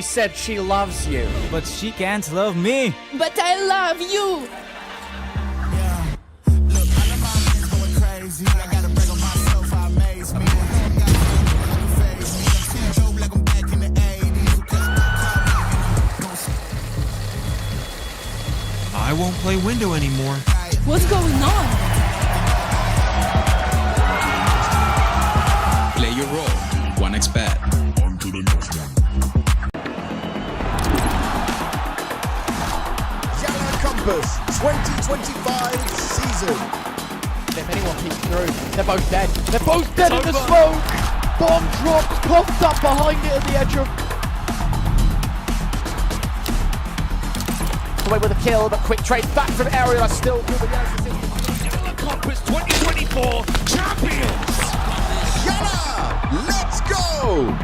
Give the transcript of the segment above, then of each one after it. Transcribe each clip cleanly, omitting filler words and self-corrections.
said she loves you. But she can't love me. But I love you. I won't play window anymore. What's going on? Play your role. 1xBet. On to the next one. YaLLa Compass 2025 season. If anyone peeks through, they're both dead. They're both dead in the smoke. Bomb drops, popped up behind it at the edge of. Away with a kill, but quick trade back from Aerial. Still good, but YaLLa Compass 2024 champions. YaLLa, let's go.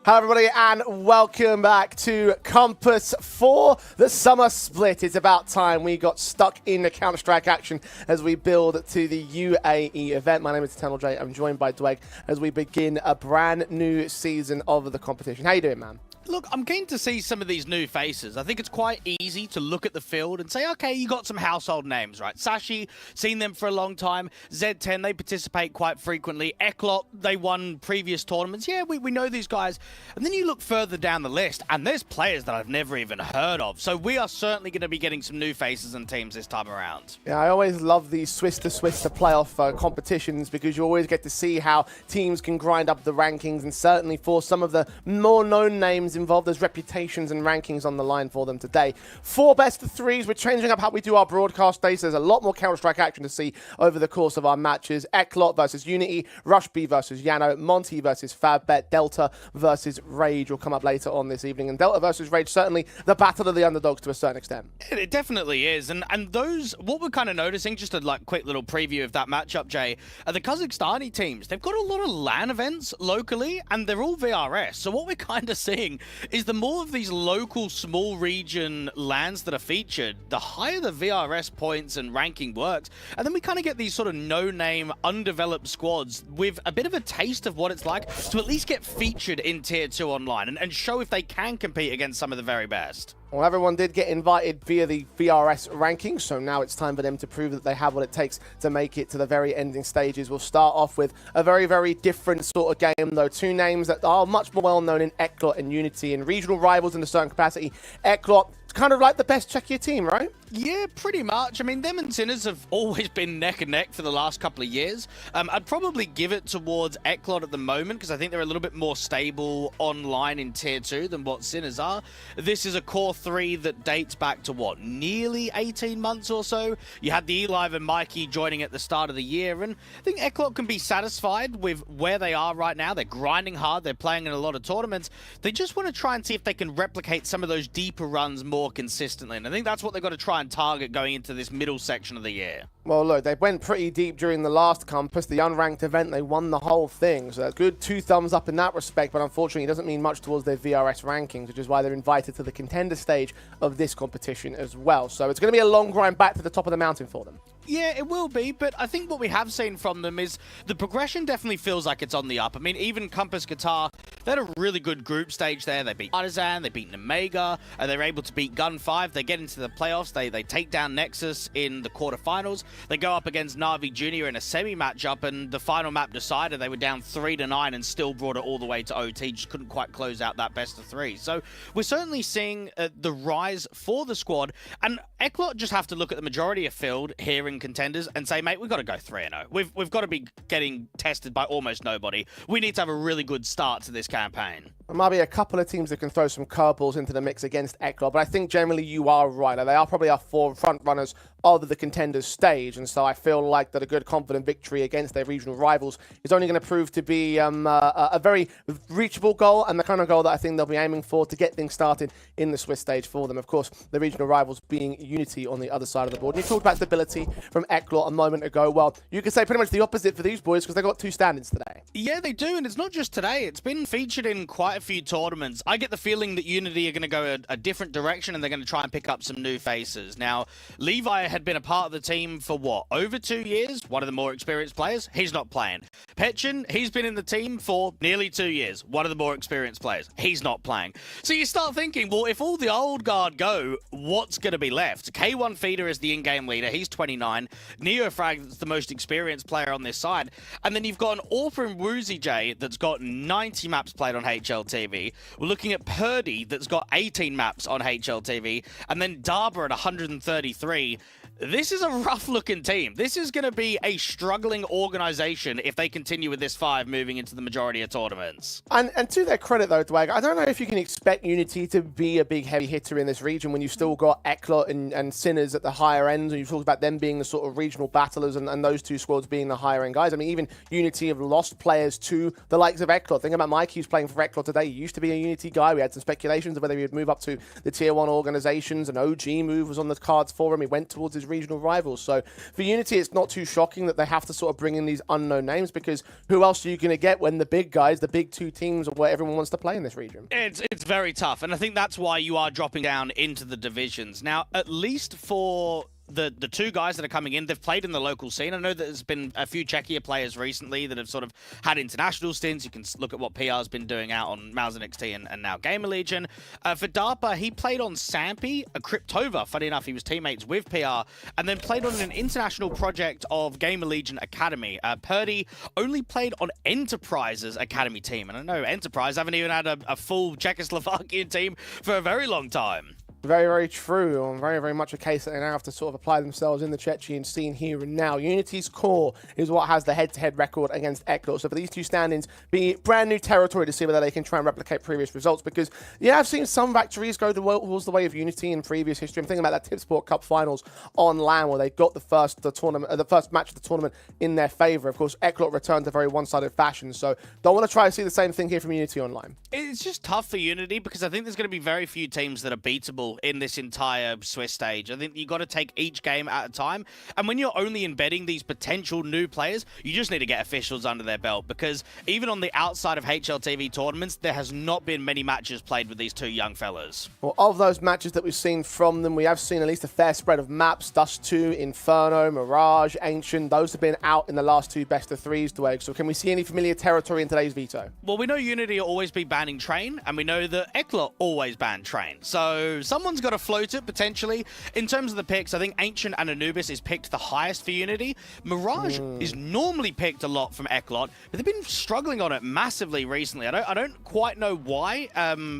Hello everybody and welcome back to Compass for the summer split. It's about time we got stuck in the Counter-Strike action as we build to the UAE event. My name is Eternal J. I'm joined by Dweg as we begin a brand new season of the competition. How you doing, man? Look, I'm keen to see some of these new faces. I think it's quite easy to look at the field and say, okay, you got some household names, right? Sashi, seen them for a long time. Z10, they participate quite frequently. ECLOT, they won previous tournaments. Yeah, we know these guys. And then you look further down the list, and there's players that I've never even heard of. So we are certainly going to be getting some new faces and teams this time around. Yeah, I always love these Swiss-to-Swiss playoff competitions because you always get to see how teams can grind up the rankings, and certainly for some of the more known names involved, there's reputations and rankings on the line for them today. 4 best of 3s. We're changing up how we do our broadcast days. There's a lot more Counter-Strike action to see over the course of our matches. ECLOT versus Unity, Rush B versus JANO, MONTE versus FAVBET, Delta versus Rage will come up later on this evening. And Delta versus Rage, certainly the battle of the underdogs to a certain extent. It definitely is. And those, what we're kind of noticing, just a quick little preview of that matchup, Jay, are the Kazakhstani teams. They've got a lot of LAN events locally, and they're all VRS. So what we're kind of seeing is the more of these local small region LANs that are featured, the higher the VRS points and ranking works. And then we kind of get these sort of no-name, undeveloped squads with a bit of a taste of what it's like to at least get featured in Tier 2 online and show if they can compete against some of the very best. Well, everyone did get invited via the VRS rankings, so now it's time for them to prove that they have what it takes to make it to the very ending stages. We'll start off with a very, very different sort of game, though. 2 names that are much more well-known in ECLOT and Unity, and regional rivals in a certain capacity. ECLOT, kind of like the best Czechia team, right? Yeah, pretty much. I mean, them and Sinners have always been neck and neck for the last couple of years. I'd probably give it towards ECLOT at the moment because I think they're a little bit more stable online in Tier 2 than what Sinners are. This is a core 3 that dates back to, what, nearly 18 months or so? You had the Eli and Mikey joining at the start of the year, and I think ECLOT can be satisfied with where they are right now. They're grinding hard. They're playing in a lot of tournaments. They just want to try and see if they can replicate some of those deeper runs more consistently, and I think that's what they've got to try and target going into this middle section of the year. Well, look, they went pretty deep during the last Compass, the unranked event. They won the whole thing, so that's good. 2 thumbs up in that respect, but unfortunately it doesn't mean much towards their VRS rankings, which is why they're invited to the contender stage of this competition as well. So it's going to be a long grind back to the top of the mountain for them. Yeah, it will be, but I think what we have seen from them is the progression definitely feels like it's on the up. I mean, even Compass Qatar, they had a really good group stage there. They beat Artisan, they beat Omega, and they're able to beat Gun 5. They get into the playoffs. They take down Nexus in the quarterfinals. They go up against Na'Vi Jr. in a semi matchup, and the final map decided they were down 3-9 and still brought it all the way to OT. Just couldn't quite close out that best of 3. So we're certainly seeing the rise for the squad, and ECLOT just have to look at the majority of field here in Contenders and say, mate, we've got to go 3-0. We've got to be getting tested by almost nobody. We need to have a really good start to this campaign. There might be a couple of teams that can throw some curveballs into the mix against ECLOT, but I think generally you are right. They are probably our 4 front runners of the Contenders stage, and so I feel like that a good confident victory against their regional rivals is only going to prove to be a very reachable goal, and the kind of goal that I think they'll be aiming for to get things started in the Swiss stage for them. Of course, the regional rivals being Unity on the other side of the board. And you talked about stability from ECLOT a moment ago. Well, you could say pretty much the opposite for these boys because they got 2 standings today. Yeah, they do, and it's not just today. It's been featured in quite quite a few tournaments, I get the feeling that Unity are going to go a different direction and they're going to try and pick up some new faces. Now, Levi had been a part of the team for what, over 2 years? One of the more experienced players. He's not playing. Petchin, he's been in the team for nearly 2 years. One of the more experienced players. He's not playing. So you start thinking, well, if all the old guard go, what's going to be left? K1 Feeder is the in-game leader. He's 29. Neofrag is the most experienced player on this side. And then you've got an Orpha and Woozy J that's got 90 maps played on HLTV. We're looking at Purdy that's got 18 maps on HLTV. And then Darba at 133. This is a rough-looking team. This is going to be a struggling organization if they continue with this 5 moving into the majority of tournaments. And to their credit, though, Dwag, I don't know if you can expect Unity to be a big heavy hitter in this region when you've still got ECLOT and Sinners at the higher end, and you've talked about them being the sort of regional battlers and those two squads being the higher end guys. I mean, even Unity have lost players to the likes of ECLOT. Think about Mike, who's playing for ECLOT today. He used to be a Unity guy. We had some speculations of whether he would move up to the Tier 1 organizations. An OG move was on the cards for him. He went towards his regional rivals. So for Unity, it's not too shocking that they have to sort of bring in these unknown names, because who else are you going to get when the big guys, the big 2 teams, are where everyone wants to play in this region? It's very tough, and I think that's why you are dropping down into the divisions. Now, at least for the 2 guys that are coming in, they've played in the local scene. I know that there's been a few Czechia players recently that have sort of had international stints. You can look at what PR's been doing out on Mouse NXT and now Gamer Legion. For DARPA, he played on Sampi, a Cryptova. Funny enough, he was teammates with PR, and then played on an international project of Gamer Legion Academy. Purdy only played on Enterprise's Academy team, and I know Enterprise haven't even had a full Czechoslovakian team for a very long time. Very, very true, and very, very much a case that they now have to sort of apply themselves in the Chechen scene here and now. Unity's core is what has the head-to-head record against ECLOT. So for these 2 stand-ins, be brand new territory to see whether they can try and replicate previous results. Because, yeah, I've seen some victories go towards the way of Unity in previous history. I'm thinking about that Tipsport Cup finals on LAN, where they got the first match of the tournament in their favor. Of course, ECLOT returned to very one-sided fashion. So don't want to try to see the same thing here from Unity online. It's just tough for Unity because I think there's going to be very few teams that are beatable in this entire Swiss stage. I think you got to take each game at a time, and when you're only embedding these potential new players, you just need to get officials under their belt, because even on the outside of HLTV tournaments, there has not been many matches played with these 2 young fellas. Well, of those matches that we've seen from them, we have seen at least a fair spread of maps. Dust 2, Inferno, Mirage, Ancient, those have been out in the last 2 best of 3s, Dwayne. So can we see any familiar territory in today's veto? Well, we know Unity will always be banning Train, and we know that ECLOT always ban Train. So someone's got to float it, potentially. In terms of the picks, I think Ancient and Anubis is picked the highest for Unity. Mirage is normally picked a lot from ECLOT, but they've been struggling on it massively recently. I don't quite know why,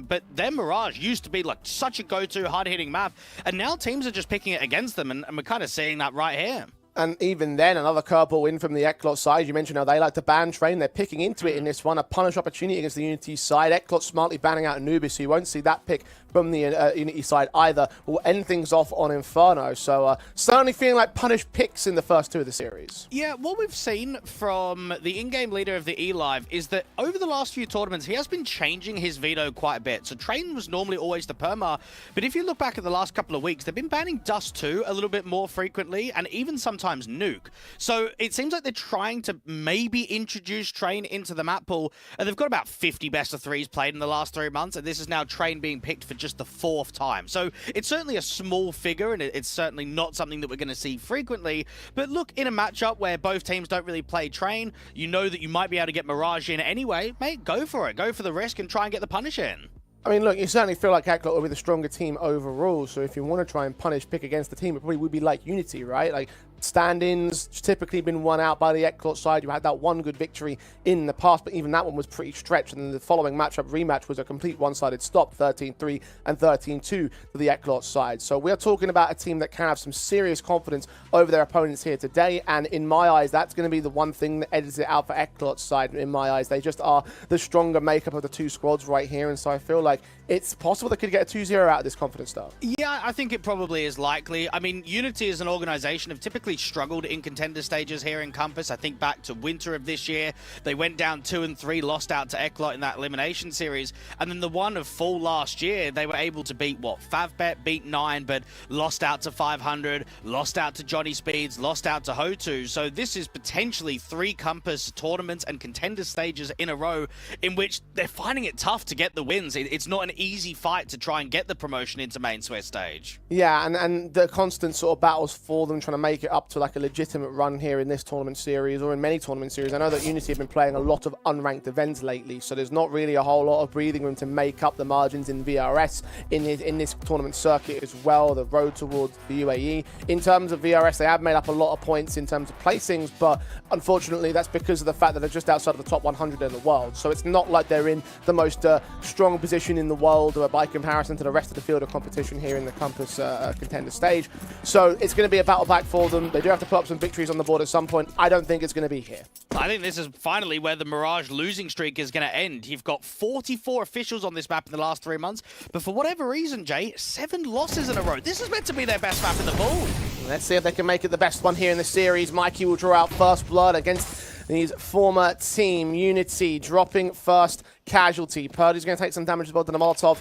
but their Mirage used to be like such a go-to, hard-hitting map, and now teams are just picking it against them, and we're kind of seeing that right here. And even then, another curveball win from the ECLOT side. You mentioned how they like to ban Train. They're picking into it in this one. A punish opportunity against the Unity side. ECLOT smartly banning out Anubis, so you won't see that pick from the Unity side either. Will end things off on Inferno. So certainly feeling like punish picks in the first 2 of the series. Yeah, what we've seen from the in-game leader of the E-Live is that over the last few tournaments, he has been changing his veto quite a bit. So Train was normally always the perma, but if you look back at the last couple of weeks, they've been banning Dust 2 a little bit more frequently, and even sometimes Nuke. So it seems like they're trying to maybe introduce Train into the map pool, and they've got about 50 best of 3s played in the last 3 months, and this is now Train being picked for just the 4th time. So it's certainly a small figure, and it's certainly not something that we're going to see frequently. But look, in a matchup where both teams don't really play Train, you know that you might be able to get Mirage in anyway. Mate, go for it. Go for the risk and try and get the punish in. I mean, look, you certainly feel like ECLOT will be the stronger team overall, so if you want to try and punish pick against the team, it probably would be like Unity, right? Like, stand-ins typically been won out by the ECLOT side. You had that one good victory in the past, but even that one was pretty stretched, and then the following rematch was a complete one-sided stop, 13-3 and 13-2 to the ECLOT side. So we are talking about a team that can have some serious confidence over their opponents here today, and in my eyes, that's going to be the one thing that edits it out for ECLOT's side. In my eyes, they just are the stronger makeup of the 2 squads right here, and so I feel like it's possible they could get a 2-0 out of this confidence start. Yeah, I think it probably is likely. I mean, Unity as an organization have typically really struggled in contender stages here in Compass. I think back to winter of this year, they went down 2 and 3, lost out to ECLOT in that elimination series. And then the one of fall last year, they were able to beat, what, FAVBET, beat 9, but lost out to 500, lost out to Johnny Speeds, lost out to Hotu. So this is potentially 3 Compass tournaments and contender stages in a row in which they're finding it tough to get the wins. It's not an easy fight to try and get the promotion into main Swiss stage. Yeah, and the constant sort of battles for them trying to make it up to like a legitimate run here in this tournament series or in many tournament series. I know that Unity have been playing a lot of unranked events lately, so there's not really a whole lot of breathing room to make up the margins in VRS in this tournament circuit as well, the road towards the UAE. In terms of VRS, they have made up a lot of points in terms of placings, but unfortunately that's because of the fact that they're just outside of the top 100 in the world. So it's not like they're in the most strong position in the world by comparison to the rest of the field of competition here in the Compass contender stage. So it's going to be a battle back for them. They do have to put up some victories on the board at some point. I don't think it's going to be here. I think this is finally where the Mirage losing streak is going to end. You've got 44 officials on this map in the last 3 months, but for whatever reason, Jay, 7 losses in a row. This is meant to be their best map in the pool. Let's see if they can make it the best one here in the series. Mikey will draw out first blood against his former team, Unity, dropping first casualty. Purdy's going to take some damage as well to the Molotov.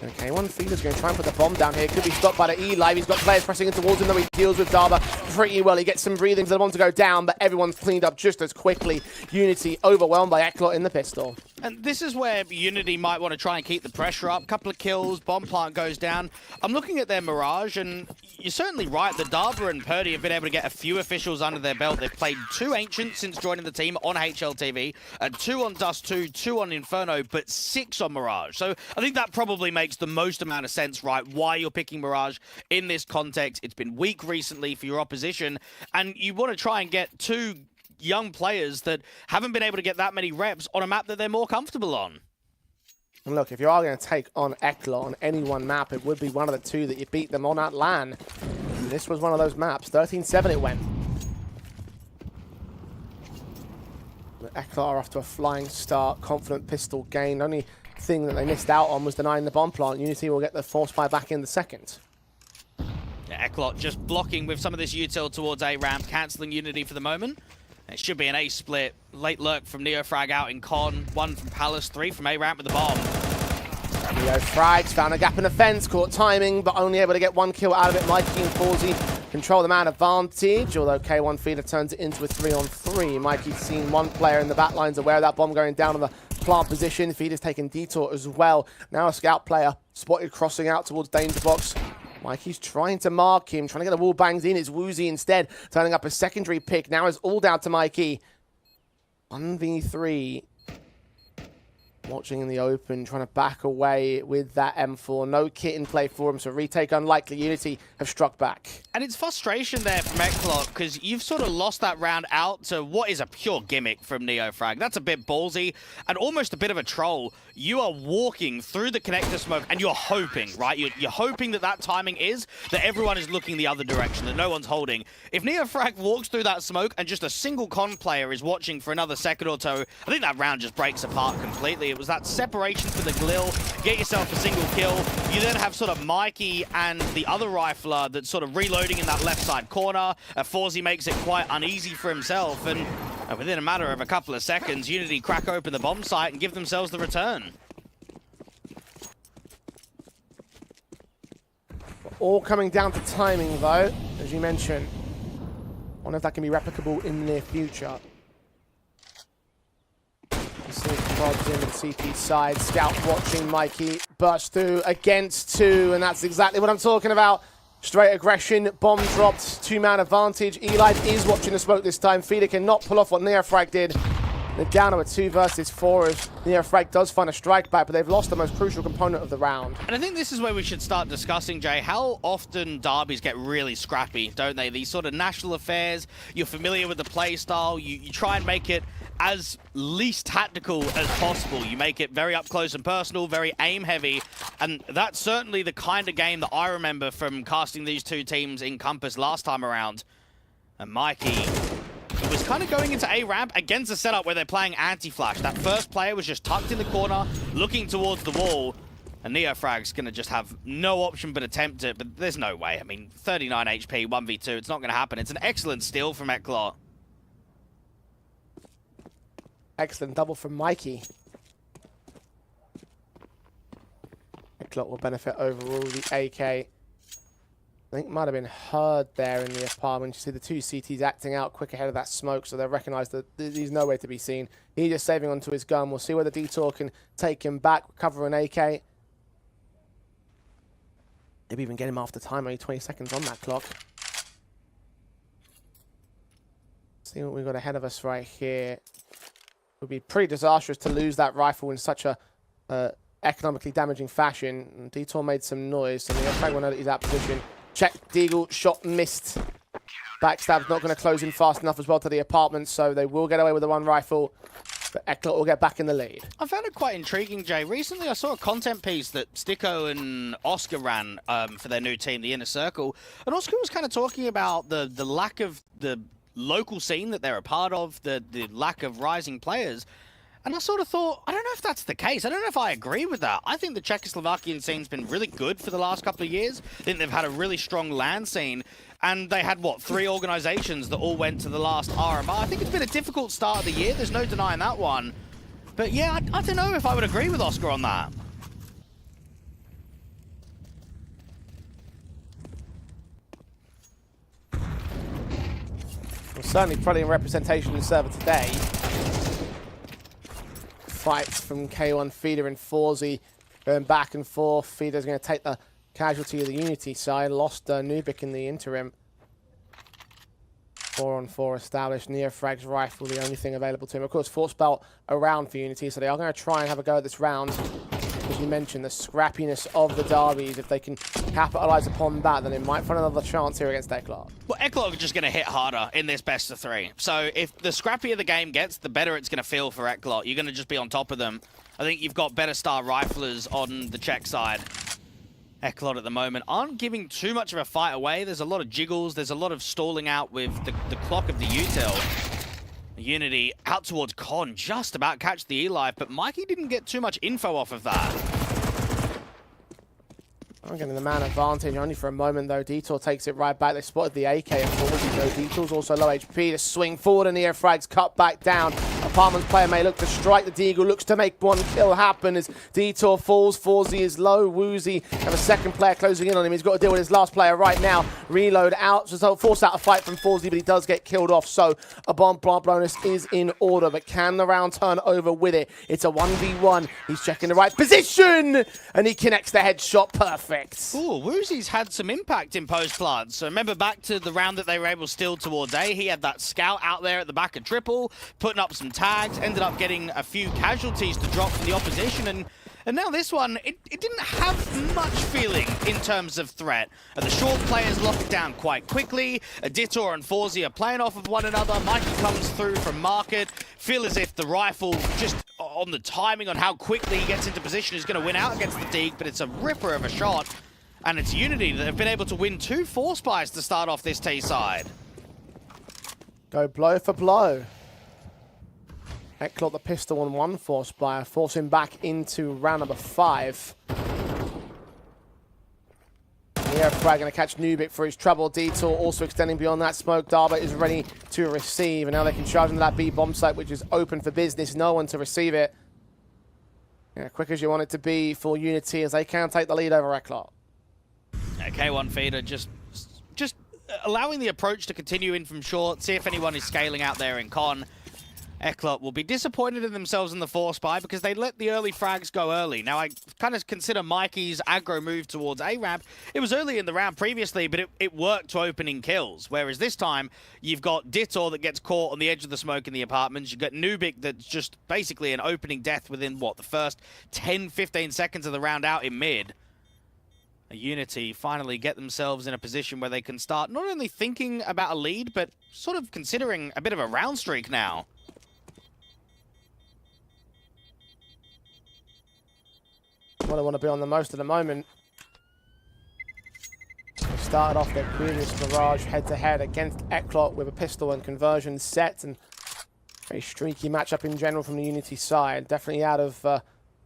Okay, one Feeder's going to try and put the bomb down here. Could be stopped by the E-Live. He's got players pressing in towards him, though he deals with Dava pretty well. He gets some breathing for the bomb to go down, but everyone's cleaned up just as quickly. Unity overwhelmed by ECLOT in the pistol. And this is where Unity might want to try and keep the pressure up. Couple of kills, bomb plant goes down. I'm looking at their Mirage, and you're certainly right. The Dava and Purdy have been able to get a few officials under their belt. They've played 2 Ancients since joining the team on HLTV, and 2 on Dust 2, 2 on Inferno, but 6 on Mirage. So I think that probably makes the most amount of sense, right? Why you're picking Mirage in this context. It's been weak recently for your opposition, and you want to try and get 2 young players that haven't been able to get that many reps on a map that they're more comfortable on. And look, if you are going to take on ECLOT on any one map, it would be one of the 2 that you beat them on at LAN. And this was one of those maps. 13-7 it went. But ECLOT are off to a flying start. Confident pistol gain. Only thing that they missed out on was denying the bomb plant. Unity will get the force fire back in the second. Yeah, ECLOT just blocking with some of this util towards A-ramp, cancelling Unity for the moment. It should be an A split. Late lurk from Neofrag out in Con. 1 from Palace, 3 from A-ramp with the bomb. Neofrags found a gap in the fence, caught timing, but only able to get 1 kill out of it. Mikey and Fawzy control the man advantage, although K1 Feeder turns it into a 3-on-3. Mikey's seen 1 player in the back lines aware of that bomb going down on the plant position. Feeder's taken detour as well. Now a scout player spotted crossing out towards danger box. Mikey's trying to mark him, trying to get the wall bangs in. It's Woozy instead, turning up a secondary pick. Now it's all down to Mikey. 1v3. Watching in the open, trying to back away with that M4. No kit in play for him, so retake unlikely. Unity have struck back. And it's frustration there from ECLOT, because you've sort of lost that round out to what is a pure gimmick from Neofrag. That's a bit ballsy and almost a bit of a troll. You are walking through the connector smoke and you're hoping, right? You're hoping that that timing is that everyone is looking the other direction, that no one's holding. If Neofrag walks through that smoke and just a single con player is watching for another second or so, I think that round just breaks apart completely. It was that separation for the Glil, get yourself a single kill. You then have sort of Mikey and the other rifler that's sort of reloading in that left side corner. Fawzy makes it quite uneasy for himself, and within a matter of a couple of seconds, Unity crack open the bomb site and give themselves the return. All coming down to timing, though, as you mentioned. I wonder if that can be replicable in the near future. Pods in the CP side. Scout watching Mikey burst through against 2, and that's exactly what I'm talking about. Straight aggression, bomb dropped, 2-man advantage. Eli is watching the smoke this time. Feeder cannot pull off what Neofrag did. They're down to a 2 versus 4 as Neofrag does find a strike back, but they've lost the most crucial component of the round. And I think this is where we should start discussing, Jay, how often derbies get really scrappy, don't they? These sort of national affairs, you're familiar with the play style, you try and make it as least tactical as possible. You make it very up close and personal, very aim heavy, and that's certainly the kind of game that I remember from casting these 2 teams in Compass last time around. And Mikey was kind of going into A-ramp against a setup where they're playing anti-flash. That first player was just tucked in the corner, looking towards the wall. And NeoFrag's going to just have no option but attempt it, but there's no way. I mean, 39 HP, 1v2, it's not going to happen. It's an excellent steal from ECLOT. Excellent double from Mikey. ECLOT will benefit overall. The AK, I think, might have been heard there in the apartment. You see the two CTs acting out quick ahead of that smoke, so they recognize that he's nowhere to be seen. He's just saving onto his gun. We'll see whether Detour can take him back, recover an AK. Maybe even get him after time, only 20 seconds on that clock. See what we've got ahead of us right here. It would be pretty disastrous to lose that rifle in such a economically damaging fashion. And Detour made some noise, so the frag will know that he's out of position. Check, Deagle, shot missed. Backstab's not going to close in fast enough as well to the apartment, so they will get away with the one rifle. But ECLOT will get back in the lead. I found it quite intriguing, Jay. Recently, I saw a content piece that Sticko and Oscar ran for their new team, the Inner Circle. And Oscar was kind of talking about the lack of the local scene that they're a part of, the lack of rising players. And I sort of thought, I don't know if that's the case. I don't know if I agree with that. I think the Czechoslovakian scene's been really good for the last couple of years. I think they've had a really strong LAN scene. And they had, what, 3 organizations that all went to the last RMR. I think it's been a difficult start of the year. There's no denying that one. But yeah, I don't know if I would agree with Oscar on that. Well, certainly probably in representation of the server today. Fights from K1 Feeder and Forzy going back and forth. Feeder's going to take the casualty of the Unity side. Lost Anubis in the interim. 4-on-4 established. NeoFrag's rifle, the only thing available to him. Of course, Force Belt around for Unity, so they are going to try and have a go at this round. As you mentioned, the scrappiness of the derbies. If they can capitalize upon that, then they might find another chance here against ECLOT. Well, ECLOT are just going to hit harder in this best of 3. So if the scrappier the game gets, the better it's going to feel for ECLOT. You're going to just be on top of them. I think you've got better star riflers on the Czech side. ECLOT at the moment aren't giving too much of a fight away. There's a lot of jiggles. There's a lot of stalling out with the clock of the util. Unity out towards Con, just about catch the E-Life, but Mikey didn't get too much info off of that. I'm getting the man advantage only for a moment, though. Detour takes it right back. They spotted the AK and forward. No, Detour's also low HP. The swing forward and NeoFrag's cut back down. Apartment's player may look to strike. The Deagle looks to make one kill happen as Detour falls. Forzy is low. Woozy have a second player closing in on him. He's got to deal with his last player right now. Reload out. So force out a fight from Forzy, but he does get killed off. So a bomb bonus is in order, but can the round turn over with it? It's a 1v1. He's checking the right position and he connects the headshot. Perfect. Ooh, Woozy's had some impact in post-plant. So remember back to the round that they were able to steal towards A. He had that scout out there at the back of triple, putting up some tags, ended up getting a few casualties to drop from the opposition. And now this one, it didn't have much feeling in terms of threat. The short players lock it down quite quickly. Detour and Forzy are playing off of one another. Mikey comes through from market. Feel as if the rifle, just on the timing on how quickly he gets into position, is going to win out against the Deke, but it's a ripper of a shot. And it's Unity that have been able to win 2 Force Buys to start off this T side. Go blow for blow. ECLOT the pistol on 1 Force Buyer, force him back into round number 5. NeoFrag going to catch Nubik for his trouble. Detour also extending beyond that smoke. Darba is ready to receive, and now they can charge into that B bomb site, which is open for business. No one to receive it. Yeah, quick as you want it to be for Unity, as they can take the lead over ECLOT. Yeah, K1 Feeder just allowing the approach to continue in from short, see if anyone is scaling out there in Con. ECLOT will be disappointed in themselves in the Force Buy because they let the early frags go early. Now, I kind of consider Mikey's aggro move towards A-Ramp. It was early in the round previously, but it worked to opening kills. Whereas this time, you've got Detour that gets caught on the edge of the smoke in the apartments. You've got Nubik that's just basically an opening death within, what, the first 10, 15 seconds of the round out in mid. Unity finally get themselves in a position where they can start not only thinking about a lead, but sort of considering a bit of a round streak now. Well, they want to be on the most at the moment. They started off their previous Mirage head-to-head against ECLOT with a pistol and conversion set, and very streaky matchup in general from the Unity side. Definitely out of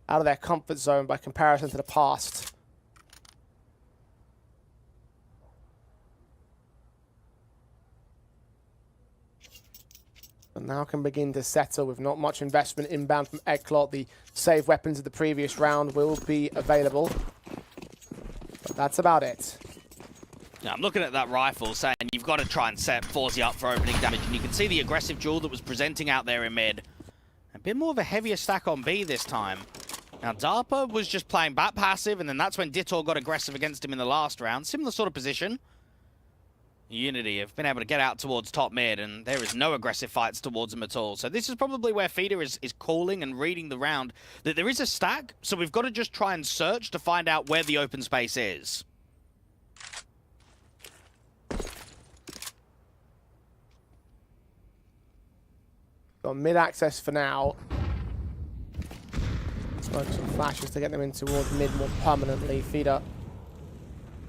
out of their comfort zone by comparison to the past. And now can begin to settle with not much investment inbound from ECLOT. The save weapons of the previous round will be available. But that's about it. Yeah, I'm looking at that rifle saying you've got to try and set FaVBET up for opening damage. And you can see the aggressive duel that was presenting out there in mid. A bit more of a heavier stack on B this time. Now, DARPA was just playing back passive, and then that's when Dittor got aggressive against him in the last round. Similar sort of position. Unity have been able to get out towards top mid, and there is no aggressive fights towards them at all. So this is probably where Feeder is calling and reading the round, that there is a stack, so we've got to just try and search to find out where the open space is. Got mid access for now. Smoke some flashes to get them in towards mid more permanently. Feeder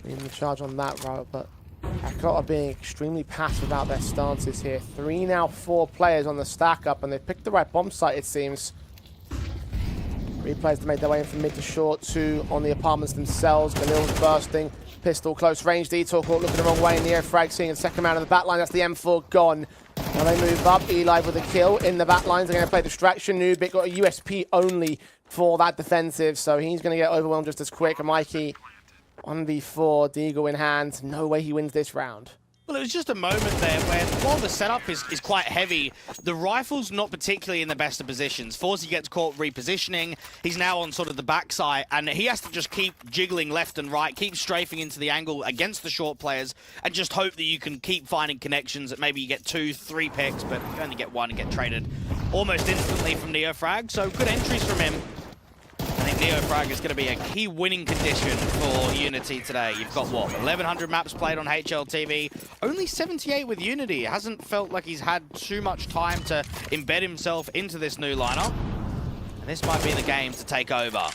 in the charge on that route, but ECLOT are being extremely passive about their stances here. 3 now 4 players on the stack up, and they've picked the right bomb site, it seems. 3 players to make their way in from mid to short, 2 on the apartments themselves. Galil's bursting, pistol close range. Detour caught looking the wrong way. Neo frag seeing the second man of the back line. That's the M4 gone. Now they move up. Eli with a kill in the back lines. They're going to play distraction. Nubik got a USP only for that defensive, so he's going to get overwhelmed just as quick. And Mikey 1v4, Deagle in hand. No way he wins this round. Well, it was just a moment there where, while the setup is quite heavy, the rifle's not particularly in the best of positions. FaVBET gets caught repositioning. He's now on sort of the backside, and he has to just keep jiggling left and right, keep strafing into the angle against the short players, and just hope that you can keep finding connections, that maybe you get 2, 3 picks, but you only get 1 and get traded almost instantly from Neofrag. So good entries from him. I think Neofrag is going to be a key winning condition for Unity today. You've got, what, 1,100 maps played on HLTV. Only 78 with Unity. It hasn't felt like he's had too much time to embed himself into this new lineup. And this might be the game to take over.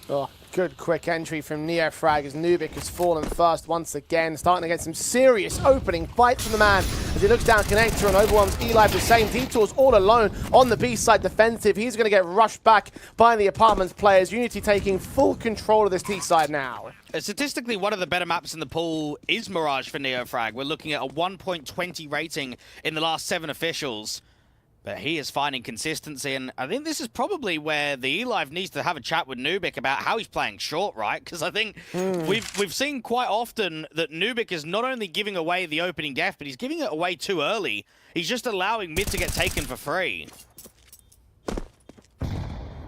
Oh, good quick entry from Neofrag as Nubik has fallen first once again. Starting to get some serious opening fights from the man as he looks down connector and overwhelms Eli with the same. Detour's all alone on the B side defensive. He's going to get rushed back by the apartments players. Unity taking full control of this T side now. Statistically, one of the better maps in the pool is Mirage for Neofrag. We're looking at a 1.20 rating in the last 7 officials. But he is finding consistency, and I think this is probably where the eLive needs to have a chat with Nubik about how he's playing short, right? Because I think we've seen quite often that Nubik is not only giving away the opening def, but he's giving it away too early. He's just allowing mid to get taken for free.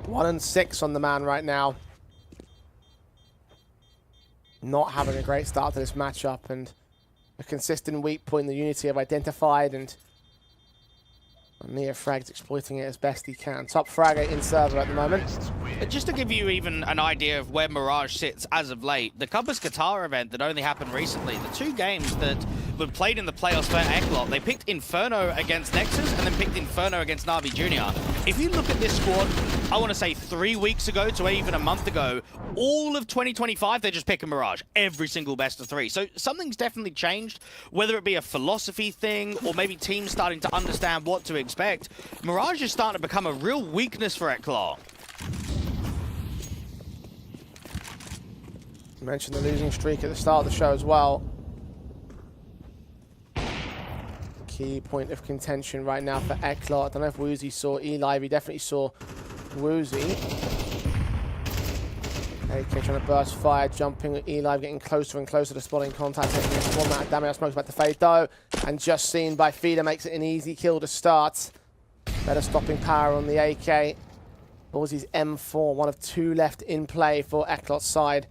1 and 6 on the man right now. Not having a great start to this matchup, and a consistent weak point the Unity have identified, and Neofrag's exploiting it as best he can. Top fragger in server at the moment. Just to give you even an idea of where Mirage sits as of late, the Compass Qatar event that only happened recently, the 2 games that were played in the playoffs for ECLOT, they picked Inferno against Nexus and then picked Inferno against Navi Jr. If you look at this squad, I want to say 3 weeks ago to even a month ago, all of 2025, they're just picking Mirage. Every single best of 3. So something's definitely changed, whether it be a philosophy thing or maybe teams starting to understand what to expect. Mirage is starting to become a real weakness for ECLOT. You mentioned the losing streak at the start of the show as well. Key point of contention right now for ECLOT. I don't know if Woozy saw Eli. He definitely saw Woozy. AK trying to burst fire, jumping with Eli, getting closer and closer to spotting contact, taking a small amount of damage. Smoke's about to fade though, and just seen by Feeder makes it an easy kill to start. Better stopping power on the AK. Woozy's M4, one of 2 left in play for ECLOT's side.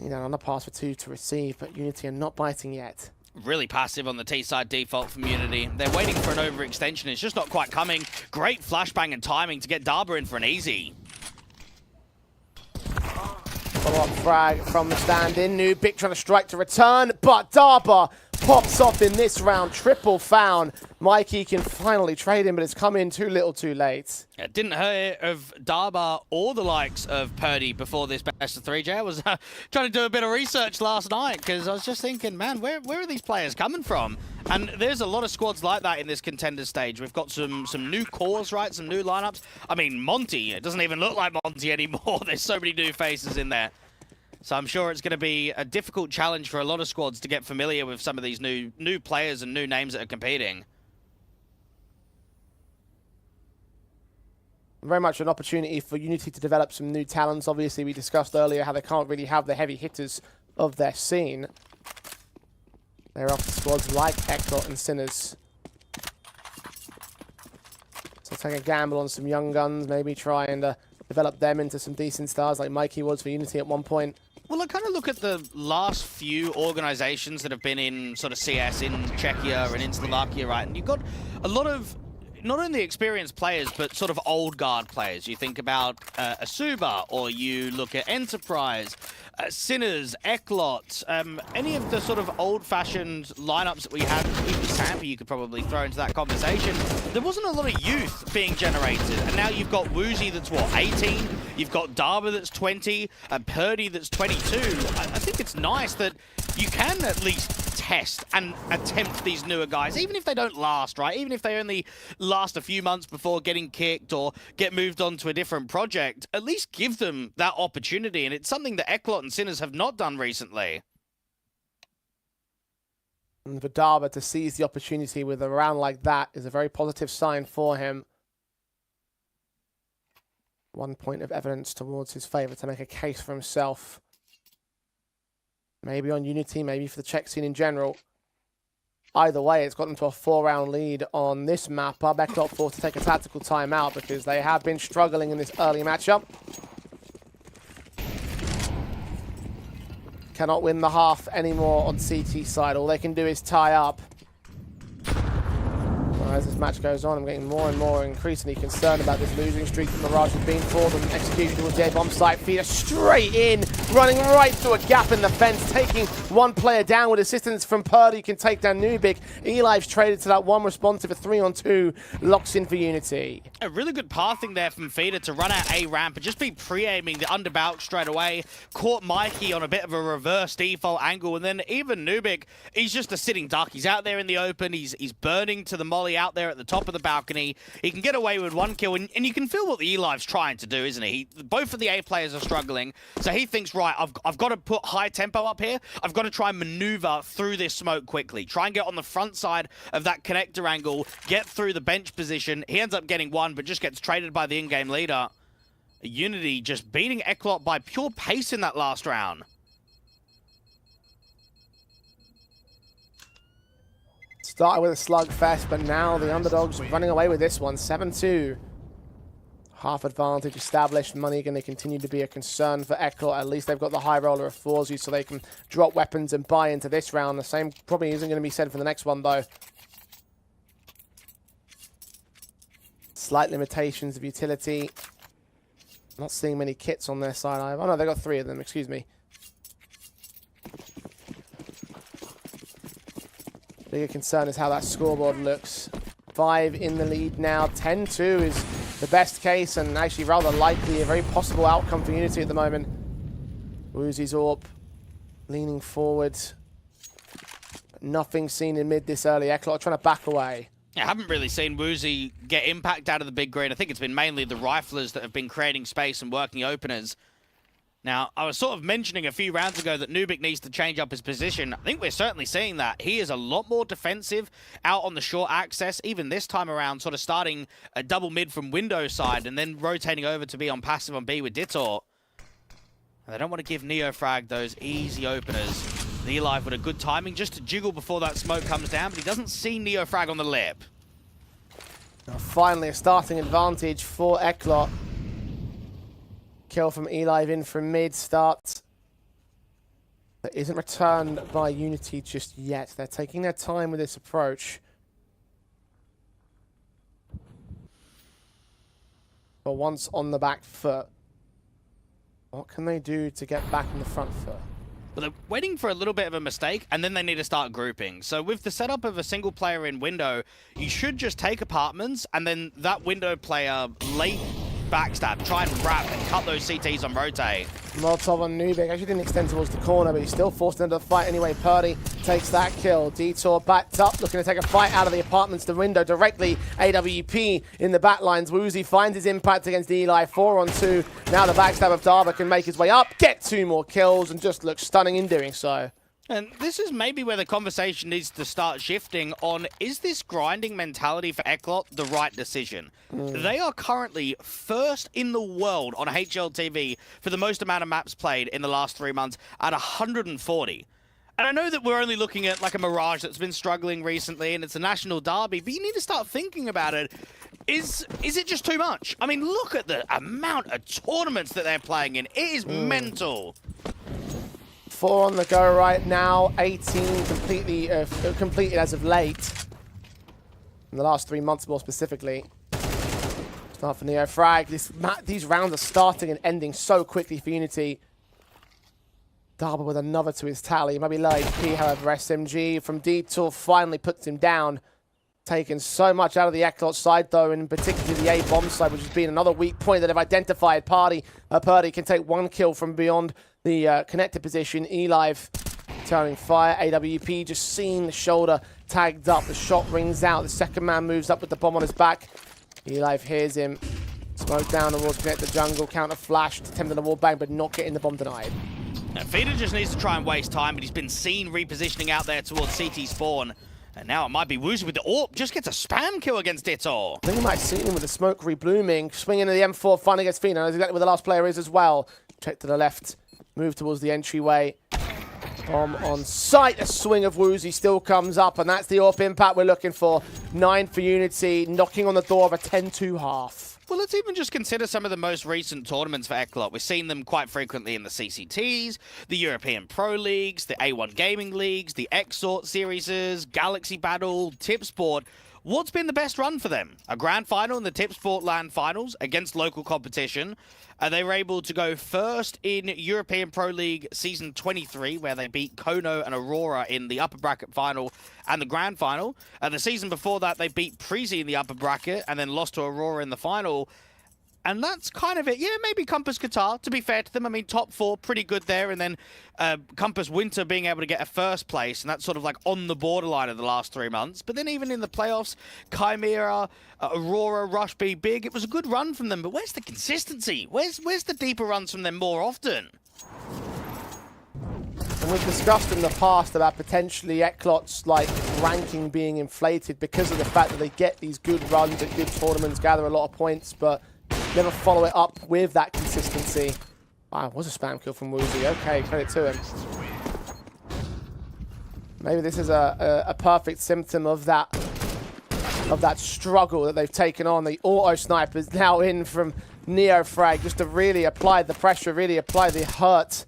You know, on the pass for 2 to receive, but Unity are not biting yet. Really passive on the T-side default from Unity. They're waiting for an overextension. It's just not quite coming. Great flashbang and timing to get Darba in for an easy. Follow-up frag from the stand-in. Nubik trying to strike to return, but Darba pops off in this round. Triple found. Mikey can finally trade him, but it's come in too little too late. It didn't hurt of Darba or the likes of Purdy before this best of 3. I was trying to do a bit of research last night because I was just thinking, man, where are these players coming from? And there's a lot of squads like that in this contender stage. We've got some new cores, right? Some new lineups. I mean, Monte, it doesn't even look like Monte anymore. There's so many new faces in there. So I'm sure it's going to be a difficult challenge for a lot of squads to get familiar with some of these new players and new names that are competing. Very much an opportunity for Unity to develop some new talents. Obviously, we discussed earlier how they can't really have the heavy hitters of their scene. They're off to squads like ECLOT and Sinners. So take a gamble on some young guns, maybe try and develop them into some decent stars like Mikey was for Unity at one point. Well, I kind of look at the last few organizations that have been in sort of CS in Czechia and in Slovakia, right? And you've got a lot of not only experienced players, but sort of old guard players. You think about Asuba, or you look at Enterprise, Sinners, ECLOT, any of the sort of old-fashioned lineups that we had, even Sampa you could probably throw into that conversation. There wasn't a lot of youth being generated, and now you've got Woozy that's, what, 18? You've got Darba that's 20, and Purdy that's 22. I think it's nice that you can at least test and attempt these newer guys, even if they don't last, right? Even if they only last a few months before getting kicked or get moved on to a different project, at least give them that opportunity. And it's something that ECLOT and Sinners have not done recently. And for Darba to seize the opportunity with a round like that is a very positive sign for him. 1 point of evidence towards his favour to make a case for himself. Maybe on Unity, maybe for the Czech scene in general. Either way, it's got them to a 4-round lead on this map. ECLOT forced to take a tactical timeout because they have been struggling in this early matchup. Cannot win the half anymore on CT side. All they can do is tie up. As this match goes on, I'm getting more and more increasingly concerned about this losing streak that Mirage has been for them. Execution towards the A-bomb site, feeder straight in, running right through a gap in the fence, taking one player down with assistance from Purdy, can take down Nubik. Eli's traded to that one responsive, a 3-on-2, locks in for Unity. A really good pathing there from Feeder to run out A ramp and just be pre-aiming the underbouch straight away. Caught Mikey on a bit of a reverse default angle, and then even Nubik, he's just a sitting duck. He's out there in the open, he's burning to the molly out there at the top of the balcony. He can get away with 1 kill, and you can feel what the Eli's trying to do, isn't he? Both of the A players are struggling, so he thinks, right, I've got to put high tempo up here. I've got to try and maneuver through this smoke quickly. Try and get on the front side of that connector angle, get through the bench position. He ends up getting 1, but just gets traded by the in-game leader. Unity just beating ECLOT by pure pace in that last round. Started with a slugfest, but now the underdogs running away with this one. 7-2. Half advantage established. Money going to continue to be a concern for ECLOT. At least they've got the high roller of Forzu, so they can drop weapons and buy into this round. The same probably isn't going to be said for the next one, though. Slight limitations of utility. Not seeing many kits on their side either. Oh no, they've got 3 of them, excuse me. Bigger concern is how that scoreboard looks. 5 in the lead now. 10-2 is the best case, and actually rather likely a very possible outcome for Unity at the moment. Woozy's AWP leaning forward. Nothing seen in mid this early. ECLOT trying to back away. I haven't really seen Woozy get impact out of the big grid. I think it's been mainly the riflers that have been creating space and working openers. Now, I was sort of mentioning a few rounds ago that Nubik needs to change up his position. I think we're certainly seeing that. He is a lot more defensive out on the short access, even this time around, sort of starting a double mid from window side and then rotating over to be on passive on B with Dittor. And they don't want to give Neofrag those easy openers. Eli with a good timing just to jiggle before that smoke comes down, but he doesn't see Neofrag on the lip. Now finally a starting advantage for ECLOT. Kill from Eli in from mid start. That isn't returned by Unity just yet. They're taking their time with this approach. But once on the back foot, what can they do to get back on the front foot? but they're waiting for a little bit of a mistake, and then they need to start grouping. So with the setup of a single player in window, you should just take apartments, and then that window player late backstab, try and wrap and cut those CTs on rotate. Molotov on Nubik actually didn't extend towards the corner, but he's still forced into the fight anyway. Purdy takes that kill. Detour backed up, looking to take a fight out of the apartments to window directly. AWP in the back lines. Woozy finds his impact against Eli. 4 on 2. Now the backstab of Dava can make his way up, get 2 more kills, and just looks stunning in doing so. And this is maybe where the conversation needs to start shifting on, is this grinding mentality for ECLOT the right decision? They are currently first in the world on HLTV for the most amount of maps played in the last 3 months at 140. And I know that we're only looking at like a Mirage that's been struggling recently and it's a national derby, but you need to start thinking about it. Is it just too much? I mean, look at the amount of tournaments that they're playing in. It is mental. 4 on the go right now, 18 completed as of late. In the last 3 months more specifically. Start for Neo Frag. These rounds are starting and ending so quickly for Unity. Darba with another to his tally. Maybe low HP, however, SMG from Detour finally puts him down. Taken so much out of the ECLOT side, though, and particularly the A-bomb side, which has been another weak point that they've identified. Purdy can take 1 kill from beyond the connected position. Elive turning fire. AWP just seeing the shoulder tagged up. The shot rings out. The second man moves up with the bomb on his back. Elive hears him. Smoke down towards connect the jungle. Counter flash. Attempting a wall bang, but not getting the bomb denied. Now, Feeder just needs to try and waste time, but he's been seen repositioning out there towards CT spawn. And now it might be Woozy with the AWP. Just gets a spam kill against Ditto. I think you might have seen him with the smoke reblooming. Swinging into the M4, finally against Fina. That's exactly where the last player is as well. Check to the left. Move towards the entryway. Bomb on sight. A swing of Woozy still comes up, and that's the AWP impact we're looking for. 9 for Unity, knocking on the door of a 10-2 half. Well, let's even just consider some of the most recent tournaments for ECLOT. We've seen them quite frequently in the CCTs, the European Pro Leagues, the A1 Gaming Leagues, the EXORT Series, Galaxy Battle, Tipsport. What's been the best run for them? A grand final in the Tipsport LAN finals against local competition. They were able to go first in European Pro League Season 23, where they beat Kono and Aurora in the upper bracket final and the grand final. The season before that, they beat Prezi in the upper bracket and then lost to Aurora in the final. And that's kind of it. Yeah, maybe Compass Qatar, to be fair to them. I mean, top 4, pretty good there. And then Compass Winter being able to get a first place. And that's sort of like on the borderline of the last 3 months. But then even in the playoffs, Chimera, Aurora, Rush B, Big, it was a good run from them. But where's the consistency? Where's the deeper runs from them more often? And we've discussed in the past about potentially ECLOT's like ranking being inflated because of the fact that they get these good runs at good tournaments, gather a lot of points, but never follow it up with that consistency. Wow, it was a spam kill from Woozy. Okay, credit to him. Maybe this is a perfect symptom of that struggle that they've taken on. The auto sniper's now in from Neo Frag just to really apply the pressure, really apply the hurt.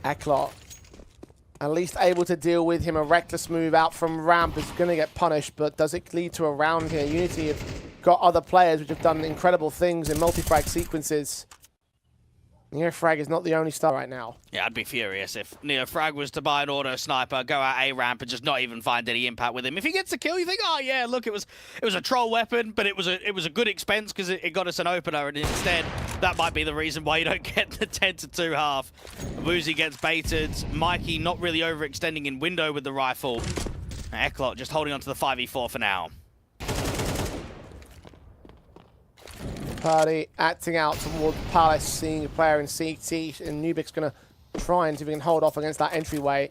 ECLOT at least able to deal with him. A reckless move out from ramp is going to get punished, but does it lead to a round here? Unity have got other players which have done incredible things in multi-frag sequences. NeoFrag is not the only star right now. Yeah, I'd be furious if NeoFrag was to buy an auto sniper, go out A ramp, and just not even find any impact with him. If he gets a kill, you think, oh yeah, look, it was a troll weapon, but it was a good expense because it got us an opener, and instead that might be the reason why you don't get the 10-2 half. Woozy gets baited. Mikey not really overextending in window with the rifle. ECLOT just holding on to the 5v4 for now. Purdy acting out towards Palace, seeing a player in CT, and Nubik's going to try and see if he can hold off against that entryway.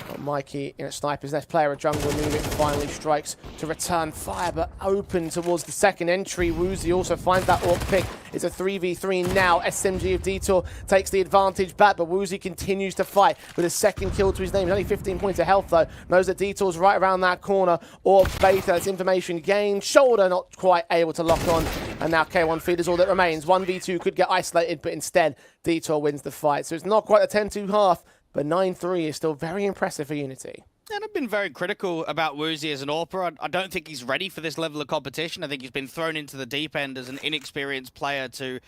Got Mikey in a sniper's nest, player a jungle. Nubik finally strikes to return fire, but open towards the second entry. Woozy also finds that AWP pick. It's a 3v3 now. SMG of Detour takes the advantage back, but Woozy continues to fight with a second kill to his name. He's only 15 points of health, though. Knows that Detour's right around that corner. Or Beta, that's information gained. Shoulder not quite able to lock on. And now K1 feed is all that remains. 1v2 could get isolated, but instead, Detour wins the fight. So it's not quite a 10-2 half, but 9-3 is still very impressive for Unity. And I've been very critical about Woozy as an AWPer. I don't think he's ready for this level of competition. I think he's been thrown into the deep end as an inexperienced player to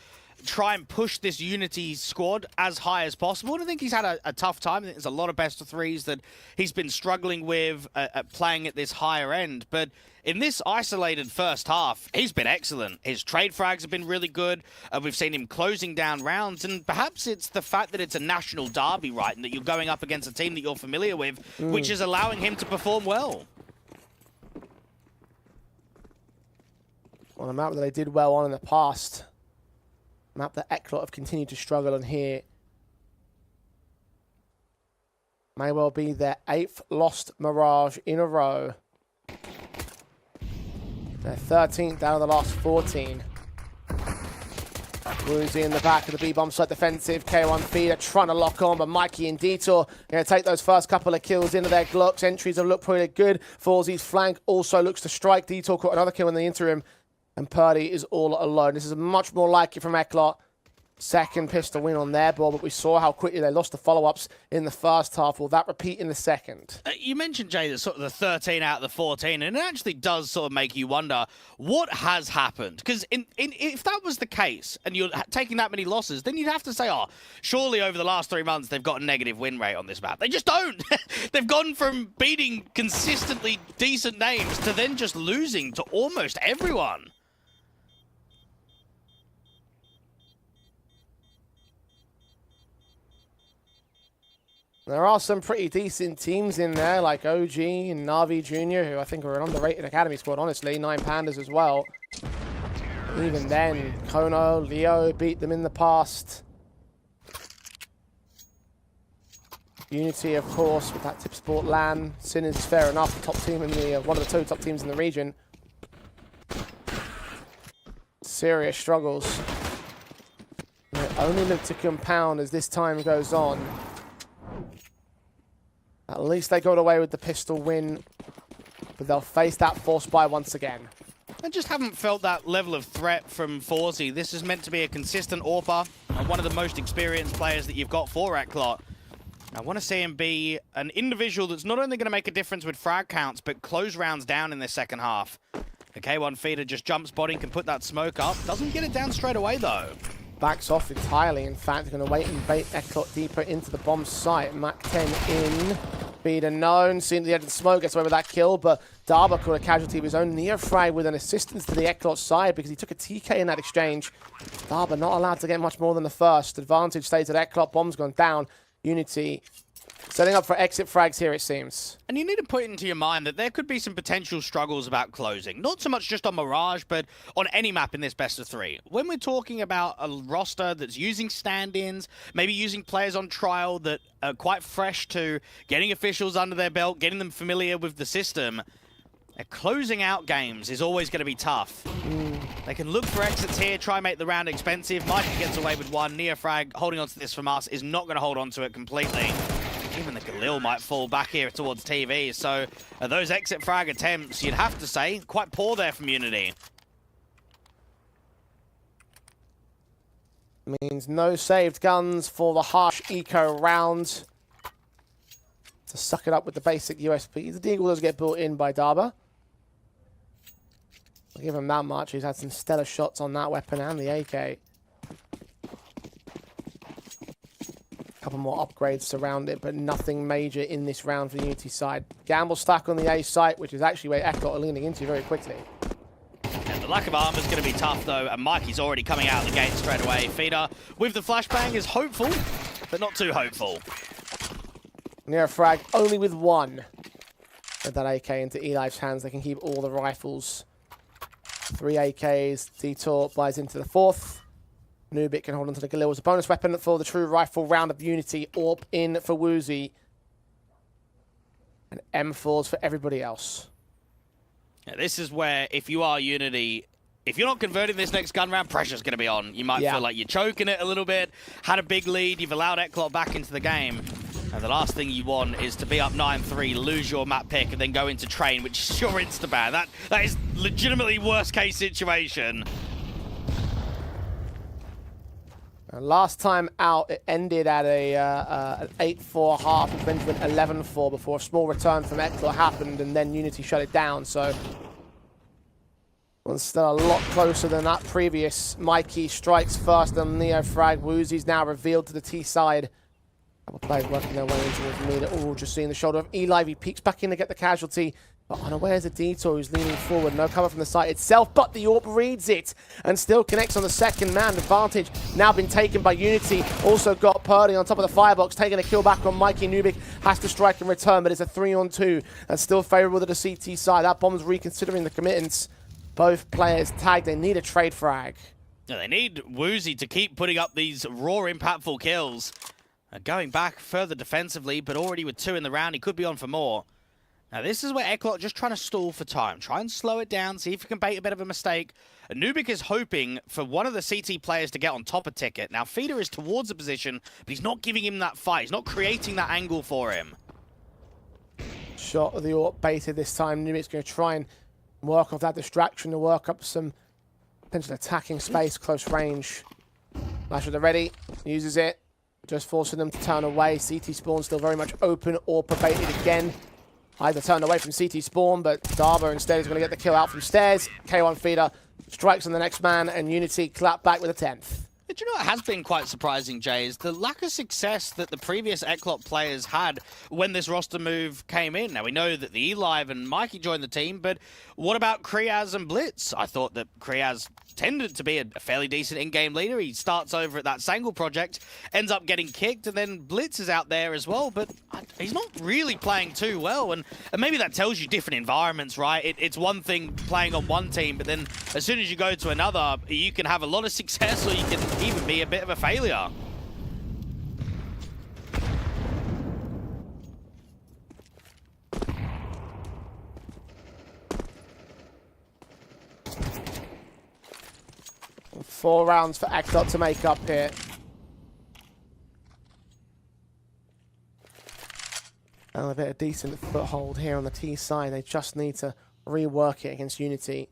try and push this Unity squad as high as possible. And I think he's had a tough time. I think there's a lot of best of threes that he's been struggling with at playing at this higher end. But in this isolated first half, he's been excellent. His trade frags have been really good. We've seen him closing down rounds. And perhaps it's the fact that it's a national derby, right? And that you're going up against a team that you're familiar with, which is allowing him to perform well. On a map that they did well on in the past. Map that ECLOT have continued to struggle on here. May well be their 8th lost Mirage in a row. Their 13th out of the last 14. Woozy in the back of the B-bomb side defensive. K1 feeder trying to lock on, but Mikey and Detour going to take those first couple of kills into their Glocks. Entries have looked pretty good. Forzie's flank also looks to strike. Detour caught another kill in the interim. And Purdy is all alone. This is much more likely from ECLOT. Second pistol win on their board, but we saw how quickly they lost the follow-ups in the first half. Will that repeat in the second? You mentioned, Jay, that sort of the 13 out of the 14, and it actually does sort of make you wonder what has happened. Because if that was the case, and you're taking that many losses, then you'd have to say, oh, surely over the last 3 months they've got a negative win rate on this map. They just don't. They've gone from beating consistently decent names to then just losing to almost everyone. There are some pretty decent teams in there, like OG and Navi Jr., who I think are an underrated academy squad, honestly. 9 Pandas as well. Even then, Kono, Leo beat them in the past. Unity, of course, with that Tip Sport LAN. Sin is fair enough, the top team in the one of the 2 top teams in the region. Serious struggles. They only look to compound as this time goes on. At least they got away with the pistol win, but they'll face that force buy once again. I just haven't felt that level of threat from Forzi. This is meant to be a consistent AWPer and one of the most experienced players that you've got for ECLOT. I want to see him be an individual that's not only going to make a difference with frag counts, but close rounds down in this second half. The K1 feeder just jumps body, can put that smoke up. Doesn't get it down straight away, though. Backs off entirely, in fact. Going to wait and bait ECLOT deeper into the bomb site. Mach 10 in. Feeder known. Seen the edge of the smoke. Gets away with that kill, but Darba caught a casualty of his own. Neofrag with an assistance to the ECLOT side because he took a TK in that exchange. Darba not allowed to get much more than the first. Advantage stays at ECLOT. Bomb's gone down. Unity setting up for exit frags here, it seems. And you need to put into your mind that there could be some potential struggles about closing. Not so much just on Mirage, but on any map in this best of 3. When we're talking about a roster that's using stand-ins, maybe using players on trial that are quite fresh to getting officials under their belt, getting them familiar with the system, closing out games is always going to be tough. They can look for exits here, try and make the round expensive. Mikey gets away with one. Neofrag holding on to this from us is not going to hold on to it completely. Even the Galil might fall back here towards TV. So those exit frag attempts, you'd have to say, quite poor there from Unity. Means no saved guns for the harsh eco round. To suck it up with the basic USP. The Deagle does get built in by Darba. I'll give him that much. He's had some stellar shots on that weapon and the AK. Couple more upgrades surround it, but nothing major in this round for the Unity side. Gamble stack on the A site, which is actually where ECLOT are leaning into very quickly. And the lack of armor is going to be tough, though, and Mikey's already coming out of the gate straight away. Feeder with the flashbang is hopeful, but not too hopeful. Neofrag only with 1. With that AK into Eli's hands, they can keep all the rifles. 3 AKs. Detour buys into the 4th. Nubit can hold on to the Galil as a bonus weapon for the true rifle round of Unity. AWP in for Woozy. And M4s for everybody else. Yeah, this is where, if you are Unity, if you're not converting this next gun round, pressure's going to be on. You might feel like you're choking it a little bit. Had a big lead. You've allowed ECLOT back into the game. And the last thing you want is to be up 9-3, lose your map pick, and then go into train, which is sure insta-ban. That is legitimately worst-case situation. Last time out, it ended at an 8-4 half, which then went 11-4 before a small return from ECLOT happened, and then Unity shut it down. So Well, still a lot closer than that previous. Mikey strikes first on Neo Frag. Woozy's now revealed to the T side. Couple players working their way in towards the mid. Oh, just seeing the shoulder of Eli. He peeks back in to get the casualty. But unawares of Detour, who's leaning forward. No cover from the site itself, but the AWP reads it and still connects on the second man. Advantage now been taken by Unity. Also got Purdy on top of the firebox, taking a kill back on Mikey. Nubik has to strike in return, but it's a 3-on-2. That's still favorable to the CT side. That bomb's reconsidering the committance. Both players tagged. They need a trade frag. Yeah, they need Woozy to keep putting up these raw, impactful kills. Going back further defensively, but already with 2 in the round, he could be on for more. Now, this is where ECLOT just trying to stall for time. Try and slow it down, see if he can bait a bit of a mistake. Anubis is hoping for one of the CT players to get on top of Ticket. Now, Feeder is towards the position, but he's not giving him that fight. He's not creating that angle for him. Shot of the AWP baited this time. Nubik's going to try and work off that distraction to work up some potential attacking space, close range. Flash at the ready, uses it. Just forcing them to turn away. CT spawn still very much open or baited again. Either turned away from CT spawn, but Darba instead is going to get the kill out from stairs. K1 Feeder strikes on the next man, and Unity clap back with a 10th. But you know what has been quite surprising, Jay, is the lack of success that the previous ECLOT players had when this roster move came in. Now, we know that the Elive and Mikey joined the team, but what about Kriaz and Blitz? I thought that Kriaz tended to be a fairly decent in-game leader. He starts over at that Sangle project, ends up getting kicked, and then Blitz is out there as well, but he's not really playing too well, and maybe that tells you different environments, right? It's one thing playing on one team, but then as soon as you go to another, you can have a lot of success, or you can even be a bit of a failure. Four rounds for ECLOT to make up here. And a bit of decent foothold here on the T side. They just need to rework it against Unity.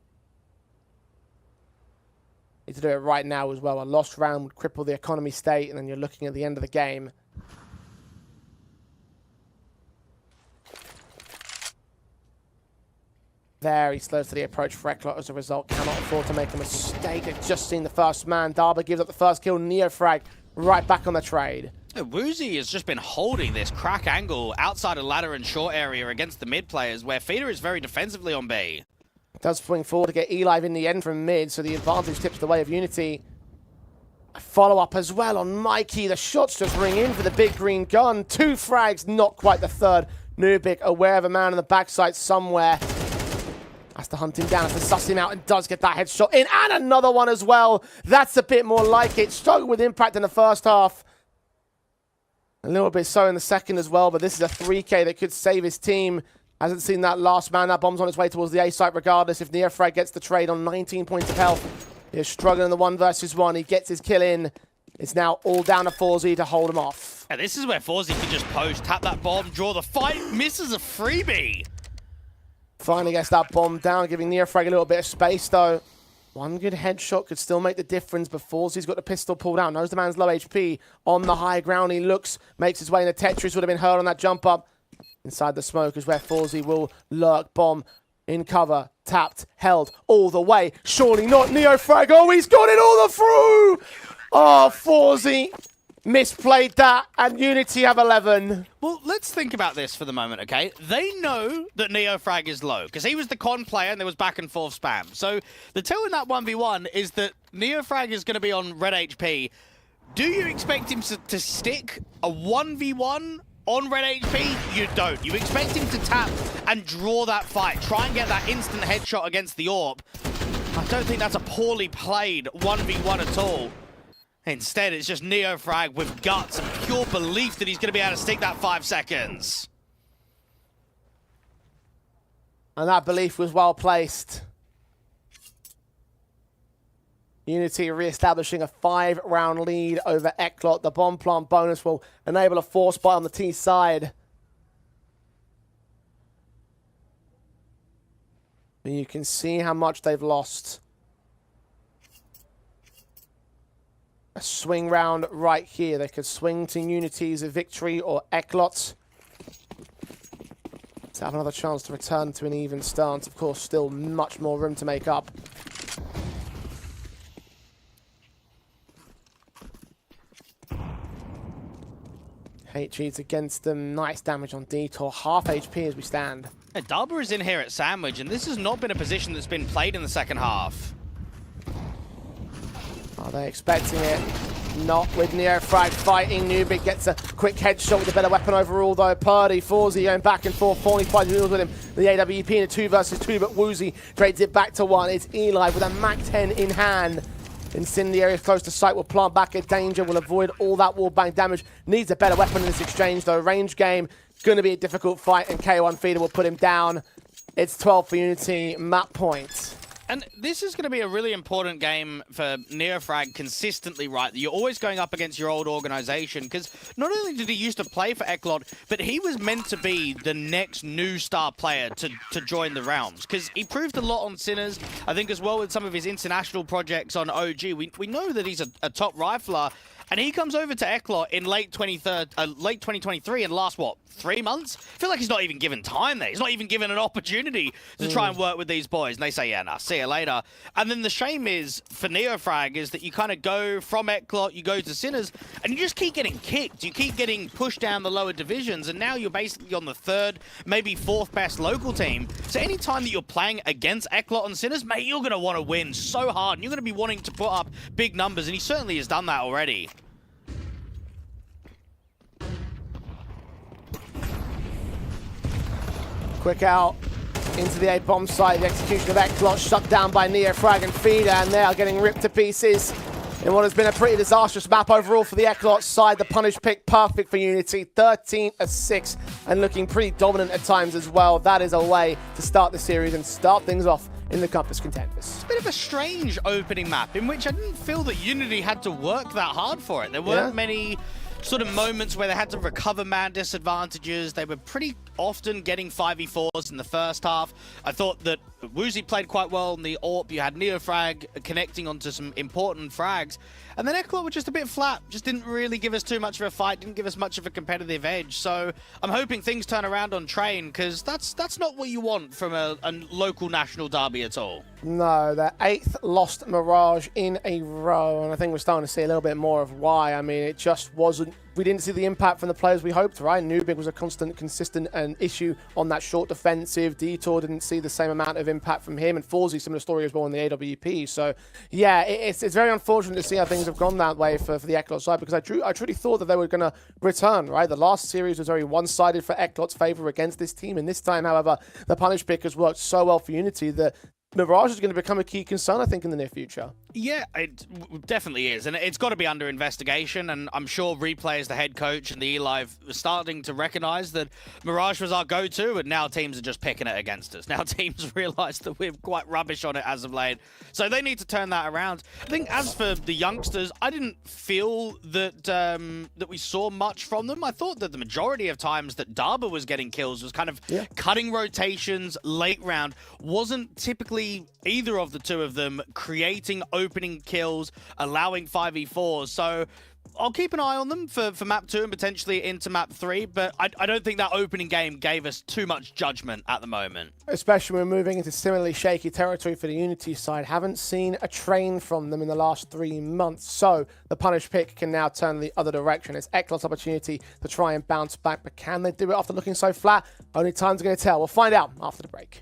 Need to do it right now as well. A lost round would cripple the economy state, and then you're looking at the end of the game. Very slow to the approach for ECLOT as a result. Cannot afford to make a mistake. They've just seen the first man. Darba gives up the first kill. Neofrag right back on the trade. Woozy has just been holding this crack angle outside of ladder and short area against the mid players, where Feeder is very defensively on B. Does swing forward to get Elive in the end from mid, so the advantage tips the way of Unity. A follow-up as well on Mikey. The shots just ring in for the big green gun. 2 frags, not quite the third. Nubik aware of a man on the backside somewhere. Has to hunt him down, has to suss him out, and does get that headshot in. And another one as well. That's a bit more like it. Struggled with impact in the first half. A little bit so in the second as well, but this is a 3K that could save his team. Hasn't seen that last man. That bomb's on its way towards the A site regardless. If Neofrag gets the trade on 19 points of health, he's struggling in the 1 versus 1. He gets his kill in. It's now all down to FaZe to hold him off. And this is where FaZe can just post, tap that bomb, draw the fight, misses a freebie. Finally gets that bomb down, giving Neofrag a little bit of space though. One good headshot could still make the difference, but FaZe's got the pistol pulled out. Knows the man's low HP. On the high ground, he looks, makes his way into Tetris. Would have been hurt on that jump up. Inside the smoke is where FaZe will lurk. Bomb in cover, tapped, held all the way. Surely not Neofrag. Oh, he's got it all the through. Oh, FaZe misplayed that, and Unity have 11. Well, let's think about this for the moment, okay? They know that Neofrag is low, because he was the con player and there was back and forth spam. So the tell in that 1v1 is that Neofrag is going to be on red HP. Do you expect him to stick a 1v1 on red HP? You don't. You expect him to tap and draw that fight. Try and get that instant headshot against the AWP. I don't think that's a poorly played 1v1 at all. Instead, it's just Neofrag with guts and pure belief that he's going to be able to stick that 5 seconds. And that belief was well placed. Unity re-establishing a 5-round lead over ECLOT. The bomb plant bonus will enable a force buy on the T side. And you can see how much they've lost. A swing round right here. They could swing to Unity's victory or ECLOT. To have another chance to return to an even stance. Of course, still much more room to make up. HE's against them. Nice damage on Detour. Half HP as we stand. Yeah, Darba is in here at Sandwich, and this has not been a position that's been played in the second half. Are they expecting it? Not with Neofrag fighting. Nubik gets a quick headshot with a better weapon overall, though. Purdy, Forzy going back and forth. 45 deals with him. The AWP in a 2 versus 2, but Woozy trades it back to 1. It's Eli with a MAC-10 in hand. Incendiary is close to sight. Will plant back at danger. Will avoid all that wallbang damage. Needs a better weapon in this exchange, though. Range game. Going to be a difficult fight, and K1 Feeder will put him down. It's 12 for Unity. Map point. And this is going to be a really important game for Neofrag consistently, right? You're always going up against your old organization, because not only did he used to play for ECLOT, but he was meant to be the next new star player to join the Realms, because he proved a lot on Sinners. I think as well with some of his international projects on OG, we know that he's a top rifler, and he comes over to ECLOT in late 2023 and lasts, what, 3 months? I feel like he's not even given time there. He's not even given an opportunity to try and work with these boys. And they say, yeah, nah, see you later. And then the shame is, for Neofrag, is that you kind of go from ECLOT, you go to Sinners, and you just keep getting kicked. You keep getting pushed down the lower divisions, and now you're basically on the 3rd, maybe 4th best local team. So any time that you're playing against ECLOT and Sinners, mate, you're going to want to win so hard, and you're going to be wanting to put up big numbers, and he certainly has done that already. Quick out into the A-bomb site. The execution of ECLOT shut down by Neofrag and Feeder, and they are getting ripped to pieces in what has been a pretty disastrous map overall for the ECLOT side. The punish pick perfect for Unity. 13 of 6 and looking pretty dominant at times as well. That is a way to start the series and start things off in the Compass Contenders. It's a bit of a strange opening map in which I didn't feel that Unity had to work that hard for it. There weren't many sort of moments where they had to recover man disadvantages. They were pretty often getting 5v4s in the first half. I thought that Woozy played quite well in the AWP. You had Neofrag connecting onto some important frags. And then ECLOT were just a bit flat. Just didn't really give us too much of a fight. Didn't give us much of a competitive edge. So I'm hoping things turn around on Train, because that's not what you want from a local national derby at all. No, their 8th lost Mirage in a row, and I think we're starting to see a little bit more of why. I mean, it just wasn't... We didn't see the impact from the players we hoped, right? Nubik was a consistent issue on that short defensive. Detour didn't see the same amount of impact from him, and Forzy, similar story as well in the AWP. So, yeah, it's very unfortunate to see how things have gone that way for the ECLOT side, because I truly thought that they were going to return, right? The last series was very one-sided for ECLOT's favor against this team, and this time, however, the punish pick has worked so well for Unity that Mirage is going to become a key concern, I think, in the near future. Yeah, it definitely is. And it's got to be under investigation. And I'm sure Replay, as the head coach, and the E-Live are starting to recognize that Mirage was our go-to, and now teams are just picking it against us. Now teams realize that we're quite rubbish on it as of late. So they need to turn that around. I think as for the youngsters, I didn't feel that that we saw much from them. I thought that the majority of times that Darba was getting kills was kind of cutting rotations late round. Wasn't typically either of the two of them creating opening kills, allowing 5v4s. So I'll keep an eye on them for map 2 and potentially into map 3, but I don't think that opening game gave us too much judgment at the moment. Especially when we're moving into similarly shaky territory for the Unity side. Haven't seen a train from them in the last 3 months, so the punish pick can now turn the other direction. It's ECLOT's opportunity to try and bounce back, but can they do it after looking so flat? Only time's going to tell. We'll find out after the break.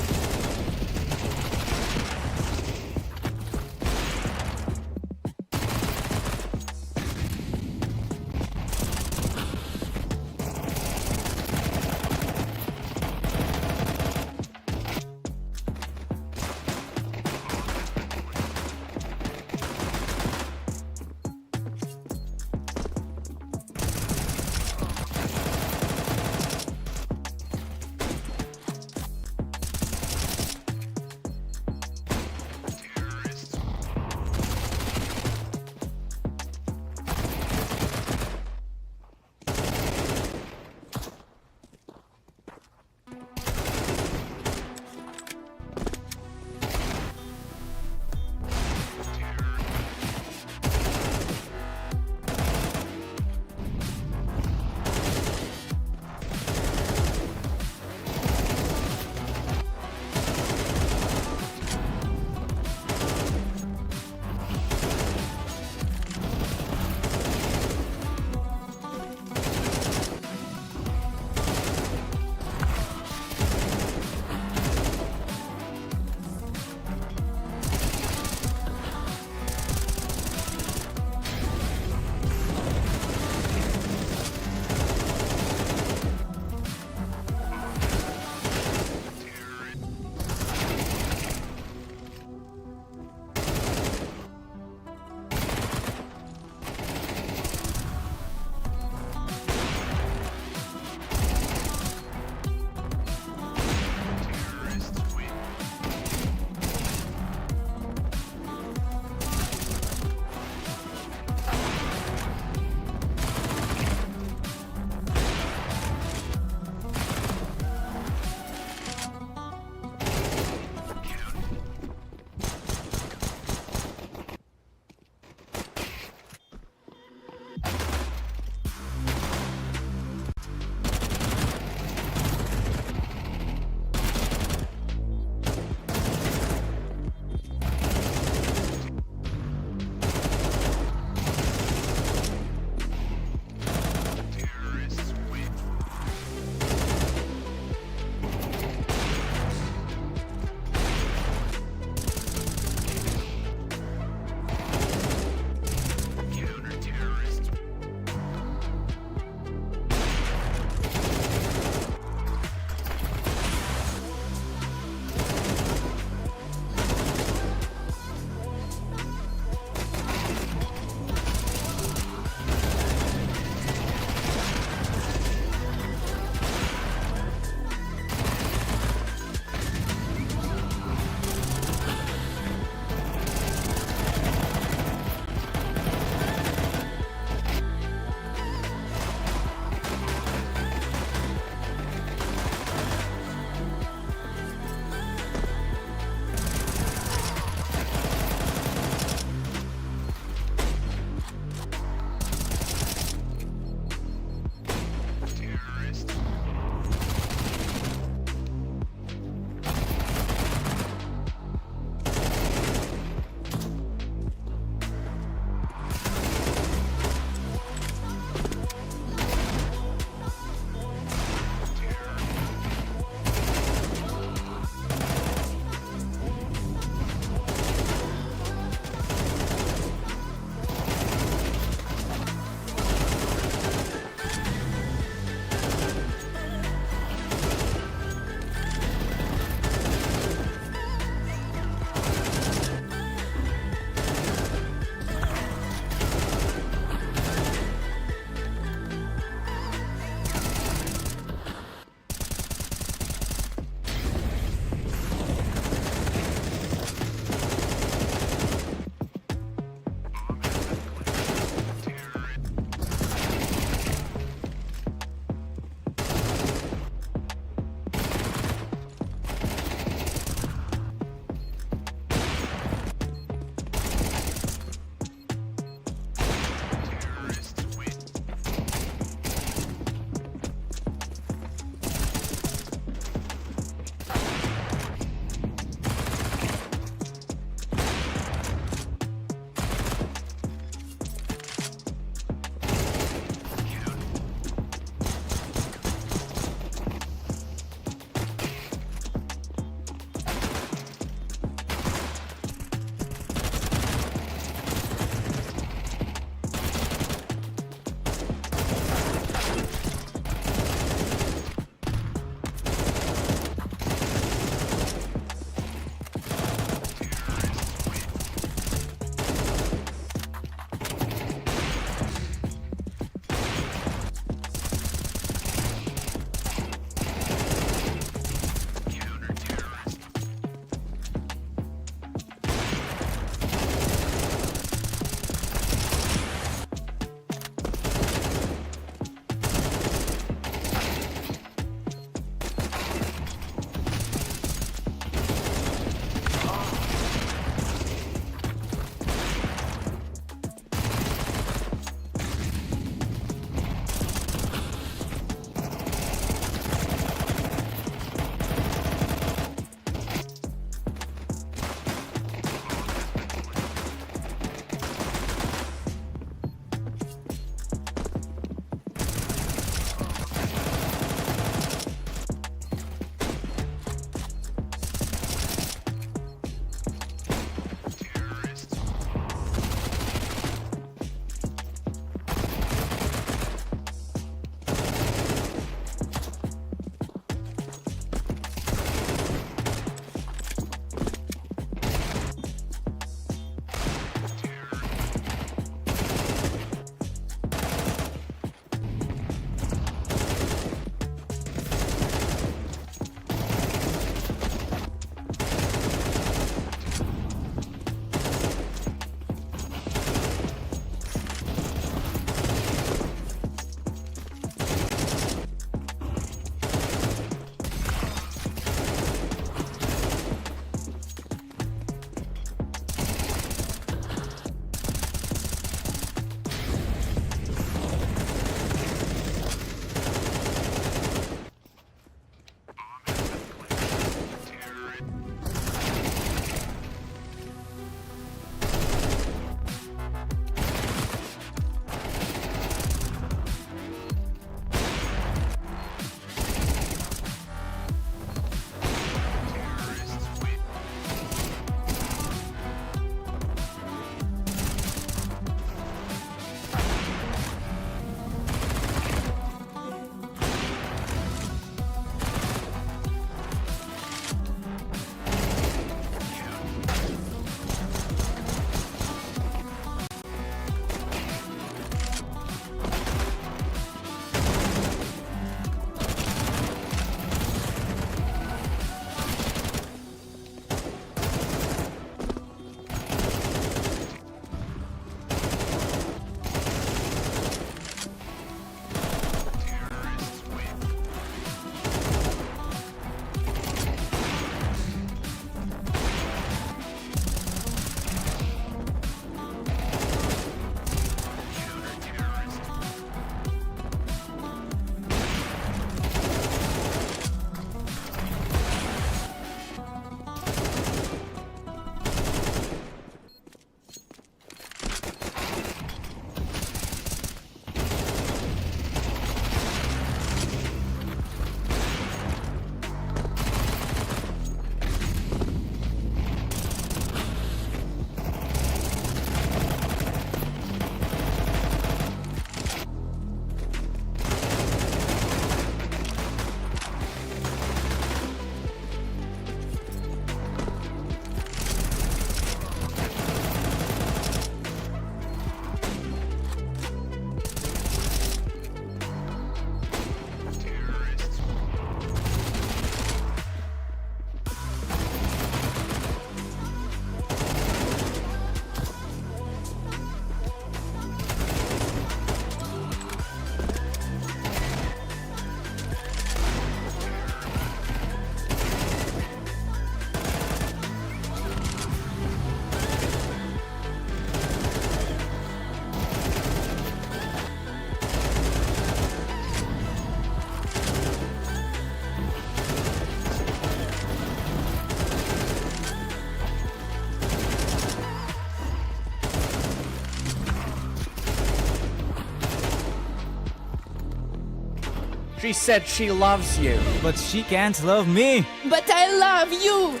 She said she loves you. But she can't love me. But I love you.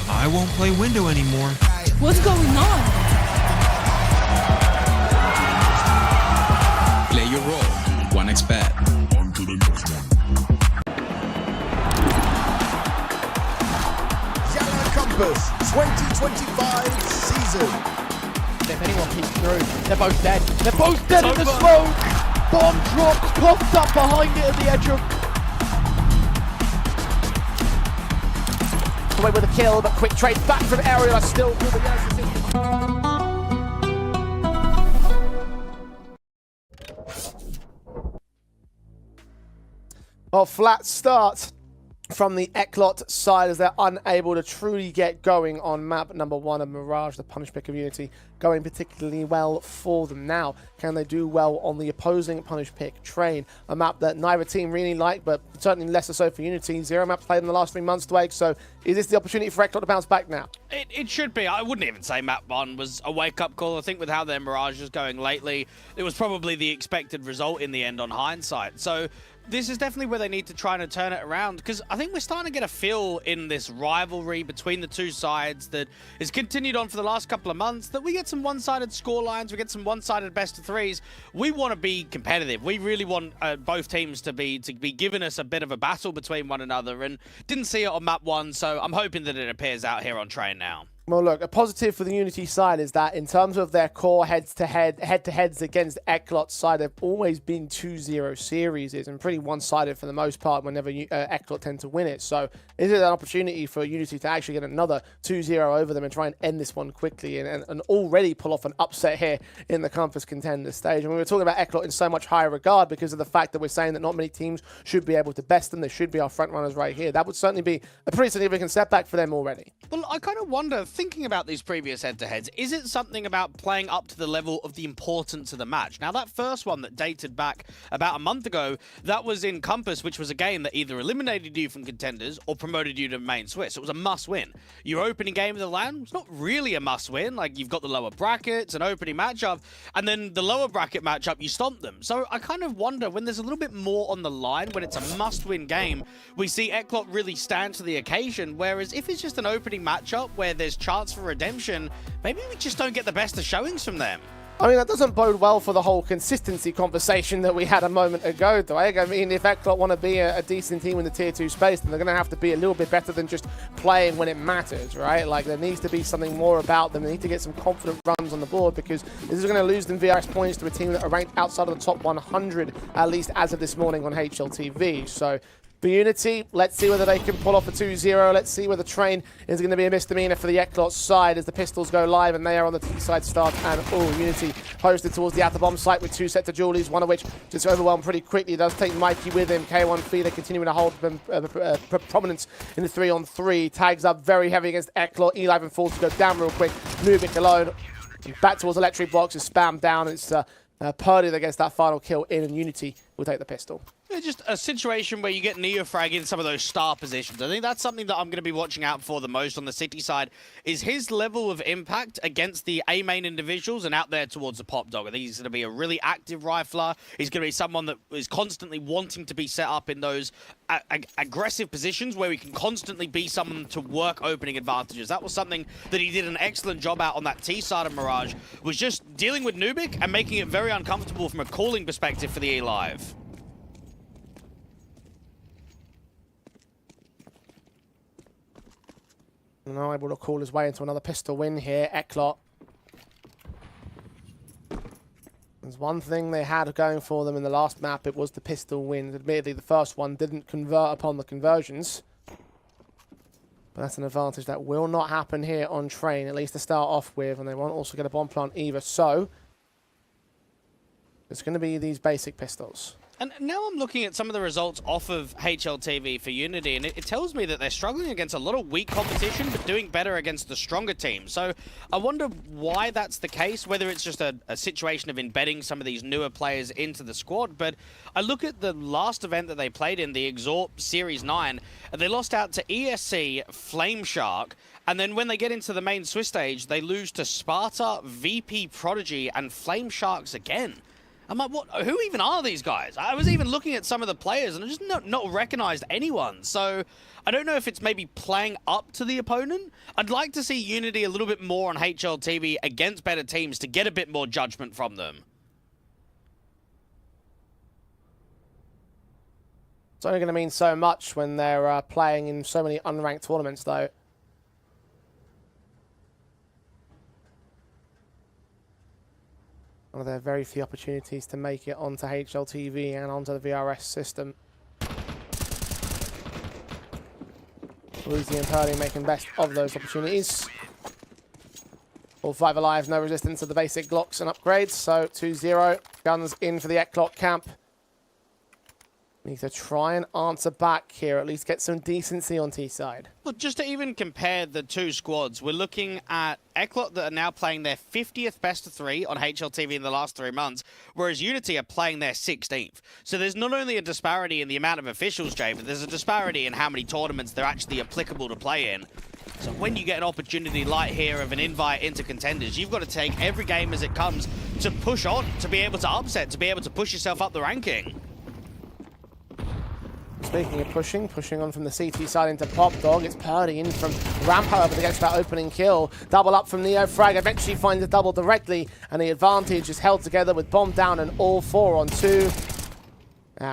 I won't play window anymore. What's going on? Play your role. 1xBet. On to the next one. YaLLa Compass 2025 season. If anyone peeks through, they're both dead. They're both dead in the smoke! Bomb drops, popped up behind it at the edge of... Away with a kill, but quick trade back from Ariel. Still through the flat start from the ECLOT side as they're unable to truly get going on map number 1 of Mirage, the punish pick of Unity, going particularly well for them. Now, can they do well on the opposing punish pick train? A map that neither team really like, but certainly less so for Unity. 0 maps played in the last 3 months, Dwayne, so is this the opportunity for ECLOT to bounce back now? It should be. I wouldn't even say map 1 was a wake-up call. I think with how their Mirage is going lately, it was probably the expected result in the end on hindsight. So this is definitely where they need to try and turn it around, because I think we're starting to get a feel in this rivalry between the two sides that has continued on for the last couple of months, that we get some one-sided score lines, we get some one-sided best of threes. We want to be competitive. We really want both teams to be giving us a bit of a battle between one another, and didn't see it on map 1, so I'm hoping that it appears out here on train now. Well, look, a positive for the Unity side is that in terms of their core head-to-heads against ECLOT's side, they've always been 2-0 series and pretty one-sided for the most part whenever ECLOT tend to win it. So is it an opportunity for Unity to actually get another 2-0 over them and try and end this one quickly and already pull off an upset here in the Compass Contenders stage? And we were talking about ECLOT in so much higher regard because of the fact that we're saying that not many teams should be able to best them. They should be our front runners right here. That would certainly be a pretty significant setback for them already. Well, I kind of wonder, thinking about these previous head-to-heads, is it something about playing up to the level of the importance of the match? Now, that first one that dated back about a month ago, that was in Compass, which was a game that either eliminated you from Contenders or promoted you to main Swiss. It was a must-win. Your opening game of the LAN was not really a must-win. Like, you've got the lower brackets, an opening matchup, and then the lower bracket matchup, you stomp them. So I kind of wonder, when there's a little bit more on the line, when it's a must-win game, we see ECLOT really stand to the occasion, whereas if it's just an opening matchup where there's chance for redemption, maybe we just don't get the best of showings from them. I mean, that doesn't bode well for the whole consistency conversation that we had a moment ago, Dwight. I mean, if ECLOT want to be a decent team in the Tier 2 space, then they're going to have to be a little bit better than just playing when it matters, right? Like, there needs to be something more about them. They need to get some confident runs on the board, because this is going to lose them VRS points to a team that are ranked outside of the top 100, at least as of this morning on HLTV. So for Unity, let's see whether they can pull off a 2-0. Let's see whether Train is going to be a misdemeanor for the ECLOT side as the pistols go live, and they are on the T-side start. And Unity posted towards the outer bomb site with 2 sets of Julies, one of which just overwhelmed pretty quickly. It does take Mikey with him. K1 Feeder continuing to hold prominence in the 3-on-3. Tags up very heavy against ECLOT. Eli and Force go down real quick. Nubik alone. Back towards Electric Box is spammed down. It's Purdy that gets that final kill in, and Unity will take the pistol. Yeah, just a situation where you get Neofrag in some of those star positions. I think that's something that I'm going to be watching out for the most on the City side, is his level of impact against the A-main individuals and out there towards the Pop Dog. I think he's going to be a really active rifler. He's going to be someone that is constantly wanting to be set up in those aggressive positions where he can constantly be someone to work opening advantages. That was something that he did an excellent job at on that T side of Mirage, was just dealing with Nubik and making it very uncomfortable from a calling perspective for the E-Live. Now able to call his way into another pistol win here. ECLOT. There's one thing they had going for them in the last map. It was the pistol wins. Admittedly, the first one didn't convert upon the conversions. But that's an advantage that will not happen here on Train, at least to start off with. And they won't also get a bomb plant either. So it's going to be these basic pistols. And now I'm looking at some of the results off of HLTV for Unity, and it tells me that they're struggling against a lot of weak competition, but doing better against the stronger teams. So I wonder why that's the case, whether it's just a situation of embedding some of these newer players into the squad. But I look at the last event that they played in, the Exhort Series 9, and they lost out to ESC, Flameshark, and then when they get into the main Swiss stage, they lose to Sparta, VP Prodigy, and Flamesharks again. I'm like, what? Who even are these guys? I was even looking at some of the players and I just not recognized anyone. So I don't know if it's maybe playing up to the opponent. I'd like to see Unity a little bit more on HLTV against better teams to get a bit more judgment from them. It's only going to mean so much when they're playing in so many unranked tournaments, though. One of their very few opportunities to make it onto HLTV and onto the VRS system. Lucy and Purdy making best of those opportunities. All 5 alive, no resistance to the basic Glocks and upgrades, so 2-0. Guns in for the ECLOT camp. Need to try and answer back here, at least get some decency on T-side. Well, just to even compare the two squads, we're looking at ECLOT that are now playing their 50th best of 3 on HLTV in the last 3 months, whereas Unity are playing their 16th. So there's not only a disparity in the amount of officials, Jay, but there's a disparity in how many tournaments they're actually applicable to play in. So when you get an opportunity like here of an invite into Contenders, you've got to take every game as it comes to push on, to be able to upset, to be able to push yourself up the ranking. Speaking of pushing on from the CT side into Pop Dog. It's Purdy in from Ramp, however, to get that opening kill. Double up from NeoFrag, eventually finds a double directly, and the advantage is held together with Bomb down and all 4 on 2.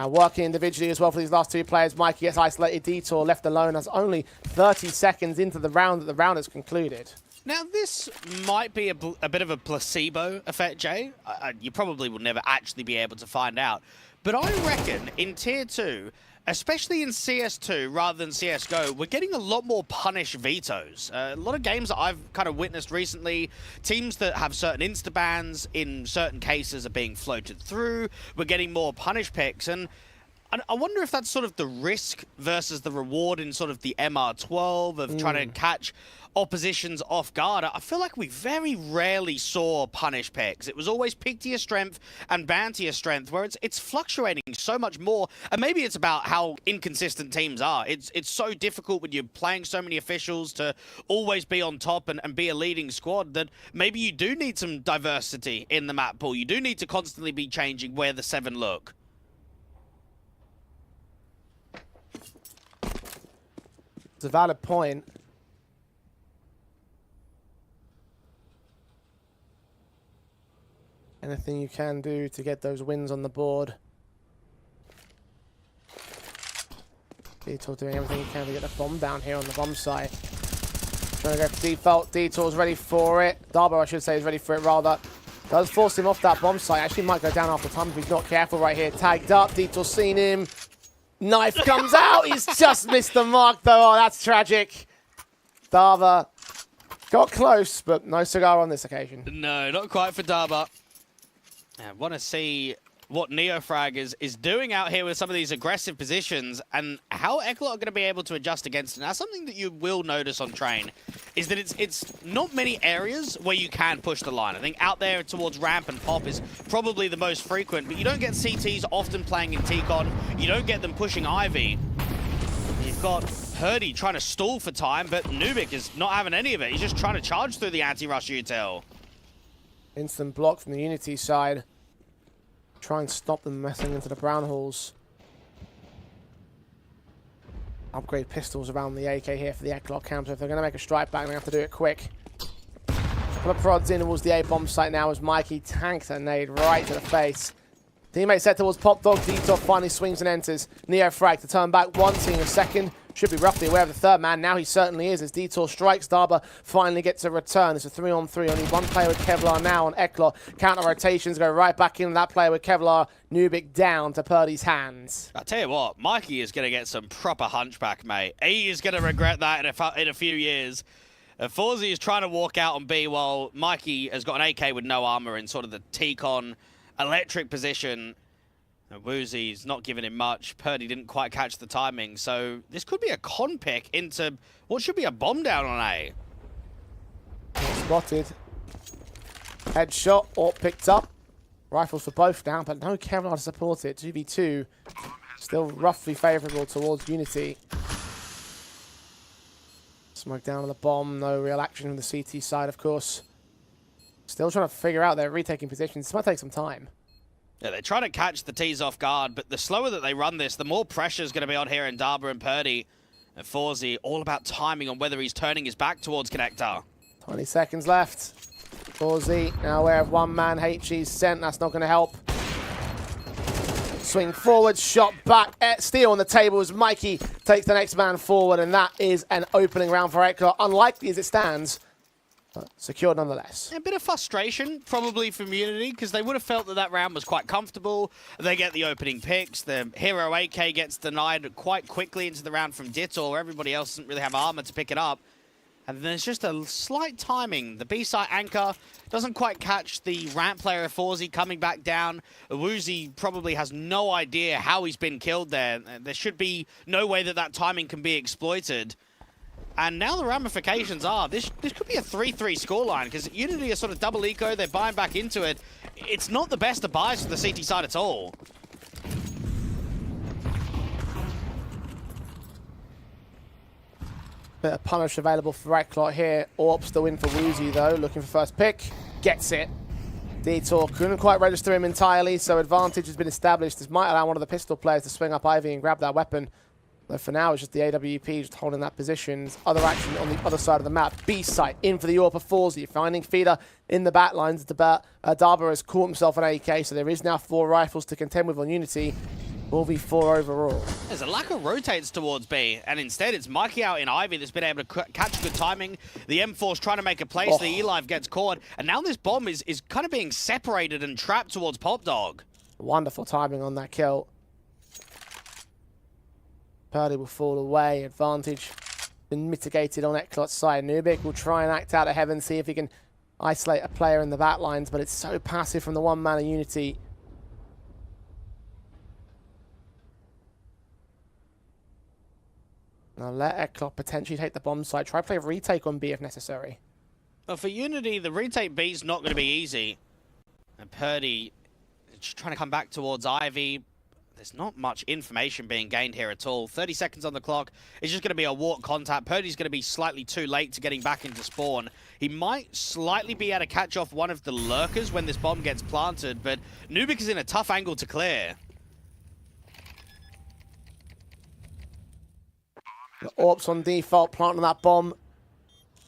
Working individually as well for these last 2 players. Mikey gets isolated, Detour left alone as only 30 seconds into the round that the round has concluded. Now, this might be a bit of a placebo effect, Jay. You probably will never actually be able to find out. But I reckon in Tier 2, especially in CS2 rather than CSGO, we're getting a lot more punish vetoes. A lot of games that I've kind of witnessed recently, teams that have certain insta-bans in certain cases are being floated through. We're getting more punish picks, and I wonder if that's sort of the risk versus the reward in sort of the MR12 of trying to catch oppositions off guard. I feel like we very rarely saw punish picks. It was always pick to your strength and ban to your strength, where it's fluctuating so much more. And maybe it's about how inconsistent teams are. It's so difficult when you're playing so many officials to always be on top and be a leading squad that maybe you do need some diversity in the map pool. You do need to constantly be changing where the 7 look. It's a valid point. Anything you can do to get those wins on the board. Detour doing everything he can to get the bomb down here on the bomb site. Trying to go for default. Detour's ready for it. Darbo, I should say, is ready for it rather. Does force him off that bomb site. Actually might go down after time if he's not careful right here. Tagged up. Detour's seen him. Knife comes out. He's just missed the mark though. Oh, that's tragic. Dava got close, but no cigar on this occasion. No, not quite for Dava. I want to see what NeoFrag is doing out here with some of these aggressive positions and how ECLOT are going to be able to adjust against it. Now, something that you will notice on Train is that it's not many areas where you can push the line. I think out there towards Ramp and Pop is probably the most frequent, but you don't get CTs often playing in T-Con. You don't get them pushing Ivy. You've got Purdy trying to stall for time, but Nubik is not having any of it. He's just trying to charge through the anti-rush util. Instant block from the Unity side. Try and stop them messing into the brown halls. Upgrade pistols around the AK here for the ECLOT camp. So if they're going to make a strike back, they have to do it quick. Couple of prods in towards the A-bomb site now as Mikey tanks a nade right to the face. Teammate set towards Pop Dog. D-Top finally swings and enters. NeoFrag to turn back one, seeing a second. Should be roughly aware of the third man. Now he certainly is as Detour strikes. Darba finally gets a return. It's a 3-on-3. Only one player with Kevlar now on ECLOT. Counter rotations go right back in. That player with Kevlar. Nubik down to Purdy's hands. I tell you what, Mikey is going to get some proper hunchback, mate. He is going to regret that in a few years. Forzy is trying to walk out on B while Mikey has got an AK with no armor in sort of the T-Con electric position. Woozy's not giving him much. Purdy didn't quite catch the timing, so this could be a con pick into what should be a bomb down on A. Spotted. Headshot, or picked up. Rifles for both down, but no Kevlar to support it. 2v2, still roughly favourable towards Unity. Smoke down on the bomb, no real action from the CT side, of course. Still trying to figure out their retaking positions. This might take some time. Yeah, they're trying to catch the T's off guard, but the slower that they run this, the more pressure is going to be on here in Daba and Purdy. And Forzy, all about timing on whether he's turning his back towards Connector. 20 seconds left. Forzy now aware of one man. HG's sent. That's not going to help. Swing forward, shot back. Steal on the table as Mikey takes the next man forward, and that is an opening round for ECLOT. Unlikely as it stands, but secured nonetheless. A bit of frustration probably from Unity because they would have felt that that round was quite comfortable. They get the opening picks. The hero AK gets denied quite quickly into the round from Dittor, where everybody else doesn't really have armor to pick it up. And there's just a slight timing. The B-side anchor doesn't quite catch the ramp player of Forzy coming back down. Woozy probably has no idea how he's been killed there. There should be no way that that timing can be exploited. And now the ramifications are, this could be a 3-3 scoreline, because Unity are sort of double eco, they're buying back into it. It's not the best of buys for the CT side at all. Bit of punish available for ECLOT here. Orps the win for Woozy though, looking for first pick. Gets it. Detour couldn't quite register him entirely, so advantage has been established. This might allow one of the pistol players to swing up Ivy and grab that weapon. Though for now, it's just the AWP just holding that position. Other action on the other side of the map. B-site in for the AWP of Forzy. Finding feeder in the back lines. Daba has caught himself an AK, so there is now 4 rifles to contend with on Unity. 4v4 overall. There's a lack of rotates towards B, and instead it's Mikey out in Ivy that's been able to catch good timing. The M4's trying to make a place, the E-Live gets caught, and now this bomb is kind of being separated and trapped towards Pop Dog. Wonderful timing on that kill. Purdy will fall away. Advantage been mitigated on ECLOT's side. Nubik will try and act out of heaven, see if he can isolate a player in the back lines, but it's so passive from the one man of Unity. Now let ECLOT potentially take the bomb side. Try to play a retake on B if necessary. But for Unity, the retake B is not going to be easy. And Purdy just trying to come back towards Ivy. There's not much information being gained here at all. 30 seconds on the clock. It's just going to be a walk contact. Purdy's going to be slightly too late to getting back into spawn. He might slightly be able to catch off one of the lurkers when this bomb gets planted, but Nubik is in a tough angle to clear. The AWP's on default, planting that bomb.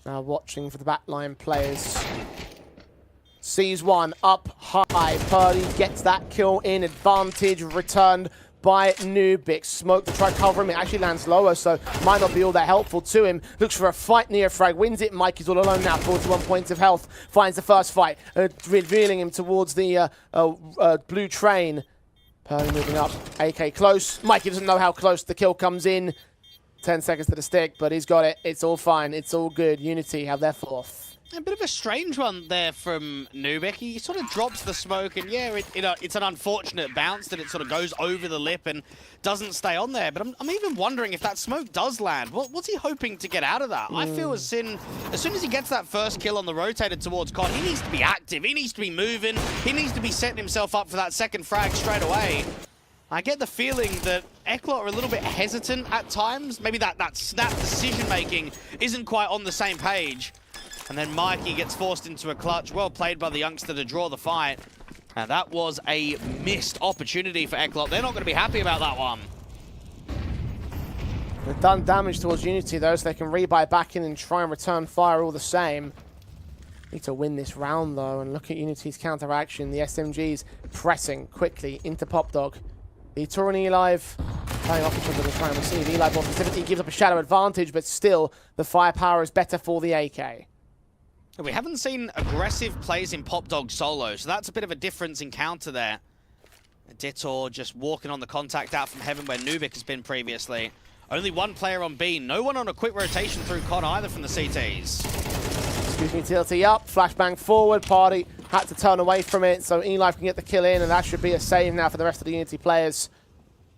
Now watching for the backline players. Sees one, up high. Purdy gets that kill in. Advantage returned by Nubik. Smoke to try to cover him. It actually lands lower, so might not be all that helpful to him. Looks for a fight near frag. Wins it. Mikey's all alone now. 41 points of health. Finds the first fight. Revealing him towards the blue train. Purdy moving up. AK close. Mikey doesn't know how close the kill comes in. 10 seconds to the stick, but he's got it. It's all fine. It's all good. Unity have their 4th. A bit of a strange one there from Nubik. He sort of drops the smoke, and yeah, it's an unfortunate bounce that it sort of goes over the lip and doesn't stay on there. But I'm even wondering if that smoke does land. What's he hoping to get out of that? I feel as soon as he gets that first kill on the rotated towards Con, he needs to be active. He needs to be moving. He needs to be setting himself up for that second frag straight away. I get the feeling that ECLOT are a little bit hesitant at times. Maybe that snap decision-making isn't quite on the same page. And then Mikey gets forced into a clutch. Well played by the youngster to draw the fight. And that was a missed opportunity for ECLOT. They're not going to be happy about that one. They've done damage towards Unity, though, so they can rebuy back in and try and return fire all the same. Need to win this round, though, and look at Unity's counteraction. The SMGs pressing quickly into Pop Dog. The Torin E-Live playing off each other to try and receive. E-Live more specifically gives up a shadow advantage, but still the firepower is better for the AK. We haven't seen aggressive plays in Pop Dog solo, so that's a bit of a difference in counter there. Dittor just walking on the contact out from heaven where Nubik has been previously. Only one player on B, no one on a quick rotation through Con either from the CTs. Excuse utility up, flashbang forward, party had to turn away from it, so eLife can get the kill in, and that should be a save now for the rest of the Unity players.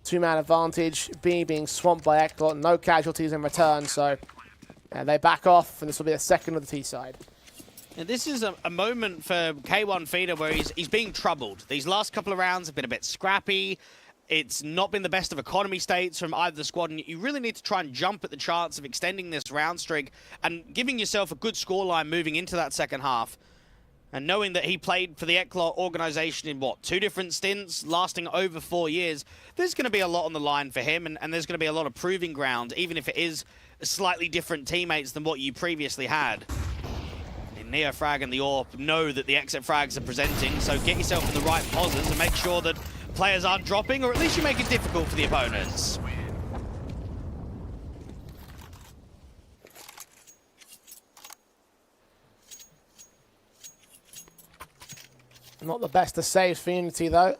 Two-man advantage, B being swamped by ECLOT, no casualties in return, so they back off, and this will be the second of the T side. And this is a moment for K1 Feeder where he's being troubled. These last couple of rounds have been a bit scrappy. It's not been the best of economy states from either squad, and you really need to try and jump at the chance of extending this round streak and giving yourself a good scoreline moving into that second half. And knowing that he played for the ECLOT organization in, what, 2 different stints lasting over 4 years, there's going to be a lot on the line for him, and there's going to be a lot of proving ground, even if it is slightly different teammates than what you previously had. Neofrag and the AWP know that the exit frags are presenting, so get yourself in the right poses and make sure that players aren't dropping, or at least you make it difficult for the opponents. Not the best of saves for Unity, though.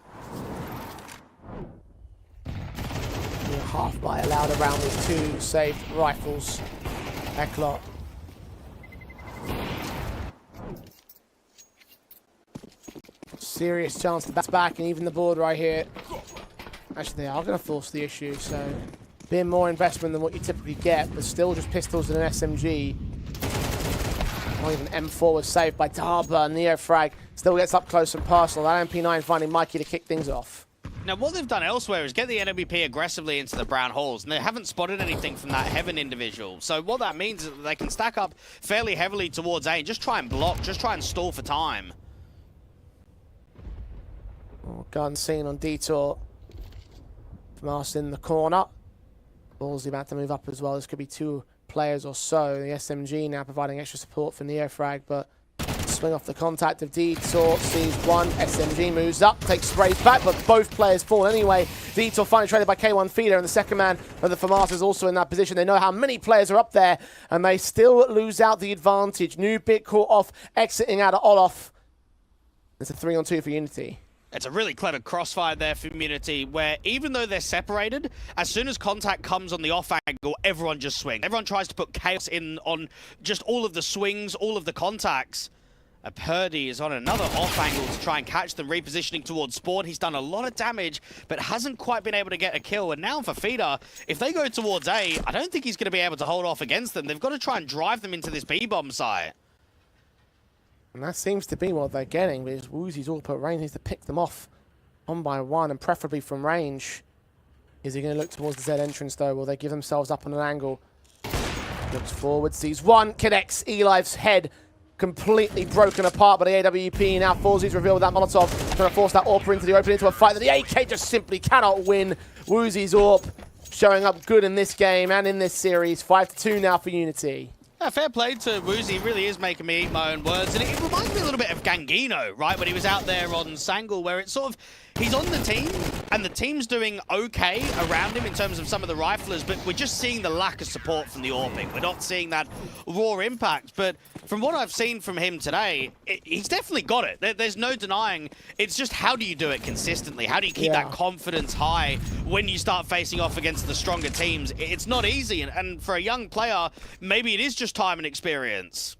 Half buy allowed around with 2 saved rifles. ECLOT. Serious chance to bounce back, and even the board right here. Actually, they are going to force the issue, so being more investment than what you typically get, but still just pistols and an SMG. Not even M4 was saved by Darba. Neofrag still gets up close and personal. That MP9 finding Mikey to kick things off. Now, what they've done elsewhere is get the NWP aggressively into the brown halls, and they haven't spotted anything from that Heaven individual. So what that means is that they can stack up fairly heavily towards A and just try and block, just try and stall for time. Gun seen on Detour from us in the corner. Ballsy about to move up as well. This could be 2 players or so. The SMG now providing extra support for Neofrag, but swing off the contact of Detour, sees 1. SMG moves up, takes sprays back, but both players fall anyway. Detour finally traded by K1 Feeder, and the second man of the FAMAS is also in that position. They know how many players are up there, and they still lose out the advantage. New bit caught off, exiting out of Olof. It's a 3-on-2 for Unity. It's a really clever crossfire there for Unity, where even though they're separated, as soon as contact comes on the off angle, everyone just swings. Everyone tries to put chaos in on just all of the swings, all of the contacts. Purdy is on another off angle to try and catch them, repositioning towards Spawn. He's done a lot of damage, but hasn't quite been able to get a kill. And now for Feeder, if they go towards A, I don't think he's going to be able to hold off against them. They've got to try and drive them into this B-bomb site. And that seems to be what they're getting, because Woozy's all put range needs to pick them off 1 by 1, and preferably from range. Is he going to look towards the Z entrance, though? Will they give themselves up on an angle? Looks forward, sees 1, connects eLife's head, completely broken apart by the AWP. Now Forzie's revealed that Molotov, trying to force that AWP into the open, into a fight that the AK just simply cannot win. Woozy's AWP showing up good in this game and in this series. 5-2 now for Unity. Fair play to Woozy. He really is making me eat my own words. And it reminds me a little bit of Gangino, right? When he was out there on Sangle, where it's sort of, he's on the team, and the team's doing okay around him in terms of some of the riflers, but we're just seeing the lack of support from the AWPing. We're not seeing that raw impact. But from what I've seen from him today, he's definitely got it. There's no denying. It's just, how do you do it consistently? How do you keep that confidence high when you start facing off against the stronger teams? It's not easy, and for a young player, maybe it is just time and experience.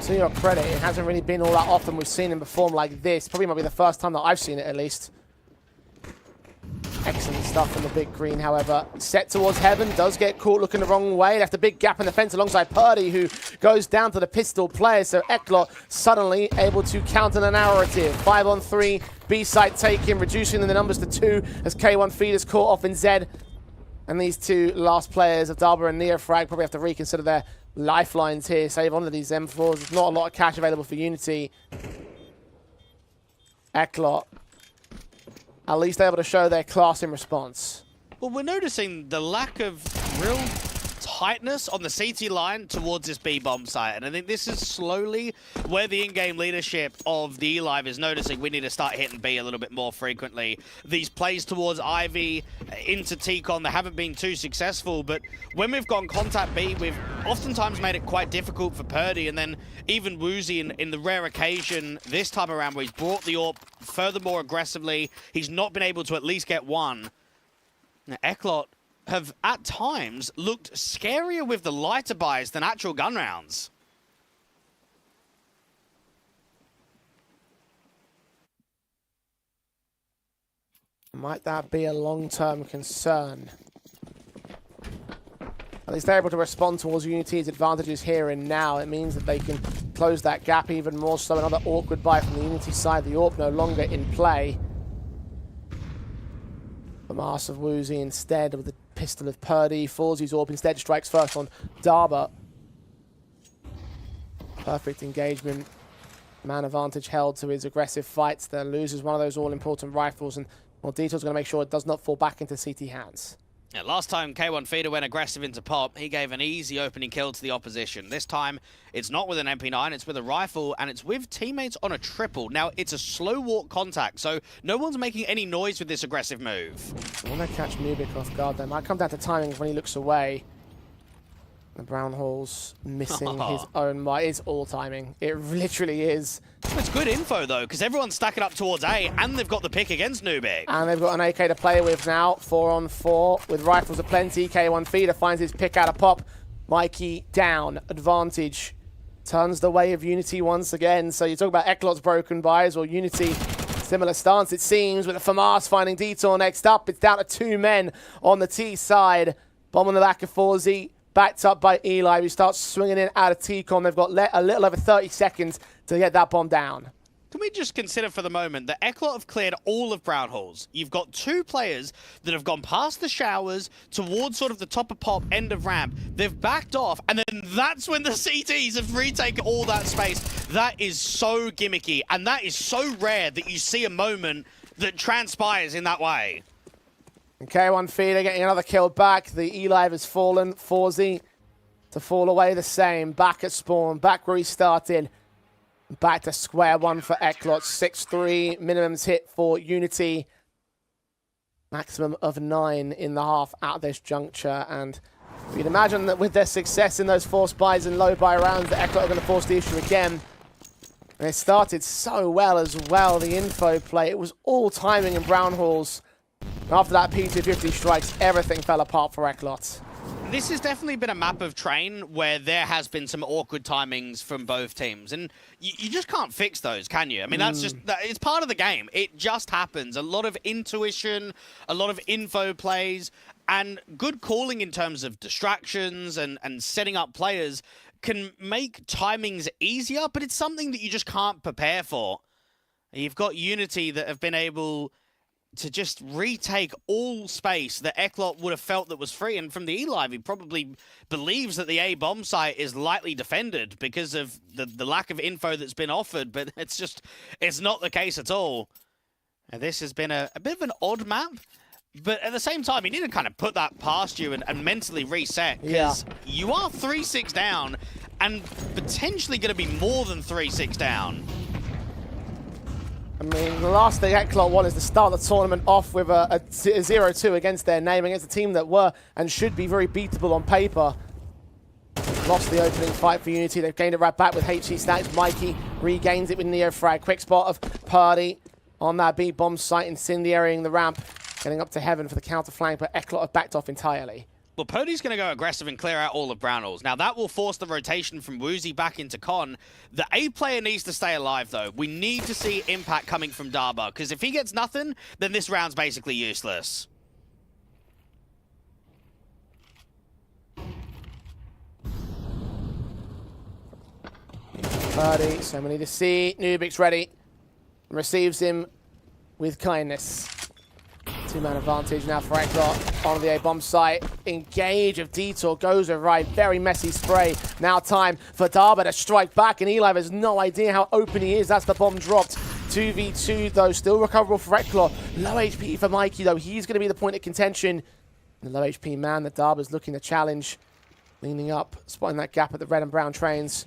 To your credit, it hasn't really been all that often we've seen him perform like this. Probably might be the first time that I've seen it, at least. Excellent stuff from the big green, however. Set towards Heaven, does get caught looking the wrong way. Left a big gap in the fence alongside Purdy, who goes down to the pistol player. So ECLOT suddenly able to counter the narrative. 5-on-3, B-side taken, reducing the numbers to 2 as K1 Feeder's caught off in Z. And these 2 last players of Darba and Neofrag probably have to reconsider their lifelines here. Save on to these M4s. There's not a lot of cash available for Unity. ECLOT, at least able to show their class in response. Well, we're noticing the lack of real tightness on the CT line towards this B-bomb site, and I think this is slowly where the in-game leadership of the eLive is noticing we need to start hitting B a little bit more frequently. These plays towards Ivy into T-Con, they haven't been too successful, but when we've gone contact B, we've oftentimes made it quite difficult for Purdy, and then even Woozy in the rare occasion this time around where he's brought the AWP furthermore aggressively, he's not been able to at least get one. Now, ECLOT have at times looked scarier with the lighter buys than actual gun rounds. Might that be a long-term concern? At least they're able to respond towards Unity's advantages here and now. It means that they can close that gap even more so. Another awkward buy from the Unity side. The AWP no longer in play. The Mass of Woozy instead with the pistol of Purdy. Forzie's AWP instead strikes first on Darba. Perfect engagement. Man advantage held to his aggressive fights. Then loses one of those all-important rifles, and well, Detail's going to make sure it does not fall back into CT hands. Yeah, last time K1 Feeder went aggressive into pop, he gave an easy opening kill to the opposition. This time, it's not with an MP9, it's with a rifle, and it's with teammates on a triple. Now, it's a slow walk contact, so no one's making any noise with this aggressive move. I want to catch Nubik off guard. They might come down to timings when he looks away. The Brown Hall's missing his own mark. It's all timing. It literally is. It's good info, though, because everyone's stacking up towards A, and they've got the pick against Nubik. And they've got an AK to play with now. 4-on-4 with rifles aplenty. K1 Feeder finds his pick out of pop. Mikey down. Advantage turns the way of Unity once again. So you talk about ECLOT's broken buys, or Unity, similar stance it seems, with the FAMAS finding Detour next up. It's down to 2 men on the T side. Bomb on the back of 4Z. Backed up by Eli, who starts swinging in out of T-Con. They've got a little over 30 seconds to get that bomb down. Can we just consider for the moment that ECLOT have cleared all of Brown Halls? You've got 2 players that have gone past the showers towards sort of the top of pop, end of ramp. They've backed off, and then that's when the CTs have retaken all that space. That is so gimmicky, and that is so rare that you see a moment that transpires in that way. And K1 Feeder getting another kill back. The Eli has fallen. 4Z to fall away the same. Back at spawn. Back where he started. Back to square one for ECLOT. 6-3. Minimums hit for Unity. Maximum of 9 in the half at this juncture. And you'd imagine that with their success in those forced buys and low buy rounds, that ECLOT are going to force the issue again. And it started so well as well, the info play. It was all timing in Brown Halls. After that P250 strikes, everything fell apart for ECLOT. This has definitely been a map of Train where there has been some awkward timings from both teams. And you just can't fix those, can you? I mean, that's just, it's part of the game. It just happens. A lot of intuition, a lot of info plays, and good calling in terms of distractions and setting up players can make timings easier, but it's something that you just can't prepare for. You've got Unity that have been able to just retake all space that ECLOT would have felt that was free. And from the Eli, he probably believes that the A bomb site is lightly defended because of the lack of info that's been offered, but it's not the case at all. And this has been a bit of an odd map, but at the same time, you need to kind of put that past you and mentally reset, because you are 3-6 down and potentially going to be more than 3-6 down. I mean, the last thing ECLOT want is to start the tournament off with a 0-2 against their name, against a team that were and should be very beatable on paper. Lost the opening fight for Unity. They've gained it right back with HE stacks. Mikey regains it with Neo Frag. Quick spot of Purdy on that B bomb site, incendiarying the ramp. Getting up to heaven for the counter flank, but ECLOT have backed off entirely. Well, Purdy's going to go aggressive and clear out all of Brown Halls. Now, that will force the rotation from Woozy back into Con. The A player needs to stay alive, though. We need to see impact coming from Darba, because if he gets nothing, then this round's basically useless. Purdy, so many to see. Nubik's ready. Receives him with kindness. 2-man advantage now for ECLOT on the A-bomb site. Engage of Detour goes right. Very messy spray. Now time for Darba to strike back, and Eli has no idea how open he is. That's the bomb dropped. 2v2 though, still recoverable for ECLOT. Low HP for Mikey though. He's going to be the point of contention. The low HP man that Darba's looking to challenge. Leaning up, spotting that gap at the red and brown trains.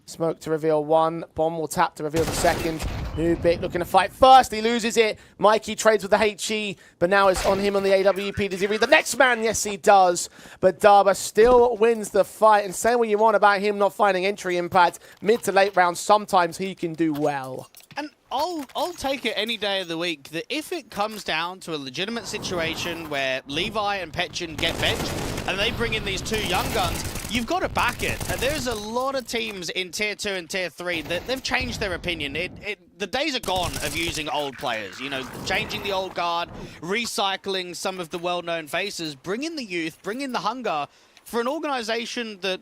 Smoke to reveal one. Bomb will tap to reveal the second. Nubik looking to fight first. He loses it. Mikey trades with the HE, but now it's on him on the AWP. Does he read the next man? Yes, he does. But Darba still wins the fight. And say what you want about him not finding entry impact, mid to late rounds, sometimes he can do well. And I'll take it any day of the week that if it comes down to a legitimate situation where Levi and Petchin get benched and they bring in these 2 young guns, you've got to back it. And there's a lot of teams in Tier 2 and Tier 3 that they've changed their opinion. the days are gone of using old players. You know, changing the old guard, recycling some of the well-known faces, bring in the youth, bring in the hunger for an organization that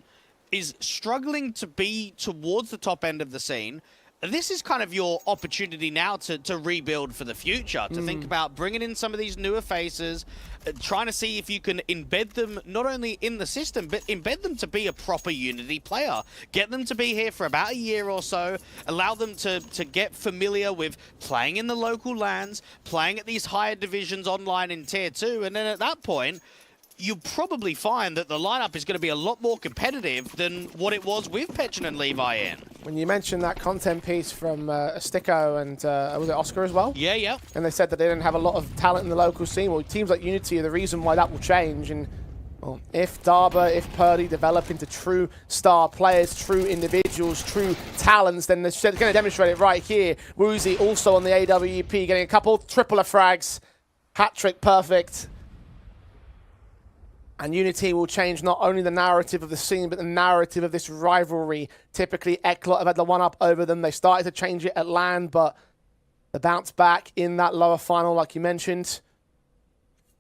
is struggling to be towards the top end of the scene. This is kind of your opportunity now to rebuild for the future, to think about bringing in some of these newer faces, trying to see if you can embed them not only in the system, but embed them to be a proper Unity player. Get them to be here for about a year or so, allow them to get familiar with playing in the local lands, playing at these higher divisions online in Tier 2, and then at that point, you'll probably find that the lineup is going to be a lot more competitive than what it was with Petchen and Levi in. When you mentioned that content piece from Stico and was it Oscar as well? Yeah, yeah. And they said that they didn't have a lot of talent in the local scene. Well, teams like Unity are the reason why that will change. And well, if Darba, if Purdy develop into true star players, true individuals, true talents, then they're going to demonstrate it right here. Woozy also on the AWEP, getting a couple tripler frags. Hat-trick perfect. And Unity will change not only the narrative of the scene, but the narrative of this rivalry. Typically, ECLOT have had the one-up over them. They started to change it at LAN, but the bounce back in that lower final, like you mentioned.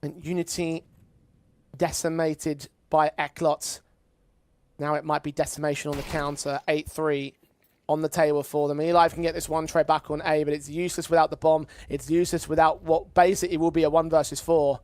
And Unity decimated by ECLOT. Now it might be decimation on the counter. 8-3 on the table for them. Eli can get this one trade back on A, but it's useless without the bomb. It's useless without what basically will be a 1 versus 4.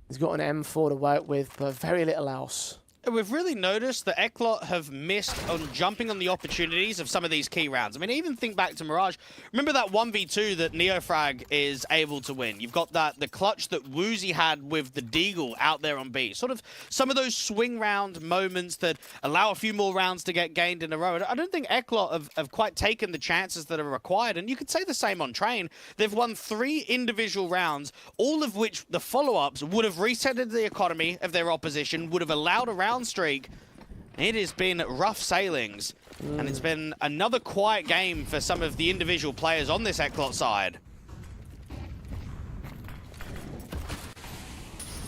He's got an M4 to work with, but very little else. We've really noticed that ECLOT have missed on jumping on the opportunities of some of these key rounds. I mean, even think back to Mirage. Remember that 1v2 that Neofrag is able to win? You've got the clutch that Woozy had with the Deagle out there on B. Sort of some of those swing round moments that allow a few more rounds to get gained in a row. I don't think ECLOT have quite taken the chances that are required. And you could say the same on Train. They've won 3 individual rounds, all of which the follow-ups would have resetted the economy of their opposition, would have allowed a round streak. It has been rough sailings, and it's been another quiet game for some of the individual players on this ECLOT side.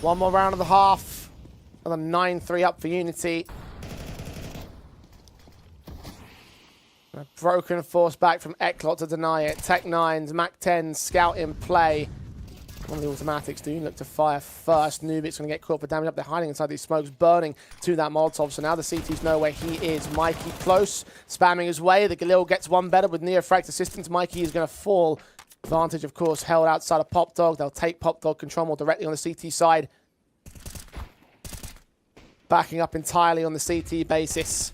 One more round of the half. Another 9-3 up for Unity. A broken force back from ECLOT to deny it. Tech-9s, Mac-10s, scout in play. One of the automatics do look to fire first. Anubis going to get caught for damage up. They're hiding inside these smokes, burning to that Molotov. So now the CTs know where he is. Mikey close, spamming his way. The Galil gets one better with Neofrag's assistance. Mikey is going to fall. Advantage, of course, held outside of Pop Dog. They'll take Pop Dog control more directly on the CT side. Backing up entirely on the CT basis.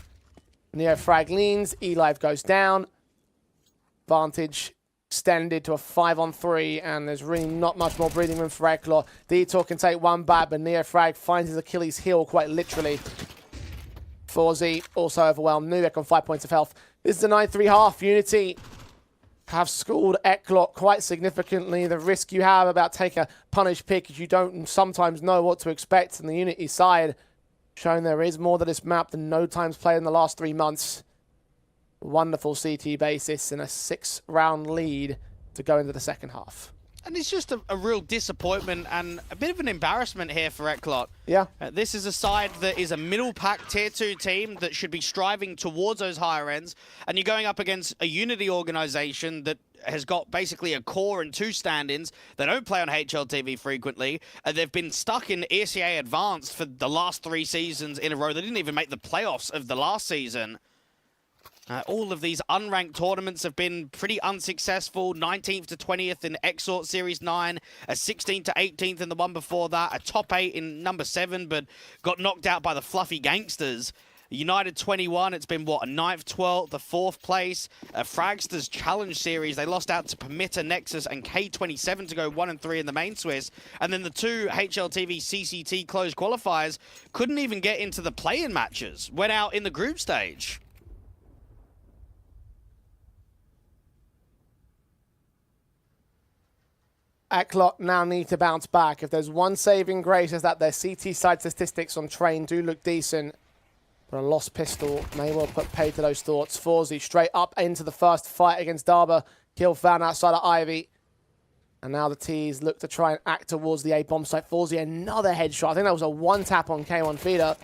Neofrag leans. Eli goes down. Advantage extended to a 5-on-3, and there's really not much more breathing room for ECLOT. Detour can take one back, but Neofrag finds his Achilles heel quite literally. 4Z also overwhelmed. Nubek on 5 points of health. This is a 9-3 half. Unity have schooled ECLOT quite significantly. The risk you have about take a punish pick is you don't sometimes know what to expect on the Unity side. Showing there is more to this map than no times played in the last 3 months. Wonderful CT basis and a 6-round lead to go into the second half. And it's just a real disappointment and a bit of an embarrassment here for ECLOT. Yeah. This is a side that is a middle pack tier 2 team that should be striving towards those higher ends. And you're going up against a Unity organization that has got basically a core and 2 stand-ins. They don't play on HLTV frequently. They've been stuck in ECA Advanced for the last 3 seasons in a row. They didn't even make the playoffs of the last season. All of these unranked tournaments have been pretty unsuccessful. 19th to 20th in EXORT Series 9, a 16th to 18th in the one before that, a top 8 in number 7, but got knocked out by the Fluffy Gangsters. United 21, it's been, what, a 9th, 12th, a 4th place. Fragsters Challenge Series, they lost out to Permitter, Nexus, and K27 to go 1-3 in the main Swiss. And then the 2 HLTV CCT closed qualifiers couldn't even get into the play-in matches, went out in the group stage. ECLOT now need to bounce back. If there's one saving grace, is that their CT side statistics on Train do look decent. But a lost pistol may well put pay to those thoughts. 4Z straight up into the first fight against Darba. Kill found outside of Ivy. And now the T's look to try and act towards the A bomb site. 4Z another headshot. I think that was a 1-tap on K1 Feeder.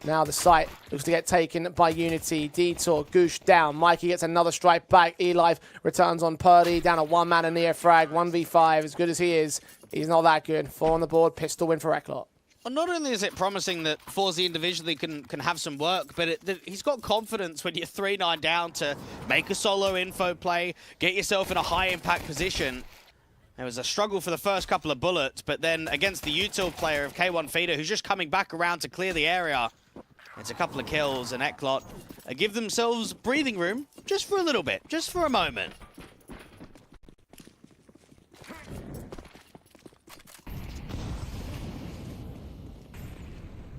Now the site looks to get taken by Unity. Detour, Goosh down. Mikey gets another strike back. Elive returns on Purdy. Down a one-man and near frag. 1v5, as good as he is. He's not that good. 4 on the board. Pistol win for ECLOT. Well, not only is it promising that FaVBET individually can have some work, but he's got confidence when you're 3-9 down to make a solo info play, get yourself in a high-impact position. There was a struggle for the first couple of bullets, but then against the util player of K1 Feeder, who's just coming back around to clear the area, it's a couple of kills, and ECLOT give themselves breathing room just for a little bit, just for a moment.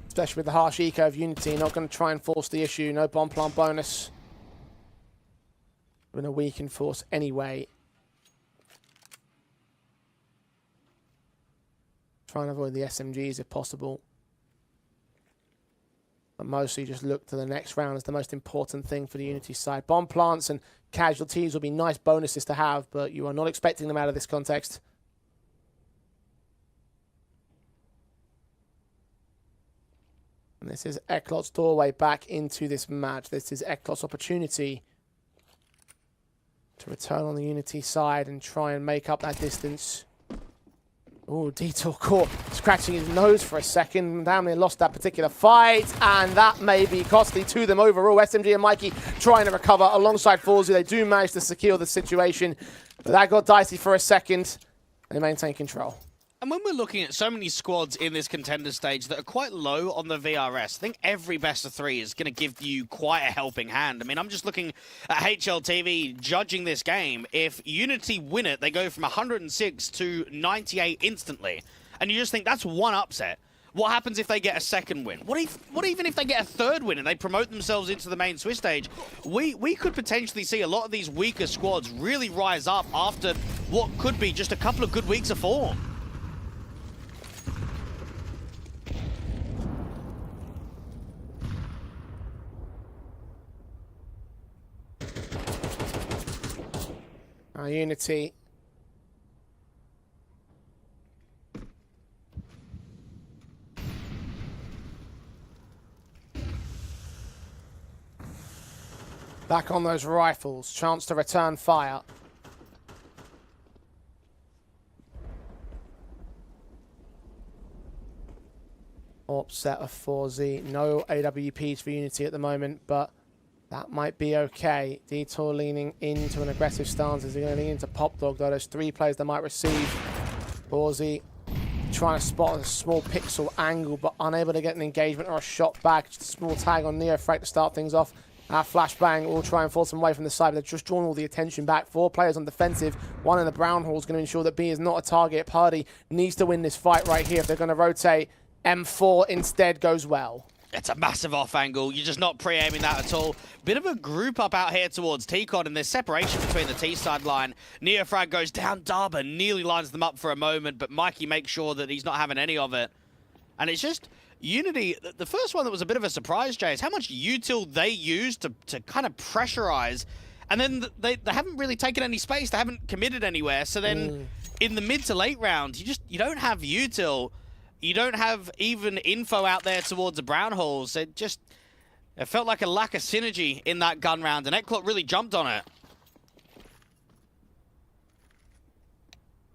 Especially with the harsh eco of Unity, not going to try and force the issue. No bomb plant bonus. Going to weaken force anyway. Try and avoid the SMGs if possible. But mostly just look to the next round as the most important thing for the Unity side. Bomb plants and casualties will be nice bonuses to have, but you are not expecting them out of this context. And this is ECLOT's doorway back into this match. This is ECLOT's opportunity to return on the Unity side and try and make up that distance. Oh, Detour caught scratching his nose for a second. Damn, they lost that particular fight, and that may be costly to them overall. SMG and Mikey trying to recover alongside FaVBET. They do manage to secure the situation, but that got dicey for a second, and they maintain control. And when we're looking at so many squads in this contender stage that are quite low on the VRS, I think every best of 3 is going to give you quite a helping hand. I mean, I'm just looking at HLTV judging this game. If Unity win it, they go from 106 to 98 instantly. And you just think that's one upset. What happens if they get a second win? What even if they get a third win and they promote themselves into the main Swiss stage? We could potentially see a lot of these weaker squads really rise up after what could be just a couple of good weeks of form. Unity. Back on those rifles. Chance to return fire. Upset of FaVBET. No AWPs for Unity at the moment, but that might be okay. Detour leaning into an aggressive stance as they're going to lean into Pop Dog, though. There's 3 players that might receive. FaVBET trying to spot a small pixel angle, but unable to get an engagement or a shot back. Just a small tag on Neofrag to start things off. Flashbang will try and force them away from the side. They've just drawn all the attention back. 4 players on defensive. 1 in the brown hall is going to ensure that B is not a target. Purdy needs to win this fight right here if they're going to rotate. M4 instead goes well. It's a massive off angle. You're just not pre-aiming that at all. Bit of a group up out here towards T-Con, and there's separation between the T-side line. Neofrag goes down. Darba nearly lines them up for a moment, but Mikey makes sure that he's not having any of it. And it's just Unity. The first one that was a bit of a surprise, Jay, is how much util they used to kind of pressurize. And then they haven't really taken any space. They haven't committed anywhere. So then in the mid to late round, you don't have util. You don't have even info out there towards the brown holes. It felt like a lack of synergy in that gun round, and ECLOT really jumped on it.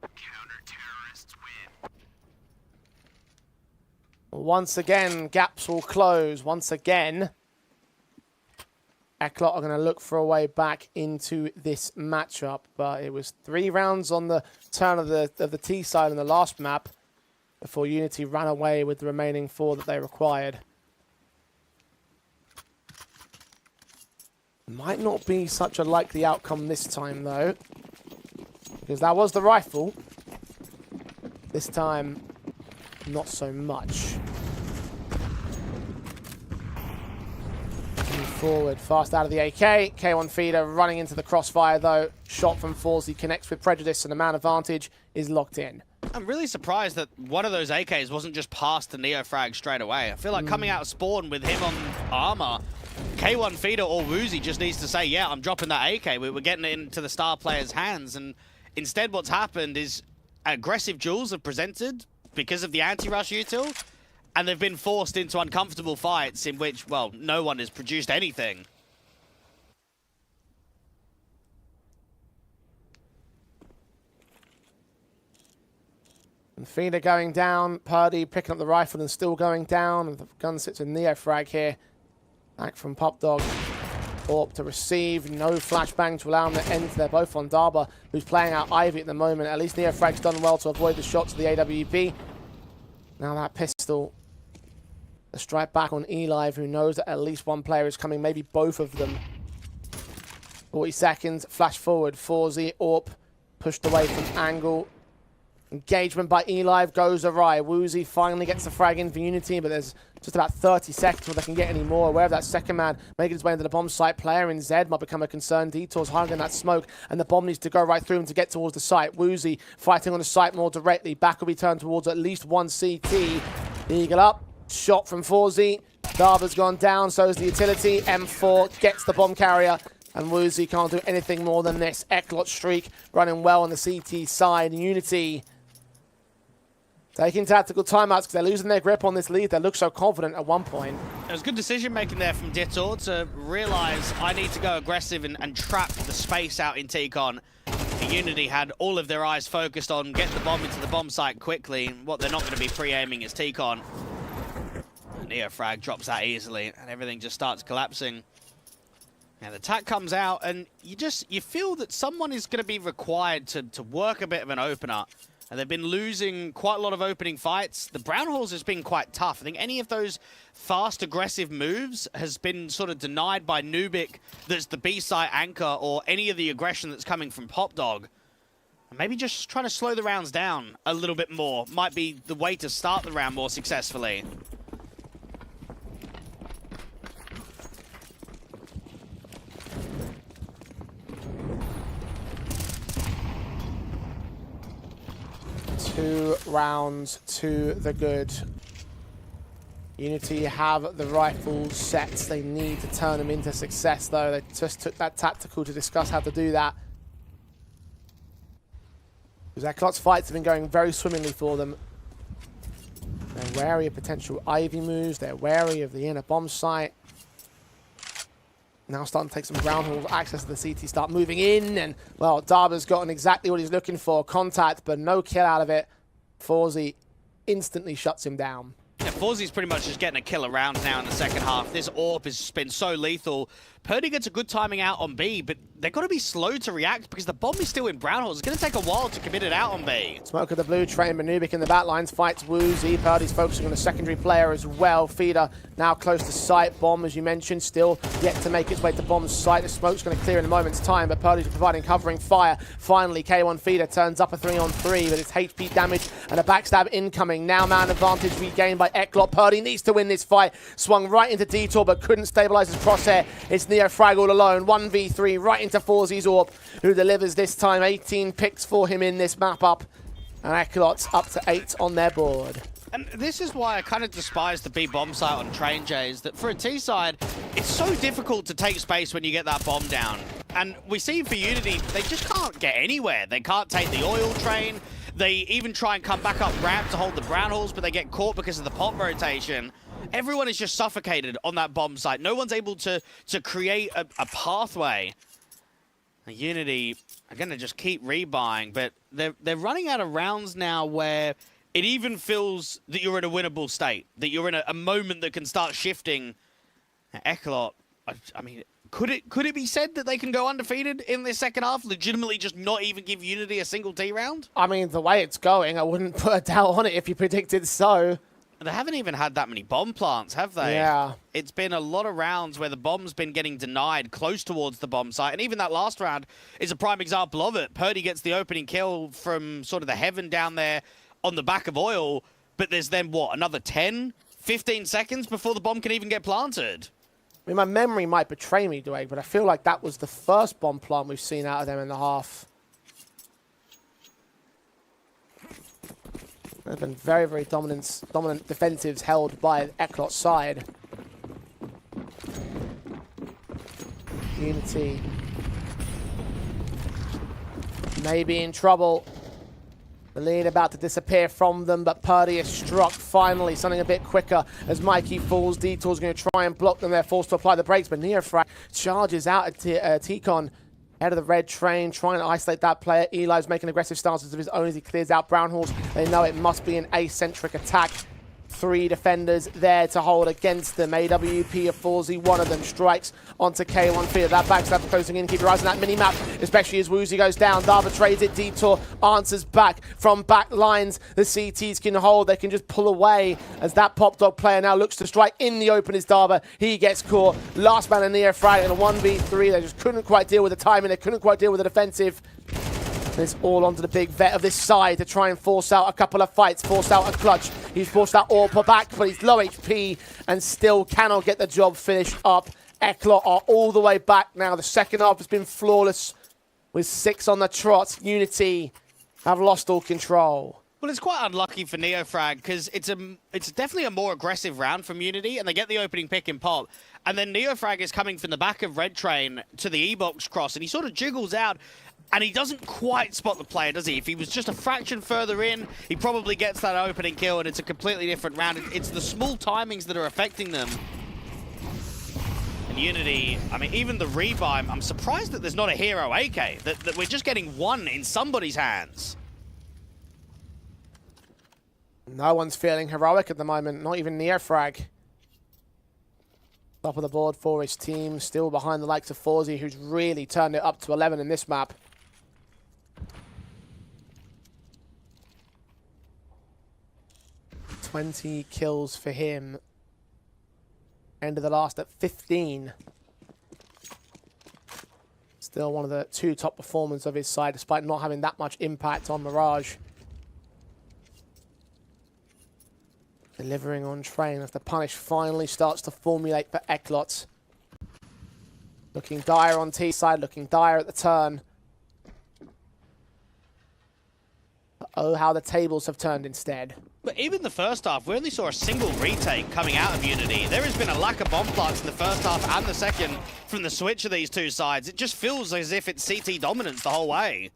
Counter-terrorists win. Once again, gaps will close. Once again, ECLOT are going to look for a way back into this matchup, but it was 3 rounds on the turn of the T side in the last map before Unity ran away with the remaining 4 that they required. Might not be such a likely outcome this time, though, because that was the rifle. This time, not so much. Move forward, fast out of the AK. K1 Feeder running into the crossfire, though. Shot from FaVBET connects with Prejudice, and the man advantage is locked in. I'm really surprised that one of those AKs wasn't just passed to Neofrag straight away. I feel like coming out of spawn with him on armor, K1 Feeder or Woozy just needs to say, yeah, I'm dropping that AK. We're getting it into the star player's hands. And instead what's happened is aggressive duels have presented because of the anti-rush util. and they've been forced into uncomfortable fights in which, well, no one has produced anything. And Feeder going down, Purdy picking up the rifle and still going down. And the gun sits with Neofrag here. Back from Popdog. Orp to receive, no flashbang to allow them to enter. They're both on Darba, who's playing out Ivy at the moment. At least Neofrag's done well to avoid the shots of the AWP. Now that pistol. A strike back on Eli, who knows that at least one player is coming, maybe both of them. 40 seconds, flash forward, 4Z, Orp pushed away from angle. Engagement by Eli goes awry. Woozy finally gets the frag in for Unity, but there's just about 30 seconds before they can get any more. Wherever that second man making his way into the bomb site, player in Zed might become a concern. Detour's hiding in that smoke, and the bomb needs to go right through him to get towards the site. Woozy fighting on the site more directly. Back will be turned towards at least one CT. Eagle up. Shot from 4Z. Darba's gone down, so is the utility. M4 gets the bomb carrier. And Woozy can't do anything more than this. ECLOT streak running well on the CT side. Unity taking tactical timeouts because they're losing their grip on this lead. They look so confident at one point. It was good decision making there from Ditour to realise I need to go aggressive and trap the space out in T-Con. Unity had all of their eyes focused on getting the bomb into the bomb site quickly. What they're not going to be pre-aiming is T-Con. Neofrag drops that easily and everything just starts collapsing. And the attack comes out and you feel that someone is going to be required to work a bit of an opener. And they've been losing quite a lot of opening fights. The Brown Halls has been quite tough. I think any of those fast, aggressive moves has been sort of denied by Nubic, that's the B-side anchor, or any of the aggression that's coming from Popdog. And maybe just trying to slow the rounds down a little bit more might be the way to start the round more successfully. Two rounds to the good. Unity have the rifles set. They need to turn them into success, though. They just took that tactical to discuss how to do that. Because ECLOT's fights have been going very swimmingly for them. They're wary of potential Ivy moves. They're wary of the inner bomb site. Now starting to take some ground halls, access to the CT, start moving in, and, well, Darba's gotten exactly what he's looking for. Contact, but no kill out of it. 4Z instantly shuts him down. Yeah, 4Z's pretty much just getting a kill around now in the second half. This AWP has been so lethal. Purdy gets a good timing out on B, but they've got to be slow to react because the bomb is still in brown holes. It's going to take a while to commit it out on B. Smoke of the blue train, Manubik in the back lines, fights Woozy. Purdy's focusing on a secondary player as well. Feeder now close to site. Bomb, as you mentioned, still yet to make its way to bomb's site. The smoke's going to clear in a moment's time, but Purdy's providing covering fire. Finally, K1 Feeder turns up a 3-on-3, but it's HP damage and a backstab incoming. Now man advantage regained by ECLOT. Purdy needs to win this fight. Swung right into Detour, but couldn't stabilize his crosshair. It's Neofrag all alone. 1v3 right into 4Z's AWP, who delivers this time. 18 picks for him in this map up. And ECLOT's up to 8 on their board. And this is why I kind of despise the B bomb site on Train J's, that for a T side, it's so difficult to take space when you get that bomb down. And we see for Unity, they just can't get anywhere. They can't take the oil train. They even try and come back up ramp to hold the brown holes, but they get caught because of the pop rotation. Everyone is just suffocated on that bomb site. No one's able to create a pathway. Unity are going to just keep rebuying, but they're running out of rounds now where it even feels that you're in a winnable state, that you're in a moment that can start shifting. ECLOT, I mean, could it be said that they can go undefeated in this second half, legitimately just not even give Unity a single T round? I mean, the way it's going, I wouldn't put a doubt on it if you predicted so. They haven't even had that many bomb plants, have they? Yeah. It's been a lot of rounds where the bomb's been getting denied close towards the bomb site. And even that last round is a prime example of it. Purdy gets the opening kill from sort of the heaven down there on the back of oil. But there's then, what, another 10, 15 seconds before the bomb can even get planted? I mean, my memory might betray me, Dwayne, but I feel like that was the first bomb plant we've seen out of them in the half. They've been very, very dominant defensives held by ECLOT's side. Unity may be in trouble. The lead about to disappear from them, but Purdy is struck finally, something a bit quicker as Mikey falls. Detour's going to try and block them. They're forced to apply the brakes, but Neofrag charges out at T-Con. Head of the red train, trying to isolate that player. Eli's making aggressive stances of his own as he clears out Brown Horse. They know it must be an A-centric attack. 3 defenders there to hold against them. AWP of Forzy, one of them strikes onto K1 Fear. That backstab closing in. Keep your eyes on that mini-map, especially as Woozy goes down. Dava trades it. Detour answers back from back lines. The CTs can hold. They can just pull away as that Pop Dog player now looks to strike in the open is Dava. He gets caught. Last man in Neofrag in a 1v3. They just couldn't quite deal with the timing. They couldn't quite deal with the defensive. It's all onto the big vet of this side to try and force out a couple of fights, force out a clutch. He's forced that AWP back, but he's low HP and still cannot get the job finished up. ECLOT are all the way back now. The second half has been flawless with 6 on the trot. Unity have lost all control. Well, it's quite unlucky for Neofrag because it's definitely a more aggressive round from Unity, and they get the opening pick and pop. And then Neofrag is coming from the back of Red Train to the E-Box cross, and he sort of jiggles out. And he doesn't quite spot the player, does he? If he was just a fraction further in, he probably gets that opening kill, and it's a completely different round. It's the small timings that are affecting them. And Unity, I mean, even the rebuy, I'm surprised that there's not a hero AK, that we're just getting one in somebody's hands. No one's feeling heroic at the moment, not even Neofrag. Top of the board for his team, still behind the likes of Forzy, who's really turned it up to 11 in this map. 20 kills for him. End of the last at 15. Still one of the 2 top performers of his side, despite not having that much impact on Mirage. Delivering on train as the punish finally starts to formulate for ECLOT. Looking dire on T side, looking dire at the turn. Oh, how the tables have turned instead. But even the first half, we only saw a single retake coming out of Unity. There has been a lack of bomb plants in the first half and the second from the switch of these 2 sides. It just feels as if it's CT dominance the whole way.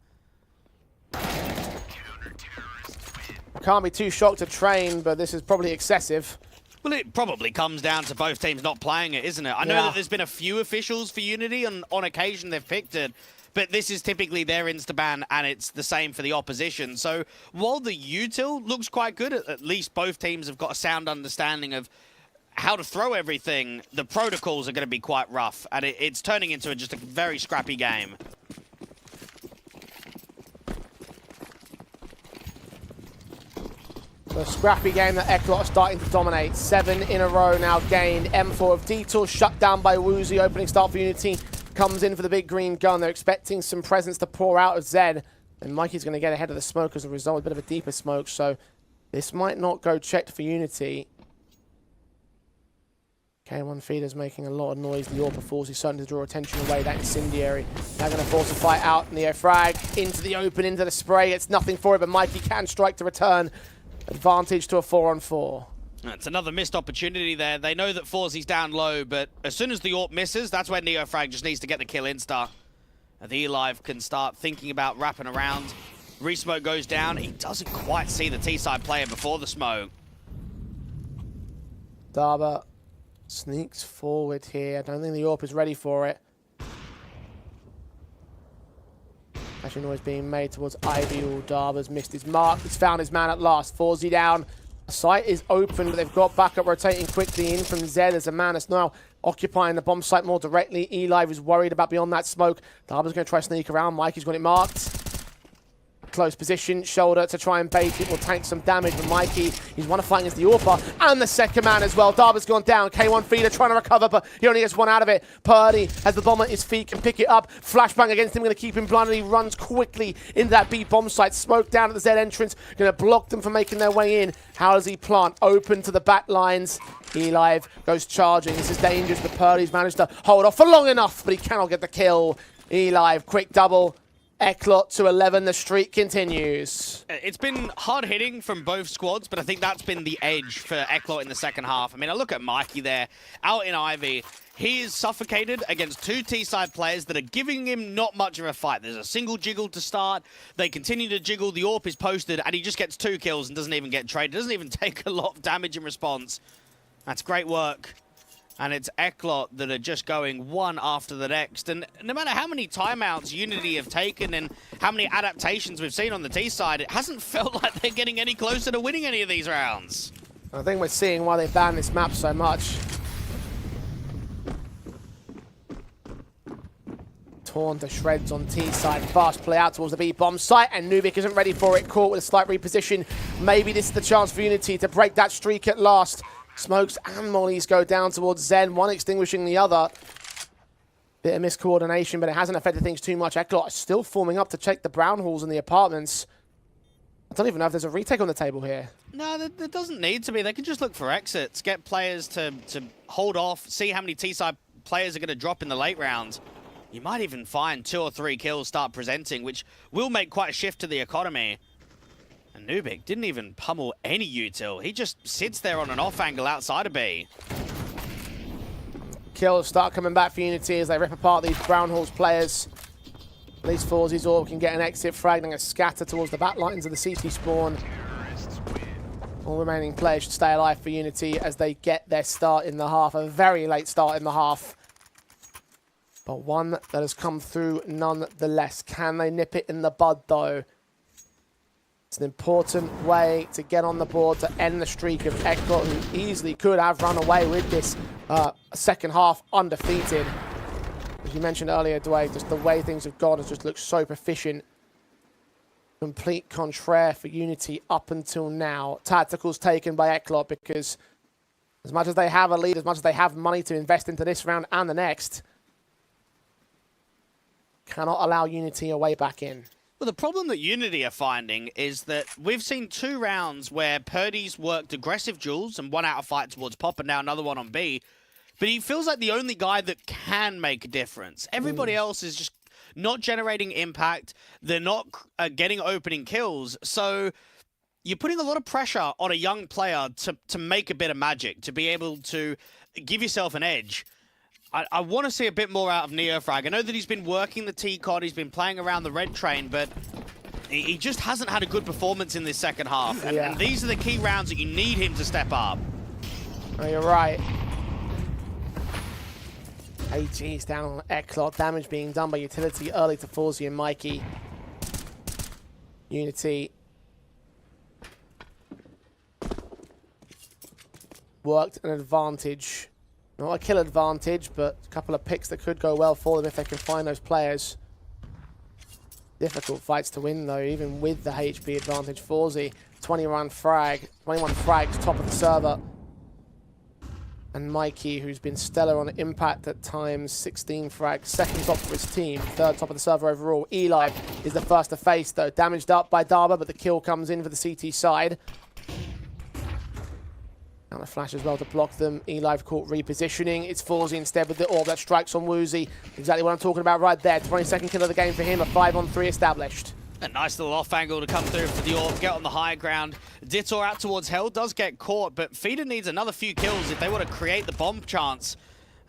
Can't be too shocked to train, but this is probably excessive. Well, it probably comes down to both teams not playing it, isn't it? I know that there's been a few officials for Unity, and on occasion they've picked it, but this is typically their insta-ban, and it's the same for the opposition. So while the util looks quite good, at least both teams have got a sound understanding of how to throw everything, the protocols are going to be quite rough, and it's turning into just a very scrappy game. The scrappy game that ECLOT are starting to dominate. 7 in a row now gained. M4 of Detour shut down by Woozy. Opening start for Unity. Comes in for the big green gun. They're expecting some presence to pour out of Zed. And Mikey's going to get ahead of the smoke as a result. A bit of a deeper smoke. So this might not go checked for Unity. K1 Feeder's making a lot of noise. The AWP force is starting to draw attention away. That incendiary. Now going to force a fight out. Neofrag into the open, into the spray. It's nothing for it, but Mikey can strike to return. Advantage to a 4-on-4. It's another missed opportunity there. They know that Forzy's down low, but as soon as the AWP misses, that's where Neofrag just needs to get the kill insta. And the E-Live can start thinking about wrapping around. Resmoke goes down. He doesn't quite see the T-side player before the smoke. Dava sneaks forward here. I don't think the AWP is ready for it. Actually, noise being made towards Ivy. Dava's missed his mark. He's found his man at last. Forzy down. The site is open, but they've got backup rotating quickly in from Zed. There's a man that's now occupying the bomb site more directly. Eli is worried about beyond that smoke. Dava's going to try to sneak around. Mikey's got it marked. Close position, shoulder to try and bait it will tank some damage, but Mikey, he's one to fight against the AWPer and the second man as well. Dava's gone down, K1 Feeder trying to recover, but he only gets one out of it. Purdy has the bomb at his feet, can pick it up. Flashbang against him, going to keep him blind, and he runs quickly into that B bomb site. Smoke down at the Z entrance, going to block them from making their way in. How does he plant? Open to the back lines. E-Live goes charging. This is dangerous, but Purdy's managed to hold off for long enough, but he cannot get the kill. E-Live, quick double. ECLOT to 11, the streak continues. It's been hard hitting from both squads, but I think that's been the edge for ECLOT in the second half. I mean, I look at Mikey there, out in Ivy. He is suffocated against two T-side players that are giving him not much of a fight. There's a single jiggle to start. They continue to jiggle. The AWP is posted, and he just gets 2 kills and doesn't even get traded. Doesn't even take a lot of damage in response. That's great work. And it's ECLOT that are just going one after the next. And no matter how many timeouts Unity have taken and how many adaptations we've seen on the T side, it hasn't felt like they're getting any closer to winning any of these rounds. I think we're seeing why they banned this map so much. Torn to shreds on T side. Fast play out towards the B bomb site, and Nubik isn't ready for it. Caught with a slight reposition. Maybe this is the chance for Unity to break that streak at last. Smokes and mollies go down towards Zen, one extinguishing the other. Bit of miscoordination, but it hasn't affected things too much. ECLOT is still forming up to check the brown halls in the apartments. I don't even know if there's a retake on the table here. No, there doesn't need to be. They can just look for exits, get players to hold off, see how many T-side players are going to drop in the late rounds. You might even find 2 or 3 kills start presenting, which will make quite a shift to the economy. And Nubik didn't even pummel any util. He just sits there on an off angle outside of B. Kills start coming back for Unity as they rip apart these brown halls players. At least Forzie's AWP can get an exit frag and a scatter towards the back lines of the CT spawn. All remaining players should stay alive for Unity as they get their start in the half. A very late start in the half. But one that has come through nonetheless. Can they nip it in the bud though? It's an important way to get on the board to end the streak of ECLOT, who easily could have run away with this second half undefeated. As you mentioned earlier, Dwayne, just the way things have gone has just looked so proficient. Complete contraire for Unity up until now. Tacticals taken by ECLOT because as much as they have a lead, as much as they have money to invest into this round and the next, cannot allow Unity a way back in. Well, the problem that Unity are finding is that we've seen 2 rounds where Purdy's worked aggressive duels and won out a fight towards Pop and now another one on B. But he feels like the only guy that can make a difference. Everybody else is just not generating impact. They're not getting opening kills. So you're putting a lot of pressure on a young player to make a bit of magic, to be able to give yourself an edge. I want to see a bit more out of Neofrag. I know that he's been working the T-COD, he's been playing around the red train, but he just hasn't had a good performance in this second half. And these are the key rounds that you need him to step up. Oh, you're right. AG's down on ECLOT. Damage being done by utility early to Forzi and Mikey. Unity worked an advantage. Not a kill advantage, but a couple of picks that could go well for them if they can find those players. Difficult fights to win, though, even with the HP advantage. Forzi, 21 frags, top of the server. And Mikey, who's been stellar on impact at times, 16 frags, second top for his team, third top of the server overall. Eli is the first to face, though. Damaged up by Daba, but the kill comes in for the CT side. And a flash as well to block them. Eli caught repositioning. It's Forzi instead with the orb that strikes on Woozy. Exactly what I'm talking about right there. 22nd kill of the game for him. A 5-on-3 established. A nice little off angle to come through for the orb, get on the high ground. Ditor out towards Hell, does get caught, but Feeder needs another few kills if they want to create the bomb chance.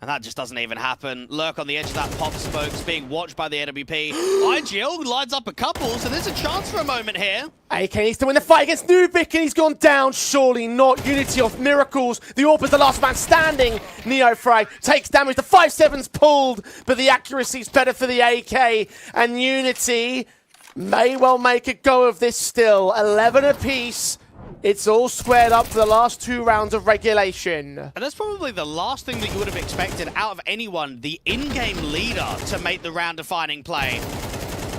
And that just doesn't even happen. Lurk on the edge of that pop smokes, being watched by the AWP. IGL lines up a couple, so there's a chance for a moment here. AK needs to win the fight against Nubik, and he's gone down. Surely not. Unity off Miracles. The AWP is the last man standing. Neofrag takes damage. The 5-7's pulled, but the accuracy's better for the AK. And Unity may well make a go of this still. 11 apiece. It's all squared up for the last 2 rounds of regulation. And that's probably the last thing that you would have expected out of anyone, the in-game leader, to make the round-defining play.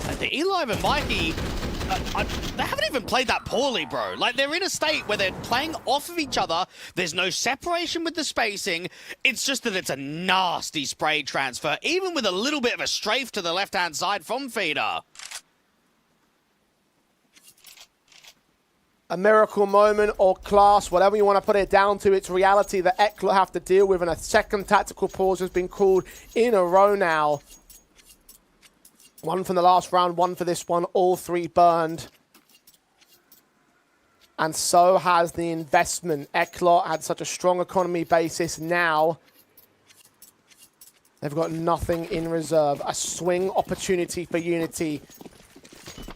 And the Eli and Mikey, they haven't even played that poorly, bro. Like, they're in a state where they're playing off of each other. There's no separation with the spacing. It's just that it's a nasty spray transfer, even with a little bit of a strafe to the left-hand side from Feeder. A miracle moment or class, whatever you want to put it down to, it's reality that ECLOT have to deal with, and a second tactical pause has been called in a row now. One from the last round, one for this one. All three burned. And so has the investment. ECLOT had such a strong economy basis. Now they've got nothing in reserve. A swing opportunity for Unity,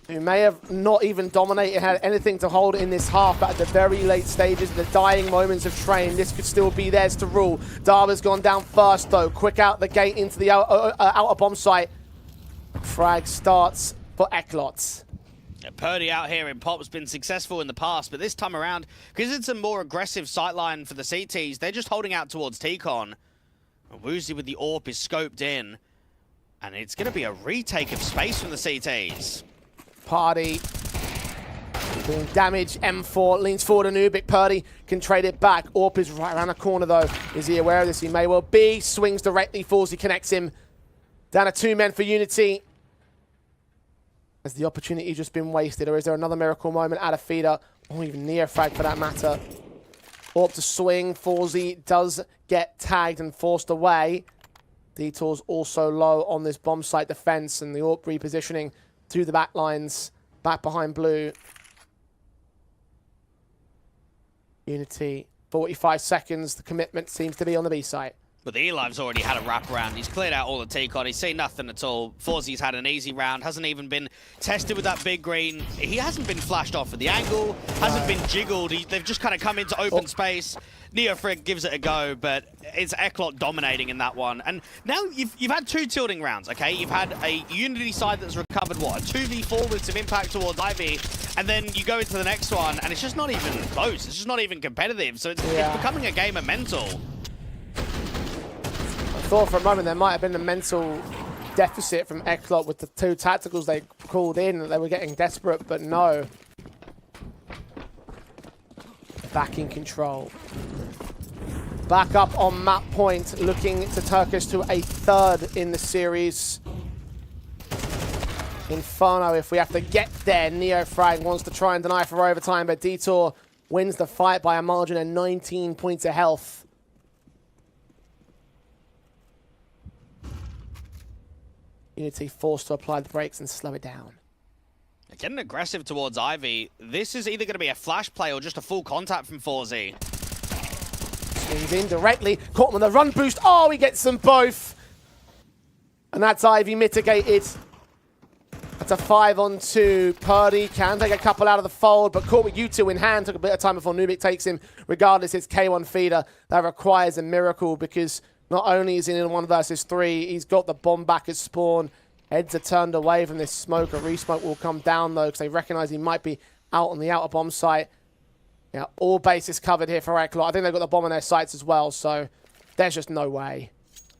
who may have not even dominated, had anything to hold in this half, but at the very late stages, the dying moments of Train, this could still be theirs to rule. Darba's gone down first, though. Quick out the gate into the outer bomb site. Frag starts for ECLOT. Yeah, Purdy out here in Pop's been successful in the past, but this time around, because it's a more aggressive sightline for the CTs, they're just holding out towards T-Con. Woozy with the AWP is scoped in, and it's going to be a retake of space from the CTs. Party doing damage. M4 leans forward. Anubis. Purdy can trade it back. AWP is right around the corner, though. Is he aware of this? He may well be. Swings directly. Falls. Connects him. Down to 2 men for Unity. Has the opportunity just been wasted, or is there another miracle moment out of feeder? Or even near frag for that matter. AWP to swing. Forzy does get tagged and forced away. Detour's also low on this bomb site defense, and the AWP repositioning to the back lines, back behind blue. Unity, 45 seconds. The commitment seems to be on the B site. But the Elive's already had a wraparound. He's cleared out all the T-Con. He's seen nothing at all. Forzy's had an easy round. Hasn't even been tested with that big green. He hasn't been flashed off at the angle. Hasn't been jiggled. They've just kind of come into open space. NeoFrig gives it a go, but it's ECLOT dominating in that one. And now you've had 2 tilting rounds, okay? You've had a Unity side that's recovered, what, a 2v4 with some impact towards Ivy, and then you go into the next one, and it's just not even close. It's just not even competitive. So it's becoming a game of mental. I thought for a moment there might have been a mental deficit from ECLOT with the 2 tacticals they called in, that they were getting desperate, but no. Back in control. Back up on map point, looking to Turkish to a 3rd in the series. Inferno, if we have to get there. NeoFrag wants to try and deny for overtime, but Detour wins the fight by a margin of 19 points of health. Unity forced to apply the brakes and slow it down. Getting aggressive towards Ivy. This is either going to be a flash play or just a full contact from Forzy. Swings in directly. Caught him on the run boost. Oh, he gets them both. And that's Ivy mitigated. That's a 5-on-2. Purdy can take a couple out of the fold, but caught with U2 in hand. Took a bit of time before Nubik takes him. Regardless, it's K1 feeder. That requires a miracle because not only is he in 1 versus 3, he's got the bomb back at spawn. Heads are turned away from this smoke. A resmoke will come down, though, because they recognize he might be out on the outer bomb site. Yeah, all bases covered here for ECLOT. I think they've got the bomb on their sites as well, so there's just no way.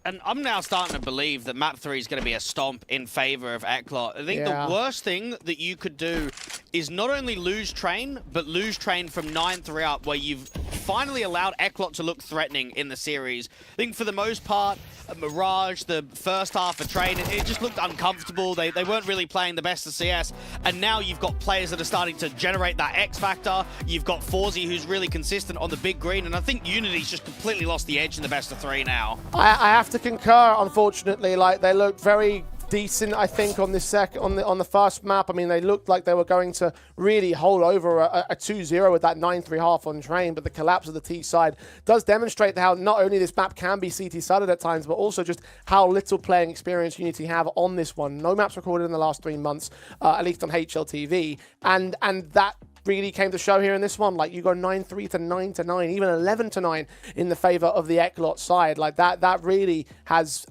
And I'm now starting to believe that map 3 is going to be a stomp in favor of ECLOT. I think the worst thing that you could do is not only lose Train, but lose Train from 9-3 up, where you've finally allowed ECLOT to look threatening in the series. I think for the most part, Mirage, the first half of Train, it just looked uncomfortable. They weren't really playing the best of CS. And now you've got players that are starting to generate that X factor. You've got Forzy, who's really consistent on the big green. And I think Unity's just completely lost the edge in the best of 3 now. I have to concur, unfortunately. Like, they looked very decent, I think, on this on the first map. I mean, they looked like they were going to really hold over a 2-0 with that 9-3 half on Train, but the collapse of the T side does demonstrate how not only this map can be CT-sided at times, but also just how little playing experience Unity have on this one. No maps recorded in the last 3 months, at least on HLTV, and that really came to show here in this one. Like, you go 9-3 to 9-9, even 11-9 in the favor of the ECLOT side. Like, that really has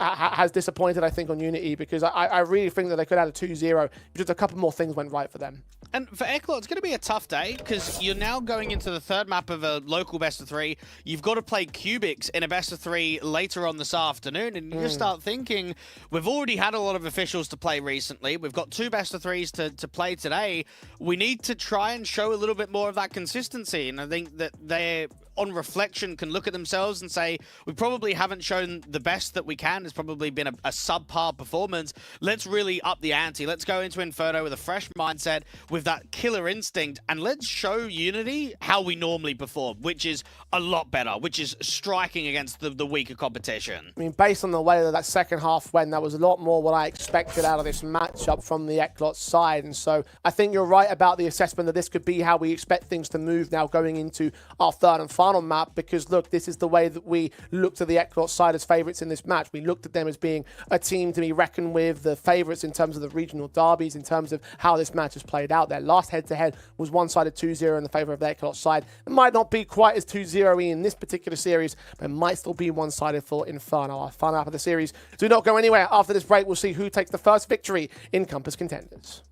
disappointed, I think, on Unity, because I really think that they could have had a 2-0. Just a couple more things went right for them. And for ECLOT, it's going to be a tough day, because you're now going into the 3rd map of a local best of 3. You've got to play Cubics in a best of 3 later on this afternoon, and you just start thinking, we've already had a lot of officials to play recently. We've got 2 best of 3s to play today. We need to try and show a little bit more of that consistency, and I think that they're on reflection, can look at themselves and say, we probably haven't shown the best that we can. It's probably been a subpar performance. Let's really up the ante. Let's go into Inferno with a fresh mindset, with that killer instinct, and let's show Unity how we normally perform, which is a lot better, which is striking against the weaker competition. I mean, based on the way that second half went, that was a lot more what I expected out of this matchup from the ECLOT side. And so I think you're right about the assessment that this could be how we expect things to move now going into our third and final map, because look, this is the way that we looked at the ECLOT side as favourites in this match. We looked at them as being a team to be reckoned with, the favourites in terms of the regional derbies, in terms of how this match has played out. Their last head-to-head was one-sided 2-0 in the favour of the ECLOT side. It might not be quite as 2-0-y in this particular series, but it might still be one-sided for Inferno. Our final half of the series. Do not go anywhere. After this break, we'll see who takes the first victory in Campus Contenders.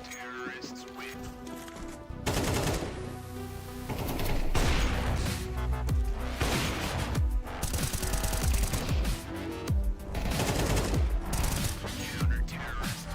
Terrorists win. Counter-terrorist.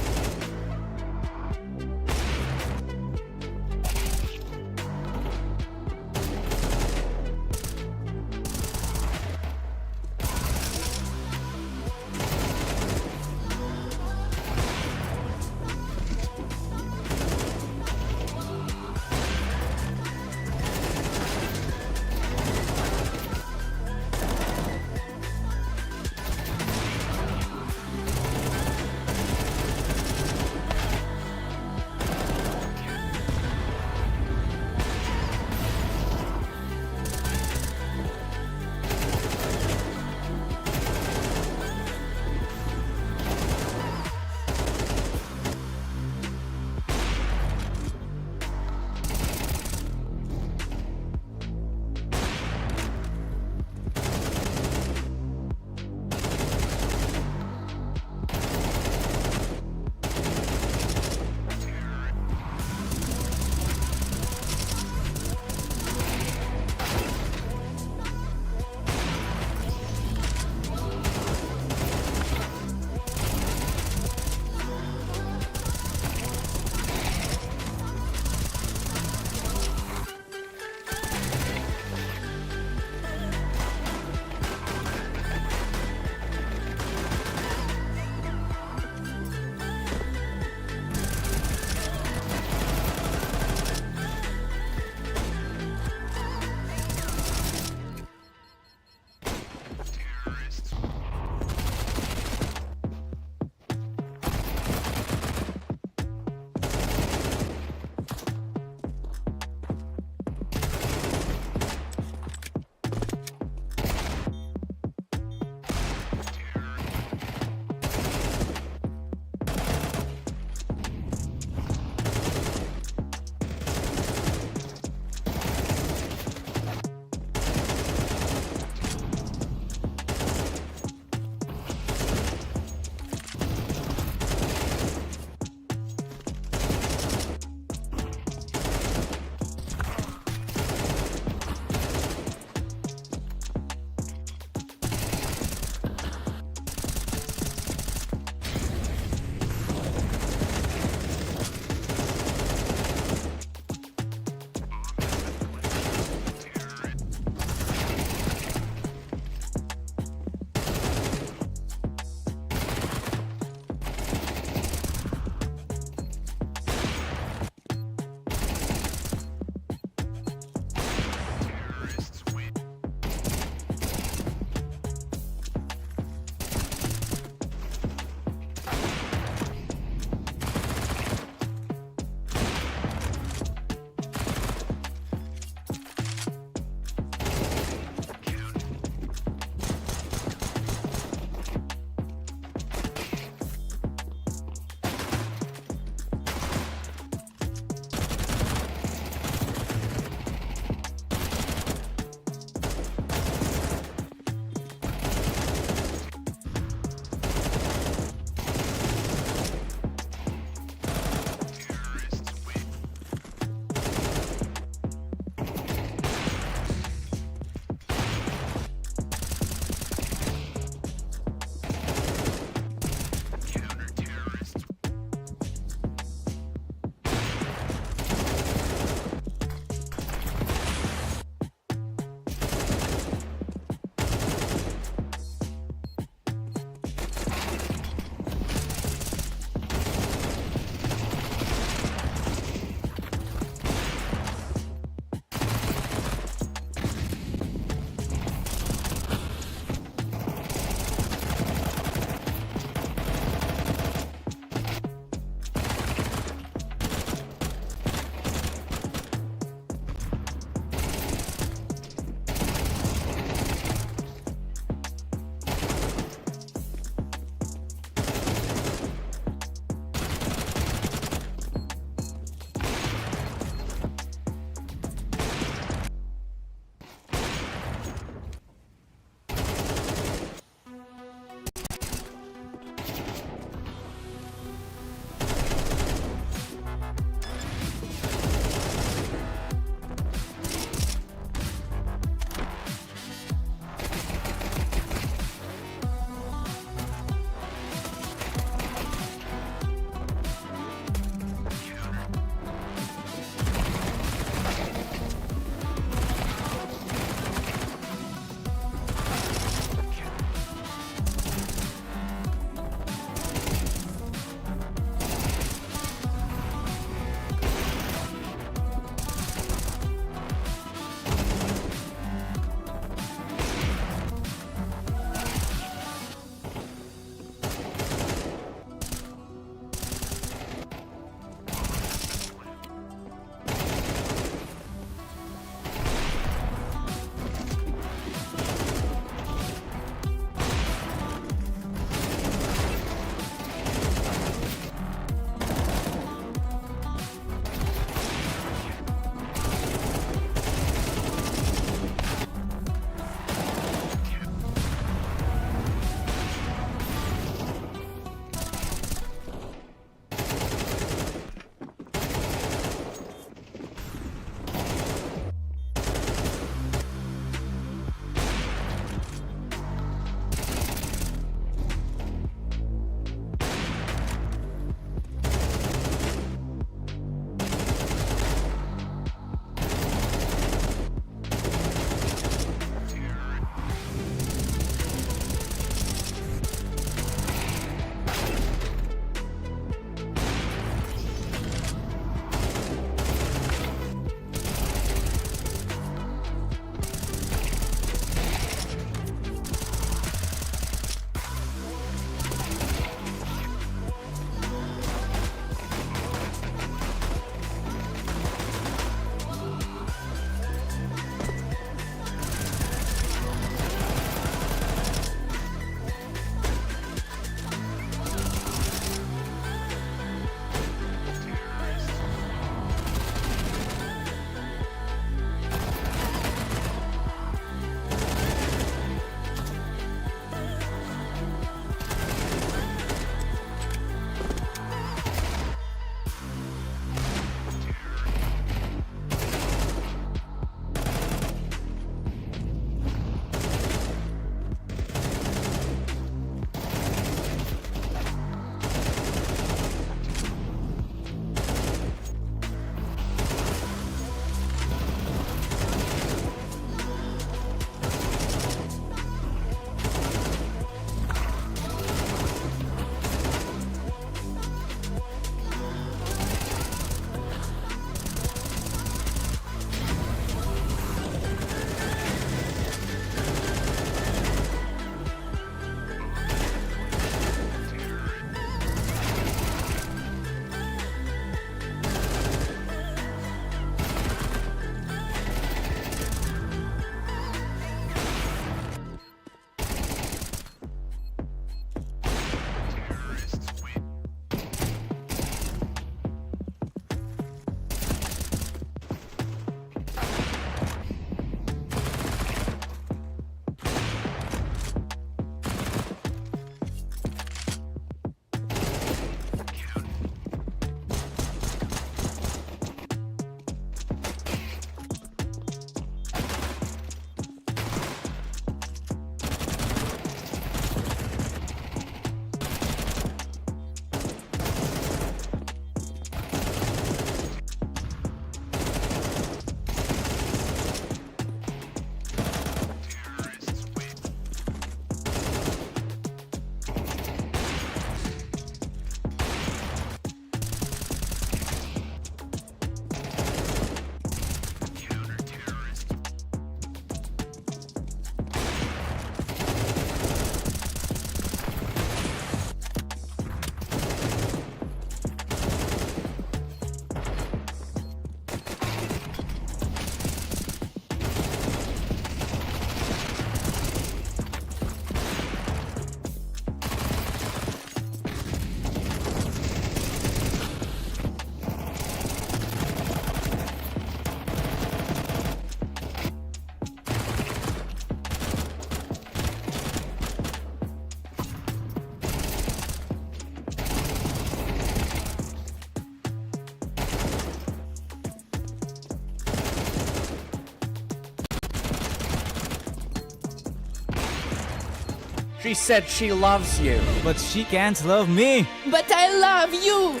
She said she loves you, but she can't love me. But I love you.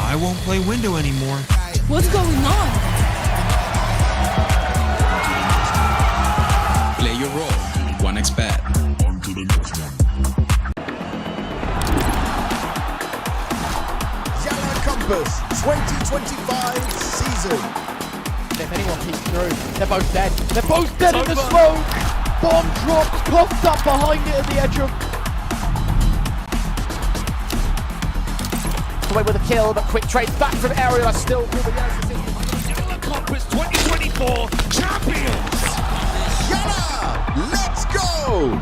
I won't play window anymore. What's going on? Play your role. 1xBet. On to the next one. YaLLa Compass 2025 season. If anyone peeks through, they're both dead. They're both dead in the smoke. Bomb drops, popped up behind it at the edge of. Away with a kill, but quick trade back from Ariel. Still moving YaLLa Compass 2024 champions. YaLLa, let's go!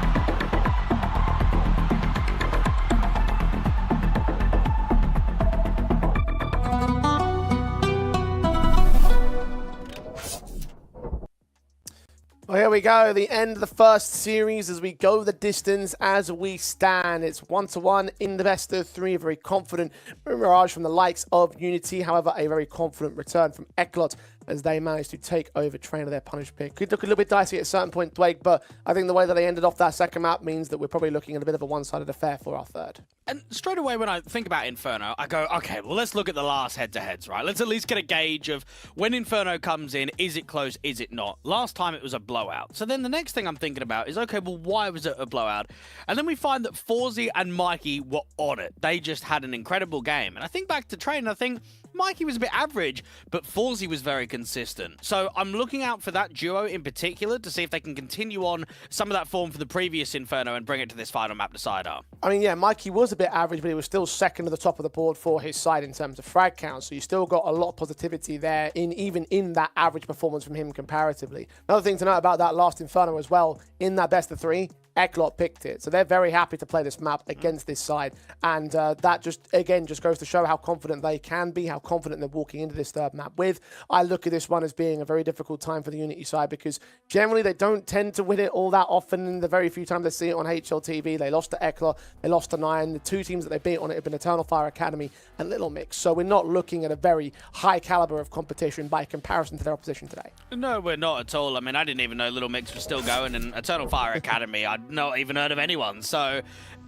Well, here we go, the end of the first series as we go the distance as we stand. It's 1-1 in the best of three, a very confident Mirage from the likes of Unity. However, a very confident return from ECLOT as they managed to take over trainer their punish pick. Could look a little bit dicey at a certain point, Dwayne, but I think the way that they ended off that second map means that we're probably looking at a bit of a one-sided affair for our third. And straight away when I think about Inferno, I go, okay, well, let's look at the last head-to-heads, right? Let's at least get a gauge of when Inferno comes in, is it close, is it not? Last time it was a blowout. So then the next thing I'm thinking about is, okay, well, why was it a blowout? And then we find that FaVBET and Mikey were on it. They just had an incredible game. And I think back to train, and I think Mikey was a bit average, but FaVBET was very consistent. So I'm looking out for that duo in particular to see if they can continue on some of that form for the previous Inferno and bring it to this final map decider. I mean, yeah, Mikey was a bit average, but he was still second at the top of the board for his side in terms of frag count. So you still got a lot of positivity there, even in that average performance from him comparatively. Another thing to note about that last Inferno as well, in that best of three, ECLOT picked it. So they're very happy to play this map against this side. And that just, again, just goes to show how confident they can be, how confident they're walking into this third map with. I look at this one as being a very difficult time for the Unity side because generally they don't tend to win it all that often. In the very few times they see it on HLTV, they lost to ECLOT, they lost to Nine. The two teams that they beat on it have been Eternal Fire Academy and Little Mix. So we're not looking at a very high caliber of competition by comparison to their opposition today. No, we're not at all. I mean, I didn't even know Little Mix was still going, and Eternal Fire Academy, I'd not even heard of anyone. So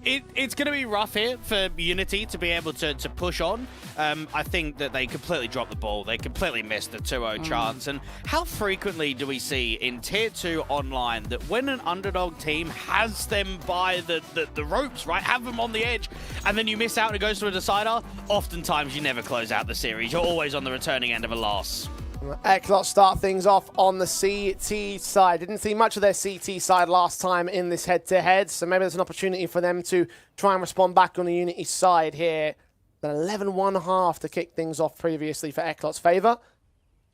it's going to be rough here for Unity to be able to push on. I think that they completely dropped the ball. They completely missed the 2-0 chance. And how frequently do we see in Tier 2 online that when an underdog team has them by the ropes, right, have them on the edge, and then you miss out and it goes to a decider? Oftentimes you never close out the series. You're always on the returning end of a loss. ECLOT start things off on the CT side. Didn't see much of their CT side last time in this head-to-head, so maybe there's an opportunity for them to try and respond back on the Unity side here. An 11-1-1/2 to kick things off previously for ECLOT's favour.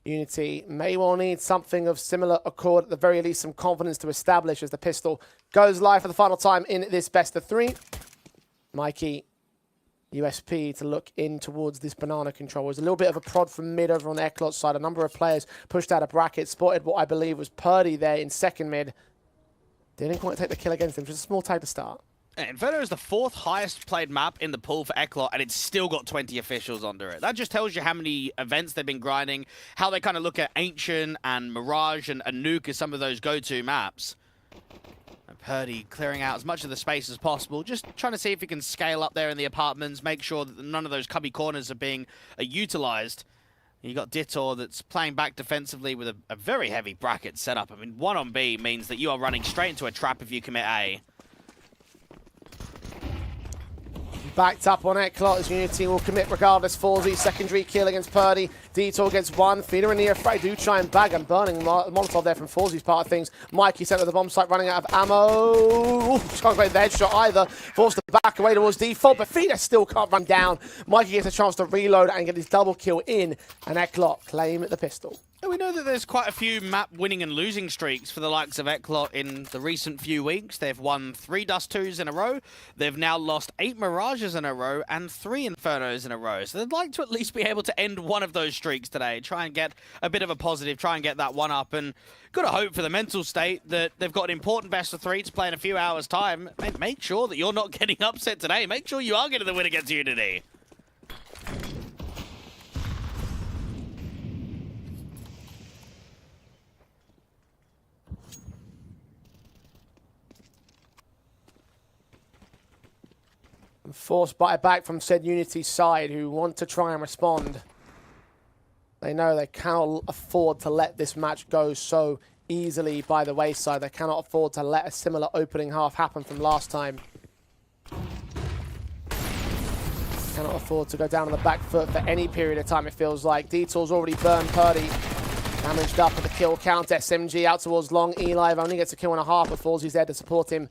Unity may well need something of similar accord, at the very least some confidence to establish as the pistol goes live for the final time in this best of three. Mikey, USP to look in towards this banana control. There's a little bit of a prod from mid over on the ECLOT side. A number of players pushed out of bracket, spotted what I believe was Purdy there in second mid. Didn't quite take the kill against him, just a small tag to start. Inferno is the 4th highest played map in the pool for ECLOT, and it's still got 20 officials under it. That just tells you how many events they've been grinding, how they kind of look at Ancient and Mirage and Nuke as some of those go-to maps. And Purdy clearing out as much of the space as possible, just trying to see if he can scale up there in the apartments, make sure that none of those cubby corners are being utilized. You got Dittor that's playing back defensively with a very heavy bracket setup. I mean, 1 on B means that you are running straight into a trap if you commit A. Backed up on ECLOT as Unity will commit regardless. FaVBET secondary kill against Purdy. Detour gets one. Feeder in the air. Frey do try and bag and burning Molotov there from FaVBET's part of things. Mikey sent to the bomb site, running out of ammo. Can't get the headshot either. Forced to back away towards default, but Feeder still can't run down. Mikey gets a chance to reload and get his double kill in, and ECLOT claim the pistol. We know that there's quite a few map winning and losing streaks for the likes of ECLOT in the recent few weeks. They've won 3 Dust 2s in a row. They've now lost 8 Mirages in a row and 3 Infernos in a row. So they'd like to at least be able to end one of those streaks today. Try and get a bit of a positive, try and get that one up. And got to hope for the mental state that they've got an important best of 3 to play in a few hours' time. Make sure that you're not getting upset today. Make sure you are getting the win against Unity. Forced bite back from said Unity side, who want to try and respond. They know they cannot afford to let this match go so easily by the wayside. They cannot afford to let a similar opening half happen from last time. Cannot afford to go down on the back foot for any period of time, it feels like. Detour's already burned Purdy. Damaged up with the kill count. SMG out towards long. Eli only gets a kill and a half, but Falls there to support him.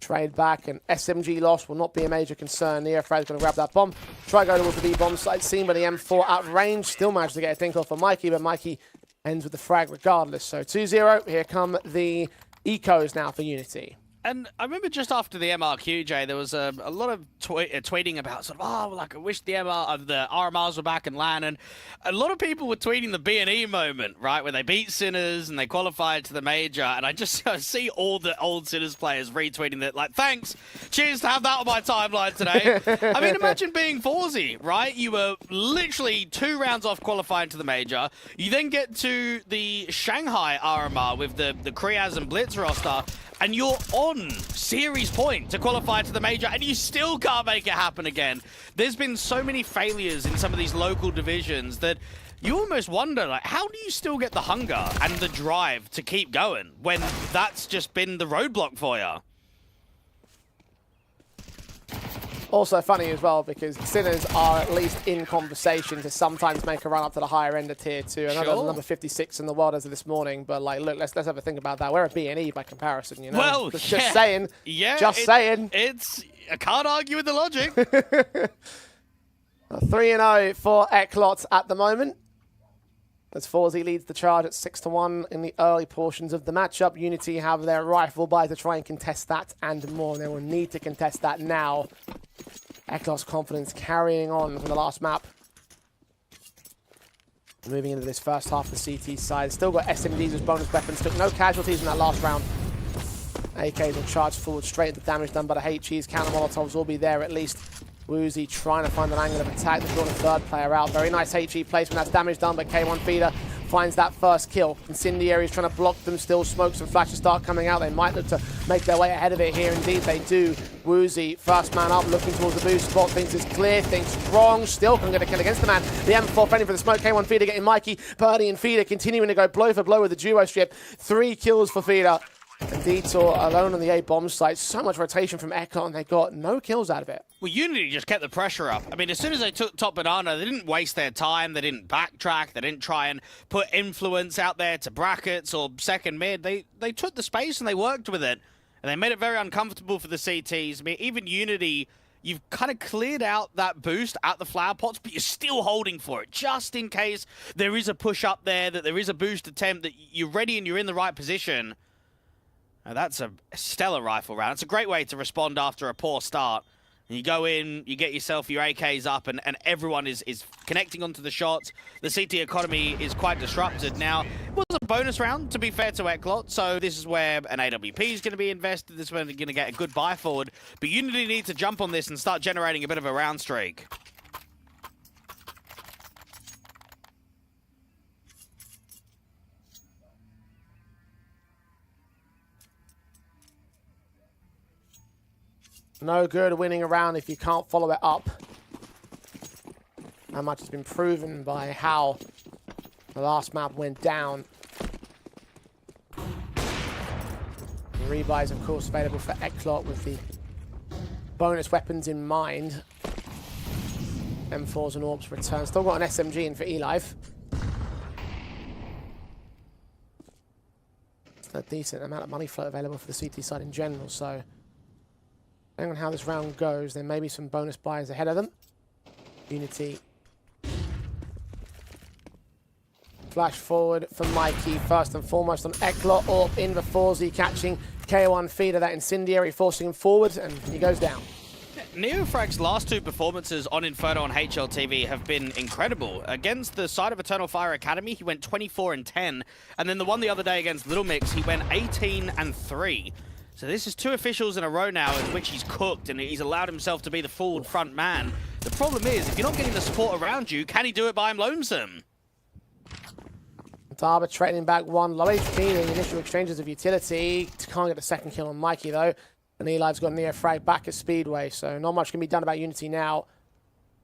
Trade back, and SMG loss will not be a major concern. Neofrad's going to grab that bomb. Try going towards the B-bomb site seen, but the M4 out of range. Still managed to get a think off for Mikey, but Mikey ends with the frag regardless. So 2-0. Here come the ecos now for Unity. And I remember just after the MRQ, Jay, there was a lot of tweeting about sort of, oh, like I wish the RMRs were back in LAN. And a lot of people were tweeting the B&E moment, right, where they beat Sinners and they qualified to the major. And I just see all the old Sinners players retweeting that, like, thanks, cheers to have that on my timeline today. I mean, imagine being Forzy, right? You were literally 2 rounds off qualifying to the major. You then get to the Shanghai RMR with the Kriaz and Blitz roster, and you're on series point to qualify to the major, and you still can't make it happen again. There's been so many failures in some of these local divisions that you almost wonder, like, how do you still get the hunger and the drive to keep going when that's just been the roadblock for you? Also funny as well, because Sinners are at least in conversation to sometimes make a run up to the higher end of tier 2. Another number 56 in the world as of this morning. But like, look, let's have a think about that. We're a B&E by comparison, you know. Well, just saying. Yeah, just saying. I can't argue with the logic. 3-0 for ECLOT at the moment, as Forzy leads the charge at 6-1 in the early portions of the matchup. Unity have their rifle buy to try and contest that and more. They will need to contest that now. ECLOT's confidence carrying on from the last map. Moving into this first half of the CT side. Still got SMGs as bonus weapons. Took no casualties in that last round. AKs will charge forward straight into the damage done by the HEs. Counter Molotovs will be there at least. Woozy trying to find an angle of attack. They've drawn a third player out. Very nice HE placement. That's damage done, but K1 Feeder finds that first kill. Incendiary is trying to block them still. Smokes and flashes start coming out. They might look to make their way ahead of it here. Indeed, they do. Woozy, first man up, looking towards the boost spot. Thinks it's clear, thinks strong. Still can get a kill against the man. The M4 fending for the smoke. K1 Feeder getting Mikey, Purdy, and Feeder continuing to go blow for blow with the duo strip. 3 kills for Feeder. And Detour alone on the A bomb site. So much rotation from ECLOT, and they got no kills out of it. Well, Unity just kept the pressure up. I mean, as soon as they took top banana, they didn't waste their time. They didn't backtrack. They didn't try and put influence out there to brackets or second mid. They took the space and they worked with it. And they made it very uncomfortable for the CTs. I mean, even Unity, you've kind of cleared out that boost at the flower pots, but you're still holding for it, just in case there is a push up there, that there is a boost attempt, that you're ready and you're in the right position. Now, that's a stellar rifle round. It's a great way to respond after a poor start. And you go in, you get yourself your AKs up, and everyone is connecting onto the shots. The CT economy is quite disrupted. Now, it was a bonus round, to be fair to ECLOT, so this is where an AWP is going to be invested. This is where they're going to get a good buy forward. But Unity need to jump on this and start generating a bit of a round streak. No good winning a round if you can't follow it up. How much has been proven by how the last map went down. The rebuys, of course, available for ECLOT with the bonus weapons in mind. M4s and Orbs return. Still got an SMG in for E-Live. It's a decent amount of money flow available for the CT side in general, so depending on how this round goes, there may be some bonus buys ahead of them. Unity Flash forward for Mikey, first and foremost on ECLOT, or in the 4Z, catching K1 feeder, that incendiary, forcing him forward, and he goes down. Neofrag's last two performances on Inferno on HLTV have been incredible. Against the side of Eternal Fire Academy, he went 24-10, and then the one the other day against Little Mix, he went 18-3. So this is 2 officials in a row now in which he's cooked, and he's allowed himself to be the forward front man. The problem is, if you're not getting the support around you, can he do it by him lonesome? Darba trading back 1, low HP, the initial exchanges of utility. Can't get the second kill on Mikey though. And Eli's got near frag back at Speedway, so not much can be done about Unity now.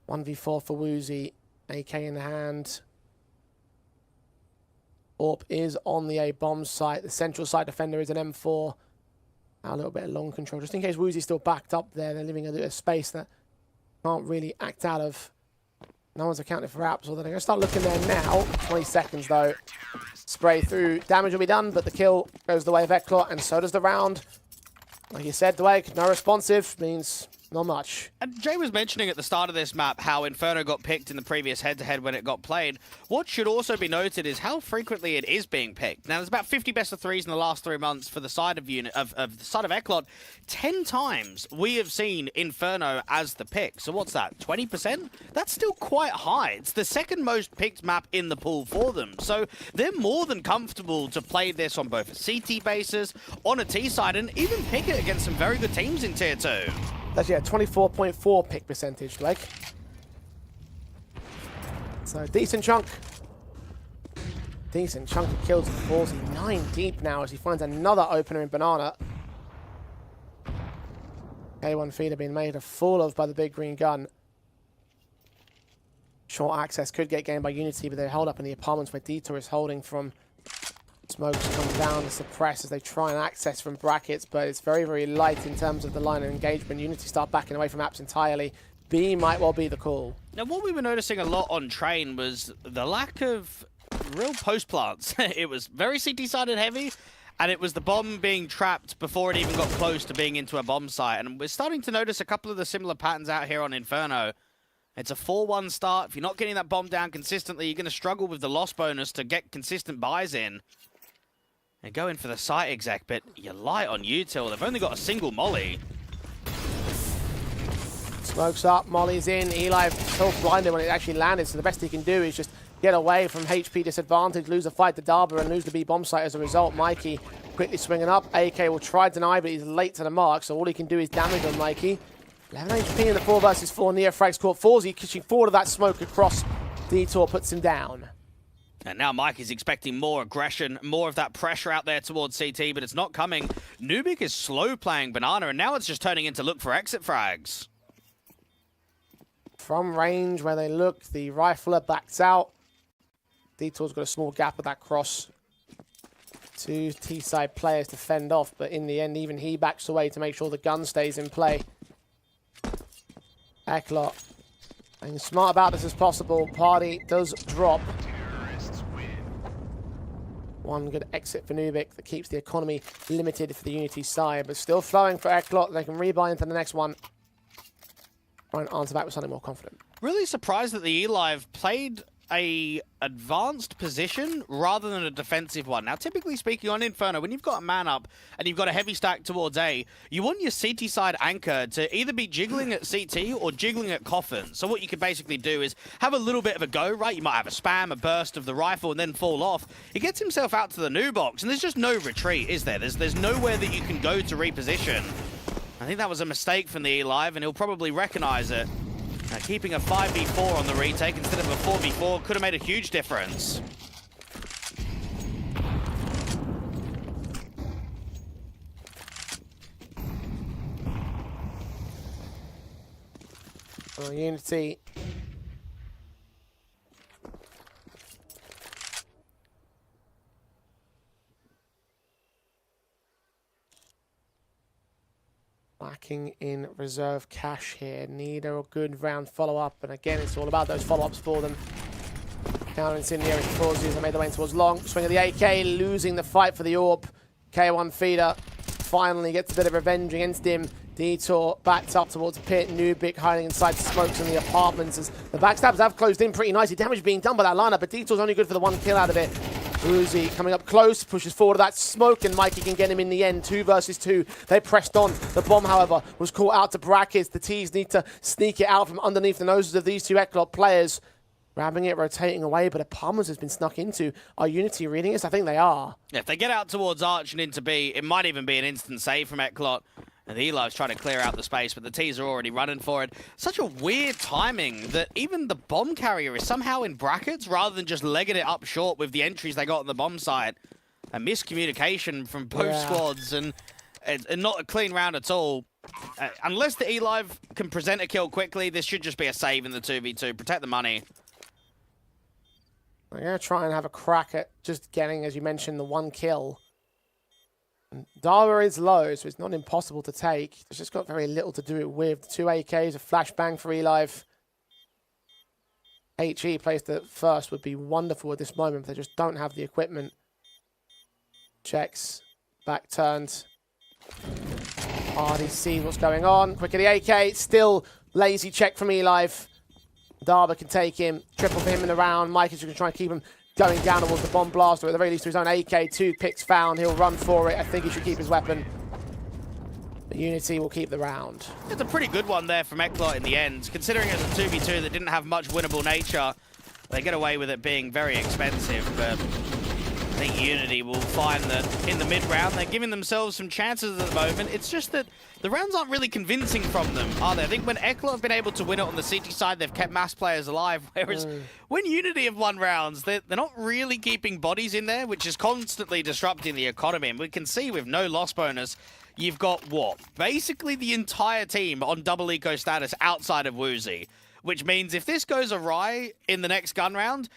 1v4 for Woozy, AK in the hand. AWP is on the A bomb site. The central side defender is an M4. Now a little bit of long control, just in case Woozy's still backed up there. They're leaving a space that can't really act out of. No one's accounted for apps, although they're going to start looking there now. 20 seconds though. Spray through. Damage will be done, but the kill goes the way of ECLOT, and so does the round. Like you said, Dwight, no responsive means not much. And Jay was mentioning at the start of this map how Inferno got picked in the previous head-to-head when it got played. What should also be noted is how frequently it is being picked. Now, there's about 50 best of 3s in the last 3 months for the side of the side of ECLOT. 10 times we have seen Inferno as the pick. So what's that, 20%? That's still quite high. It's the second most picked map in the pool for them. So they're more than comfortable to play this on both a CT basis, on a T side, and even pick it against some very good teams in Tier 2. That's, yeah, 24.4 pick percentage, Blake. So, decent chunk. Decent chunk of kills and falls. 9 deep now as he finds another opener in Banana. K1 feeder being made a fool of by the big green gun. Short access could get gained by Unity, but they're held up in the apartments where Detour is holding from. Smokes come down to suppress as they try and access from brackets, but it's very, very light in terms of the line of engagement. Unity start backing away from apps entirely. B might well be the call. Now, what we were noticing a lot on Train was the lack of real post plants. It was very CT-sided heavy, and it was the bomb being trapped before it even got close to being into a bomb site. And we're starting to notice a couple of the similar patterns out here on Inferno. It's a 4-1 start. If you're not getting that bomb down consistently, you're going to struggle with the loss bonus to get consistent buys in. They're going for the site exec, but you're light on util. They've only got a single molly. Smokes up, molly's in. Eli so blinded when it actually landed, so the best he can do is just get away from HP disadvantage, lose the fight to Darba, and lose the B bomb site as a result. Mikey quickly swinging up. AK will try to deny, but he's late to the mark, so all he can do is damage on Mikey. 11 HP in the 4 versus 4 near frags caught. 4Z kitching forward of that smoke across. Detour puts him down. And now Mike is expecting more aggression, more of that pressure out there towards CT, but it's not coming. Nubik is slow playing Banana, and now it's just turning into look for exit frags. From range where they look, the rifler backs out. Detour's got a small gap with that cross. 2 T-side players to fend off, but in the end, even he backs away to make sure the gun stays in play. ECLOT, being smart about this as possible. Party does drop. One good exit for Nubik that keeps the economy limited for the Unity side, but still flowing for ECLOT. They can rebuy into the next one. Try and answer back with something more confident. Really surprised that the Eli have played a advanced position rather than a defensive one. Now, typically speaking on Inferno, when you've got a man up and you've got a heavy stack towards A, you want your CT side anchor to either be jiggling at CT or jiggling at Coffin. So what you could basically do is have a little bit of a go, right? You might have a spam, a burst of the rifle, and then fall off. He gets himself out to the new box, and there's just no retreat, is there? There's nowhere that you can go to reposition. I think that was a mistake from the Eli, and he'll probably recognize it. Keeping a 5v4 on the retake instead of a 4v4 could have made a huge difference. Unity. Lacking in reserve cash here. Need a good round follow-up, and again, it's all about those follow-ups for them. Counter incendiary for 4Z as they made their way towards long. Swing of the AK, losing the fight for the AWP. K1 feeder finally gets a bit of revenge against him. Detour backed up towards Pit. Nubik hiding inside smokes in the apartments as the backstabs have closed in pretty nicely. Damage being done by that lineup, but Detour's only good for the 1 kill out of it. Uzi coming up close, pushes forward to that smoke, and Mikey can get him in the end. 2 versus 2. They pressed on. The bomb, however, was caught out to brackets. The T's need to sneak it out from underneath the noses of these 2 ECLOT players. Grabbing it, rotating away, but Apartments has been snuck into. Are Unity reading this? I think they are. Yeah, if they get out towards Arch and into B, it might even be an instant save from ECLOT. And the Eli's trying to clear out the space, but the T's are already running for it. Such a weird timing that even the bomb carrier is somehow in brackets rather than just legging it up short with the entries they got on the bomb side. A miscommunication from both squads and not a clean round at all. Unless the Eli can present a kill quickly, this should just be a save in the 2v2. Protect the money. I'm going to try and have a crack at just getting, as you mentioned, the 1 kill. Dara is low, so it's not impossible to take. It's just got very little to do it with. 2 AKs, a flashbang for Eli. HE placed at first would be wonderful at this moment, but they just don't have the equipment. Checks, back turned. Hardy sees what's going on. Quick at the AK, still lazy check from Eli. Darba can take him, triple for him in the round. Mike is going to try and keep him going down towards the bomb blast, or at the very least to his own AK. 2 picks found. He'll run for it. I think he should keep his weapon. The Unity will keep the round. It's a pretty good one there from ECLOT in the end. Considering it was a 2v2 that didn't have much winnable nature, they get away with it being very expensive, but I think Unity will find that in the mid-round, they're giving themselves some chances at the moment. It's just that the rounds aren't really convincing from them, are they? I think when ECLOT have been able to win it on the CT side, they've kept mass players alive, whereas when Unity have won rounds, they're not really keeping bodies in there, which is constantly disrupting the economy. And we can see with no loss bonus, you've got, what, basically the entire team on double eco status outside of Woozy, which means if this goes awry in the next gun round,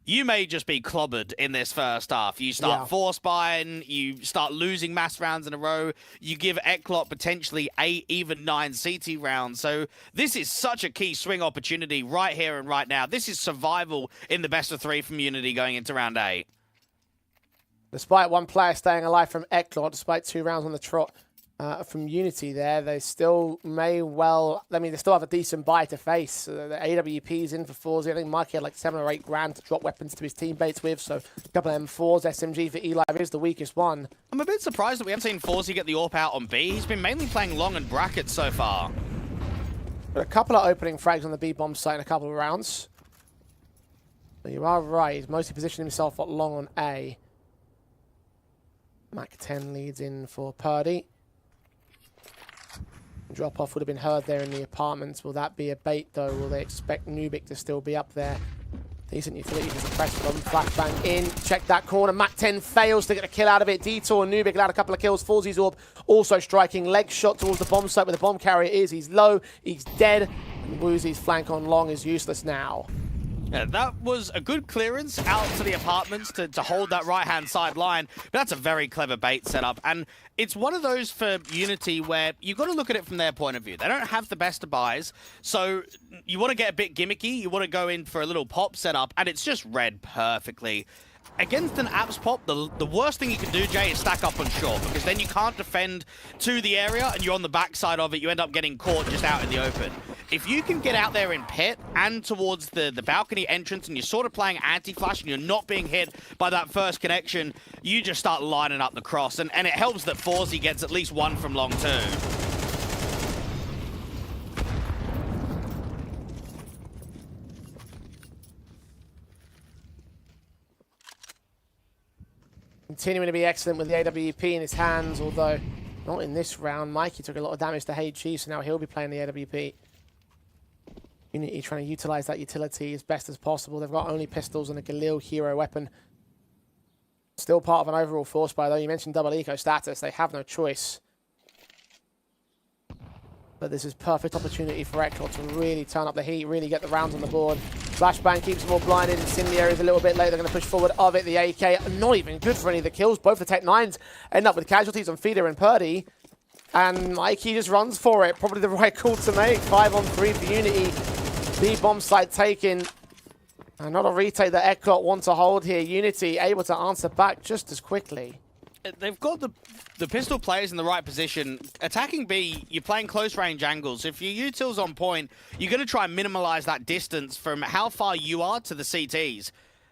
you may just be clobbered in this first half. You start force buying, you start losing mass rounds in a row, you give ECLOT potentially 8, even 9 CT rounds. So this is such a key swing opportunity right here and right now. This is survival in the best of 3 from Unity going into round 8. Despite 1 player staying alive from ECLOT, despite 2 rounds on the trot from Unity there, they still may well, I mean, they still have a decent buy to face. The AWP's in for 4s. I think Mikey had like 7 or 8 grand to drop weapons to his teammates with, so a couple of M4s. SMG for Eli is the weakest one. I'm a bit surprised that we haven't seen Forzy get the AWP out on B. He's been mainly playing long and brackets so far. But a couple of opening frags on the B bomb site in a couple of rounds. But you are right, he's mostly positioned himself long on A. Mac 10 leads in for Purdy. Drop-off would have been heard there in the apartments. Will that be a bait, though? Will they expect Nubik to still be up there? Decent utility to press for them. Flashbang in. Check that corner. Mac 10 fails to get a kill out of it. Detour and Nubik allowed a couple of kills. Fourzy's Orb also striking. Leg shot towards the bomb site where the bomb carrier is. He's low. He's dead. And Woozy's flank on long is useless now. Yeah, that was a good clearance out to the apartments to hold that right-hand side line. But that's a very clever bait setup. And it's one of those for Unity where you've got to look at it from their point of view. They don't have the best of buys. So you want to get a bit gimmicky. You want to go in for a little pop setup. And it's just read perfectly. Against an apps pop, the worst thing you can do, Jay, is stack up on short, because then you can't defend to the area and you're on the backside of it. You end up getting caught just out in the open. If you can get out there in pit and towards the balcony entrance and you're sort of playing anti-flash and you're not being hit by that first connection, you just start lining up the cross. And it helps that Forzy gets at least 1 from long too. Continuing to be excellent with the AWP in his hands, although not in this round. Mikey took a lot of damage to HG, so now he'll be playing the AWP. Unity trying to utilize that utility as best as possible. They've got only pistols and a Galil hero weapon. Still part of an overall force buy, though. You mentioned double eco status. They have no choice. But this is perfect opportunity for ECLOT to really turn up the heat, really get the rounds on the board. Flashbang keeps them all blinded. Incendiary is a little bit late. They're going to push forward of it. The AK, not even good for any of the kills. Both the Tech 9s end up with casualties on Feeder and Purdy. And Mikey just runs for it. Probably the right call to make. 5 on 3 for Unity. The bomb site taken. And not a retake that ECLOT want to hold here. Unity able to answer back just as quickly. they've got the pistol players in the right position. Attacking B, you're playing close range angles. If your util's on point, you're going to try and minimize that distance from how far you are to the CTs.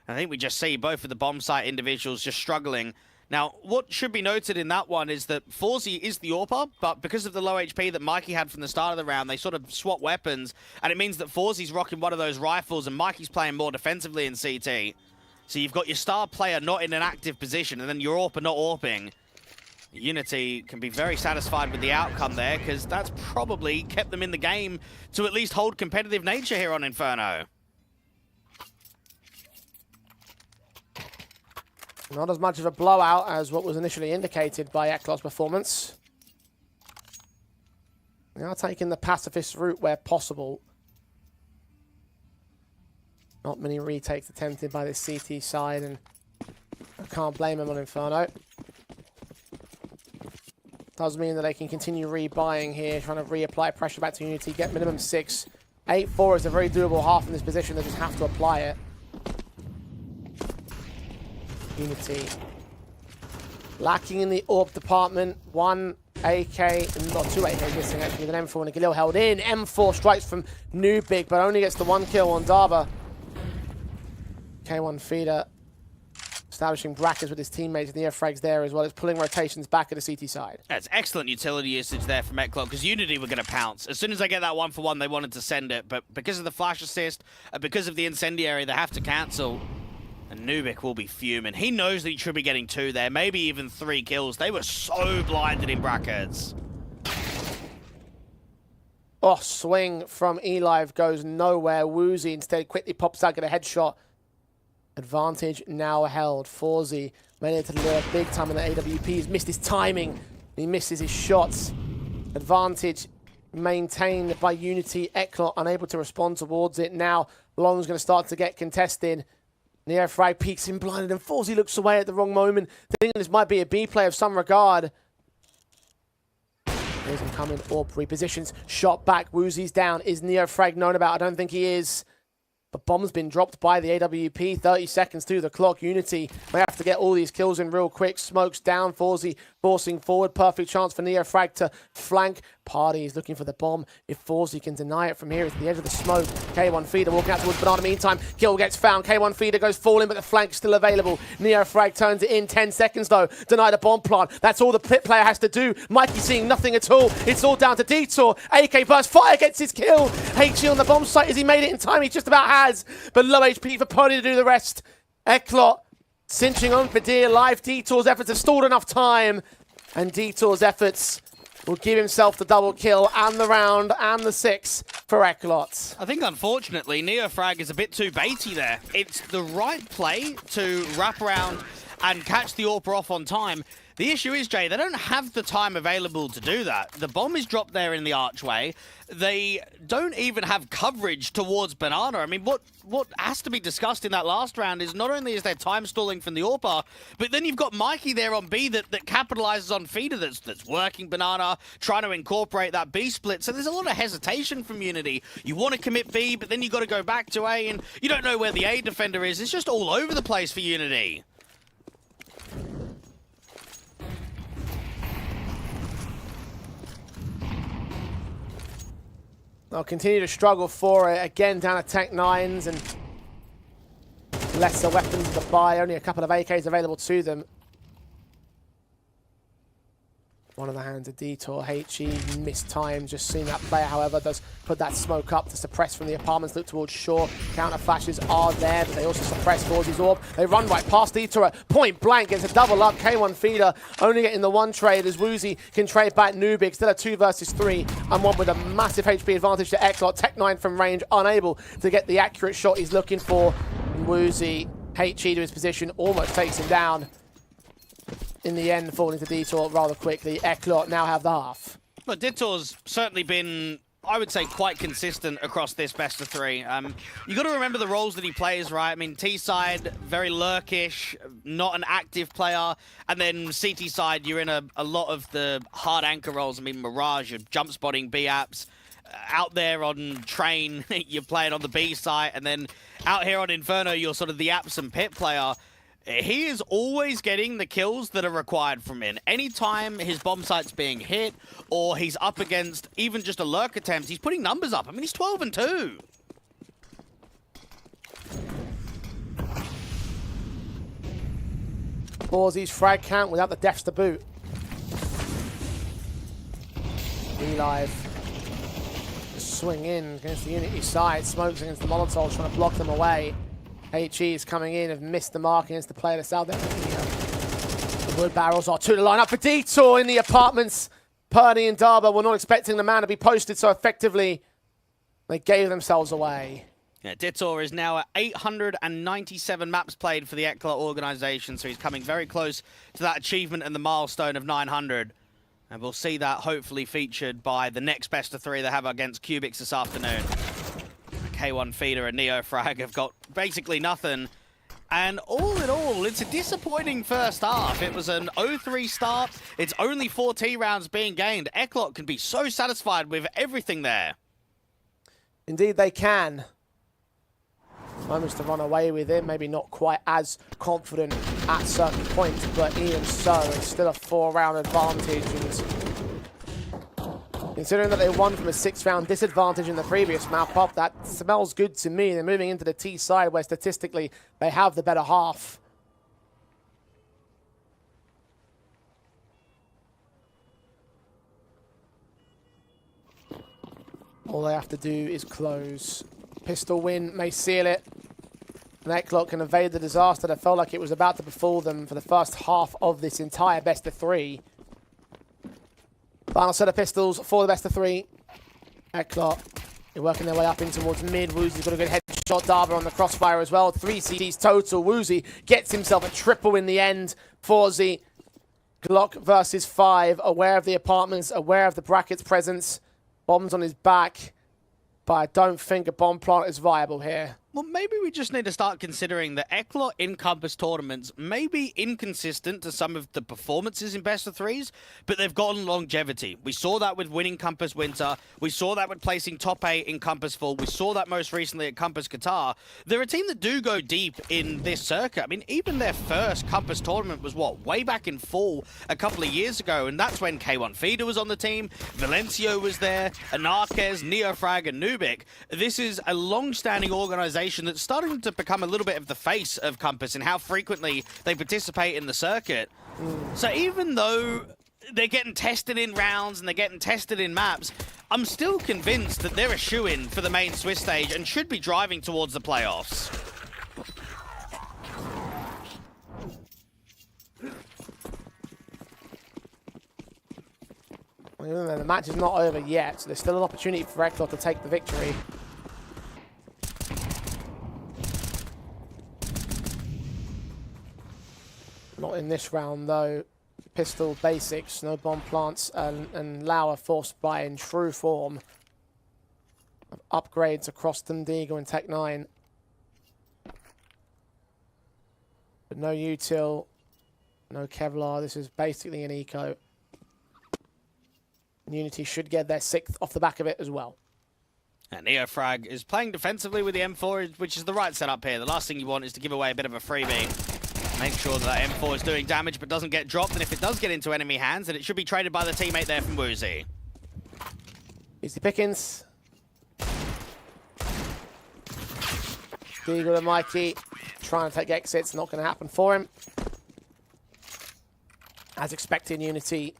And I think we just see both of the bomb site individuals just struggling. Now, what should be noted in that one is that FaVBET is the AWPer, but because of the low HP that Mikey had from the start of the round, they sort of swap weapons, and it means that FaVBET's rocking one of those rifles, and Mikey's playing more defensively in CT. So you've got your star player not in an active position, and then your AWPer not AWPing. Unity can be very satisfied with the outcome there, because that's probably kept them in the game to at least hold competitive nature here on Inferno. Not as much of a blowout as what was initially indicated by ECLOT's performance. They are taking the pacifist route where possible. Not many retakes attempted by the CT side, and I can't blame them on Inferno. Does mean that they can continue rebuying here, trying to reapply pressure back to Unity, get minimum 6. 8-4 is a very doable half in this position, they just have to apply it. Unity lacking in the AWP department. 1 AK, not 2 AK missing actually, with an M4 and a Galil held in. M4 strikes from Nubik, but only gets the 1 kill on Daba. K1 feeder establishing brackets with his teammates, near frags there as well as pulling rotations back at the CT side. That's excellent utility usage there from ECLOT, because Unity were going to pounce. As soon as they get that 1-for-1, they wanted to send it, but because of the flash assist, because of the incendiary, they have to cancel. And Nubik will be fuming. He knows that he should be getting 2 there, maybe even 3 kills. They were so blinded in brackets. Oh, swing from eLive goes nowhere. Woozy instead quickly pops out, get a headshot. Advantage now held. FaVBET made it to the lure big time in the AWP. He's missed his timing. He misses his shots. Advantage maintained by Unity. ECLOT unable to respond towards it. Now Long's going to start to get contested. Neo frag peeks in blinded, and FaVBET looks away at the wrong moment, thinking this might be a B play of some regard. Here's him coming, AWP repositions, shot back, Woozy's down. Is Neo frag known about? I don't think he is. But bomb's been dropped by the AWP, 30 seconds to the clock. Unity may have to get all these kills in real quick. Smokes down, FaVBET forcing forward. Perfect chance for Neo frag to flank. Party is looking for the bomb. If FaVBET can deny it from here, it's the edge of the smoke. K1 feeder walking out towards Banana. Meantime, kill gets found. K1 feeder goes falling, but the flank's still available. Neo frag turns it in. 10 seconds though. Deny the bomb plant. That's all the pit player has to do. Mikey seeing nothing at all. It's all down to Detour. AK burst fire gets his kill. HG on the bomb site as he made it in time. He just about has, but low HP for Pony to do the rest. ECLOT cinching on for dear life. Detour's efforts have stalled enough time, and Detour's efforts will give himself the double kill and the round and the 6 for ECLOT. I think, unfortunately, Neofrag is a bit too baity there. It's the right play to wrap around and catch the AWPer off on time. The issue is, Jay, they don't have the time available to do that. The bomb is dropped there in the archway. They don't even have coverage towards Banana. I mean, what has to be discussed in that last round is not only is there time stalling from the AWPer, but then you've got Mikey there on B that capitalizes on feeder that's working Banana, trying to incorporate that B split. So there's a lot of hesitation from Unity. You want to commit B, but then you've got to go back to A, and you don't know where the A defender is. It's just all over the place for Unity. They'll continue to struggle for it. Again, down at Tech 9s and lesser weapons to buy. Only a couple of AKs available to them. One in the hands of Detour. HE missed time. Just seeing that player, however, does put that smoke up to suppress from the apartments. Look towards shore. Counter flashes are there, but they also suppress FaVBET's AWP. They run right past Detour at point blank. Gets a double up. K1 feeder only getting the one trade as Woozy can trade back Nubik. Still a 2 versus 3. And one with a massive HP advantage to ECLOT. Tech 9 from range, unable to get the accurate shot he's looking for. Woozy, HE to his position, almost takes him down. In the end, falling to Detour rather quickly. ECLOT now have the half. But Detour's certainly been, I would say, quite consistent across this best of 3. You got to remember the roles that he plays, right? I mean, T side, very lurkish, not an active player, and then CT side, you're in a lot of the hard anchor roles. I mean, Mirage, you're jump spotting B apps. Out there on train, you're playing on the B site, and then out here on Inferno, you're sort of the apps and pit player. He is always getting the kills that are required from him. Anytime his bomb site's being hit, or he's up against even just a lurk attempt, he's putting numbers up. I mean, he's 12 and 2. Ballsy's frag count without the deaths to boot. Live. Swing in against the Unity side. Smokes against the Molotovs, trying to block them away. HE is coming in, have missed the mark against the player that's out there. The wood barrels are to the line up for Detour in the apartments. Purdy and Darba were not expecting the man to be posted so effectively. They gave themselves away. Yeah, Detour is now at 897 maps played for the ECLOT organization, so he's coming very close to that achievement and the milestone of 900. And we'll see that hopefully featured by the next best of 3 they have against Cubics this afternoon. K1 Feeder and NeoFrag have got basically nothing. And all in all, it's a disappointing first half. It was an 0-3 start. It's only 4 T rounds being gained. ECLOT can be so satisfied with everything there. Indeed they can. Moments to run away with it, maybe not quite as confident at certain points, but even so, it's still a 4-round advantage. And considering that they won from a 6-round disadvantage in the previous map up, that smells good to me. They're moving into the T side where statistically they have the better half. All they have to do is close. Pistol win may seal it. And ECLOT can evade the disaster that felt like it was about to befall them for the first half of this entire best of 3. Final set of pistols for the best of 3. ECLOT, they're working their way up in towards mid. Woozy's got a good headshot. Darba on the crossfire as well. 3 CDs total. Woozy gets himself a triple in the end. 4Z. Glock versus 5. Aware of the apartments, aware of the bracket's presence. Bombs on his back. But I don't think a bomb plant is viable here. Well, maybe we just need to start considering that ECLOT in Compass tournaments may be inconsistent to some of the performances in best of 3s, but they've gotten longevity. We saw that with winning Compass Winter. We saw that with placing top 8 in Compass Full. We saw that most recently at Compass Qatar. They're a team that do go deep in this circuit. I mean, even their first Compass tournament was, what, way back in Fall a couple of years ago, and that's when K1 Feeder was on the team, Valencio was there, Anarquez, NeoFrag, and Nubic. This is a long-standing organization that's starting to become a little bit of the face of Compass and how frequently they participate in the circuit. So even though they're getting tested in rounds and they're getting tested in maps, I'm still convinced that they're a shoo-in for the main Swiss stage and should be driving towards the playoffs. Well, the match is not over yet, so there's still an opportunity for ECLOT to take the victory. Not in this round, though. Pistol basics, no bomb plants, and Lauer forced by in true form. Upgrades across them, Deagle and Tech 9. But no util, no Kevlar. This is basically an eco. And Unity should get their 6th off the back of it as well. And NeoFrag is playing defensively with the M4, which is the right setup here. The last thing you want is to give away a bit of a freebie. Make sure that M4 is doing damage but doesn't get dropped, and if it does get into enemy hands, then it should be traded by the teammate there from Woozy. Easy pickings. Deagle and Mikey trying to take exits, not going to happen for him. As expected, Unity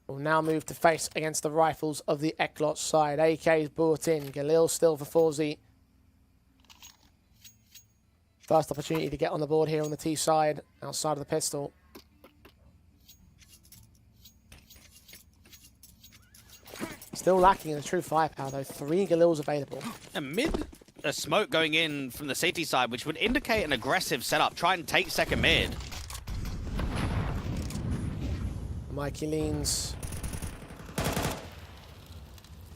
will now move to face against the rifles of the ECLOT side. AK is brought in. Galil still for 4Z. First opportunity to get on the board here on the T side, outside of the pistol. Still lacking in the true firepower, though. 3 Galils available. And mid, a smoke going in from the city side, which would indicate an aggressive setup. Try and take second mid. Mikey leans.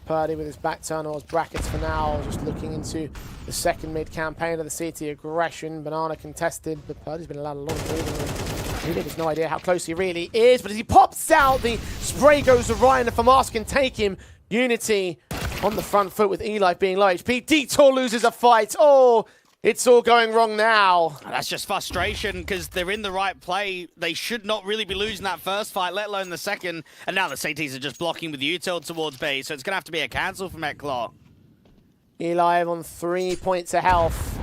Purdy with his back turn towards brackets for now, just looking into the second mid campaign of the CT aggression. Banana contested, but Purdy's been allowed a lot of moving room. He has no idea how close he really is, but as he pops out, the spray goes to Ryan, and Famas can take him. Unity on the front foot with Eli being low HP. Detour loses a fight. Oh, It's all going wrong now. That's just frustration because they're in the right play. They should not really be losing that first fight, let alone the second. And now the CTs are just blocking with util towards B, so it's going to have to be a cancel from ECLOT. Eli on 3 points of health.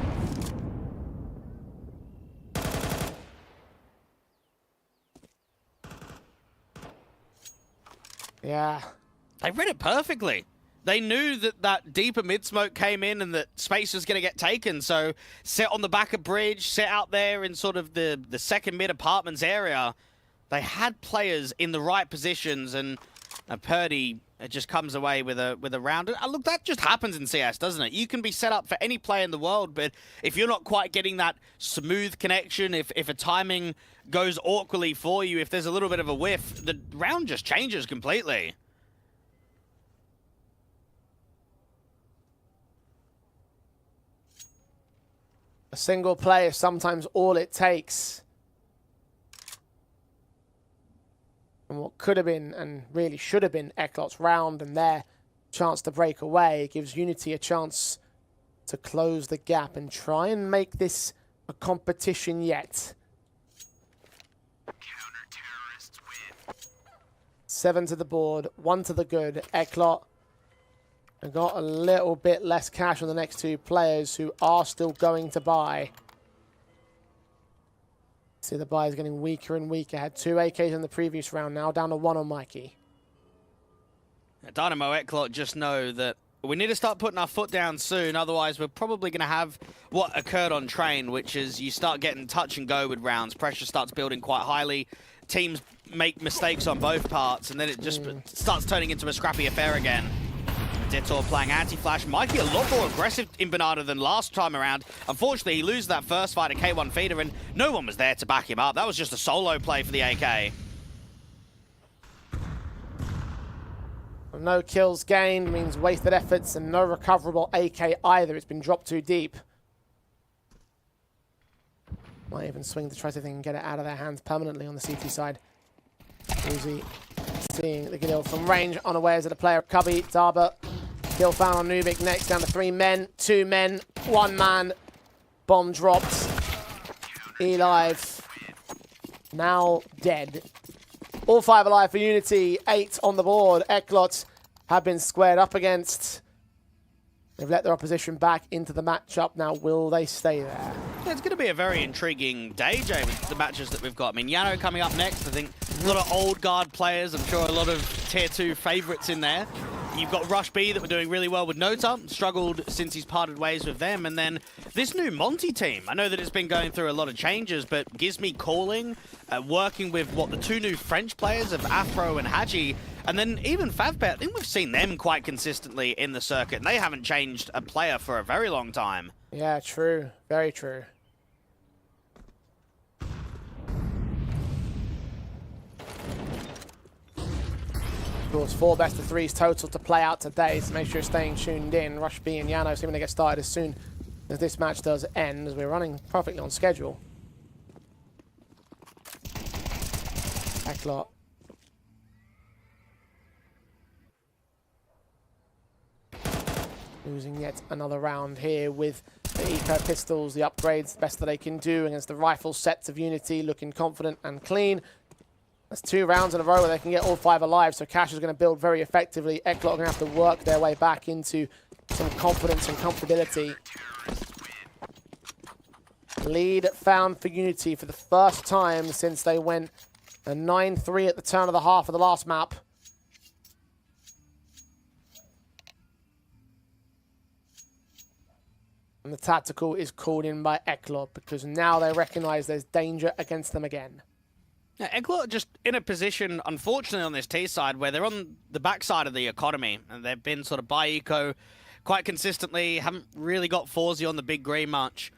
Yeah. They read it perfectly. They knew that that deeper mid-smoke came in and that space was going to get taken. So sit on the back of bridge, sit out there in sort of the second mid-apartments area. They had players in the right positions, and Purdy just comes away with a round. Look, that just happens in CS, doesn't it? You can be set up for any play in the world, but if you're not quite getting that smooth connection, if a timing goes awkwardly for you, if there's a little bit of a whiff, the round just changes completely. A single play is sometimes all it takes. And what could have been, and really should have been, ECLOT's round and their chance to break away gives Unity a chance to close the gap and try and make this a competition yet. 7 to the board, 1 to the good. ECLOT and got a little bit less cash on the next two players who are still going to buy. See the buy is getting weaker and weaker. Had 2 AKs in the previous round, now down to 1 on Mikey. Dynamo ECLOT just know that we need to start putting our foot down soon, otherwise we're probably going to have what occurred on Train, which is you start getting touch and go with rounds. Pressure starts building quite highly. Teams make mistakes on both parts, and then it just starts turning into a scrappy affair again. Detour playing anti-flash. Mikey a lot more aggressive in Banana than last time around. Unfortunately, he loses that first fight at K1 Feeder, and no one was there to back him up. That was just a solo play for the AK. No kills gained means wasted efforts and no recoverable AK either. It's been dropped too deep. Might even swing to try something and get it out of their hands permanently on the CT side. Uzi seeing the kill from range, unawares of the player. Cubby, Darba, kill found on Nubik next, down to 3 men, 2 men, 1 man. Bomb dropped. Elive now dead. All 5 alive for Unity, 8 on the board. ECLOT have been squared up against. They've let their opposition back into the matchup. Now, will they stay there? Yeah, it's going to be a very intriguing day, Jay, with the matches that we've got. I mean, YaNO coming up next. I think a lot of old guard players. I'm sure a lot of tier 2 favorites in there. You've got Rush B that were doing really well with Nota, struggled since he's parted ways with them. And then this new MONTE team. I know that it's been going through a lot of changes, but Gizmi calling, working with, the 2 new French players of Afro and Haji. And then even FAVBET, I think we've seen them quite consistently in the circuit. And they haven't changed a player for a very long time. Yeah, true. Very true. Of course, 4 best of 3s total to play out today, so make sure you're staying tuned in. Rush B and YaNO seeming to get started as soon as this match does end, as we're running perfectly on schedule. ECLOT. Losing yet another round here with the eco pistols, the upgrades, the best that they can do against the rifle sets of Unity, looking confident and clean. That's 2 rounds in a row where they can get all 5 alive, so Cash is going to build very effectively. ECLOT are going to have to work their way back into some confidence and comfortability. Lead found for Unity for the first time since they went a 9-3 at the turn of the half of the last map. And the tactical is called in by ECLOT because now they recognize there's danger against them again. Yeah, ECLOT are just in a position, unfortunately, on this T side where they're on the backside of the economy, and they've been sort of by eco quite consistently, haven't really got Forzy on the big green much.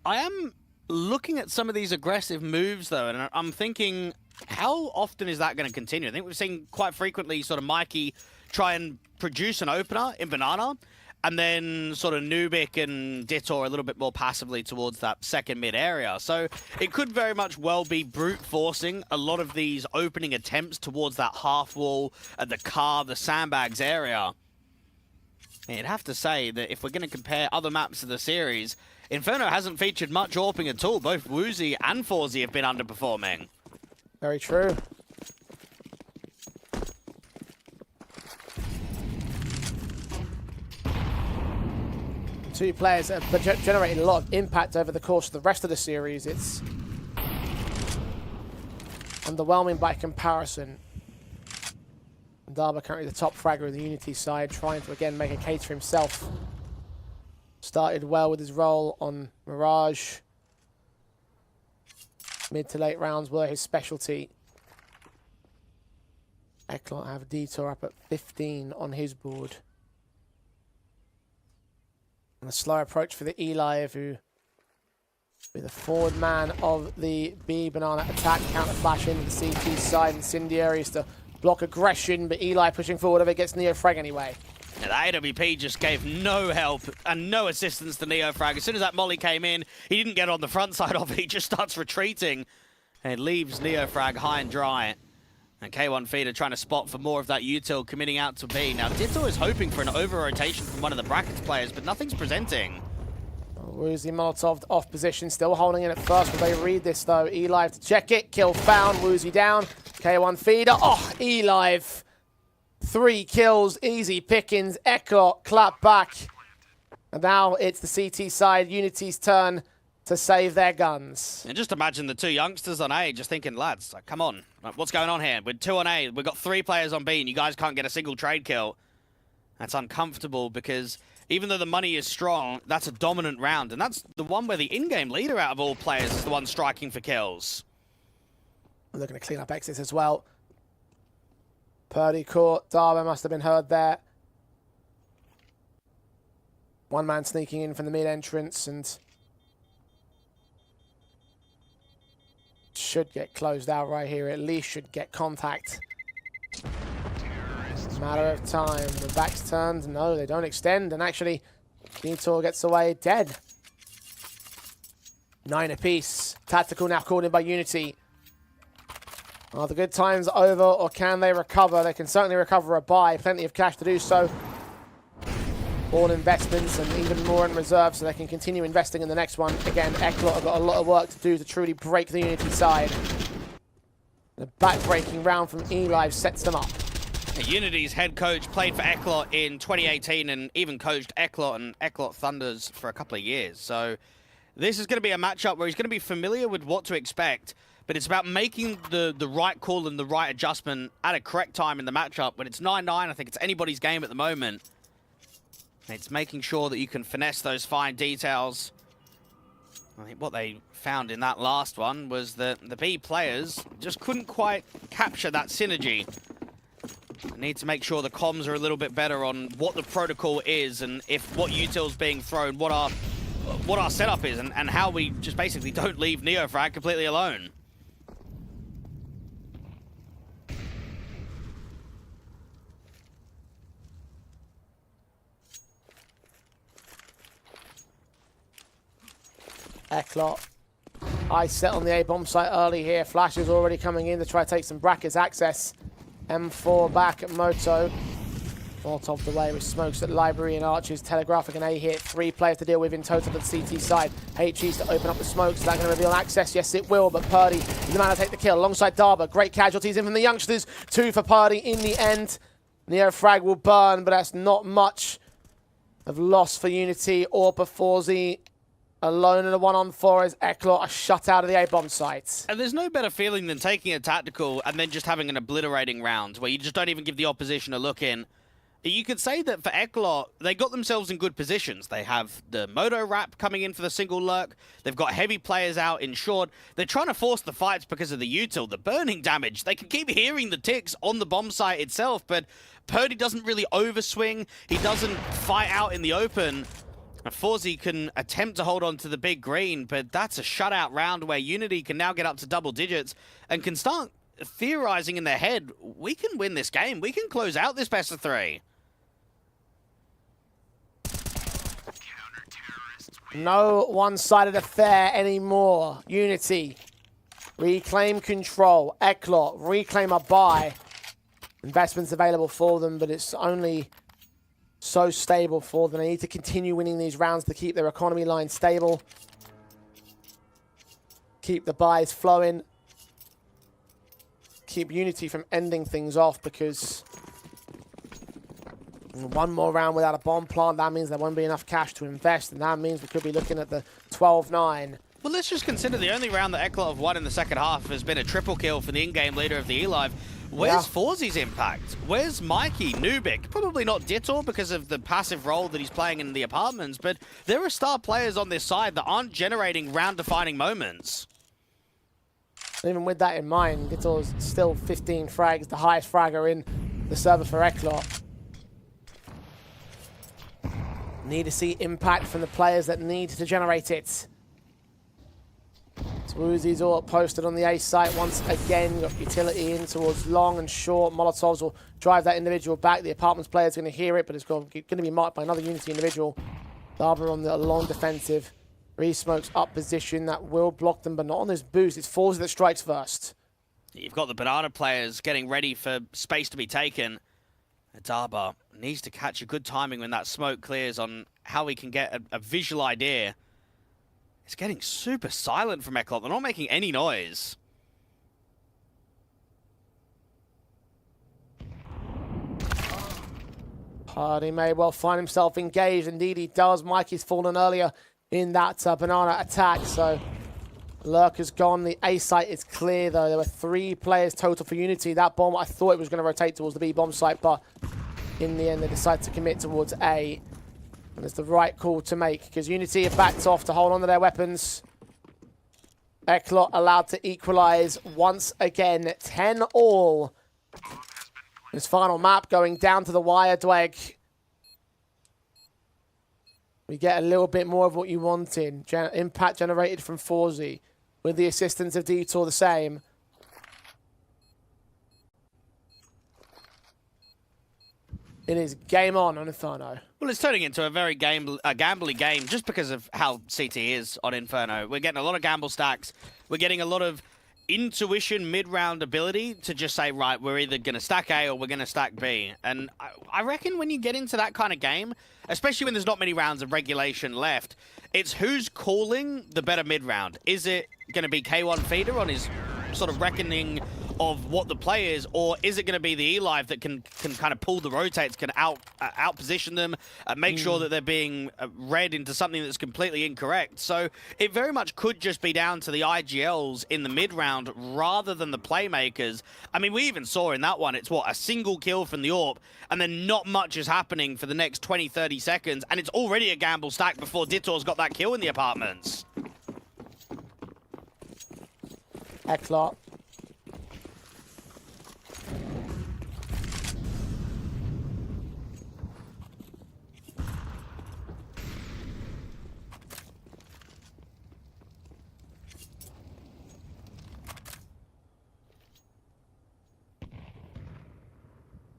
I am looking at some of these aggressive moves, though, and I'm thinking, how often is that going to continue? I think we've seen quite frequently sort of Mikey try and produce an opener in Banana, and then sort of Nubik and Dittor a little bit more passively towards that second mid area. So it could very much well be brute forcing a lot of these opening attempts towards that half wall at the car, the sandbags area. You'd have to say that if we're going to compare other maps of the series, Inferno hasn't featured much AWPing at all. Both Woozy and Forzy have been underperforming. Very true. Two players that have generated a lot of impact over the course of the rest of the series. It's underwhelming by comparison. Darba currently the top fragger of the Unity side, trying to again make a case for himself. Started well with his role on Mirage. Mid to late rounds were his specialty. ECLOT have Detour up at 15 on his board. And a slow approach for the eLive, who be the forward man of the B banana attack. Counter flash into the CT side. Incendiaries to block aggression, but eLive pushing forward if it gets NeoFrag anyway. Now, the AWP just gave no help and no assistance to NeoFrag. As soon as that molly came in, he didn't get on the front side of it. He just starts retreating and leaves NeoFrag high and dry. And K1 Feeder trying to spot for more of that util committing out to B. Now, Ditto is hoping for an over-rotation from one of the brackets players, but nothing's presenting. Woozy Molotov off position, still holding in at first. Will they read this though? eLive to check it. Kill found. Woozy down. K1 Feeder. Oh, eLive. 3 kills. Easy pickings. ECLOT clap back. And now it's the CT side, Unity's turn to save their guns. And just imagine the two youngsters on A just thinking, lads, like, come on. Like, what's going on here? We're 2 on A. We've got 3 players on B, and you guys can't get a single trade kill. That's uncomfortable because even though the money is strong, that's a dominant round. And that's the one where the in-game leader out of all players is the one striking for kills. They're going to clean up exits as well. Purdy caught. Darba must have been heard there. One man sneaking in from the mid entrance and should get closed out right here. At least should get contact. Matter of time. The back's turned. No, they don't extend. And actually, Detour gets away dead. 9 apiece. Tactical now called in by Unity. Are the good times over, or can they recover? They can certainly recover a buy. Plenty of cash to do so. All investments and even more in reserve, so they can continue investing in the next one. Again, ECLOT have got a lot of work to do to truly break the Unity side. The back-breaking round from eLive sets them up. Unity's head coach played for ECLOT in 2018 and even coached ECLOT and ECLOT Thunders for a couple of years. So this is going to be a matchup where he's going to be familiar with what to expect, but it's about making the right call and the right adjustment at a correct time in the matchup. When it's 9-9, I think it's anybody's game at the moment. It's making sure that you can finesse those fine details. I think what they found in that last one was that the B players just couldn't quite capture that synergy. They need to make sure the comms are a little bit better on what the protocol is and if what util's being thrown, what our setup is, and how we just basically don't leave NeoFrag completely alone. ECLOT. I set on the A-bomb site early here. Flash is already coming in to try to take some brackets access. M4 back at Moto. Molotov away with smokes at Library and Archers. Telegraphic and A hit. 3 players to deal with in total at the CT side. HE's to open up the smokes. Is that going to reveal access? Yes, it will. But Purdy is the man to take the kill alongside Darba. Great casualties in from the youngsters. 2 for Purdy in the end. NeoFrag will burn, but that's not much of loss for Unity or Forzy. Alone in a 1-on-4 as ECLOT are shut out of the A-bomb site. And there's no better feeling than taking a tactical and then just having an obliterating round where you just don't even give the opposition a look in. You could say that for ECLOT, they got themselves in good positions. They have the Moto Wrap coming in for the single lurk. They've got heavy players out in short. They're trying to force the fights because of the util, the burning damage. They can keep hearing the ticks on the bomb site itself, but Purdy doesn't really overswing. He doesn't fight out in the open. Forzy can attempt to hold on to the big green, but that's a shutout round where Unity can now get up to double digits and can start theorizing in their head, we can win this game. We can close out this best of 3. No one-sided affair anymore. Unity reclaim control. ECLOT reclaim a buy. Investments available for them, but it's only so stable for them. They need to continue winning these rounds to keep their economy line stable. Keep the buys flowing. Keep Unity from ending things off, because one more round without a bomb plant, that means there won't be enough cash to invest, and that means we could be looking at the 12-9. Well, let's just consider the only round that ECLOT have won in the second half has been a triple kill for the in-game leader of the eLive. Where's Forzy's impact? Where's Mikey, Nubik? Probably not Dittor because of the passive role that he's playing in the apartments, but there are star players on this side that aren't generating round-defining moments. Even with that in mind, Dittor's still 15 frags, the highest fragger in the server for ECLOT. Need to see impact from the players that need to generate it. So Woozy's all posted on the A site once again. Got utility in towards long and short. Molotovs will drive that individual back. The apartments player's going to hear it, but it's going to be marked by another Unity individual. Darba on the long defensive. Re-smokes up position. That will block them, but not on this boost. It's Forzy that strikes first. You've got the banana players getting ready for space to be taken. Darba needs to catch a good timing when that smoke clears on how we can get a visual idea. It's getting super silent from ECLOT. They're not making any noise. Hardy may well find himself engaged. Indeed he does. Mikey's fallen earlier in that banana attack, so Lurker's gone. The A site is clear, though. There were 3 players total for Unity. That bomb, I thought it was going to rotate towards the B bomb site, but in the end, they decided to commit towards A. And it's the right call to make, because Unity have backed off to hold on to their weapons. ECLOT allowed to equalize once again. 10 all. This final map going down to the wire, Dweg. We get a little bit more of what you wanted. Impact generated from Forzy, with the assistance of Detour the same. It is game on Inferno. Well, it's turning into a very gambly game just because of how CT is on Inferno. We're getting a lot of gamble stacks. We're getting a lot of intuition mid-round ability to just say, right, we're either going to stack A or we're going to stack B. And I reckon when you get into that kind of game, especially when there's not many rounds of regulation left, it's who's calling the better mid-round. Is it going to be K1 Feeder on his sort of reckoning of what the play is, or is it going to be the eLive that can kind of pull the rotates, can out-position them, make sure that they're being read into something that's completely incorrect? So it very much could just be down to the IGLs in the mid-round rather than the playmakers. I mean, we even saw in that one, it's what, a single kill from the AWP, and then not much is happening for the next 20, 30 seconds, and it's already a gamble stack before Dittor's got that kill in the apartments. ECLOT.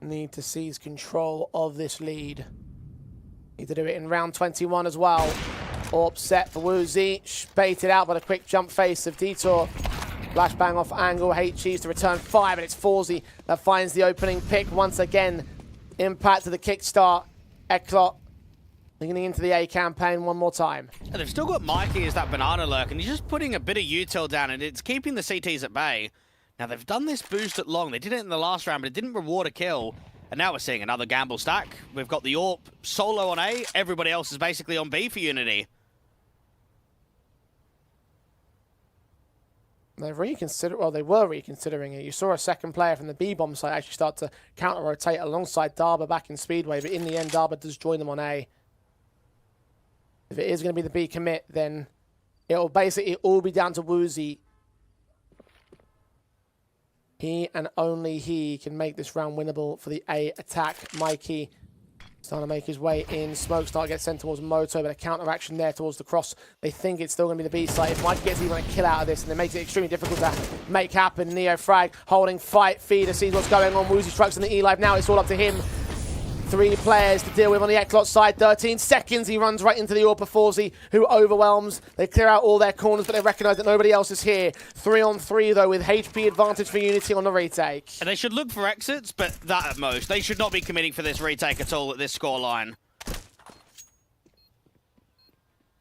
Need to seize control of this lead. Need to do it in round 21 as well. AWP set for Woozy. Baited out by the quick jump face of Detour. Flashbang off angle. HG's to return 5, and it's Forzy that finds the opening pick once again. Impact to the kickstart. ECLOT leaning into the A campaign one more time. And they've still got Mikey as that banana lurk, and he's just putting a bit of util down, and it's keeping the CTs at bay. Now, they've done this boost at long. They did it in the last round, but it didn't reward a kill. And now we're seeing another gamble stack. We've got the AWP solo on A. Everybody else is basically on B for Unity. They've reconsidered, well, they were reconsidering it. You saw a second player from the B-bomb site actually start to counter-rotate alongside Darba back in Speedway, but in the end, Darba does join them on A. If it is going to be the B commit, then it'll basically all be down to Woozy. He and only he can make this round winnable for the A attack. Mikey starting to make his way in. Smokestar gets sent towards Moto, but a counteraction there towards the cross. They think it's still going to be the B site. If Mikey gets even a kill out of this, and it makes it extremely difficult to make happen. Neo Frag holding fight. Feeder sees what's going on. Woozy strikes on the eLive. Now it's all up to him. 3 players to deal with on the ECLOT side. 13 seconds. He runs right into the AWP Forzi, who overwhelms. They clear out all their corners, but they recognize that nobody else is here. 3 on 3, though, with HP advantage for Unity on the retake. And they should look for exits, but that at most. They should not be committing for this retake at all at this scoreline.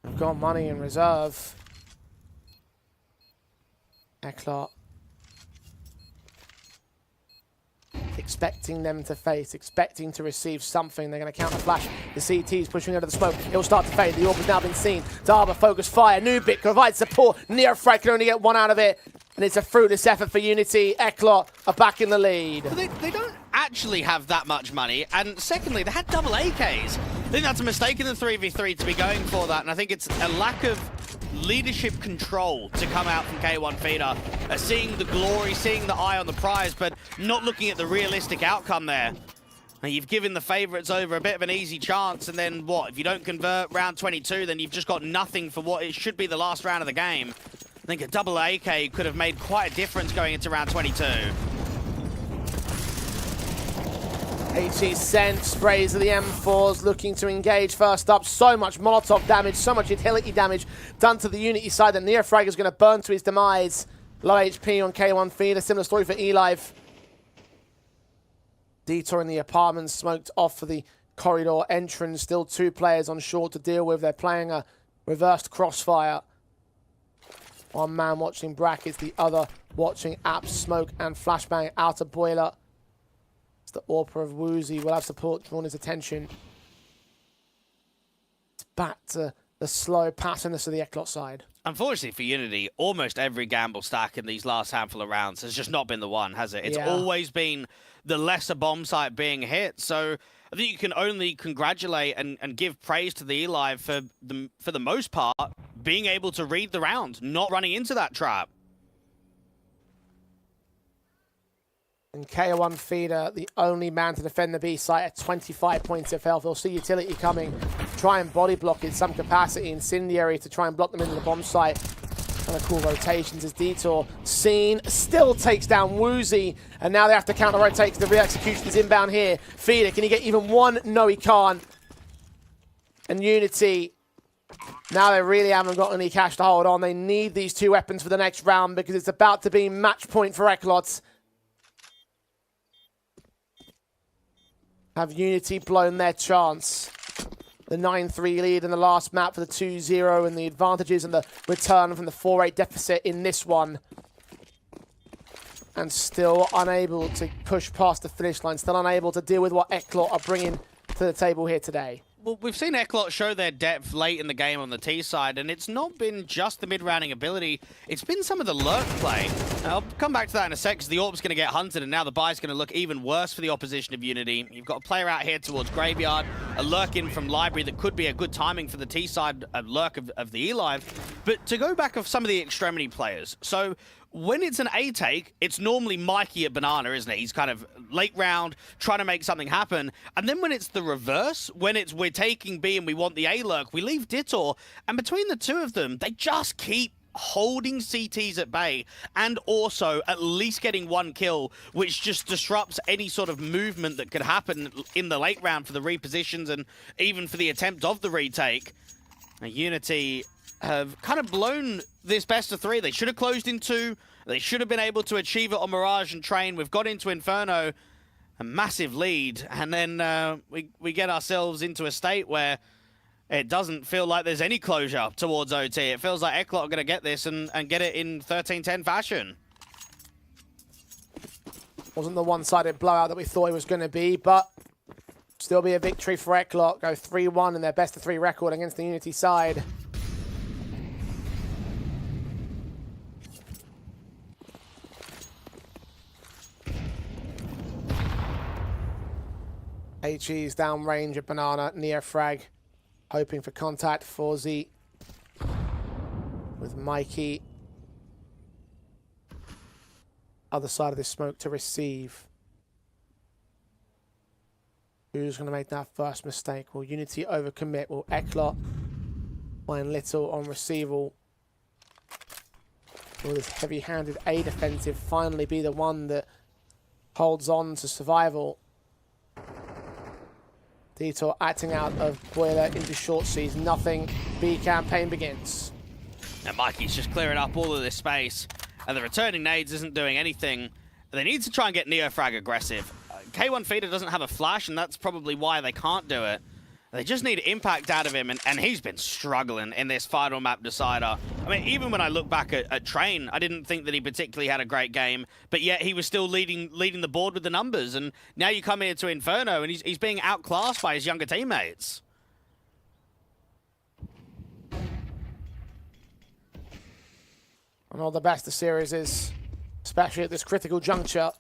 We've got money in reserve. ECLOT. Expecting them to face, expecting to receive something. They're going to counter flash. The CT's pushing out of the smoke. It'll start to fade. The AWP has now been seen. Daba focus fire. Nubit provides support. Nearfrag can only get 1 out of it. And it's a fruitless effort for Unity. ECLOT are back in the lead. But they don't actually have that much money. And secondly, they had double AKs. I think that's a mistake in the 3v3 to be going for that. And I think it's a lack of leadership control to come out from K1 Feeder. Seeing the glory, seeing the eye on the prize, but not looking at the realistic outcome there. Now, you've given the favourites over a bit of an easy chance, and then what? If you don't convert round 22, then you've just got nothing for what it should be the last round of the game. I think a double AK could have made quite a difference going into round 22. HE sent, sprays of the M4s, looking to engage first up. So much Molotov damage, so much utility damage done to the Unity side. The Nearfrag is going to burn to his demise. Low HP on K1 Feeder, similar story for eLive. Detour in the apartment, smoked off for the corridor entrance. Still 2 players on short to deal with. They're playing a reversed crossfire. 1 man watching brackets, the other watching apps, smoke and flashbang out of boiler. It's the AWP of Woozy. Will have support drawn his attention. It's back to the slow passiveness of the ECLOT side. Unfortunately for Unity, almost every gamble stack in these last handful of rounds has just not been the one, has it? It's always been the lesser bomb site being hit. So I think you can only congratulate and give praise to the eLive for the most part, being able to read the round, not running into that trap. And K1 Feeder, the only man to defend the B site at 25 points of health. They'll see utility coming, try and body block in some capacity. Incendiary to try and block them into the bomb site. Kind of cool rotations as Detour seen, still takes down Woozy. And now they have to counter rotate because the re-execution is inbound here. Feeder, can he get even 1? No, he can't. And Unity, now they really haven't got any cash to hold on. They need these 2 weapons for the next round because it's about to be match point for ECLOT. Have Unity blown their chance? The 9-3 lead in the last map for the 2-0 and the advantages and the return from the 4-8 deficit in this one. And still unable to push past the finish line, still unable to deal with what ECLOT are bringing to the table here today. Well, we've seen ECLOT show their depth late in the game on the T side, and it's not been just the mid-rounding ability, it's been some of the lurk play. I'll come back to that in a sec, because the AWP's going to get hunted, and now the buy's going to look even worse for the opposition of Unity. You've got a player out here towards Graveyard, a lurk in from Library that could be a good timing for the T side, a lurk of the eLive. But to go back of some of the Extremity players, so when it's an A take, it's normally Mikey at Banana, isn't it? He's kind of late round, trying to make something happen. And then when it's the reverse, when it's we're taking B and we want the A lurk, we leave Ditour. And between the 2 of them, they just keep holding CTs at bay and also at least getting 1 kill, which just disrupts any sort of movement that could happen in the late round for the repositions and even for the attempt of the retake. Now, Unity have kind of blown this best of 3. They should have closed in 2. They should have been able to achieve it on Mirage and Train. We've got into Inferno, a massive lead, and then we get ourselves into a state where it doesn't feel like there's any closure towards OT. It feels like ECLOT are going to get this and get it in 13-10 fashion. Wasn't the one-sided blowout that we thought it was going to be, but still be a victory for ECLOT. Go 3-1 in their best of 3 record against the Unity side. HE's downrange at Banana, near frag, hoping for contact. Forzi with Mikey. Other side of this smoke to receive. Who's going to make that first mistake? Will Unity overcommit? Will ECLOT find little on receival? Will this heavy-handed A defensive finally be the one that holds on to survival? Detour acting out of Boiler into short seas. Nothing. B campaign begins. And Mikey's just clearing up all of this space. And the returning nades isn't doing anything. They need to try and get Neofrag aggressive. K1 Feeder doesn't have a flash, and that's probably why they can't do it. They just need impact out of him, and he's been struggling in this final map decider. I mean, even when I look back at Train, I didn't think that he particularly had a great game, but yet he was still leading the board with the numbers. And now you come here to Inferno, and he's being outclassed by his younger teammates. And all the best the series is, especially at this critical juncture.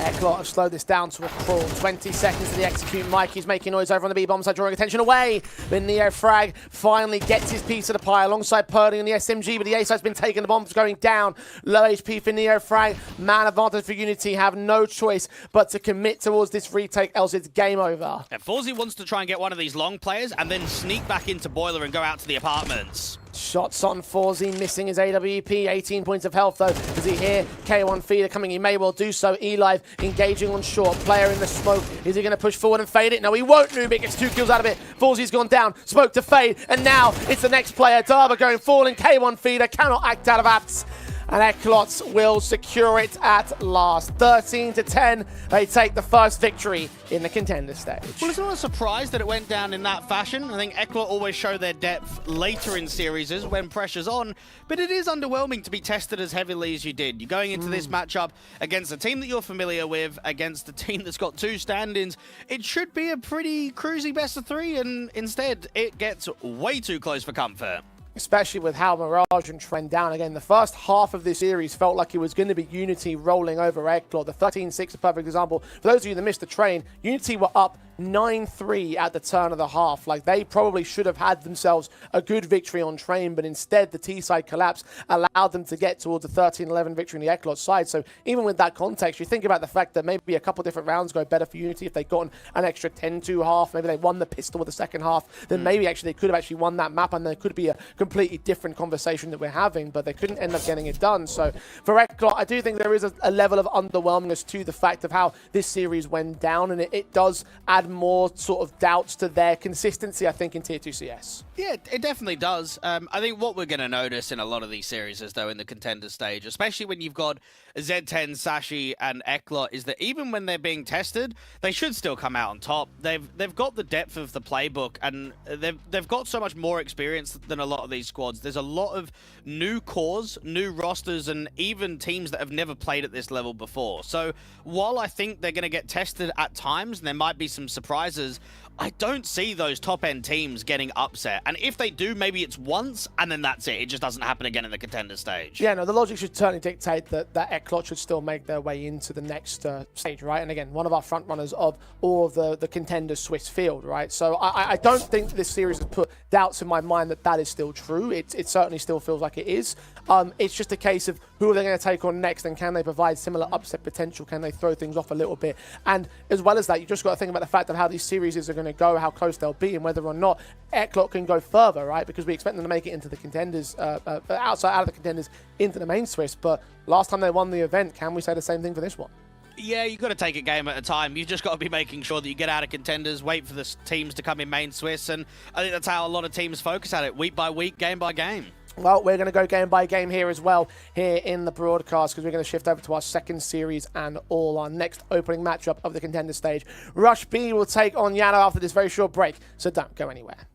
ECLOT have slowed this down to a crawl. 20 seconds to the execute. Mikey's making noise over on the B-bomb side, drawing attention away. But Neofrag finally gets his piece of the pie alongside Purdy on the SMG, but the A side's been taken. The bomb's going down. Low HP for Neofrag. Man advantage for Unity. Have no choice but to commit towards this retake, else it's game over. And Forzy wants to try and get one of these long players and then sneak back into Boiler and go out to the apartments. Shots on Forzy, missing his AWP, 18 points of health though. Does he hear K1 Feeder coming? He may well do so. eLive engaging on short, player in the smoke. Is he going to push forward and fade it? No, he won't. Nubik gets 2 kills out of it. Forzy's gone down, smoke to fade, and now it's the next player. Darba going falling, K1 Feeder cannot act out of apps. And ECLOT will secure it at last. 13-10, they take the first victory in the contender stage. Well, it's not a surprise that it went down in that fashion. I think ECLOT always show their depth later in series when pressure's on, but it is underwhelming to be tested as heavily as you did. You're going into this matchup against a team that you're familiar with, against a team that's got 2 stand-ins. It should be a pretty cruisy best of 3, and instead it gets way too close for comfort. Especially with how Mirage and trend down. Again, the first half of this series felt like it was going to be Unity rolling over ECLOT. The 13-6 a perfect example. For those of you that missed the train, Unity were up 9-3 at the turn of the half. Like, they probably should have had themselves a good victory on train, but instead the T-side collapse allowed them to get towards a 13-11 victory in the ECLOT side. So even with that context, you think about the fact that maybe a couple different rounds go better for Unity if they'd gotten an extra 10-2 half. Maybe they won the pistol with the second half. Then maybe actually they could have actually won that map, and there could be a completely different conversation that we're having, but they couldn't end up getting it done. So for ECLOT, I do think there is a level of underwhelmingness to the fact of how this series went down, and it does add more sort of doubts to their consistency, I think, in Tier 2 CS. Yeah, it definitely does. I think what we're going to notice in a lot of these series, though, in the contender stage, especially when you've got Z10, Sashi, and ECLOT, is that even when they're being tested, they should still come out on top. They've got the depth of the playbook, and they've got so much more experience than a lot of these squads. There's a lot of new cores, new rosters, and even teams that have never played at this level before. So while I think they're going to get tested at times, and there might be some surprises, I don't see those top-end teams getting upset. And if they do, maybe it's once, and then that's it. It just doesn't happen again in the contender stage. Yeah, no, the logic should certainly dictate that ECLOT should still make their way into the next stage, right? And again, one of our front runners of all of the contender Swiss field, right? So I don't think this series has put doubts in my mind that is still true. It certainly still feels like it is. It's just a case of who are they going to take on next, and can they provide similar upset potential? Can they throw things off a little bit? And as well as that, you just got to think about the fact of how these series are going to go, how close they'll be, and whether or not ECLOT can go further, right? Because we expect them to make it into the contenders, out of the contenders, into the main Swiss. But last time they won the event, can we say the same thing for this one? Yeah, you've got to take a game at a time. You've just got to be making sure that you get out of contenders, wait for the teams to come in main Swiss, and I think that's how a lot of teams focus at it, week by week, game by game. Well, we're going to go game by game here as well, here in the broadcast, because we're going to shift over to our second series and all our next opening matchup of the contender stage. Rush B will take on YaLLa after this very short break, so don't go anywhere.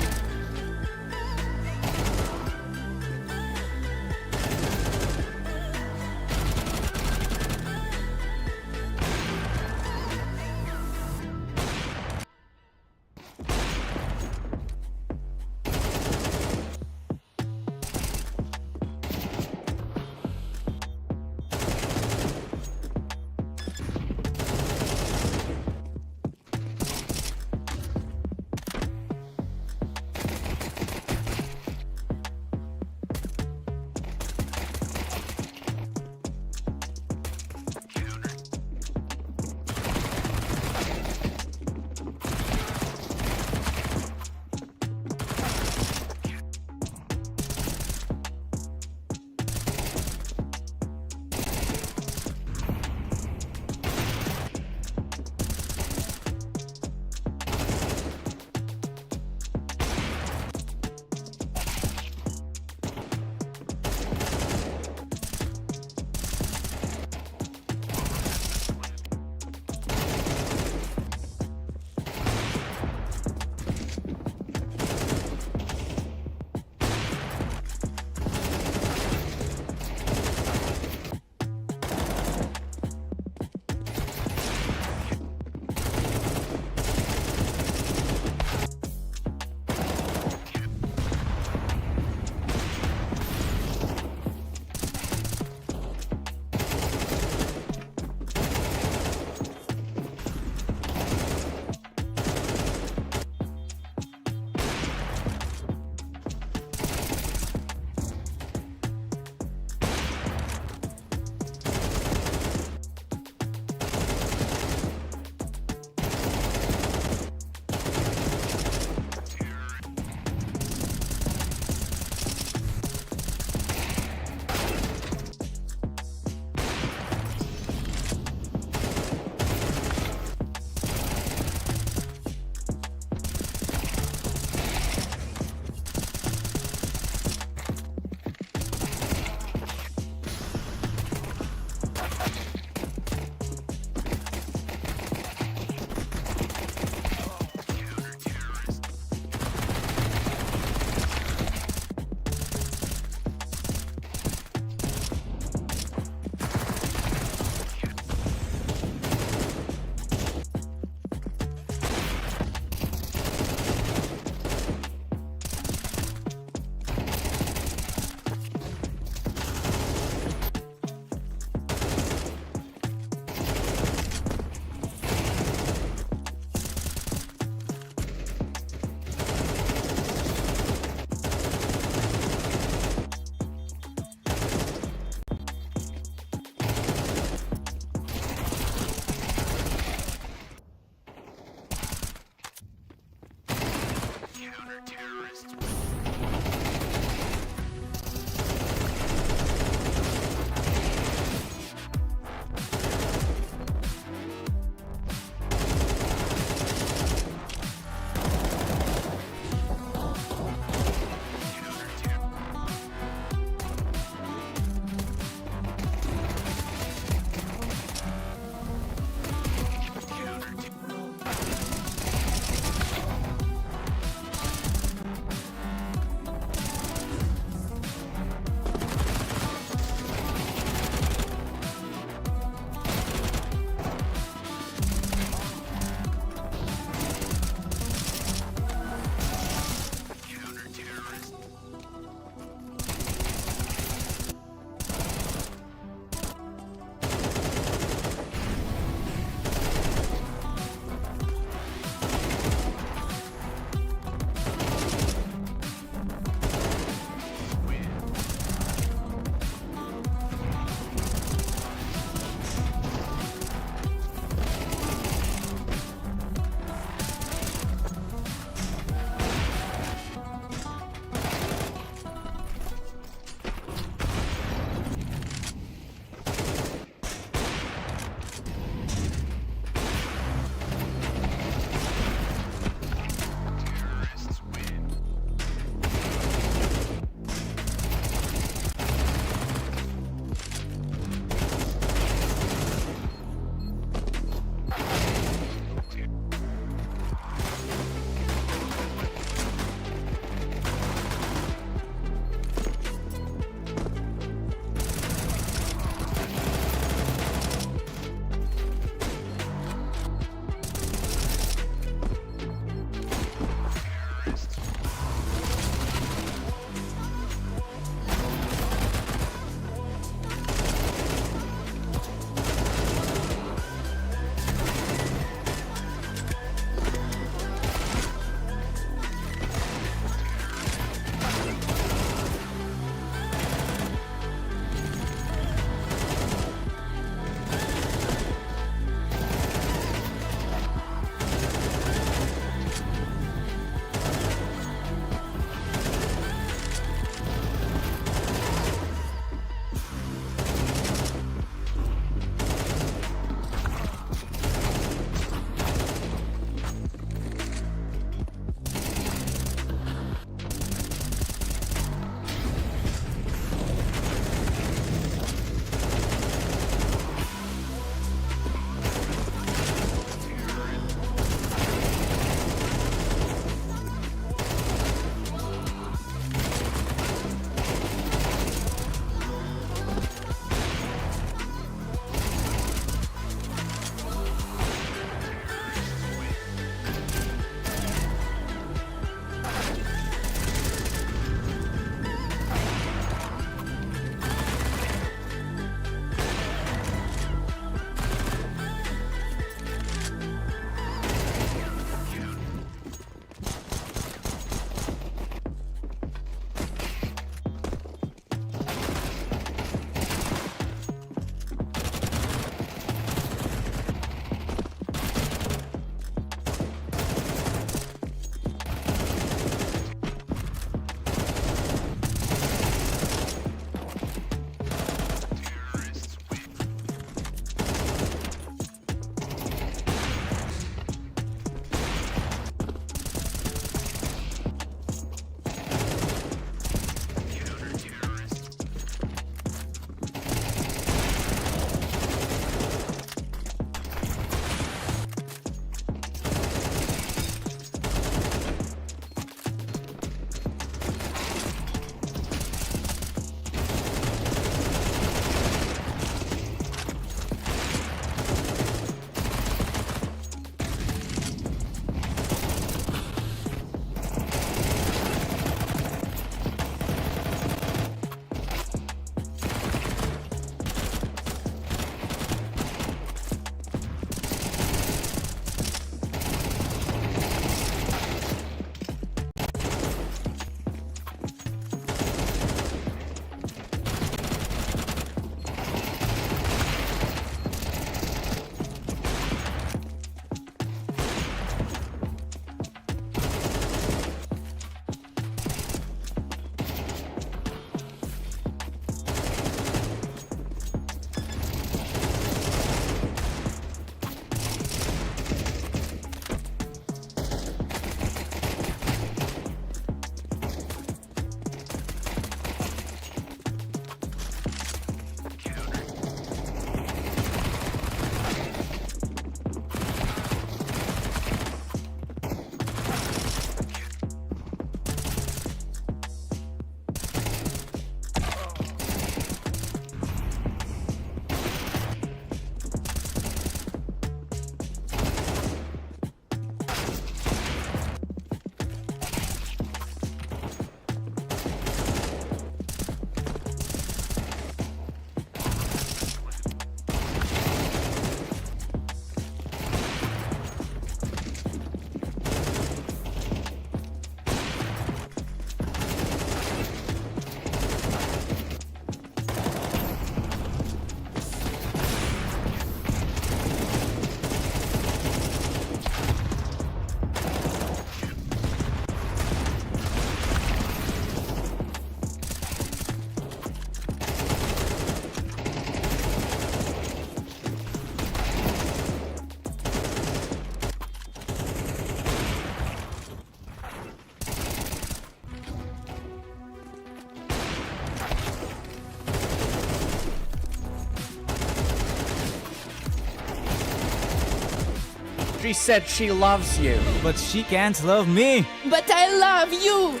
She said she loves you, but she can't love me. But I love you.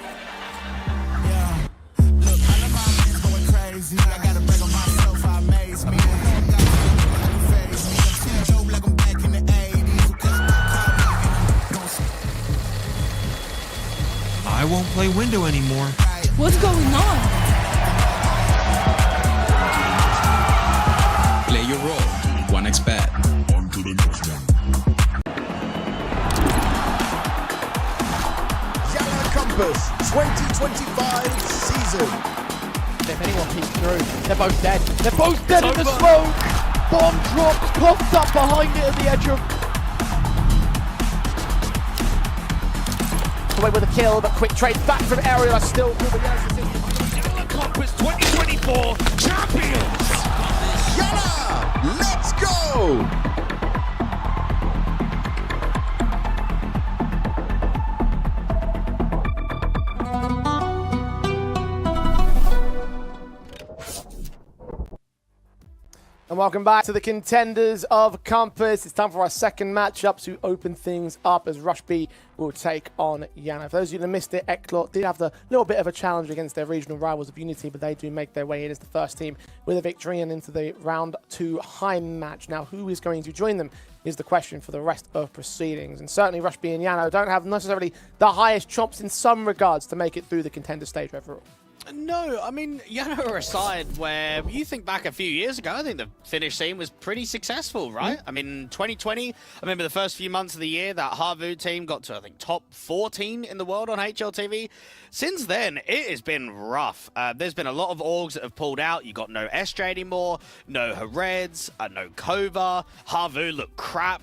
I won't play window anymore. What's going on? Play your role. 1xBet. On to the next one. YaLLa Compass 2025 season. If anyone peeks through, they're both dead. They're both dead in the smoke! Bomb drops, popped up behind it at the edge of... Away with a kill, but quick trade back from Aerial. Still through the YaLLa Compass 2024 champions. YaLLa, let's go! And welcome back to the Contenders of Compass. It's time for our second matchup to open things up as Rush B will take on YaNo. For those of you that missed it, ECLOT did have the little bit of a challenge against their regional rivals of Unity, but they do make their way in as the first team with a victory and into the round 2 high match. Now, who is going to join them is the question for the rest of proceedings. And certainly Rush B and YaNo don't have necessarily the highest chops in some regards to make it through the contender stage overall. No, I mean, YaNo are a side where you think back a few years ago, I think the Finnish scene was pretty successful, right? I mean, 2020, I remember the first few months of the year, that Harvu team got to, I think, top 14 in the world on HLTV. Since then, it has been rough. There's been a lot of orgs that have pulled out. You got no SJ anymore, no Hereds, no Kova. Harvu look crap.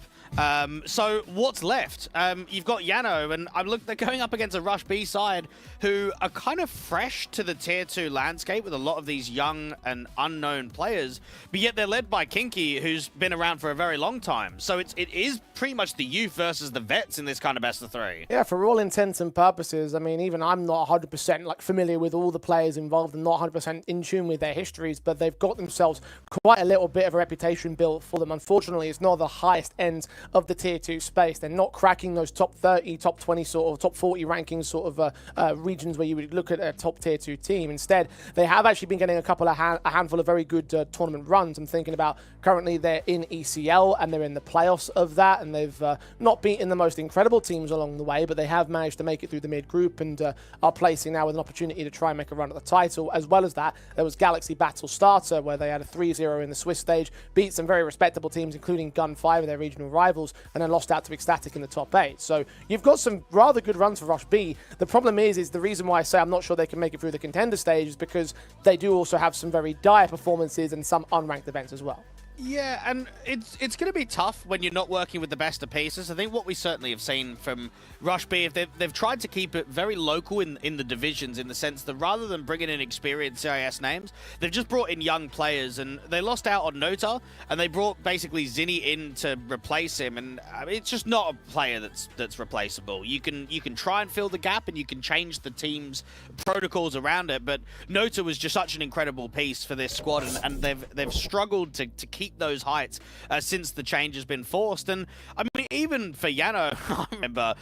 So what's left? You've got YaNo, and they're going up against a Rush B side who are kind of fresh to the tier 2 landscape with a lot of these young and unknown players, but yet they're led by Kinky, who's been around for a very long time. So it is pretty much the youth versus the vets in this kind of best of 3. Yeah, for all intents and purposes, I mean, even I'm not 100% like familiar with all the players involved and not 100% in tune with their histories, but they've got themselves quite a little bit of a reputation built for them. Unfortunately, it's not the highest end of the tier 2 space. They're not cracking those top 30, top 20 sort of top 40 rankings sort of regions where you would look at a top tier 2 team. Instead, they have actually been getting a handful of very good tournament runs. I'm thinking about currently they're in ECL and they're in the playoffs of that, and they've not beaten the most incredible teams along the way, but they have managed to make it through the mid group and are placing now with an opportunity to try and make a run at the title. As well as that, there was Galaxy Battle Starter where they had a 3-0 in the Swiss stage, beat some very respectable teams including Gun5 their regional rivals, and then lost out to Ecstatic in the top 8. So you've got some rather good runs for Rush B. The problem is the reason why I say I'm not sure they can make it through the contender stage is because they do also have some very dire performances and some unranked events as well. Yeah, and it's going to be tough when you're not working with the best of pieces. I think what we certainly have seen from Rush B, they've tried to keep it very local in the divisions, in the sense that rather than bringing in experienced CIS names, they've just brought in young players, and they lost out on Nota, and they brought basically Zinni in to replace him, and I mean, it's just not a player that's replaceable. You can try and fill the gap, and you can change the team's protocols around it, but Nota was just such an incredible piece for this squad, and they've struggled to keep those heights since the change has been forced. And I mean, even for YaNo, I remember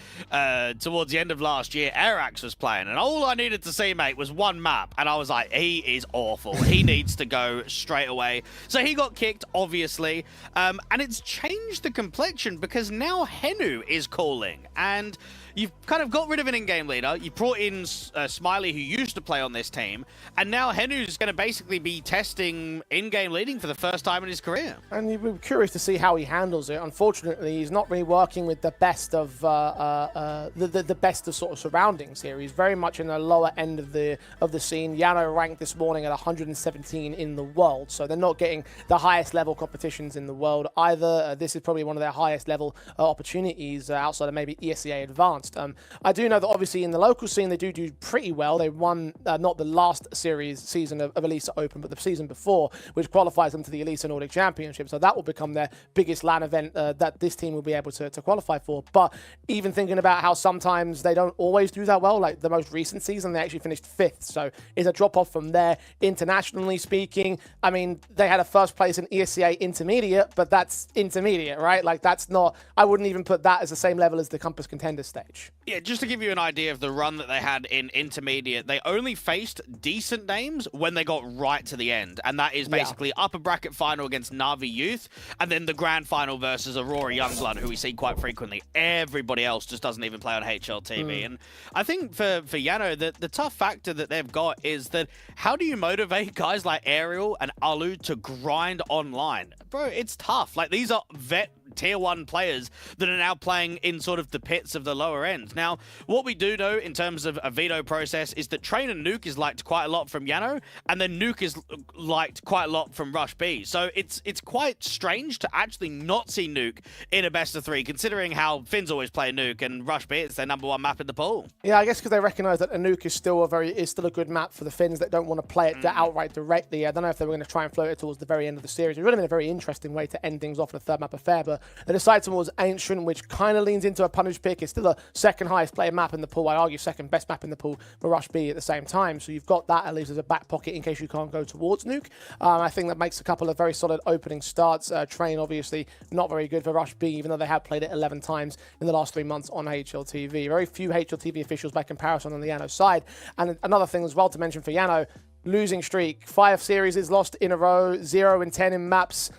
towards the end of last year, Arax was playing, and all I needed to see, mate, was one map, and I was like, he is awful. He needs to go straight away. So he got kicked, obviously, and it's changed the complexion because now Henu is calling, and you've kind of got rid of an in-game leader. You brought in Smiley, who used to play on this team, and now Henu's going to basically be testing in-game leading for the first time in his career. And you'd be curious to see how he handles it. Unfortunately, he's not really working with the best of the best of sort of surroundings here. He's very much in the lower end of the scene. YaNo ranked this morning at 117 in the world, so they're not getting the highest level competitions in the world either. This is probably one of their highest level opportunities outside of maybe ESEA Advanced. advanced. I do know that obviously in the local scene they do pretty well. They won not the last season of Elisa Open, but the season before, which qualifies them to the Elisa Nordic Championship. So that will become their biggest LAN event that this team will be able to qualify for. But even thinking about how sometimes they don't always do that well, like the most recent season, they actually finished 5th. So it's a drop off from there. Internationally speaking, I mean, they had a first place in ESCA Intermediate, but that's intermediate, right? Like that's not, I wouldn't even put that as the same level as the Compass Contenders stage. Yeah, just to give you an idea of the run that they had in Intermediate, they only faced decent names when they got right to the end. And that is basically upper bracket final against Na'Vi Youth, and then the grand final versus Aurora Youngblood, who we see quite frequently. Everybody else just doesn't even play on HLTV. And I think for YaNo, the tough factor that they've got is that how do you motivate guys like Ariel and Alu to grind online? Bro, it's tough. Like, these are vet tier 1 players that are now playing in sort of the pits of the lower end. Now, what we do know in terms of a veto process is that Train and Nuke is liked quite a lot from YaNo, and then Nuke is liked quite a lot from Rush B. So it's quite strange to actually not see Nuke in a best of 3, considering how Finns always play Nuke and Rush B is their #1 map in the pool. Yeah, I guess because they recognise that a Nuke is still a good map for the Finns that don't want to play it outright directly. I don't know if they were going to try and float it towards the very end of the series. It would have been a very interesting way to end things off in a 3rd map affair, but they decided towards Ancient, which kind of leans into a punish pick. It's still a 2nd highest player map in the pool. I argue 2nd best map in the pool for Rush B at the same time. So you've got that at least as a back pocket in case you can't go towards Nuke. I think that makes a couple of very solid opening starts. Train, obviously, not very good for Rush B, even though they have played it 11 times in the last 3 months on HLTV. Very few HLTV officials by comparison on the YaNo side. And another thing as well to mention for YaNo, losing streak. 5 series is lost in a row, 0-10 in maps.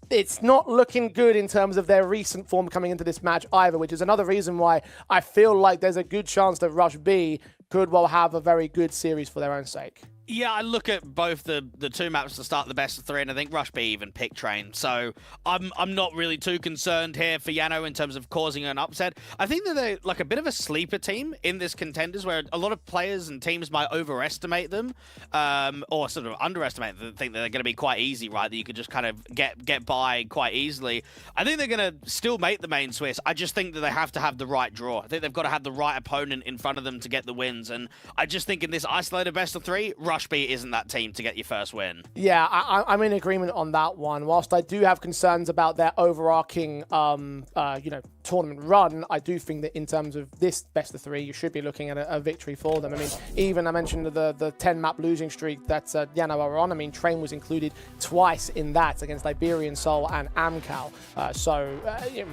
It's not looking good in terms of their recent form coming into this match either, which is another reason why I feel like there's a good chance that Rush B could well have a very good series for their own sake. Yeah, I look at both the 2 maps to start the best of 3, and I think Rush B even picked Train. So I'm not really too concerned here for YaNo in terms of causing an upset. I think that they're like a bit of a sleeper team in this Contenders, where a lot of players and teams might overestimate them, or sort of underestimate them, think that they're going to be quite easy, right? That you could just kind of get by quite easily. I think they're going to still make the main Swiss. I just think that they have to have the right draw. I think they've got to have the right opponent in front of them to get the wins. And I just think in this isolated best of 3, Rush B isn't that team to get your first win. Yeah, I'm in agreement on that one. Whilst I do have concerns about their overarching, tournament run, I do think that in terms of this best of 3, you should be looking at a victory for them. I mean, even I mentioned the 10-map losing streak that YaNo are on. I mean, Train was included twice in that against Iberian Soul and Amcal.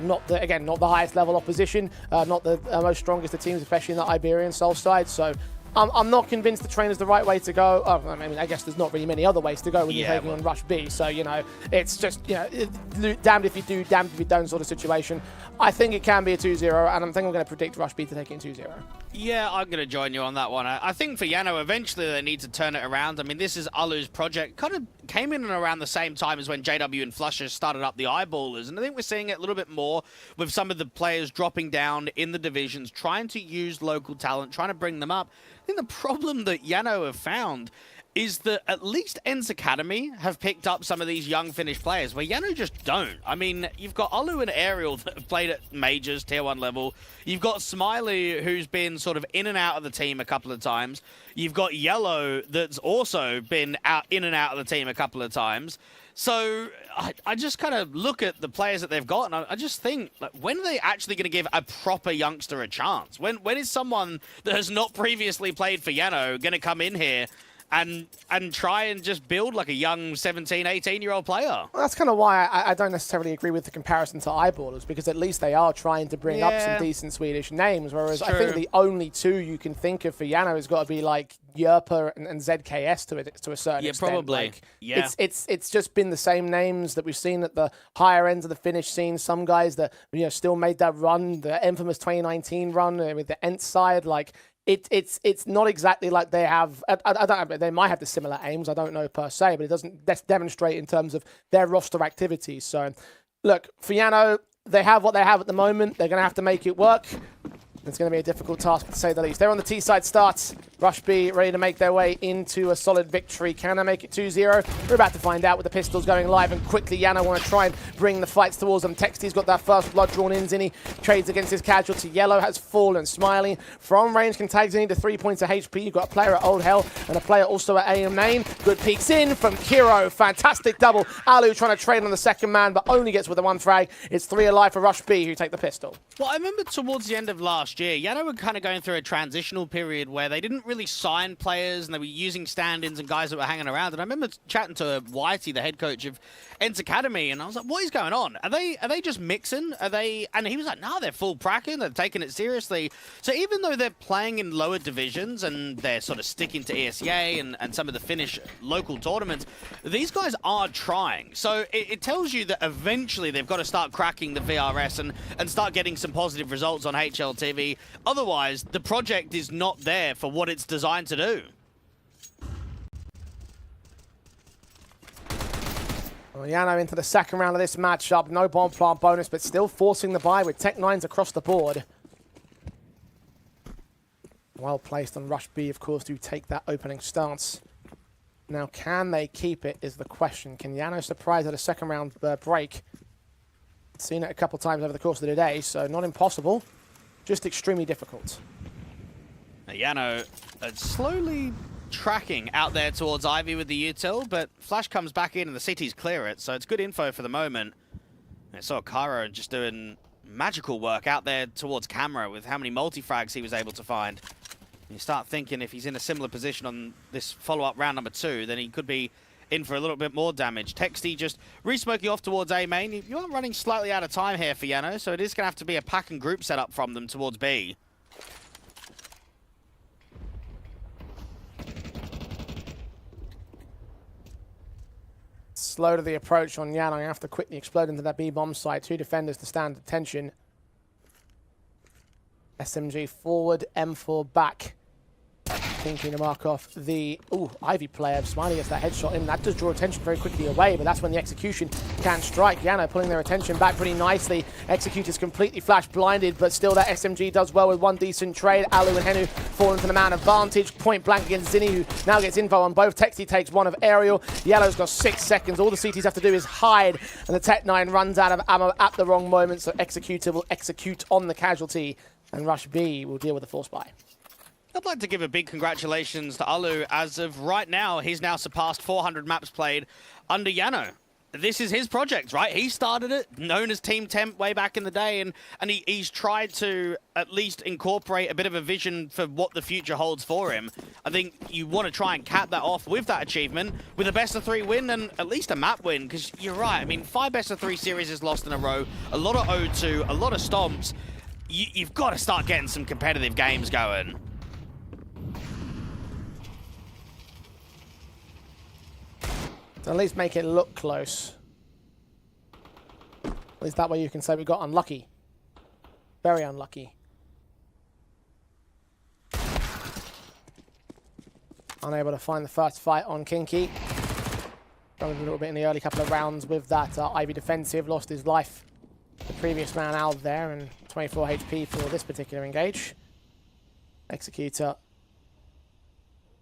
Not the highest level opposition, not the most strongest of teams, especially in the Iberian Soul side. So I'm not convinced the Train is the right way to go. I mean, I guess there's not really many other ways to go when you're taking on Rush B. So, it's just, damned if you do, damned if you don't sort of situation. I think it can be a 2-0, and I think I'm going to predict Rush B to take it in 2-0. Yeah, I'm going to join you on that one. I think for YaNo, eventually they need to turn it around. I mean, this is Alu's project. Kind of came in and around the same time as when JW and Flusher started up the Eyeballers. And I think we're seeing it a little bit more with some of the players dropping down in the divisions, trying to use local talent, trying to bring them up. I think the problem that YaNo have found is that at least ENCE Academy have picked up some of these young Finnish players, where YaNo just don't. I mean, you've got Alu and Ariel that have played at majors, tier 1 level. You've got Smiley, who's been sort of in and out of the team a couple of times. You've got YaLLa, that's also been in and out of the team a couple of times. So I just kind of look at the players that they've got, and I just think, like, when are they actually going to give a proper youngster a chance? When is someone that has not previously played for YaNo going to come in here and try and just build like a young 17, 18-year-old player? Well, that's kind of why I don't necessarily agree with the comparison to Eyeballers, because at least they are trying to bring up some decent Swedish names, whereas I think the only 2 you can think of for YaNo has got to be like YaLLa and ZKS to a certain extent. Probably. It's just been the same names that we've seen at the higher ends of the Finnish scene. Some guys that still made that run, the infamous 2019 run with the ENCE side, like. It's not exactly like they have. They might have the similar aims. I don't know per se, but it doesn't demonstrate in terms of their roster activities. So, look, for YaNo, they have what they have at the moment. They're going to have to make it work. It's going to be a difficult task, to say the least. They're on the T-side start. Rush B ready to make their way into a solid victory. Can they make it 2-0? We're about to find out with the pistols going live, and quickly YaLLa want to try and bring the fights towards them. Texty's got that first blood drawn in. Zinni trades against his casualty. YaLLa has fallen. Smiley from range can tag Zinni to 3 points of HP. You've got a player at Old Hell and a player also at A main. Good peeks in from Kiro. Fantastic double. Alu trying to trade on the second man, but only gets with the one frag. It's 3 alive for Rush B, who take the pistol. Well, I remember towards the end of last year, YaLLa were kind of going through a transitional period where they didn't really sign players and they were using stand-ins and guys that were hanging around. And I remember chatting to Whitey, the head coach of Ents Academy, and I was like, what is going on? Are they just mixing? Are they? And he was like, no, they're full pracking. They're taking it seriously. So even though they're playing in lower divisions and they're sort of sticking to ESEA and some of the Finnish local tournaments, these guys are trying. So it tells you that eventually they've got to start cracking the VRS and start getting some positive results on HLTV. Otherwise, the project is not there for what it's designed to do. Well, YaLLa into the second round of this matchup. No bomb plant bonus, but still forcing the buy with Tech 9s across the board. Well placed on Rush B, of course, to take that opening stance. Now, can they keep it is the question. Can YaLLa surprise at a second round break? Seen it a couple times over the course of the day, so not impossible, just extremely difficult. Now, YaLLa slowly tracking out there towards Ivy with the util, but Flash comes back in and the CT's clear it, so it's good info for the moment. I saw Cairo just doing magical work out there towards camera with how many multi-frags he was able to find. You start thinking if he's in a similar position on this follow-up round number 2, then he could be in for a little bit more damage. Texty just re-smoking off towards A main. You are running slightly out of time here for YaLLa, so it is going to have to be a pack and group setup from them towards B. Slow to the approach on YaLLa. You have to quickly explode into that B bomb site. 2 defenders to stand attention. SMG forward, M4 back. Thinking to mark off the Ivy player. Smiley gets that headshot in. That does draw attention very quickly away, but that's when the execution can strike. YaLLa pulling their attention back pretty nicely. Executor's completely flash blinded, but still that SMG does well with one decent trade. Alu and Henu fall into the man advantage. Point blank against Zinni, who now gets info on both. Texty takes one of aerial. YaLLa's got 6 seconds. All the CTs have to do is hide, and the Tech 9 runs out of ammo at the wrong moment, so Executor will execute on the casualty, and Rush B will deal with the force buy. I'd like to give a big congratulations to Alu. As of right now, he's now surpassed 400 maps played under YaLLa. This is his project, right? He started it, known as Team Temp way back in the day, and he's tried to at least incorporate a bit of a vision for what the future holds for him. I think you want to try and cap that off with that achievement, with a best-of-3 win and at least a map win, because you're right. I mean, 5 best-of-3 series is lost in a row, a lot of O2, a lot of stomps. You've got to start getting some competitive games going. At least make it look close. At least that way you can say we got unlucky. Very unlucky. Unable to find the first fight on Kinky. Struggled a little bit in the early couple of rounds with that Ivy defensive. Lost his life. The previous man out there, and 24 HP for this particular engage. Executor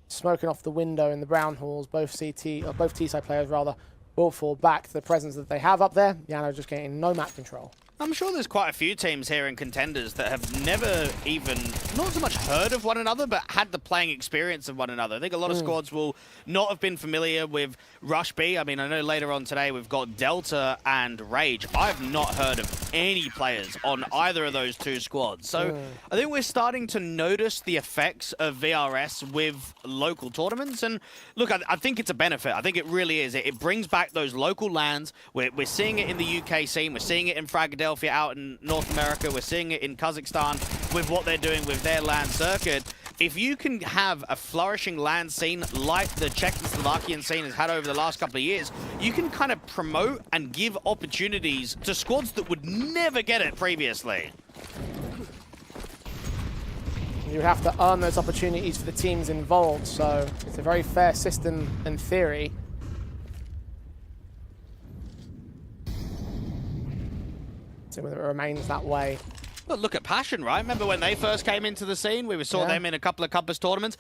smoking off the window in the brown halls. Both T-side players rather will fall back to the presence that they have up there. YaLLa just getting no map control. I'm sure there's quite a few teams here in Contenders that have never even, not so much heard of one another, but had the playing experience of one another. I think a lot of squads will not have been familiar with Rush B. I mean, I know later on today we've got Delta and Rage. I've not heard of any players on either of those 2 squads. So I think we're starting to notice the effects of VRS with local tournaments. And look, I think it's a benefit. I think it really is. It brings back those local lands. We're seeing it in the UK scene. We're seeing it in Philadelphia out in North America. We're seeing it in Kazakhstan with what they're doing with their LAN circuit. If you can have a flourishing LAN scene like the Czech and Slovakian scene has had over the last couple of years, you can kind of promote and give opportunities to squads that would never get it previously. You have to earn those opportunities for the teams involved, so it's a very fair system in theory. See whether it remains that way. Well, look at Passion, right? Remember when they first came into the scene? We saw them in a couple of Compass tournaments.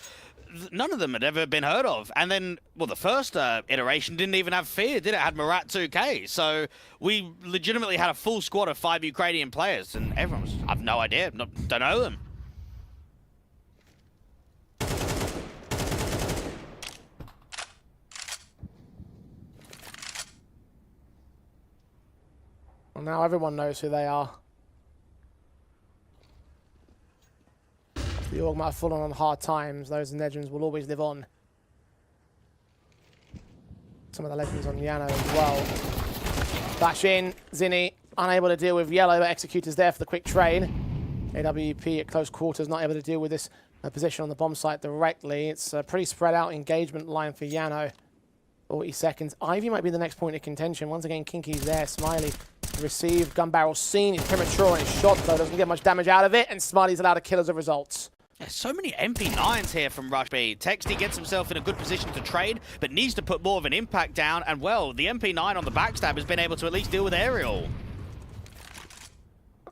None of them had ever been heard of. And then, well, the first iteration didn't even have Fear, did it? It had Marat 2K. So we legitimately had a full squad of 5 Ukrainian players, and everyone was, I have no idea, don't know them. Well, now everyone knows who they are. The org might have fallen on hard times. Those legends will always live on. Some of the legends on YaNO as well. Bash in. Zinni unable to deal with YaLLa, but Executor's there for the quick trade. AWP at close quarters, not able to deal with this position on the bomb site directly. It's a pretty spread out engagement line for YaNO. 40 seconds. Ivy might be the next point of contention. Once again, Kinky's there. Smiley received. Gun barrel seen. He's premature on his shot, though. Doesn't get much damage out of it. And Smiley's allowed to kill as a result. There's so many MP9s here from Rush B. Texty gets himself in a good position to trade, but needs to put more of an impact down. And, well, the MP9 on the backstab has been able to at least deal with Aerial.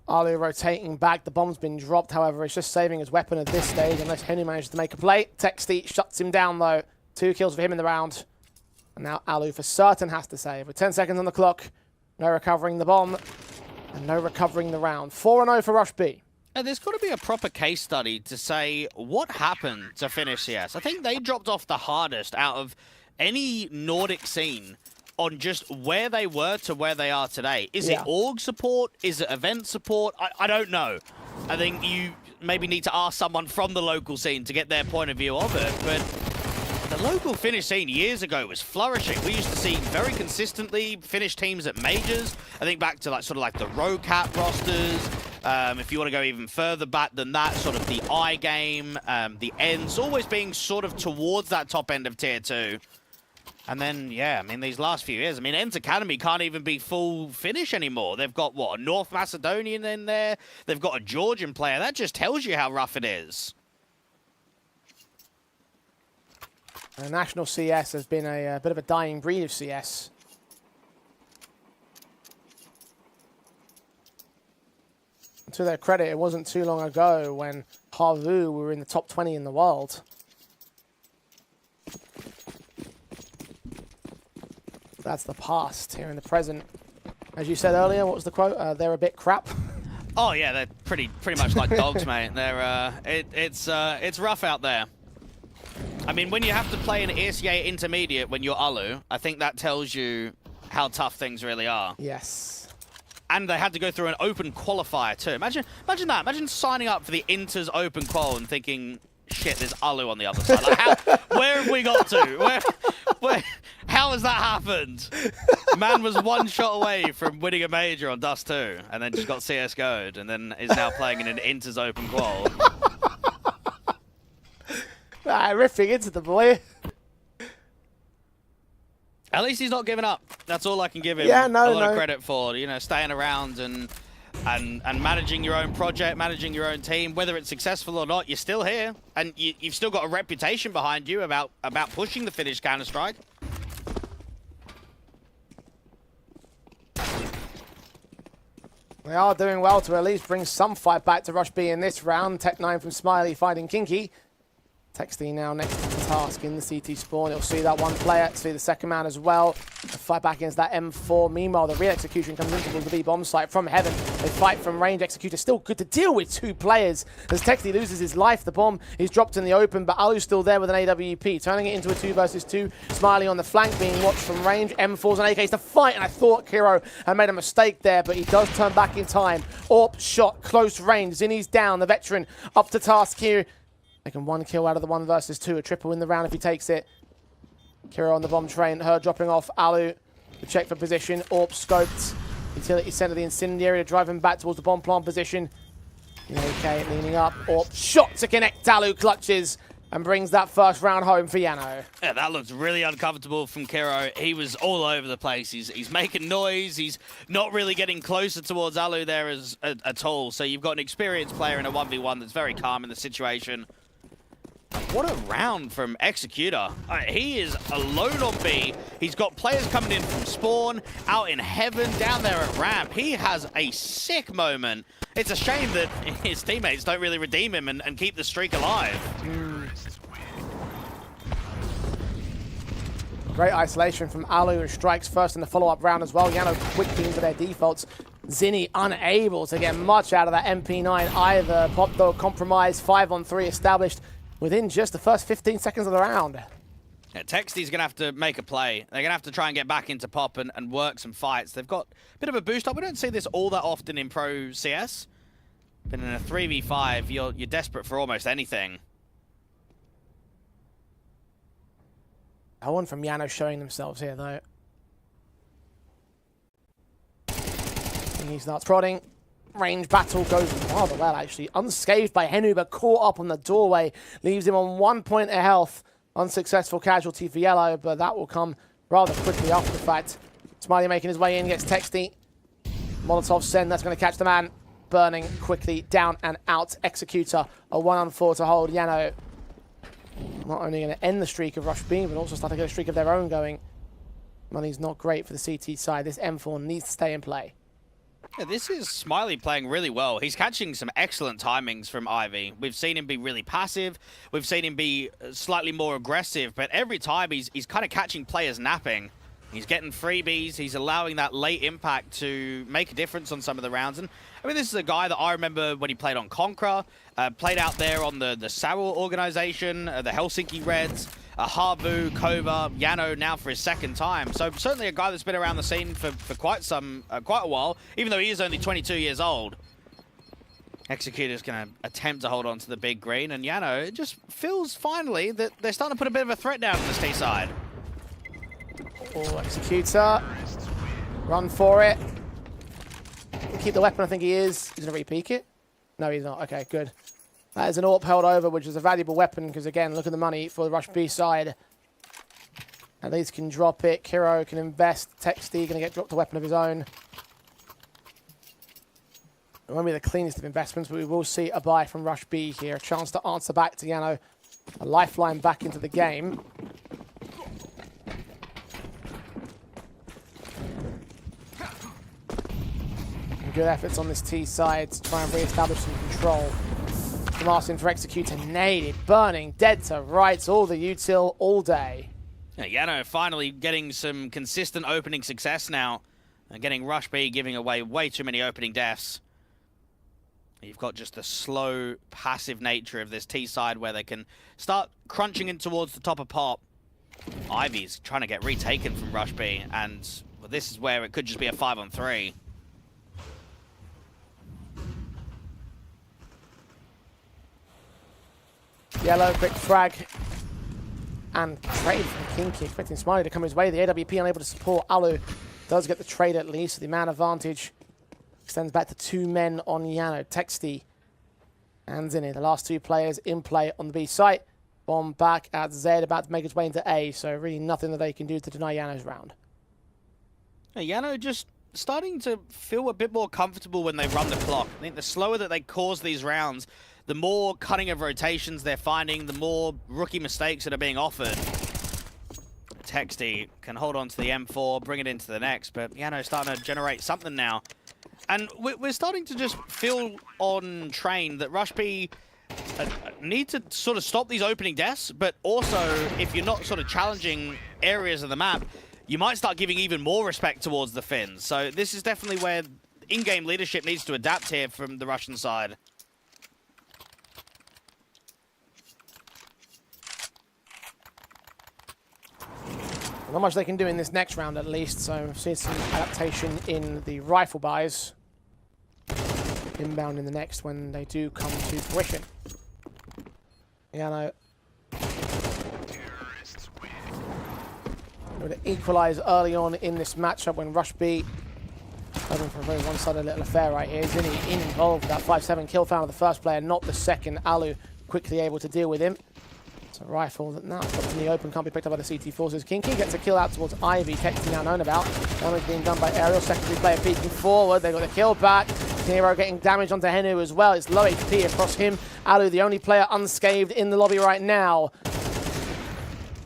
Ali rotating back. The bomb's been dropped, however. It's just saving his weapon at this stage, unless Henry manages to make a play. Texty shuts him down, though. 2 kills for him in the round. And now Alu for certain has to save. With 10 seconds on the clock, no recovering the bomb, and no recovering the round. 4-0 for Rush B. And there's got to be a proper case study to say what happened to finish CS. I think they dropped off the hardest out of any Nordic scene on just where they were to where they are today. Is it org support? Is it event support? I don't know. I think you maybe need to ask someone from the local scene to get their point of view of it. But the local Finnish scene years ago was flourishing. We used to see very consistently Finnish teams at majors. I think back to like sort of like the RoCap rosters. If you want to go even further back than that, sort of the I game, the ends, always being sort of towards that top end of tier 2. And then, yeah, I mean, these last few years, I mean, Ents Academy can't even be full Finnish anymore. They've got, what, a North Macedonian in there? They've got a Georgian player. That just tells you how rough it is. National CS has been a bit of a dying breed of CS. To their credit, it wasn't too long ago when Harvu were in the top 20 in the world. That's the past. Here in the present, as you said earlier, what was the quote? They're a bit crap. Oh yeah, they're pretty much like dogs, mate. They're it's rough out there. I mean, when you have to play an ECA intermediate when you're Alu, I think that tells you how tough things really are. Yes. And they had to go through an open qualifier too. Imagine that. Imagine signing up for the Inter's open qual and thinking, shit, there's Alu on the other side. Like, where have we got to? How has that happened? Man was one shot away from winning a major on Dust 2, and then just got CSGO'd, and then is now playing in an Inter's open qual. Riffing into the boy. At least he's not giving up. That's all I can give him a lot of credit for. You know, staying around and managing your own project, managing your own team. Whether it's successful or not, you're still here. And you've still got a reputation behind you about pushing the Finnish Counter-Strike. They are doing well to at least bring some fight back to Rush B in this round. Tech9 from Smiley fighting Kinky. Texty now next to the task in the CT spawn. It'll see that one player, see the second man as well. The fight back against that M4. Meanwhile, the real execution comes into the B bomb site from heaven. They fight from range. Executor still good to deal with 2 players. As Texty loses his life, the bomb is dropped in the open, but Alu's still there with an AWP, turning it into a 2 versus 2. Smiley on the flank, being watched from range. M4s and AKs to fight, and I thought Kiro had made a mistake there, but he does turn back in time. AWP shot, close range. Zinni's down, the veteran up to task here. Making 1 kill out of the 1 versus 2. A triple in the round if he takes it. Kiro on the bomb train. Her dropping off. Alu to check for position. AWP scoped. Utility center the incendiary to drive him back towards the bomb plant position. AK leaning up. AWP shot to connect. Alu clutches and brings that first round home for YaNO. Yeah, that looks really uncomfortable from Kiro. He was all over the place. He's making noise. He's not really getting closer towards Alu there at all. So you've got an experienced player in a 1v1 that's very calm in the situation. What a round from Executor. He is alone on B. He's got players coming in from spawn, out in heaven, down there at ramp. He has a sick moment. It's a shame that his teammates don't really redeem him and keep the streak alive. Great isolation from YaLLa, who strikes first in the follow-up round as well. YaNo quickly into their defaults. Zinni unable to get much out of that MP9 either. Pop though compromised, 5-on-3 established within just the first 15 seconds of the round. Yeah, Texty's going to have to make a play. They're going to have to try and get back into Pop and work some fights. They've got a bit of a boost up. We don't see this all that often in Pro CS. But in a 3v5, you're desperate for almost anything. No one from YaNo showing themselves here, though. And he starts prodding. Range battle goes rather well, actually. Unscathed by Henu, but caught up on the doorway. Leaves him on 1 point of health. Unsuccessful casualty for YaLLa, but that will come rather quickly after the fact. Smiley making his way in, gets Texty. Molotov send, that's going to catch the man. Burning quickly down and out. Executor, a 1-on-4 to hold. YaNo not only going to end the streak of Rush B, but also start to get a streak of their own going. Money's not great for the CT side. This M4 needs to stay in play. Yeah, this is Smiley playing really well. He's catching some excellent timings from Ivy. We've seen him be really passive. We've seen him be slightly more aggressive, but every time he's kind of catching players napping. He's getting freebies. He's allowing that late impact to make a difference on some of the rounds. And I mean, this is a guy that I remember when he played on Conqueror, played out there on the Sauer organization, the Helsinki Reds, Harbu, Kova, YaNo now for his second time. So certainly a guy that's been around the scene for quite a while, even though he is only 22 years old. Executor's going to attempt to hold on to the big green, and YaNo, it just feels finally that they're starting to put a bit of a threat down on this T side. Oh, Executor. Run for it. Keep the weapon, I think he is. He's going to re-peek it. No, he's not. Okay, good. That is an AWP held over, which is a valuable weapon, because again, look at the money for the Rush B side. At least can drop it. Kiro can invest. Texty going to get dropped a weapon of his own. It won't be the cleanest of investments, but we will see a buy from Rush B here. A chance to answer back to YaNo. A lifeline back into the game. Good efforts on this T side to try and re-establish some control. Martin for Executor, naded, burning, dead to rights, all the util, all day. Yeah, YaNo finally getting some consistent opening success now. And getting Rush B giving away way too many opening deaths. You've got just the slow, passive nature of this T side where they can start crunching in towards the top of Pop. Ivy's trying to get retaken from Rush B, and well, this is where it could just be a 5-on-3. YaLLa, quick frag. And trade from Kinky, expecting Smiley to come his way. The AWP unable to support. Alu does get the trade at least. The man advantage extends back to 2 men on YaNo. Texty and Zinni, the last 2 players in play on the B site. Bomb back at Z, about to make its way into A. So really nothing that they can do to deny YaNo's round. YaNo just starting to feel a bit more comfortable when they run the clock. I think the slower that they cause these rounds, the more cutting of rotations they're finding, the more rookie mistakes that are being offered. Texty can hold on to the M4, bring it into the next, but YaNo's starting to generate something now. And we're starting to just feel on train that Rush B need to sort of stop these opening deaths, but also, if you're not sort of challenging areas of the map, you might start giving even more respect towards the Finns. So this is definitely where in-game leadership needs to adapt here from the Russian side. Not much they can do in this next round at least, so we've seen some adaptation in the rifle buys. Inbound in the next when they do come to fruition. YaNo able to equalize early on in this matchup when Rush B hoping for a very one-sided little affair right here. Zinni involved with that 5-7 kill, found the first player, not the second. Alu quickly able to deal with him. It's a rifle that now dropped in the open, can't be picked up by the CT forces. Kinky gets a kill out towards Ivy, Texty now known about. Damage being done by Aerial, secondary player peeking forward, they got the kill back. Hero getting damage onto Henu as well. It's low HP across him. Alu, the only player unscathed in the lobby right now.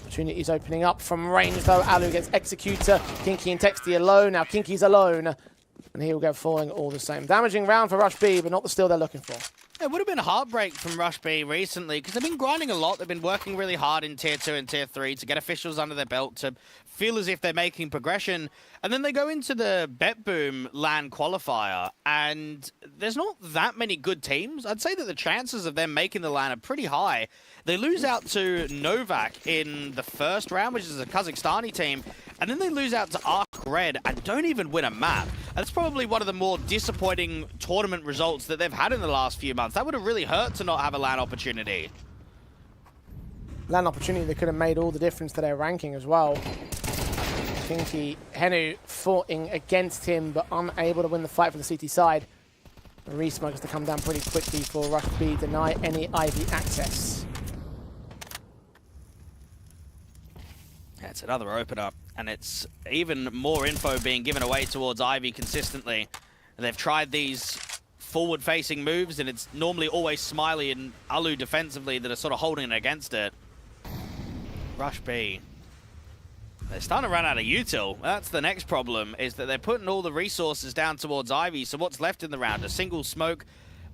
Opportunities opening up from range though. Alu gets Executor. Kinky and Texty alone. Now Kinky's alone. And he will go falling all the same. Damaging round for Rush B, but not the steal they're looking for. It would have been a heartbreak from Rush B recently because they've been grinding a lot. They've been working really hard in Tier 2 and Tier 3 to get officials under their belt, to feel as if they're making progression. And then they go into the Bet Boom LAN qualifier, and there's not that many good teams. I'd say that the chances of them making the LAN are pretty high. They lose out to Novak in the first round, which is a Kazakhstani team, and then they lose out to Arc Red and don't even win a map. That's probably one of the more disappointing tournament results that they've had in the last few months. That would have really hurt to not have a LAN opportunity. LAN opportunity that could have made all the difference to their ranking as well. Kinky, Henu fighting against him, but unable to win the fight for the CT side. The resmoke has to come down pretty quickly for Rush B, deny any Ivy access. Yeah, it's another opener, and it's even more info being given away towards Ivy consistently. They've tried these forward-facing moves, and it's normally always Smiley and Alu defensively that are sort of holding it against it. Rush B. They're starting to run out of util. That's the next problem, is that they're putting all the resources down towards Ivy, so what's left in the round? A single smoke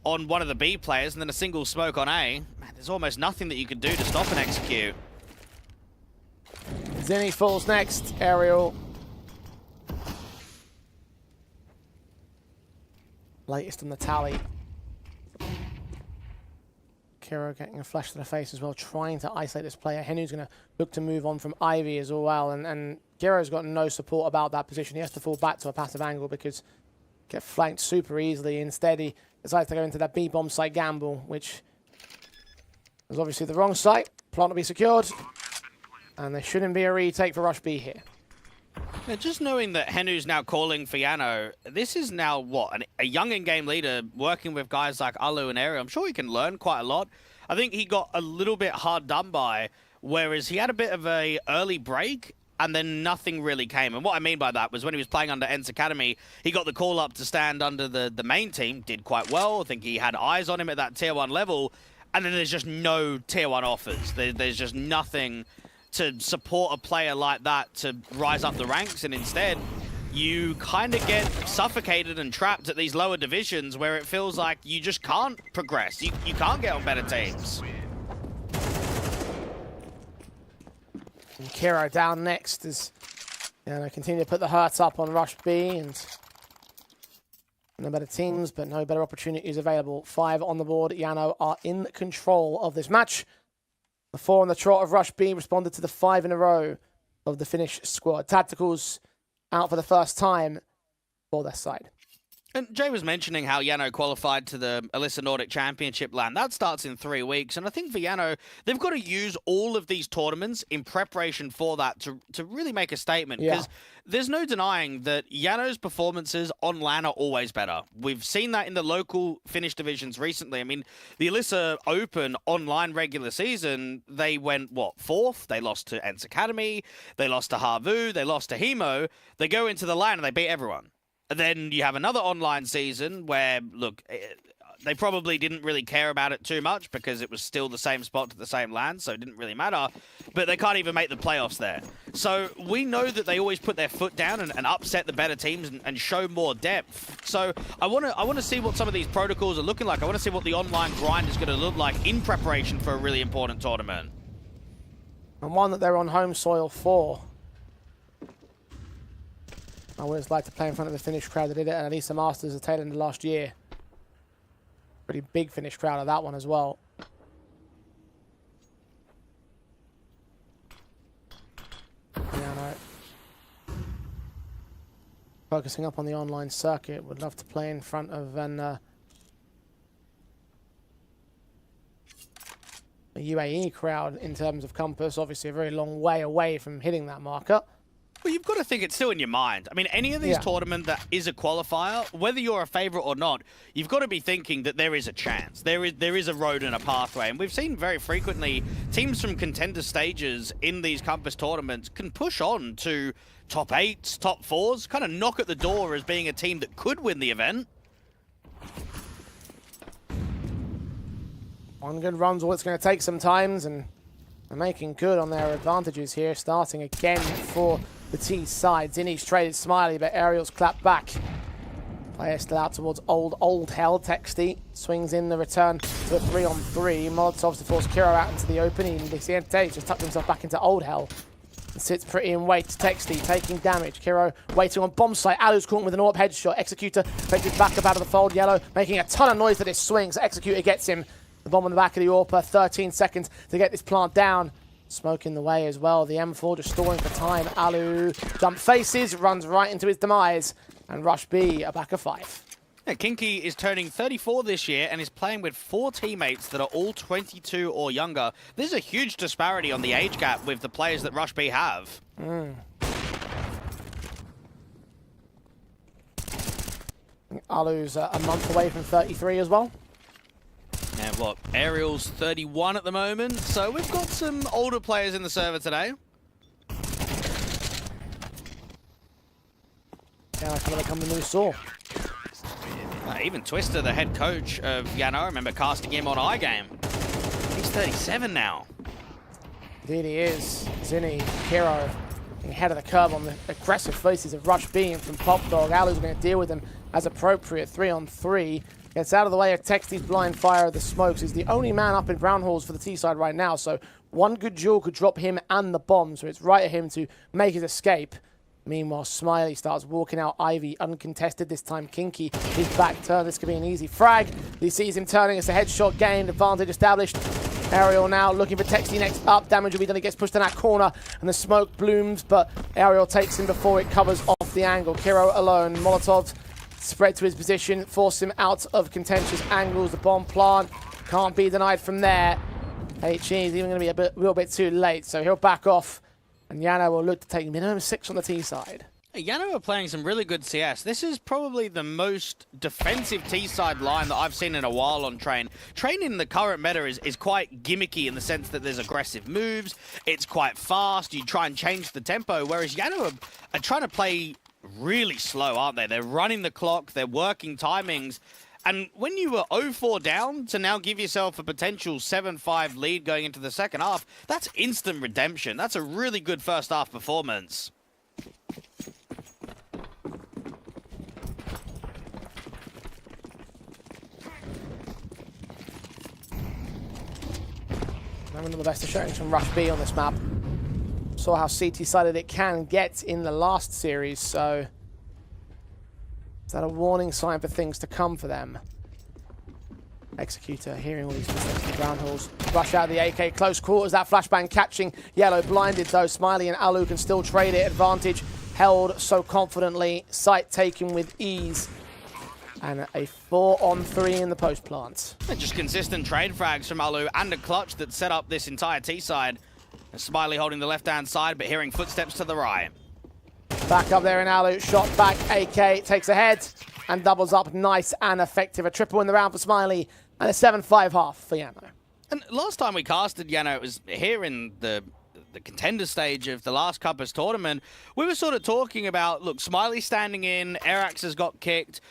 on one of the B players, and then a single smoke on A. Man, there's almost nothing that you can do to stop and execute. Zinni falls next. Aerial. Latest on the tally. Kiro getting a flash to the face as well, trying to isolate this player. Henu's going to look to move on from Ivy as well, and Kiro's got no support about that position. He has to fall back to a passive angle because get flanked super easily. Instead, he decides to go into that B-bomb site gamble, which is obviously the wrong site. Plant to be secured, and there shouldn't be a retake for Rush B here. Yeah, just knowing that Henu's now calling for YaNo, this is now, what, a young in-game leader working with guys like Alu and Ariel. I'm sure he can learn quite a lot. I think he got a little bit hard done by, whereas he had a bit of a early break, and then nothing really came. And what I mean by that was when he was playing under Ents Academy, he got the call up to stand under the main team, did quite well. I think he had eyes on him at that Tier 1 level, and then there's just no Tier 1 offers. There's just nothing to support a player like that to rise up the ranks, and instead you kind of get suffocated and trapped at these lower divisions where it feels like you just can't progress. You can't get on better teams. And Kiro down next as they continue to put the hurt up on Rush B, and no better teams, but no better opportunities available. 5 on the board. YaNo are in control of this match. The 4 on the trot of Rush B responded to the 5 in a row of the Finnish squad. Tacticals out for the first time for their side. And Jay was mentioning how YaNo qualified to the Alyssa Nordic Championship LAN. That starts in 3 weeks. And I think for YaNo, they've got to use all of these tournaments in preparation for that to really make a statement. Because there's no denying that YaNo's performances on LAN are always better. We've seen that in the local Finnish divisions recently. I mean, the Alyssa Open online regular season, they went, what, 4th? They lost to Ents Academy. They lost to Harvu. They lost to Hemo. They go into the LAN and they beat everyone. Then you have another online season where, look, they probably didn't really care about it too much because it was still the same spot to the same LAN, so it didn't really matter. But they can't even make the playoffs there. So we know that they always put their foot down and upset the better teams and show more depth. So I want to see what some of these protocols are looking like. I want to see what the online grind is going to look like in preparation for a really important tournament. And one that they're on home soil for. I would like to play in front of the Finnish crowd that did it at Elisa Masters at the tail end of last year. Pretty big Finnish crowd of that one as well. YaNo focusing up on the online circuit. Would love to play in front of a UAE crowd in terms of Compass. Obviously a very long way away from hitting that marker. Well, you've got to think it's still in your mind. I mean, any of these tournaments that is a qualifier, whether you're a favourite or not, you've got to be thinking that there is a chance. There is a road and a pathway. And we've seen very frequently teams from contender stages in these Compass tournaments can push on to top 8s, top 4s, kind of knock at the door as being a team that could win the event. One good run's all it's going to take sometimes, and they're making good on their advantages here, starting again for the T side. Zinni's traded Smiley, but Aerial's clapped back. Player still out towards old hell. Texty swings in the return to a 3-on-3. Molotovs to force Kiro out into the opening. Vicente just tucked himself back into old hell. And sits pretty in wait. Texty taking damage. Kiro waiting on bomb site. Alu's caught with an AWP headshot. Executor takes back up out of the fold. YaLLa making a ton of noise for this swing. So Executor gets him. The bomb on the back of the AWP. 13 seconds to get this plant down. Smoke in the way as well. The M4 just stalling for time. Alu jump faces, runs right into his demise. And Rush B are back of 5. Yeah, Kinky is turning 34 this year and is playing with 4 teammates that are all 22 or younger. There's a huge disparity on the age gap with the players that Rush B have. Alu's a month away from 33 as well. And what, Aerial's 31 at the moment, so we've got some older players in the server today. Yeah, that's going to become the new Saw. Even Twister, the head coach of JANO, I remember casting him on iGame. He's 37 now. Indeed he is. Zinni, Kiro, ahead of the curve on the aggressive faces of Rush B and from Pop Dog. Alu's going to deal with them as appropriate. 3-on-3. Gets out of the way of Texty's blind fire of the smokes. He's the only man up in brown halls for the T side right now, so one good duel could drop him and the bomb, so it's right at him to make his escape. Meanwhile, Smiley starts walking out Ivy uncontested. This time, Kinky, his back turn. This could be an easy frag. He sees him turning. It's a headshot gained. Advantage established. Aerial now looking for Texty next up. Damage will be done. He gets pushed in that corner, and the smoke blooms, but Aerial takes him before it covers off the angle. Kiro alone. Molotov spread to his position, force him out of contentious angles. The bomb plant can't be denied from there. HE is even going to be a little bit too late, so he'll back off. And JANO will look to take minimum 6 on the T side. JANO are playing some really good CS. This is probably the most defensive T-side line that I've seen in a while on Train. Train in the current meta is quite gimmicky in the sense that there's aggressive moves, it's quite fast, you try and change the tempo, whereas JANO are trying to play really slow, aren't they? They're running the clock, they're working timings, and when you were 0-4 down to now give yourself a potential 7-5 lead going into the second half, that's instant redemption. That's a really good first half performance. One of the best of showings from Rush B on this map. Saw how CT-sided it can get in the last series, so is that a warning sign for things to come for them? Executor hearing all these mistakes in the ground halls. Rush out of the AK, close quarters, that flashbang catching. YaLLa blinded though. Smiley and Alu can still trade it. Advantage held so confidently. Site taken with ease. And a 4-on-3 in the post plant. Just consistent trade frags from Alu and a clutch that set up this entire T-side. Smiley holding the left-hand side, but hearing footsteps to the right. Back up there in Alu, shot back, AK takes ahead and doubles up, nice and effective. A triple in the round for Smiley and a 7-5 half for JANO. And last time we casted JANO, it was here in the contender stage of the last Compass tournament. We were sort of talking about, look, Smiley standing in, Arax has got kicked.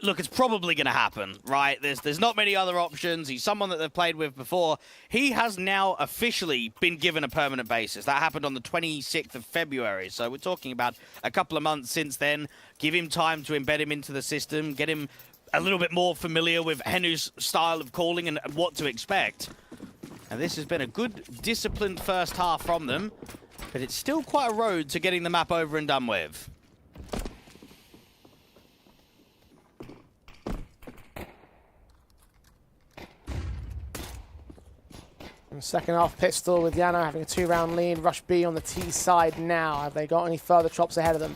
Look, it's probably going to happen, right? There's not many other options. He's someone that they've played with before. He has now officially been given a permanent basis. That happened on the 26th of February. So we're talking about a couple of months since then. Give him time to embed him into the system, get him a little bit more familiar with Henu's style of calling and what to expect. And this has been a good, disciplined first half from them, but it's still quite a road to getting the map over and done with. Second half pistol with JANO having a 2-round lead. Rush B on the T side now. Have they got any further chops ahead of them?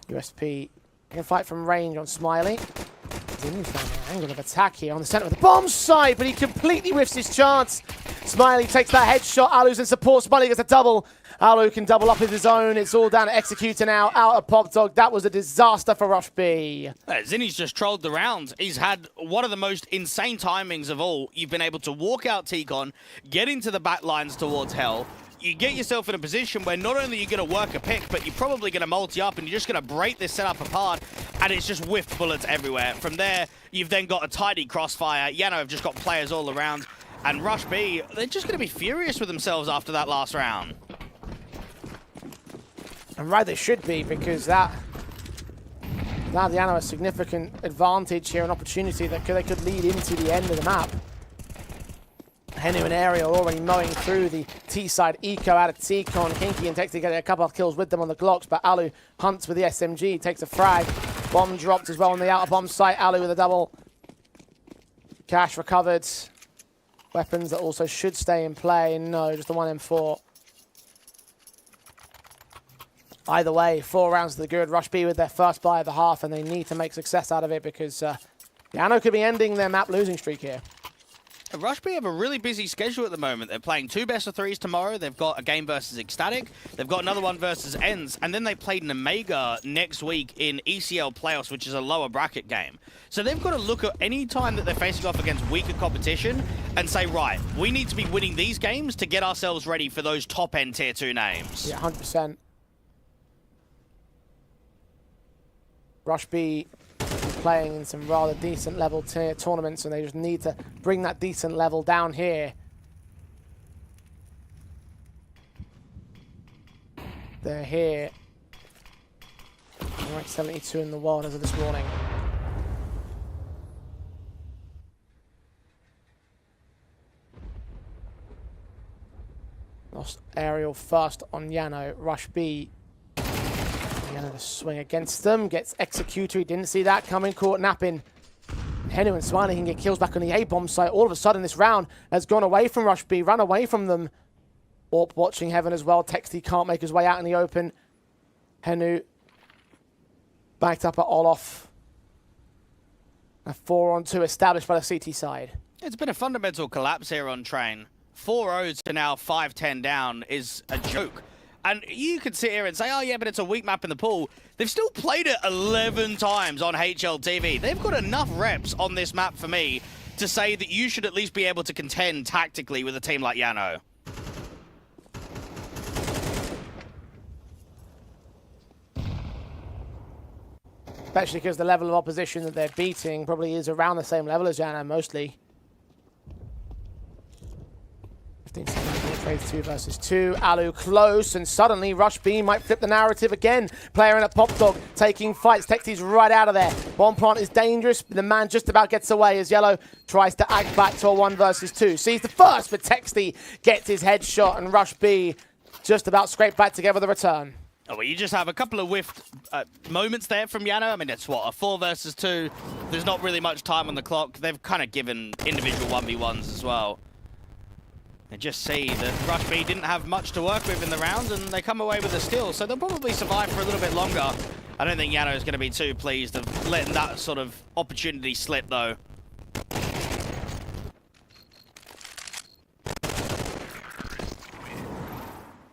USP can fight from range on Smiley. Zinni's found an angle of attack here on the center of the bomb side, but he completely whiffs his chance. Smiley takes that headshot. Alu's in support. Smiley gets a double. Alu can double up with his own. It's all down to Executor now. Out of Pop Dog. That was a disaster for Rush B. Zinni's just trolled the round. He's had one of the most insane timings of all. You've been able to walk out T-Con, get into the back lines towards Hell. you get yourself in a position where not only are you going to work a pick, but you're probably going to multi up and you're just going to break this setup apart, and it's just whiffed bullets everywhere. From there, you've then got a tidy crossfire. YaLLa have just got players all around, and Rush B, they're just going to be furious with themselves after that last round. And right, they should be, because that YaLLa a significant advantage here, an opportunity that they could lead into the end of the map. Henu and Ariel already mowing through the T-side eco out of T-Con. Kinky and Texty getting a couple of kills with them on the Glocks, but Alu hunts with the SMG, takes a frag. Bomb dropped as well on the outer bomb site. Alu with a double. Cash recovered. Weapons that also should stay in play. No, just the 1M4. Either way, 4 rounds to the good. Rush B with their first buy of the half, and they need to make success out of it because JANO could be ending their map losing streak here. Rush B have a really busy schedule at the moment. They're playing 2 best-of-3s tomorrow. They've got a game versus Ecstatic. They've got another one versus Ends. And then they played an Omega next week in ECL Playoffs, which is a lower bracket game. So they've got to look at any time that they're facing off against weaker competition and say, right, we need to be winning these games to get ourselves ready for those top-end Tier 2 names. Yeah, 100%. Rush B playing in some rather decent level tier tournaments, and they just need to bring that decent level down here. They're here. Ranked 72 in the world as of this morning. Lost aerial first on YaNO. Rush B. YaLLa to swing against them, gets executed. He didn't see that coming, caught napping. Henu and Smiley can get kills back on the A-bomb site. All of a sudden, this round has gone away from Rush B, run away from them. Orp watching Heaven as well. Texty can't make his way out in the open. Henu backed up at Olof. A 4-on-2 established by the CT side. It's been a fundamental collapse here on Train. 4-0s to now 5-10 down is a joke. And you could sit here and say, oh yeah, but it's a weak map in the pool. They've still played it 11 times on HLTV. They've got enough reps on this map for me to say that you should at least be able to contend tactically with a team like YaNO. Especially because the level of opposition that they're beating probably is around the same level as YaNO, mostly. 15 seconds, trades 2 versus 2. Alu close, and suddenly Rush B might flip the narrative again. Player in a pop dog, taking fights. Texty's right out of there. Bomb plant is dangerous, but the man just about gets away as YaLLa tries to act back to a 1 versus 2. Sees the first, but Texty gets his headshot, and Rush B just about scraped back together the return. Oh, well, you just have a couple of whiffed moments there from YaNO. I mean, it's what, a 4 versus 2. There's not really much time on the clock. They've kind of given individual 1v1s as well. And just see that Rush B didn't have much to work with in the round, and they come away with a steal, so they'll probably survive for a little bit longer. I don't think YaNO is going to be too pleased of letting that sort of opportunity slip, though.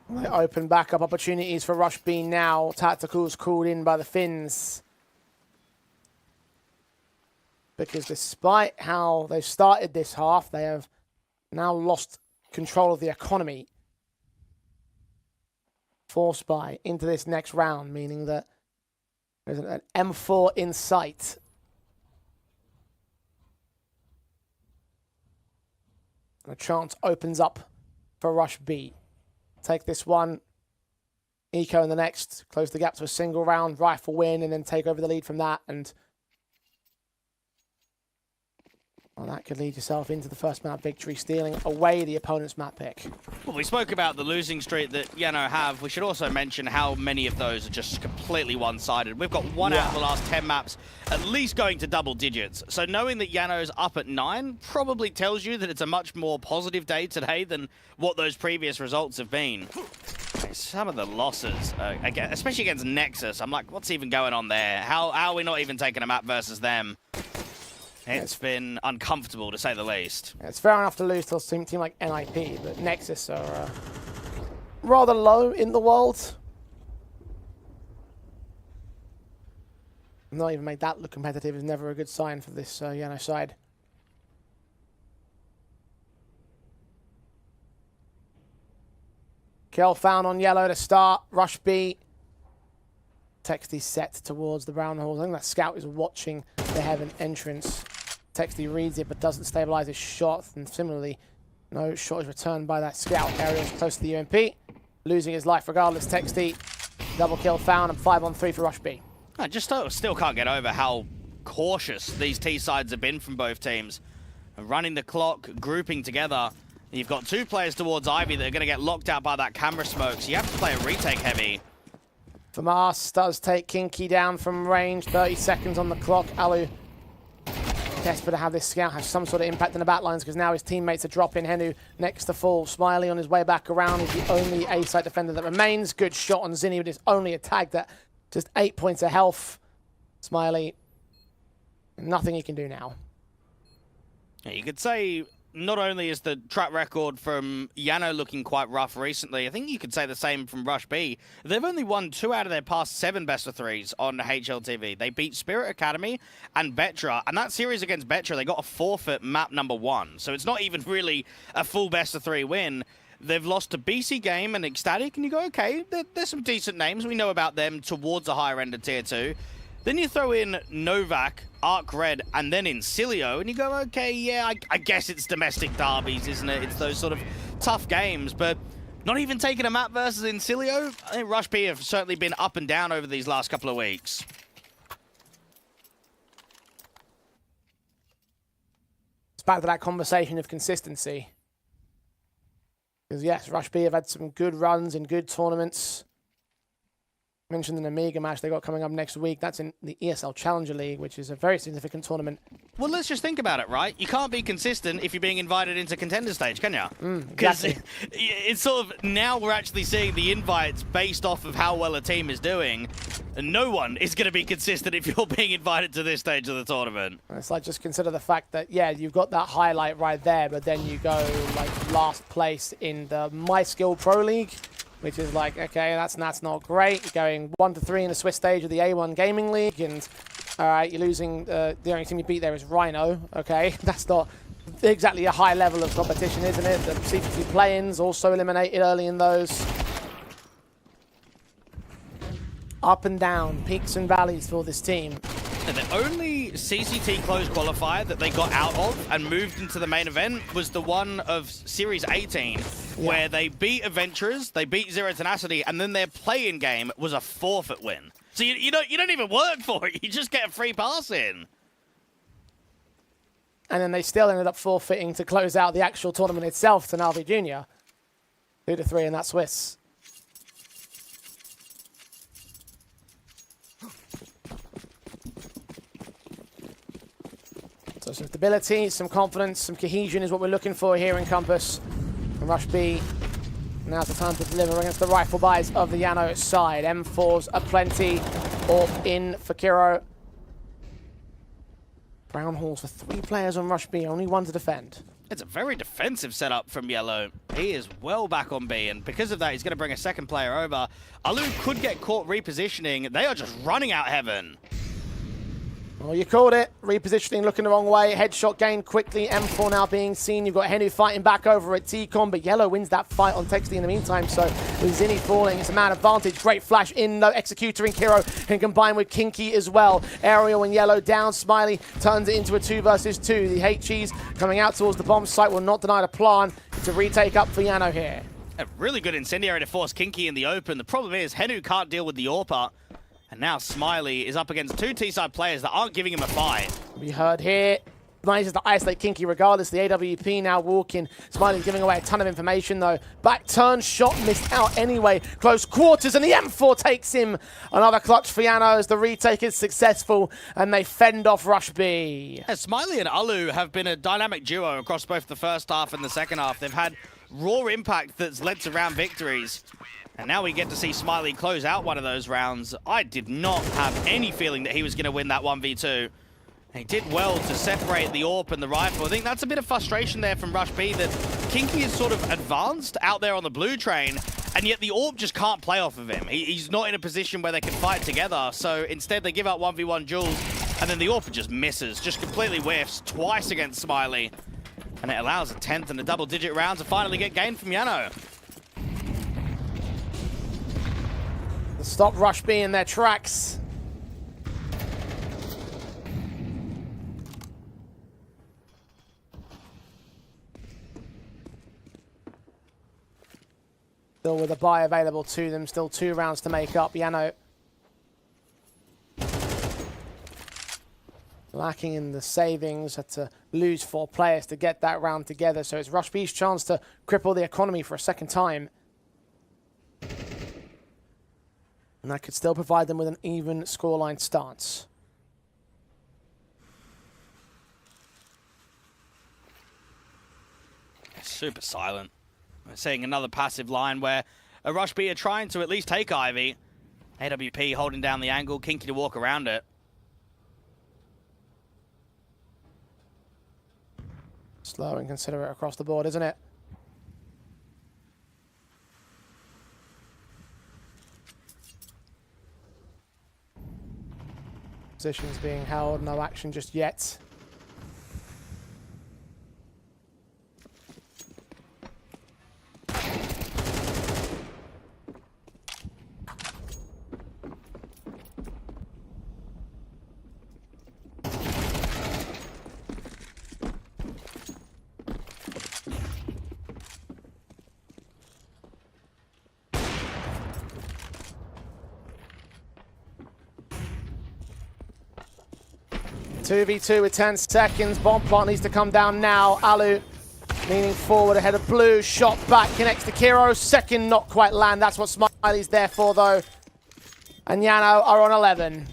They open backup opportunities for Rush B now. Tacticals called in by the Finns. Because despite how they've started this half, they have now lost control of the economy. Forced by into this next round, meaning that there's an M4 in sight. And a chance opens up for Rush B. Take this one, Eco in the next, close the gap to a single round, rifle win, and then take over the lead from that. And well, that could lead yourself into the first map victory, stealing away the opponent's map pick. Well, we spoke about the losing streak that YaNO have. We should also mention how many of those are just completely one-sided. We've got one out of the last 10 maps, at least going to double digits. So knowing that YaNO's up at 9 probably tells you that it's a much more positive day today than what those previous results have been. Some of the losses, again, especially against Nexus, I'm like, what's even going on there? How are we not even taking a map versus them? It's been uncomfortable, to say the least. Yeah, it's fair enough to lose to a team like NIP, but Nexus are rather low in the world. Not even make that look competitive is never a good sign for this YaNO side. Kill found on YaLLa to start. Rush B. Texty set towards the brown halls. I think that scout is watching the heaven entrance. Texty reads it but doesn't stabilize his shot. And similarly, no shot is returned by that scout. Ariel's close to the UMP. Losing his life regardless. Texty. Double kill found and 5-on-3 for Rush B. I just still can't get over how cautious these T-sides have been from both teams. Running the clock, grouping together. You've got two players towards Ivy that are going to get locked out by that camera smoke, so you have to play a retake heavy. FAMAS does take Kinky down from range. 30 seconds on the clock. Alu desperate to have this scout have some sort of impact in the backlines because now his teammates are dropping. Henu next to fall. Smiley on his way back around is the only A-side defender that remains. Good shot on Zinni, but it's only a tag that just 8 points of health. Smiley, nothing he can do now. Yeah, you could say not only is the track record from JANO looking quite rough recently, I think you could say the same from Rush B. They've only won 2 out of their past 7 best-of-3s on HLTV. They beat Spirit Academy and Betra, and that series against Betra, they got a forfeit map number 1. So it's not even really a full best-of-3 win. They've lost to BC Game and Ecstatic, and you go, okay, there's some decent names. We know about them towards the higher end of Tier 2. Then you throw in Novak, Arc Red, and then Incilio, and you go, okay, yeah, I guess it's domestic derbies, isn't it? It's those sort of tough games, but not even taking a map versus Incilio. I think Rush B have certainly been up and down over these last couple of weeks. It's back to that conversation of consistency. Because yes, Rush B have had some good runs in good tournaments. Mentioned an Amiga match they got coming up next week. That's in the ESL Challenger League, which is a very significant tournament. Well, let's just think about it, right? You can't be consistent if you're being invited into Contender stage, can you? Exactly. It's sort of, now we're actually seeing the invites based off of how well a team is doing. And no one is going to be consistent if you're being invited to this stage of the tournament. It's like, just consider the fact that, yeah, you've got that highlight right there, but then you go like last place in the MySkill Pro League, which is like, okay, that's not great. You're going 1-3 in the Swiss stage of the A1 Gaming League, and all right, you're losing. The only team you beat there is Rhino. Okay, that's not exactly a high level of competition, isn't it? The CPT play-ins also eliminated early in those. Up and down, peaks and valleys for this team. And the only CCT closed qualifier that they got out of and moved into the main event was the one of Series 18, where they beat Adventurers, they beat Zero Tenacity, and then their play-in game was a forfeit win. So you don't even work for it, you just get a free pass in. And then they still ended up forfeiting to close out the actual tournament itself to Navi Jr. 2-3 in that Swiss. So some stability, some confidence, some cohesion is what we're looking for here in Compass. And Rush B, now's the time to deliver against the rifle buys of the JANO side. M4s aplenty, AWP in for Kiro. Brown halls for 3 players on Rush B, only 1 to defend. It's a very defensive setup from YaLLa. He is well back on B, and because of that, he's going to bring a second player over. Alu could get caught repositioning. They are just running out heaven. Well, you called it. Repositioning, looking the wrong way. Headshot gained quickly. M4 now being seen. You've got Henu fighting back over at T-Con, but YaLLa wins that fight on Texty in the meantime. So with Zinni falling, it's a man advantage. Great flash in, though. Executor in Kiro can combine with Kinky as well. Ariel and YaLLa down. Smiley turns it into a 2 versus 2. The HGs coming out towards the bomb site will not deny the plan. It's a retake up for JANO here. A really good incendiary to force Kinky in the open. The problem is Henu can't deal with the AWPer. And now Smiley is up against 2 T-side players that aren't giving him a fight. We heard here, manages to isolate Kinky regardless. The AWP now walking. Smiley's giving away a ton of information though. Back turn shot missed out anyway. Close quarters and the M4 takes him. Another clutch for JANO as the retake is successful and they fend off Rush B. Yeah, Smiley and Alu have been a dynamic duo across both the first half and the second half. They've had raw impact that's led to round victories. And now we get to see Smiley close out one of those rounds. I did not have any feeling that he was going to win that 1v2. He did well to separate the AWP and the rifle. I think that's a bit of frustration there from Rush B that Kinky is sort of advanced out there on the blue train, and yet the AWP just can't play off of him. He's not in a position where they can fight together, so instead they give out 1v1 duels, and then the AWP just misses, just completely whiffs twice against Smiley. And it allows a 10th and a double-digit round to finally get gained from JANO. Stop Rush B in their tracks. Still with a buy available to them, still 2 rounds to make up. YaLLa lacking in the savings, had to lose 4 players to get that round together, so it's Rush B's chance to cripple the economy for a second time. And that could still provide them with an even scoreline stance. Super silent. We're seeing another passive line where a Rush B are trying to at least take Ivy. AWP holding down the angle, Kinky to walk around it. Slow and considerate across the board, isn't it? Positions being held, no action just yet. Two v 2 with 10 seconds. Bomb plant needs to come down now. YaLLa leaning forward ahead of Blue. Shot back, connects to Kiro. Second, not quite land. That's what Smiley's there for, though. And JANO are on 11.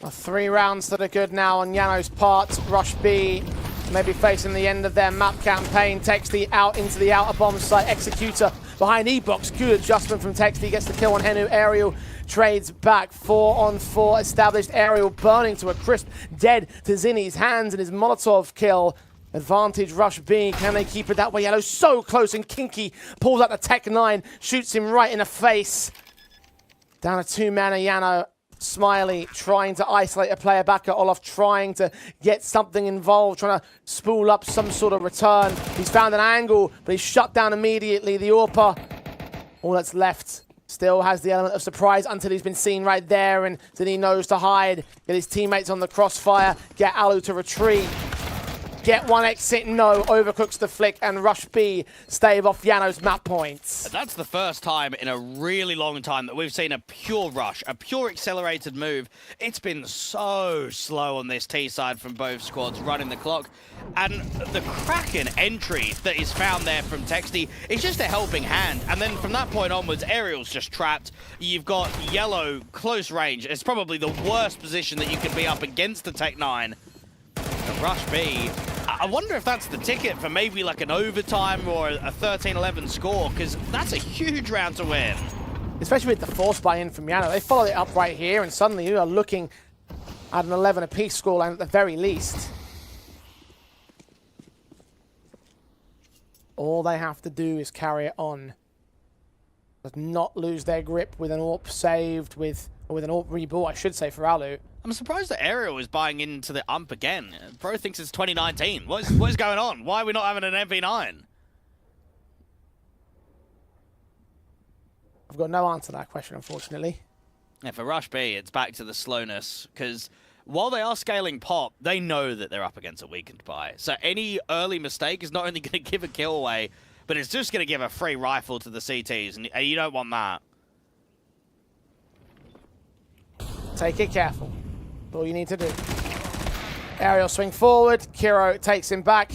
Well, 3 rounds that are good now on JANO's part. Rush B maybe facing the end of their map campaign. Texty out into the outer bomb site. Executor behind E-Box. Good adjustment from Texty. Gets the kill on Henu. Aerial trades back. 4 on 4 established. Aerial burning to a crisp. Dead to Zinni's hands and his Molotov kill. Advantage Rush B. Can they keep it that way? YaLLa so close, and Kinky pulls out the Tech 9. Shoots him right in the face. Down to 2 mana JANO. Smiley trying to isolate a player back at Olaf, trying to get something involved, trying to spool up some sort of return. He's found an angle, but he's shut down immediately. The AWP, all that's left, still has the element of surprise until he's been seen right there, and then he knows to hide, get his teammates on the crossfire, get YaLLa to retreat. Get one exit, no, overcooks the flick, and Rush B stave off JANO's map points. That's the first time in a really long time that we've seen a pure rush, a pure accelerated move. It's been so slow on this T side from both squads, running the clock. And the Kraken entry that is found there from Texty is just a helping hand. And then from that point onwards, Aerial's just trapped. You've got YaLLa close range. It's probably the worst position that you can be up against the Tech 9. But Rush B, I wonder if that's the ticket for maybe like an overtime or a 13-11 score, because that's a huge round to win. Especially with the force buy-in from JANO. They followed it up right here, and suddenly you are looking at an 11 apiece scoreline at the very least. All they have to do is carry it on. Does not lose their grip with an AWP saved, with an AWP rebought, I should say, for YaLLa. I'm surprised that Aerial is buying into the ump again. Bro thinks it's 2019. What is going on? Why are we not having an MP9? I've got no answer to that question, unfortunately. Yeah, for Rush B, it's back to the slowness, because while they are scaling pop, they know that they're up against a weakened buy. So any early mistake is not only going to give a kill away, but it's just going to give a free rifle to the CTs, and you don't want that. Take it careful. All you need to do. Aerial swing forward. Kiro takes him back.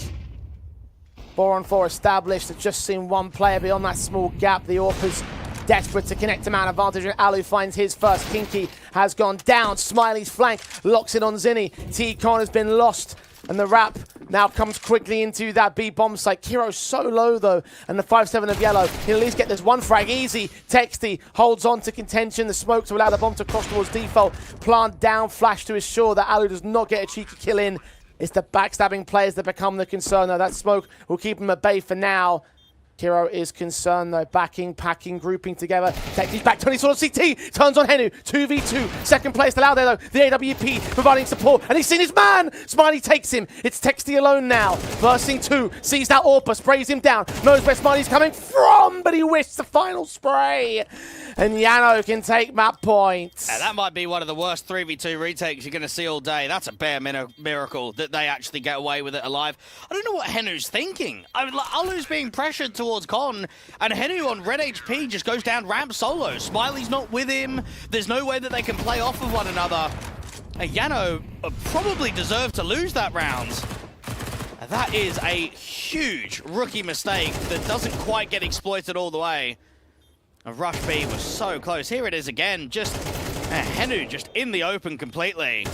4-on-4 established. They've just seen one player beyond that small gap. The Orpa's desperate to connect to man advantage, and YaLLa finds his first. Kinky has gone down. Smiley's flank locks it on Zinni. T-Con has been lost, and the wrap now comes quickly into that B bomb site. Kiro's so low though, and the 5-7 of YaLLa, he'll at least get this one frag easy. Texty holds on to contention, the smoke to allow the bomb to cross towards default. Plant down, flash to ensure that YaLLa does not get a cheeky kill in. It's the backstabbing players that become the concern though. That smoke will keep him at bay for now. Kiro is concerned though, backing, packing, grouping together. Texty's back, Tony sort of CT, turns on Henu, 2v2, second place allowed there though. The AWP providing support, and he's seen his man! Smiley takes him, it's Texty alone now. Bursting 2, sees that Orpa, sprays him down, knows where Smiley's coming from, but he whisks the final spray. And JANO can take map points. Yeah, that might be one of the worst 3v2 retakes you're going to see all day. That's a bare miracle that they actually get away with it alive. I don't know what Henu's thinking. I mean, YaLLa's being pressured towards Con, and Henu on red HP just goes down ramp solo. Smiley's not with him. There's no way that they can play off of one another. And JANO probably deserved to lose that round. That is a huge rookie mistake that doesn't quite get exploited all the way. Rush B was so close. Here it is again, just Henu just in the open completely.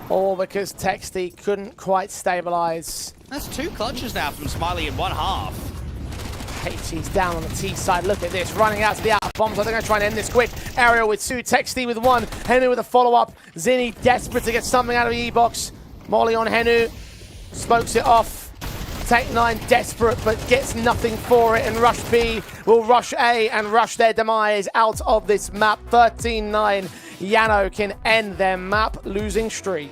All because Texty couldn't quite stabilize. That's 2 clutches now from Smiley in one half. HG's down on the T side. Look at this, running out to the out bombs. I think they're going to try and end this quick. Aerial with 2, Texty with 1, Henu with a follow-up. Zinni desperate to get something out of the E-box. Molly on Henu, smokes it off. Tech9 desperate, but gets nothing for it, and Rush B will rush A and rush their demise out of this map. 13-9, JANO can end their map losing streak.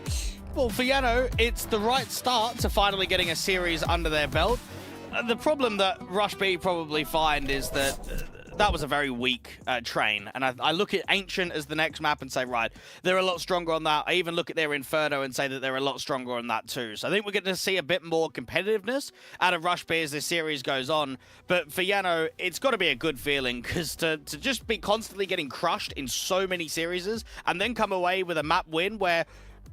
Well, for JANO, it's the right start to finally getting a series under their belt. The problem that Rush B probably find is that that was a very weak train. And I look at Ancient as the next map and say, right, they're a lot stronger on that. I even look at their Inferno and say that they're a lot stronger on that too. So I think we're going to see a bit more competitiveness out of Rush B as this series goes on. But for JANO, it's got to be a good feeling, because to just be constantly getting crushed in so many series and then come away with a map win where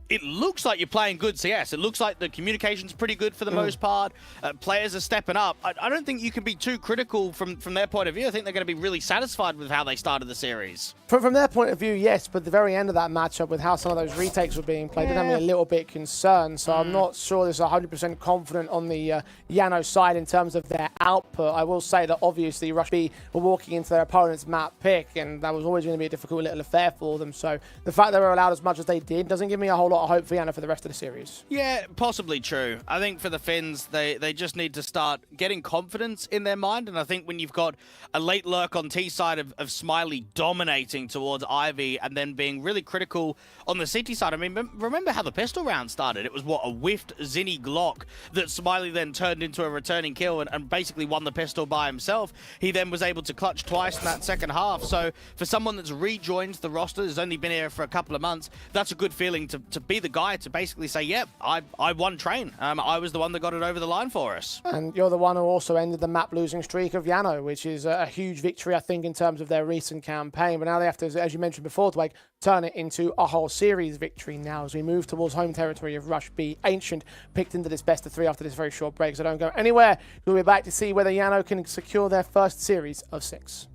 it looks like you're playing good CS. It looks like the communication's pretty good for the most part. Players are stepping up. I don't think you can be too critical from their point of view. I think they're going to be really satisfied with how they started the series. From their point of view, yes, but the very end of that matchup with how some of those retakes were being played did have me a little bit concerned. So I'm not sure there's 100% confident on the JANO side in terms of their output. I will say that obviously Rush B were walking into their opponent's map pick, and that was always going to be a difficult little affair for them. So the fact they were allowed as much as they did doesn't give me a whole lot of hope for JANO for the rest of the series. Yeah, possibly true. I think for the Finns, they just need to start getting confidence in their mind, and I think when you've got a late lurk on T side of Smiley dominating towards Ivy and then being really critical on the CT side. I mean, remember how the pistol round started? It was, what, a whiffed Zinni Glock that Smiley then turned into a returning kill and basically won the pistol by himself. He then was able to clutch twice in that second half. So for someone that's rejoined the roster, has only been here for a couple of months, that's a good feeling to be the guy to basically say, yep, I won train. I was the one that got it over the line for us. And you're the one who also ended the map losing streak of JANO, which is a huge victory, I think, in terms of their recent campaign. But now they have to, as you mentioned before, Dwight, turn it into a whole series victory now as we move towards home territory of Rush B. Ancient picked into this best of 3 after this very short break, so don't go anywhere. We'll be back to see whether JANO can secure their first series of 6.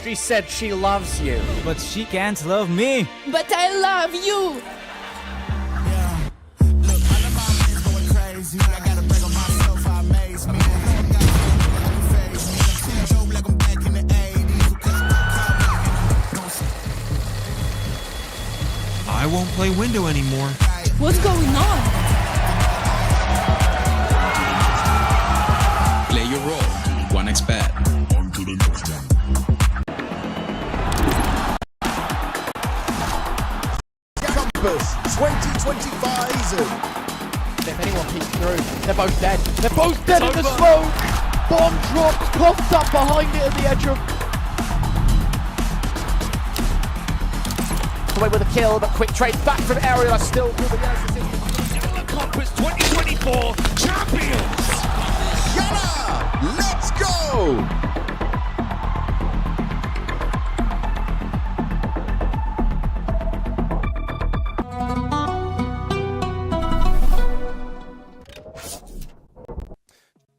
She said she loves you, but she can't love me. But I love you. I won't play window anymore. What's going on? Play your role. 1xBet. On to the next one. Compass 2025 season. If anyone peeks through, they're both dead. They're both dead in the smoke! Bomb drops, coughed up behind it at the edge of... Away with a kill, but quick trade back from Ariel. Still good against the YaLLa Compass 2024 champions! YaLLa, let's go!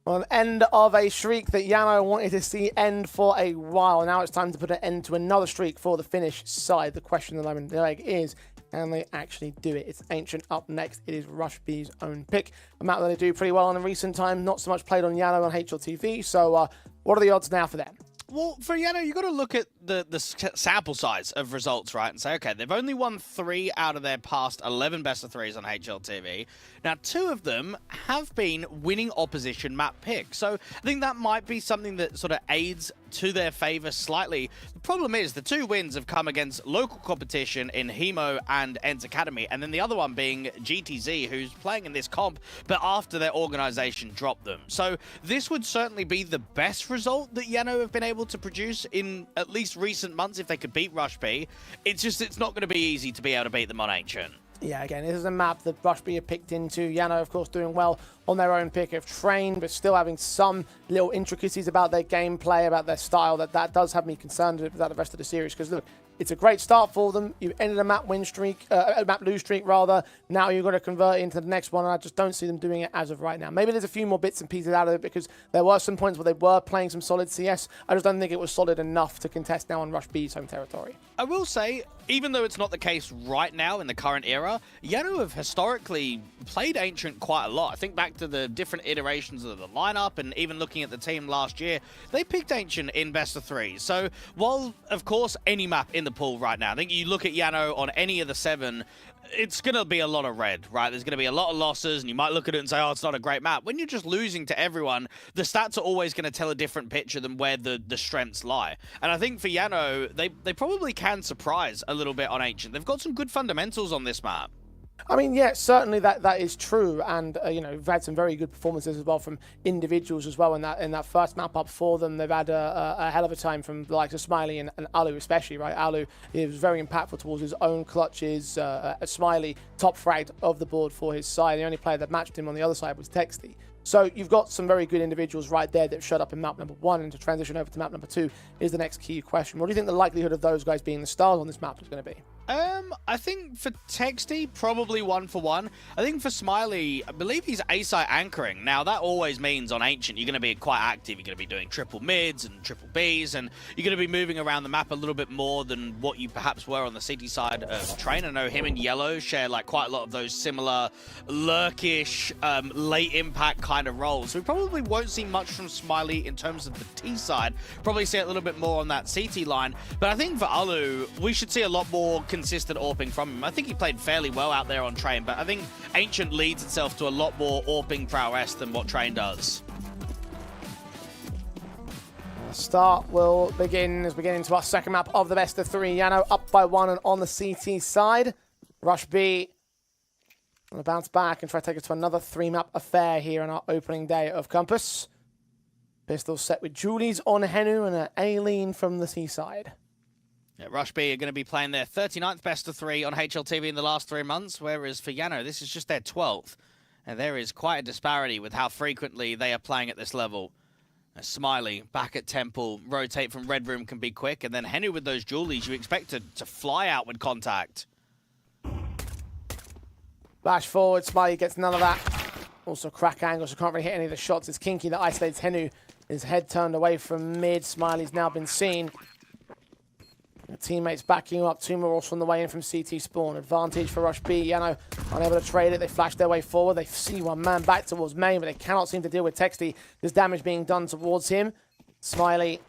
Well, an end of a streak that YaLLa wanted to see end for a while. Now it's time to put an end to another streak for the Finnish side. The question that I'm in the leg is, can they actually do it? It's Ancient up next. It is Rush B's own pick. A map that they do pretty well in recent time. Not so much played on YaLLa on HLTV. So what are the odds now for them? Well, for YaLLa, you got to look at the sample size of results, right? And say, okay, they've only won 3 out of their past 11 best of 3s on HLTV. Now, 2 of them have been winning opposition map picks. So I think that might be something that sort of aids to their favor slightly. The problem is the 2 wins have come against local competition in Hemo and Ents Academy, and then the other one being GTZ, who's playing in this comp, but after their organization dropped them. So this would certainly be the best result that YaLLa have been able to produce in at least recent months if they could beat Rush B. It's just, it's not going to be easy to be able to beat them on Ancient. Yeah, again, this is a map that Rush B have picked into. YaLLa, of course, doing well on their own pick of Train, but still having some little intricacies about their gameplay, about their style, that does have me concerned about the rest of the series. Because, look, it's a great start for them. You've ended a map win streak, a map lose streak, rather. Now you've got to convert into the next one, and I just don't see them doing it as of right now. Maybe there's a few more bits and pieces out of it, because there were some points where they were playing some solid CS. I just don't think it was solid enough to contest now on Rush B's home territory. I will say, even though it's not the case right now in the current era, YaLLa have historically played Ancient quite a lot. I think back to the different iterations of the lineup, and even looking at the team last year, they picked Ancient in best of 3. So while, of course, any map in the pool right now, I think you look at YaLLa on any of the 7, it's going to be a lot of red, right? There's going to be a lot of losses, and you might look at it and say, oh, it's not a great map. When you're just losing to everyone, the stats are always going to tell a different picture than where the strengths lie. And I think for YaLLa, they probably can surprise a little bit on Ancient. They've got some good fundamentals on this map. I mean, yeah, certainly that is true, and you know, we've had some very good performances as well from individuals as well in that first map up for them. They've had a hell of a time from the likes of Smiley and Alu especially, right? Alu is very impactful towards his own clutches. Smiley top fragged of the board for his side. The only player that matched him on the other side was Texty. So you've got some very good individuals right there that showed up in map number 1, and to transition over to map number 2 is the next key question. What do you think the likelihood of those guys being the stars on this map is going to be? I think for Texty, probably 1 for 1. I think for Smiley, I believe he's A-site anchoring. Now, that always means on Ancient, you're going to be quite active. You're going to be doing triple mids and triple Bs, and you're going to be moving around the map a little bit more than what you perhaps were on the CT side of Train. I know him and YaLLa share like quite a lot of those similar lurkish, late impact kind of roles. So we probably won't see much from Smiley in terms of the T side. Probably see it a little bit more on that CT line. But I think for Alu, we should see a lot more consistent AWPing from him. I think he played fairly well out there on Train, but I think Ancient leads itself to a lot more AWPing prowess than what Train does. Start will begin as we get into our second map of the best of 3. YaLLa up by 1 and on the CT side. Rush B going to bounce back and try to take us to another 3-map affair here on our opening day of Compass. Pistol set with Julies on Henu and an Aileen from the C side. Yeah, Rush B are going to be playing their 39th best of 3 on HLTV in the last 3 months, whereas for YaLLa, this is just their 12th. And there is quite a disparity with how frequently they are playing at this level. Smiley back at Temple, rotate from Red Room can be quick, and then Henu with those Julies, you expect to fly out with contact. Flash forward, Smiley gets none of that. Also crack angle, so can't really hit any of the shots. It's Kinky that isolates Henu. His head turned away from mid. Smiley's now been seen. teammates backing you up. Two more also on the way in from CT spawn. Advantage for Rush B. YaLLa unable to trade it. They flash their way forward. They see one man back towards main, but they cannot seem to deal with Texty. There's damage being done towards him. Smiley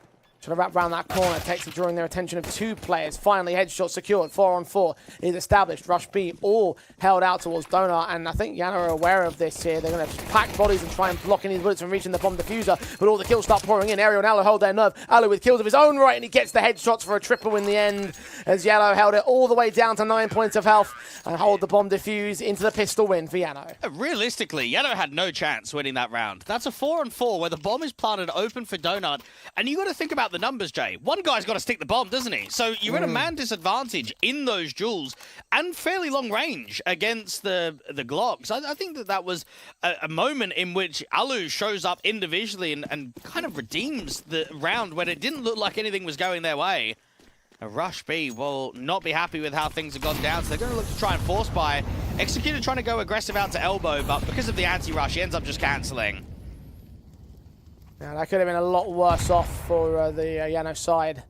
trying to wrap around that corner. Texty drawing their attention of two players. Finally, headshot secured. 4-on-4 is established. Rush B all held out towards Donut, and I think YaLLa are aware of this here. They're going to pack bodies and try and block any bullets from reaching the bomb diffuser, but all the kills start pouring in. Aerial and YaLLa hold their nerve. YaLLa with kills of his own right, and he gets the headshots for a triple in the end, as YaLLa held it all the way down to 9 points of health and hold the bomb diffuse into the pistol win for YaLLa. Realistically, YaLLa had no chance winning that round. That's a 4-on-4 where the bomb is planted open for Donut, and you got to think about the numbers, Jay. One guy's got to stick the bomb, doesn't he? So you're at a man disadvantage in those duels and fairly long range against the Glocks. I think that was a moment in which YaLLa shows up individually and kind of redeems the round when it didn't look like anything was going their way. Rush B will not be happy with how things have gone down, so they're going to look to try and force buy. Executor trying to go aggressive out to elbow, but because of the anti-rush, he ends up just cancelling. Now, that could have been a lot worse off for the YaLLa side.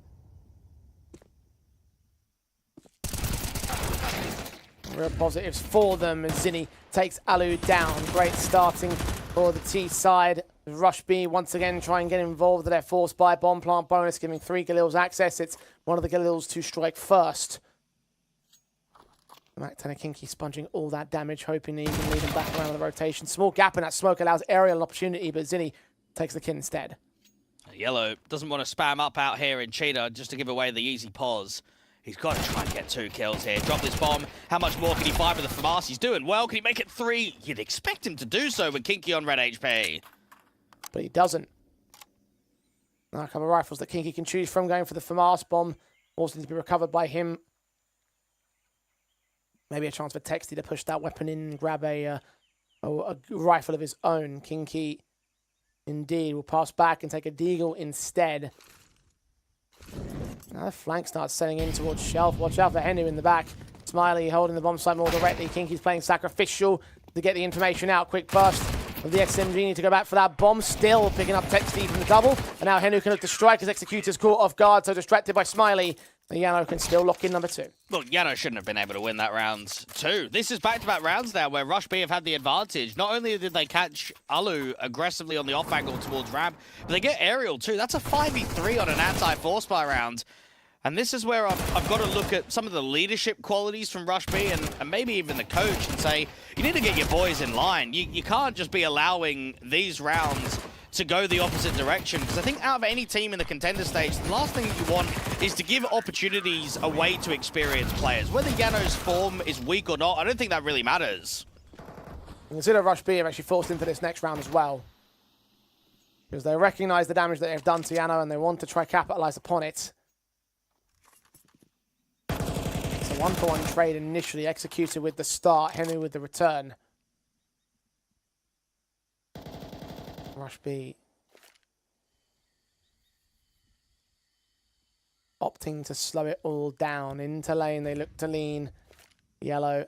Real positives for them as Zinni takes Alu down. Great starting for the T side. Rush B once again try and get involved with their force buy bomb plant bonus, giving 3 Galils access. It's one of the Galils to strike first. Mac 10 and Kinky sponging all that damage, hoping he can lead them back around the rotation. Small gap in that smoke allows Aerial an opportunity, but Zinni takes the kill instead. YaLLa doesn't want to spam up out here in Cheetah just to give away the easy pause. He's got to try and get 2 kills here. Drop this bomb. How much more can he find with the FAMAS? He's doing well. Can he make it 3? You'd expect him to do so with Kinky on red HP. But he doesn't. Now a couple of rifles that Kinky can choose from, going for the FAMAS bomb. Also needs to be recovered by him. Maybe a chance for Texty to push that weapon in and grab a rifle of his own. Kinky indeed will pass back and take a deagle instead. Now the flank starts setting in towards Shelf. Watch out for Henu in the back. Smiley holding the bomb site more directly. Kinky's playing sacrificial to get the information out. Quick burst of the XMG. Need to go back for that bomb. Still picking up Texty from the double. And now Henu can look to strike as Executor's caught off guard. So distracted by Smiley. YaLLa can still lock in number 2. Well, YaLLa shouldn't have been able to win that round too. This is back-to-back rounds now where Rush B have had the advantage. Not only did they catch YaLLa aggressively on the off angle towards Ramp, but they get Aerial too. That's a 5v3 on an anti-force buy round. And this is where I've got to look at some of the leadership qualities from Rush B and maybe even the coach and say, you need to get your boys in line. You can't just be allowing these rounds to go the opposite direction, because I think out of any team in the contender stage, the last thing you want is to give opportunities away to experienced players. Whether YaNo's form is weak or not, I don't think that really matters. Consider Rush B have actually forced into this next round as well, because they recognize the damage that they've done to YaNo and they want to try capitalize upon it. It's a 1-for-1 trade initially executed with the start, Henu with the return. Rush B opting to slow it all down. Into lane, they look to lean. YaLLa,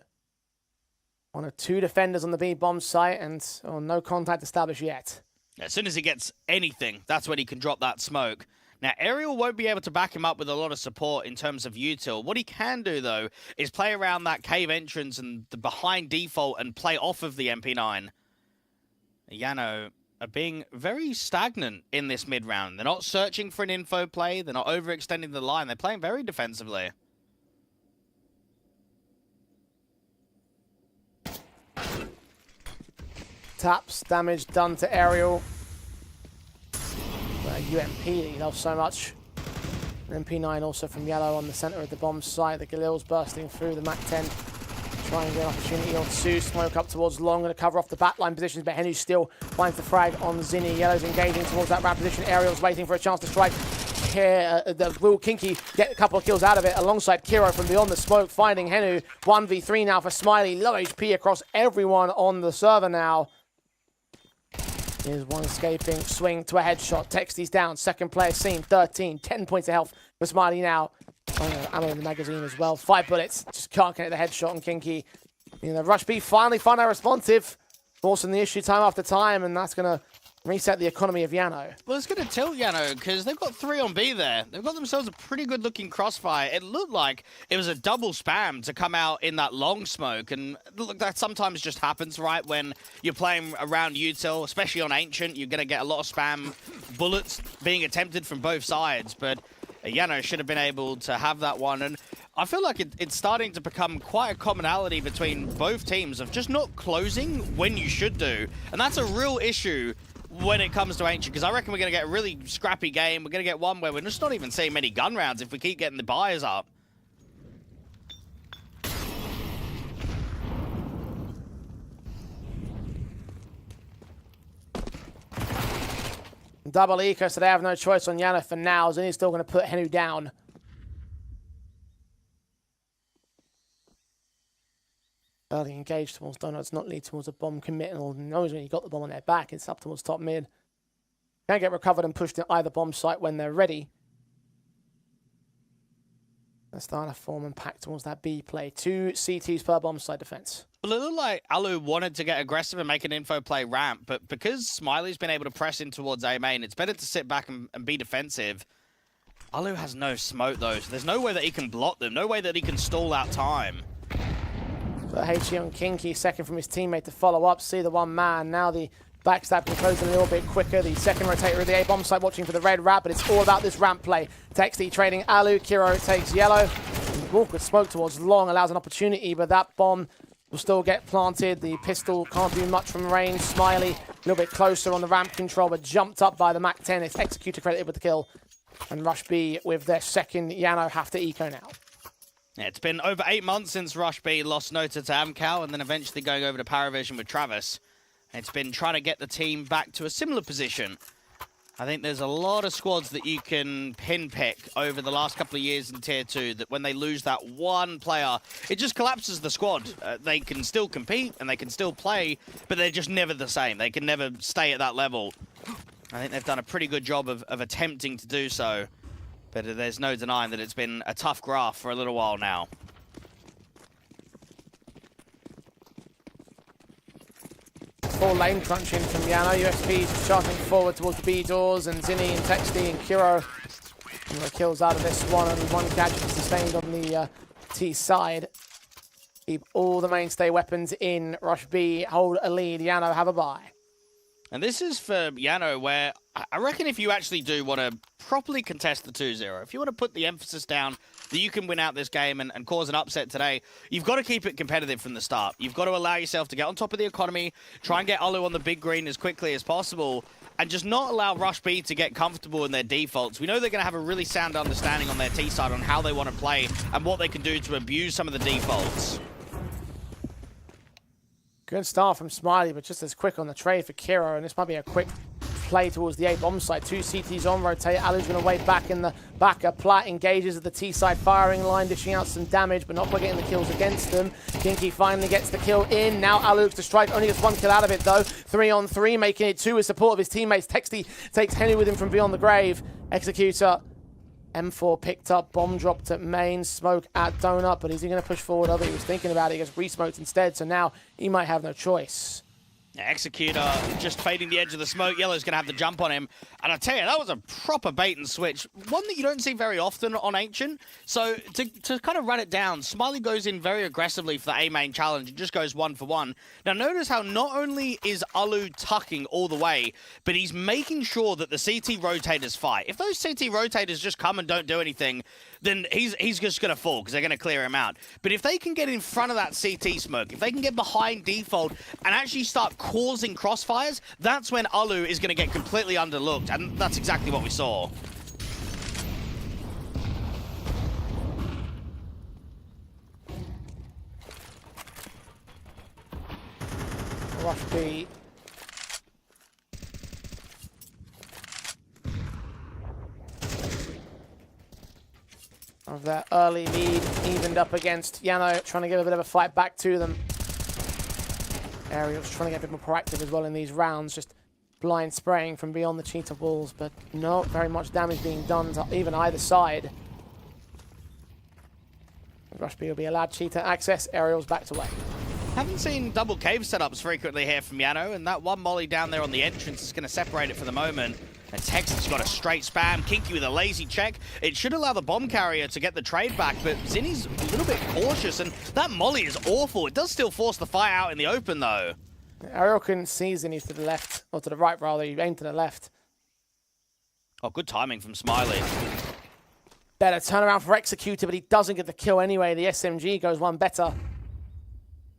one of 2 defenders on the B bomb site, and no contact established yet. As soon as he gets anything, that's when he can drop that smoke. Now, Aerial won't be able to back him up with a lot of support in terms of util. What he can do, though, is play around that cave entrance and the behind default and play off of the MP9. YaNo are being very stagnant in this mid-round. They're not searching for an info play. They're not overextending the line. They're playing very defensively. Taps, damage done to Aerial. UMP that he loves so much. MP9 also from YaLLa on the center of the bomb site. The Galil's bursting through the Mac 10. Trying to get an opportunity on Sue. Smoke up towards Long, going to cover off the backline positions, but Henu still finds the frag on Zinni. YaLLa's engaging towards that ramp position. Aerial's waiting for a chance to strike. Here, will Kinky get a couple of kills out of it alongside Kiro from beyond the smoke, finding Henu. 1v3 now for Smiley. Low HP across everyone on the server now. Here's one escaping. Swing to a headshot. Texty's down. Second player seen. 13. 10 points of health for Smiley now. Ammo in the magazine as well. 5 bullets. Just can't get the headshot on Kinky. You know, Rush B finally find out responsive. Forcing the issue time after time, and that's going to reset the economy of YaNo. Well, it's going to tilt YaNo because they've got 3 on B there. They've got themselves a pretty good-looking crossfire. It looked like it was a double spam to come out in that long smoke, and look, that sometimes just happens, right? When you're playing around util, especially on Ancient, you're going to get a lot of spam bullets being attempted from both sides, but YaNo should have been able to have that one, and I feel like it's starting to become quite a commonality between both teams of just not closing when you should do, and that's a real issue when it comes to Ancient, because I reckon we're going to get a really scrappy game. We're going to get one where we're just not even seeing many gun rounds if we keep getting the buyers up. Double eco, so they have no choice on YaNo for now. Zini's still going to put Henu down. Early engage towards Donuts, not lead towards a bomb commit, and knows when you got the bomb on their back, it's up towards top mid. Can't get recovered and pushed to either bomb site when they're ready. They're starting to form and pack towards that B play. 2 CTs per bomb site defense. Well, it looked like YaLLa wanted to get aggressive and make an info play ramp, but because Smiley's been able to press in towards A main, it's better to sit back and be defensive. YaLLa has no smoke though, so there's no way that he can block them, no way that he can stall out time. But HE on Kinky, second from his teammate to follow up. See the one man. Now the backstab can close a little bit quicker. The second rotator of the A-bomb site watching for the red wrap, but it's all about this ramp play. Texty trading Alu. Kiro takes yellow. Walk with smoke towards long, allows an opportunity, but that bomb will still get planted. The pistol can't do much from range. Smiley a little bit closer on the ramp control, but jumped up by the MAC-10. It's Executor credited with the kill. And Rush B with their second YaNo have to eco now. Yeah, it's been over 8 months since Rush B lost Nota to Amcal and then eventually going over to Paravision with Travis. It's been trying to get the team back to a similar position. I think there's a lot of squads that you can pinpick over the last couple of years in Tier 2 that when they lose that one player, it just collapses the squad. They can still compete and they can still play, but they're just never the same. They can never stay at that level. I think they've done a pretty good job of attempting to do so. But there's no denying that it's been a tough graph for a little while now. Full lane crunching from YaNo. USP's charging forward towards the B doors, and Zinni and Texty and Kuro. And the kills out of this one, and one casualty sustained on the T side. Keep all the mainstay weapons in. Rush B hold a lead. YaNo have a bye. And this is for YaNo, where I reckon if you actually do want to properly contest the 2-0, if you want to put the emphasis down that you can win out this game and cause an upset today, you've got to keep it competitive from the start. You've got to allow yourself to get on top of the economy, try and get YaLLa on the big green as quickly as possible, and just not allow Rush B to get comfortable in their defaults. We know they're going to have a really sound understanding on their T side on how they want to play and what they can do to abuse some of the defaults. Good start from Smiley, but just as quick on the trade for Kiro, and this might be a quick play towards the A-bomb side. 2 CTs on rotate. Alu's going to wait back in the back. Plat engages at the T-side firing line, dishing out some damage, but not quite getting the kills against them. Kinky finally gets the kill in. Now Alu looks to strike. Only gets 1 kill out of it, though. 3 on 3, making it 2 with support of his teammates. Texty takes Henry with him from beyond the grave. Executor. M4 picked up, bomb dropped at main, smoke at donut, but is he going to push forward? Although he was thinking about it, he gets re-smoked instead, so now he might have no choice. Executor just fading the edge of the smoke. YaLLa's going to have to jump on him. And I tell you, that was a proper bait and switch. One that you don't see very often on Ancient. So to kind of run it down, Smiley goes in very aggressively for the A-main challenge and just goes 1 for 1. Now notice how not only is Alu tucking all the way, but he's making sure that the CT rotators fight. If those CT rotators just come and don't do anything, then he's just going to fall because they're going to clear him out. But if they can get in front of that CT smoke, if they can get behind default and actually start causing crossfires, that's when Alu is going to get completely underlooked, and that's exactly what we saw. Rush B. Of their early lead evened up against YaNo, trying to give a bit of a fight back to them. Ariel's trying to get a bit more proactive as well in these rounds, just blind spraying from beyond the cheetah walls, but not very much damage being done to even either side. Rush B will be allowed cheetah access. Ariel's backed away. Haven't seen double cave setups frequently here from YaNo, and that one molly down there on the entrance is going to separate it for the moment. And Texas got a straight spam, Kinky with a lazy check. It should allow the bomb carrier to get the trade back, but Zinni's a little bit cautious, and that molly is awful. It does still force the fight out in the open, though. Ariel couldn't see Zinni to the left, or to the right, rather. He aimed to the left. Oh, good timing from Smiley. Better turnaround for Executor, but he doesn't get the kill anyway. The SMG goes one better.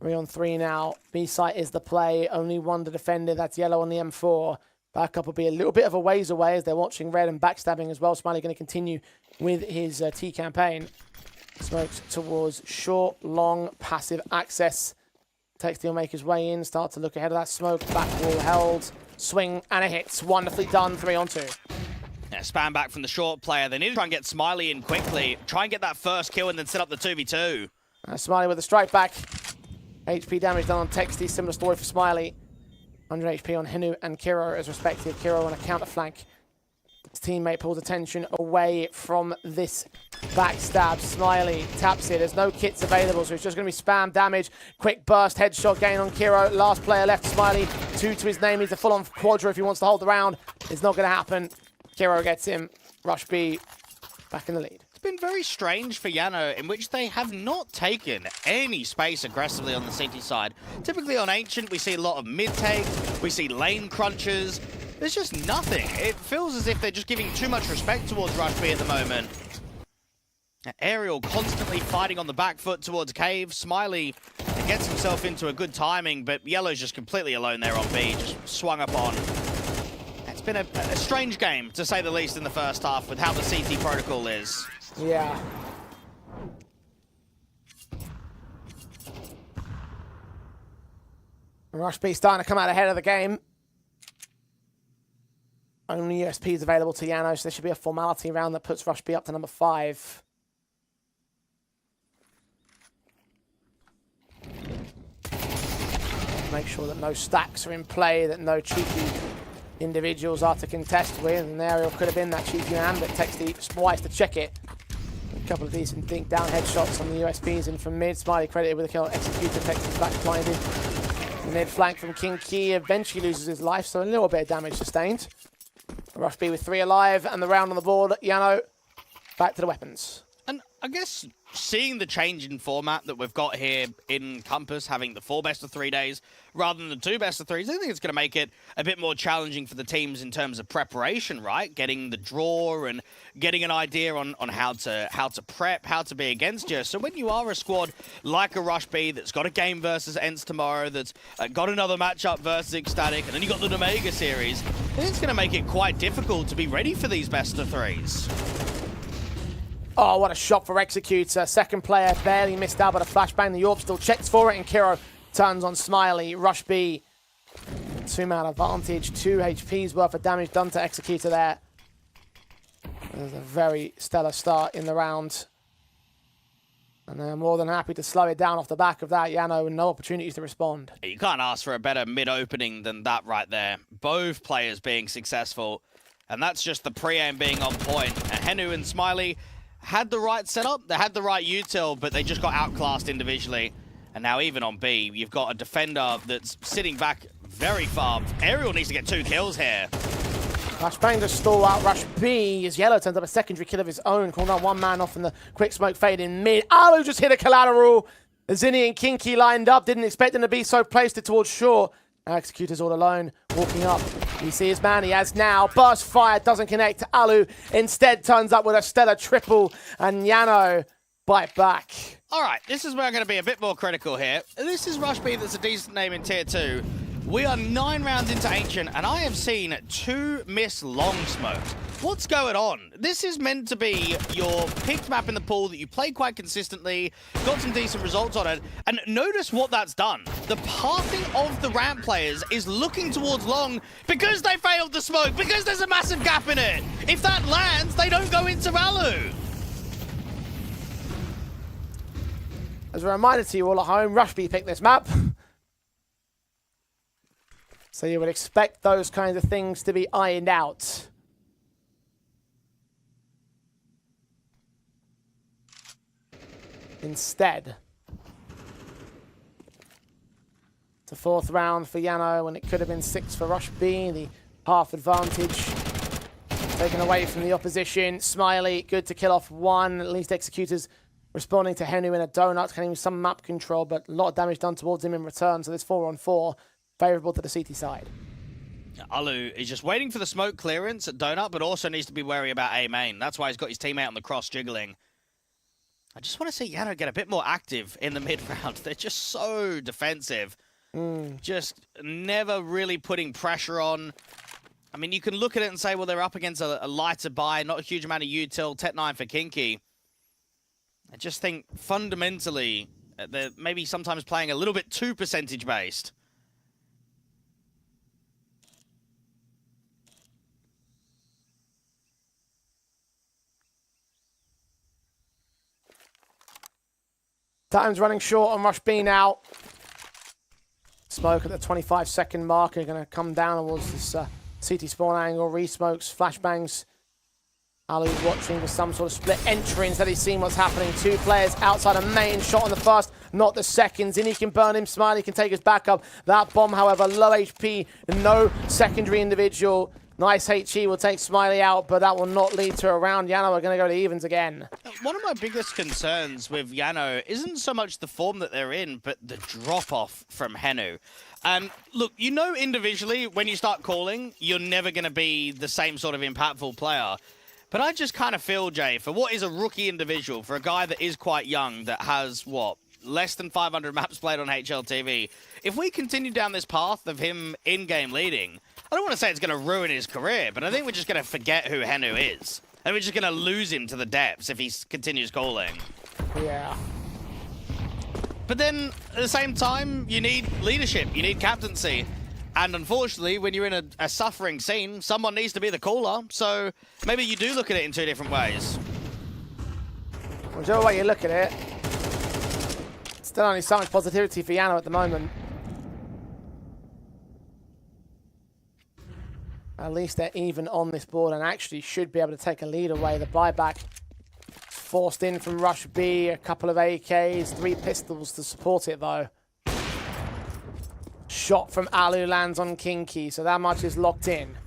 3-on-3 now. B-site is the play. Only one to defend it. That's YaLLa on the M4. Backup will be a little bit of a ways away as they're watching red and backstabbing as well. Smiley going to continue with his T campaign. Smokes towards short, long, passive access. Texty will make his way in. Start to look ahead of that smoke. Back wall held. Swing and a hit. Wonderfully done. 3-on-2. Yeah, spam back from the short player. They need to try and get Smiley in quickly. Try and get that first kill and then set up the 2v2. Smiley with a strike back. HP damage done on Texty. Similar story for Smiley. 100 HP on Henu and Kiro as respective. Kiro on a counter flank. His teammate pulls attention away from this backstab. Smiley taps it. There's no kits available, so it's just going to be spam damage. Quick burst headshot gain on Kiro. Last player left, Smiley. 2 to his name. He's a full-on quadra if he wants to hold the round. It's not going to happen. Kiro gets him. Rush B back in the lead. It's been very strange for YaNo, in which they have not taken any space aggressively on the CT side. Typically on Ancient, we see a lot of mid-take, we see lane crunches. There's just nothing. It feels as if they're just giving too much respect towards Rush B at the moment. Aerial constantly fighting on the back foot towards Cave. Smiley gets himself into a good timing, but YaLLa's just completely alone there on B, just swung up on. It's been a strange game, to say the least, in the first half with how the CT protocol is. Yeah. Rush B starting to come out ahead of the game. Only USPs available to YaNo, so there should be a formality round that puts Rush B up to number 5. Make sure that no stacks are in play, that no cheeky individuals are to contest with, and Ariel could have been that cheeky man, but Texty wise to check it. A couple of decent dink down headshots on the USPs in from mid. Smiley credited with a kill. Executor. Texty's back blinded. The mid flank from King Key eventually loses his life, so a little bit of damage sustained. Rush B with 3 alive, and the round on the board. YaNo back to the weapons. And I guess seeing the change in format that we've got here in Compass, having the 4 best-of-3 days rather than the 2 best-of-3s, I think it's going to make it a bit more challenging for the teams in terms of preparation, right? Getting the draw and getting an idea on how to prep, how to be against you. So when you are a squad like a Rush B that's got a game versus Ents tomorrow, that's got another matchup versus Ecstatic, and then you got the Omega series, I think it's going to make it quite difficult to be ready for these best-of-3s. Oh, what a shot for Executor. Second player barely missed out, but a flashbang. The Orb still checks for it, and Kiro turns on Smiley. Rush B, 2-man advantage, 2 HP's worth of damage done to Executor there. There's a very stellar start in the round. And they're more than happy to slow it down off the back of that. YaNo with no opportunities to respond. You can't ask for a better mid-opening than that right there. Both players being successful, and that's just the pre-aim being on point. Henu and Smiley had the right setup, they had the right util, but they just got outclassed individually. And now even on B, you've got a defender that's sitting back very far. Ariel needs to get 2 kills here. Flashbang to stall out Rush B as YaLLa turns up a secondary kill of his own. Calling out 1 man off in the quick smoke fade in mid. Alu just hit a collateral. Zinni and Kinky lined up. Didn't expect him to be so, placed it towards shore. Now Executor's all alone, walking up. You see his man, he has now. Burst fire, doesn't connect to Alu. Instead turns up with a stellar triple, and YaNo bite back. All right, this is where I'm going to be a bit more critical here. This is Rush B that's a decent name in Tier 2. We are 9 rounds into Ancient, and I have seen 2 miss long smokes. What's going on? This is meant to be your picked map in the pool that you play quite consistently, got some decent results on it, and notice what that's done. The pathing of the ramp players is looking towards long because they failed the smoke, because there's a massive gap in it. If that lands, they don't go into Alu. As a reminder to you all at home, Rush B picked this map. So you would expect those kinds of things to be ironed out. Instead, It's a 4th round for YaLLa when it could have been 6 for Rush B. The half advantage taken away from the opposition. Smiley, good to kill off 1. At least Executors responding to Henu in a donut, getting some map control, but a lot of damage done towards him in return. So this 4-on-4, favourable to the CT side. YaLLa is just waiting for the smoke clearance at donut, but also needs to be wary about A main. That's why he's got his teammate on the cross jiggling. I just want to see YaLLa get a bit more active in the mid-round. They're just so defensive. Just never really putting pressure on. I mean, you can look at it and say, well, they're up against a lighter buy, not a huge amount of util, Tet 9 for Kinky. I just think fundamentally they're maybe sometimes playing a little bit too percentage-based. Time's running short on Rush B now. Smoke at the 25-second marker, going to come down towards this CT spawn angle. Re-smokes, flashbangs. YaLLa's watching for some sort of split entry instead he's seen what's happening. 2 players outside of main, shot on the first, not the second. Zinni can burn him, Smiley can take his back up. That bomb, however, low HP, no secondary individual. Nice HE will take Smiley out, but that will not lead to a round. YaLLa are going to go to evens again. One of my biggest concerns with JANO isn't so much the form that they're in, but the drop-off from Henu. And look, you know individually, when you start calling, you're never going to be the same sort of impactful player. But I just kind of feel, Jay, for what is a rookie individual, for a guy that is quite young, that has, what, less than 500 maps played on HLTV, if we continue down this path of him in-game leading, I don't want to say it's going to ruin his career, but I think we're just going to forget who Henu is. And we're just going to lose him to the depths if he continues calling. Yeah. But then, at the same time, you need leadership, you need captaincy. And unfortunately, when you're in a suffering scene, someone needs to be the caller. So maybe you do look at it in 2 different ways. Whichever way you look at it, still only so much positivity for YaLLa at the moment. At least they're even on this board and actually should be able to take a lead away. The buyback forced in from Rush B, a couple of AKs, 3 pistols to support it though. Shot from YaLLa lands on Kinky, so that much is locked in.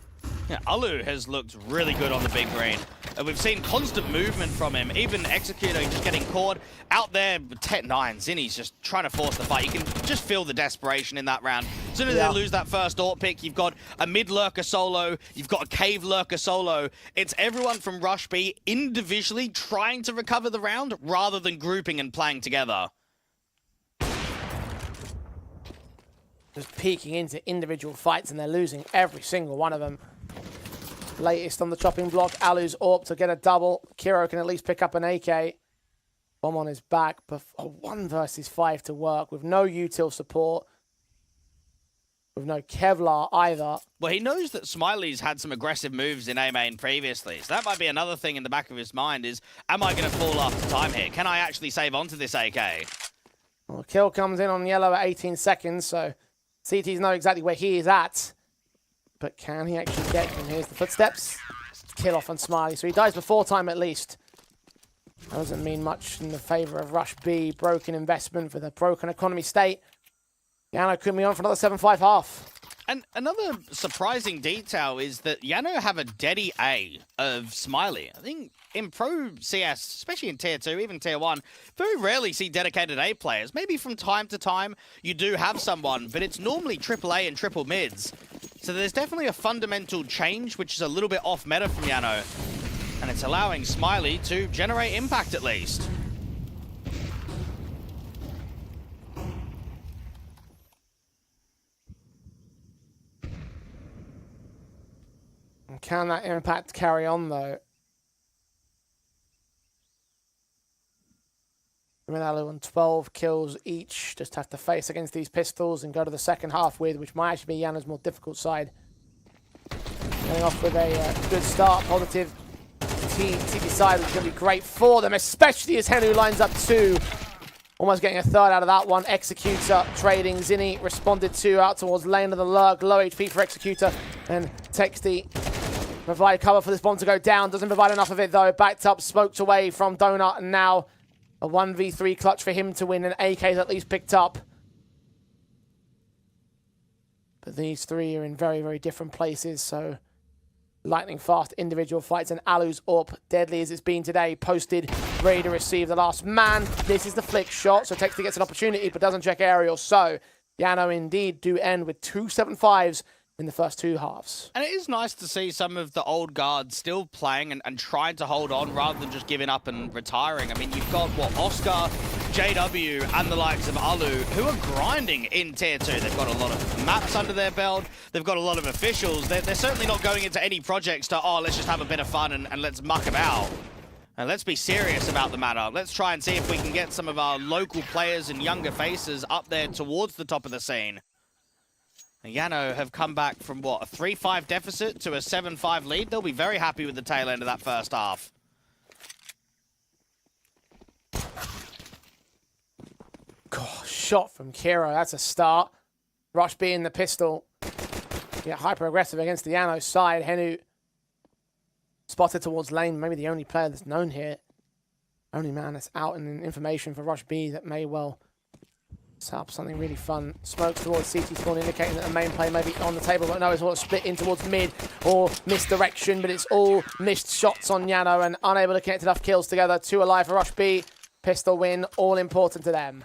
Yeah, YaLLa has looked really good on the big green. And we've seen constant movement from him, even Executor just getting caught. Out there, Tet 9, Zinni's just trying to force the fight. You can just feel the desperation in that round. As soon as they lose that first AWP pick, you've got a mid lurker solo, you've got a cave lurker solo. It's everyone from Rush B individually trying to recover the round rather than grouping and playing together. Just peeking into individual fights and they're losing every single one of them. Latest on the chopping block, Alu's AWP to get a double. Kiro can at least pick up an AK. Bomb on his back, but a 1 versus 5 to work with no util support. With no Kevlar either. Well, he knows that Smiley's had some aggressive moves in A main previously, so that might be another thing in the back of his mind is, am I going to fall after time here? Can I actually save onto this AK? Well, kill comes in on YaLLa at 18 seconds, so CTs know exactly where he is at. But can he actually get him? Here's the footsteps. Kill off on Smiley, so he dies before time at least. That doesn't mean much in the favour of Rush B. Broken investment with a broken economy state. YaLLa could be on for another 7-5 half. And another surprising detail is that YaNO have a deady A of Smiley. I think in Pro CS, especially in Tier 2, even Tier 1, very rarely see dedicated A players. Maybe from time to time you do have someone, but it's normally triple A and triple mids. So there's definitely a fundamental change, which is a little bit off meta from YaNO. And it's allowing Smiley to generate impact at least. Can that impact carry on, though? YaLLa on 12 kills each. Just have to face against these pistols and go to the second half with, which might actually be YaLLa's more difficult side. Getting off with a good start, positive. TB side is going to be great for them, especially as Henu lines up 2. Almost getting a 3rd out of that one. Executor trading. Zinni responded 2 out towards lane of the lurk. Low HP for Executor. And Texty provide cover for this bomb to go down. Doesn't provide enough of it though. Backed up, smoked away from Donut, and now a 1v3 clutch for him to win. And AK's at least picked up. But these three are in very, very different places, so lightning fast individual fights, and Alu's up, deadly as it's been today, posted, ready to receive the last man. This is the flick shot, so Texty gets an opportunity, but doesn't check aerial, so YaLLa indeed do end with 2-7-5s in the first two halves. And it is nice to see some of the old guards still playing and trying to hold on rather than just giving up and retiring. I mean, you've got, Oscar, JW, and the likes of Alu, who are grinding in Tier 2. They've got a lot of maps under their belt. They've got a lot of officials. They're certainly not going into any projects to, let's just have a bit of fun and let's muck about. And let's be serious about the matter. Let's try and see if we can get some of our local players and younger faces up there towards the top of the scene. YaNo have come back from, a 3-5 deficit to a 7-5 lead. They'll be very happy with the tail end of that first half. God, shot from Kiro, that's a start. Rush B in the pistol. Yeah, hyper-aggressive against the YaNo side. Henu spotted towards lane, maybe the only player that's known here. Only man that's out in information for Rush B that may well set up something really fun. Smokes towards CT spawn, indicating that the main play may be on the table, but no, it's all split in towards mid or misdirection, but it's all missed shots on YaNo and unable to connect enough kills together. 2 alive for Rush B. Pistol win, all important to them.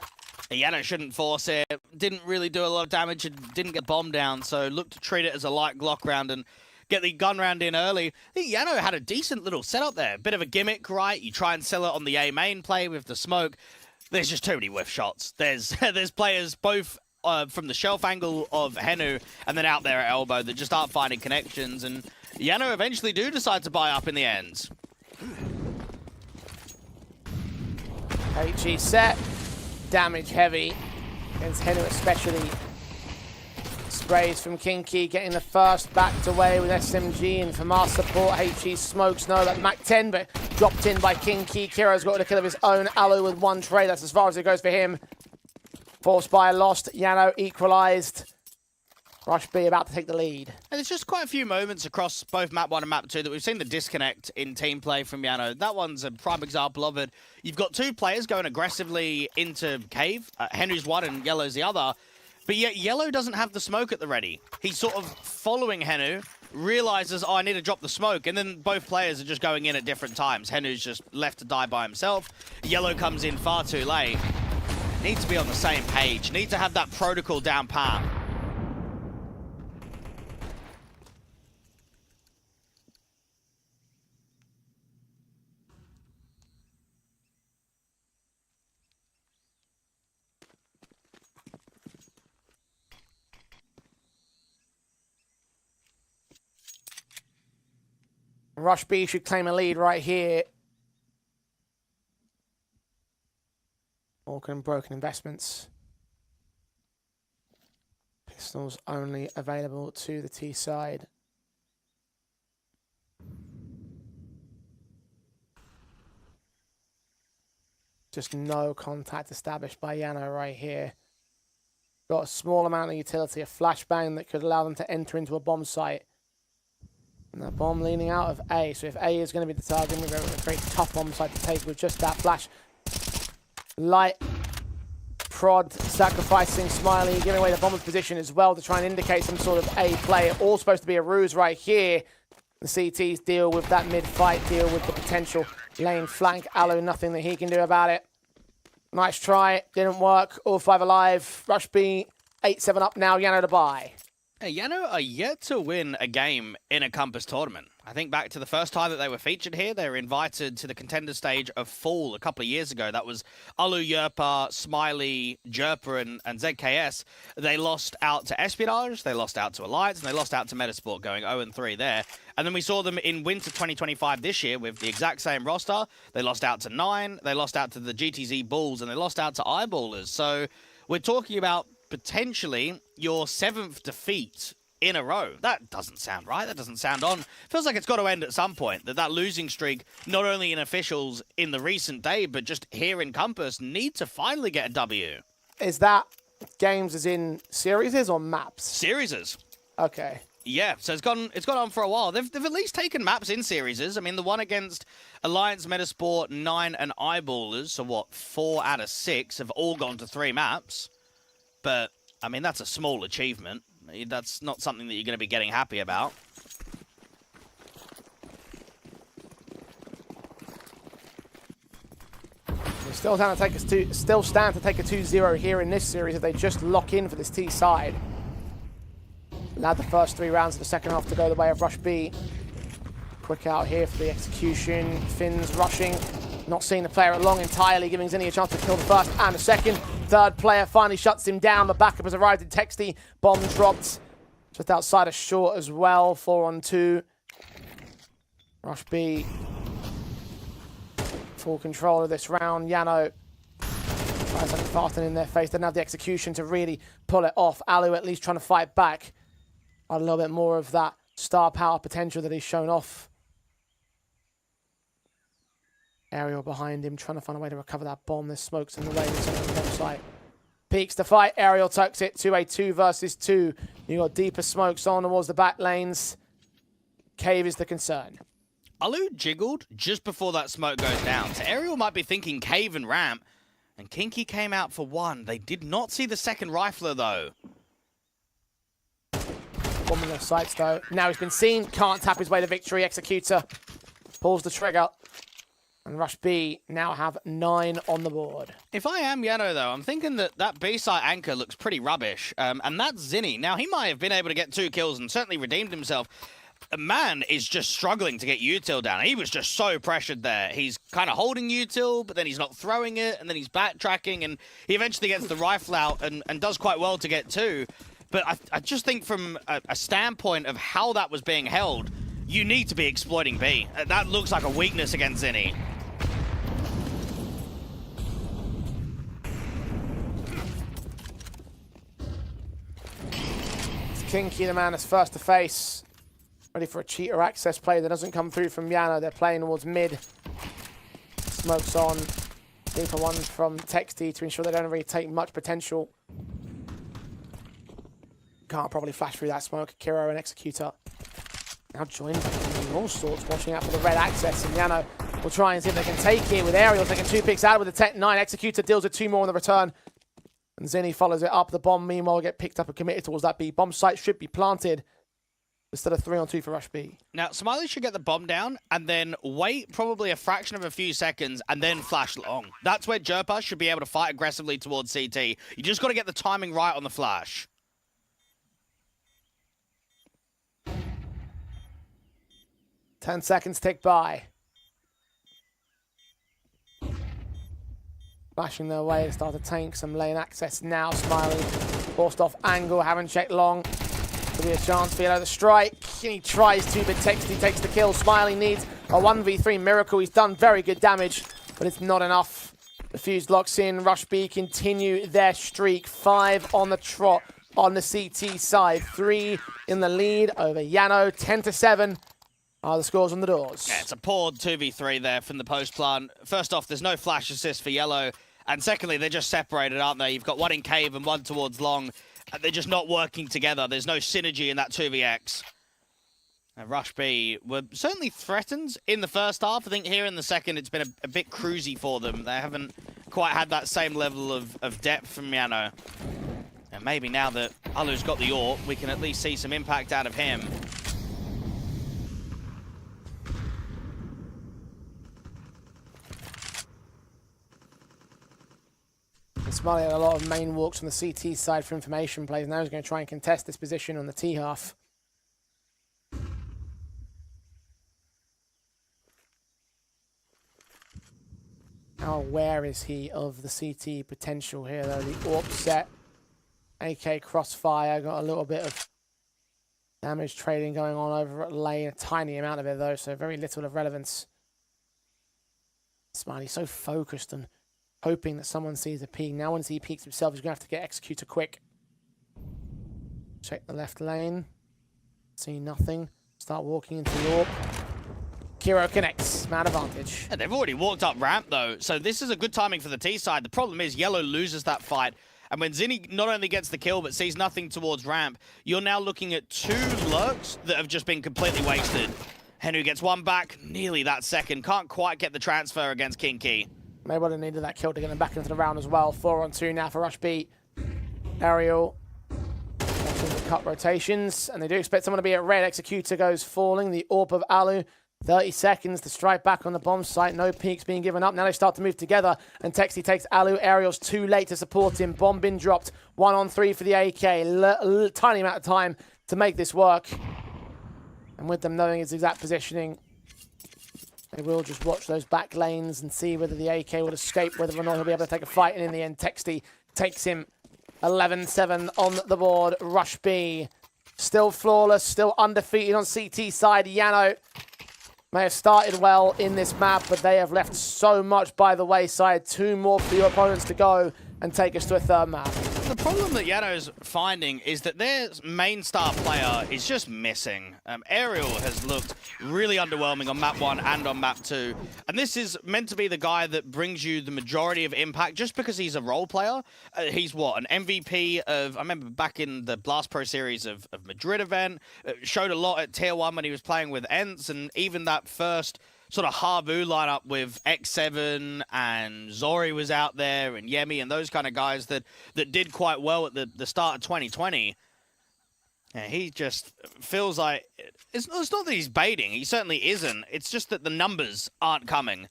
YaNo shouldn't force it. Didn't really do a lot of damage and didn't get bomb down, so look to treat it as a light Glock round and get the gun round in early. I think YaNo had a decent little setup there. Bit of a gimmick, right? You try and sell it on the A main play with the smoke. There's just too many whiff shots. There's players both from the shelf angle of Henu and then out there at elbow that just aren't finding connections, and YaNo eventually do decide to buy up in the end. HE set, damage heavy against Henu especially. Sprays from Kinky, getting the first backed away with SMG and from our support. HE smokes, no, that Mac 10, but dropped in by Kinky. Kiro's got a kill of his own. Alu with 1 trade, that's as far as it goes for him. Force buy lost, YaNo equalized. Rush B about to take the lead. And there's just quite a few moments across both map 1 and map 2 that we've seen the disconnect in team play from YaNo. That one's a prime example of it. You've got 2 players going aggressively into cave. Henu's one and YaLLa's the other. But yet YaLLa doesn't have the smoke at the ready. He's sort of following Henu, realizes, I need to drop the smoke, and then both players are just going in at different times. Henu's just left to die by himself. YaLLa comes in far too late. Need to be on the same page. Need to have that protocol down pat. Rush B should claim a lead right here. Orcan broken investments. Pistols only available to the T side. Just no contact established by YaNo right here. Got a small amount of utility, a flashbang that could allow them to enter into a bomb site. And that bomb leaning out of A. So if A is going to be the target, we're going to create a tough bomb site to take with just that flash. Light prod, sacrificing Smiley, giving away the bomber's position as well to try and indicate some sort of A play. All supposed to be a ruse right here. The CTs deal with that mid-fight, deal with the potential lane flank. Alu, nothing that he can do about it. Nice try, didn't work. All 5 alive. Rush B, 8-7 up now. YaNo to buy. Hey, YaNo are yet to win a game in a Compass tournament. I think back to the first time that they were featured here, they were invited to the contender stage of Fall a couple of years ago. That was Alu, Yerpa, Smiley, Jerpa, and ZKS. They lost out to Espionage, they lost out to Alliance, and they lost out to Metasport, going 0-3 there. And then we saw them in Winter 2025 this year with the exact same roster. They lost out to 9, they lost out to the GTZ Bulls, and they lost out to Eyeballers. So we're talking about potentially your 7th defeat in a row. That doesn't sound right. That doesn't sound on. Feels like it's got to end at some point. That losing streak, not only in officials in the recent day, but just here in Compass, need to finally get a W. Is that games as in series or maps? Series. Okay. Yeah, so it's gone on for a while. They've at least taken maps in series. I mean, the one against Alliance, Metasport, 9, and Eyeballers, so what, 4 out of 6 have all gone to 3 maps. But, I mean, that's a small achievement. That's not something that you're going to be getting happy about. They still stand to take a 2-0 here in this series if they just lock in for this T side. Allowed the first 3 rounds of the second half to go the way of Rush B. Quick out here for the execution. Finns rushing, not seeing the player at long entirely, giving Zinni a chance to kill the first and the second. Third player finally shuts him down. The backup has arrived in Texty. Bomb dropped just outside of short as well. 4-on-2. Rush B. Full control of this round. YaLLa tries something fast in their face. Didn't have the execution to really pull it off. Alu at least trying to fight back. A little bit more of that star power potential that he's shown off. Aerial behind him, trying to find a way to recover that bomb. There's smokes in the way. It's on the bomb site. Peeks to fight. Aerial tucks it to a 2 versus 2. You got deeper smokes on towards the back lanes. Cave is the concern. Alu jiggled just before that smoke goes down. So Aerial might be thinking cave and ramp. And Kinky came out for 1. They did not see the second rifler, though. Bomb in their sights, though. Now he's been seen. Can't tap his way to victory. Executor pulls the trigger. And Rush B now have 9 on the board. If I am JANO, though, I'm thinking that that B-site anchor looks pretty rubbish. And that's Zinni. Now, he might have been able to get 2 kills and certainly redeemed himself. Man is just struggling to get util down. He was just so pressured there. He's kind of holding util, but then he's not throwing it, and then he's backtracking, and he eventually gets the rifle out and does quite well to get 2. But I just think from a standpoint of how that was being held, you need to be exploiting B. That looks like a weakness against Zinni. It's Kinky, the man that's first to face. Ready for a cheater access play that doesn't come through from JANO. They're playing towards mid. Smokes on. Deeper one from Texty to ensure they don't really take much potential. Can't probably flash through that smoke. Kiro and Executor now joined by all sorts, watching out for the red access. And JANO will try and see if they can take it with Aerial taking 2 picks out with the Tech 9. Executor deals with 2 more on the return. And Zinni follows it up. The bomb, meanwhile, will get picked up and committed towards that B. Bomb site should be planted. Instead of 3-on-2 for Rush B. Now, Smiley should get the bomb down and then wait probably a fraction of a few seconds and then flash long. That's where Jerpa should be able to fight aggressively towards CT. You just got to get the timing right on the flash. Ten seconds tick by. Flashing their way to start to tank some lane access now. Smiley forced off angle, haven't checked long. Could be a chance for YaLLa to strike. He tries to, but Texty takes the kill. Smiley needs a 1v3 miracle. He's done very good damage, but it's not enough. The fuse locks in. Rush B continue their streak. 5 on the trot on the CT side. 3 in the lead over JANO. 10-7 are the scores on the doors. Yeah, it's a poor 2v3 there from the post plant. First off, there's no flash assist for YaLLa. And secondly, they're just separated, aren't they? You've got 1 in cave and 1 towards long. They're just not working together. There's no synergy in that 2vx. And Rush B were certainly threatened in the first half. I think here in the second, it's been a bit cruisy for them. They haven't quite had that same level of depth from JANO. And maybe now that Alu's got the AWP, we can at least see some impact out of him. Smiley had a lot of main walks on the CT side for information plays. Now he's going to try and contest this position on the T half. How aware is he of the CT potential here, though? The AWP set, AK crossfire, got a little bit of damage trading going on over at lane. A tiny amount of it, though, so very little of relevance. Smiley so focused and hoping that someone sees a peek. Now once he peeks himself, he's going to have to get Executor quick. Check the left lane. See nothing. Start walking into the AWP. Kiro connects. Man advantage. And they've already walked up ramp, though, so this is a good timing for the T side. The problem is YaLLa loses that fight. And when Zinni not only gets the kill, but sees nothing towards ramp, you're now looking at 2 lurks that have just been completely wasted. Henu gets 1 back, nearly that second. Can't quite get the transfer against Kinky. May well have needed that kill to get him back into the round as well. 4-on-2 now for Rush B. Aerial. cut rotations, and they do expect someone to be at red. Executor goes falling. The AWP of Alu. 30 seconds to strike back on the bomb site. No peeks being given up. Now they start to move together, and Texty takes Alu. Aerial's too late to support him. Bomb been dropped. 1-on-3 for the AK. Tiny amount of time to make this work. And with them knowing its exact positioning, they will just watch those back lanes and see whether the AK will escape, whether or not he'll be able to take a fight. And in the end, Texty takes him 11-7 on the board. Rush B still flawless, still undefeated on CT side. YaLLa may have started well in this map, but they have left so much by the wayside. 2 more for your opponents to go and take us to a third map. The problem that YaLLa's finding is that their main star player is just missing. Aerial has looked really underwhelming on map 1 and on map 2. And this is meant to be the guy that brings you the majority of impact just because he's a role player. He's what, an MVP of, I remember back in the Blast Pro series of Madrid event, showed a lot at tier 1 when he was playing with Ents, and even that first sort of Harbu lineup with X7 and Zori was out there and Yemi and those kind of guys that did quite well at the start of 2020. And he just feels like, it's not that he's baiting, he certainly isn't. It's just that the numbers aren't coming.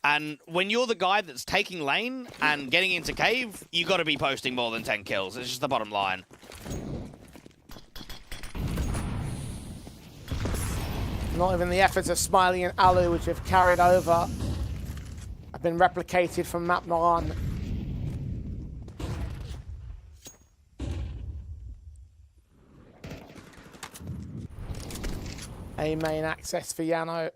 And when you're the guy that's taking lane and getting into cave, you got to be posting more than 10 kills. It's just the bottom line. Not even the efforts of Smiley and Alu, which have carried over, have been replicated from map 1. A main access for YaLLa.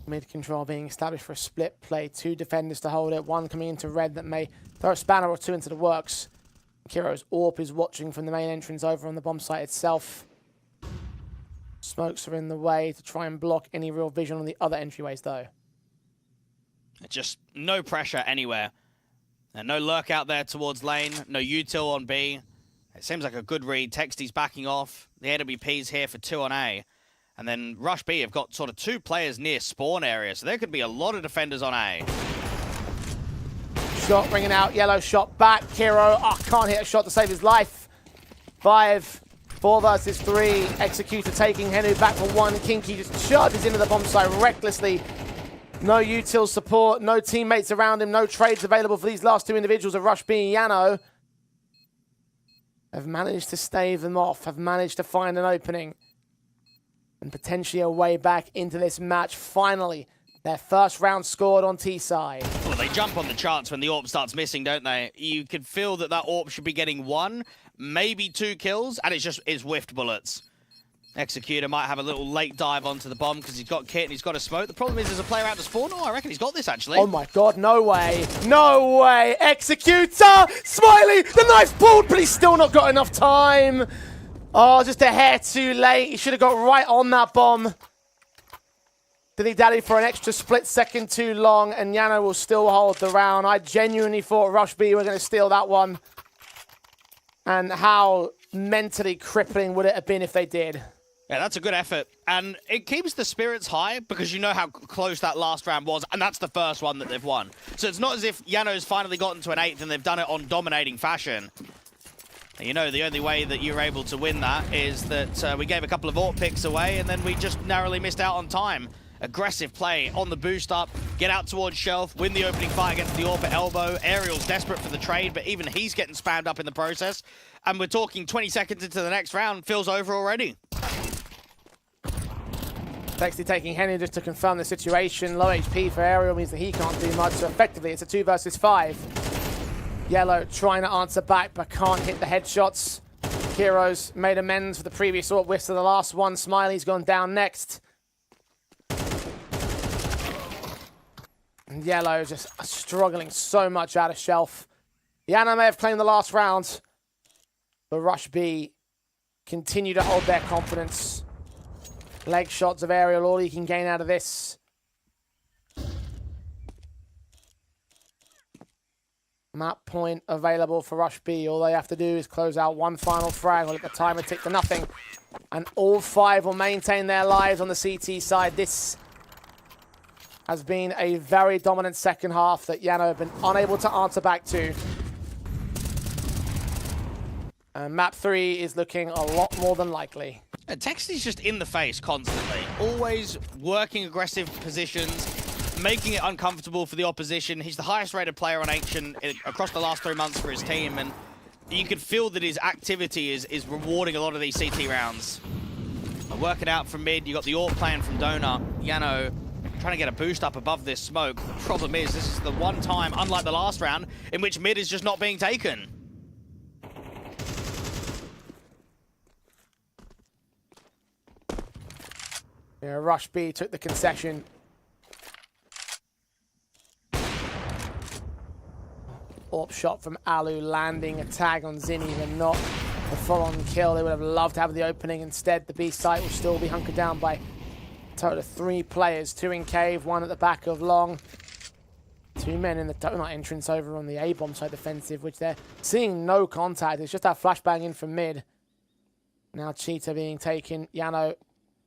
Mid control being established for a split play. 2 defenders to hold it. 1 coming into red that may throw a spanner or 2 into the works. Kiro's AWP is watching from the main entrance over on the bomb site itself. Smokes are in the way to try and block any real vision on the other entryways, though. Just no pressure anywhere. And no lurk out there towards lane. No util on B. It seems like a good read. Texty's backing off. The AWP's here for 2 on A. And then Rush B have got sort of 2 players near spawn area. So there could be a lot of defenders on A. Shot ringing out. YaLLa shot back. Kiro can't hit a shot to save his life. 5. 4 versus 3. Executor taking Henu back for 1. Kinky just charges into the bomb site recklessly. No util support, no teammates around him, no trades available for these last 2 individuals of Rush B and YaLLa. Have managed to stave them off, have managed to find an opening. And potentially a way back into this match. Finally, their first round scored on T side. Well, they jump on the charts when the AWP starts missing, don't they? You could feel that AWP should be getting 1, maybe 2 kills, and it's whiffed bullets. Executor might have a little late dive onto the bomb because he's got kit and he's got a smoke. The problem is there's a player out to spawn. Oh, I reckon he's got this, actually. Oh my god, no way. No way. Executor! Smiley! The knife's pulled, but he's still not got enough time. Oh, just a hair too late. He should have got right on that bomb. Dilly-dally for an extra split second too long, and YaLLa will still hold the round. I genuinely thought Rush B were going to steal that one. And how mentally crippling would it have been if they did? Yeah, that's a good effort. And it keeps the spirits high because you know how close that last round was, and that's the first one that they've won. So it's not as if YaLLa's finally gotten to an 8th and they've done it on dominating fashion. And you know, the only way that you're able to win that is that we gave a couple of AWP picks away and then we just narrowly missed out on time. Aggressive play on the boost up, get out towards Shelf, win the opening fight against the AWP at elbow. Aerial's desperate for the trade, but even he's getting spammed up in the process. And we're talking 20 seconds into the next round, feels over already. Texty taking Henry just to confirm the situation. Low HP for Aerial means that he can't do much, so effectively it's a 2 versus 5. YaLLa trying to answer back, but can't hit the headshots. Kiro's made amends for the previous AWP whiffs to the last one. Smiley's gone down next. And YaLLa is just struggling so much out of Shelf. YaLLa may have claimed the last round, but Rush B continue to hold their confidence. Leg shots of Aerial, all he can gain out of this. Map point available for Rush B. All they have to do is close out one final frag. We'll let the timer tick to nothing. And all 5 will maintain their lives on the CT side. This has been a very dominant second half that YaLLa have been unable to answer back to. And map 3 is looking a lot more than likely. And Texty's just in the face constantly, always working aggressive positions, making it uncomfortable for the opposition. He's the highest rated player on Ancient across the last 3 months for his team, and you can feel that his activity is rewarding a lot of these CT rounds. Working out from mid, you got the AWP playing from Donut. YaNo trying to get a boost up above this smoke. The problem is, this is the one time, unlike the last round, in which mid is just not being taken. Yeah, Rush B took the concession. AWP shot from Alu landing a tag on Zinni, but not a full-on kill. They would have loved to have the opening. Instead, the B site will still be hunkered down by a total of 3 players. 2 in cave, 1 at the back of long. 2 men in the donut entrance over on the A-bomb side defensive, which they're seeing no contact. It's just that flashbang in from mid. Now Cheetah being taken. YaNo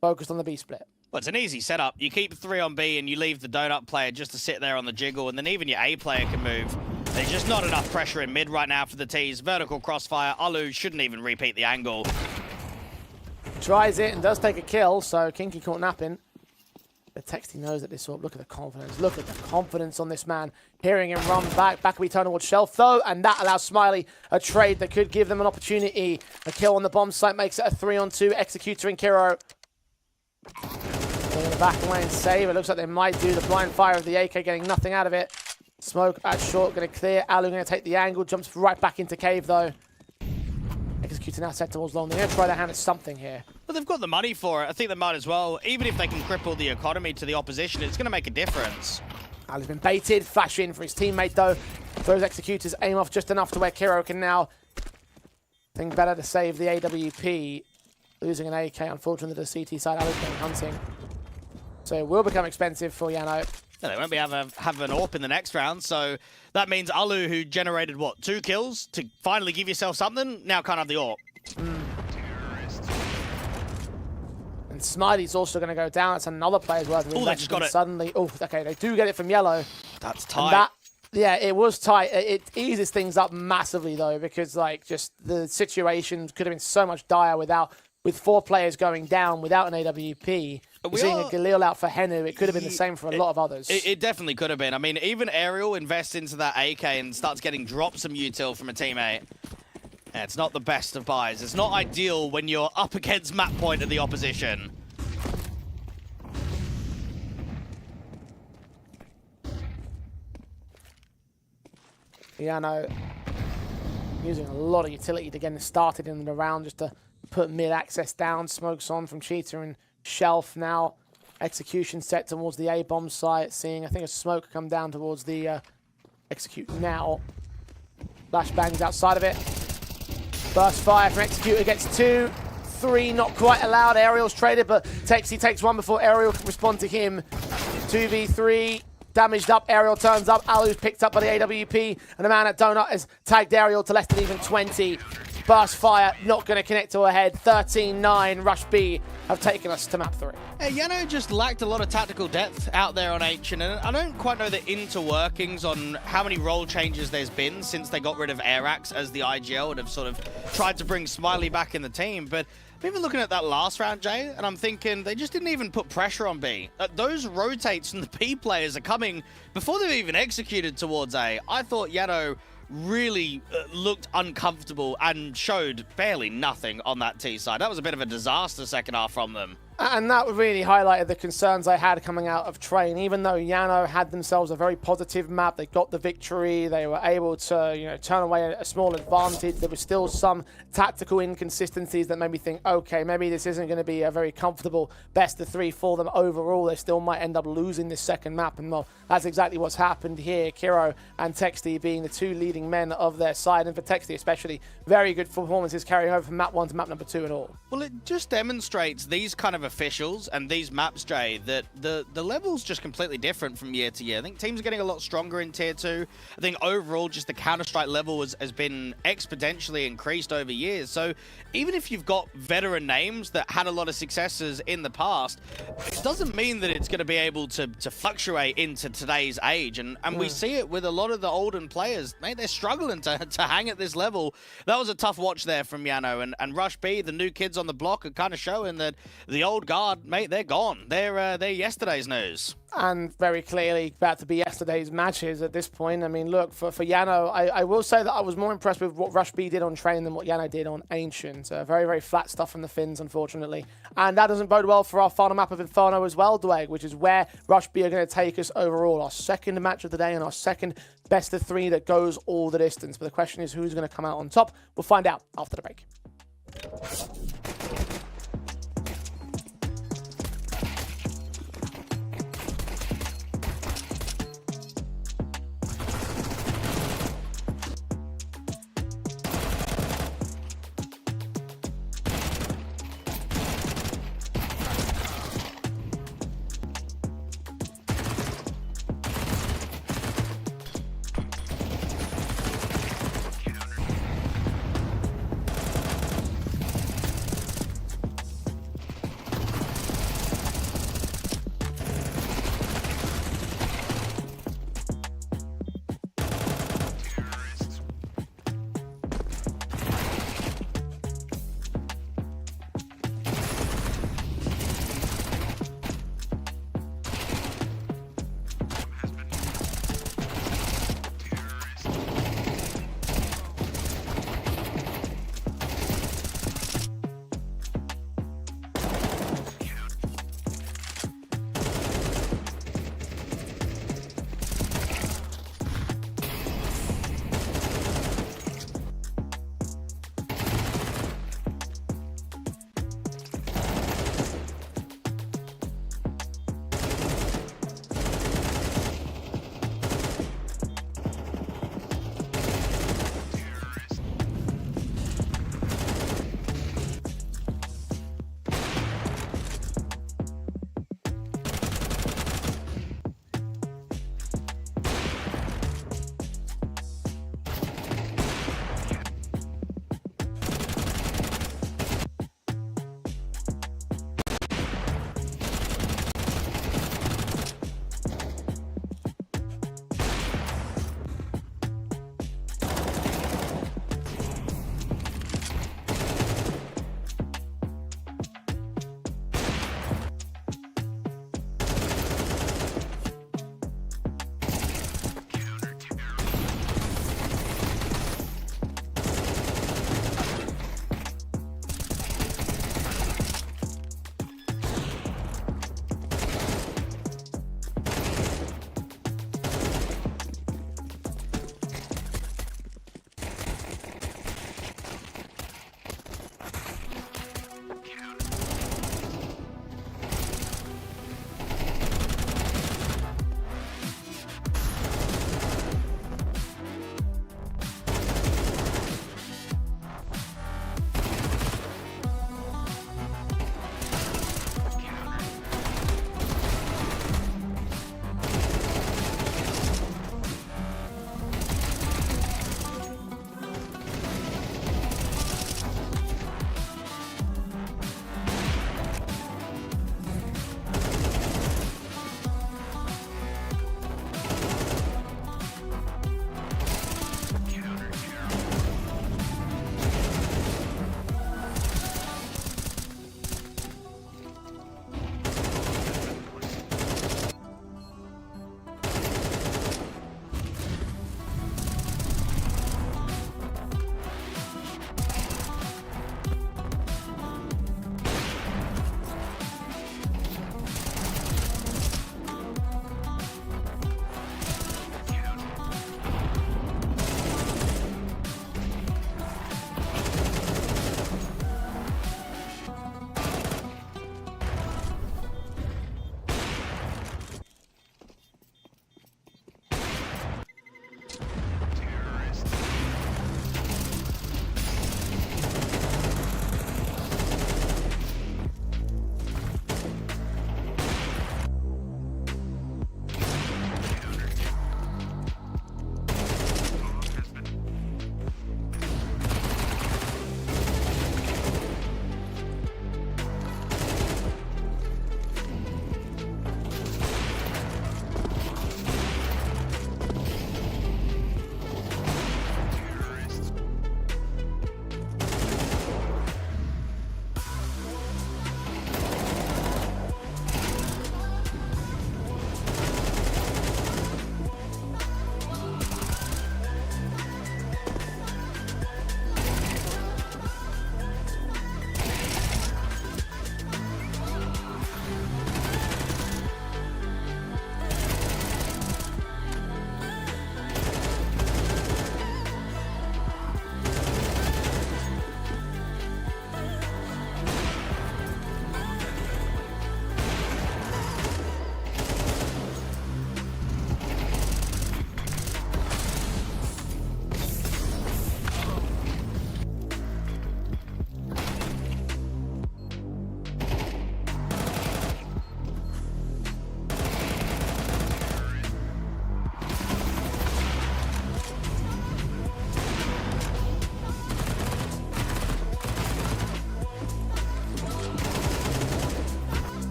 focused on the B split. Well, it's an easy setup. You keep 3 on B and you leave the donut player just to sit there on the jiggle, and then even your A player can move. There's just not enough pressure in mid right now for the T's. Vertical crossfire. Alu shouldn't even repeat the angle. Tries it and does take a kill, so Kinky caught napping. But Texty knows that this sort. Look at the confidence. Look at the confidence on this man. Hearing him run back. Back we turn towards Shelf, though, and that allows Smiley a trade that could give them an opportunity. A kill on the bomb site makes it a 3-on-2. Executor and Kiro. In the back lane save. It looks like they might do the blind fire of the AK, getting nothing out of it. Smoke at short, going to clear. Alu going to take the angle. Jumps right back into cave, though. Executor now set towards long. They're going to try their hand at something here. Well, they've got the money for it. I think they might as well. Even if they can cripple the economy to the opposition, it's going to make a difference. Alu's been baited. Flash in for his teammate, though. Throws Executors aim off just enough to where Kiro can now think better to save the AWP. Losing an AK, unfortunately, to the CT side. Alu's going hunting. So it will become expensive for YaNo. No, they won't be able to have an AWP in the next round, so that means Alu, who generated, what, 2 kills to finally give yourself something, now can't have the AWP. And Smiley's also going to go down. That's another player's worth of they just got it. Suddenly, okay, they do get it from YaLLa. That's tight. Yeah, it was tight. It eases things up massively, though, because, like, just the situation could have been so much dire with 4 players going down without an AWP. We're seeing a Galil out for Henu. It could have been the same for a lot of others. It definitely could have been. I mean, even Aerial invests into that AK and starts getting drops some util from a teammate. Yeah, it's not the best of buys. It's not ideal when you're up against map point of the opposition. YaNo using a lot of utility to get it started in the round just to put mid access down. Smokes on from Cheetah and Shelf now. Execution set towards the A-bomb site. Seeing, I think, a smoke come down towards the Execute now. Flashbangs outside of it. Burst fire from Executor gets 2. 3 not quite allowed. Aerial's traded, but he takes 1 before Aerial can respond to him. 2v3. Damaged up, Aerial turns up, Alu's picked up by the AWP, and the man at Donut has tagged Aerial to less than even 20. Burst fire, not going to connect to her head. 13-9, Rush B have taken us to map 3. YaNo just lacked a lot of tactical depth out there on Ancient, and I don't quite know the interworkings on how many role changes there's been since they got rid of Airax as the IGL and have sort of tried to bring Smiley back in the team, but I'm even looking at that last round, Jay, and I'm thinking they just didn't even put pressure on B. Those rotates from the B players are coming before they've even executed towards A. I thought YaNo really looked uncomfortable and showed barely nothing on that T side. That was a bit of a disaster second half from them. And that really highlighted the concerns I had coming out of Train. Even though YaNo had themselves a very positive map, they got the victory, they were able to, turn away a small advantage. There were still some tactical inconsistencies that made me think, okay, maybe this isn't going to be a very comfortable best of 3 for them overall. They still might end up losing this second map, and well, that's exactly what's happened here. Kiro and Texty being the 2 leading men of their side, and for Texty especially, very good performances carrying over from map 1 to map number 2 and all. Well, it just demonstrates these kind of officials and these maps, Jay, that the level's just completely different from year to year. I think teams are getting a lot stronger in Tier 2. I think overall just the Counter-Strike level has been exponentially increased over years. So even if you've got veteran names that had a lot of successes in the past, it doesn't mean that it's going to be able to fluctuate into today's age. And we see it with a lot of the olden players. Mate, they're struggling to hang at this level. That was a tough watch there from YaNo. And Rush B, the new kids on the block, are kind of showing that the old guard, mate, they're gone. They're yesterday's news. And very clearly about to be yesterday's matches at this point. I mean, look, for YaNo, I will say that I was more impressed with what Rush B did on Train than what YaNo did on Ancient. Very, very flat stuff from the Finns, unfortunately. And that doesn't bode well for our final map of Inferno as well, Dwayne, which is where Rush B are going to take us overall. Our second match of the day and our second best of 3 that goes all the distance. But the question is, who's going to come out on top? We'll find out after the break.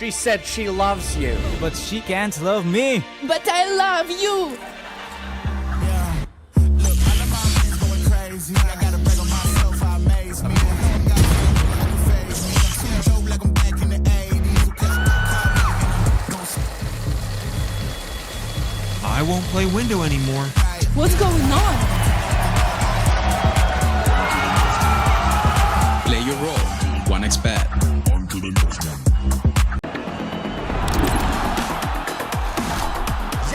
She said she loves you, but she can't love me. But I love you. I won't play window anymore. What's going on? Play your role. 1xBet. On to the next one.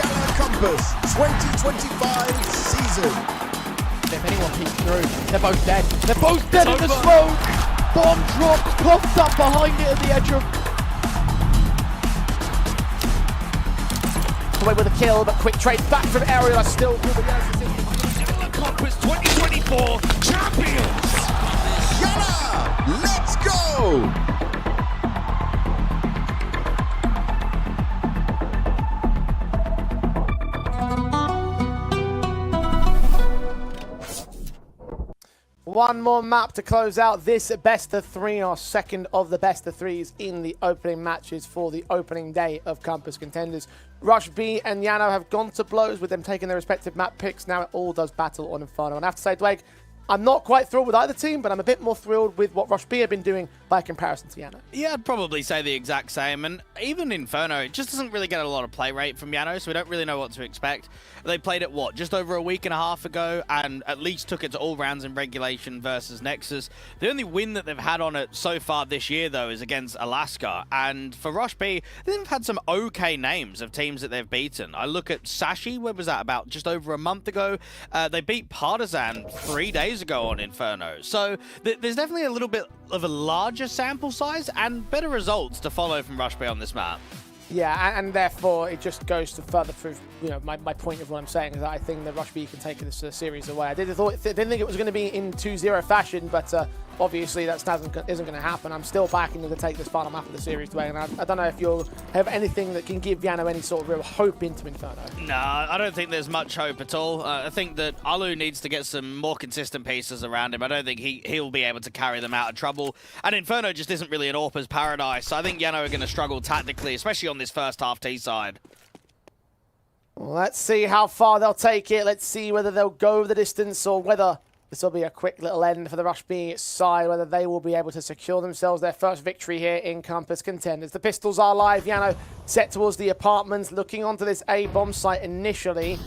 YaLLa Compass 2025 season. If anyone peeks through, they're both dead. They're both dead in the smoke. Bomb drops, popped up behind it at the edge of. Away with a kill, but quick trade back from Aerial are still good. YaLLa Compass 2024 champions. YaLLa, let's go! One more map to close out this best of three, our second of the best of threes in the opening matches for the opening day of Campus Contenders. Rush B and JANO have gone to blows with them taking their respective map picks. Now it all does battle on Inferno. And I have to say, Dwayne, I'm not quite thrilled with either team, but I'm a bit more thrilled with what Rush B have been doing by comparison to JANO. Yeah, I'd probably say the exact same. And even Inferno, it just doesn't really get a lot of play rate from JANO, so we don't really know what to expect. They played it, what, just over a week and a half ago, and at least took it to all rounds in regulation versus Nexus. The only win that they've had on it so far this year, though, is against Alaska. And for Rush B, they've had some okay names of teams that they've beaten. I look at Sashi, where was that, about just over a month ago? They beat Partisan 3 days ago on Inferno. So there's definitely a little bit of a larger sample size and better results to follow from Rush B on this map. Yeah, and therefore it just goes to further prove, my point of what I'm saying is that I think that Rush B can take this series away. I didn't think it was going to be in 2-0 fashion, but obviously that isn't going to happen. I'm still backing them to take this final map of the series away, and I don't know if you'll have anything that can give JANO any sort of real hope into Inferno. No, I don't think there's much hope at all. I think that Alu needs to get some more consistent pieces around him. I don't think he'll be able to carry them out of trouble. And Inferno just isn't really an AWPer's paradise. So I think JANO are going to struggle tactically, especially on this first half T side. Well, let's see how far they'll take it. Let's see whether they'll go the distance or whether this will be a quick little end for the Rush B side, whether they will be able to secure themselves their first victory here in Campus Contenders. The pistols are live. JANO set towards the apartments, looking onto this A bomb site initially.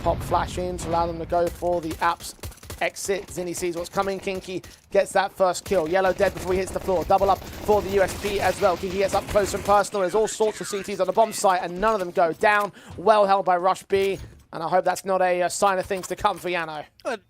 Pop flash in to allow them to go for the apps exit. Zinni sees what's coming. Kinky gets that first kill. YaLLa dead before he hits the floor. Double up for the USP as well. Kinky gets up close and personal. There's all sorts of CTs on the bomb site, and none of them go down. Well held by Rush B. And I hope that's not a sign of things to come for JANO.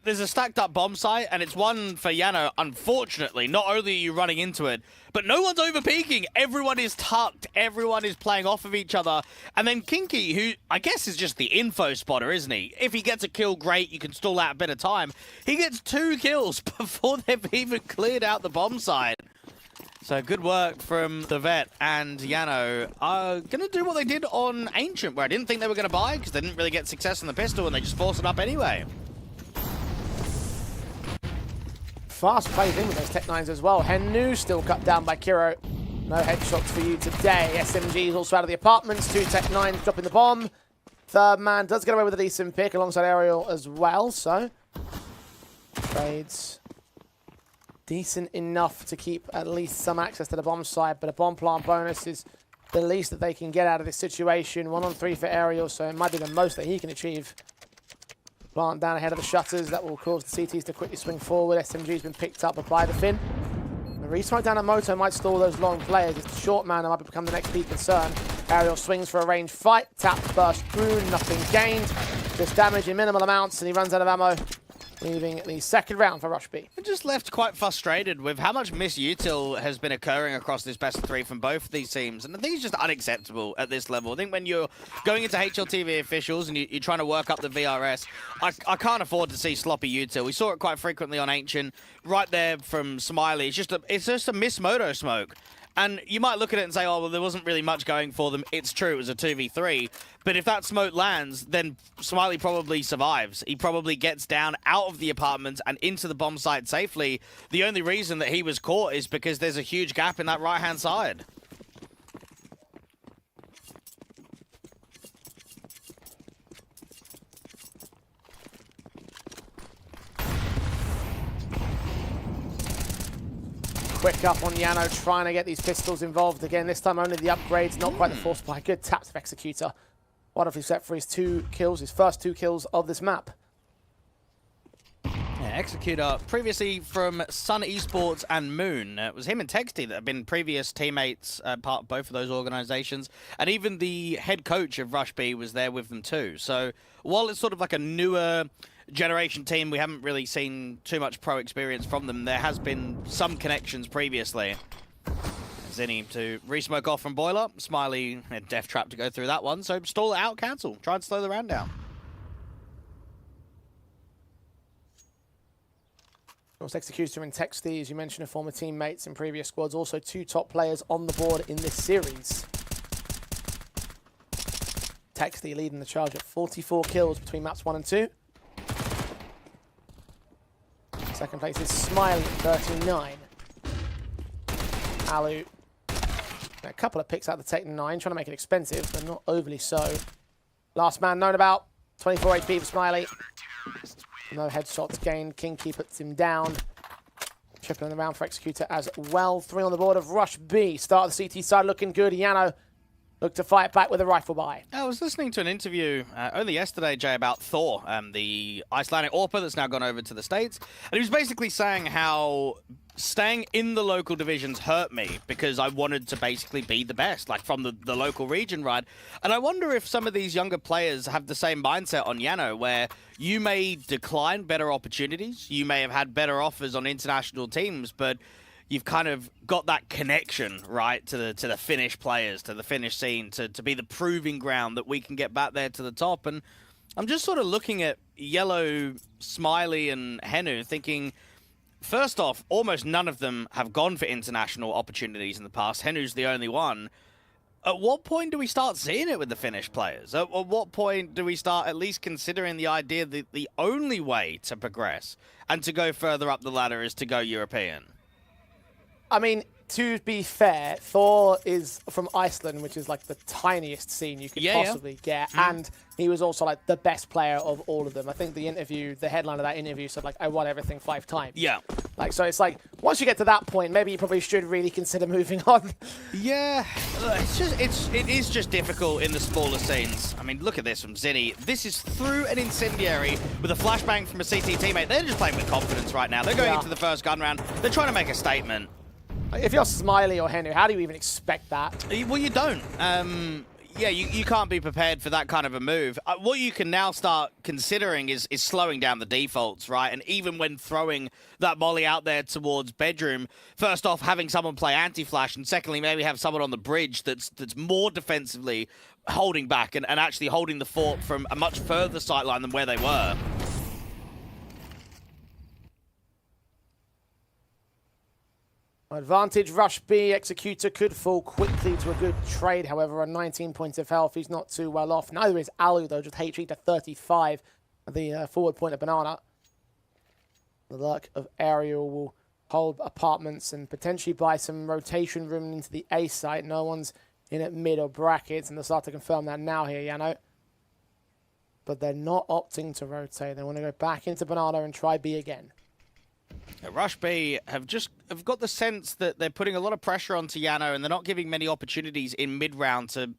There's a stacked up bomb site, and it's one for JANO, unfortunately. Not only are you running into it, but no one's over-peaking. Everyone is tucked. Everyone is playing off of each other. And then Kinky, who I guess is just the info spotter, isn't he? If he gets a kill, great. You can stall out a bit of time. He gets 2 kills before they've even cleared out the bomb site. So good work from the Vet, and JANO are going to do what they did on Ancient, where I didn't think they were going to buy because they didn't really get success on the pistol and they just forced it up anyway. Fast plays in with those Tech 9s as well. Henu still cut down by Kiro. No headshots for you today. SMG's also out of the apartments. 2 Tech 9s dropping the bomb. Third man does get away with a decent pick alongside Aerial as well, so trades decent enough to keep at least some access to the bomb site, but a bomb plant bonus is the least that they can get out of this situation. 1 on 3 for Aerial, so it might be the most that he can achieve. Plant down ahead of the shutters, that will cause the CTs to quickly swing forward. SMG's been picked up by the Fin. The respawn down at Moto might stall those long players. It's the short man that might become the next key concern. Aerial swings for a range fight, taps burst through, nothing gained. Just damage in minimal amounts, and he runs out of ammo, leaving the second round for Rush B. I'm just left quite frustrated with how much misutil has been occurring across this best of 3 from both of these teams. And I think it's just unacceptable at this level. I think when you're going into HLTV officials and you're trying to work up the VRS, I can't afford to see sloppy util. We saw it quite frequently on Ancient, right there from Smiley. It's just a miss moto smoke. And you might look at it and say, oh, well, there wasn't really much going for them. It's true, it was a 2v3. But if that smoke lands, then Smiley probably survives. He probably gets down out of the apartment and into the bomb site safely. The only reason that he was caught is because there's a huge gap in that right-hand side. Quick up on YaLLa, trying to get these pistols involved again. This time only the upgrades, not quite the force buy. Good taps of Executor. Wonderfully set for his 2 kills, his first 2 kills of this map. Yeah, Executor, previously from Sun Esports and Moon. It was him and Texty that have been previous teammates, part of both of those organizations. And even the head coach of Rush B was there with them too. So while it's sort of like a newer generation team, we haven't really seen too much pro experience from them. There has been some connections previously. Zinni to re-smoke off from Boiler. Smiley and Death Trap to go through that one. So stall it out, cancel. Try and slow the round down. Of course, Executor and Texty, as you mentioned, are former teammates in previous squads. Also 2 top players on the board in this series. Texty leading the charge at 44 kills between maps 1 and 2. Second place is Smiley at 39. Alu, a couple of picks out of the Tech 9, trying to make it expensive, but not overly so. Last man known about, 24 HP for Smiley. No headshots gained. Kinky puts him down. Tripping in the round for Executor as well. 3 on the board of Rush B. Start of the CT side looking good. YaLLa look to fight back with a rifle buy. I was listening to an interview only yesterday, Jay, about Thor, the Icelandic AWPer that's now gone over to the States. And he was basically saying how staying in the local divisions hurt me because I wanted to basically be the best, like from the local region, right? And I wonder if some of these younger players have the same mindset on YaLLa, where you may decline better opportunities, you may have had better offers on international teams, but you've kind of got that connection, right, to the Finnish players, to the Finnish scene, to be the proving ground that we can get back there to the top. And I'm just sort of looking at YaLLa, Smiley, and Henu, thinking, first off, almost none of them have gone for international opportunities in the past. Henu's the only one. At what point do we start seeing it with the Finnish players? At what point do we start at least considering the idea that the only way to progress and to go further up the ladder is to go European? I mean, to be fair, Thor is from Iceland, which is like the tiniest scene you could possibly get. And he was also like the best player of all of them. I think the headline of that interview said like, I won everything 5 times. Yeah. Like, so it's like, once you get to that point, maybe you probably should really consider moving on. Yeah, it is just difficult in the smaller scenes. I mean, look at this from Zinni. This is through an incendiary with a flashbang from a CT teammate. They're just playing with confidence right now. They're going into the first gun round. They're trying to make a statement. If you're Smiley or Henu, how do you even expect that? Well, you don't. Yeah, you can't be prepared for that kind of a move. What you can now start considering is slowing down the defaults, right? And even when throwing that molly out there towards bedroom, first off, having someone play anti-flash, and secondly, maybe have someone on the bridge that's more defensively holding back and actually holding the fort from a much further sightline than where they were. Advantage, Rush B. Executor could fall quickly to a good trade, however, on 19 points of health. He's not too well off. Neither is Alu, though, just HE to 35 at the forward point of Banana. The luck of Ariel will hold apartments and potentially buy some rotation room into the A site. No one's in at mid or brackets, and they'll start to confirm that now here, YaLLa. But they're not opting to rotate. They want to go back into Banana and try B again. Rush B have got the sense that they're putting a lot of pressure onto YaLLa, and they're not giving many opportunities in mid-round to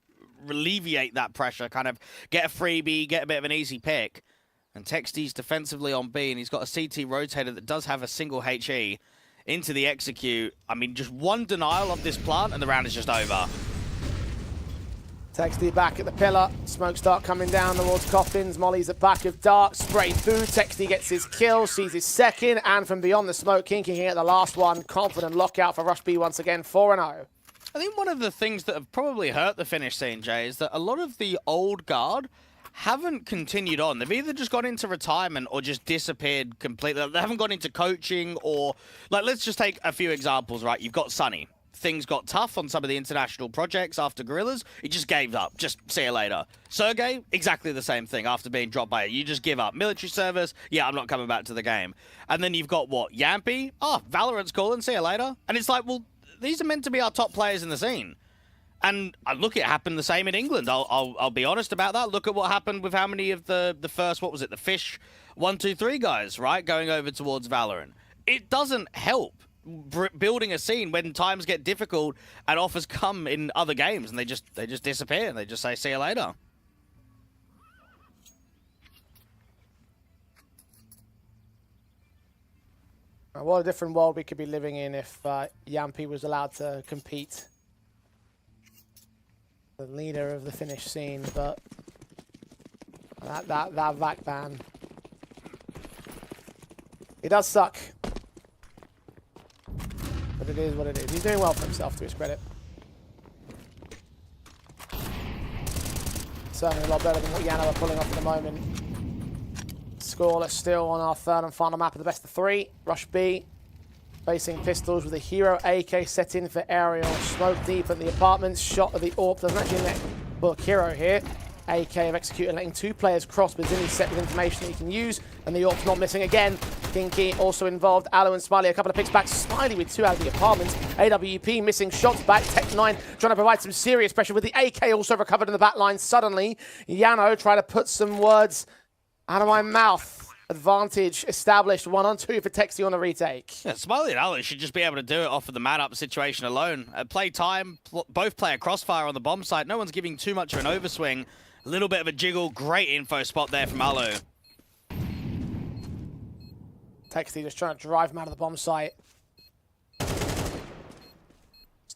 alleviate that pressure, kind of get a freebie, get a bit of an easy pick. And Texty's defensively on B, and he's got a CT rotator that does have a single HE into the execute. I mean, just one denial of this plant, and the round is just over. Texty back at the pillar. Smoke start coming down towards Coffins. Molly's at back of Dark. Spray through. Texty gets his kill. Sees his second. And from beyond the smoke, Kinking here at the last one. Confident lockout for Rush B once again. 4-0. I think one of the things that have probably hurt the Finnish scene, Jay, is that a lot of the old guard haven't continued on. They've either just gone into retirement or just disappeared completely. They haven't gone into coaching or... Like, let's just take a few examples, right? You've got Sunny. Things got tough on some of the international projects after Gorillas. He just gave up. Just see you later. Sergey, exactly the same thing after being dropped by it. You just give up. Military service, yeah, I'm not coming back to the game. And then you've got, what, Yampy? Oh, Valorant's calling, see you later. And it's like, well, these are meant to be our top players in the scene. And look, it happened the same in England. I'll be honest about that. Look at what happened with how many of the first, what was it, the Fish 1, 2, 3 guys, right, going over towards Valorant. It doesn't help building a scene when times get difficult and offers come in other games, and they just disappear and they just say, see you later. What a different world we could be living in if Yampi was allowed to compete. The leader of the Finnish scene, but that VAC ban. It does suck. But it is what it is. He's doing well for himself, to his credit. Certainly a lot better than what YaLLa are pulling off at the moment. Scoreless still on our third and final map of the best of 3. Rush B, facing pistols with a hero AK set in for aerial. Smoke deep at the apartments. Shot at the AWP. Doesn't actually net book hero here. AK have executed, letting 2 players cross, but Zinni's set with information that he can use, and the AWP's not missing again. Kinky also involved. Alu and Smiley a couple of picks back. Smiley with 2 out of the apartments. AWP missing shots back. Tech9 trying to provide some serious pressure with the AK also recovered in the back line. Suddenly, JANO trying to put some words out of my mouth. Advantage established. 1-on-2 for Texi on the retake. Yeah, Smiley and Alu should just be able to do it off of the man-up situation alone. Play time, both play a crossfire on the bomb site. No one's giving too much of an overswing. A little bit of a jiggle. Great info spot there from Alu. Texi just trying to drive him out of the bomb site.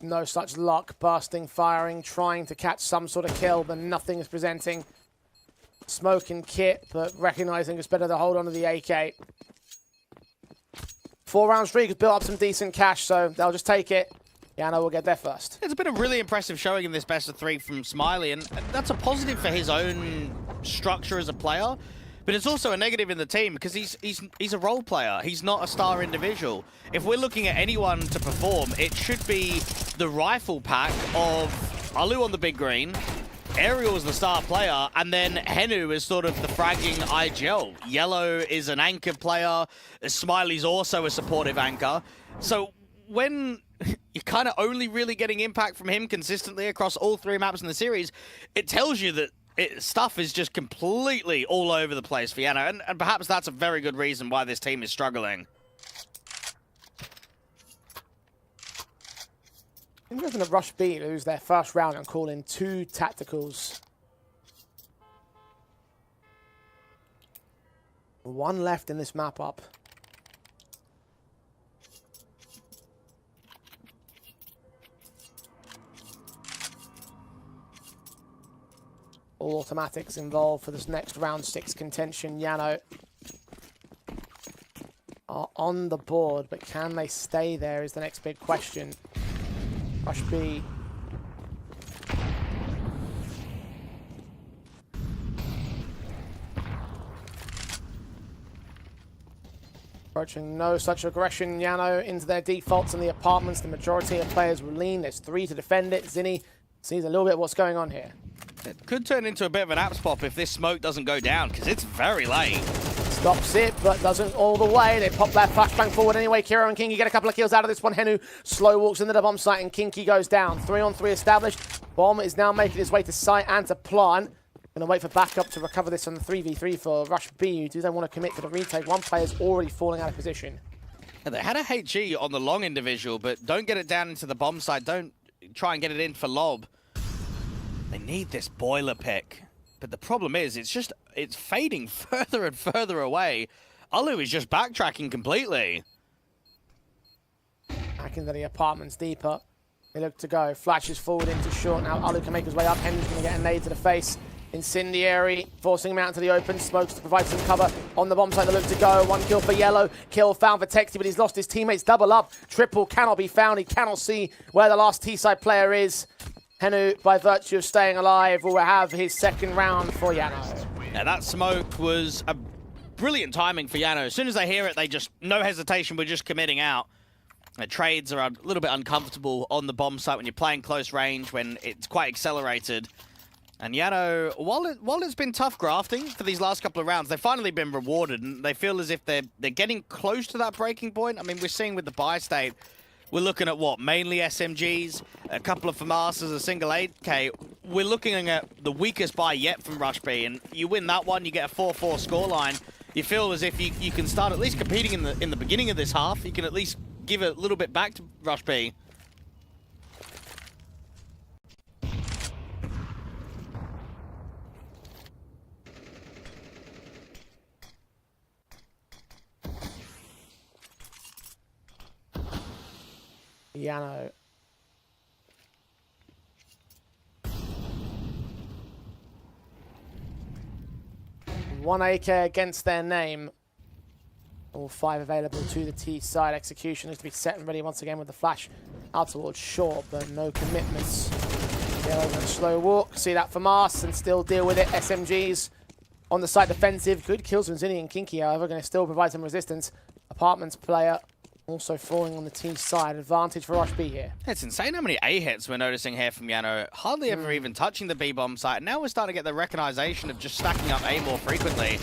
No such luck. Bursting, firing, trying to catch some sort of kill, but nothing is presenting. Smoke and kit, but recognizing it's better to hold on to the AK. 4-round streak has built up some decent cash, so they'll just take it. JANO will get there first. It's been a really impressive showing in this best of 3 from Smiley, and that's a positive for his own structure as a player. But it's also a negative in the team because he's a role player. He's not a star individual. If we're looking at anyone to perform, it should be the rifle pack of Alu on the big green, Ariel is the star player, and then Henu is sort of the fragging IGL. YaLLa is an anchor player. Smiley's also a supportive anchor. So when you're kind of only really getting impact from him consistently across all 3 maps in the series, it tells you that stuff is just completely all over the place for JANO, and perhaps that's a very good reason why this team is struggling. Interesting that Rush B lose their first round and call in 2 tacticals. 1 left in this map up. All automatics involved for this next round 6 contention. JANO are on the board, but can they stay there is the next big question. Rush B. Approaching no such aggression. JANO into their defaults in the apartments. The majority of players will lean. There's 3 to defend it. Zinni sees a little bit of what's going on here. It could turn into a bit of an apps pop if this smoke doesn't go down, because it's very late. Stops it, but doesn't all the way. They pop their flashbang forward anyway. Kiro and Kinky get a couple of kills out of this one. Henu slow walks into the bomb site, and Kinky goes down. 3-on-3 established. Bomb is now making its way to site and to plant. Gonna wait for backup to recover this on the 3v3 for Rush B, who do they want to commit to the retake. One player's already falling out of position. And they had a HE on the long individual, but don't get it down into the bomb site. Don't try and get it in for lob. They need this boiler pick. But the problem is, it's fading further and further away. Alu is just backtracking completely. Back into the apartments deeper. They look to go. Flashes forward into short. Now Alu can make his way up. Henry's going to get a nade to the face. Incendiary, forcing him out into the open. Smokes to provide some cover on the bomb site. They look to go. 1 kill for YaLLa. Kill found for Texi, but he's lost his teammates. Double up. Triple cannot be found. He cannot see where the last T-side player is. Henu, by virtue of staying alive, will have his 2nd round for JANO. Yeah, that smoke was a brilliant timing for JANO. As soon as they hear it, they just, no hesitation, we're just committing out. The trades are a little bit uncomfortable on the bomb site when you're playing close range, when it's quite accelerated. And JANO, while it's been tough grafting for these last couple of rounds, they've finally been rewarded, and they feel as if they're getting close to that breaking point. I mean, we're seeing with the buy state, we're looking at what? Mainly SMGs, a couple of FAMASas, a single 8K. We're looking at the weakest buy yet from Rush B, and you win that one, you get a 4-4 scoreline. You feel as if you can start at least competing in the beginning of this half. You can at least give a little bit back to Rush B. YaLLa. One AK against their name. All 5 available to the T side. Execution is to be set and ready once again with the flash out towards short, but no commitments. YaLLa going to slow walk. See that from us and still deal with it. SMGs on the side defensive. Good kills from Zinni and Kinky, however, going to still provide some resistance. Apartments player also falling on the T side. Advantage for Rush B here. It's insane how many A hits we're noticing here from YaLLa. Hardly ever even touching the B bomb site. Now we're starting to get the recognition of just stacking up A more frequently.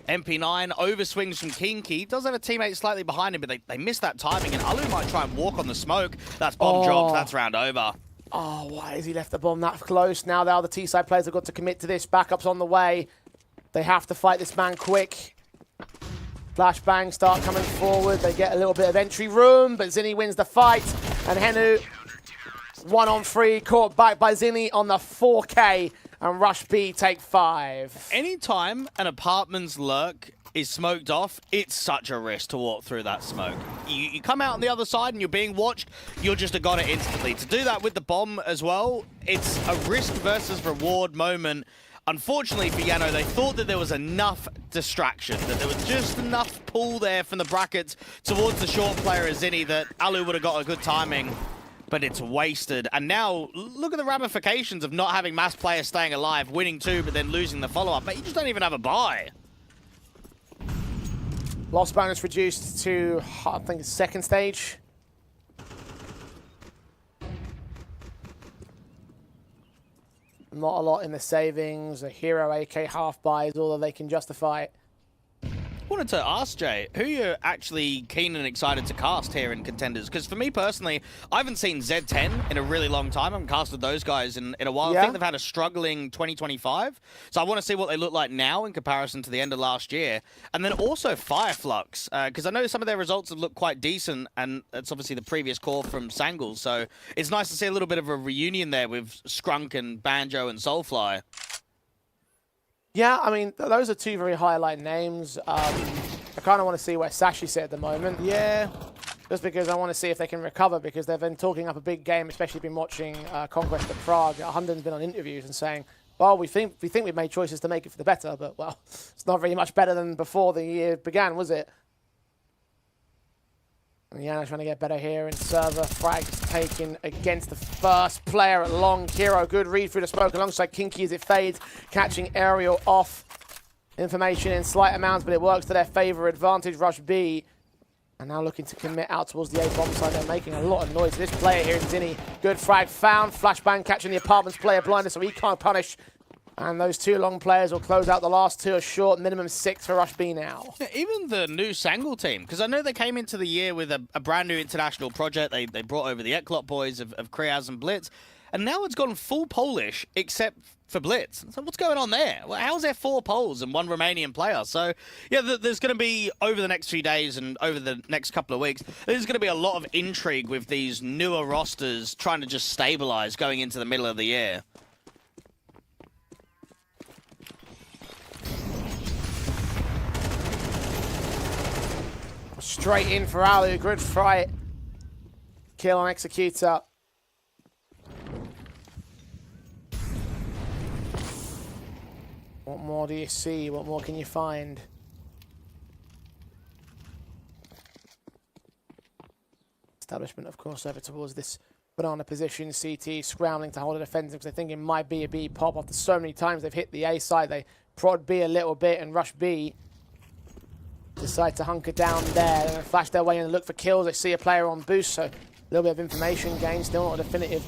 MP9 overswings from Kinky. Does have a teammate slightly behind him, but they missed that timing, and Alu might try and walk on the smoke. That's bomb dropped. That's round over. Oh, why has he left the bomb that close? Now the other T-side players have got to commit to this. Backup's on the way. They have to fight this man quick. Flashbang start coming forward. They get a little bit of entry room, but Zinni wins the fight. And Henu, 1-on-3, caught back by Zinni on the 4K. And Rush B take 5. Anytime an apartment's lurk is smoked off, it's such a risk to walk through that smoke. You come out on the other side and you're being watched, you're just a goner instantly. To do that with the bomb as well, it's a risk versus reward moment. Unfortunately for YaLLa, they thought that there was enough distraction, that there was just enough pull there from the brackets towards the short player as Zinni that Alu would have got a good timing, but it's wasted. And now, look at the ramifications of not having mass players staying alive, winning 2, but then losing the follow-up. But you just don't even have a buy. Loss bonus reduced to, I think, second stage. Not a lot in the savings. A hero AK half buy is all that they can justify. Wanted to ask Jay, who you're actually keen and excited to cast here in Contenders? Because for me personally, I haven't seen Z10 in a really long time. I haven't casted those guys in a while. Yeah. I think they've had a struggling 2025. So I want to see what they look like now in comparison to the end of last year. And then also Fireflux, because I know some of their results have looked quite decent, and it's obviously the previous core from Sangles. So it's nice to see a little bit of a reunion there with Scrunk and Banjo and Soulfly. Yeah, I mean, those are 2 very highlight names. I kind of want to see where Sashi sit at the moment. Yeah, just because I want to see if they can recover, because they've been talking up a big game, especially been watching Conquest of Prague. Hunden's been on interviews and saying, well, we think we've made choices to make it for the better, but, well, it's not very much better than before the year began, was it? And YaLLa trying to get better here in server. Frags taken against the first player at long. Kiro, good read through the smoke alongside Kinky as it fades. Catching Aerial off. Information in slight amounts, but it works to their favor. Advantage Rush B. And now looking to commit out towards the A bomb side. They're making a lot of noise. This player here in Zinni. Good frag found. Flashbang catching the apartment's player blinded, so he can't punish. And those 2 long players will close out the last 2 are short. Minimum 6 for Rush B now. Yeah, even the new Sangle team, because I know they came into the year with a brand new international project. They brought over the ECLOT boys of Kriaz and Blitz. And now it's gone full Polish, except for Blitz. So what's going on there? Well, how's there 4 Poles and 1 Romanian player? So, yeah, there's going to be, over the next few days and over the next couple of weeks, there's going to be a lot of intrigue with these newer rosters trying to just stabilize going into the middle of the year. Straight in for Alu. Good fight. Kill on Executor. What more do you see? What more can you find? Establishment, of course, over towards this banana position. CT scrambling to hold a defensive because they think it might be a B pop after so many times they've hit the A side. They prod B a little bit and rush B. Decide to hunker down there. They're going to flash their way in and look for kills. They see a player on boost, so a little bit of information gain. Still not a definitive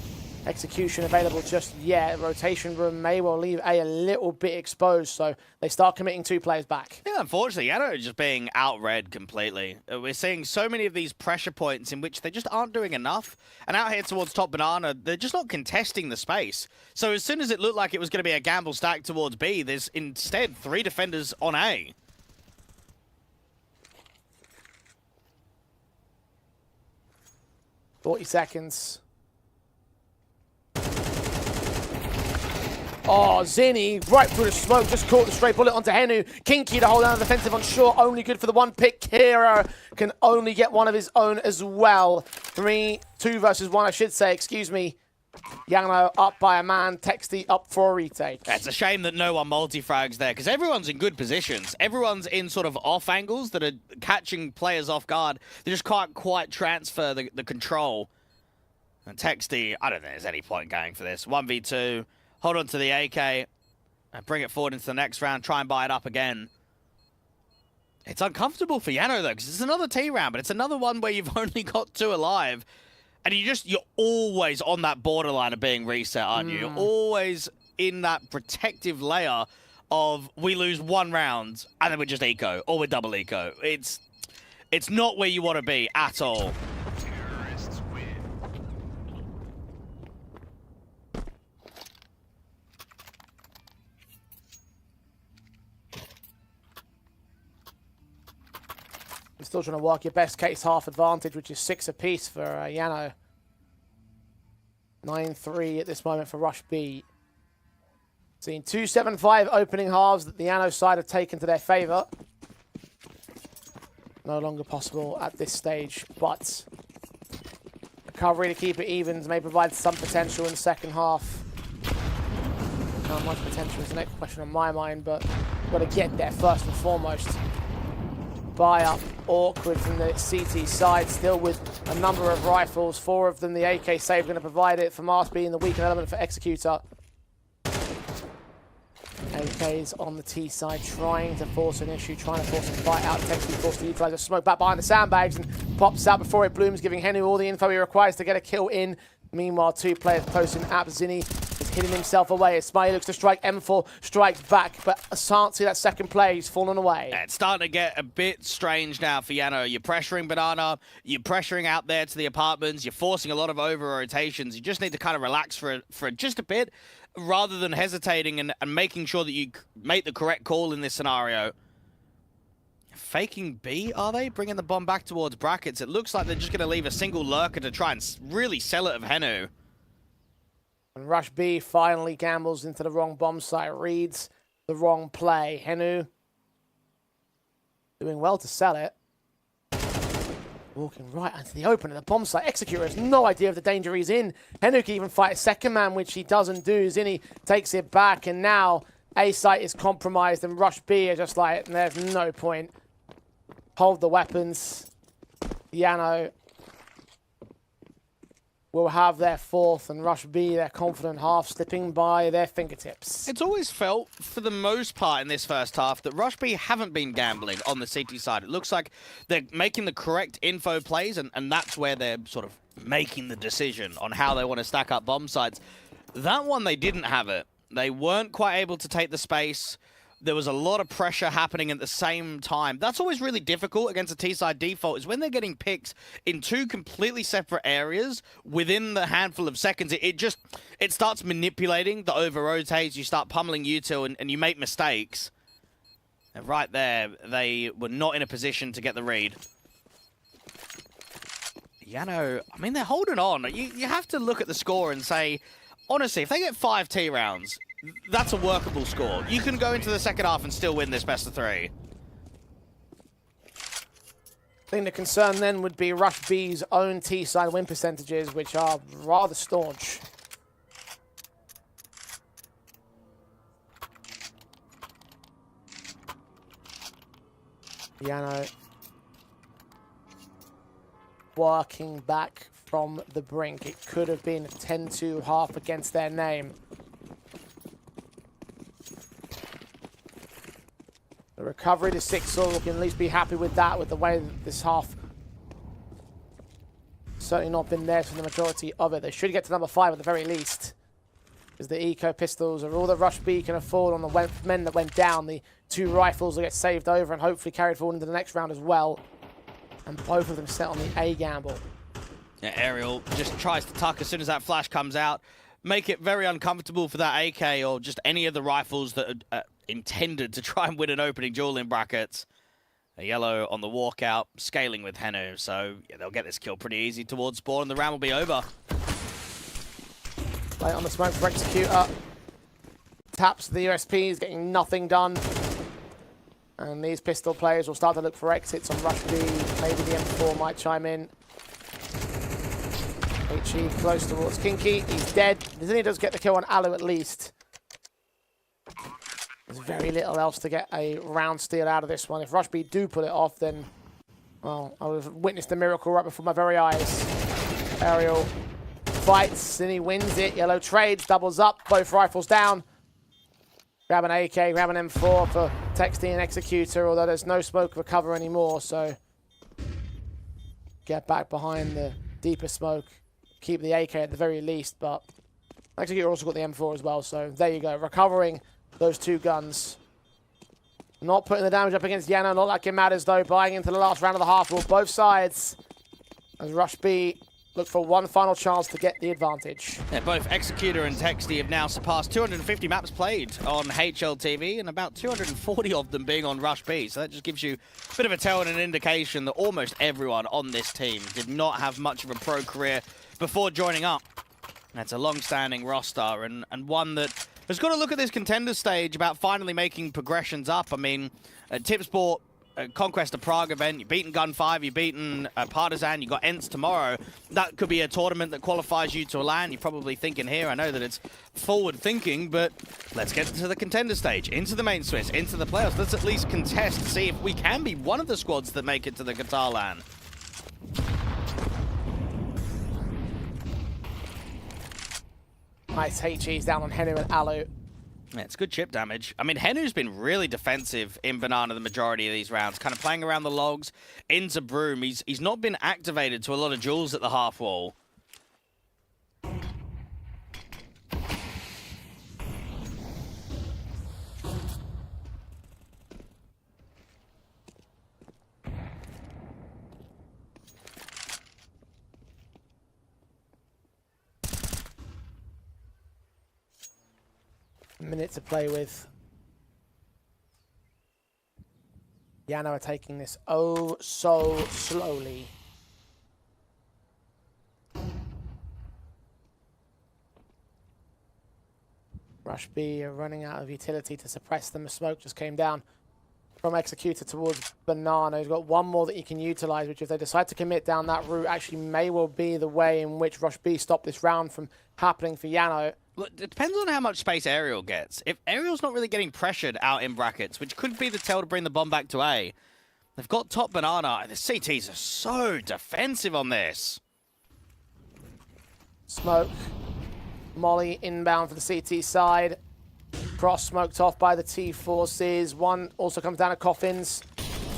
execution available just yet. Rotation room may well leave A a little bit exposed, so they start committing 2 players back. Yeah, unfortunately, YaLLa are just being outread completely. We're seeing so many of these pressure points in which they just aren't doing enough. And out here towards top banana, they're just not contesting the space. So as soon as it looked like it was going to be a gamble stack towards B, there's instead 3 defenders on A. 40 seconds. Oh, Zinni, right through the smoke, just caught the stray bullet onto Henu. Kinky to hold down the defensive on short, only good for the one pick. Kira can only get one of his own as well. 2 versus 1, I should say, excuse me. YaLLa up by a man, Texty up for a retake. It's a shame that no one multi-frags there, because everyone's in good positions. Everyone's in sort of off angles that are catching players off guard. They just can't quite transfer the control. And Texty, I don't think there's any point going for this. 1v2. Hold on to the AK and bring it forward into the next round. Try and buy it up again. It's uncomfortable for YaLLa, though, because it's another T round, but it's another one where you've only got 2 alive. And you're always on that borderline of being reset, aren't you? You're always in that protective layer of we lose 1 round and then we just eco, or we double eco. It's not where you want to be at all. You're still trying to work your best case half advantage, which is 6 apiece for YaLLa. 9-3 at this moment for Rush B. Seeing 2-7-5 opening halves that the YaLLa side have taken to their favour. No longer possible at this stage, but recovery to keep it evens may provide some potential in the second half. How much potential is the next question on my mind, but we've got to get there first and foremost. Buy up awkward from the CT side, still with a number of rifles, 4 of them the AK save going to provide it for Mars being the weakened element for Executor. AK's on the T side, trying to force an issue, trying to force a fight out. Texty forced to utilize a smoke back behind the sandbags and pops out before it blooms, giving Henu all the info he requires to get a kill in. Meanwhile, 2 players close in. Zinni is hitting himself away. Smiley looks to strike. M4 strikes back, but I can't see that second play. He's fallen away. Yeah, it's starting to get a bit strange now for YaLLa. You're pressuring Banana. You're pressuring out there to the apartments. You're forcing a lot of over-rotations. You just need to kind of relax for just a bit rather than hesitating and making sure that you make the correct call in this scenario. Faking B, are they? Bringing the bomb back towards brackets. It looks like they're just going to leave a single lurker to try and really sell it of Henu. And Rush B finally gambles into the wrong bomb site, reads the wrong play. Henu doing well to sell it. Walking right into the open of the bomb site. Executor has no idea of the danger he's in. Henu can even fight a second man, which he doesn't do. Zinni takes it back, and now A site is compromised, and Rush B are just like, there's no point. Hold the weapons. YaLLa will have their 4th, and Rush B, their confident half, slipping by their fingertips. It's always felt, for the most part in this first half, that Rush B haven't been gambling on the CT side. It looks like they're making the correct info plays, and that's where they're sort of making the decision on how they want to stack up bomb sites. That one, they didn't have it. They weren't quite able to take the space. There was a lot of pressure happening at the same time. That's always really difficult against a T-side default, is when they're getting picked in 2 completely separate areas within the handful of seconds. It starts manipulating the over-rotates. You start pummeling util and you make mistakes. And right there, they were not in a position to get the read. YaLLa, I mean, they're holding on. You have to look at the score and say, honestly, if they get 5 T rounds, that's a workable score. You can go into the second half and still win this best of 3. I think the concern then would be Rush B's own T-side win percentages, which are rather staunch. YaLLa working back from the brink. It could have been a 10-2 half against their name. The recovery to 6, so we can at least be happy with that, with the way that this half certainly not been there for the majority of it. They should get to number 5 at the very least, because the eco pistols are all that Rush B can afford on the men that went down. The 2 rifles will get saved over and hopefully carried forward into the next round as well. And both of them set on the A gamble. Yeah, Ariel just tries to tuck as soon as that flash comes out. Make it very uncomfortable for that AK or just any of the rifles that are intended to try and win an opening duel in brackets. YaLLa on the walkout, scaling with Henu, so yeah, they'll get this kill pretty easy towards spawn, and the round will be over. Right on the smoke for Executor. Taps the USPs, getting nothing done. And these pistol players will start to look for exits on Rush B. Maybe the M4 might chime in. HE close towards Kinky. He's dead. He does get the kill on Alu at least. There's very little else to get a round steal out of this one. If Rush B do pull it off, then, well, I would have witnessed a miracle right before my very eyes. Aerial fights, and he wins it. YaLLa trades, doubles up, both rifles down. Grab an AK, grab an M4 for Texty and Executor, although there's no smoke recover anymore, so get back behind the deeper smoke. Keep the AK at the very least, but Executor also got the M4 as well, so there you go. Recovering those two guns. Not putting the damage up against YaNO, not like it matters though. Buying into the last round of the half rule, both sides. As Rush B look for one final chance to get the advantage. Yeah, both Executor and Texty have now surpassed 250 maps played on HLTV and about 240 of them being on Rush B. So that just gives you a bit of a tell and an indication that almost everyone on this team did not have much of a pro career before joining up. That's a long-standing roster and one that has got to look at this contender stage about finally making progressions up. I mean, Tipsport Conquest of Prague event, you've beaten Gun 5, you've beaten Partisan, you've got Ents tomorrow. That could be a tournament that qualifies you to a LAN. You're probably thinking here, I know that it's forward thinking, but let's get to the contender stage, into the main Swiss, into the playoffs. Let's at least contest, see if we can be one of the squads that make it to the Qatar LAN. Nice HE's down on Henu and Alu. Yeah, it's good chip damage. I mean, Henu's been really defensive in Banana the majority of these rounds, kind of playing around the logs into Broom. He's not been activated to a lot of duels at the half wall. Minute to play with. YaNO are taking this oh so slowly. Rush B are running out of utility to suppress them. The smoke just came down from Executor towards Banana. He's got one more that he can utilize, which if they decide to commit down that route, actually may well be the way in which Rush B stop this round from happening for YaNO. Well, it depends on how much space Aerial gets. If Aerial's not really getting pressured out in brackets, which could be the tell to bring the bomb back to A, they've got top Banana, and the CTs are so defensive on this. Smoke. Molly inbound for the CT side. Cross smoked off by the T forces. One also comes down to Coffins.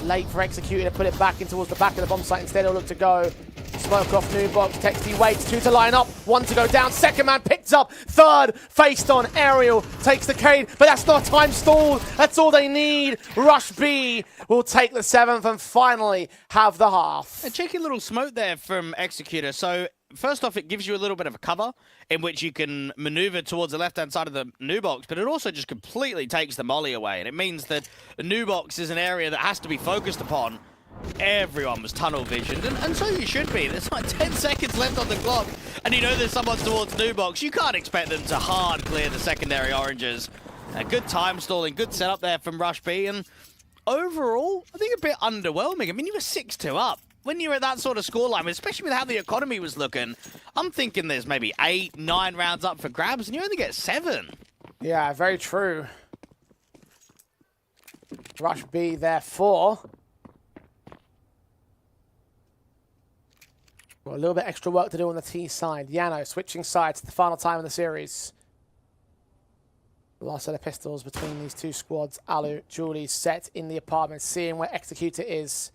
Late for Executor to put it back in towards the back of the bomb site. Instead, he'll look to go. Smoke off new box. Texty waits. Two to line up. One to go down. Second man picked up. Third faced on. Aerial takes the Cade, but that's not a time stall. That's all they need. Rush B will take the seventh and finally have the half. A cheeky little smoke there from Executor. So first off, it gives you a little bit of a cover in which you can maneuver towards the left-hand side of the new box, but it also just completely takes the molly away. And it means that the new box is an area that has to be focused upon. Everyone was tunnel visioned, and so you should be. There's like 10 seconds left on the clock, and you know there's someone towards new box. You can't expect them to hard clear the secondary oranges. Good time stalling, good setup there from Rush B, and overall, I think a bit underwhelming. I mean, you were 6-2 up. When you're at that sort of scoreline, especially with how the economy was looking, I'm thinking there's maybe 8, 9 rounds up for grabs, and you only get 7. Yeah, very true. Rush B, therefore. Well, a little bit extra work to do on the T side. YaNO switching sides to the final time in the series. The last set of pistols between these two squads. Alu, Julie set in the apartment, seeing where Executor is.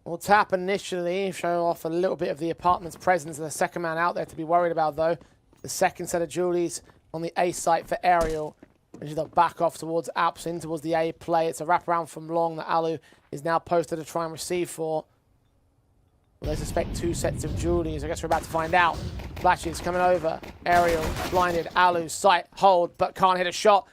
We'll tap initially, show off a little bit of the apartment's presence. And the second man out there to be worried about, though. The second set of Julies on the A site for Aerial. And they'll back off towards Alps, in towards the A play. It's a wraparound from Long that Alu is now posted to try and receive for. Well, they suspect 2 sets of Julies. I guess we're about to find out. Flashes coming over. Aerial blinded. Alu sight hold, but can't hit a shot.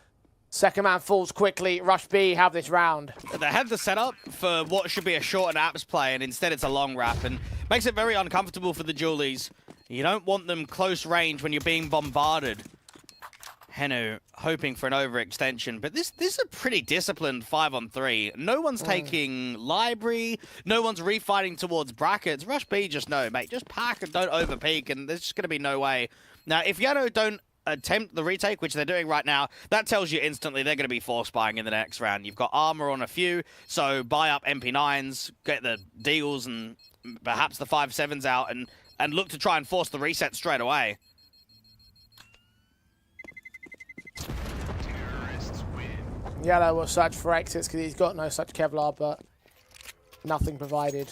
Second man falls quickly. Rush B have this round. They had the setup for what should be a short and apps play, and instead it's a long wrap, and makes it very uncomfortable for the Julies. You don't want them close range when you're being bombarded. Henu hoping for an overextension, but this is a pretty disciplined 5-on-3. No one's taking library, no one's refighting towards brackets. Rush B just no, mate, just pack and don't overpeak, and there's just going to be no way. Now, if YaLLa don't attempt the retake, which they're doing right now, that tells you instantly they're going to be force buying in the next round. You've got armor on a few, so buy up MP9s, get the deals and perhaps the 5.7s out, and look to try and force the reset straight away. YaLLa will search for exits because he's got no such Kevlar, but nothing provided.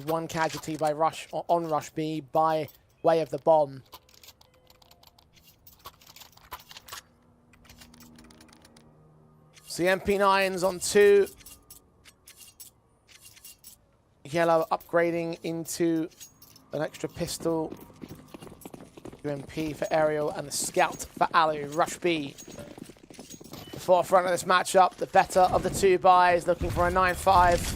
One casualty by Rush on Rush B by way of the bomb. So the MP9s on 2. YaLLa upgrading into an extra pistol. UMP for Aerial and the Scout for Alu. Rush B. The forefront of this matchup, the better of the two buys, looking for a 9-5.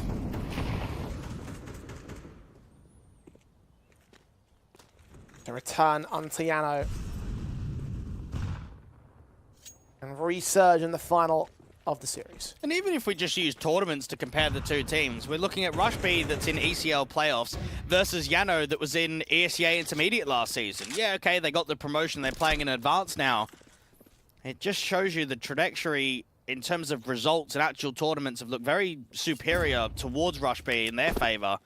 A return onto JANO. And resurge in the final of the series. And even if we just use tournaments to compare the two teams, we're looking at Rush B that's in ECL playoffs versus JANO that was in ESEA Intermediate last season. Yeah, okay, they got the promotion, they're playing in advance now. It just shows you the trajectory in terms of results and actual tournaments have looked very superior towards Rush B in their favor.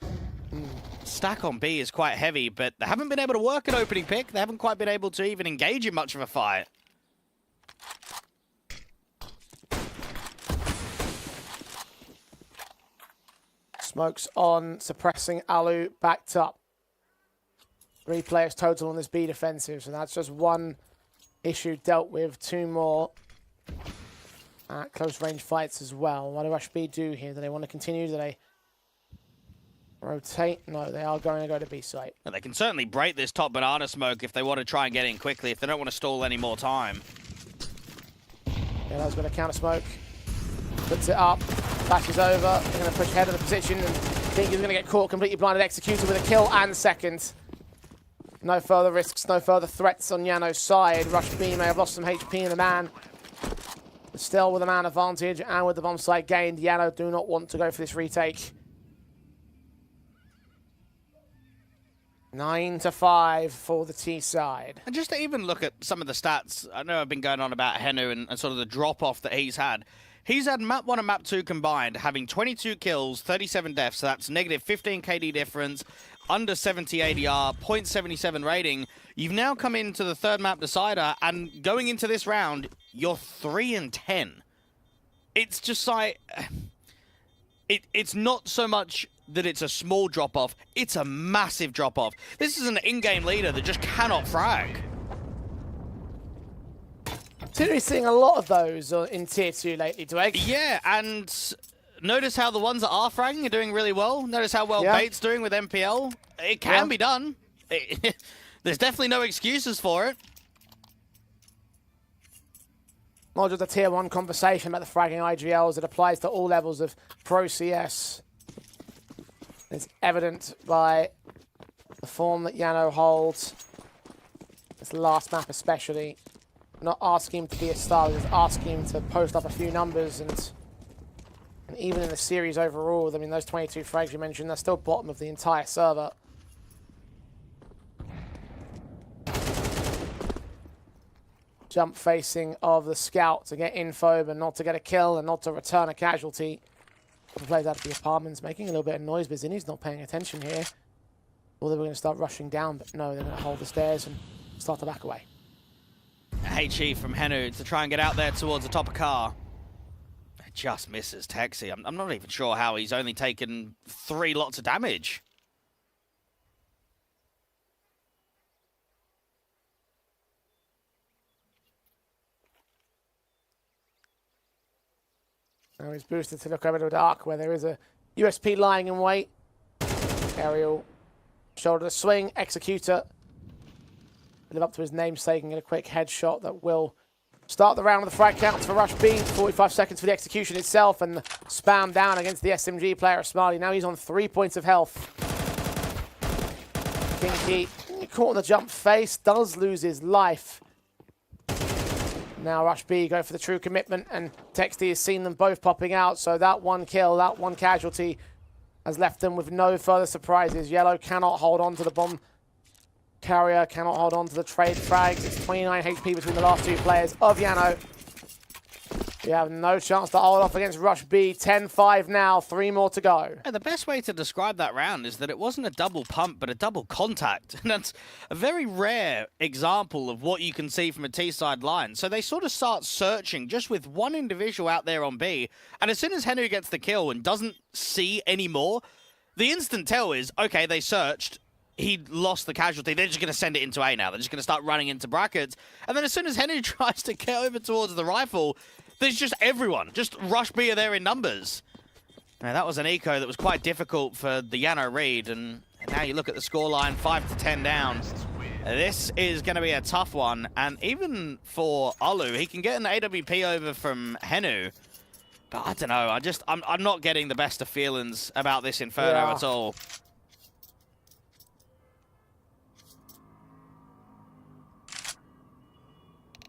Stack on B is quite heavy, but they haven't been able to work an opening pick. They haven't quite been able to even engage in much of a fight. Smokes on, suppressing Alu, backed up. 3 players total on this B defensive, so that's just one issue dealt with. 2 more close range fights as well. What do Rush B do here? Do they want to continue? Do they rotate? No, they are going to go to B site. And they can certainly break this top banana smoke if they want to try and get in quickly, if they don't want to stall any more time. Yeah, that's going to counter smoke. Puts it up, flashes over. They're going to push ahead of the position and think he's going to get caught completely blinded. Executed with a kill and second. No further risks, no further threats on JANO's side. Rush B may have lost some HP in the man. But still with a man advantage and with the bomb site gained, JANO do not want to go for this retake. 9-5 for the T side. And just to even look at some of the stats, I know I've been going on about Henu and sort of the drop-off that he's had. He's had map 1 and map 2 combined, having 22 kills, 37 deaths, so that's negative 15 KD difference, under 70 ADR, 0.77 rating. You've now come into the 3rd map decider, and going into this round, you're 3-10. It's just like... It's not so much that it's a small drop-off, it's a massive drop-off. This is an in-game leader that just cannot frag. We're seeing a lot of those in Tier 2 lately, Dweg. Yeah, and notice how the ones that are fragging are doing really well. Notice how well Bait's doing with MPL. It can be done. There's definitely no excuses for it. Not just a Tier 1 conversation about the fragging IGLs. It applies to all levels of Pro CS. It's evident by the form that JANO holds. This last map especially. Not asking him to be a star, just asking him to post up a few numbers, and even in the series overall, I mean, those 22 frags you mentioned, they're still bottom of the entire server. Jump facing of the Scout to get info, but not to get a kill and not to return a casualty. He plays out of the apartments, making a little bit of noise, but Zinni's not paying attention here. Or they were going to start rushing down, but no, they're going to hold the stairs and start to back away. HE from Henu to try and get out there towards the top of car. It just misses Texi. I'm not even sure how he's only taken 3 lots of damage. Now he's boosted to look over to Dark, where there is a USP lying in wait. Aerial, shoulder to swing, Executor. Live up to his namesake and get a quick headshot that will Start the round with the frag counts for Rush B. 45 seconds for the execution itself, and the spam down against the SMG player, Smiley. Now he's on 3 points of health. Kinky, caught on the jump face, does lose his life. Now Rush B go for the true commitment, and Texty has seen them both popping out, so that one kill, that one casualty has left them with no further surprises. YaLLa cannot hold on to the bomb carrier, cannot hold on to the trade frags. It's 29 HP between the last two players of JANO. You have no chance to hold off against Rush B. 10-5 now, 3 more to go. And the best way to describe that round is that it wasn't a double pump, but a double contact. And that's a very rare example of what you can see from a T-side line. So they sort of start searching just with one individual out there on B. And as soon as Henu gets the kill and doesn't see any more, the instant tell is, okay, they searched. He lost the casualty. They're just going to send it into A now. They're just going to start running into brackets. And then as soon as Henu tries to get over towards the rifle, there's just everyone. Just Rush B are there in numbers. Now, that was an eco that was quite difficult for the JANO read. And now you look at the scoreline, 5-10 down. This is going to be a tough one. And even for Olu, he can get an AWP over from Henu. But I don't know. I'm not getting the best of feelings about this Inferno at all.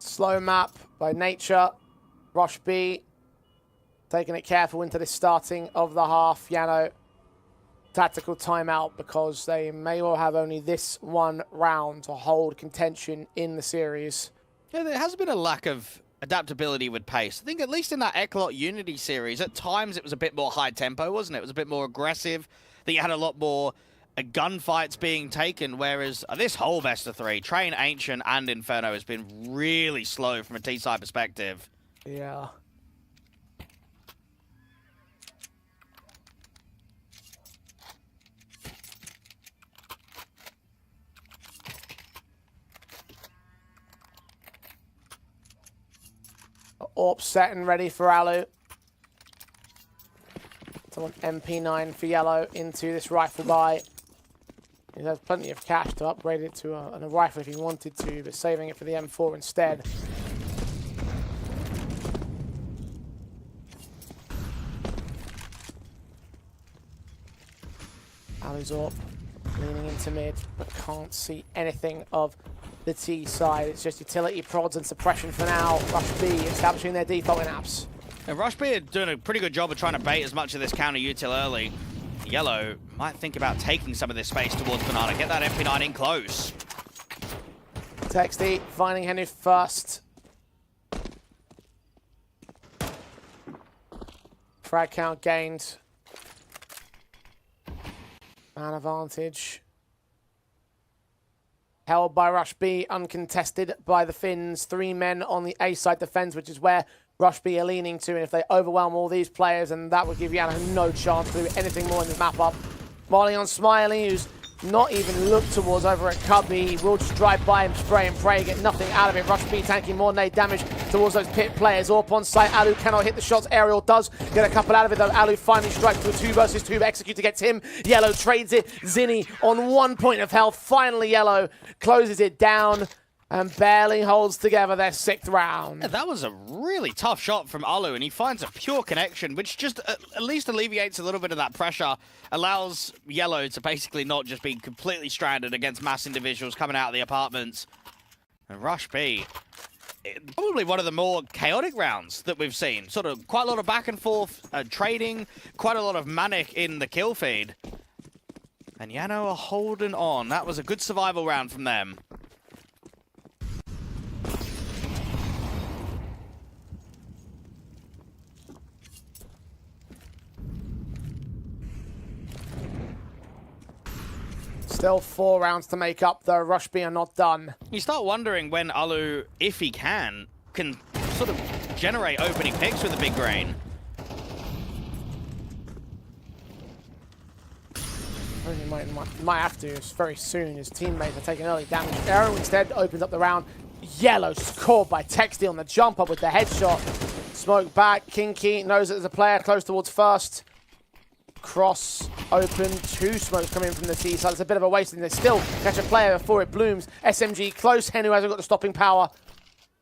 Slow map by nature. Rush B taking it careful into the starting of the half. JANO tactical timeout because they may well have only this one round to hold contention in the series. Yeah, there has been a lack of adaptability with pace. I think at least in that ECLOT Unity series, at times it was a bit more high tempo, wasn't it? It was a bit more aggressive. I think you had a lot more gunfights being taken, whereas this whole Vesta 3, Train, Ancient, and Inferno has been really slow from a T-side perspective. Yeah. AWP set and ready for Alu. Someone MP9 for YaLLa into this rifle buy. He has plenty of cash to upgrade it to a rifle if he wanted to, but saving it for the M4 instead. Alu's AWP leaning into mid, but can't see anything of the T side. It's just utility prods and suppression for now. Rush B establishing their default in apps. And Rush B are doing a pretty good job of trying to bait as much of this counter util early. YaLLa might think about taking some of this space towards Banana. Get that MP9 in close. Texty finding Henu first. Frag count gained. Man advantage. Held by Rush B, uncontested by the Finns. 3 men on the A side defense, which is where Rush B are leaning to. And if they overwhelm all these players, and that would give YaLLa no chance to do anything more in this map up. Marley on Smiley, who's not even looked towards over at Cubby. He will just drive by him, spray and pray, get nothing out of it. Rush B tanking more nade damage towards those pit players. AWP on site. Alu cannot hit the shots. Aerial does get a couple out of it, though. Alu finally strikes to a 2 versus 2. Executor gets him. YaLLa trades it. Zinni on 1 point of health. Finally, YaLLa closes it down and barely holds together their 6th round. Yeah, that was a really tough shot from Alu, and he finds a pure connection, which just at least alleviates a little bit of that pressure, allows YaLLa to basically not just be completely stranded against mass individuals coming out of the apartments. And Rush B, probably one of the more chaotic rounds that we've seen. Sort of quite a lot of back and forth trading, quite a lot of manic in the kill feed. And JANO are holding on. That was a good survival round from them. Still 4 rounds to make up, though. Rush B are not done. You start wondering when Alu, if he can sort of generate opening picks with a big brain. He might have to very soon. His teammates are taking early damage. Arrow instead opens up the round. YaLLa scored by Texty on the jump up with the headshot. Smoke back. Kinky knows that there's a player close towards first. Cross open. 2 smokes coming from the T side. It's a bit of a waste, and they still catch a player before it blooms. SMG close. Henu hasn't got the stopping power.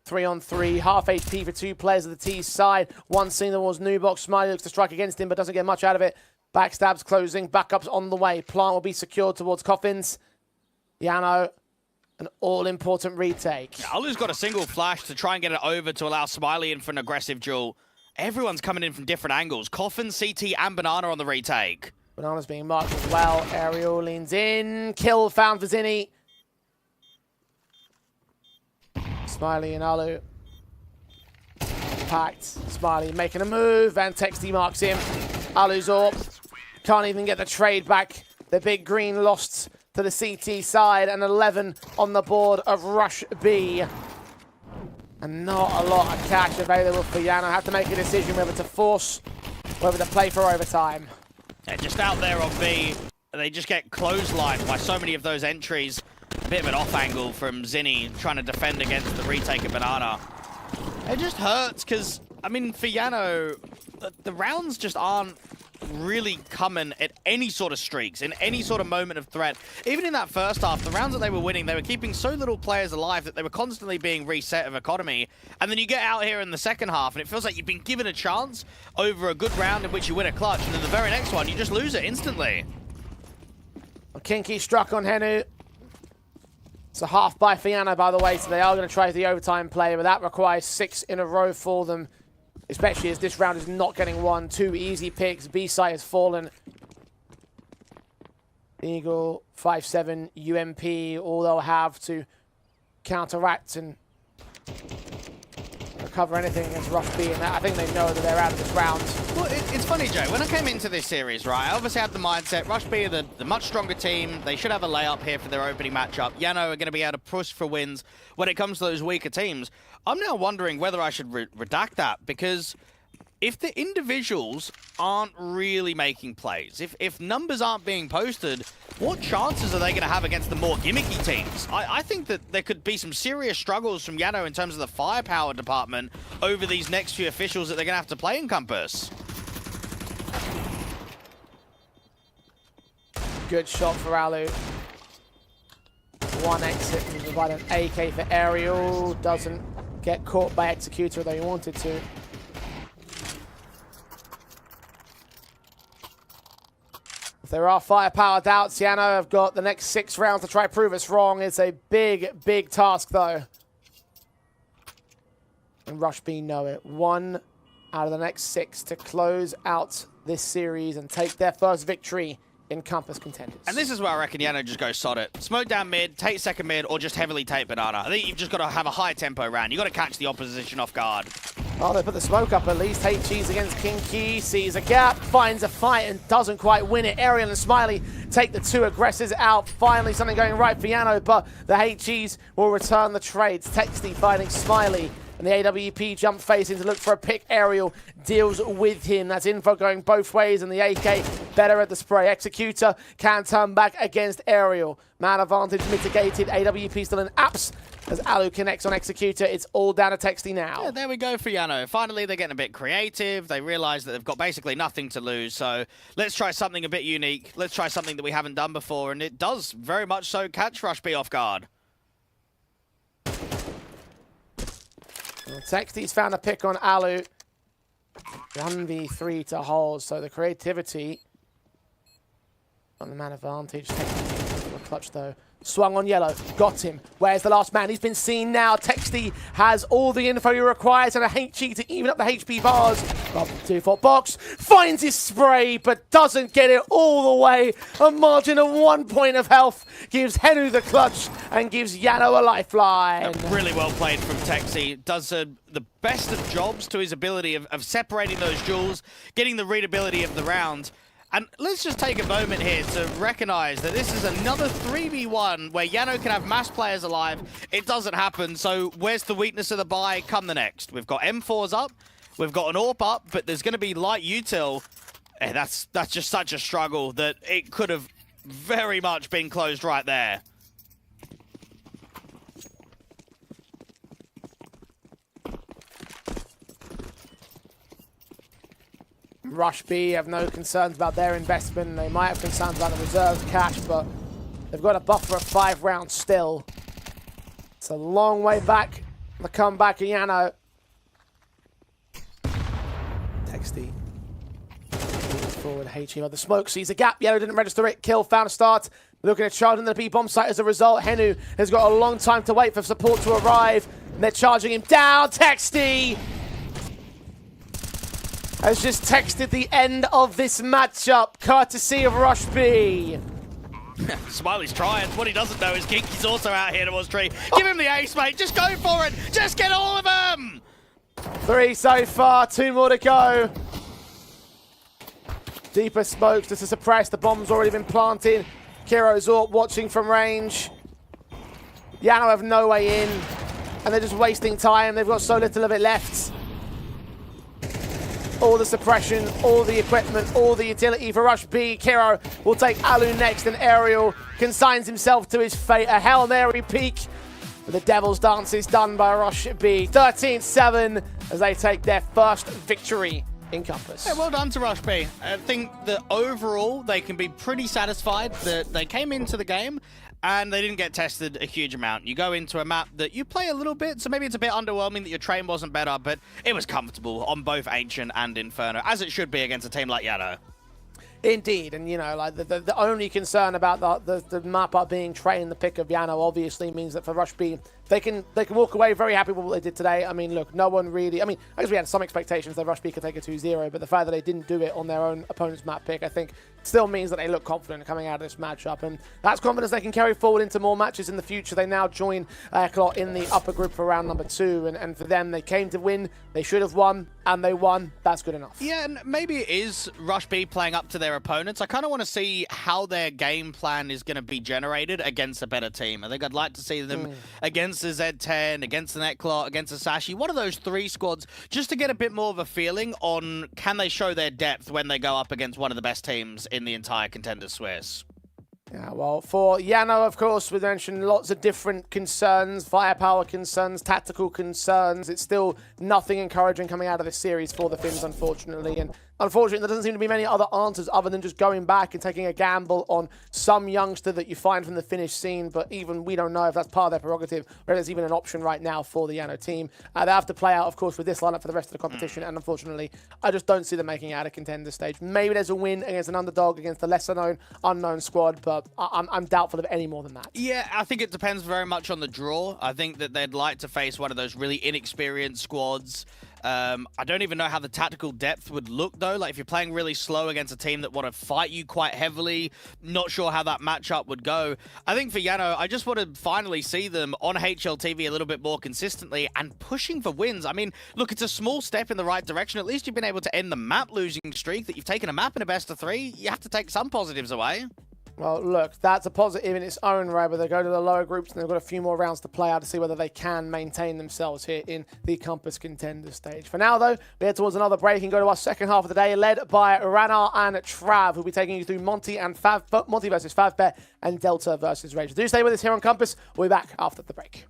3-on-3, half HP for two players of the T side. One seen towards Nubox. Smiley looks to strike against him, but doesn't get much out of it. Backstabs closing, backups on the way. Plant will be secured towards Coffins. YaLLa, an all-important retake. Alu's got a single flash to try and get it over to allow Smiley in for an aggressive duel. Everyone's coming in from different angles. Coffin, CT, and Banana on the retake. Banana's being marked as well. Aerial leans in. Kill found for Zinni. Smiley and Alu. Packed. Smiley making a move, and Texty marks him. Alu's up. Can't even get the trade back. The big green lost to the CT side, and 11 on the board of Rush B. And not a lot of cash available for YaLLa. Have to make a decision whether to force, whether to play for overtime. They're just out there on B. They just get clotheslined by so many of those entries. A bit of an off angle from Zinni trying to defend against the retake of Banana. It just hurts because, I mean, for YaLLa, the rounds just aren't really coming at any sort of streaks, in any sort of moment of threat. Even in that first half, the rounds that they were winning, they were keeping so little players alive that they were constantly being reset of economy. And then you get out here in the second half, and it feels like you've been given a chance over a good round in which you win a clutch, and then the very next one, you just lose it instantly. Kinky struck on Henu. It's a half by for YaLLa, by the way, so they are going to try the overtime play, but that requires 6 in a row for them, especially as this round is not getting won. 2 easy picks. B-side has fallen. Eagle, 5-7, UMP, all they'll have to counteract and recover anything against Rush B, and I think they know that they're out of this round. Well, it's funny, Joe. When I came into this series, right, I obviously had the mindset, Rush B are the much stronger team. They should have a layup here for their opening matchup. YaLLa are going to be able to push for wins when it comes to those weaker teams. I'm now wondering whether I should redact that, because if the individuals aren't really making plays, if numbers aren't being posted, what chances are they going to have against the more gimmicky teams? I think that there could be some serious struggles from YaLLa in terms of the firepower department over these next few officials that they're going to have to play in Compass. Good shot for Alu. One exit to provide an AK for Aerial. Doesn't get caught by Executor, though he wanted to. If there are firepower doubts, YaLLa have got the next 6 rounds to try to prove us wrong. It's a big, big task, though. And Rush B know it. 1 out of the next 6 to close out this series and take their first victory in Compass Contenders. And this is where I reckon YaLLa just go sod it. Smoke down mid, take second mid, or just heavily take Banana. I think you've just got to have a high tempo round. You've got to catch the opposition off guard. Oh, they put the smoke up at least. HG's against Kinky, sees a gap, finds a fight and doesn't quite win it. Ariel and Smiley take the 2 aggressors out. Finally something going right for YaLLa, but the HGs will return the trades. Texty fighting Smiley, and the AWP jump face in to look for a pick. Aerial deals with him. That's info going both ways, and the AK better at the spray. Executor can turn back against Aerial. Man advantage mitigated. AWP still in apps as Alu connects on Executor. It's all down to Texty now. Yeah, there we go for YaLLa. Finally, they're getting a bit creative. They realize that they've got basically nothing to lose. So let's try something a bit unique. Let's try something that we haven't done before. And it does very much so catch Rush B off guard. Well, Texty's found a pick on Alu. 1v3 to hold. So the creativity on the man advantage. Texty for a clutch though. Swung on YaLLa, got him. Where's the last man? He's been seen now. Texty has all the info he requires and a HG to even up the HP bars. Rob 2-4 box, finds his spray, but doesn't get it all the way. A margin of 1 point of health gives Henu the clutch and gives YaLLa a lifeline. Really well played from Texty. Does the best of jobs to his ability of separating those duels, getting the readability of the round. And let's just take a moment here to recognize that this is another 3v1 where YaLLa can have mass players alive. It doesn't happen, so where's the weakness of the buy? Come the next. We've got M4s up, we've got an AWP up, but there's going to be light util. And that's just such a struggle that it could have very much been closed right there. Rush B have no concerns about their investment. They might have concerns about the reserves cash, but they've got a buffer of 5 rounds still. It's a long way back The comeback of YaLLa. Texty. Moves forward, HE. The smoke sees a gap. YaLLa didn't register it. Kill found a start. Looking at charging the B-bomb site as a result. Henu has got a long time to wait for support to arrive. And they're charging him down. Texty has just texted the end of this matchup, courtesy of Rush B. Smiley's trying. What he doesn't know is Kinky's also out here towards Tree. Give him the ace, mate. Just go for it. Just get all of them. 3 so far. 2 more to go. Deeper smokes just to suppress. The bomb's already been planted. Kiro Zorp watching from range. YaLLa have no way in. And they're just wasting time. They've got so little of it left. All the suppression, all the equipment, all the utility for Rush B. Kiro will take Alu next, and Aerial consigns himself to his fate. A Hail Mary peak. But the Devil's Dance is done by Rush B. 13-7 as they take their first victory in Compass. Hey, well done to Rush B. I think that overall they can be pretty satisfied that they came into the game and they didn't get tested a huge amount. You go into a map that you play a little bit, so maybe it's a bit underwhelming that your train wasn't better, but it was comfortable on both Ancient and Inferno, as it should be against a team like YaLLa. Indeed, and you know, like the only concern about the map up being train the pick of YaLLa obviously means that for Rush B, they can walk away very happy with what they did today. I mean, look, no one really, I mean, I guess we had some expectations that Rush B could take a 2-0, but the fact that they didn't do it on their own opponent's map pick, I think, still means that they look confident coming out of this matchup, and that's confidence they can carry forward into more matches in the future. They now join ECLOT in the upper group for round number 2, and for them, they came to win, they should have won, and they won. That's good enough. Yeah, and maybe it is Rush B playing up to their opponents. I kind of want to see how their game plan is going to be generated against a better team. I think I'd like to see them against the Z10, against an ECLOT, against a Sashi. One of those 3 squads, just to get a bit more of a feeling on can they show their depth when they go up against one of the best teams in the entire Contenders Swiss. Yeah, well, for YaLLa, of course, we mentioned lots of different concerns, firepower concerns, tactical concerns. It's still nothing encouraging coming out of this series for the Finns, unfortunately. And unfortunately, there doesn't seem to be many other answers other than just going back and taking a gamble on some youngster that you find from the Finnish scene. But even we don't know if that's part of their prerogative or if there's even an option right now for the YaLLa team. They have to play out, of course, with this lineup for the rest of the competition. And unfortunately, I just don't see them making it out of Contender stage. Maybe there's a win against an underdog, against a lesser-known, unknown squad, but I'm doubtful of any more than that. Yeah, I think it depends very much on the draw. I think that they'd like to face one of those really inexperienced squads. I don't even know how the tactical depth would look, though. Like, if you're playing really slow against a team that want to fight you quite heavily, not sure how that matchup would go. I think for YaLLa, I just want to finally see them on HLTV a little bit more consistently and pushing for wins. I mean, look, it's a small step in the right direction. At least you've been able to end the map losing streak, that you've taken a map in a best of 3. You have to take some positives away. Well, look, that's a positive in its own right, but they go to the lower groups and they've got a few more rounds to play out to see whether they can maintain themselves here in the Compass Contender stage. For now, though, we head towards another break and go to our second half of the day, led by Ranar and Trav, who'll be taking you through Monte and Monte versus FAVBET and Delta versus Rage. Do stay with us here on Compass. We'll be back after the break.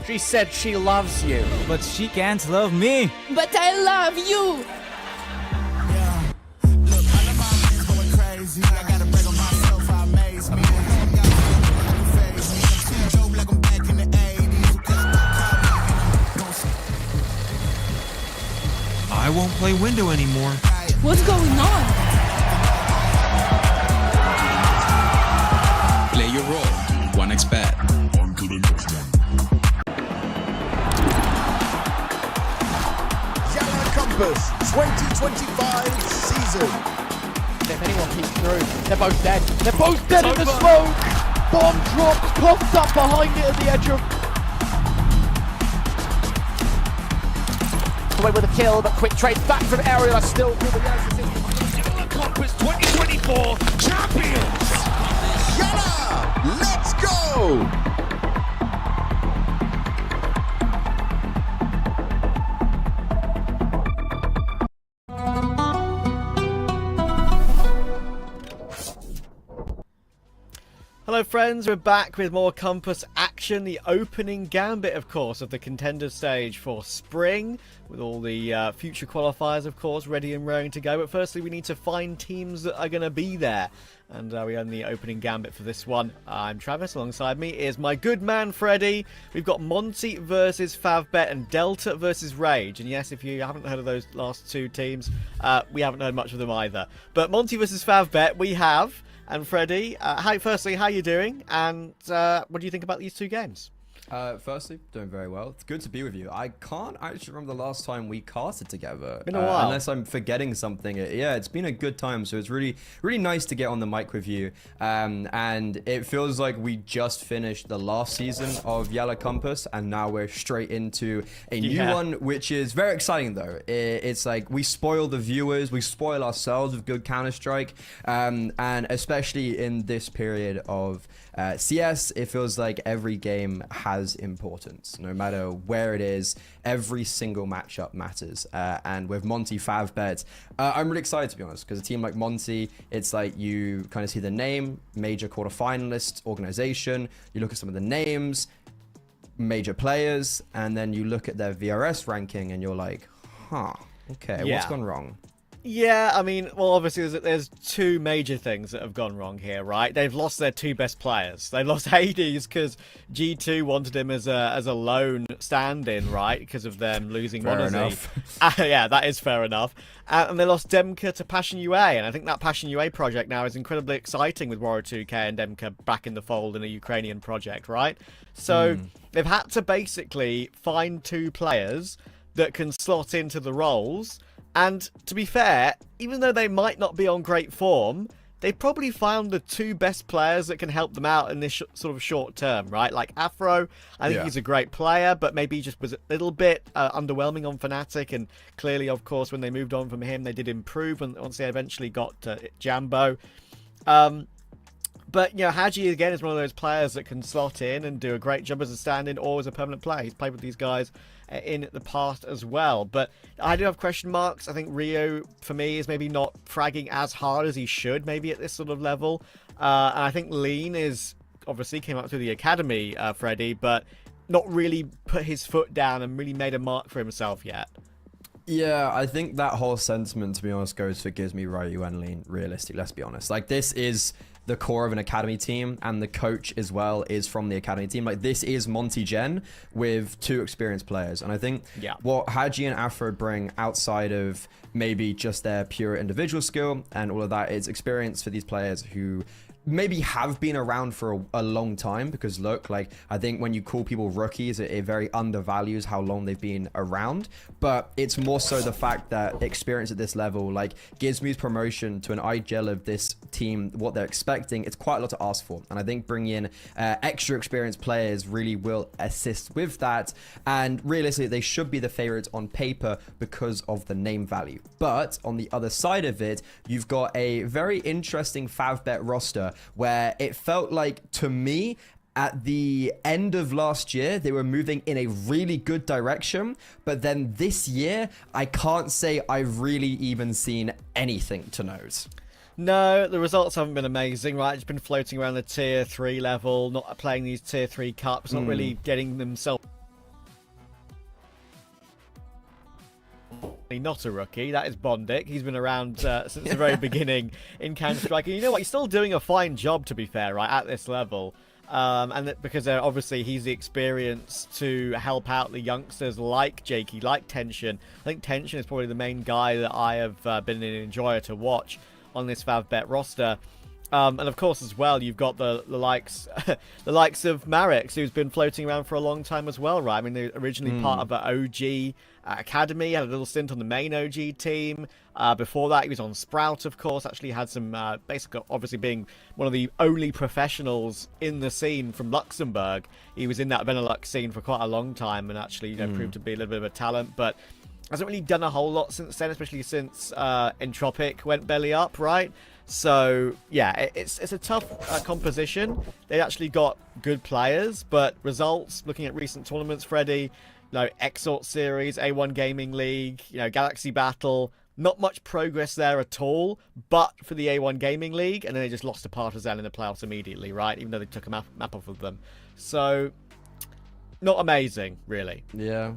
She said she loves you, but she can't love me. But I love you. I won't play window anymore. What's going on? Play your role. 1xBet. On to the next one. YaLLa Compass 2025 season. If anyone peeks through, they're both dead. They're both dead in the smoke. Bomb drops, popped up behind it at the edge of. Away with a kill, but quick trade back from Ariel. Still through the YaLLa Compass 2024 champions. YaLLa, let's go! Hello friends, we're back with more Compass action, the opening gambit of course of the Contenders stage for spring, with all the future qualifiers of course ready and raring to go, but firstly we need to find teams that are going to be there, and we own the opening gambit for this one. I'm Travis, alongside me is my good man Freddy. We've got MONTE versus FAVBET and Delta versus Rage, and yes, if you haven't heard of those last two teams, we haven't heard much of them either, but MONTE versus FAVBET we have. And Freddie, firstly, how are you doing? And what do you think about these two games? Firstly, doing very well. It's good to be with you. I can't actually remember the last time we casted together. Been a while. Unless I'm forgetting something. Yeah, it's been a good time. So it's really, really nice to get on the mic with you. And it feels like we just finished the last season of YaLLa Compass, and now we're straight into a new one, which is very exciting though. It's like we spoil the viewers, we spoil ourselves with good Counter-Strike, and especially in this period of CS, it feels like every game has importance. No matter where it is, every single matchup matters. And with MONTE FAVBET, I'm really excited to be honest, because a team like MONTE, it's like you kind of see the name, major quarterfinalist organization, you look at some of the names, major players, and then you look at their VRS ranking and you're like, huh, okay, what's gone wrong? Yeah, I mean, well, obviously there's two major things that have gone wrong here, right? They've lost their two best players. They lost Hades because G2 wanted him as a lone stand-in, right? Because of them losing Fair Monazi. enough. Yeah, that is fair enough. And they lost Demka to Passion UA, and I think that Passion UA project now is incredibly exciting with Warrior2K and Demka back in the fold in a Ukrainian project, right? So they've had to basically find two players that can slot into the roles. And to be fair, even though they might not be on great form, they probably found the two best players that can help them out in this sort of short term, right? Like Afro, I think he's a great player, but maybe he just was a little bit underwhelming on Fnatic. And clearly, of course, when they moved on from him, they did improve once they eventually got Jambo. But, you know, Haji, again, is one of those players that can slot in and do a great job as a stand-in or as a permanent player. He's played with these guys in the past as well. But I do have question marks. I think Rio, for me, is maybe not fragging as hard as he should, maybe at this sort of level. And I think Lean is, obviously, came up through the academy, Freddie, but not really put his foot down and really made a mark for himself yet. Yeah, I think that whole sentiment, to be honest, goes for Gizmy, Ryu, and Lean, realistically, let's be honest. Like, this is the core of an academy team, and the coach as well is from the academy team. Like, this is MONTE Gen with two experienced players, and I think what Haji and Afro bring outside of maybe just their pure individual skill and all of that is experience for these players who maybe have been around for a long time, because look, like, I think when you call people rookies, it very undervalues how long they've been around, but it's more so the fact that experience at this level, like Gizmy's promotion to an IGL of this team, what they're expecting, it's quite a lot to ask for, and I think bringing in extra experienced players really will assist with that, and realistically, they should be the favorites on paper because of the name value. But on the other side of it, you've got a very interesting FAVBET roster where it felt like, to me, at the end of last year, they were moving in a really good direction. But then this year, I can't say I've really even seen anything to note. No, the results haven't been amazing, right? It's been floating around the tier 3 level, not playing these tier 3 cups, not really getting themselves definitely not a rookie. That is Bondic. He's been around since the very beginning in Counter-Strike. And you know what? He's still doing a fine job, to be fair, right, at this level. Because obviously he's the experience to help out the youngsters like Jakey, like Tension. I think Tension is probably the main guy that I have been an enjoyer to watch on this FAVBET roster. And of course, as well, you've got the likes the likes of Marix, who's been floating around for a long time as well, right? I mean, they're originally part of the OG Academy, had a little stint on the main OG team. Before that, he was on Sprout, of course. Actually had some, basically, obviously being one of the only professionals in the scene from Luxembourg. He was in that Benelux scene for quite a long time and actually, you know, proved to be a little bit of a talent. But hasn't really done a whole lot since then, especially since Entropic went belly up, right? So, yeah, it's a tough composition. They actually got good players, but results, looking at recent tournaments, Freddy, you know, ECLOT Series, A1 Gaming League, you know, Galaxy Battle, not much progress there at all, but for the A1 Gaming League, and then they just lost to Partizan in the playoffs immediately, right? Even though they took a map off of them. So, not amazing, really. Yeah,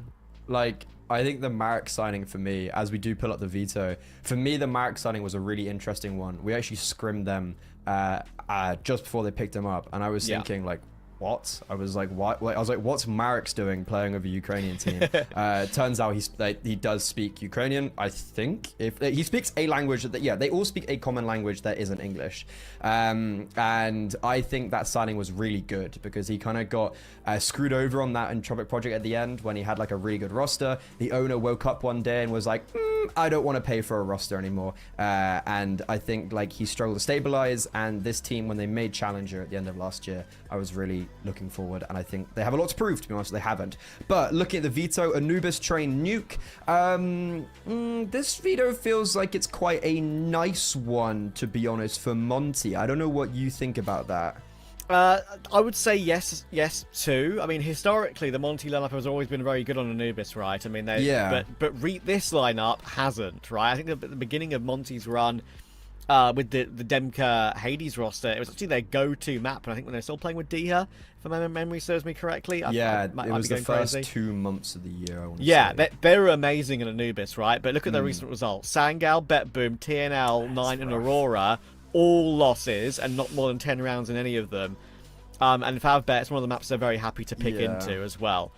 like, I think the Marek signing for me, as we do pull up the veto, for me the Marek signing was a really interesting one. We actually scrimmed them just before they picked him up, and I was thinking, like, what? I was like, what? I was like, what's Marek's doing playing with a Ukrainian team? Turns out he does speak Ukrainian, I think. If he speaks a language that, yeah, they all speak a common language that isn't English. And I think that signing was really good because he kind of got screwed over on that Entropic project at the end when he had like a really good roster. The owner woke up one day and was like, I don't want to pay for a roster anymore. And I think like he struggled to stabilize, and this team, when they made Challenger at the end of last year, I was really looking forward, and I think they have a lot to prove, to be honest. They haven't. But looking at the veto, Anubis train nuke. This veto feels like it's quite a nice one, to be honest, for Monte. I don't know what you think about that. I would say yes too. I mean, historically, the Monte lineup has always been very good on Anubis, right? I mean, but this lineup hasn't, right? I think at the beginning of Monte's run, with the Demka Hades roster, it was actually their go-to map, and I think when they're still playing with Diha, if my memory serves me correctly. It was the first 2 months of the year, I want to say. They were amazing in Anubis, right? But look at their recent results. Sangal, BetBoom, TNL, 9, and Aurora, all losses, and not more than 10 rounds in any of them. And FAVBET is one of the maps they're very happy to pick into as well.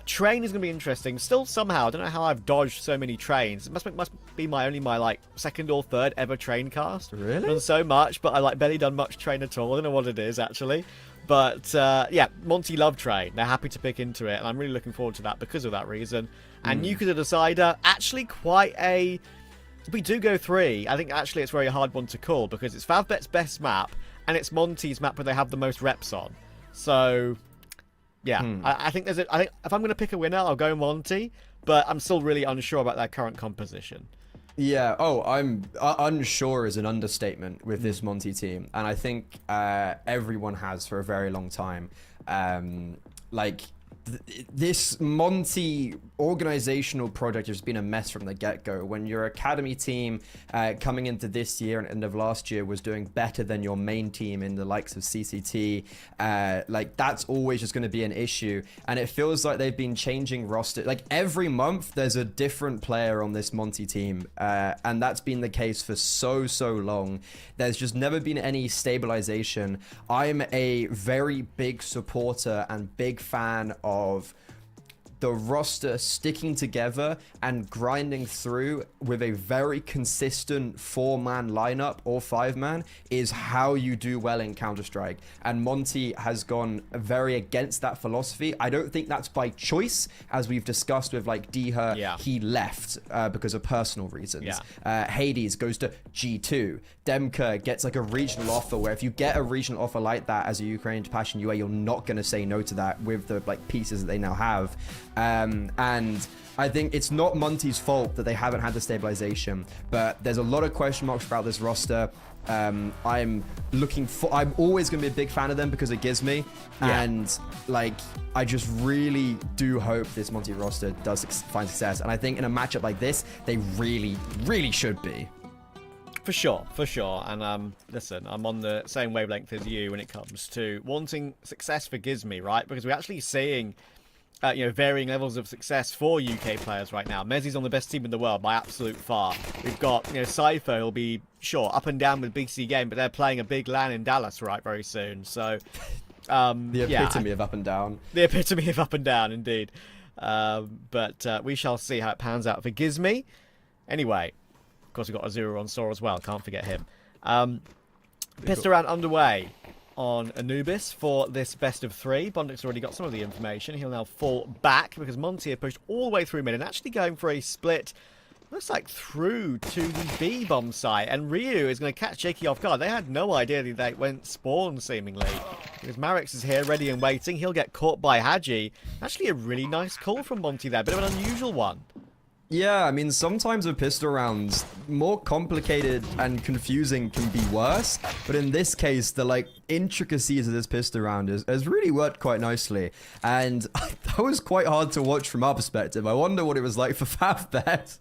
Train is going to be interesting. Still, somehow, I don't know how I've dodged so many trains. It must be my like second or third ever train cast. Really? Done so much, but I like barely done much train at all. I don't know what it is actually, but yeah, Monte love train. They're happy to pick into it, and I'm really looking forward to that because of that reason. And Nuke the Decider, actually quite a. If we do go 3, I think actually it's a very hard one to call because it's FAVBET's best map and it's Monte's map where they have the most reps on. So. Yeah, I think I think if I'm going to pick a winner, I'll go Monte, but I'm still really unsure about their current composition. Yeah, I'm unsure is an understatement with this Monte team, and I think everyone has for a very long time. This Monte organizational project has been a mess from the get-go. When your academy team coming into this year and end of last year was doing better than your main team in the likes of CCT, like that's always just going to be an issue. And it feels like they've been changing roster. Like every month there's a different player on this Monte team, and that's been the case for so long. There's just never been any stabilization. I'm a very big supporter and big fan of the roster sticking together and grinding through with a very consistent 4-man lineup or 5-man is how you do well in Counter-Strike. And Monte has gone very against that philosophy. I don't think that's by choice, as we've discussed with like Diha, he left because of personal reasons. Hades goes to G2. Demka gets like a regional offer where if you get a regional offer like that as a Ukrainian Passion UA, you're not going to say no to that with the like pieces that they now have. And I think it's not Monte's fault that they haven't had the stabilization, but there's a lot of question marks about this roster. I'm always going to be a big fan of them because of Gizme, and like I just really do hope this Monte roster does find success. And I think in a matchup like this, they really should be. For sure. And listen, I'm on the same wavelength as you when it comes to wanting success for Gizme, right? Because we're actually seeing varying levels of success for UK players right now. Mezzi's on the best team in the world by absolute far. We've got, Cypher, who'll be, sure, up and down with BC Game, but they're playing a big LAN in Dallas, right, very soon. So, the epitome of up and down. The epitome of up and down, indeed. But we shall see how it pans out for Gizmy. Anyway, of course, we've got Azura on Saw as well. Can't forget him. Pistol round underway on Anubis for this best of 3. Bondic's already got some of the information. He'll now fall back because MONTE have pushed all the way through mid and actually going for a split, looks like through to the B bomb site. And Ryu is going to catch Jakey off guard. They had no idea that they went spawn, seemingly. Because Marix is here, ready and waiting. He'll get caught by Haji. Actually a really nice call from MONTE there. Bit of an unusual one. Yeah, I mean, sometimes with pistol rounds, more complicated and confusing can be worse. But in this case, the intricacies of this pistol round has really worked quite nicely. And that was quite hard to watch from our perspective. I wonder what it was like for FAVBET.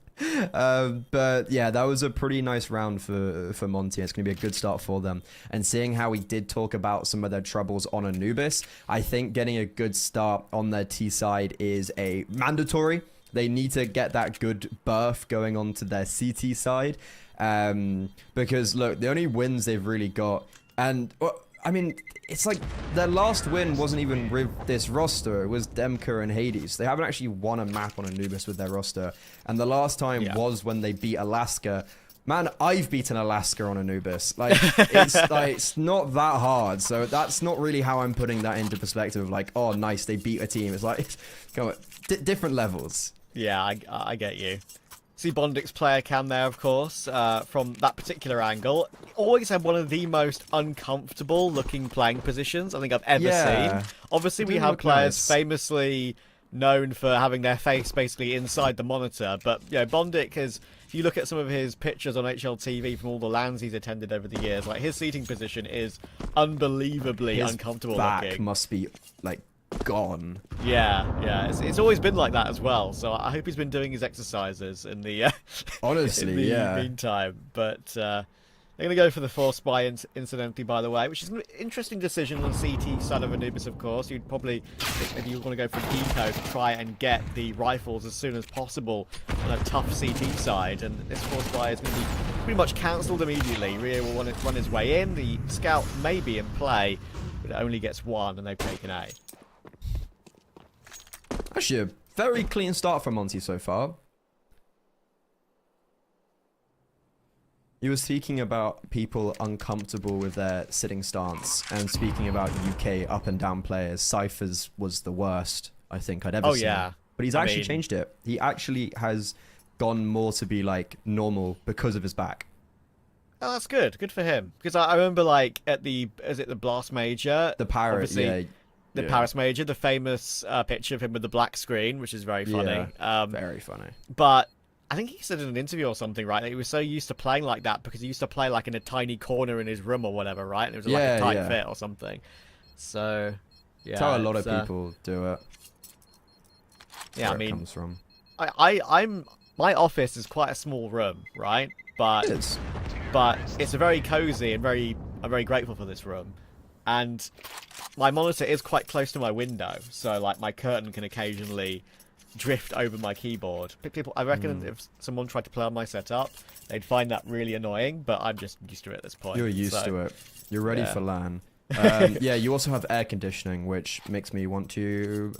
But yeah, that was a pretty nice round for MONTE. It's going to be a good start for them. And seeing how we did talk about some of their troubles on Anubis, I think getting a good start on their T side is a mandatory. They need to get that good berth going on to their CT side. Because, look, the only wins they've really got... And, well, I mean, it's like their last win wasn't even with this roster. It was Demka and Hades. They haven't actually won a map on Anubis with their roster. And the last time was when they beat Alaska. Man, I've beaten Alaska on Anubis. It's not that hard. So that's not really how I'm putting that into perspective of oh, nice, they beat a team. It's like, come on, different levels. Yeah, I get you. See Bondic's player cam there, of course, from that particular angle. Always had one of the most uncomfortable looking playing positions I think I've ever seen. Obviously, we have players famously known for having their face basically inside the monitor, but Bondic has... If you look at some of his pictures on HLTV from all the LANs he's attended over the years, his seating position is unbelievably uncomfortable back looking. Must be gone. Yeah. It's always been like that as well. So I hope he's been doing his exercises in the honestly, in the meantime. But they're going to go for the force buy incidentally, by the way, which is an interesting decision on the CT side of Anubis, of course. You'd probably, if you want to go for Deco, to try and get the rifles as soon as possible on a tough CT side. And this force buy is going to be pretty much cancelled immediately. Rio will want to run his way in. The scout may be in play, but it only gets one, and they've taken A. Actually, a very clean start from MONTE so far. You were speaking about people uncomfortable with their sitting stance, and speaking about UK up and down players. Cypher's was the worst I think I'd ever seen. Yeah. But he's actually changed it. He actually has gone more to be normal because of his back. Oh, that's good. Good for him. Because I remember at the Blast Major, the Paris, the Paris Major, the famous picture of him with the black screen, which is very funny. Very funny. But I think he said in an interview or something, right, that he was so used to playing like that because he used to play in a tiny corner in his room or whatever, right? And it was a tight fit or something. So, yeah. That's how a lot of people do it. Yeah, where it comes from. My office is quite a small room, right? But it's a very cozy and I'm very grateful for this room. And my monitor is quite close to my window, so my curtain can occasionally drift over my keyboard. I reckon if someone tried to play on my setup, they'd find that really annoying, but I'm just used to it at this point. You're used to it. You're ready for LAN. Yeah, you also have air conditioning, which makes me want to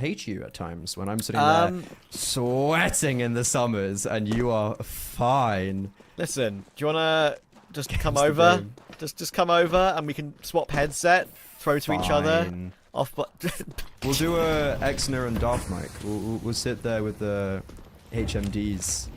hate you at times when I'm sitting there sweating in the summers and you are fine. Listen, do you want to just come over? Just come over and we can swap headset, throw to each other. We'll do a Exner and Darth mic. We'll sit there with the HMDs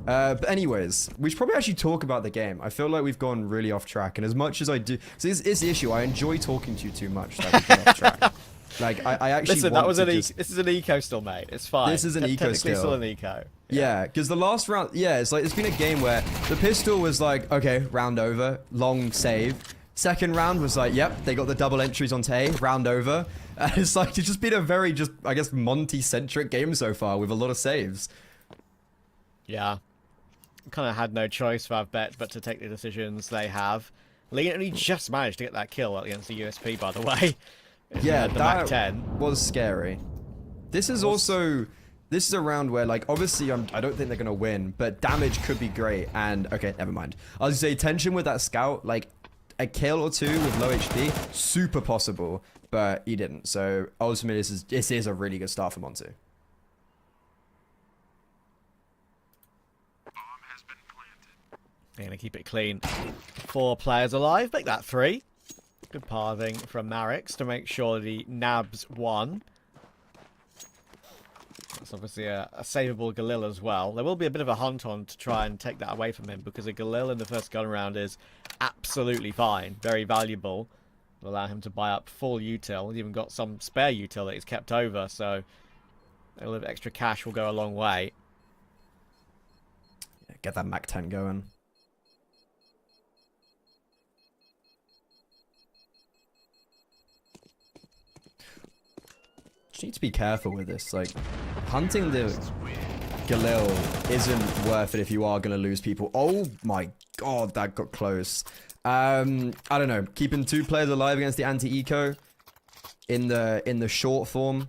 but anyways, we should probably actually talk about the game. I feel like we've gone really off track, and as much as I do, so this is the issue. I enjoy talking to you too much that we get off track. I actually listen. This is an eco still, mate. It's fine. This is an eco still an eco. Yeah, because the last round, it's been a game where the pistol was okay, round over, long save. Second round was yep, they got the double entries onto A, round over. And it's just been a very I guess MONTE-centric game so far with a lot of saves. Yeah. Kind of had no choice, FAVBET, but to take the decisions they have. Lee only just managed to get that kill against the USP, by the way. Yeah, the that Mac 10. was scary. This is also... This is a round where, like, obviously, I don't think they're going to win, but damage could be great. And, okay, never mind. I was going to say, tension with that scout, like, a kill or two with low HP, super possible, but he didn't. So, ultimately, this is a really good start for MONTE. They're going to keep it clean. 4 players alive, make that 3. Good pathing from Marix to make sure the nabs 1. That's obviously a savable Galil as well. There will be a bit of a hunt on to try and take that away from him, because a Galil in the first gun round is absolutely fine. Very valuable. Will allow him to buy up full util. He's even got some spare util that he's kept over, so a little bit of extra cash will go a long way. Yeah, get that Mac 10 going. Just need to be careful with this. Like, hunting the Galil isn't worth it if you are going to lose people. Oh my god, that got close. I don't know. Keeping 2 players alive against the anti-eco in the short form,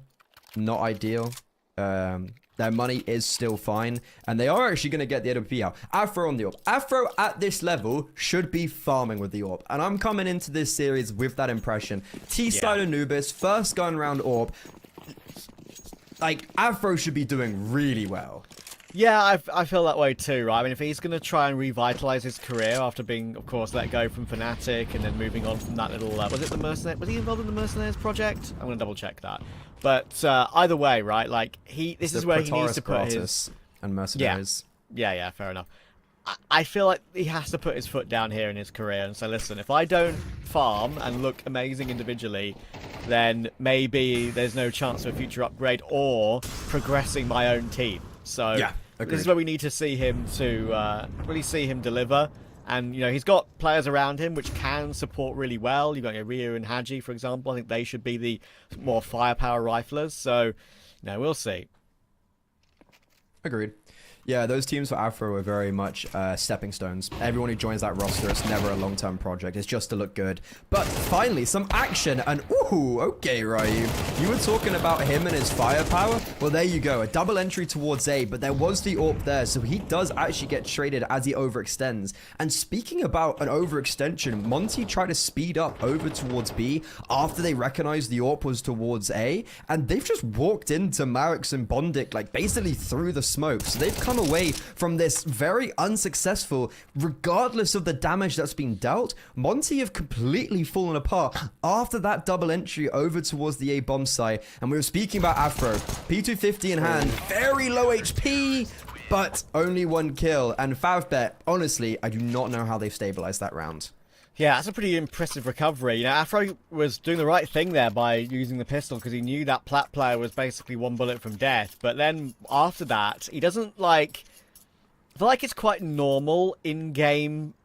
not ideal. Their money is still fine, and they are actually going to get the AWP out. Afro on the AWP. Afro at this level should be farming with the AWP, and I'm coming into this series with that impression. T-side Anubis, first gun round AWP. Like, Afro should be doing really well. Yeah, I feel that way too, right? I mean, if he's going to try and revitalize his career after being, of course, let go from Fnatic and then moving on from that little... was it the Mercenaries? Was he involved in the Mercenaries project? I'm going to double check that. But either way, right, like, this is where he needs to put his... And Mercenaries. Yeah, fair enough. I feel like he has to put his foot down here in his career and say, listen, if I don't farm and look amazing individually, then maybe there's no chance of a future upgrade or progressing my own team. So yeah, this is where we need to see him to really see him deliver. And, you know, he's got players around him which can support really well. You've got Ryu and Haji, for example. I think they should be the more firepower riflers. So, you know, we'll see. Agreed. Yeah, those teams for Afro are very much stepping stones. Everyone who joins that roster, it's never a long-term project. It's just to look good. But finally, some action. And ooh, okay, Ryu. You were talking about him and his firepower. Well, there you go. A double entry towards A, but there was the AWP there, so he does actually get traded as he overextends. And speaking about an overextension, MONTE tried to speed up over towards B after they recognized the AWP was towards A, and they've just walked into Marix and Bondic, like, basically through the smoke. So they've come away from this very unsuccessful, regardless of the damage that's been dealt. MONTE have completely fallen apart after that double entry over towards the A bomb site. And we were speaking about Afro, P250 in hand, very low HP, but only 1 kill. And FAVBET, honestly, I do not know how they've stabilized that round. Yeah, that's a pretty impressive recovery. You know, Afro was doing the right thing there by using the pistol because he knew that Plat player was basically 1 bullet from death. But then after that, he doesn't like... I feel like it's quite normal in-game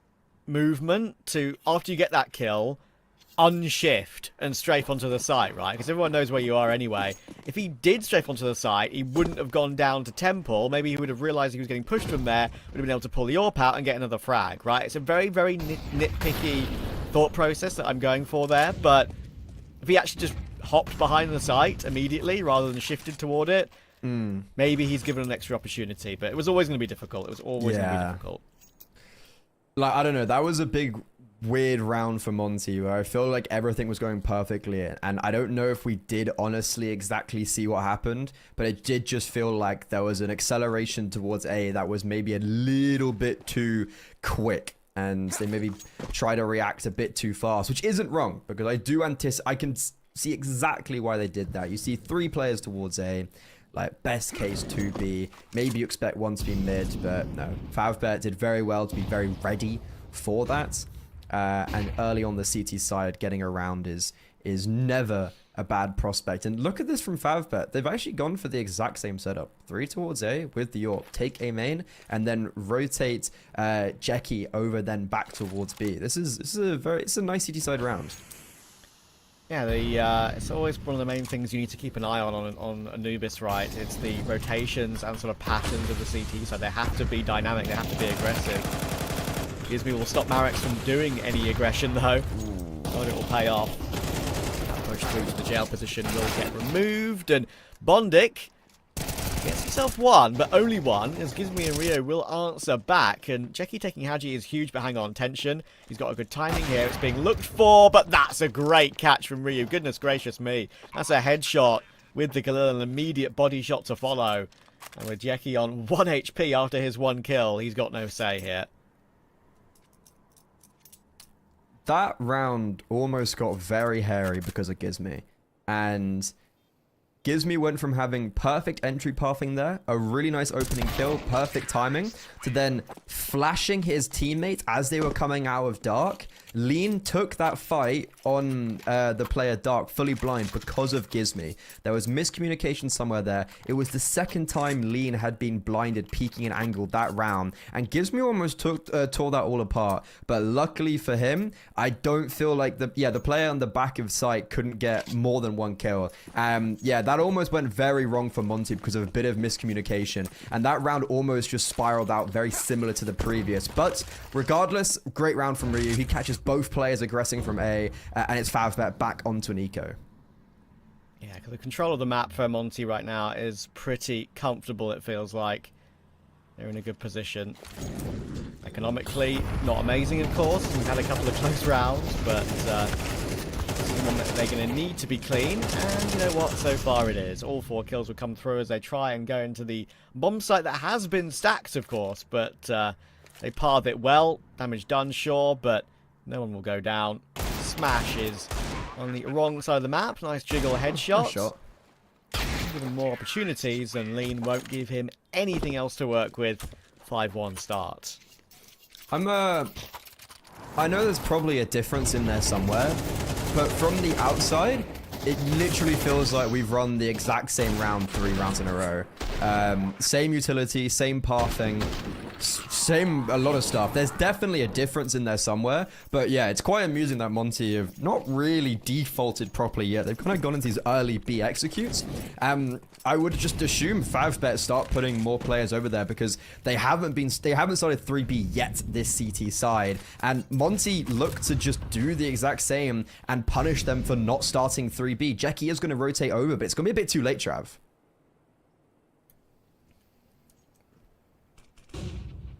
movement to, after you get that kill, unshift and strafe onto the site, right? Because everyone knows where you are anyway. If he did strafe onto the site, he wouldn't have gone down to Temple. Maybe he would have realized he was getting pushed from there, would have been able to pull the AWP out and get another frag, right? It's a very, very nitpicky thought process that I'm going for there, but if he actually just hopped behind the site immediately rather than shifted toward it, maybe he's given an extra opportunity, but it was always going to be difficult. It was always going to be difficult. Like, I don't know, that was a big... weird round for MONTE where I feel like everything was going perfectly, and I don't know if we did honestly exactly see what happened, but it did just feel like there was an acceleration towards A that was maybe a little bit too quick, and they maybe try to react a bit too fast, which isn't wrong, because I can see exactly why they did that. You see 3 players towards A, like best case 2B, maybe you expect 1 to be mid, but no. FAVBET did very well to be very ready for that. And early on the CT side, getting around is never a bad prospect. And look at this from FAVBET. They've actually gone for the exact same setup. 3 towards A with the AWP. Take A main and then rotate Jackie over, then back towards B. This is a nice CT side round. Yeah, it's always one of the main things you need to keep an eye on Anubis, right? It's the rotations and sort of patterns of the CT side. They have to be dynamic. They have to be aggressive. Gizby will stop Marix from doing any aggression, though. But it will pay off. That push push through to the jail position will get removed, and Bondic gets himself one, but only one, as Gizmi and Rio will answer back. And Jeki taking Haji is huge, but hang on, tension. He's got a good timing here. It's being looked for, but that's a great catch from Ryu. Goodness gracious me. That's a headshot with the Galil, an immediate body shot to follow. And with Jeki on 1 HP after his 1 kill, he's got no say here. That round almost got very hairy because of Gizmi. And Gizmi went from having perfect entry pathing there, a really nice opening kill, perfect timing, to then flashing his teammates as they were coming out of Dark. Lean took that fight on the player Dark fully blind because of Gizmi. There was miscommunication somewhere there. It was the second time Lean had been blinded, peeking an angle that round, and Gizmi almost tore that all apart. But luckily for him, I don't feel like the player on the back of site couldn't get more than 1 kill. That almost went very wrong for Monte because of a bit of miscommunication, and that round almost just spiraled out very similar to the previous. But regardless, great round from Ryu. He catches both players aggressing from A, and it's FAVBET back onto an eco. Yeah, because the control of the map for Monte right now is pretty comfortable, it feels like. They're in a good position. Economically, not amazing, of course. We've had a couple of close rounds, but this is one that they're going to need to be clean. And you know what? So far it is. All 4 kills will come through as they try and go into the bomb site that has been stacked, of course. But they path it well. Damage done, sure, but no one will go down. Smash is on the wrong side of the map. Nice jiggle headshot. Nice shot. Give him more opportunities, and Lean won't give him anything else to work with. 5-1 start. I know there's probably a difference in there somewhere, but from the outside, it literally feels like we've run the exact same round 3 rounds in a row. Same utility, same pathing, same a lot of stuff. There's definitely a difference in there somewhere, but yeah, it's quite amusing that Monte have not really defaulted properly yet. They've kind of gone into these early B executes. I would just assume FAVBET start putting more players over there because they haven't started 3B yet this CT side, and Monte look to just do the exact same and punish them for not starting 3B. Jeki is going to rotate over, but it's going to be a bit too late, Trav.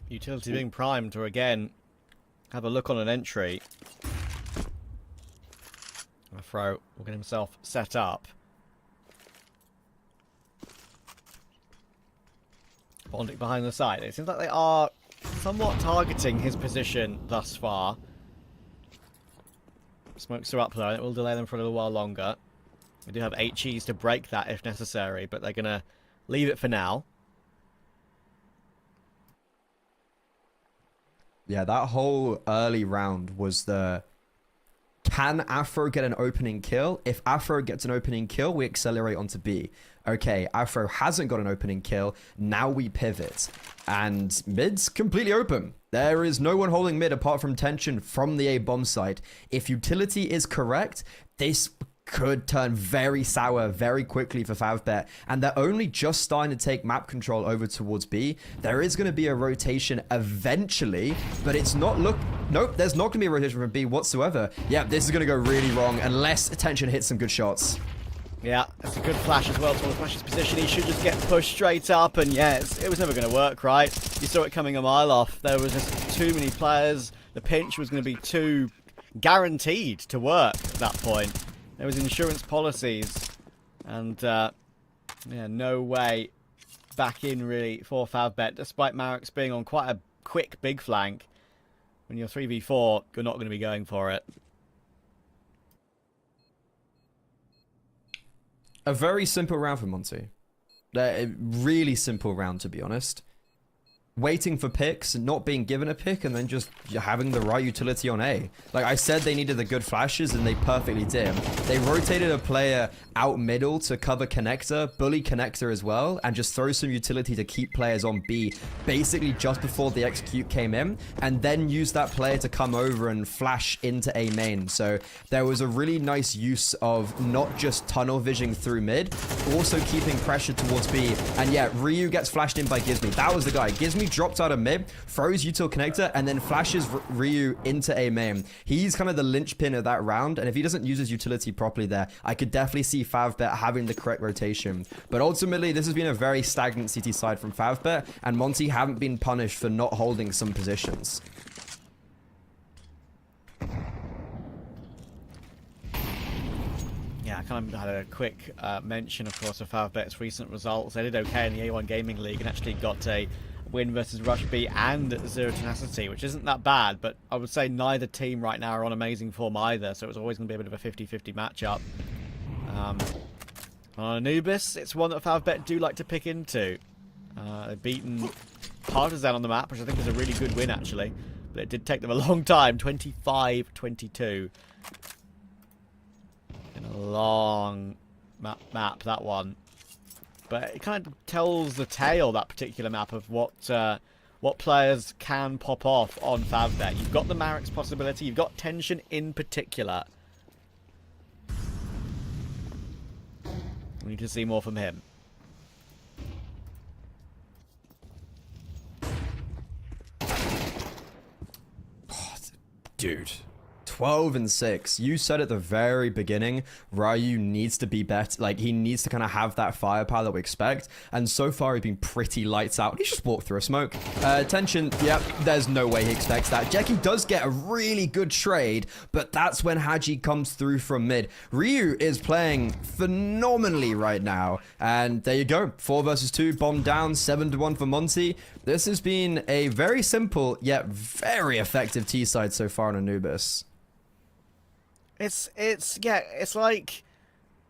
Utility being primed to again have a look on an entry. Afro will get himself set up. Bondic behind the side. It seems like they are somewhat targeting his position thus far. Smokes are up though, and it will delay them for a little while longer. We do have HEs to break that if necessary, but they're going to leave it for now. Yeah, that whole early round was the... Can Afro get an opening kill? If Afro gets an opening kill, we accelerate onto B. Okay, Afro hasn't got an opening kill. Now we pivot. And mid's completely open. There is no one holding mid apart from tension from the A bomb site. If utility is correct, this could turn very sour very quickly for FAVBET, and they're only just starting to take map control over towards B. There is going to be a rotation eventually, but it's not nope, there's not going to be a rotation from B whatsoever. Yeah, this is going to go really wrong unless tension hits some good shots. Yeah, it's a good flash as well towards Flash's position. He should just get pushed straight up, and yeah, it was never going to work, right? You saw it coming a mile off. There was just too many players. The pinch was going to be too guaranteed to work at that point. There was insurance policies, and yeah, no way back in really for FAVBET, despite Marix being on quite a quick big flank. When you're 3v4, you're not going to be going for it. A very simple round for Monte. A really simple round, to be honest. Waiting for picks, not being given a pick, and then just having the right utility on A. Like I said, they needed the good flashes, and they perfectly did. They rotated a player out middle to cover connector, bully connector as well, and just throw some utility to keep players on B, basically just before the execute came in, and then use that player to come over and flash into A main. So there was a really nice use of not just tunnel visioning through mid, also keeping pressure towards B. And yeah, Ryu gets flashed in by Gizmi. That was the guy. Gizmi randomly drops out of mid, throws util connector, and then flashes Ryu into A main. He's kind of the linchpin of that round, and if he doesn't use his utility properly there, I could definitely see FAVBET having the correct rotation. But ultimately, this has been a very stagnant CT side from FAVBET, and MONTE haven't been punished for not holding some positions. Yeah, I kind of had a quick mention, of course, of FAVBET's recent results. They did okay in the A1 Gaming League and actually got a win versus Rush B and Zero Tenacity, which isn't that bad, but I would say neither team right now are on amazing form either, so it's always going to be a bit of a 50-50 matchup. On Anubis, it's one that FAVBET do like to pick into. They've beaten Partisan on the map, which I think is a really good win, actually, but it did take them a long time, 25-22. A long map, that one, but it kind of tells the tale, that particular map, of what players can pop off on FAVBET. You've got the Marek's possibility, you've got Tension in particular. We need to see more from him. Oh, dude. 12-6. You said at the very beginning, Ryu needs to be better. Like, he needs to kind of have that firepower that we expect. And so far, he's been pretty lights out. He just walked through a smoke. Tension, yep, there's no way he expects that. Jeki does get a really good trade, but that's when Haji comes through from mid. Ryu is playing phenomenally right now. And there you go. 4 versus 2, bomb down, 7-1 for MONTE. This has been a very simple, yet very effective T-side so far on Anubis. It's like,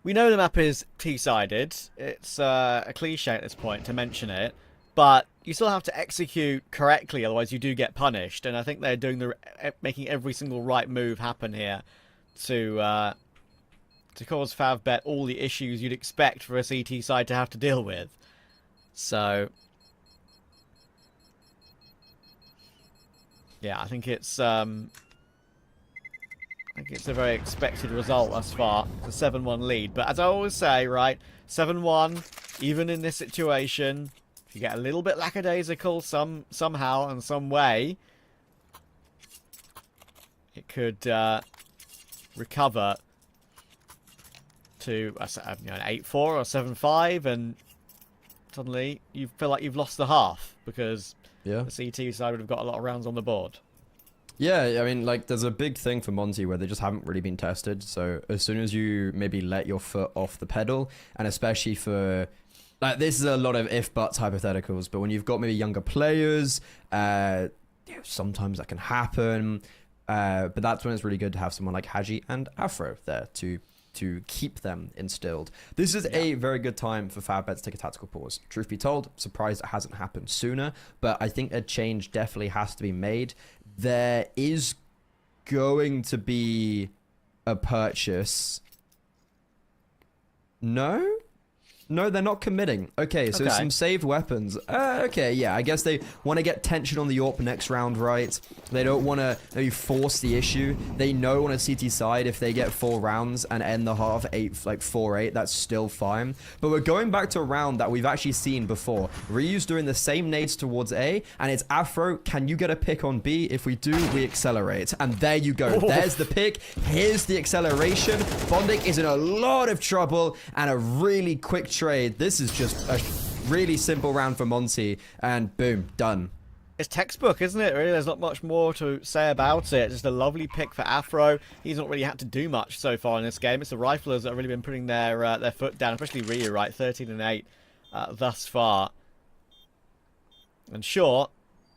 we know the map is T-sided. It's a cliche at this point to mention it, but you still have to execute correctly, otherwise you do get punished. And I think they're doing making every single right move happen here to cause FAVBET all the issues you'd expect for a CT side to have to deal with. So yeah, I think it's a very expected result thus far. It's a 7-1 lead. But as I always say, right, 7-1, even in this situation, if you get a little bit lackadaisical somehow and some way, it could recover to an 8-4 or 7-5, and suddenly you feel like you've lost the half because the CT side would have got a lot of rounds on the board. Yeah, I mean, like, there's a big thing for MONTE where they just haven't really been tested. So as soon as you maybe let your foot off the pedal, and especially for, like, this is a lot of if-buts hypotheticals, but when you've got maybe younger players, sometimes that can happen. But that's when it's really good to have someone like Haji and Afro there to keep them instilled. This is a very good time for FAVBET to take a tactical pause. Truth be told, surprised it hasn't happened sooner, but I think a change definitely has to be made. There is going to be a purchase. No? No, they're not committing. Okay, so some saved weapons. Okay, yeah, I guess they want to get tension on the AWP next round, right? They don't want to maybe force the issue. They know on a CT side, if they get 4 rounds and end the half 4-8, that's still fine. But we're going back to a round that we've actually seen before. Ryu's doing the same nades towards A, and it's Afro, can you get a pick on B? If we do, we accelerate. And there you go. There's the pick. Here's the acceleration. Bondic is in a lot of trouble, and a really quick trade. This is just a really simple round for MONTE, and boom, done. It's textbook, isn't it? Really, there's not much more to say about it. Just a lovely pick for Afro. He's not really had to do much so far in this game. It's the riflers that have really been putting their foot down, especially Ryu, right? 13-8 thus far. And sure,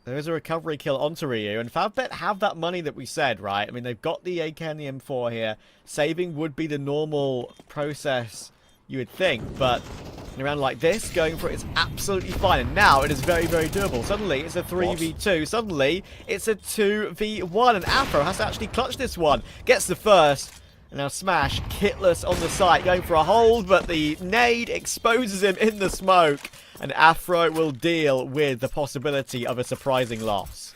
there is a recovery kill onto Ryu, and FAVBET have that money that we said, right? I mean, they've got the AK and the M4 here. Saving would be the normal process, you would think, but in a round like this, going for it is absolutely fine. And now it is very, very doable. Suddenly, it's a 3v2. Suddenly, it's a 2v1. And Afro has to actually clutch this one. Gets the first. And now Smash, kitless on the site, going for a hold, but the nade exposes him in the smoke. And Afro will deal with the possibility of a surprising loss.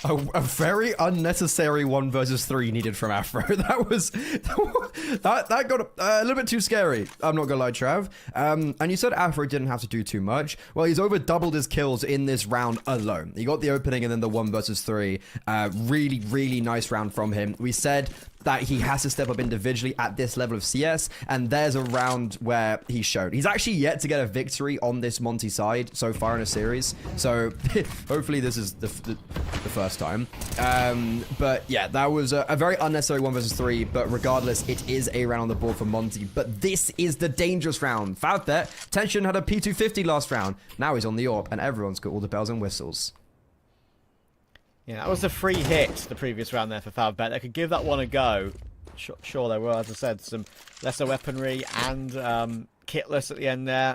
A very unnecessary 1 versus 3 needed from Afro. That was that got a little bit too scary. I'm not gonna lie, Trav. And you said Afro didn't have to do too much. Well, he's over doubled his kills in this round alone. He got the opening and then the 1 versus 3. Really nice round from him. We said that he has to step up individually at this level of CS, and there's a round where he showed. He's actually yet to get a victory on this Monte side so far in a series, so hopefully this is the first time. But yeah, that was a very unnecessary 1 versus 3, but regardless, it is a round on the board for Monte. But this is the dangerous round. FAVBET, Tension had a P250 last round. Now he's on the AWP, and everyone's got all the bells and whistles. Yeah, that was a free hit the previous round there for FAVBET. They could give that one a go. Sure, there were, as I said, some lesser weaponry and kitless at the end there.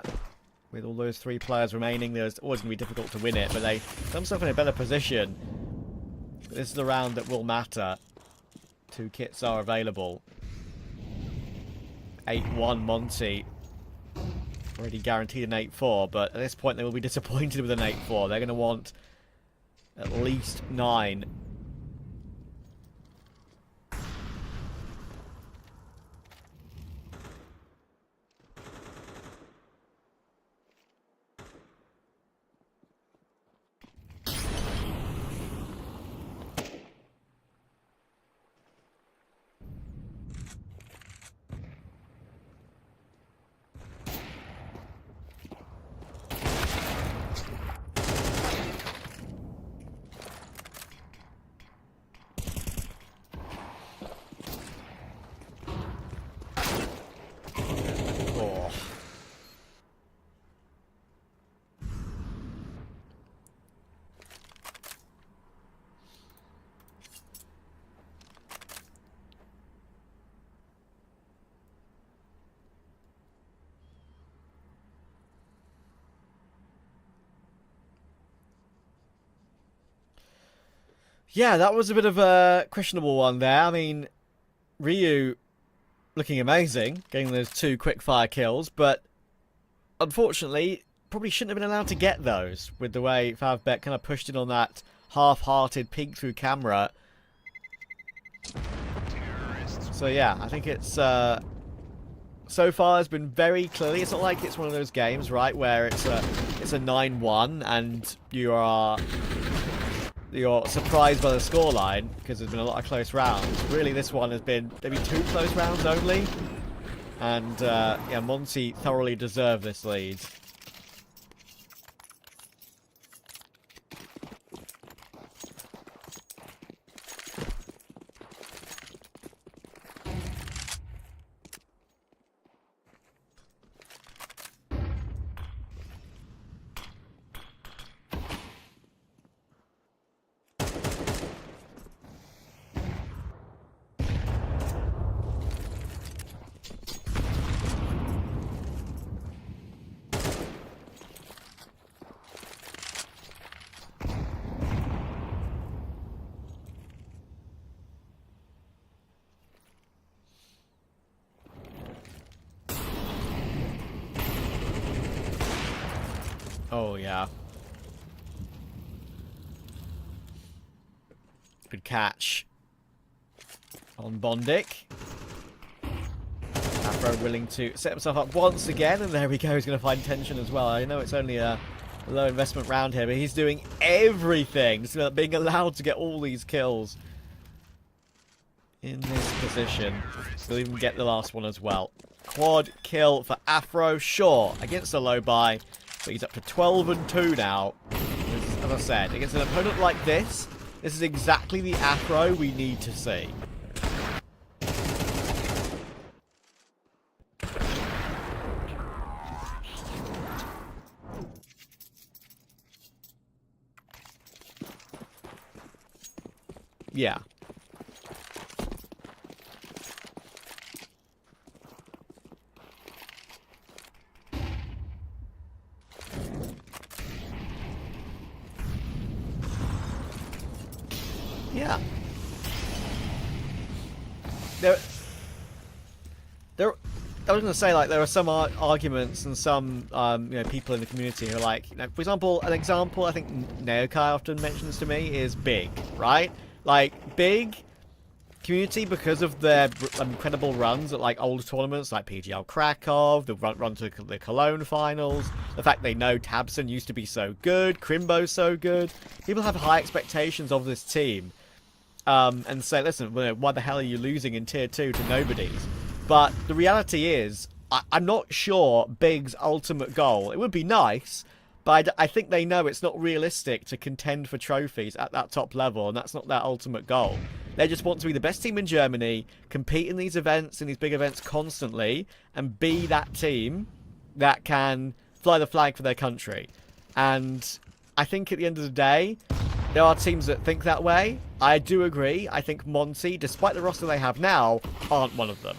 With all those 3 players remaining, there's always going to be difficult to win it, but they put themselves in a better position. This is the round that will matter. 2 kits are available. 8-1 Monte. Already guaranteed an 8-4, but at this point they will be disappointed with an 8-4. They're going to want at least 9. Yeah, that was a bit of a questionable one there. I mean, Ryu looking amazing, getting those 2 quick-fire kills, but unfortunately, probably shouldn't have been allowed to get those with the way FAVBET kind of pushed in on that half-hearted peek through camera. So yeah, I think it's so far has been very clearly. It's not like it's one of those games, right, where it's a 9-1 and you're surprised by the scoreline because there's been a lot of close rounds. Really, this one has been maybe 2 close rounds only, and yeah, Monte thoroughly deserved this lead. Oh, yeah. Good catch on Bondic. Afro willing to set himself up once again, and there we go. He's going to find tension as well. I know it's only a low investment round here, but he's doing everything. Just being allowed to get all these kills in this position. He'll even get the last one as well. Quad kill for Afro, sure, against a low buy. But he's up to 12-2 now. As I said, against an opponent like this is exactly the Afro we need to see. Yeah. Yeah. I was going to say, like, there are some arguments and some, people in the community who are like, for example, an example I think Neokai often mentions to me is Big, right? Like, Big community, because of their incredible runs at, like, old tournaments like PGL Krakow, the run to the Cologne finals, the fact they know Tabson used to be so good, Crimbo's so good. People have high expectations of this team, and say, listen, why the hell are you losing in Tier 2 to nobodies? But the reality is, I'm not sure Big's ultimate goal, it would be nice, but I think they know it's not realistic to contend for trophies at that top level, and that's not their ultimate goal. They just want to be the best team in Germany, compete in these events, in these big events constantly, and be that team that can fly the flag for their country. And I think at the end of the day, there are teams that think that way. I do agree. I think MONTE, despite the roster they have now, aren't one of them.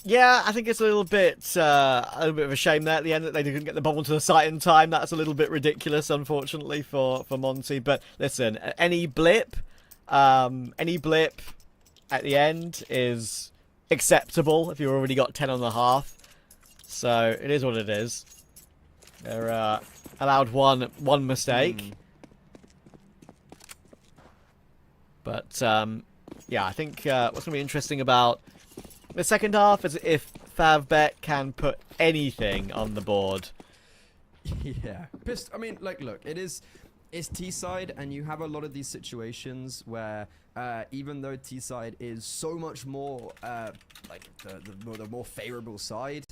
Yeah, I think it's a little bit of a shame there at the end that they didn't get the bomb onto the site in time. That's a little bit ridiculous, unfortunately, for MONTE. But listen, any blip at the end is acceptable if you've already got 10 on the half. So it is what it is. They're allowed one mistake. But yeah, I think what's going to be interesting about the second half is if FAVBET can put anything on the board. Yeah. I mean, like, look, it's T-side, and you have a lot of these situations where even though T-side is so much more like the more favorable side,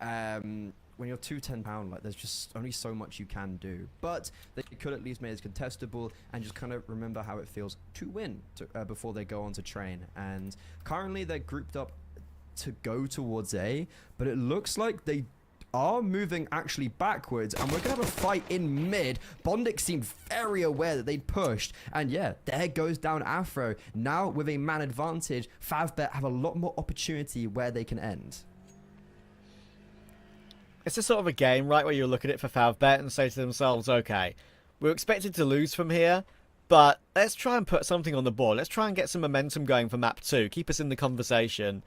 when you're 210 pound, like, there's just only so much you can do. But they could at least make it contestable and just kind of remember how it feels to win before they go on to train. And currently they're grouped up to go towards A, but it looks like they are moving actually backwards, and we're gonna have a fight in mid. Bondic seemed very aware that they'd pushed, and yeah, there goes down Afro. Now with a man advantage, FAVBET have a lot more opportunity where they can end. It's just sort of a game, right, where you look at it for FAVBET and say to themselves, okay, we're expected to lose from here, but let's try and put something on the board. Let's try and get some momentum going for map 2. Keep us in the conversation.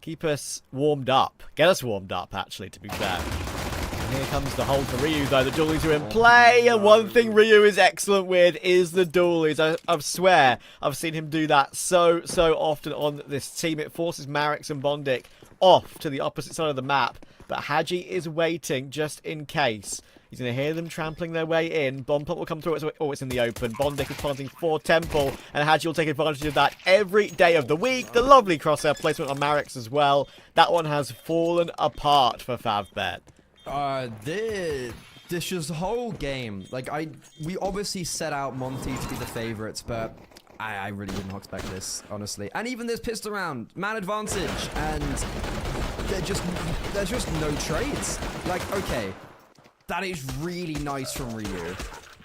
Keep us warmed up. Get us warmed up, actually, to be fair. And here comes the hold for Ryu, though. The dualies are in play, and one thing Ryu is excellent with is the dualies. I swear, I've seen him do that so often on this team. It forces Marix and Bondic off to the opposite side of the map, but Haji is waiting just in case. He's going to hear them trampling their way in. Bomb plant will come through. Oh, it's in the open. Bondic is planting for Temple, and Haji will take advantage of that every day of the week. The lovely crosshair placement on Marix as well. That one has fallen apart for FAVBET. This just whole game. Like, we obviously set out MONTE to be the favorites, but I really did not expect this, honestly. And even this pistol round, man advantage, and there's just no trades. Like, okay, that is really nice from Ryu.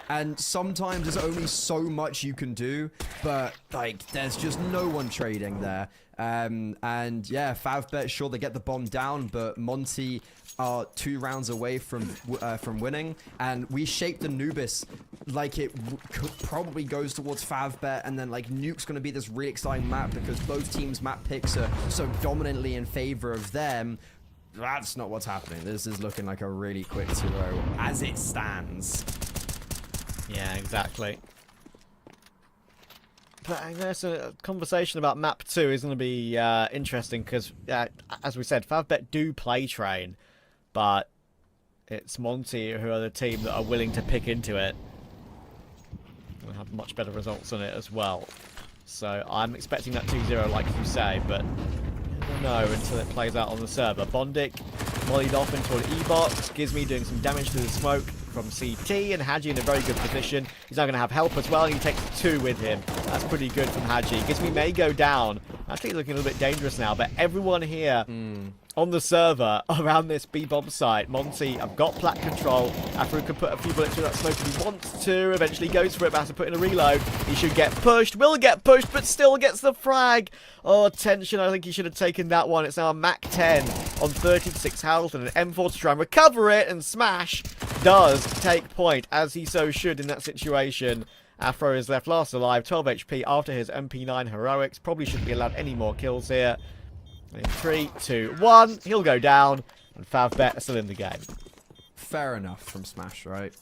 And sometimes there's only so much you can do, but like, there's just no one trading there. And yeah, FAVBET, sure, they get the bomb down, but MONTE are 2 rounds away from winning. And we shaped Anubis like it probably goes towards FAVBET, and then like Nuke's going to be this really exciting map because both teams' map picks are so dominantly in favor of them. That's not what's happening. This is looking like a really quick 2-0 as it stands. Yeah, exactly. But I guess a conversation about map 2 is going to be interesting because, as we said, FAVBET do play train, but it's MONTE who are the team that are willing to pick into it and have much better results on it as well. So I'm expecting that 2-0 like you say, but you never know until it plays out on the server. Bondic mollied off into an E-box. Gizmi doing some damage to the smoke from CT, and Haji in a very good position. He's now going to have help as well, and he takes 2 with him. That's pretty good from Haji. Gizmi may go down. Actually looking a little bit dangerous now, but everyone here on the server around this B-bomb site. Monty, I've got plat control. Afro can put a few bullets through that smoke if he wants to. Eventually goes for it, but has to put in a reload. He should get pushed. Will get pushed, but still gets the frag. Oh, tension. I think he should have taken that one. It's now a Mac 10 on 36 health and an M4 to try and recover it, and Smash does take point, as he so should in that situation. Afro is left last alive, 12 HP after his MP9 heroics. Probably shouldn't be allowed any more kills here. In 3, 2, 1, he'll go down, and FAVBET are still in the game. Fair enough from Smash, right?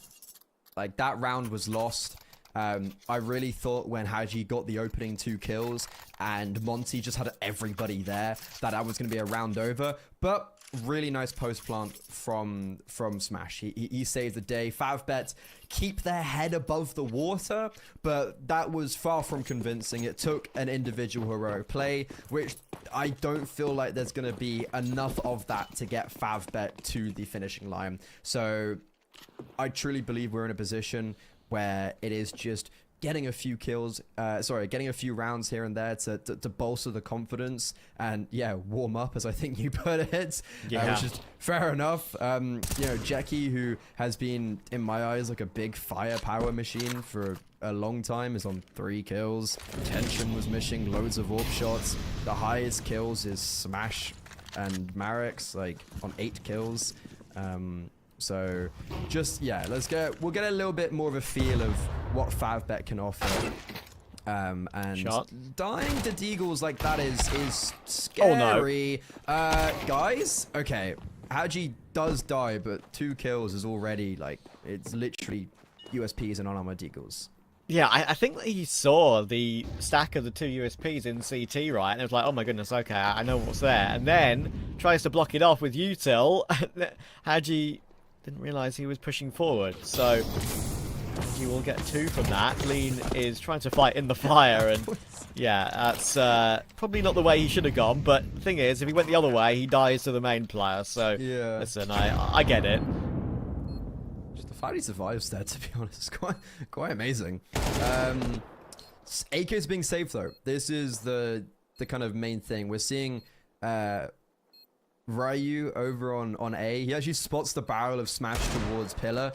Like, that round was lost. I really thought when Haji got the opening 2 kills and Monty just had everybody there, that was going to be a round over. But really nice post plant from Smash. He saved the day. FAVBET keep their head above the water, but that was far from convincing. It took an individual heroic play, which I don't feel like there's going to be enough of that to get FAVBET to the finishing line. So I truly believe we're in a position where it is just getting a few kills, getting a few rounds here and there to bolster the confidence and, yeah, warm up, as I think you put it, which is fair enough. You know, Jackie, who has been, in my eyes, like a big firepower machine for a long time, is on 3 kills. Tension was missing loads of AWP shots. The highest kills is Smash and Marex, like, on 8 kills. So just, yeah, we'll get a little bit more of a feel of what FAVBET can offer. And dying to Deagles like that is scary. Oh, no. Guys, okay, Haji does die, but 2 kills is already, like, it's literally USPs and unarmored Deagles. Yeah, I think that he saw the stack of the 2 USPs in CT, right? And it was like, oh my goodness, okay, I know what's there. And then tries to block it off with util. Haji didn't realize he was pushing forward, so you will get 2 from that. Lean is trying to fight in the fire, and yeah, that's probably not the way he should have gone, but the thing is, if he went the other way, he dies to the main player, so yeah. Listen, I get it. Just the fact he survives there, to be honest, is quite amazing. AK is being safe, though. This is the kind of main thing. We're seeing Ryu over on A. He actually spots the barrel of Smash towards Pillar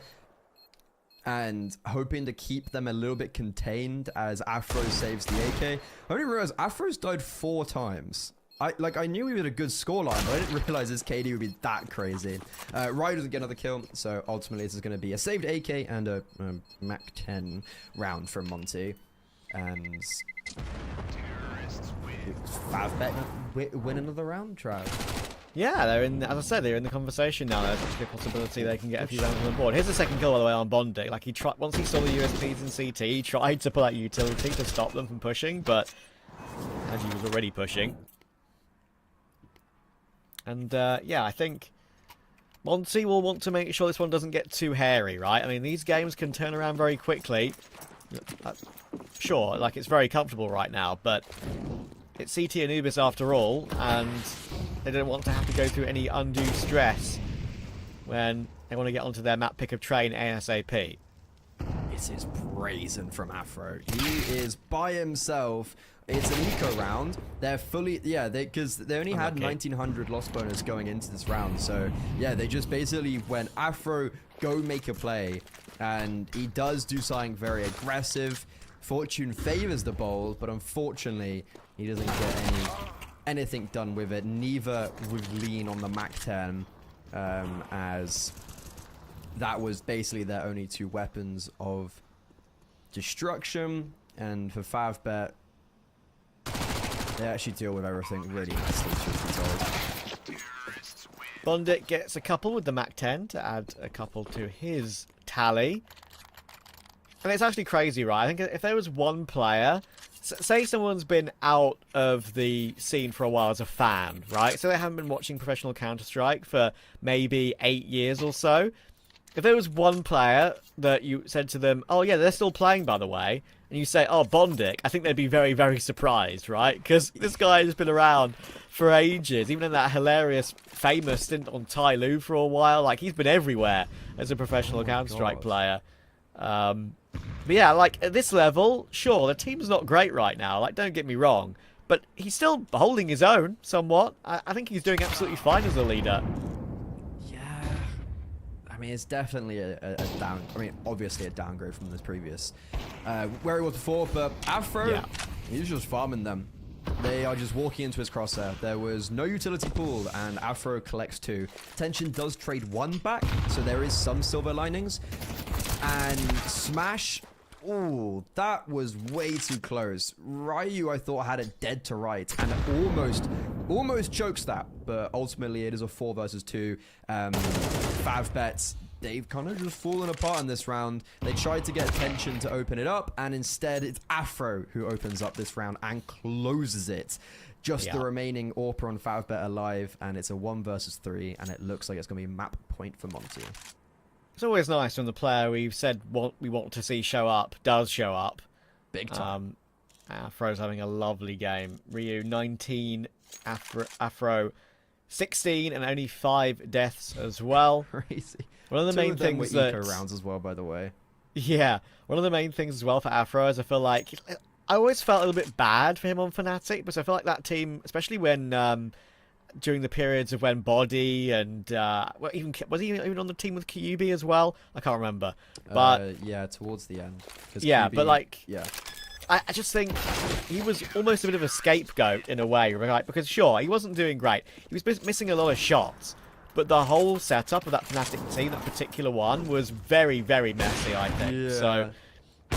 and hoping to keep them a little bit contained as Afro saves the AK. I only realized Afro's died 4 times. I knew he had a good scoreline, but I didn't realize his KD would be that crazy. Ryu doesn't get another kill, so ultimately this is going to be a saved AK and a Mac 10 round from Monty. And FAVBET win another round, Trav. Yeah, they're in. As I said, they're in the conversation now. There's actually a possibility they can get a few rounds on the board. Here's the second kill, by the way, on Bondic. Like, he tried, once he saw the USPs in CT, he tried to pull out utility to stop them from pushing, but as he was already pushing. And yeah, I think Monty will want to make sure this one doesn't get too hairy, right? I mean, these games can turn around very quickly. Sure, like, it's very comfortable right now, but it's CT Anubis after all, and they don't want to have to go through any undue stress when they want to get onto their map pick of train ASAP. This is brazen from Afro. He is by himself. It's an eco round. They're fully, yeah, because they only had 1900 loss bonus going into this round. So yeah, they just basically went Afro, go make a play, and he does do something very aggressive. Fortune favors the bowl, but unfortunately he doesn't get anything done with it. Neither with Lean on the Mac 10, as that was basically their only 2 weapons of destruction. And for FAVBET, they actually deal with everything really nicely, truth be told. Bondic gets a couple with the Mac 10 to add a couple to his tally. And it's actually crazy, right? I think if there was one player, say someone's been out of the scene for a while as a fan, right? So they haven't been watching professional Counter-Strike for maybe 8 years or so. if there was one player that you said to them, oh yeah, they're still playing by the way, and you say, oh, Bondic, I think they'd be very, very surprised, right? Because this guy has been around for ages, even in that hilarious, famous stint on Tai Lu for a while. Like, he's been everywhere as a professional Counter-Strike player. But yeah, like, at this level, sure, the team's not great right now, like, don't get me wrong. But he's still holding his own, somewhat. I think he's doing absolutely fine as a leader. Yeah. I mean, it's definitely a down... I mean, obviously a downgrade from this previous... where he was before, but Afro, yeah. He's just farming them. They are just walking into his crosshair. There was no utility pool, and Afro collects 2. Tension does trade 1 back, so there is some silver linings. And Smash... Ooh, that was way too close. Ryu, I thought, had it dead to right, and almost chokes that, but ultimately it is a 4 versus 2. FAVBET, they've kind of just fallen apart in this round. They tried to get Tension to open it up, and instead it's Afro who opens up this round and closes it. Just the remaining Orpa on FAVBET alive, and it's a 1 versus 3, and it looks like it's going to be map point for Monte. It's always nice when the player we've said we want to see show up does show up. Big time. Afro's having a lovely game. Ryu 19, Afro 16, and only 5 deaths as well. Crazy. One of the main things that eco rounds as well, by the way. Yeah, one of the main things as well for Afro is I feel like I always felt a little bit bad for him on Fnatic, because I feel like that team, especially when during the periods of when Body and well, even was he even on the team with Kyubi as well? I can't remember. But yeah, towards the end. Yeah, Kyubi, but like yeah. I just think he was almost a bit of a scapegoat in a way, right? Because sure, he wasn't doing great. He was missing a lot of shots. But the whole setup of that Fnatic team, that particular one, was very, very messy, I think. Yeah. So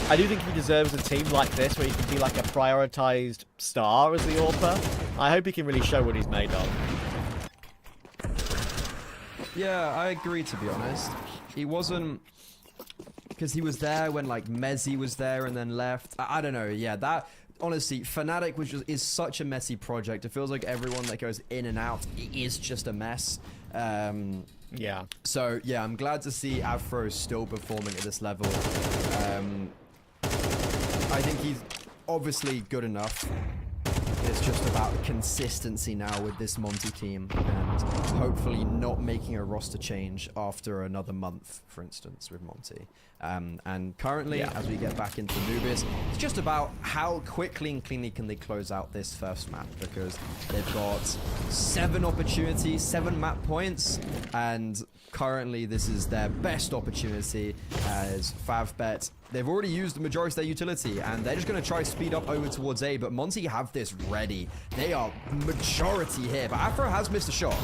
I do think he deserves a team like this, where he can be like a prioritized star as the Orpa. I hope he can really show what he's made of. Yeah, I agree, to be honest. He wasn't... Because he was there when, like, Mezzi was there and then left. I don't know, yeah, that... Honestly, Fnatic is such a messy project. It feels like everyone that goes in and out is just a mess. Yeah. So, yeah, I'm glad to see Afro still performing at this level. I think he's obviously good enough. It's just about consistency now with this Monte team, and hopefully not making a roster change after another month, for instance, with Monte. And currently, as we get back into Anubis, it's just about how quickly and cleanly can they close out this first map, because they've got 7 opportunities, 7 map points, and currently this is their best opportunity as FAVBET. They've already used the majority of their utility, and they're just going to try speed up over towards A, but Monte have this ready. They are majority here, but Afro has missed a shot.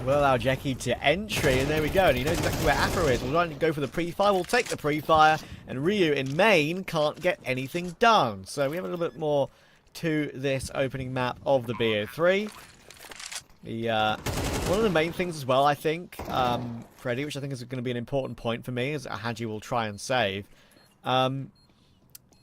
We'll allow Jackie to entry, and there we go. And he knows exactly where Afro is. We'll try and go for the pre-fire. We'll take the pre-fire, and Ryu in main can't get anything done. So we have a little bit more to this opening map of the BO3. One of the main things as well, I think, Freddy, which I think is going to be an important point for me, as Haji will try and save,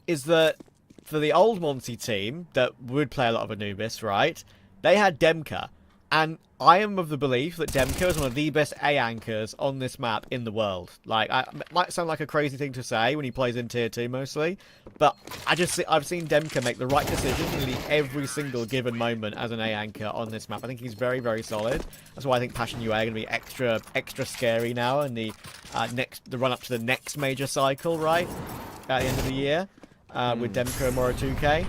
is that for the old Monty team that would play a lot of Anubis, right, they had Demka. And I am of the belief that Demka is one of the best A anchors on this map in the world. Like, it might sound like a crazy thing to say when he plays in Tier 2 mostly, but I've seen Demka make the right decision in nearly every single given moment as an A anchor on this map. I think he's very, very solid. That's why I think Passion UA are going to be extra scary now in the run up to the next major cycle, right, at the end of the year, with Demka and Moro 2K.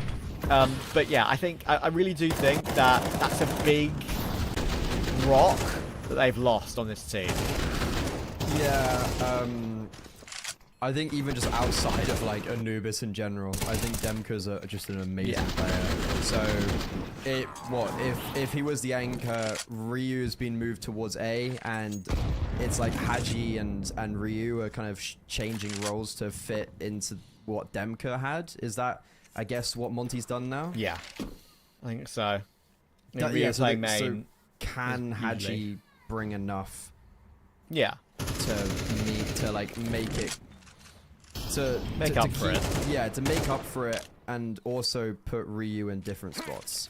But yeah, I really do think that that's a big rock that they've lost on this team. Yeah, I think even just outside of like Anubis in general, I think Demka's just an amazing player. So, if he was the anchor, Ryu's been moved towards A, and it's like Haji and Ryu are kind of changing roles to fit into what Demka had. Is that, I guess, what Monty's done now? Yeah, I think so. So can Haji bring enough? Yeah. To like make it to make up for it. Yeah, to make up for it, and also put Ryu in different spots.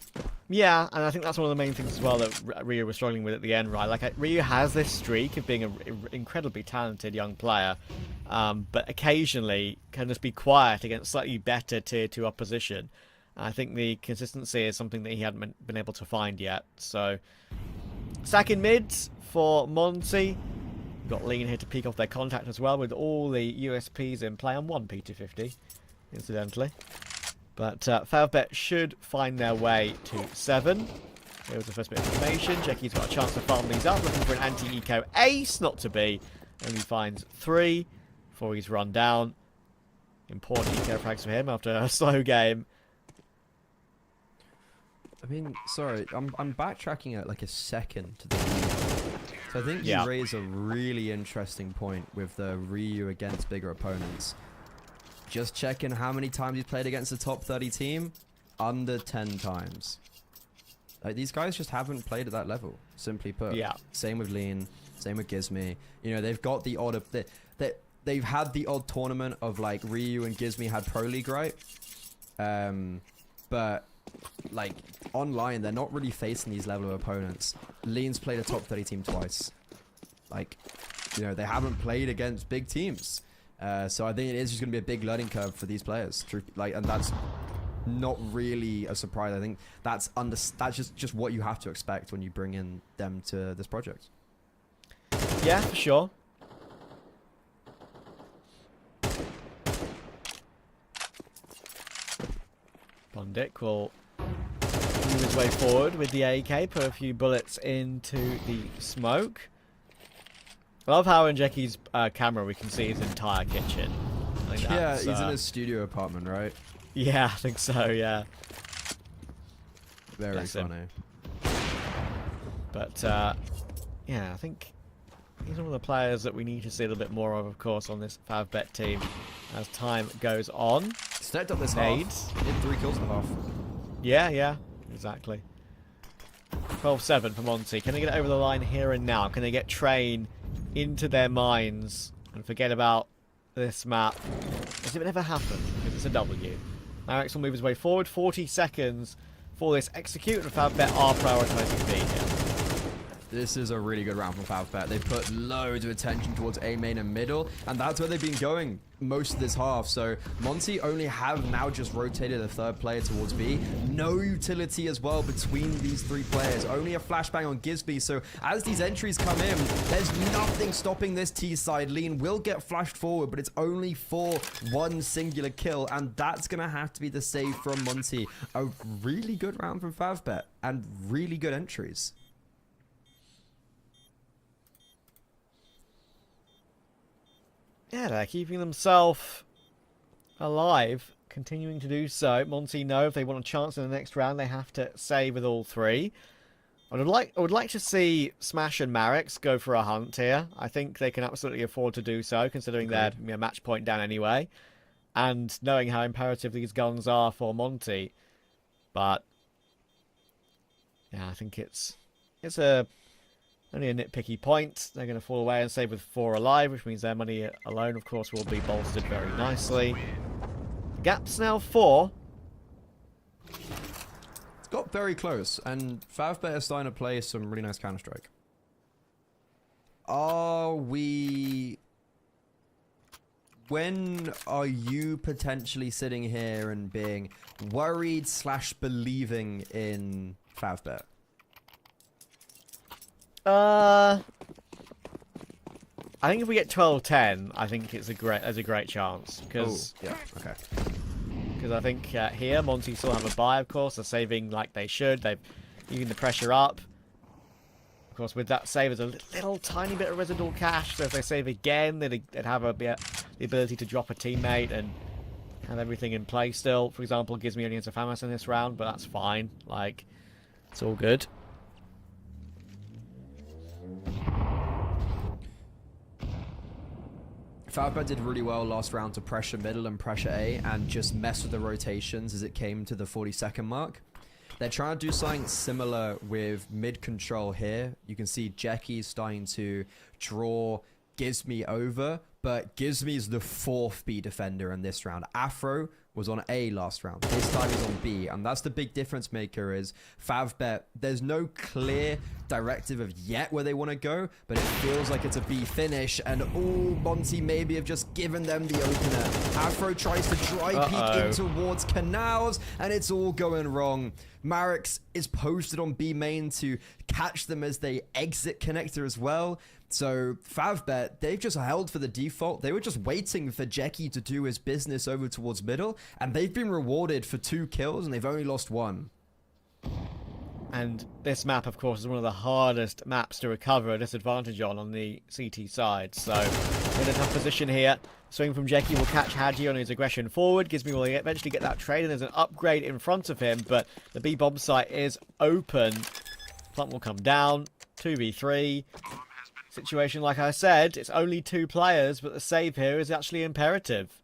Yeah, and I think that's one of the main things as well that Ryu was struggling with at the end, right? Like, Ryu has this streak of being an incredibly talented young player, but occasionally can just be quiet against slightly better Tier 2 opposition. I think the consistency is something that he hadn't been able to find yet. So, stacking mids for MONTE. Got Lean here to peek off their contact as well, with all the USPs in play, and one P250, incidentally. But FAVBET should find their way to 7. Here was the first bit of information. Jacky's got a chance to farm these up, looking for an anti-eco ace, not to be. Only finds 3 before he's run down. Important eco frags for him after a slow game. I mean, sorry, I'm backtracking at like a second to the So I think you raise a really interesting point with the Ryu against bigger opponents. Just checking how many times he's played against the top 30 team. Under 10 times. Like, these guys just haven't played at that level, simply put. Yeah. Same with Lean, same with Gizmi. You know, they've got the odd... They've had the odd tournament of, like, Ryu and Gizmi had Pro League, right? But, like, online, they're not really facing these level of opponents. Lean's played a top 30 team twice. Like, you know, they haven't played against big teams. So I think it is just going to be a big learning curve for these players. And that's not really a surprise. I think that's just what you have to expect when you bring in them to this project. Yeah, for sure. Bondic will move his way forward with the AK, put a few bullets into the smoke. I love how in Jacky's camera we can see his entire kitchen. Yeah, he's in his studio apartment, right? Yeah, I think so, yeah. Very funny. But, yeah, I think he's one of the players that we need to see a little bit more of course, on this FAVBET team as time goes on. Stepped up this half. Did 3 kills in the half. Yeah, exactly. 12-7 for MONTE. Can they get it over the line here and now? Can they get Train into their minds and forget about this map? Does it ever happen? Because it's a W. Marex will move his way forward. 40 seconds for this execute, and FAVBET are prioritising B here. This is a really good round from FAVBET. They put loads of attention towards A main and middle, and that's where they've been going most of this half. So MONTE only have now just rotated a 3rd player towards B. No utility as well between these 3 players. Only a flashbang on Gizby. So as these entries come in, there's nothing stopping this T side. Lean will get flashed forward, but it's only for 1 singular kill, and that's going to have to be the save from MONTE. A really good round from FAVBET, and really good entries. Yeah, they're keeping themselves alive, continuing to do so. MONTE know if they want a chance in the next round, they have to save with all 3. I would like to see Smash and Marex go for a hunt here. I think they can absolutely afford to do so, considering their match point down anyway, and knowing how imperative these guns are for MONTE. But yeah, I think it's only a nitpicky point. They're going to fall away and save with 4 alive, which means their money alone, of course, will be bolstered very nicely. The gap's now 4. It's got very close, and FAVBET is starting to play some really nice Counter-Strike. When are you potentially sitting here and being worried / believing in FAVBET? I think if we get 12-10, I think there's a great chance, because I think here MONTE still have a buy, of course. They're saving like they should. They've even the pressure up. Of course, with that save, there's a little tiny bit of residual cash. So if they save again, they'd have the ability to drop a teammate and have everything in play still. For example, Gizmi only has a FAMAS in this round, but that's fine. Like, it's all good. FAVBET did really well last round to pressure middle and pressure A and just mess with the rotations as it came to the 40-second mark. They're trying to do something similar with mid control here. You can see Jackie starting to draw Gizmi over, but Gizmi's the 4th B defender in this round. Afro was on A last round. This time he's on B, and that's the big difference maker is FAVBET, there's no clear directive of yet where they want to go, but it feels like it's a B finish, and Monte maybe have just given them the opener. Afro tries to dry peek in towards Canals, and it's all going wrong. Marix is posted on B main to catch them as they exit connector as well. So FAVBET, they've just held for the default. They were just waiting for Jeki to do his business over towards middle, and they've been rewarded for 2 kills, and they've only lost 1. And this map, of course, is one of the hardest maps to recover a disadvantage on the CT side. So, in a tough position here. Swing from Jeki will catch Hadji on his aggression forward. Gizmi will eventually get that trade, and there's an upgrade in front of him, but the B bomb site is open. Plant will come down. 2v3. Situation, like I said, it's only 2 players, but the save here is actually imperative.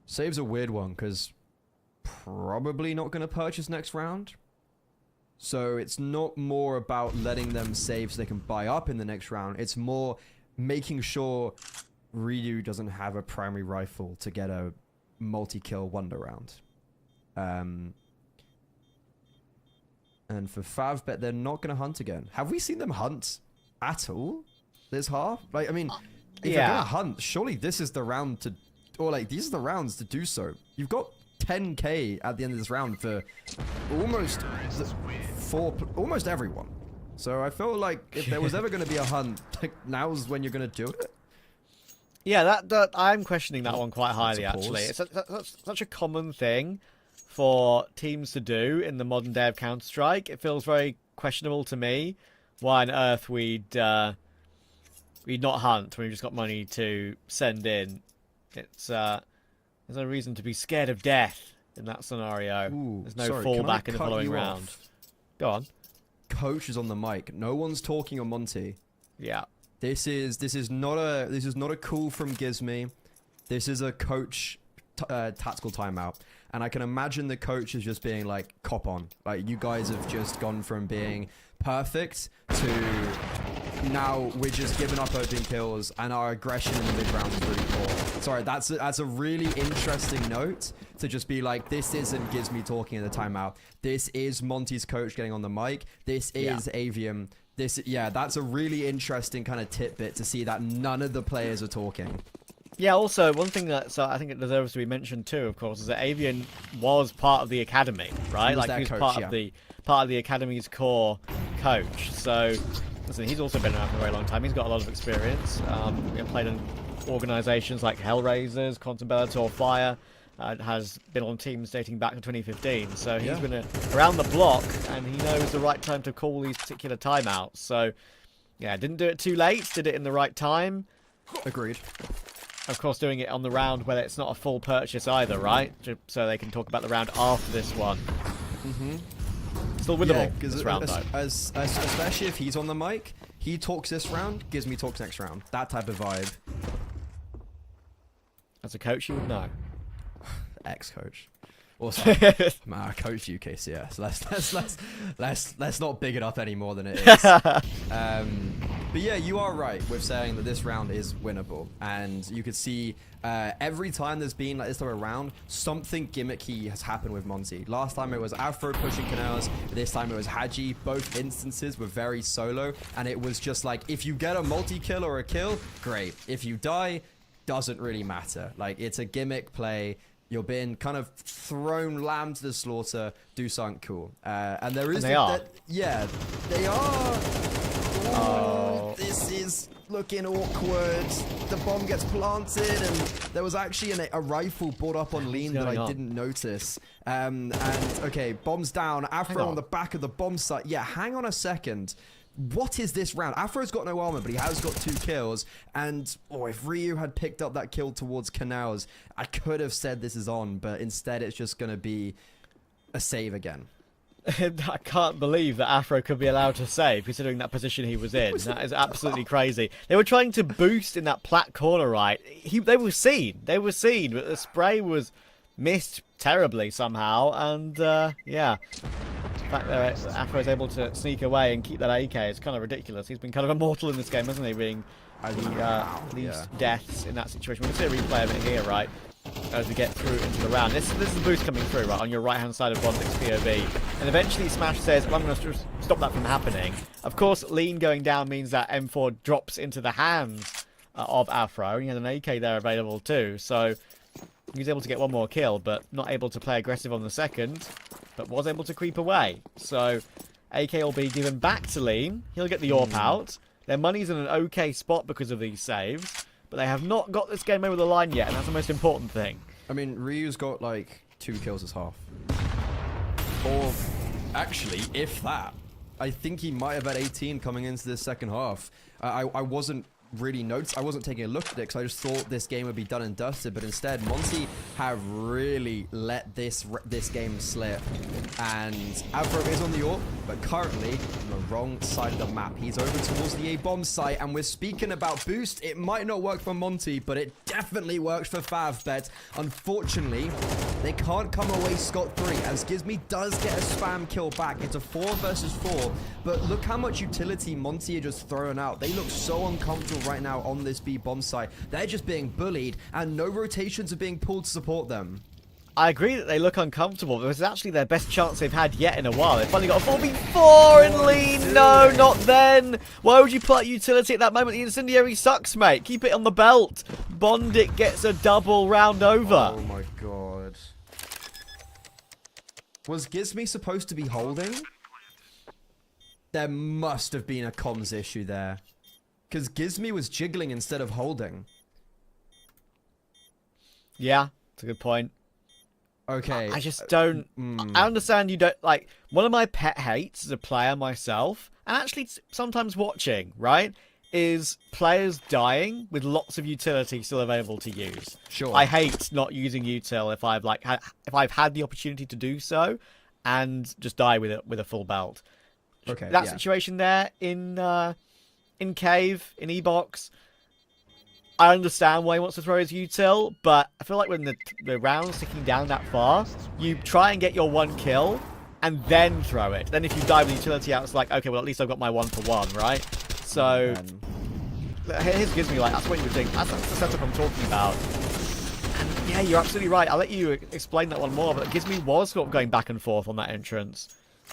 Save's a weird one, because probably not going to purchase next round. So it's not more about letting them save so they can buy up in the next round. It's more making sure Ryu doesn't have a primary rifle to get a multi-kill wonder round. And for FAVBET, they're not going to hunt again. Have we seen them hunt at all this half? Like, I mean, if you're going to hunt, surely this is the round to... Or, like, these are the rounds to do so. You've got 10k at the end of this round for almost everyone. So I feel like if there was ever going to be a hunt, like, now's when you're going to do it. Yeah, that I'm questioning that one quite highly, actually. It's such a common thing for teams to do in the modern day of Counter-Strike. It feels very questionable to me why on earth we'd not hunt when we've just got money to send in. It's there's no reason to be scared of death in that scenario. There's no fallback in the following round. Go on. Coach is on the mic. No one's talking on Monte. Yeah. This is not a call from Gizmi. This is a coach tactical timeout. And I can imagine the coach is just being like, cop on. Like, you guys have just gone from being perfect to now we're just giving up opening kills, and our aggression in the mid-round is really poor. Sorry, that's a really interesting note to just be like, this isn't Gizmi talking in the timeout. This is Monte's coach getting on the mic. This is Avium. That's a really interesting kind of tidbit to see that none of the players are talking. Yeah, also, one thing that I think it deserves to be mentioned too, of course, is that Avian was part of the academy, right? Like, he was part of the academy's core coach. So, listen, he's also been around for a very long time. He's got a lot of experience. Played in organisations like Hellraisers, Contenders, Fire. Has been on teams dating back to 2015. So he's been around the block, and he knows the right time to call these particular timeouts. So, yeah, didn't do it too late. Did it in the right time. Agreed. Of course, doing it on the round where it's not a full purchase either, right? So they can talk about the round after this one. Still winnable this round, though. Especially if he's on the mic, he talks this round, Gizmi talks next round. That type of vibe. As a coach, you would know. Ex-coach. Also, I coach UKCS. Let's not big it up any more than it is. But yeah, you are right with saying that this round is winnable, and you could see every time there's been like this type of round, something gimmicky has happened with Monte. Last time it was Afro pushing Canals. This time it was Hadji. Both instances were very solo, and it was just like, if you get a multi-kill or a kill, great. If you die, doesn't really matter. Like, it's a gimmick play. You're being kind of thrown lamb to the slaughter. Do something cool. And there is... And they are. Yeah, they are. Oh, this is looking awkward. The bomb gets planted, and there was actually a rifle brought up on lean that I didn't notice. And, okay, bomb's down. Afro on the back of the bomb site. Yeah, hang on a second. What is this round? Afro's got no armor, but he has got 2 kills. And, if Ryu had picked up that kill towards Canals, I could have said this is on, but instead it's just going to be a save again. I can't believe that Afro could be allowed to save, considering that position he was in. That is absolutely crazy. They were trying to boost in that plat corner, right? They were seen. They were seen, but the spray was missed terribly somehow. And, yeah. The fact that Afro is able to sneak away and keep that AK is kind of ridiculous. He's been kind of immortal in this game, hasn't he? Being least deaths in that situation. We can see a replay of it here, right? As we get through into the round. This is the boost coming through, right, on your right-hand side of Bondic's POV. And eventually Smash says, well, I'm going to stop that from happening. Of course, Lean going down means that M4 drops into the hands of Afro. He has an AK there available too. So he's able to get one more kill, but not able to play aggressive on the second. But was able to creep away. So AK will be given back to Lean. He'll get the AWP out. Their money's in an okay spot because of these saves. But they have not got this game over the line yet, and that's the most important thing. I mean, Ryu's got like 2 kills as half. Or actually, if that. I think he might have had 18 coming into this second half. I wasn't really noticed. I wasn't taking a look at it because I just thought this game would be done and dusted, but instead Monte have really let this game slip. And Avro is on the AWP, but currently on the wrong side of the map. He's over towards the A bomb site, and we're speaking about boost. It might not work for Monte, but it definitely works for FAVBET. Unfortunately, they can't come away scot-free, as Gizmy does get a spam kill back. It's a 4 versus 4, but look how much utility Monte are just throwing out. They look so uncomfortable right now on this B bomb site. They're just being bullied, and no rotations are being pulled to support them. I agree that they look uncomfortable, but it's actually their best chance they've had yet in a while. They've finally got a 4v4 in Lean. No, not then. Why would you put utility at that moment? The incendiary sucks, mate. Keep it on the belt. Bondic gets a double round over. Oh my god. Was Gizmy supposed to be holding? There must have been a comms issue there. Because Gizmy was jiggling instead of holding. Yeah, that's a good point. Okay. I just don't... I understand you don't... Like, one of my pet hates as a player myself, and actually sometimes watching, right, is players dying with lots of utility still available to use. Sure. I hate not using util if I've had the opportunity to do so, and just die with a full belt. Okay. That situation there in Cave, in E-Box, I understand why he wants to throw his util, but I feel like when the round's ticking down that far, you try and get your 1 kill, and then throw it. Then if you die with utility out, it's like, okay, well, at least I've got my 1-for-1, right? So, here's Gizmy, like, that's what you would think. That's the setup I'm talking about. And yeah, you're absolutely right. I'll let you explain that one more, but Gizmy was sort of going back and forth on that entrance.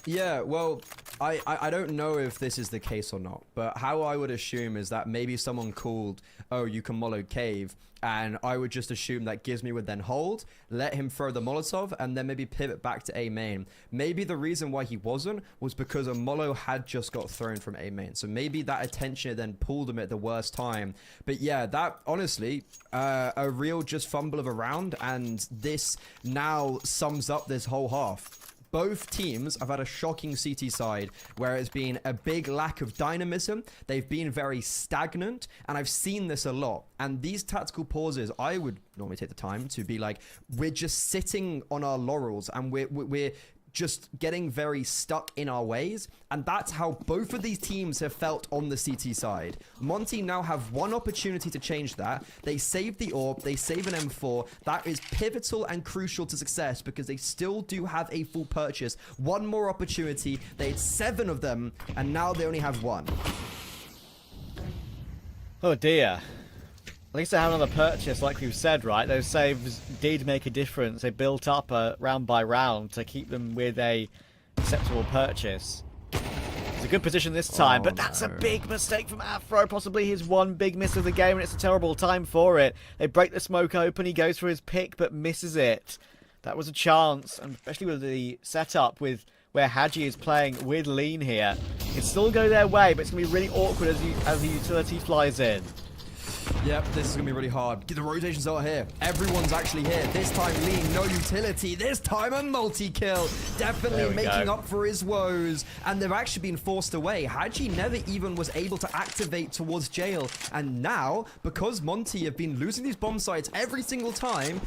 Yeah, well, I don't know if this is the case or not, but how I would assume is that maybe someone called, oh, you can mollo cave, and I would just assume that Gizmy would then hold, let him throw the Molotov, and then maybe pivot back to A main. Maybe the reason why he wasn't was because a mollo had just got thrown from A main, so maybe that attention then pulled him at the worst time. But yeah, that, honestly, a real just fumble of a round, and this now sums up this whole half. Both teams have had a shocking CT side where it's been a big lack of dynamism. They've been very stagnant, and I've seen this a lot. And these tactical pauses, I would normally take the time to be like, we're just sitting on our laurels, and we're just getting very stuck in our ways, and that's how both of these teams have felt on the CT side. Monte now have one opportunity to change that. They save the AWP, they save an M4. That is pivotal and crucial to success because they still do have a full purchase. One more opportunity. They had 7 of them, and now they only have 1. Oh dear. At least they have another purchase, like we've said, right? Those saves did make a difference. They built up round by round to keep them with a acceptable purchase. It's a good position this time, but that's a big mistake from Afro. Possibly his one big miss of the game, and it's a terrible time for it. They break the smoke open. He goes for his pick, but misses it. That was a chance, and especially with the setup with where Haji is playing with Lean here. It can still go their way, but it's going to be really awkward as the utility flies in. Yep, this is going to be really hard. The rotations are here. Everyone's actually here. This time, Lean, no utility. This time, a multi-kill. Definitely making up for his woes. And they've actually been forced away. Haji never even was able to activate towards jail. And now, because Monte have been losing these bomb sites every single time,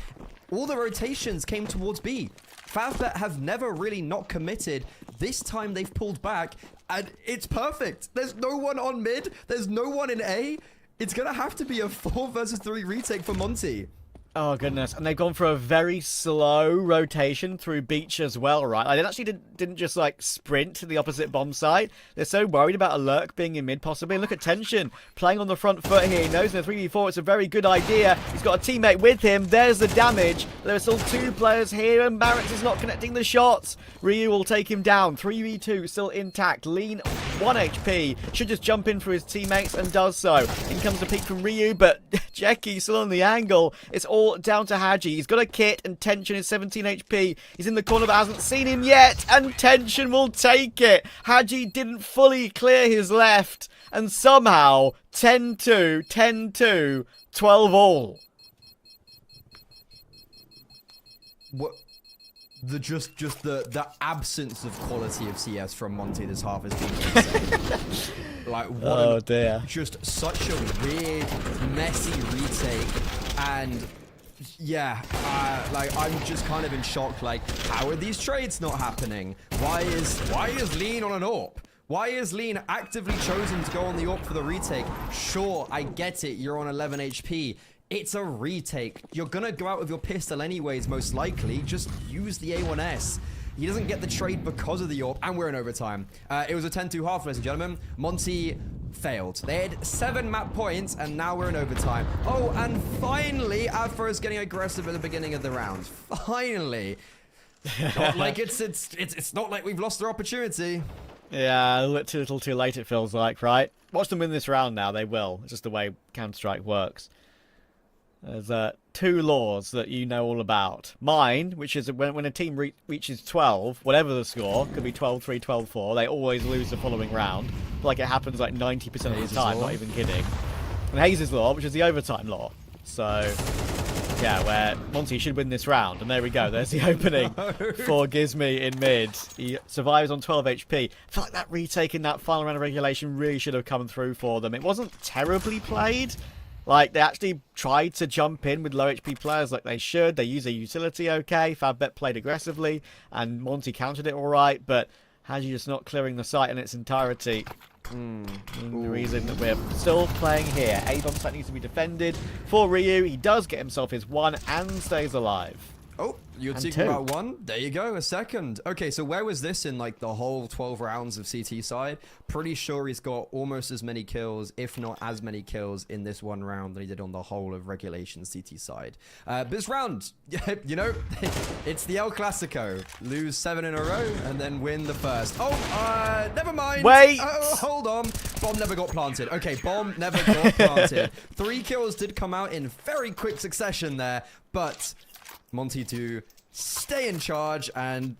all the rotations came towards B. FAVBET have never really not committed. This time, they've pulled back. And it's perfect. There's no one on mid. There's no one in A. It's going to have to be a 4 versus 3 retake for Monte. Oh, goodness. And they've gone for a very slow rotation through Beach as well, right? Like, they actually didn't just, like, sprint to the opposite bomb site. They're so worried about a lurk being in mid, possibly. And look at Tension playing on the front foot here. He knows in a 3v4 it's a very good idea. He's got a teammate with him. There's the damage. There are still 2 players here, and Barracks is not connecting the shots. Ryu will take him down. 3v2 still intact. Lean 1 HP. Should just jump in for his teammates and does so. In comes the peek from Ryu, but Jeki still on the angle. It's all down to Haji. He's got a kit, and Tension is 17 HP. He's in the corner but hasn't seen him yet, and Tension will take it. Haji didn't fully clear his left, and somehow 10-2, 10-2, 12 all. What? The absence of quality of CS from Monte this half has been insane. Like, what dear. Just such a weird, messy retake, and yeah, like, I'm just kind of in shock. Like, how are these trades not happening? Why is Lean on an AWP? Why is Lean actively chosen to go on the AWP for the retake? Sure, I get it, you're on 11 HP. It's a retake. You're gonna go out with your pistol anyways, most likely. Just use the A1S. He doesn't get the trade because of the AWP, and we're in overtime. It was a 10-2 half, ladies and gentlemen. Monte failed. They had 7 map points, and now we're in overtime. Oh, and finally, Afro is getting aggressive at the beginning of the round. Finally. Not like it's not like we've lost our opportunity. Yeah, a little too late it feels like, right? Watch them win this round now, they will. It's just the way Counter-Strike works. There's 2 laws that you know all about. Mine, which is when a team reaches 12, whatever the score, could be 12-3, 12-4, they always lose the following round. Like, it happens like 90% of the time, not even kidding. And Hayes' law, which is the overtime law. So, yeah, where Monte should win this round. And there we go, there's the opening for Gizmy in mid. He survives on 12 HP. I feel like that retake in that final round of regulation really should have come through for them. It wasn't terribly played. Like, they actually tried to jump in with low HP players like they should. They used a utility okay. FAVBET played aggressively, and Monte countered it alright, but Haji just not clearing the site in its entirety. The reason that we're still playing here. A-bomb site needs to be defended. For Ryu, he does get himself his 1 and stays alive. Oh, you're talking about 1? There you go, a second. Okay, so where was this in, like, the whole 12 rounds of CT side? Pretty sure he's got almost as many kills, if not as many kills, in this 1 round than he did on the whole of regulation CT side. But this round, you know, it's the El Clasico. Lose 7 in a row, and then win the first. Oh, never mind. Wait! Oh, hold on. Bomb never got planted. Okay, bomb never got planted. 3 kills did come out in very quick succession there, but Monte to stay in charge, and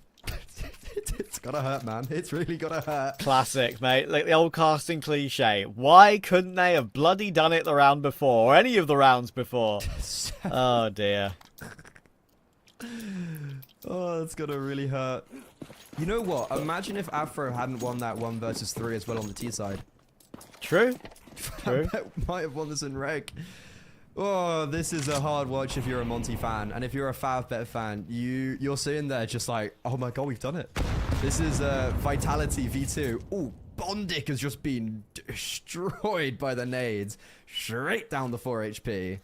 it's gotta hurt, man. It's really gotta hurt. Classic, mate. Like the old casting cliche. Why couldn't they have bloody done it the round before, or any of the rounds before? Oh, dear. Oh, that's gonna really hurt. You know what? Imagine if Afro hadn't won that 1 versus 3 as well on the T side. True. True. Might have won this in reg. Oh, this is a hard watch if you're a Monte fan, and if you're a FAVBET fan, you're sitting there just like, oh my god, we've done it. This is Vitality V2. Ooh, Bondic has just been destroyed by the nades, straight down the 4 HP.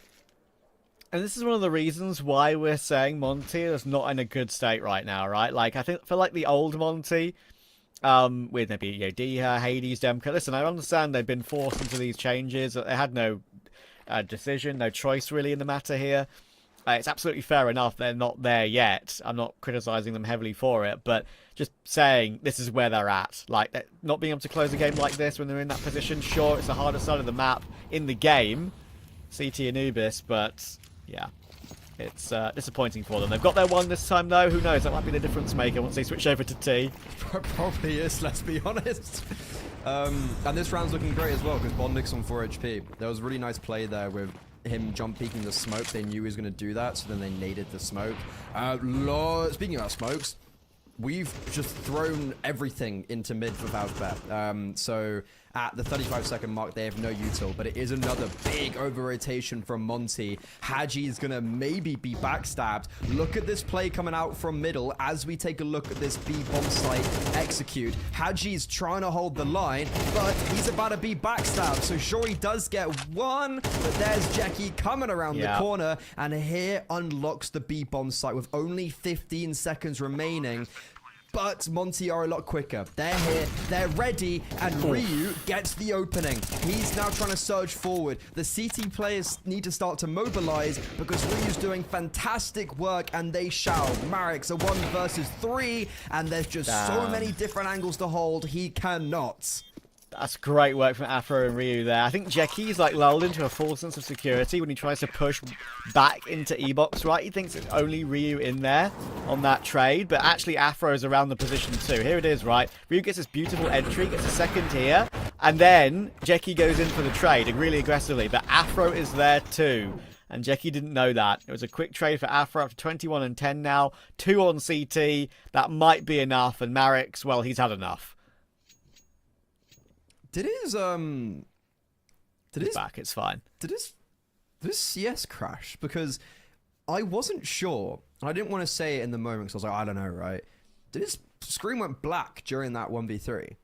And this is one of the reasons why we're saying Monte is not in a good state right now, right? Like, I feel like the old Monte, with maybe, you know, Diha, Hades, Demka. Listen, I understand they've been forced into these changes. They had no decision, no choice really in the matter here. It's absolutely fair enough they're not there yet. I'm not criticizing them heavily for it, but just saying this is where they're at. Like, not being able to close a game like this when they're in that position, sure, it's the hardest side of the map in the game, CT Anubis, but yeah, it's disappointing for them. They've got their 1 this time though. Who knows, that might be the difference maker once they switch over to T. Probably is, let's be honest. And this round's looking great as well, because Bondic's on 4 HP. There was a really nice play there with him jump peeking the smoke. They knew he was going to do that, so then they naded the smoke. Speaking about smokes, we've just thrown everything into mid for FAVBET. So at the 35-second mark, they have no util, but it is another big over-rotation from Monte. Hadji is going to maybe be backstabbed. Look at this play coming out from middle as we take a look at this B-bomb site execute. Hadji is trying to hold the line, but he's about to be backstabbed. So sure, he does get one, but there's Jackie coming around the corner, and here unlocks the B-bomb site with only 15 seconds remaining. But Monte are a lot quicker. They're here, they're ready, and Ryu gets the opening. He's now trying to surge forward. The CT players need to start to mobilize because Ryu's doing fantastic work, and they shall. Marek's a 1 versus 3, and there's just so many different angles to hold. He cannot. That's great work from Afro and Ryu there. I think Jeki's like lulled into a false sense of security when he tries to push back into E-Box, right? He thinks it's only Ryu in there on that trade, but actually Afro's around the position too. Here it is, right? Ryu gets this beautiful entry, gets a second here, and then Jeki goes in for the trade really aggressively, but Afro is there too. And Jeki didn't know that. It was a quick trade for Afro up to 21 and 10 now. 2 on CT. That might be enough, and Marek's, well, he's had enough. Did his back, it's fine. Did his CS crash? Because I wasn't sure. I didn't want to say it in the moment because I was like, I don't know, right? Did his screen went black during that 1v3?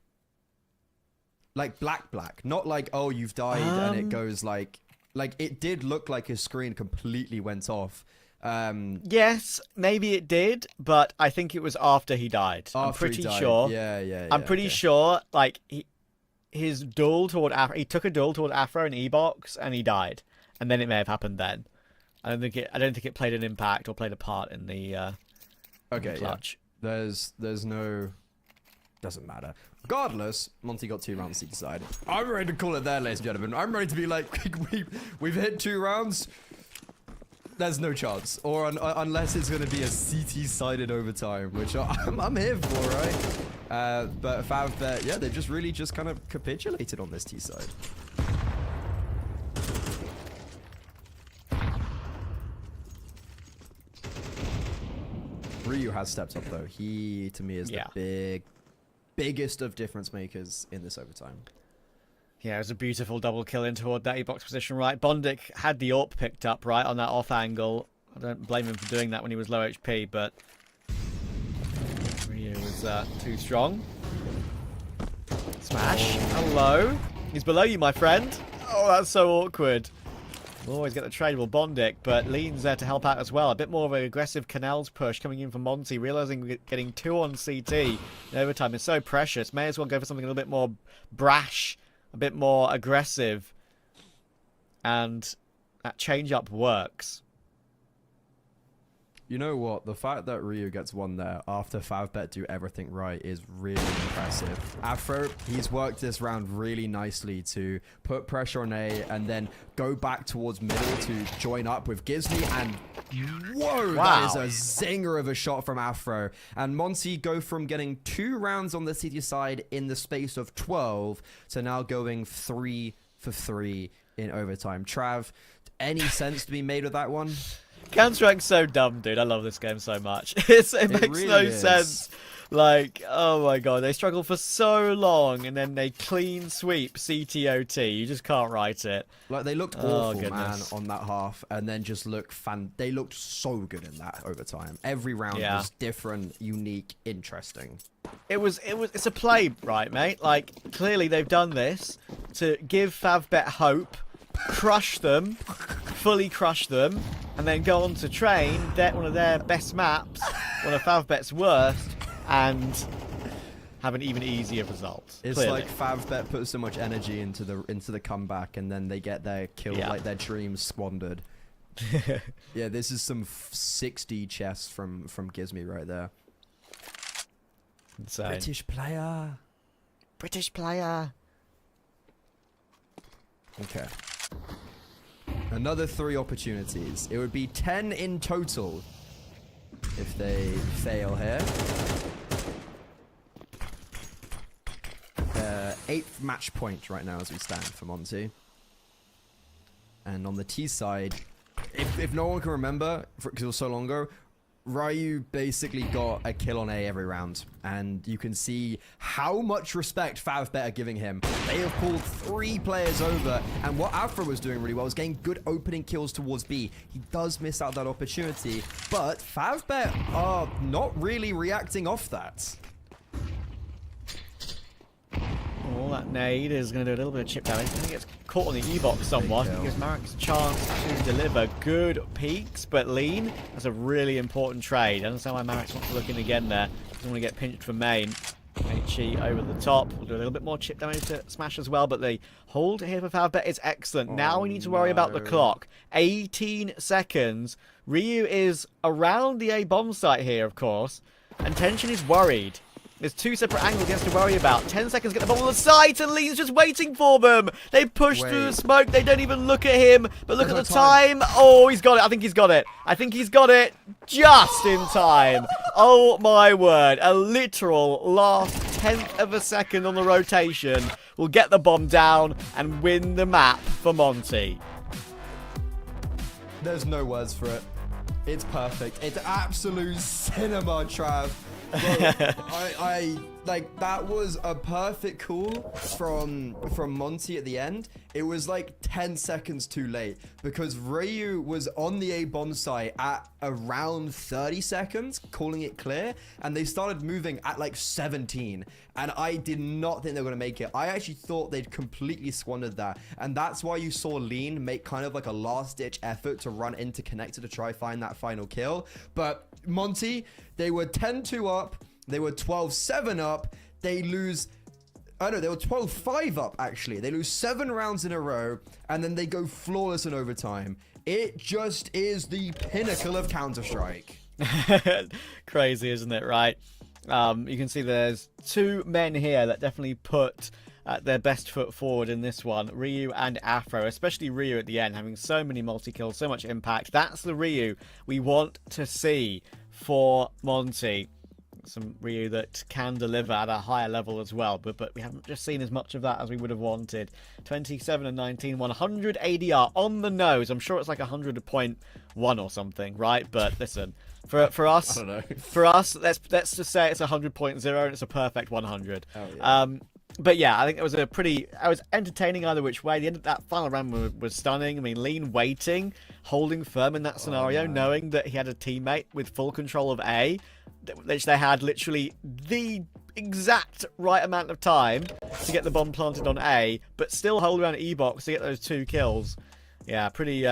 Like black. Not like, oh, you've died and it goes like it did look like his screen completely went off. Yes, maybe it did, but I think it was after he died. I'm pretty sure. Yeah. I'm pretty sure, like, his duel toward Afro, he took a duel toward Afro in E-Box and he died, and then it may have happened then. I don't think it played an impact or played a part in the clutch. Yeah. There's no, doesn't matter. Regardless, Monte got 2 rounds to decide. I'm ready to call it there, ladies and gentlemen. I'm ready to be like, we've hit 2 rounds. There's no chance, or unless it's going to be a CT-sided overtime, which I'm here for, right? But FAVBET, yeah, they just really just kind of capitulated on this T side. Ryu has stepped up though. He, to me, is the biggest of difference makers in this overtime. Yeah, it was a beautiful double kill in toward that E-Box position, right? Bondic had the AWP picked up, right, on that off angle. I don't blame him for doing that when he was low HP, but Ryu was too strong. Smash. Hello. He's below you, my friend. Oh, that's so awkward. We'll always get the tradable Bondic, but Lean's there to help out as well. A bit more of an aggressive Canals push coming in from Monte, realizing getting 2 on CT in overtime is so precious. May as well go for something a little bit more brash, a bit more aggressive, and that change-up works. You know what? The fact that Ryu gets 1 there after FAVBET do everything right is really impressive. Afro, he's worked this round really nicely to put pressure on A and then go back towards middle to join up with Gizmi, and whoa, that is a zinger of a shot from Afro. And Monte go from getting 2 rounds on the CT side in the space of 12 to now going 3 for 3 in overtime. Trav, any sense to be made of that one? Counter-Strike's so dumb, dude. I love this game so much. It makes really no sense. Like, oh my god, they struggle for so long, and then they clean sweep CTOT. You just can't write it. Like, they looked awful, man, on that half, and then just they looked so good in that overtime. Every round was different, unique, interesting. It's a play, right, mate? Like, clearly they've done this to give FAVBET hope, crush them, fully crush them, and then go on to train one of their best maps, one of FAVBET's worst, and have an even easier result. It's clearly. like FAVBET put so much energy into the comeback, and then they get their kill, like their dreams squandered. Yeah, this is some 60 chests from Gizmi right there. Insane. British player. Okay. Another 3 opportunities. It would be 10 in total if they fail here. 8th match point right now as we stand for Monte. And on the T side, if no one can remember, because it was so long ago, Ryu basically got a kill on A every round, and you can see how much respect FAVBET are giving him. They have pulled 3 players over, and what Afro was doing really well was getting good opening kills towards B. He does miss out that opportunity, but FAVBET are not really reacting off that. All that nade is going to do a little bit of chip damage. I think it gets caught on the E-box somewhat. It gives Marek a chance to deliver good peaks, but lean. That's a really important trade. I understand why Marek's wants to look in again there. Doesn't want to get pinched from main. HE over the top. We'll do a little bit more chip damage to Smash as well, but the hold here for FAVBET is excellent. Now we need to worry about the clock. 18 seconds. Ryu is around the A bomb site here, of course, and Tension is worried. There's 2 separate angles he has to worry about. 10 seconds to get the bomb on the site, and Lee's just waiting for them. They push through the smoke. They don't even look at him. But look at the time. Oh, he's got it. I think he's got it. I think he's got it just in time. Oh, my word. A literal last 10th of a second on the rotation will get the bomb down and win the map for Monte. There's no words for it. It's perfect. It's absolute cinema, Trav. I like, that was a perfect call from Monte at the end. It was like 10 seconds too late because Ryu was on the A bomb site at around 30 seconds, calling it clear, and they started moving at like 17. And I did not think they were going to make it. I actually thought they'd completely squandered that. And that's why you saw Lean make kind of like a last-ditch effort to run into Connector to try find that final kill. But Monte, they were 10-2 up. They were 12-7 up. They lose... I know, they were 12-5 up, actually. They lose 7 rounds in a row, and then they go flawless in overtime. It just is the pinnacle of Counter-Strike. Crazy, isn't it, right? You can see there's 2 men here that definitely put their best foot forward in this one. Ryu and Afro, especially Ryu at the end, having so many multi-kills, so much impact. That's the Ryu we want to see for Monte. Some Ryu that can deliver at a higher level as well, but we haven't just seen as much of that as we would have wanted. 27 and 19, 100 ADR on the nose. I'm sure it's like 100.1 or something, right? But listen, for us, I don't know. For us, let's just say it's 100.0 and it's a perfect 100. Oh, yeah. But yeah, I think it was I was entertaining either which way. The end of that final round was stunning. I mean, Lean waiting, holding firm in that scenario, knowing that he had a teammate with full control of A, which they had literally the exact right amount of time to get the bomb planted on A, but still hold around E-box to get those 2 kills. Yeah, pretty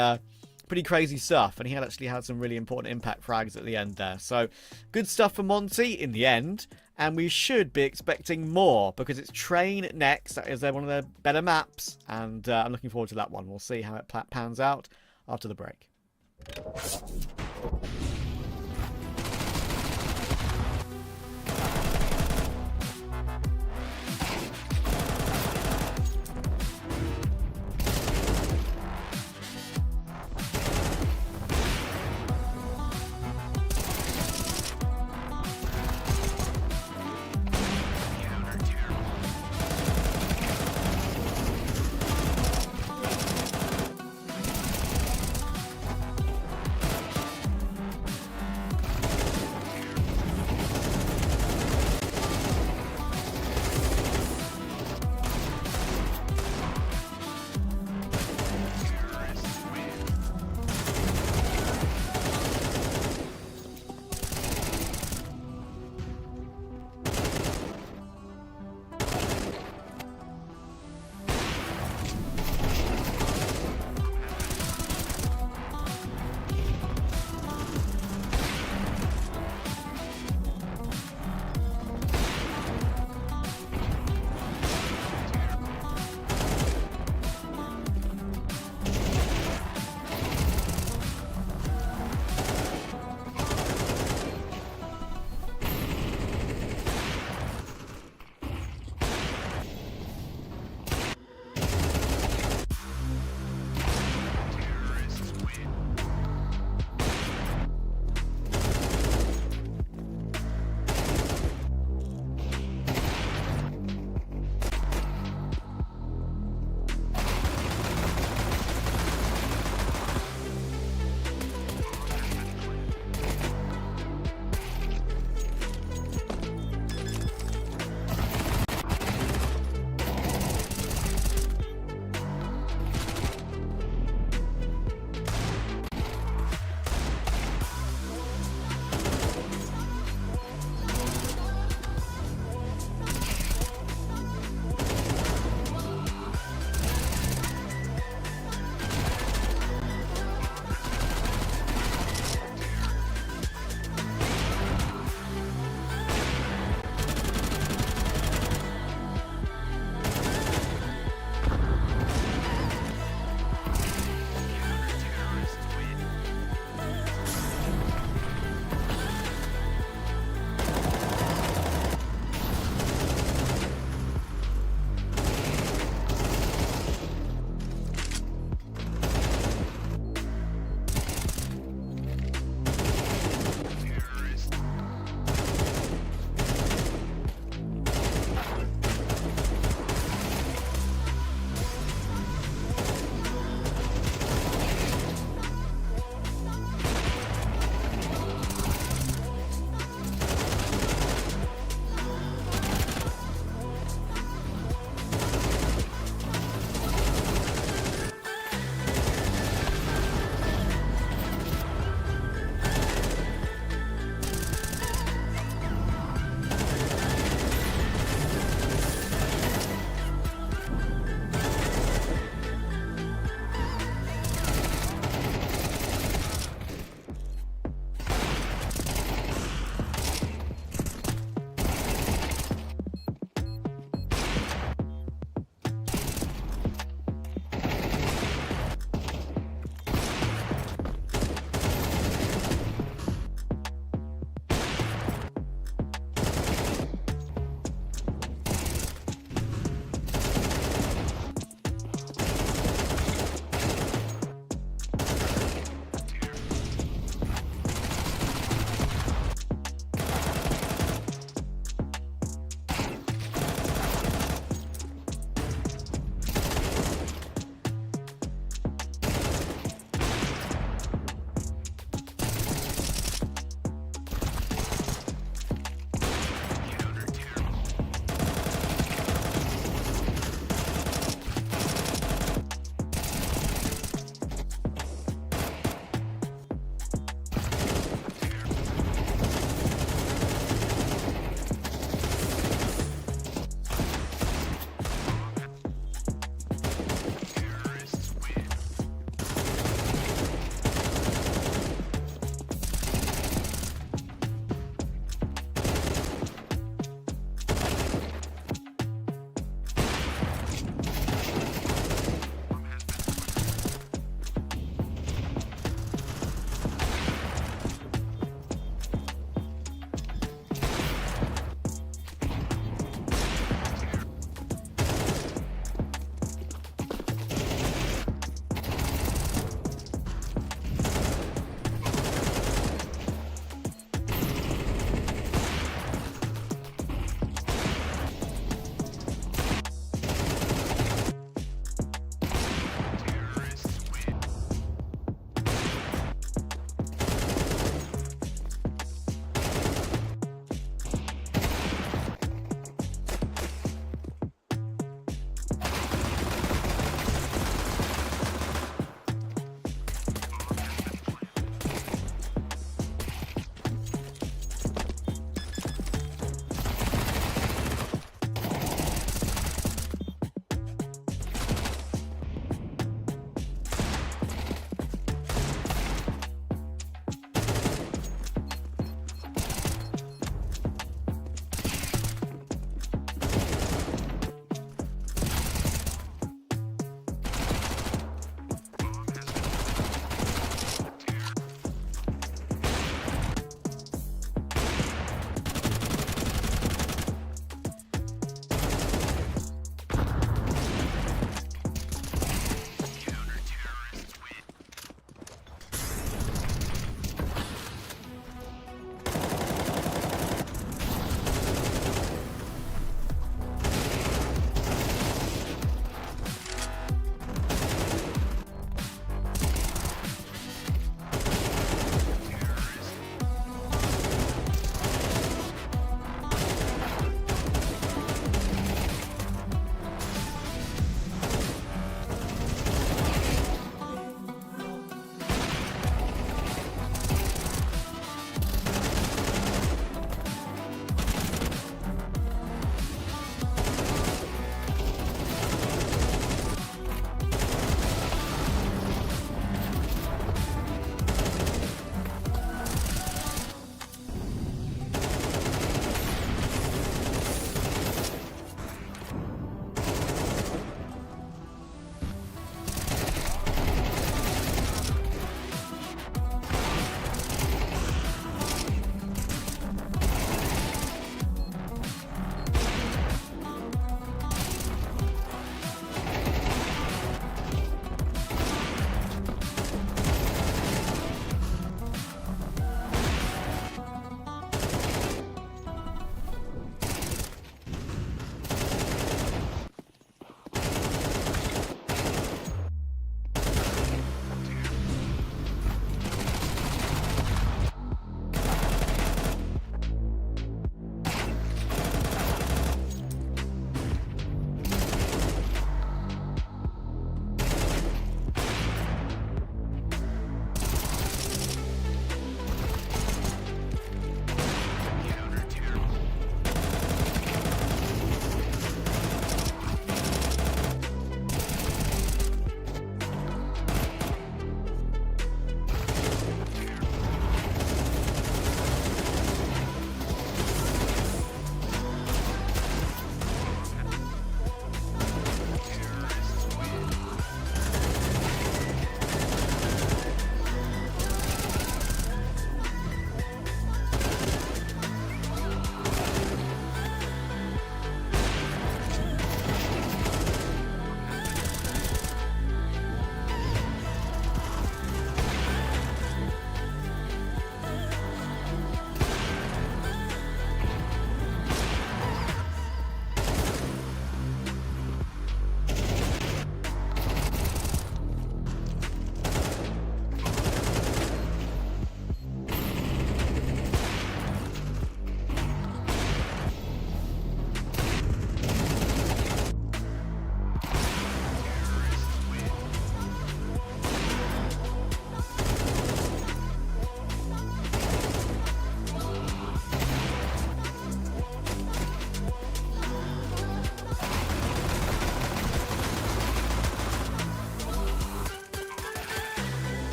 crazy stuff. And he actually had some really important impact frags at the end there. So good stuff for Monte in the end. And we should be expecting more because it's Train next. That is one of their better maps. And I'm looking forward to that one. We'll see how it pans out after the break.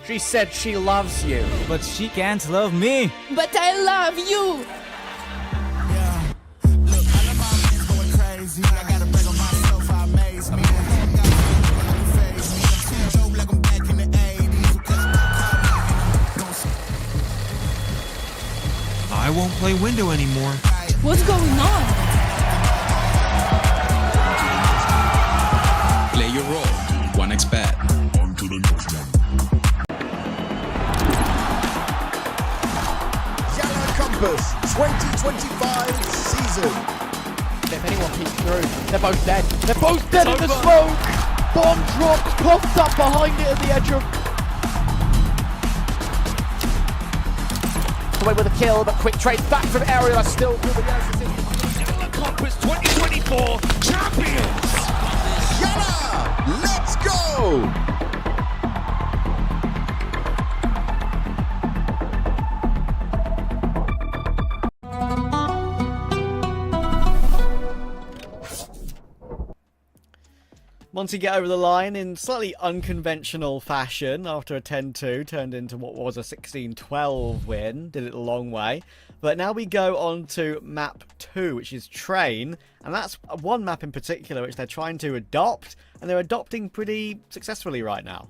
She said she loves you. But she can't love me. But I love you. I won't play window anymore. What's going on? Play your role. 1xBet. On to the next one. YaLLa Compass 2025 season. If anyone peeks through, they're both dead. They're both dead in the smoke. Bomb drops, popped up behind it at the edge of. Away with a kill, but quick trade back from Area still through the YaLLa Compass 2024 champions. YaLLa, let's go! Monte get over the line in slightly unconventional fashion after a 10-2 turned into what was a 16-12 win. Did it a long way. But now we go on to map 2, which is Train. And that's one map in particular which they're trying to adopt. And they're adopting pretty successfully right now.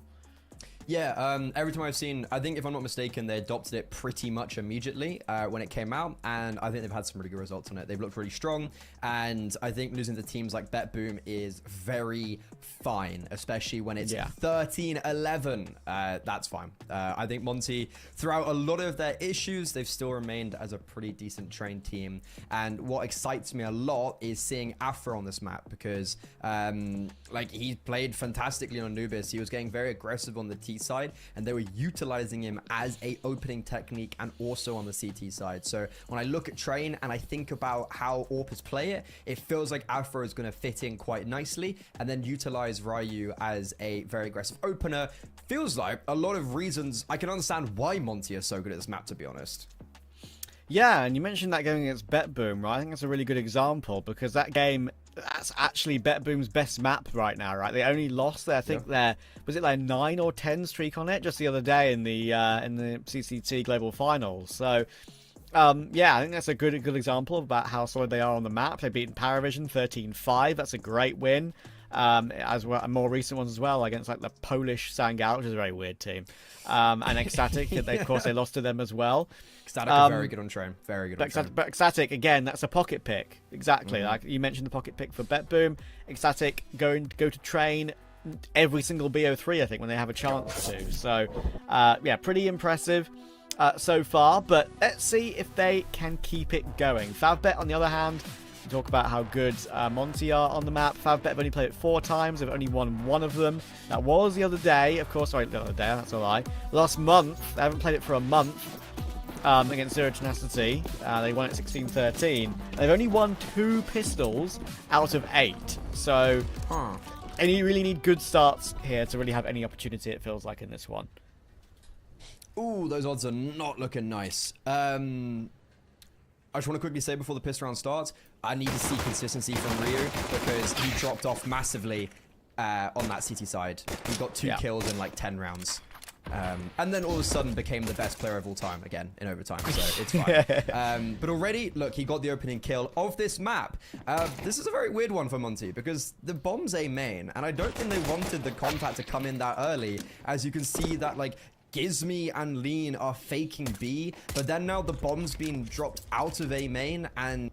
Yeah, every time I've seen, I think if I'm not mistaken, they adopted it pretty much immediately when it came out, and I think they've had some really good results on it. They've looked really strong, and I think losing to teams like BetBoom is very fine, especially when it's 13-11. That's fine. I think Monte, throughout a lot of their issues, they've still remained as a pretty decent trained team, and what excites me a lot is seeing Afro on this map, because like, he played fantastically on Anubis. He was getting very aggressive on the T side, and they were utilizing him as a opening technique and also on the CT side. So when I look at Train and I think about how AWPers play it, it feels like Afro is going to fit in quite nicely, and then utilize Ryu as a very aggressive opener. Feels like a lot of reasons. I can understand why Monte is so good at this map, to be honest. Yeah, and you mentioned that going against BetBoom, right? I think that's a really good example, because that game, that's actually BetBoom's best map right now, right? They only lost their, I think was it like 9 or 10 streak on it just the other day in the CCT Global Finals. So yeah, I think that's a good example about how solid they are on the map. They've beaten Paravision 13-5. That's a great win. As well, and more recent ones as well, against like the Polish Sangal, which is a very weird team, and Ecstatic. Of course, they lost to them as well. Ecstatic are very good on Train, very good on Train. But Ecstatic, again, that's a pocket pick, exactly. Like you mentioned, the pocket pick for BetBoom. Ecstatic go to Train every single BO3, I think, when they have a chance to. So yeah, pretty impressive so far. But let's see if they can keep it going. FAVBET, on the other hand, talk about how good Monte are on the map. FAVBET have only played it 4 times. They've only won 1 of them. That was the other day. Of course, sorry, the other day. That's a lie. Last month, they haven't played it for a month against Zero Tenacity. They won it 16-13. They've only won 2 pistols out of 8. So, and you really need good starts here to really have any opportunity, it feels like, in this one. Ooh, those odds are not looking nice. I just want to quickly say before the pistol round starts, I need to see consistency from Ryu, because he dropped off massively on that CT side. He got 2 kills in like 10 rounds. And then all of a sudden became the best player of all time again in overtime, so it's fine. But already, look, he got the opening kill of this map. This is a very weird one for Monte, because the bomb's A main, and I don't think they wanted the contact to come in that early. As you can see that, like, Gizmy and Lean are faking B, but then now the bomb's being dropped out of A main and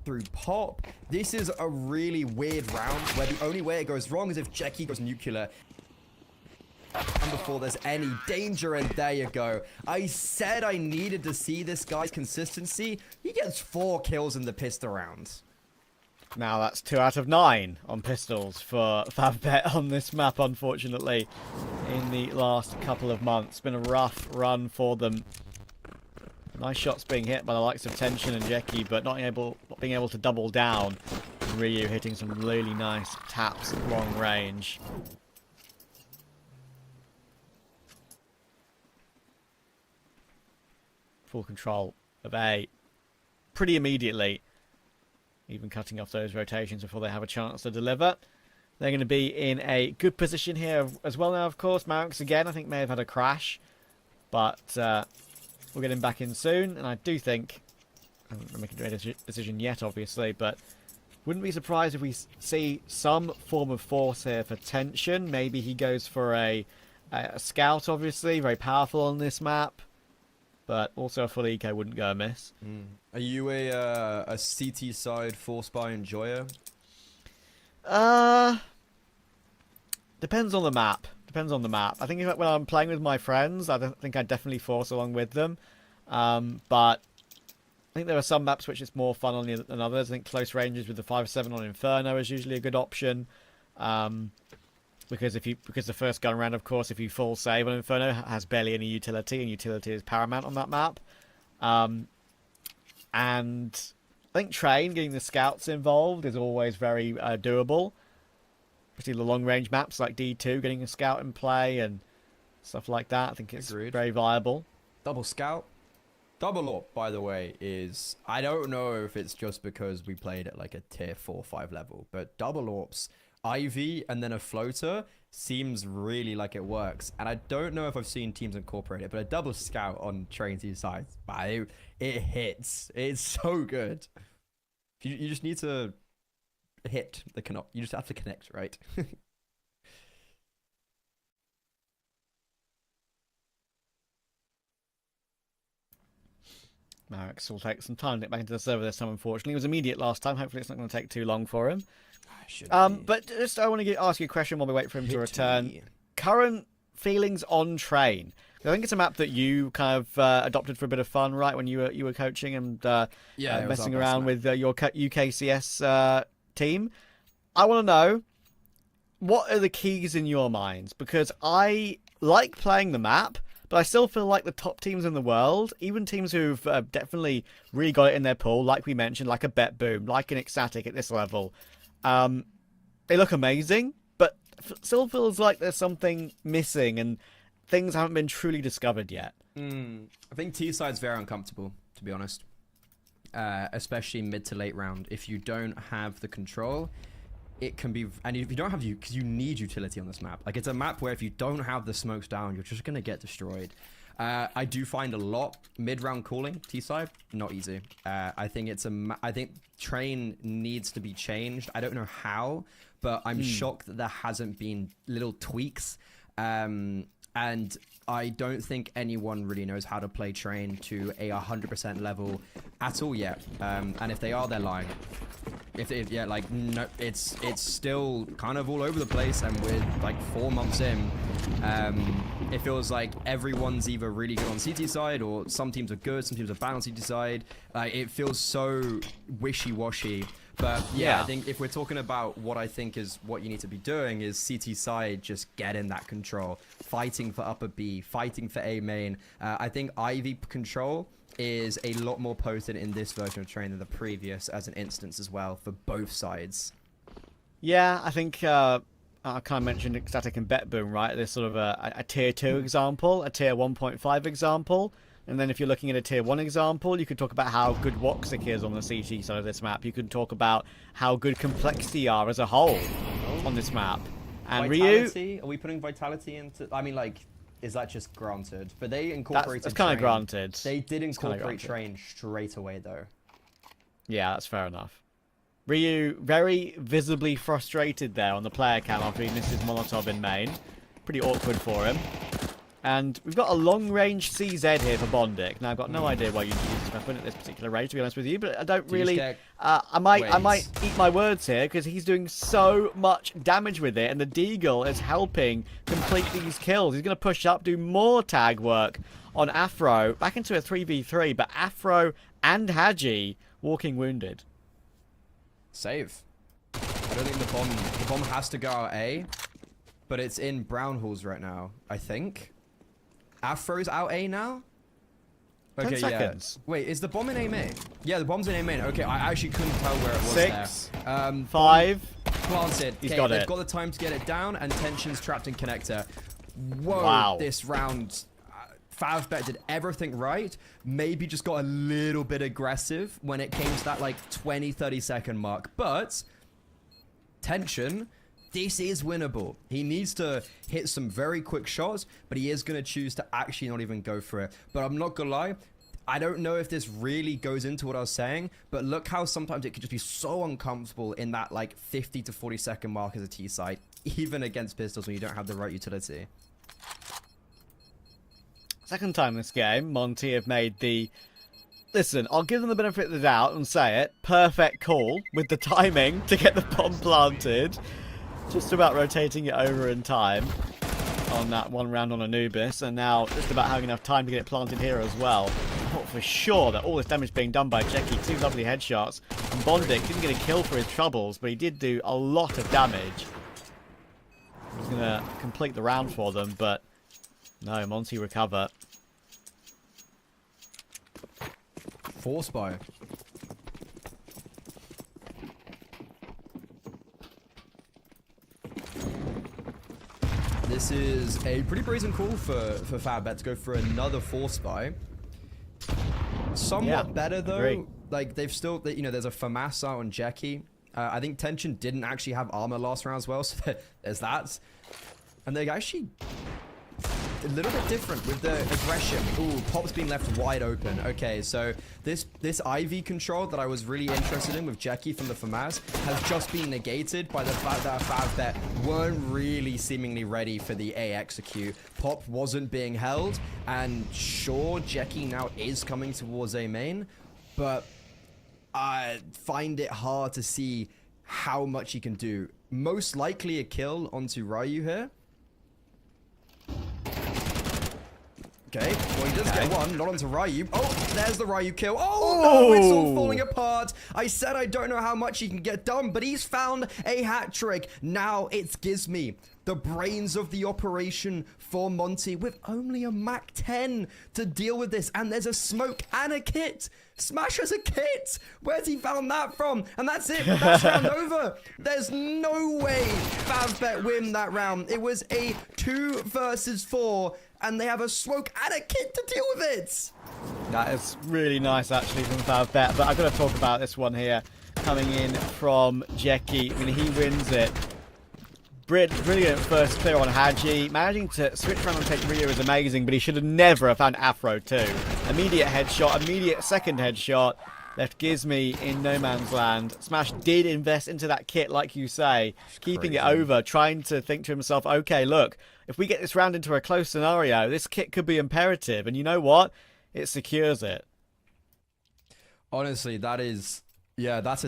through pop. This is a really weird round where the only way it goes wrong is if Jackie goes nuclear. And before there's any danger, and there you go. I said I needed to see this guy's consistency. He gets 4 kills in the pistol round. Now that's 2 out of 9 on pistols for FAVBET on this map, unfortunately, in the last couple of months. It's been a rough run for them. Nice shots being hit by the likes of Tension and Jeki, but not being able to double down. Ryu hitting some really nice taps at long range. Full control of A pretty immediately. Even cutting off those rotations before they have a chance to deliver. They're going to be in a good position here as well now, of course. Marix, again, I think may have had a crash. But we'll get him back in soon. And I do think... I'm not making a decision yet, obviously, but wouldn't be surprised if we see some form of force here for tension. Maybe he goes for a scout, obviously. Very powerful on this map. But also a full eco wouldn't go amiss. Are you a CT side force buy enjoyer? Depends on the map. Depends on the map. I think when I'm playing with my friends, I think I'd definitely force along with them. But I think there are some maps which it's more fun on than others. I think close ranges with the 5.7 on Inferno is usually a good option. Because the first gun round, of course, if you full save on Inferno, has barely any utility, and utility is paramount on that map. And I think Train, getting the scouts involved, is always very doable. Particularly the long-range maps like D2, getting a scout in play and stuff like that. I think it's very viable. Double scout. Double AWP, by the way, is... I don't know if it's just because we played at like a tier 4-5 level, but double AWPs, IV, and then a floater seems really like it works. And I don't know if I've seen teams incorporate it, but a double scout on Train 2 sides, it hits. It's so good. You just need to hit the connect. You just have to connect, right? Marix will take some time to get back into the server this time, unfortunately. It was immediate last time. Hopefully it's not going to take too long for him. But just I want to ask you a question while we wait for him to return. Current feelings on Train. I think it's a map that you kind of adopted for a bit of fun, right? When you were coaching and messing around with your UKCS team. I want to know, what are the keys in your minds? Because I like playing the map, but I still feel like the top teams in the world, even teams who've definitely really got it in their pool, like we mentioned, like a Bet Boom, like an Ecstatic at this level, they look amazing, but still feels like there's something missing and things haven't been truly discovered yet. I think T-side's very uncomfortable, to be honest. Especially mid to late round. If you don't have the control, it can be... And if you don't have... Because you need utility on this map. Like, it's a map where if you don't have the smokes down, you're just going to get destroyed. I do find a lot mid-round calling, T-side, not easy. I think I think Train needs to be changed. I don't know how, but I'm shocked that there hasn't been little tweaks. And I don't think anyone really knows how to play Train to a 100% level at all yet. And if they are, they're lying. Yeah, like, no, it's still kind of all over the place, and we're like 4 months in. It feels like everyone's either really good on CT side, or some teams are good, some teams are bad on CT side. It feels so wishy-washy. But yeah, I think if we're talking about what I think is what you need to be doing, is CT side just getting that control, fighting for upper B, fighting for A main. I think Ivy control is a lot more potent in this version of Train than the previous as an instance as well for both sides. Yeah, I think I kind of mentioned Ecstatic and Bet Boom, right? There's sort of a tier 2 example, a tier 1.5 example. And then if you're looking at a tier 1 example, you could talk about how good Woxic is on the CT side of this map. You could talk about how good Complexity are as a whole on this map. And Vitality? Ryu... Are we putting Vitality into... I mean, like, is that just granted? But they incorporated That's kind of Train. granted. They did incorporate Train straight away, though. Yeah, that's fair enough. Ryu, very visibly frustrated there on the player cam after he missed his Molotov in main. Pretty awkward for him. And we've got a long-range CZ here for Bondic. Now, I've got no idea why you use this weapon at this particular range, to be honest with you, but I don't really... I might eat my words here, because he's doing so much damage with it, and the Deagle is helping complete these kills. He's going to push up, do more tag work on Afro, back into a 3v3, but Afro and Haji walking wounded. Save. I don't think the bomb has to go out A, but it's in Brown Halls right now, I think. Afro's out A now? Okay, 10 seconds. Yeah. Wait, is the bomb in A main? Yeah, the bomb's in A main. Okay, I actually couldn't tell where it was 6, there. 5. Planted. He's got it. They've got the time to get it down, and tension's trapped in connector. Whoa, wow. This round... FAVBET did everything right, maybe just got a little bit aggressive when it came to that like 20-30 second mark, but tension this is winnable. He needs to hit some very quick shots, but he is going to choose to actually not even go for it. But I'm not going to lie, I don't know if this really goes into what I was saying, but look how sometimes it could just be so uncomfortable in that like 50 to 40 second mark as a T side, even against pistols when you don't have the right utility. Second time this game, Monte have made the... Listen, I'll give them the benefit of the doubt and say it. Perfect call with the timing to get the bomb planted. Just about rotating it over in time on that one round on Anubis. And now just about having enough time to get it planted here as well. I thought for sure that all this damage being done by Jeki. 2 lovely headshots. And Bondic didn't get a kill for his troubles, but he did do a lot of damage. He was going to complete the round for them, but no, Monte recover. Force buy. This is a pretty brazen call for FAVBET to go for another force buy. Somewhat better though. Agree. Like they've still, you know, there's a FAMAS out on Jeki. I think Tension didn't actually have armor last round as well, so there's that. And they actually a little bit different with the aggression. Ooh, Pop's being left wide open. Okay, so this IV control that I was really interested in with Jeki from the FAMAS has just been negated by the fact that FAVBET weren't really seemingly ready for the A execute. Pop wasn't being held, and sure, Jeki now is coming towards A main, but I find it hard to see how much he can do. Most likely a kill onto Ryu here. Okay, well he does get one, not onto Ryu. Oh, there's the Ryu kill. Oh no, it's all falling apart. I said I don't know how much he can get done, but he's found a hat trick. Now it's Gizmy, the brains of the operation for Monte, with only a Mac 10 to deal with this. And there's a smoke and a kit. Smash has a kit. Where's he found that from? And that's it. That's round over. There's no way FAVBET win that round. It was a 2 versus 4. And they have a smoke and a kit to deal with it. That is really nice, actually, from FAVBET. But I've got to talk about this one here. Coming in from Jeki. I mean, he wins it. Brilliant first clear on Hadji. Managing to switch around and take Ryu is amazing, but he should have never have found Afro too. Immediate headshot, immediate second headshot. Left Gizmy in no man's land. Smash did invest into that kit, like you say, keeping it over, trying to think to himself, okay, look, if we get this round into a close scenario, this kit could be imperative. And you know what? It secures it. Honestly, that is... Yeah, that's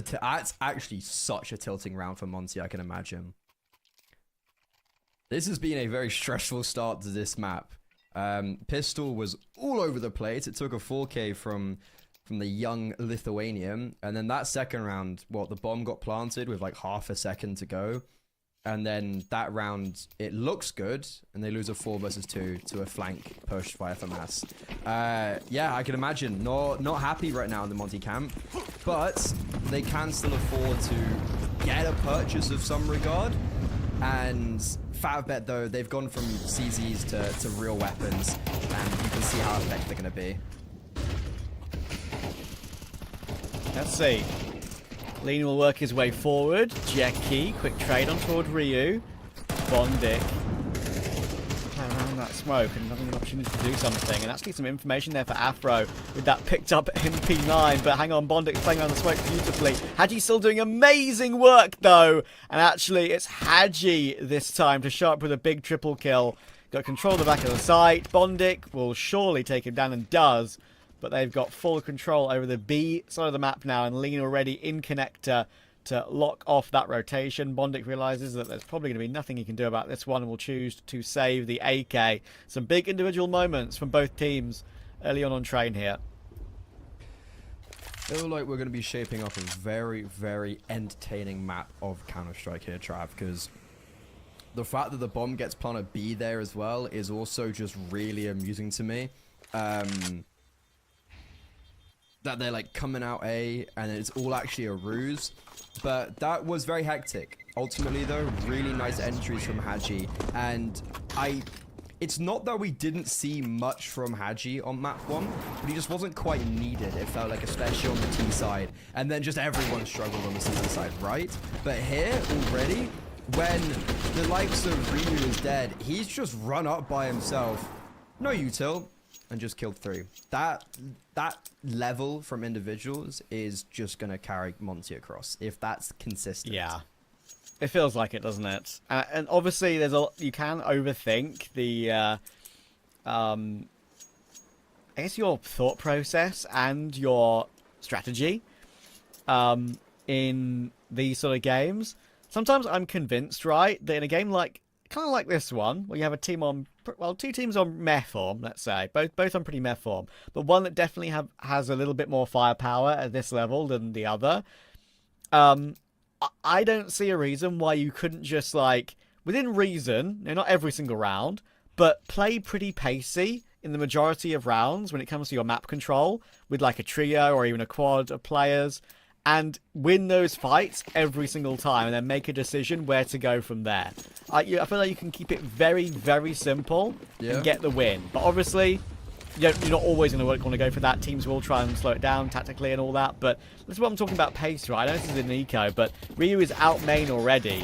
actually such a tilting round for Monte, I can imagine. This has been a very stressful start to this map. Pistol was all over the place. It took a 4K from the young Lithuanian. And then that second round, the bomb got planted with like half a second to go. And then that round, it looks good. And they lose a 4 versus 2 to a flank push via FAMAS. Yeah, I can imagine. Not happy right now in the Monte camp. But they can still afford to get a purchase of some regard. And FAVBET, though, they've gone from CZs to real weapons. And you can see how effective they're going to be. Let's see. Lean will work his way forward. Jeki, quick trade on toward Ryu. Bondic. Around that smoke and having an opportunity to do something. And actually some information there for Afro with that picked up MP9. But hang on, Bondic's playing around the smoke beautifully. Hadji still doing amazing work though. And actually it's Hadji this time to show up with a big triple kill. Got control of the back of the site. Bondic will surely take him down and does. But they've got full control over the B side of the map now, and Lean already in connector to lock off that rotation. Bondic realizes that there's probably going to be nothing he can do about this one and will choose to save the AK. Some big individual moments from both teams early on train here. I feel like we're going to be shaping up a very, very entertaining map of Counter-Strike here, Trav, because the fact that the bomb gets planted B there as well is also just really amusing to me. That they're like coming out A and it's all actually a ruse, but that was very hectic. Ultimately though, really nice entries from Hadji, and it's not that we didn't see much from Hadji on map 1, but he just wasn't quite needed, it felt like, especially on the T side, and then just everyone struggled on the C side, right? But here already, when the likes of Ryu is dead, he's just run up by himself. No util. And just killed 3. That level from individuals is just going to carry Monte across, if that's consistent. Yeah. It feels like it, doesn't it? And obviously, you can overthink the, I guess your thought process and your strategy, in these sort of games. Sometimes I'm convinced, right, that in a game kind of like this one, where you have a team on, well, 2 teams on meh form, let's say, both on pretty meh form, but one that definitely has a little bit more firepower at this level than the other. I don't see a reason why you couldn't just, like, within reason, not every single round, but play pretty pacey in the majority of rounds when it comes to your map control, with like a trio or even a quad of players, and win those fights every single time, and then make a decision where to go from there. I feel like you can keep it very, very simple and get the win. But obviously, you're not always going to want to go for that. Teams will try and slow it down tactically and all that. But this is what I'm talking about, pace, right? I know this is in eco, but Ryu is out main already.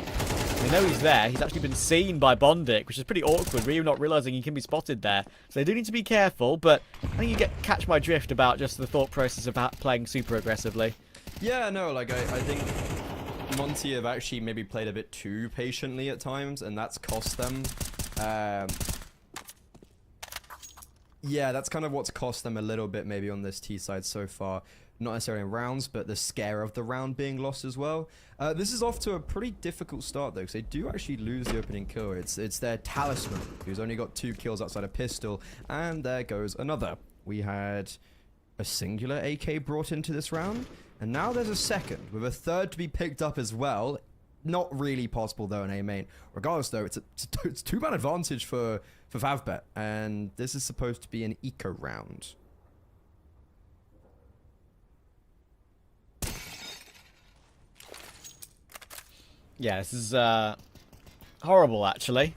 They know he's there. He's actually been seen by Bondic, which is pretty awkward. Ryu not realizing he can be spotted there. So they do need to be careful, but I think you catch my drift about just the thought process about playing super aggressively. Yeah, no, like I think Monte have actually maybe played a bit too patiently at times, and that's cost them. Yeah, that's kind of what's cost them a little bit maybe on this T side so far. Not necessarily in rounds, but the scare of the round being lost as well. This is off to a pretty difficult start, though, because they do actually lose the opening kill. It's their Talisman, who's only got 2 kills outside a pistol, and there goes another. We had a singular AK brought into this round, and now there's a second, with a third to be picked up as well. Not really possible, though, in A main. Regardless, though, it's 2-man advantage for FAVBET, and this is supposed to be an eco round. Yeah, this is horrible, actually.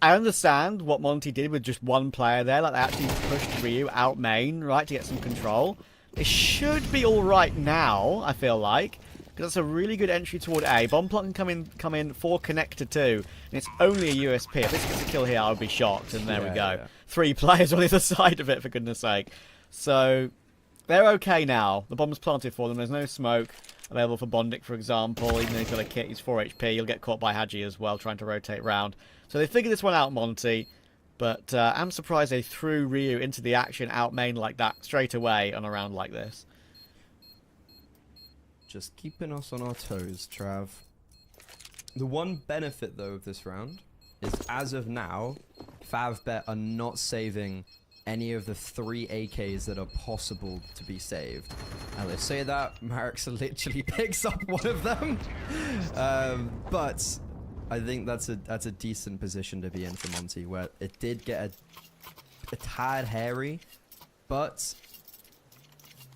I understand what Monte did with just 1 player there. Like, they actually pushed Ryu out main, right, to get some control. It should be all right now, I feel like, because that's a really good entry toward A. Bomb plot can come in for connector too, and it's only a USP. If this gets a kill here, I would be shocked, and there we go. Yeah. 3 players on either side of it, for goodness sake. So, they're okay now. The bomb's planted for them. There's no smoke available for Bondic, for example. Even though he's got a kit, he's 4 HP. He'll get caught by Haji as well, trying to rotate round. So they figured this one out, Monte. But I'm surprised they threw Ryu into the action out main like that straight away on a round like this. Just keeping us on our toes, Trav. The one benefit, though, of this round is, as of now, FAVBET are not saving any of the 3 AKs that are possible to be saved. And let's say that Marix literally picks up one of them. But I think that's a decent position to be in for Monte, where it did get a tad hairy, but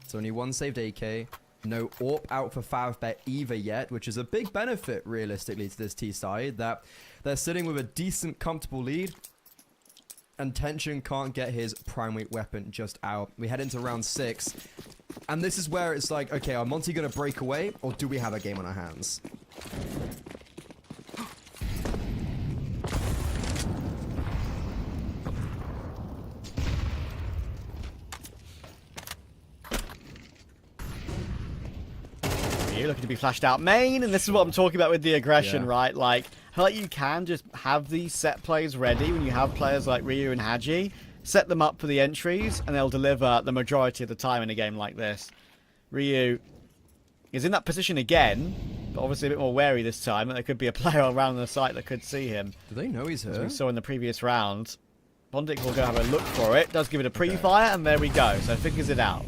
it's only 1 saved AK. No AWP out for FAVBET either yet, which is a big benefit, realistically, to this T side, that they're sitting with a decent, comfortable lead, and Tension can't get his primary weapon just out. We head into round 6, and this is where it's like, okay, are Monte going to break away, or do we have a game on our hands? Looking to be flashed out main, and this is what I'm talking about with the aggression, right? Like, I feel like you can just have these set plays ready when you have players like Ryu and Haji, set them up for the entries, and they'll deliver the majority of the time in a game like this. Ryu is in that position again, but obviously a bit more wary this time, and there could be a player around the site that could see him. Do they know he's here? As we saw in the previous round. Bondic will go have a look for it, does give it a pre-fire, and there we go, so figures it out.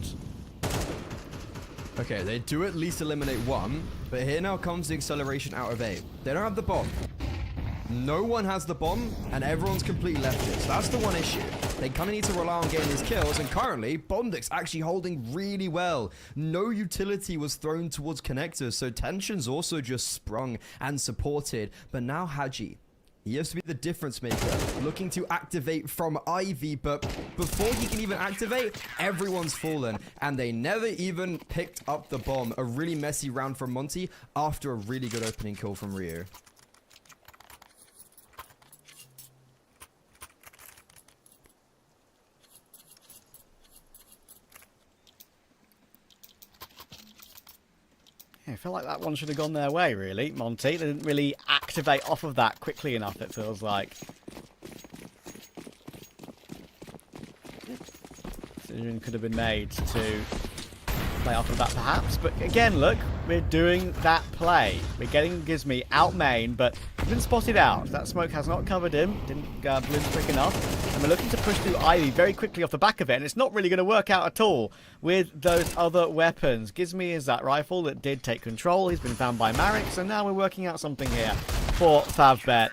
Okay, they do at least eliminate 1, but here now comes the acceleration out of A. They don't have the bomb. No one has the bomb, and everyone's completely left it. So that's the one issue. They kind of need to rely on getting these kills, and currently, Bondic's actually holding really well. No utility was thrown towards connectors, so Tension's also just sprung and supported. But now Haji, he has to be the difference maker, looking to activate from Ivy, but before he can even activate, everyone's fallen, and they never even picked up the bomb. A really messy round from Monte after a really good opening kill from Ryu. feel like that one should have gone their way, really. Monte, they didn't really activate off of that quickly enough, it feels like. Decision could have been made to play off of that, perhaps. But again, look, we're doing that play. We're getting Gizmy out main, but he's been spotted out. That smoke has not covered him. Didn't bloom quick enough. And we're looking to push through Ivy very quickly off the back of it, and it's not really going to work out at all with those other weapons. Gizmy is that rifle that did take control. He's been found by Marek, so now we're working out something here for FAVBET.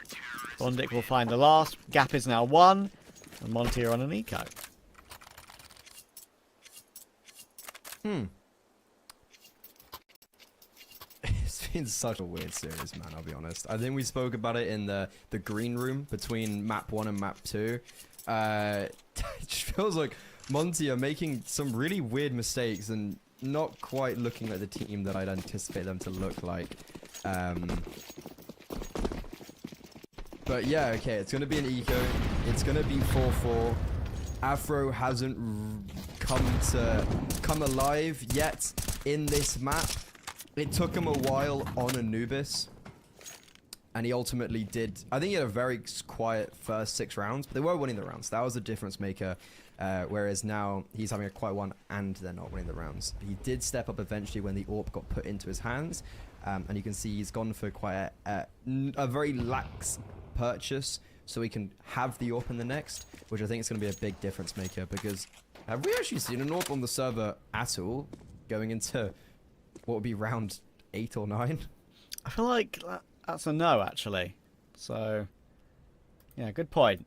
Bondic will find the last. Gap is now 1, and Monte are on an eco. It's been such a weird series, man, I'll be honest. I think we spoke about it in the green room between map 1 and map 2. It just feels like Monte are making some really weird mistakes and not quite looking like the team that I'd anticipate them to look like. But yeah, okay, it's going to be an eco. It's going to be 4-4. Afro hasn't come alive yet in this map. It took him a while on Anubis, and he ultimately did. I think he had a very quiet first 6 rounds, but they were winning the rounds. That was the difference maker, whereas now he's having a quiet one and they're not winning the rounds. He did step up eventually when the AWP got put into his hands, and you can see he's gone for quite a very lax purchase, so he can have the AWP in the next, which I think is going to be a big difference maker, because have we actually seen an AWP on the server at all going into what would be round 8 or 9? I feel like that's a no, actually. So, yeah, good point.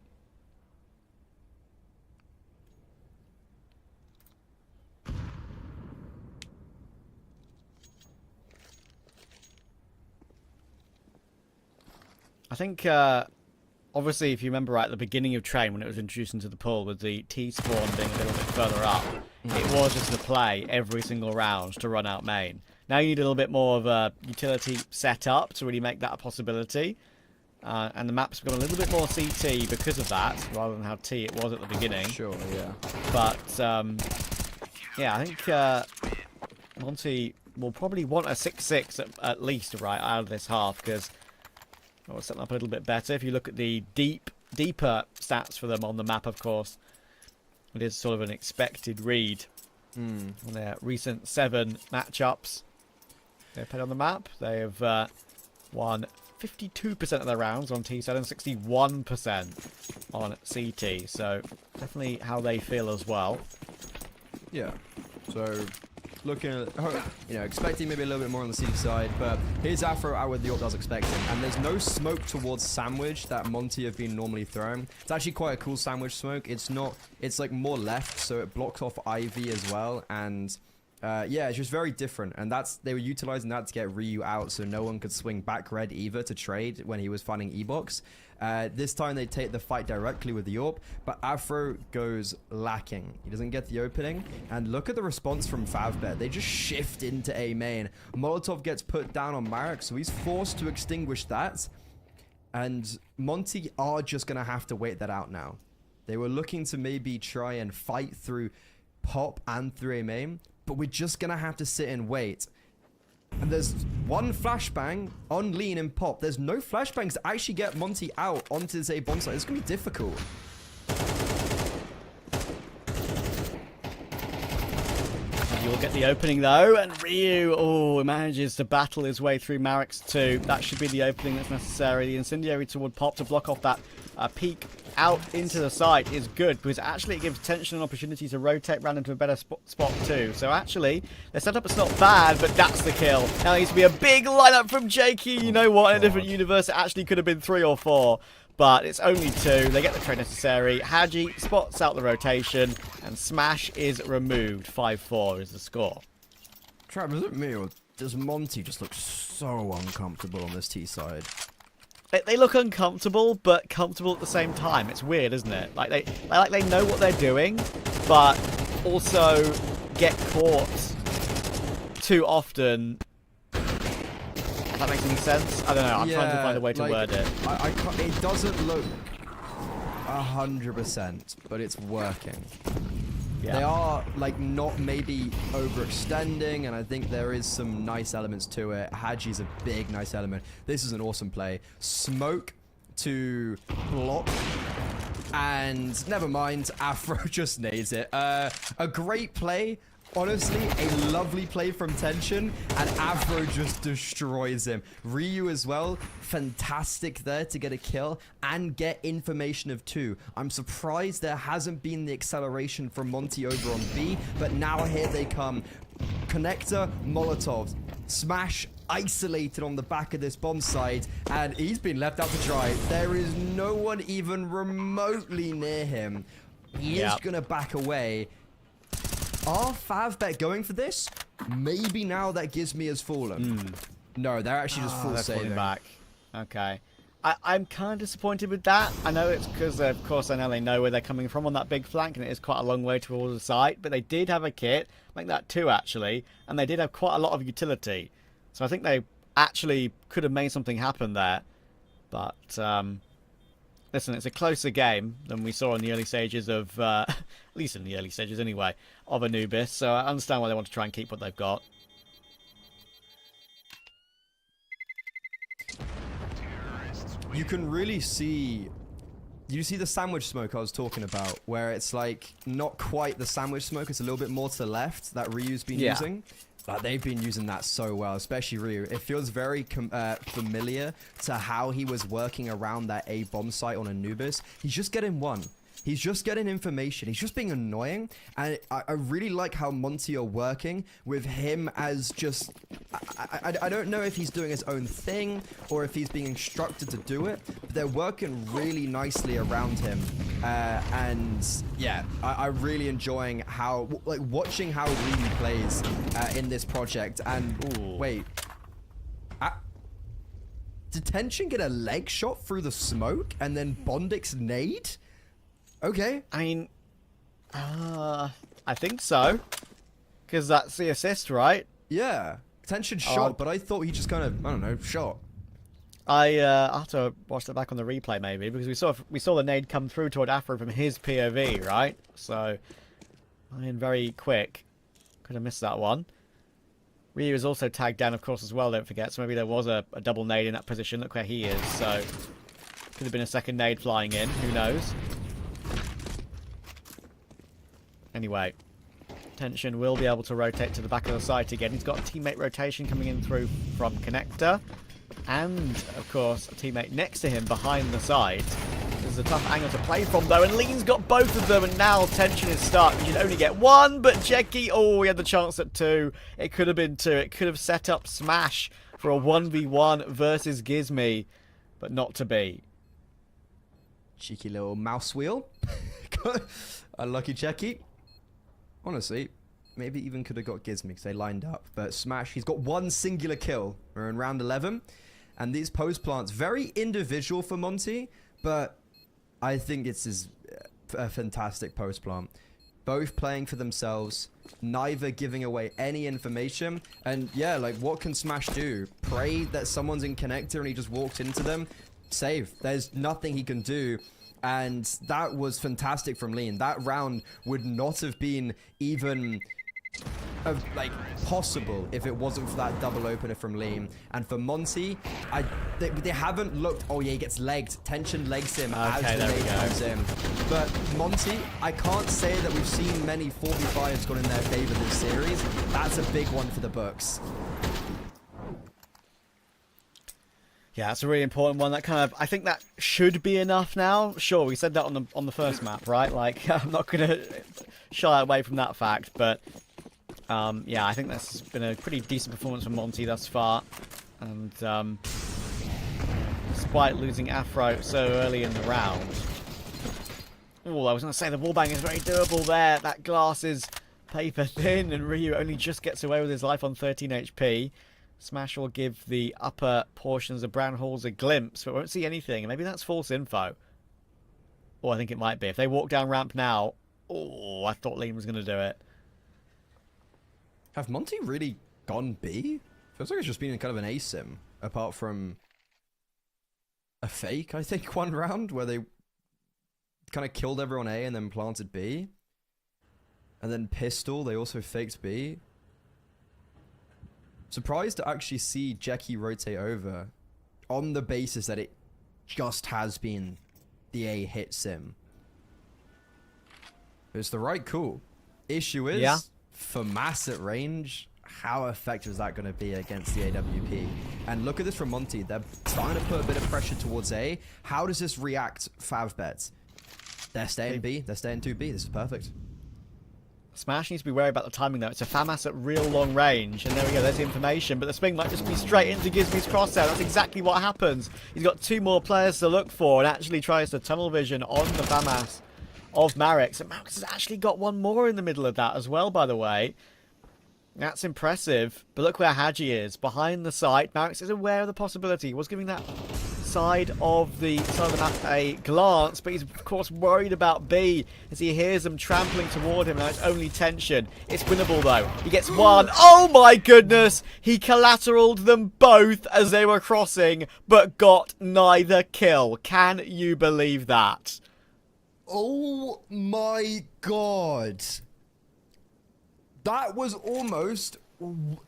I think, obviously, if you remember right at the beginning of Train, when it was introduced into the pool, with the T-spawn being a little bit further up, it was just the play every single round to run out main. Now you need a little bit more of a utility set up to really make that a possibility. And the map's become a little bit more CT because of that, rather than how T it was at the beginning. Sure, yeah. But, yeah, I think Monte will probably want a 6-6 at least right out of this half, because we'll set them up a little bit better. If you look at the deeper stats for them on the map, of course, it is sort of an expected read on their recent 7 matchups they've played on the map. They have won 52% of their rounds on T-side and 61% on CT. So definitely how they feel as well. Yeah. So looking at, expecting maybe a little bit more on the CT side, but here's Afro out with the AWP I was expecting. And there's no smoke towards sandwich that Monte have been normally throwing. It's actually quite a cool sandwich smoke. It's not, it's like more left, so it blocks off Ivy as well. And yeah, it's just very different. And they were utilizing that to get Ryu out so no one could swing back red either to trade when he was finding E-Box. This time they take the fight directly with the AWP, but Afro goes lacking. He doesn't get the opening, and look at the response from FAVBET. They just shift into A main. Molotov gets put down on Marek, so he's forced to extinguish that, and Monte are just going to have to wait that out now. They were looking to maybe try and fight through Pop and through A main, but we're just going to have to sit and wait. And there's one flashbang on Lean and Pop. There's no flashbangs to actually get Monte out onto this A bomb site. It's going to be difficult. You'll get the opening though, and Ryu, manages to battle his way through Marek's 2. That should be the opening that's necessary. The incendiary toward Pop to block off that peek out into the site is good, because actually it gives Tension an opportunity to rotate round into a better spot too. So actually, their setup is not bad, but that's the kill. Now it needs to be a big lineup from Jakey. You know what, in a different universe it actually could have been 3 or 4. But it's only 2. They get the trade necessary. Haji spots out the rotation, and Smash is removed. 5-4 is the score. Trav, is it me, or does Monte just look so uncomfortable on this T side? They look uncomfortable, but comfortable at the same time. It's weird, isn't it? Like they know what they're doing, but also get caught too often. If that makes any sense? I don't know. I'm trying to find a way to word it. I can't, it doesn't look 100%, but it's working. Yeah. They are like not maybe overextending, and I think there is some nice elements to it. Haji's a big nice element. This is an awesome play. Smoke to block, and never mind, Afro just nades it. A great play. Honestly, a lovely play from Tension, and Afro just destroys him. Ryu as well, fantastic there to get a kill and get information of 2. I'm surprised there hasn't been the acceleration from Monte over on B, but now here they come. Connector, Molotov, Smash isolated on the back of this bomb site, and he's been left out to dry. There is no one even remotely near him. He is gonna back away. Are FAVBET going for this? Maybe now that Gizmi has fallen. No, they're actually just full saving. Back. Okay. I'm kind of disappointed with that. I know it's because, of course, I know they know where they're coming from on that big flank, and it is quite a long way towards the site, but they did have a kit, make that 2 actually, and they did have quite a lot of utility. So I think they actually could have made something happen there. But, listen, it's a closer game than we saw in the early stages of, at least in the early stages anyway, of Anubis. So I understand why they want to try and keep what they've got. You can really see... You see the sandwich smoke I was talking about, where it's like not quite the sandwich smoke, it's a little bit more to the left that Ryu's been using. Like, they've been using that so well, especially Ryu. It feels very familiar to how he was working around that A bomb site on Anubis. He's just getting one. He's just getting information. He's just being annoying. And I really like how Monte are working with him as just... I don't know if he's doing his own thing or if he's being instructed to do it. But they're working really nicely around him. And yeah, I'm really enjoying how... Like, watching how Ryu plays in this project. And... Ooh, wait. Did Tension get a leg shot through the smoke and then Bondix nade? Okay. I mean, I think so. Because that's the assist, right? Yeah. Tension shot, but I thought he just kind of, I don't know, shot. I have to watch that back on the replay maybe, because we saw the nade come through toward Afro from his POV, right? So, I mean, very quick. Could have missed that one. Ryu is also tagged down, of course, as well, don't forget. So maybe there was a double nade in that position. Look where he is. So, could have been a second nade flying in. Who knows? Anyway, Tension will be able to rotate to the back of the site again. He's got a teammate rotation coming in through from Connector. And, of course, a teammate next to him behind the site. This is a tough angle to play from, though. And Lean's got both of them, and now Tension is stuck. You should only get one, but Jeki... Oh, he had the chance at 2. It could have been 2. It could have set up Smash for a 1v1 versus Gizmi, but not to be. Cheeky little mouse wheel. Unlucky Jeki. Honestly, maybe even could have got Gizmi because they lined up. But Smash, he's got one singular kill. We're in round 11. And these post plants, very individual for Monte, but I think it's a fantastic post plant. Both playing for themselves, neither giving away any information. And yeah, like, what can Smash do? Pray that someone's in connector and he just walked into them? Save. There's nothing he can do. And that was fantastic from Lean. That round would not have been even like possible if it wasn't for that double opener from Lean. And for Monte, they haven't looked. Oh yeah, he gets legged. Tension legs him as the nade comes in. But Monte, I can't say that we've seen many 4v5s gone in their favor this series. That's a big one for the books. Yeah, that's a really important one. That kind of, I think that should be enough now. Sure, we said that on the first map, right? Like, I'm not gonna shy away from that fact, but yeah, I think that's been a pretty decent performance from Monte thus far. And despite losing Afro so early in the round, oh, I was gonna say the wallbang is very doable there. That glass is paper thin, and Ryu only just gets away with his life on 13 HP. Smash will give the upper portions of Brown Halls a glimpse, but won't see anything. Maybe that's false info. Or I think it might be. If they walk down ramp now... Oh, I thought Liam was going to do it. Have Monte really gone B? Feels like it's just been kind of an asim, apart from a fake, I think, one round, where they kind of killed everyone A and then planted B. And then Pistol, they also faked B. Surprised to actually see Jackie rotate over on the basis that it just has been the A hit sim. It's the right call. Issue is, for mass at range, how effective is that going to be against the AWP? And look at this from Monte. They're starting to put a bit of pressure towards A. How does this react, FAVBET? They're staying B. They're staying 2B. This is perfect. Smash needs to be wary about the timing though. It's a FAMAS at real long range, and there we go, there's the information, but the swing might just be straight into Gizmy's crosshair. That's exactly what happens. He's got 2 more players to look for and actually tries to tunnel vision on the FAMAS of Marix. And Marix has actually got 1 more in the middle of that as well, by the way. That's impressive, but look where Haji is. Behind the site, Marix is aware of the possibility. He was giving that side of the map a glance, but he's of course worried about B as he hears them trampling toward him. Now it's only tension. It's winnable though. He gets 1. Oh my goodness! He collateraled them both as they were crossing, but got neither kill. Can you believe that? Oh my god. That was almost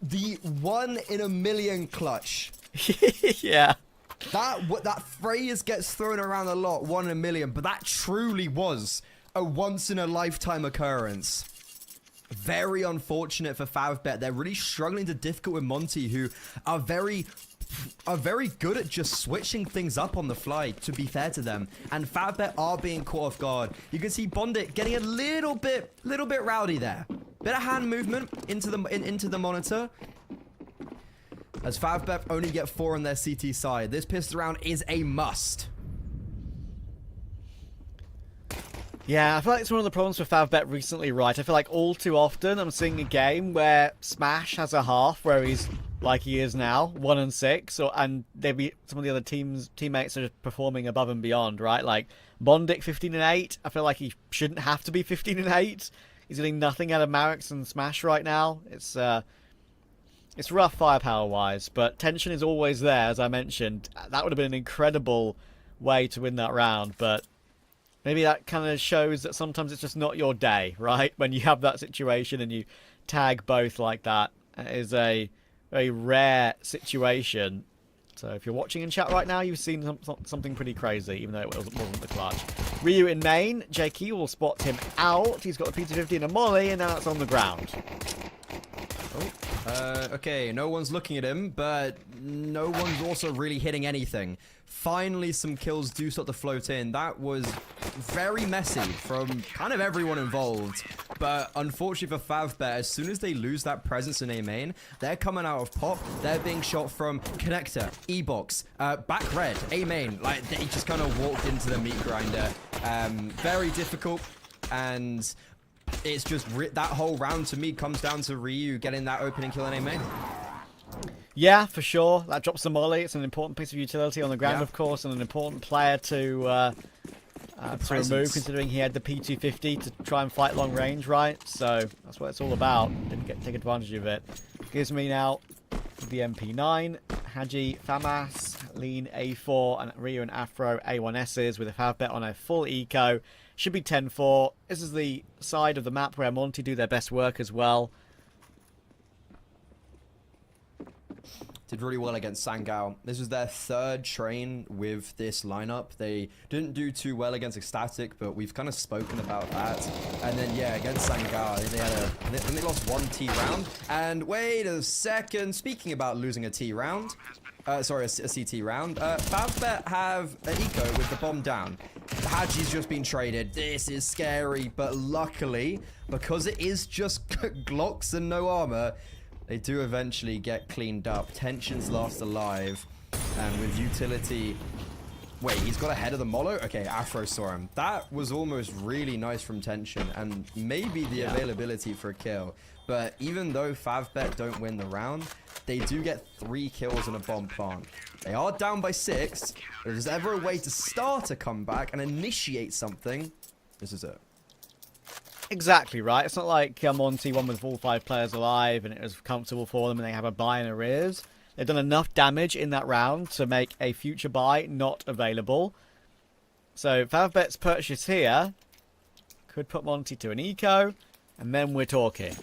the 1 in a million clutch. Yeah. That phrase gets thrown around a lot, 1 in a million, but that truly was a once in a lifetime occurrence. Very unfortunate for FAVBET. They're really struggling to difficult with Monte, who are very good at just switching things up on the fly, to be fair to them. And FAVBET are being caught off guard. You can see Bondit getting a little bit rowdy there. Bit of hand movement into the monitor. As FAVBET only get 4 on their CT side. This pistol round is a must. Yeah, I feel like it's one of the problems with FAVBET recently, right? I feel like all too often I'm seeing a game where Smash has a half where he's like he is now, 1 and 6, and maybe some of the other teammates are just performing above and beyond, right? Like Bondic 15 and 8. I feel like he shouldn't have to be 15 and 8. He's getting nothing out of Marix and Smash right now. It's rough firepower-wise, but tension is always there, as I mentioned. That would have been an incredible way to win that round, but maybe that kind of shows that sometimes it's just not your day, right? When you have that situation and you tag both like that. It is a very rare situation. So if you're watching in chat right now, you've seen something pretty crazy, even though it wasn't the clutch. Ryu in main. Jakey will spot him out. He's got the P250 and a molly, and now it's on the ground. Okay, no one's looking at him, but no one's also really hitting anything. Finally, some kills do start to float in. That was very messy from kind of everyone involved. But unfortunately for FAVBET, as soon as they lose that presence in A main, they're coming out of pop. They're being shot from Connector, E-Box, back red, A main. Like, they just kind of walked into the meat grinder. Very difficult, and it's just that whole round to me comes down to Ryu getting that opening kill in A main. Yeah, for sure. That drops the molly. It's an important piece of utility on the ground, of course, and an important player to remove, considering he had the P250 to try and fight long range, right? So that's what it's all about. Didn't take advantage of it. Gives me now the MP9, Haji, FAMAS, Lean, A4, and Ryu and Afro A1Ss with a FAVBET on a full eco. Should be 10-4. This is the side of the map where Monte do their best work as well. Did really well against Sangao. This was their 3rd train with this lineup. They didn't do too well against Ecstatic, but we've kind of spoken about that. And then, yeah, against Sangao, they lost 1 T round. And wait a second, speaking about losing a T round, sorry, a CT round, FAVBET have an eco with the bomb down. Haji's just been traded. This is scary, but luckily, because it is just Glocks and no armor, they do eventually get cleaned up. Tensions last alive. And with utility... Wait, he's got ahead of the Molo? Okay, Afro saw him. That was almost really nice from Tension. And maybe the availability for a kill. But even though FAVBET don't win the round, they do get 3 kills in a bomb plant. They are down by 6. If there's ever a way to start a comeback and initiate something, this is it. Exactly, right? It's not like Monte won with all 5 players alive and it was comfortable for them and they have a buy in arrears. They've done enough damage in that round to make a future buy not available. So FAVBET's purchase here could put Monte to an eco. And then we're talking.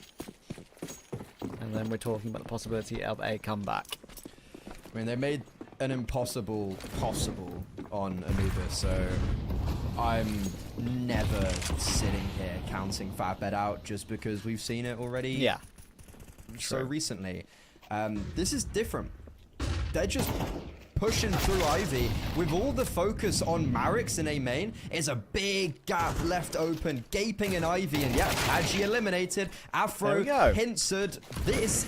And then we're talking about the possibility of a comeback. I mean, they made an impossible possible on Anubis, so I'm never sitting here counting FAVBET out just because we've seen it already. Yeah. So True. recently. This is different. They're just pushing through Ivy with all the focus on Marix in A main. Is a big gap left open, gaping in Ivy, and yeah, Pagi eliminated. Afro, Hintsud. This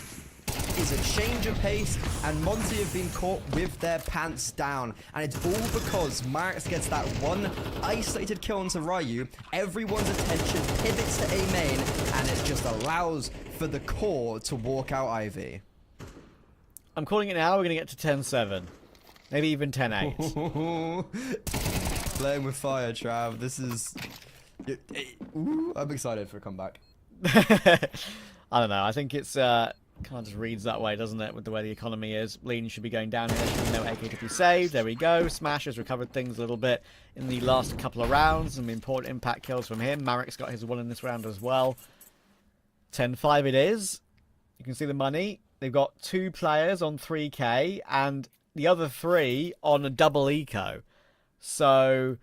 is a change of pace, and Monte have been caught with their pants down, and it's all because Marix gets that one isolated kill onto Ryu. Everyone's attention pivots to A main, and it just allows for the core to walk out Ivy. I'm calling it now. We're going to get to 10-7. Maybe even 10-8. Playing with fire, Trav. This is... Ooh, I'm excited for a comeback. I don't know. I think it's kind of just reads that way, doesn't it, with the way the economy is. Lean should be going down here. Should be no AK to be saved. There we go. Smash has recovered things a little bit in the last couple of rounds. Some important impact kills from him. Marix got his one in this round as well. 10-5 it is. You can see the money. They've got 2 players on 3k and the other 3 on a double eco. So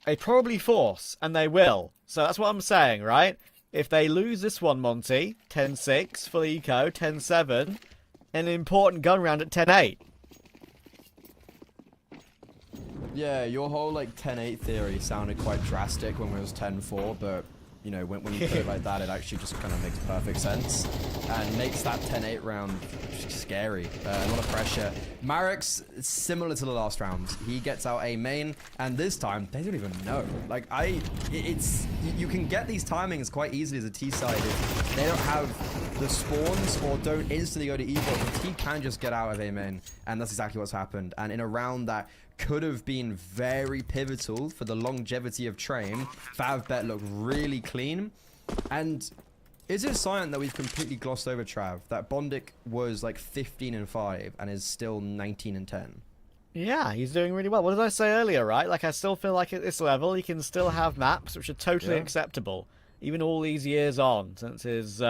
they probably force, and they will. So that's what I'm saying, right? If they lose this one, Monty, 10-6, full eco, 10-7, an important gun round at 10-8. Yeah, your whole like 10-8 theory sounded quite drastic when it was 10-4, but you know, when you put it like that, it actually just kind of makes perfect sense and makes that 10-8 round scary. A lot of pressure. Marix, similar to the last round, he gets out A main, and this time they don't even know. Like you can get these timings quite easily as a T side if they don't have the spawns or don't instantly go to evo. The T can just get out of A main, and that's exactly what's happened. And in a round that could have been very pivotal for the longevity of Train, FAVBET looked really clean. And is it a sign that we've completely glossed over, Trav, that Bondic was like 15-5 and is still 19-10? Yeah, he's doing really well. What did I say earlier, right? Like, I still feel like at this level, he can still have maps which are totally acceptable, even all these years on, since his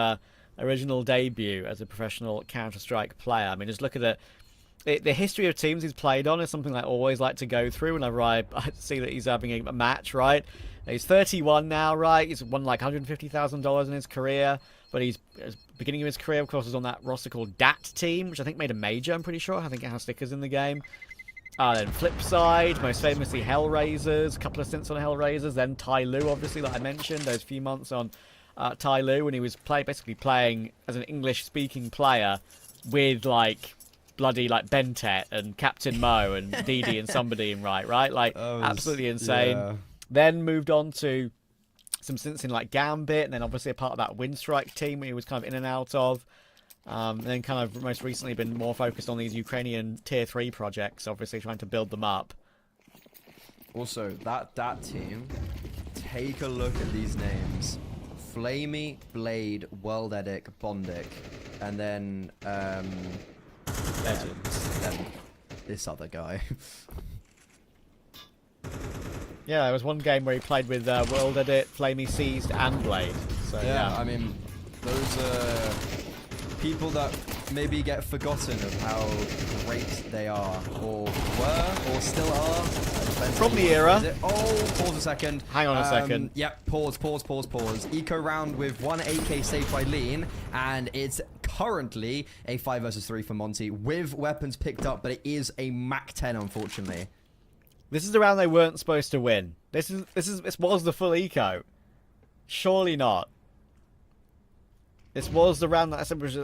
original debut as a professional Counter-Strike player. I mean, just look at it. The history of teams he's played on is something I always like to go through whenever I see that he's having a match, right? He's 31 now, right? He's won like $150,000 in his career, but he's beginning of his career, of course, was on that roster called DAT team, which I think made a major, I'm pretty sure. I think it has stickers in the game. Then Flipside, most famously Hellraisers, a couple of stints on Hellraisers, then Tai Lu, obviously, like I mentioned, those few months on Tai Lu when he was basically playing as an English-speaking player with, like, bloody like Bentet and Captain Mo and Didi and somebody in right? Like absolutely insane. Yeah. Then moved on to some stints in like Gambit, and then obviously a part of that Windstrike team where he was kind of in and out of. And then kind of most recently been more focused on these Ukrainian tier 3 projects, obviously trying to build them up. Also, that team, take a look at these names. Flamey, Blade, World Edic, Bondic, and then Legends. Then this other guy. Yeah, there was one game where he played with World Edit, Flamey, Seized, and Blade. So yeah, I mean, those are people that maybe get forgotten of how great they are, or were, or still are. From the era. Oh, pause a second. Hang on a second. Yep, pause. Eco round with 1 AK saved by Lean, and it's currently a 5 versus 3 for Monty with weapons picked up, but it is a Mac 10, unfortunately. This is the round they weren't supposed to win. This was the full eco. Surely not. This was the round that I said was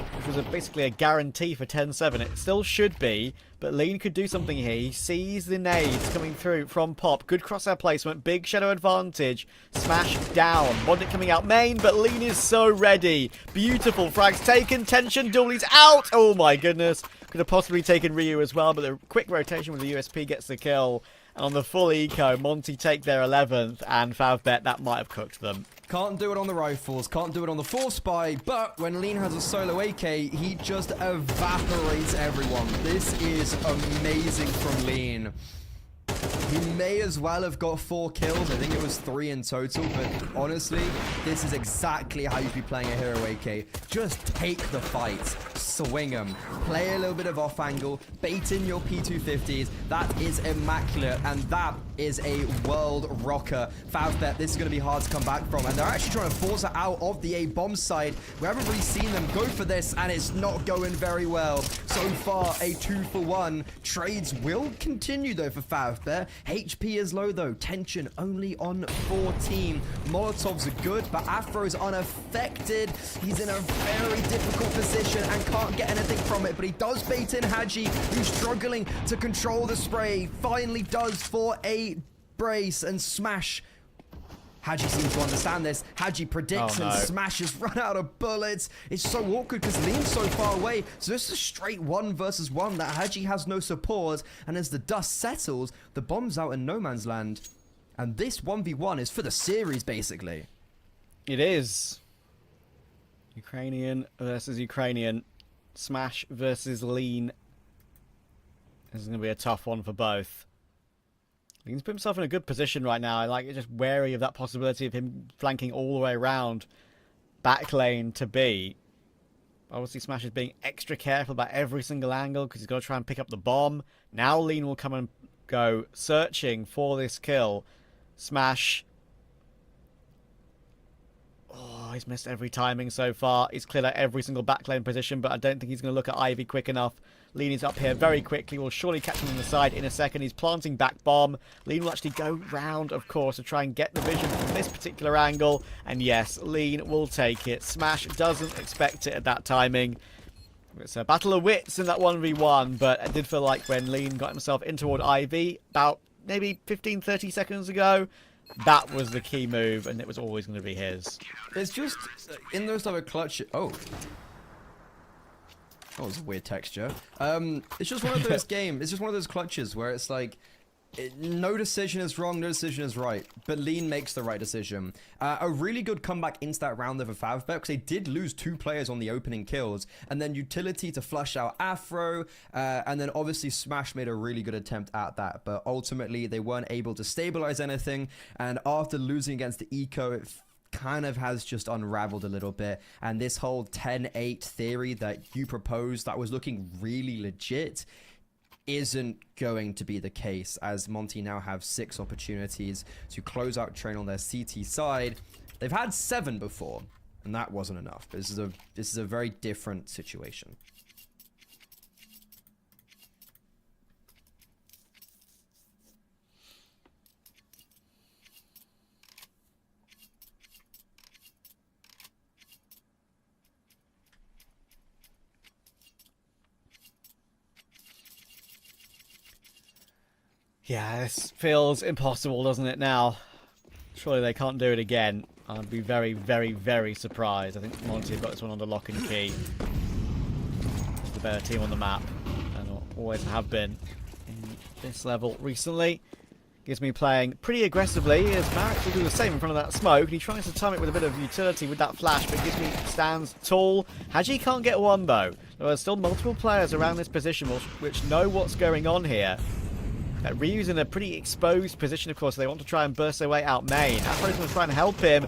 basically a guarantee for 10-7. It still should be, but Lean could do something here. He sees the nades coming through from Pop. Good crosshair placement, big shadow advantage. Smash down. Bondic coming out main, but Lean is so ready. Beautiful frags taken. Tension duel. He's out. Oh my goodness. Could have possibly taken Ryu as well, but the quick rotation with the USP gets the kill. And on the full eco, Monty take their 11th, and FAVBET, that might have cooked them. Can't do it on the rifles, can't do it on the force spy, but when Lean has a solo AK, he just evaporates everyone. This is amazing from Lean. He may as well have got 4 kills. I think it was 3 in total, but honestly, this is exactly how you'd be playing a hero AK. Just take the fight, swing them, play a little bit of off angle, bait in your P250s. That is immaculate, and that is a world rocker. FAVBET, this is going to be hard to come back from, and they're actually trying to force it out of the A-bomb side. We haven't really seen them go for this, and it's not going very well. So far, a 2-for-1. Trades will continue, though, for FAVBET. HP is low, though. Tension only on 14. Molotovs are good, but Afro's unaffected. He's in a very difficult position and can't get anything from it, but he does bait in Hadji, who's struggling to control the spray. Finally does for a brace and smash. Hadji seems to understand this. Hadji predicts and smashes, run out of bullets. It's so awkward because Lean's so far away. So this is a straight 1 versus 1 that Hadji has no support. And as the dust settles, the bomb's out in no man's land. And this 1v1 is for the series, basically. It is. Ukrainian versus Ukrainian. Smash versus Lean. This is going to be a tough one for both. Lean's put himself in a good position right now. I like just wary of that possibility of him flanking all the way around back lane to B. Obviously, Smash is being extra careful about every single angle because he's got to try and pick up the bomb. Now Lean will come and go searching for this kill. Smash. Oh, he's missed every timing so far. He's cleared out every single backlane position, but I don't think he's going to look at Ivy quick enough. Lean is up here very quickly. We'll surely catch him on the side in a second. He's planting back bomb. Lean will actually go round, of course, to try and get the vision from this particular angle. And yes, Lean will take it. Smash doesn't expect it at that timing. It's a battle of wits in that 1v1, but I did feel like when Lean got himself in toward Ivy about maybe 15-30 seconds ago, that was the key move, and it was always going to be his. It's just in those type of clutch. Oh, that was a weird texture. It's just one of those games. It's just one of those clutches where it's like, no decision is wrong, no decision is right, but Lean makes the right decision. A really good comeback into that round there for FAVBET, because they did lose 2 players on the opening kills, and then utility to flush out Afro, and then obviously Smash made a really good attempt at that, but ultimately they weren't able to stabilize anything, and after losing against the Eco, it kind of has just unraveled a little bit, and this whole 10-8 theory that you proposed that was looking really legit isn't going to be the case, as Monte now have 6 opportunities to close out train on their CT side. They've had 7 before, and that wasn't enough. This is a very different situation. Yeah, this feels impossible, doesn't it, now? Surely they can't do it again. I'd be very, very, very surprised. I think Monte have got this one under lock and key. It's the better team on the map, and always have been in this level recently. Gives me playing pretty aggressively, as Marek will do the same in front of that smoke, and he tries to time it with a bit of utility with that flash, but Gives me stands tall. Hadji can't get one, though. There are still multiple players around this position which know what's going on here. Ryu's in a pretty exposed position, of course. So they want to try and burst their way out main. Afro's going to try and help him.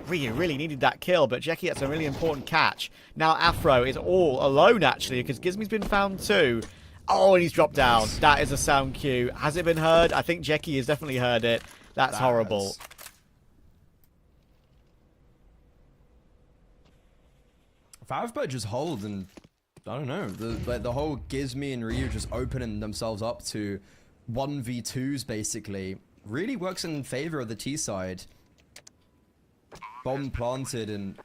Ryu really needed that kill, but Jackie gets a really important catch. Now Afro is all alone, actually, because Gizme's been found too. Oh, and he's dropped down. That is a sound cue. Has it been heard? I think Jackie has definitely heard it. That's horrible. FAVBET just hold, and I don't know. The whole Gizme and Ryu just opening themselves up to 1v2s basically really works in favor of the T side. Bomb planted, and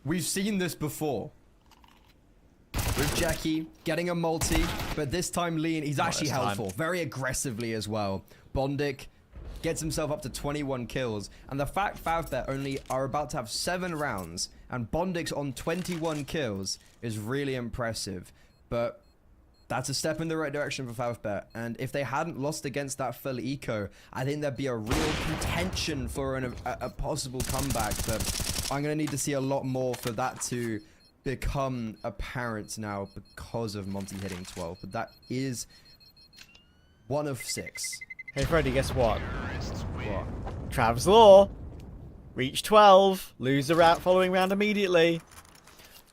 we've seen this before with Jackie getting a multi, but this time Lean, he's actually helpful very aggressively as well. Bondic gets himself up to 21 kills, and the fact FAVBET only are about to have 7 rounds and Bondic's on 21 kills is really impressive, but that's a step in the right direction for FAVBET, and if they hadn't lost against that full eco, I think there'd be a real contention for a possible comeback, but I'm going to need to see a lot more for that to become apparent now because of Monte hitting 12, but that is 1 of 6. Hey, Freddy, guess what? What? Trav's Law. Reach 12. Lose the following round immediately.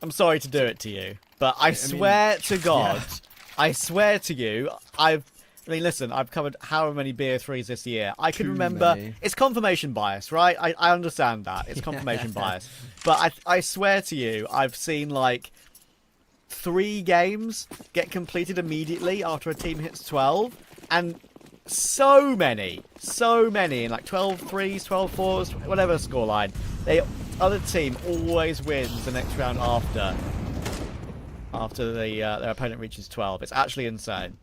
I'm sorry to do it to you, but I swear to God, I swear to you, I mean, listen, I've covered how many BO3s this year. I can remember. It's confirmation bias, right? I understand that. It's confirmation bias. But I swear to you, I've seen like 3 games get completed immediately after a team hits 12. And so many, in like 12 threes, 12 fours, whatever scoreline. Other team always wins the next round after their opponent reaches 12. It's actually insane.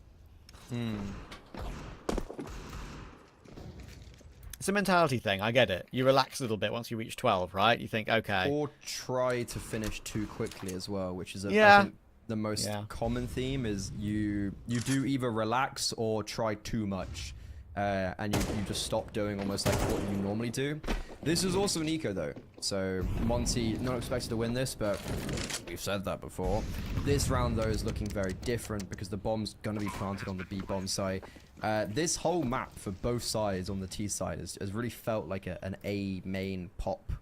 It's a mentality thing. I get it. You relax a little bit once you reach 12, right? You think, okay. Or try to finish too quickly as well, which is yeah. I think the most common theme is you do either relax or try too much, and you just stop doing almost like what you normally do. This is also an eco though, so MONTE not expected to win this, but we've said that before. This round though is looking very different because the bomb's gonna be planted on the B bomb site. This whole map for both sides on the T side has really felt like an A main pop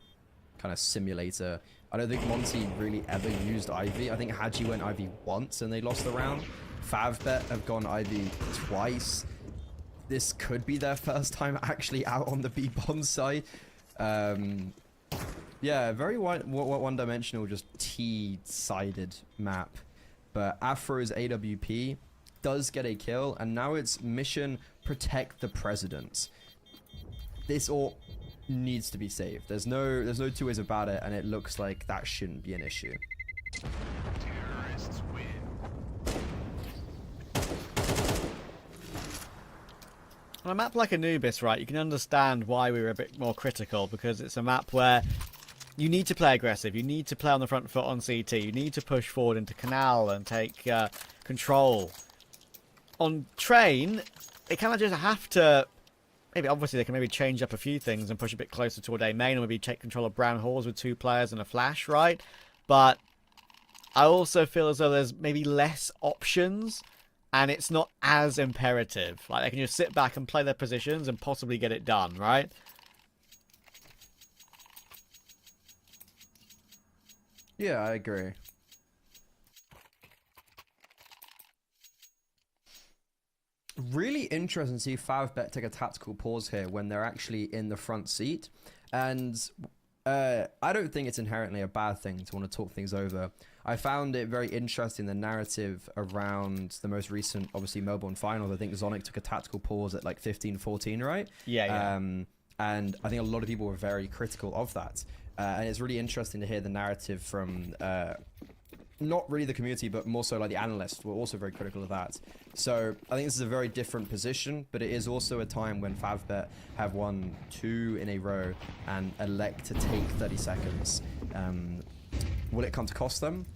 kind of simulator. I don't think MONTE really ever used Ivy. I think Hadji went Ivy once and they lost the round. FAVBET have gone Ivy twice. This could be their first time actually out on the B bomb side. Yeah, very one-dimensional, just T-sided map. But Afro's AWP does get a kill, and now it's mission protect the president. This all needs to be saved. There's no two ways about it, and it looks like that shouldn't be an issue. On a map like Anubis, right, you can understand why we were a bit more critical, because it's a map where you need to play aggressive, you need to play on the front foot on CT, you need to push forward into Canal and take control. On Train, they kind of just have to, obviously they can maybe change up a few things and push a bit closer toward A main, or maybe take control of Brown Halls with 2 players and a flash, right? But I also feel as though there's maybe less options, and it's not as imperative. Like, they can just sit back and play their positions and possibly get it done, right? Yeah, I agree. Really interesting to see FAVBET take a tactical pause here when they're actually in the front seat. And I don't think it's inherently a bad thing to want to talk things over. I found it very interesting, the narrative around the most recent, obviously, Melbourne finals. I think Zonic took a tactical pause at like 15-14, right? Yeah. And I think a lot of people were very critical of that. And it's really interesting to hear the narrative from not really the community, but more so like the analysts were also very critical of that. So I think this is a very different position, but it is also a time when FAVBET have won 2 in a row and elect to take 30 seconds. Will it come to cost them?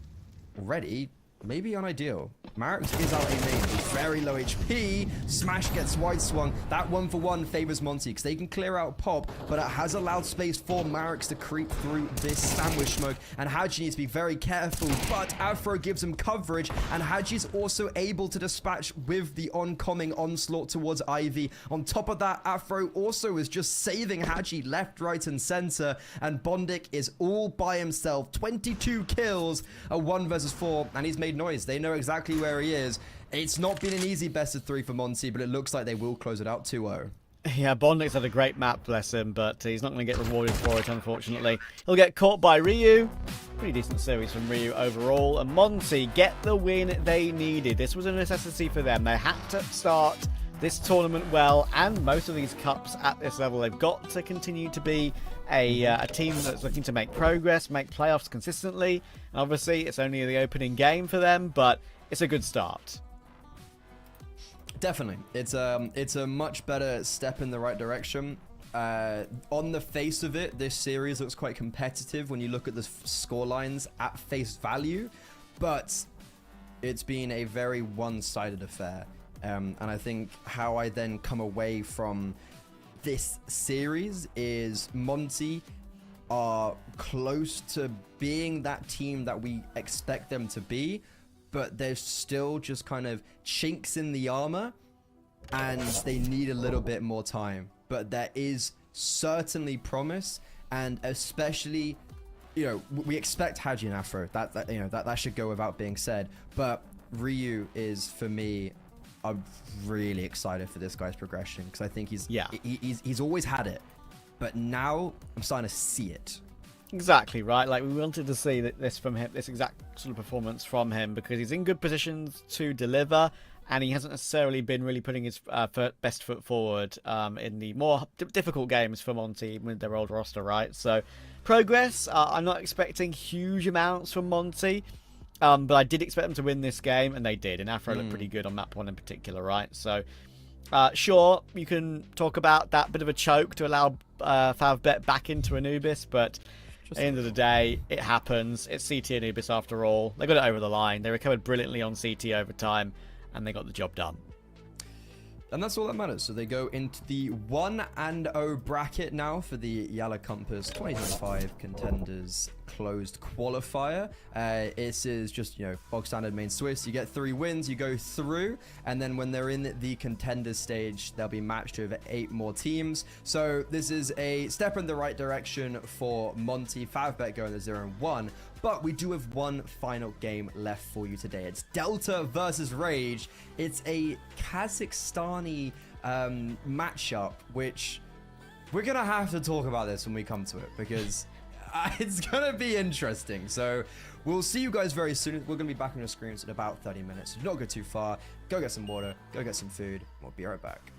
Already, maybe unideal. Marix is out a main. He's very low HP. Smash gets wide swung. That 1-for-1 favors MONTE because they can clear out pop, but it has allowed space for Marix to creep through this sandwich smoke. And Hadji needs to be very careful, but Afro gives him coverage, and Hadji is also able to dispatch with the oncoming onslaught towards Ivy. On top of that, Afro also is just saving Hadji left, right, and center, and Bondic is all by himself. 22 kills, a 1 versus 4, and he's made noise. They know exactly where he is. It's not been an easy best of 3 for MONTE, but it looks like they will close it out 2-0. Yeah, Bondic's had a great map, bless him, but he's not going to get rewarded for it, unfortunately. He'll get caught by Ryu. Pretty decent series from Ryu overall. And MONTE get the win they needed. This was a necessity for them. They had to start this tournament well, and most of these cups at this level. They've got to continue to be a team that's looking to make progress, make playoffs consistently. And obviously, it's only the opening game for them, but it's a good start. Definitely. It's a much better step in the right direction. On the face of it, this series looks quite competitive when you look at the score lines at face value, but it's been a very one-sided affair. And I think how I then come away from this series is MONTE are close to being that team that we expect them to be, but there's still just kind of chinks in the armor and they need a little bit more time. But there is certainly promise, and especially, you know, we expect Haji and Afro. That should go without being said. But Ryu is, for me, I'm really excited for this guy's progression, because I think he's always had it, but now I'm starting to see it. Exactly right. Like, we wanted to see this from him, this exact sort of performance from him, because he's in good positions to deliver, and he hasn't necessarily been really putting his best foot forward in the more difficult games for Monte with their old roster, right? So, progress. I'm not expecting huge amounts from Monte, but I did expect them to win this game, and they did. And Afro looked pretty good on map 1 in particular, right? So, sure, you can talk about that bit of a choke to allow FAVBET back into Anubis, but at the end of the day, it happens. It's CT Anubis after all. They got it over the line. They recovered brilliantly on CT overtime, and they got the job done. And that's all that matters. So they go into the 1-0 bracket now for the YaLLa Compass 2025 Contenders closed qualifier. This is just, you know, bog standard main Swiss. You get 3 wins, you go through, and then when they're in the Contenders stage, they'll be matched over 8 more teams. So this is a step in the right direction for Monte. FAVBET going to 0-1. But we do have one final game left for you today. It's Delta versus Rage. It's a Kazakhstani matchup, which we're going to have to talk about this when we come to it, because it's going to be interesting. So we'll see you guys very soon. We're going to be back on your screens in about 30 minutes. Do not go too far. Go get some water. Go get some food. We'll be right back.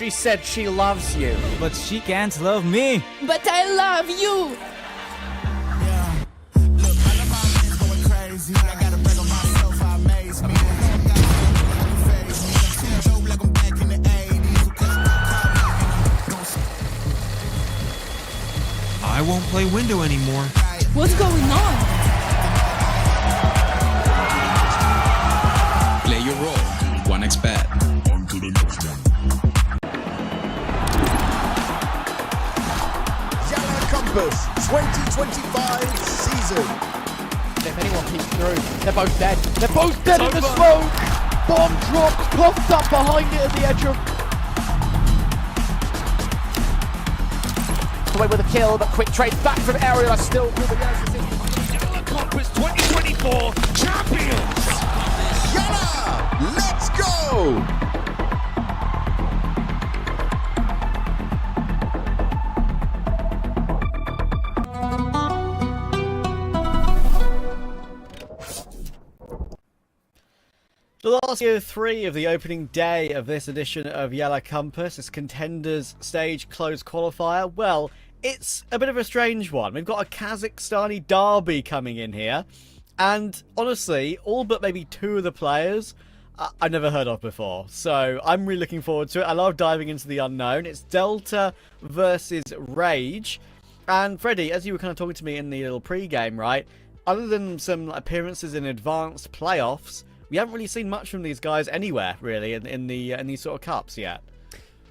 She said she loves you, but she can't love me. But I love you. I won't play window anymore. What's going on? Play your role. 1xBet. On to the next one. YaLLa Compass 2025 season. If anyone peeks through, they're both dead. They're both dead in the smoke. Bomb drops, coughed up behind it at the edge of. Away with a kill, but quick trade back from Ariel. Still through the YaLLa Compass 2024 champions. YaLLa, let's go. The last BO3 of the opening day of this edition of YaLLa Compass, this Contenders stage closed qualifier. Well, it's a bit of a strange one. We've got a Kazakhstani derby coming in here, and honestly, all but maybe two of the players I've never heard of before. So I'm really looking forward to it. I love diving into the unknown. It's Delta versus Rage. And Freddie, as you were kind of talking to me in the little pre-game, right? Other than some appearances in advanced playoffs, we haven't really seen much from these guys anywhere, really, in these sort of cups yet.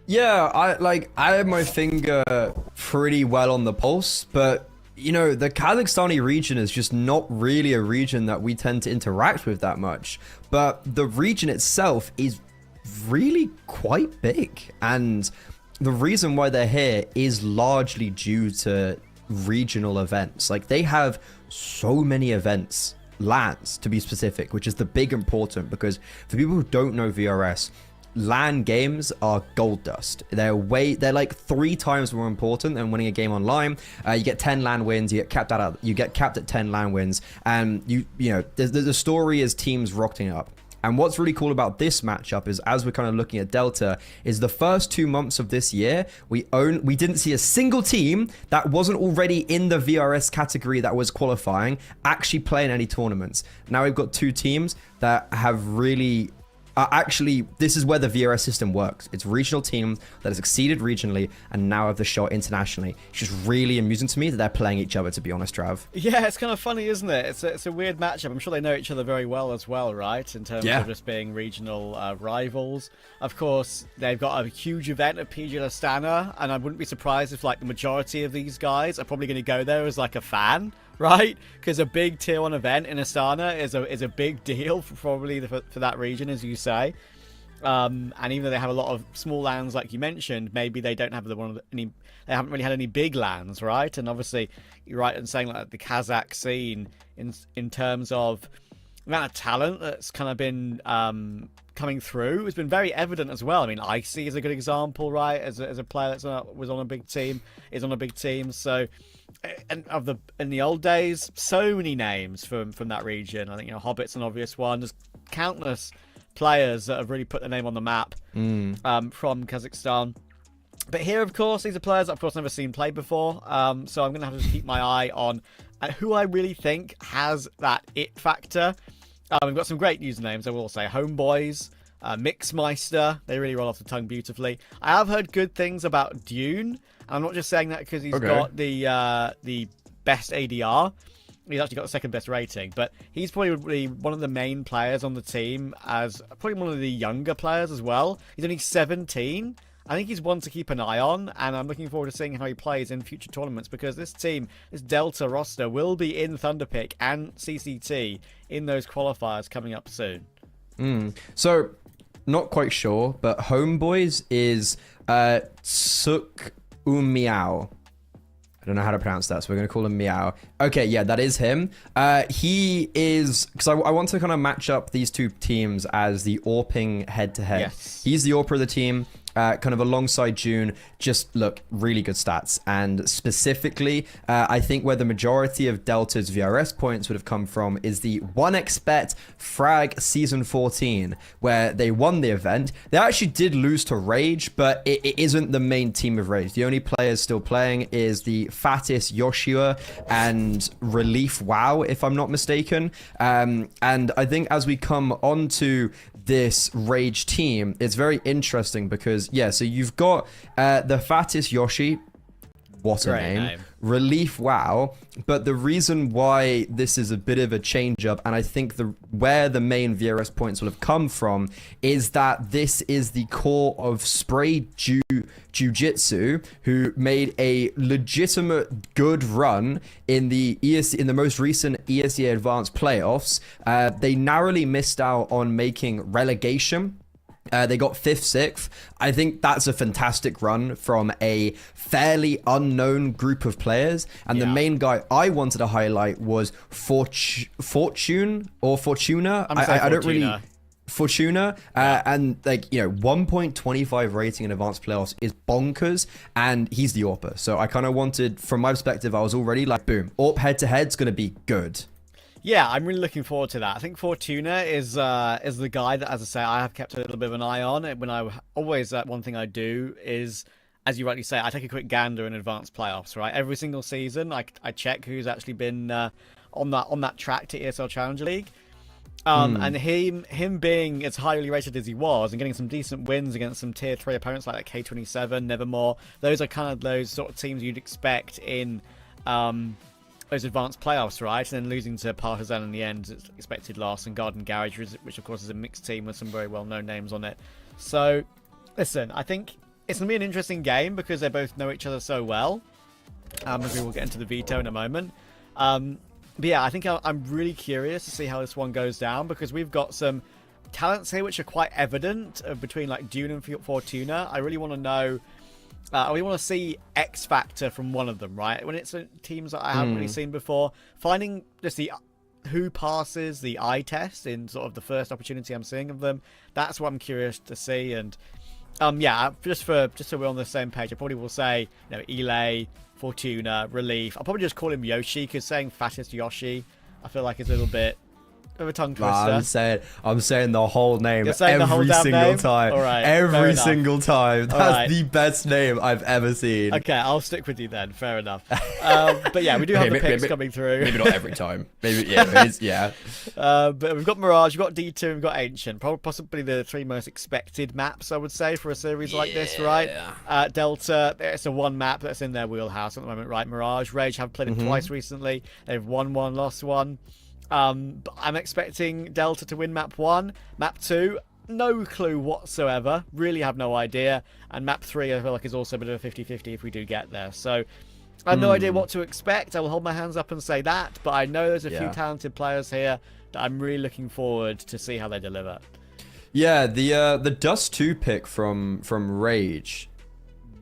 Yeah, I have my finger pretty well on the pulse, but you know, the Kazakhstani region is just not really a region that we tend to interact with that much. But the region itself is really quite big, and the reason why they're here is largely due to regional events. Like, they have so many events, LANs to be specific, which is the big important, because for people who don't know VRS, LAN games are gold dust. They're like 3 times more important than winning a game online. You get 10 LAN wins, you get capped at 10 LAN wins, and you know the story is teams rocking up. And what's really cool about this matchup is, as we're kind of looking at Delta, is the first 2 months of this year, we didn't see a single team that wasn't already in the VRS category that was qualifying actually playing any tournaments. Now we've got 2 teams that have really... actually, this is where the VRS system works. It's regional teams that have succeeded regionally and now have the shot internationally. It's just really amusing to me that they're playing each other, to be honest, Trav. Yeah, it's kind of funny, isn't it? It's a weird matchup. I'm sure they know each other very well as well, right? In terms of just being regional rivals. Of course, they've got a huge event at PG Astana, and I wouldn't be surprised if like the majority of these guys are probably going to go there as like a fan. Right, because a big tier 1 event in Astana is a big deal for that region, as you say. And even though they have a lot of small lands, like you mentioned, maybe they don't have they haven't really had any big lands, right? And obviously, you're right in saying like the Kazakh scene in terms of the amount of talent that's kind of been coming through has been very evident as well. I mean, Icy is a good example, right? As a player that was on a big team, is on a big team, so. And in the old days, so many names from that region. I think, you know, Hobbit's an obvious one. There's countless players that have really put their name on the map from Kazakhstan. But here, of course, these are players I've of course never seen play before. So I'm going to have to keep my eye on who I really think has that it factor. We've got some great usernames, I will say. Homeboys, Mixmeister, they really roll off the tongue beautifully. I have heard good things about Dune. I'm not just saying that because he's got the best ADR. He's actually got the second best rating, but he's probably one of the main players on the team, as probably one of the younger players as well. He's only 17. I think he's one to keep an eye on, and I'm looking forward to seeing how he plays in future tournaments, because this team, this Delta roster, will be in Thunderpick and CCT in those qualifiers coming up soon. So, not quite sure, but Homeboys is Suk Meow. I don't know how to pronounce that, so we're going to call him Meow. Okay, yeah, that is him. He is... Because I want to kind of match up these two teams as the AWPing head-to-head. Yes. He's the AWPer of the team. kind of alongside June, just look, really good stats. And specifically, I think where the majority of Delta's VRS points would have come from is the 1xBet Frag Season 14, where they won the event. They actually did lose to Rage, but it isn't the main team of Rage. The only players still playing is the Fatis Yoshua and Relief WoW, if I'm not mistaken. And I think as we come on to this Rage team, it's very interesting because, yeah, so you've got the Fatis Yoshi, what a name. Relief WoW, but the reason why this is a bit of a change up, and I think where the main VRS points will have come from, is that this is the core of Spray Jiu-Jitsu, who made a legitimate good run in the most recent ESEA Advanced playoffs. They narrowly missed out on making relegation. They got 5th, 6th. I think that's a fantastic run from a fairly unknown group of players. And the main guy I wanted to highlight was Fortuna. I don't really... Fortuna, and like, you know, 1.25 rating in advanced playoffs is bonkers, and he's the AWPer. So I kind of wanted, from my perspective, I was already like, boom, AWP head-to-head's going to be good. Yeah, I'm really looking forward to that. I think Fortuna is the guy that, as I say, I have kept a little bit of an eye on. When I always one thing I do is, as you rightly say, I take a quick gander in advanced playoffs. Right, every single season, I check who's actually been on that track to ESL Challenger League. And him being as highly rated as he was and getting some decent wins against some tier 3 opponents like K27, Nevermore, those are kind of those sort of teams you'd expect in those advanced playoffs, right? And then losing to Partisan in the end, it's expected loss, and Garden Garage, which of course is a mixed team with some very well-known names on it. So, listen, I think it's going to be an interesting game because they both know each other so well. As we will get into the veto in a moment. But yeah, I think I'm really curious to see how this one goes down, because we've got some talents here which are quite evident between like Dune and Fortuna. I really want to know, I really want to see X Factor from one of them, right? When it's teams that I haven't really seen before, finding just the who passes the eye test in sort of the first opportunity I'm seeing of them, that's what I'm curious to see. And yeah, just so we're on the same page, I probably will say, you know, Elay, Fortuna, Relief. I'll probably just call him Yoshi, because saying Fattest Yoshi, I feel like it's a little bit of a tongue twister. I'm saying the whole name every single time. All right, every single time. That's right. The best name I've ever seen. Okay, I'll stick with you then. Fair enough. But yeah, we do have the picks coming through. Maybe not every time. Maybe yeah. But we've got Mirage, we've got D2, and we've got Ancient. Possibly the 3 most expected maps, I would say, for a series like this, right? Delta, it's a one map that's in their wheelhouse at the moment, right? Mirage, Rage have played it twice recently. They've won one, lost one. But I'm expecting Delta to win map 1. Map 2, no clue whatsoever. Really have no idea. And map 3, I feel like, is also a bit of a 50-50 if we do get there. So I have no idea what to expect. I will hold my hands up and say that. But I know there's a few talented players here that I'm really looking forward to see how they deliver. Yeah, the Dust 2 pick from Rage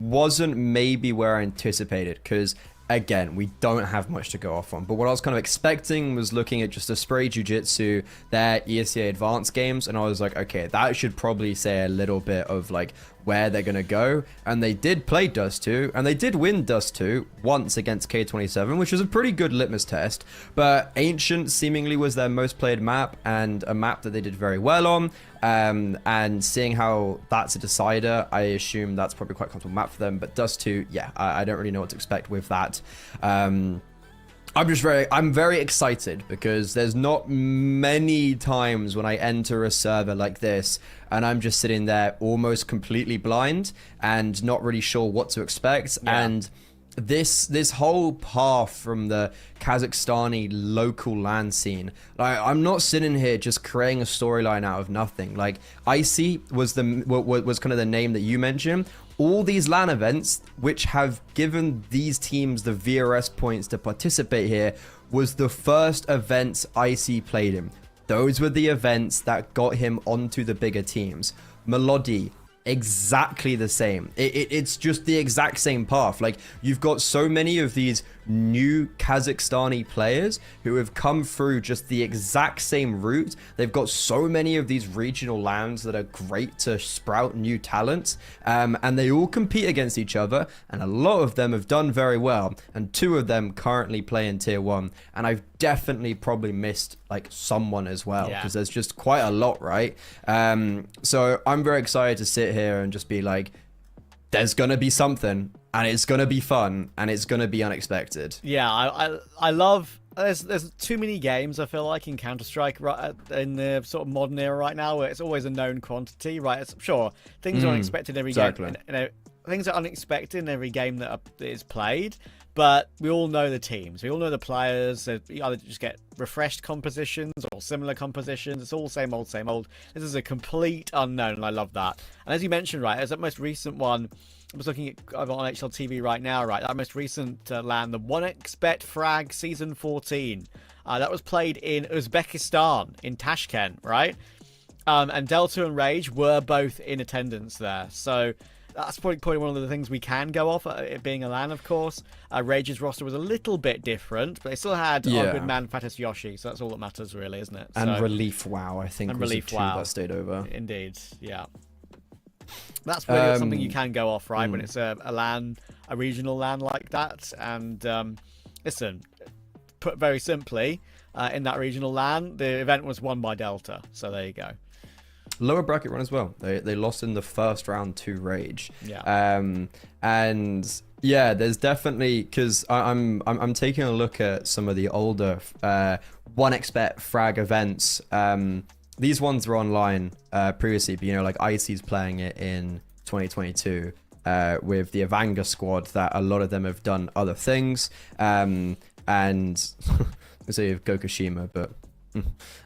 wasn't maybe where I anticipated, because again, we don't have much to go off on. But what I was kind of expecting was looking at just a Spray Jiu-Jitsu, their ESEA Advanced games, and I was like, okay, that should probably say a little bit of like where they're going to go. And they did play Dust 2, and they did win Dust 2 once against K27, which was a pretty good litmus test. But Ancient seemingly was their most played map, and a map that they did very well on. And seeing how that's a decider, I assume that's probably quite a comfortable map for them. But Dust 2, yeah, I don't really know what to expect with that. I'm very excited, because there's not many times when I enter a server like this and I'm just sitting there almost completely blind and not really sure what to expect. And this whole path from the Kazakhstani local LAN scene, like, I'm not sitting here just creating a storyline out of nothing. Like, Icy was kind of the name that you mentioned. All these LAN events, which have given these teams the VRS points to participate here, was the first events Icy played in. Those were the events that got him onto the bigger teams. Melody, exactly the same. It's just the exact same path. Like, you've got so many of these new Kazakhstani players who have come through just the exact same route. They've got so many of these regional lands that are great to sprout new talents, and they all compete against each other, and a lot of them have done very well, and 2 of them currently play in tier 1, and I've definitely probably missed like someone as well, because there's just quite a lot, right? So I'm very excited to sit here and just be like, there's gonna be something, and it's gonna be fun, and it's gonna be unexpected. Yeah, I love. There's too many games I feel like in Counter-Strike right in the sort of modern era right now where it's always a known quantity, right? It's, sure, things are unexpected in every game. Things are unexpected in every game that is played, but we all know the teams, we all know the players. You either just get refreshed compositions or similar compositions. It's all same old, same old. This is a complete unknown, and I love that. And as you mentioned, right, as that most recent one. I was looking at on HLTV right now, right? That most recent LAN, the 1xBet Frag Season 14. That was played in Uzbekistan, in Tashkent, right? And Delta and Rage were both in attendance there. So that's probably one of the things we can go off, it being a LAN, of course. Rage's roster was a little bit different, but they still had our good man Fatis Yoshi, so that's all that matters, really, isn't it? And so, Relief WoW, I think, was the 2 that stayed over. Indeed, yeah. That's really something you can go off, right? When it's a LAN, a regional LAN like that. And listen, put very simply, in that regional LAN, the event was won by Delta. So there you go. Lower bracket run as well. They lost in the first round to Rage. Yeah. And yeah, there's definitely, because I'm taking a look at some of the older 1xBet Frag events. These ones were online previously, but, you know, like IC's playing it in 2022 with the Avanga squad, that a lot of them have done other things. And I say Gokushima, but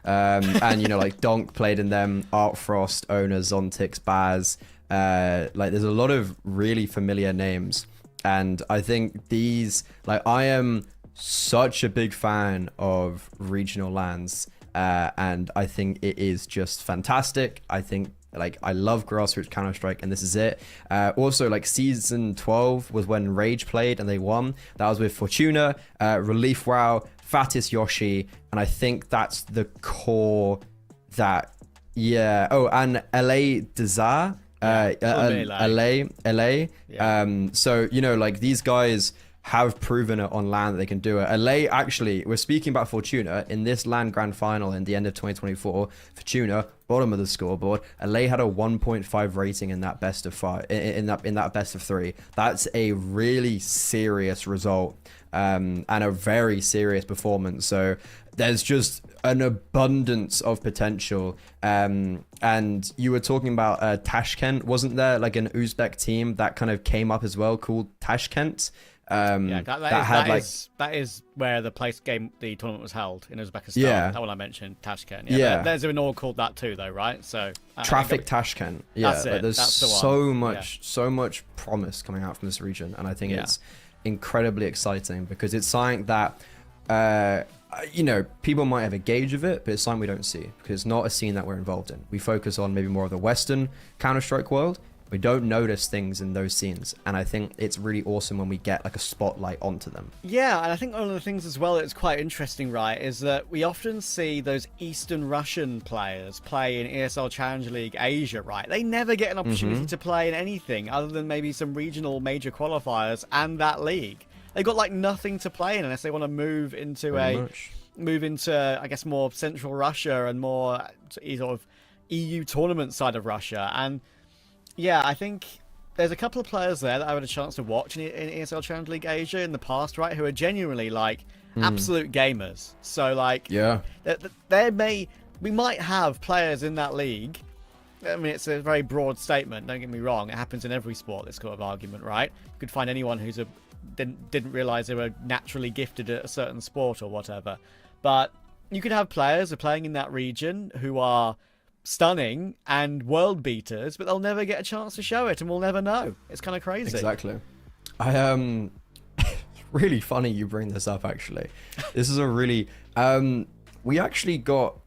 and, you know, like Donk played in them, Art Frost, Owner, Zontix, Baz. Like, there's a lot of really familiar names. And I think these, like, I am such a big fan of regional lands. And I think it is just fantastic. I think, like, I love grassroots Counter-Strike, and this is it. Also, like, season 12 was when Rage played and they won. That was with Fortuna, Relief WoW, Fatis Yoshi, and I think that's the core that, yeah. Oh, and LA Desire. LA. Yeah. So, you know, like, these guys have proven it on LAN that they can do it. LA, actually, we're speaking about Fortuna in this LAN Grand Final in the end of 2024. Fortuna, bottom of the scoreboard. LA had a 1.5 rating in that best of 5, in that best of 3. That's a really serious result, and a very serious performance. So there's just an abundance of potential. And you were talking about Tashkent. Wasn't there like an Uzbek team that kind of came up as well called Tashkent? Yeah, that is where the tournament was held in Uzbekistan. Yeah, that one I mentioned, Tashkent. Yeah, there's an all called that too, though, right? So Traffic Tashkent. Yeah, that's it. There's that's the so much promise coming out from this region, and I think it's incredibly exciting because it's something that you know, people might have a gauge of it, but it's something we don't see because it's not a scene that we're involved in. We focus on maybe more of the Western Counter-Strike world. We don't notice things in those scenes, and I think it's really awesome when we get like a spotlight onto them. Yeah, and I think one of the things as well that's quite interesting, right, is that we often see those Eastern Russian players play in ESL Challenge League Asia, right? They never get an opportunity to play in anything other than maybe some regional major qualifiers and that league. They've got like nothing to play in unless they want to move into I guess more Central Russia and more sort of EU tournament side of Russia. And yeah, I think there's a couple of players there that I had a chance to watch in ESL Challenge League Asia in the past, right, who are genuinely like absolute gamers. So like, yeah, we might have players in that league. I mean, it's a very broad statement. Don't get me wrong; it happens in every sport. This kind of argument, right? You could find anyone who's didn't realize they were naturally gifted at a certain sport or whatever. But you could have players who are playing in that region who are stunning and world beaters, but they'll never get a chance to show it, and we'll never know. It's kind of crazy. Exactly. Really funny you bring this up, actually. This is a really we actually got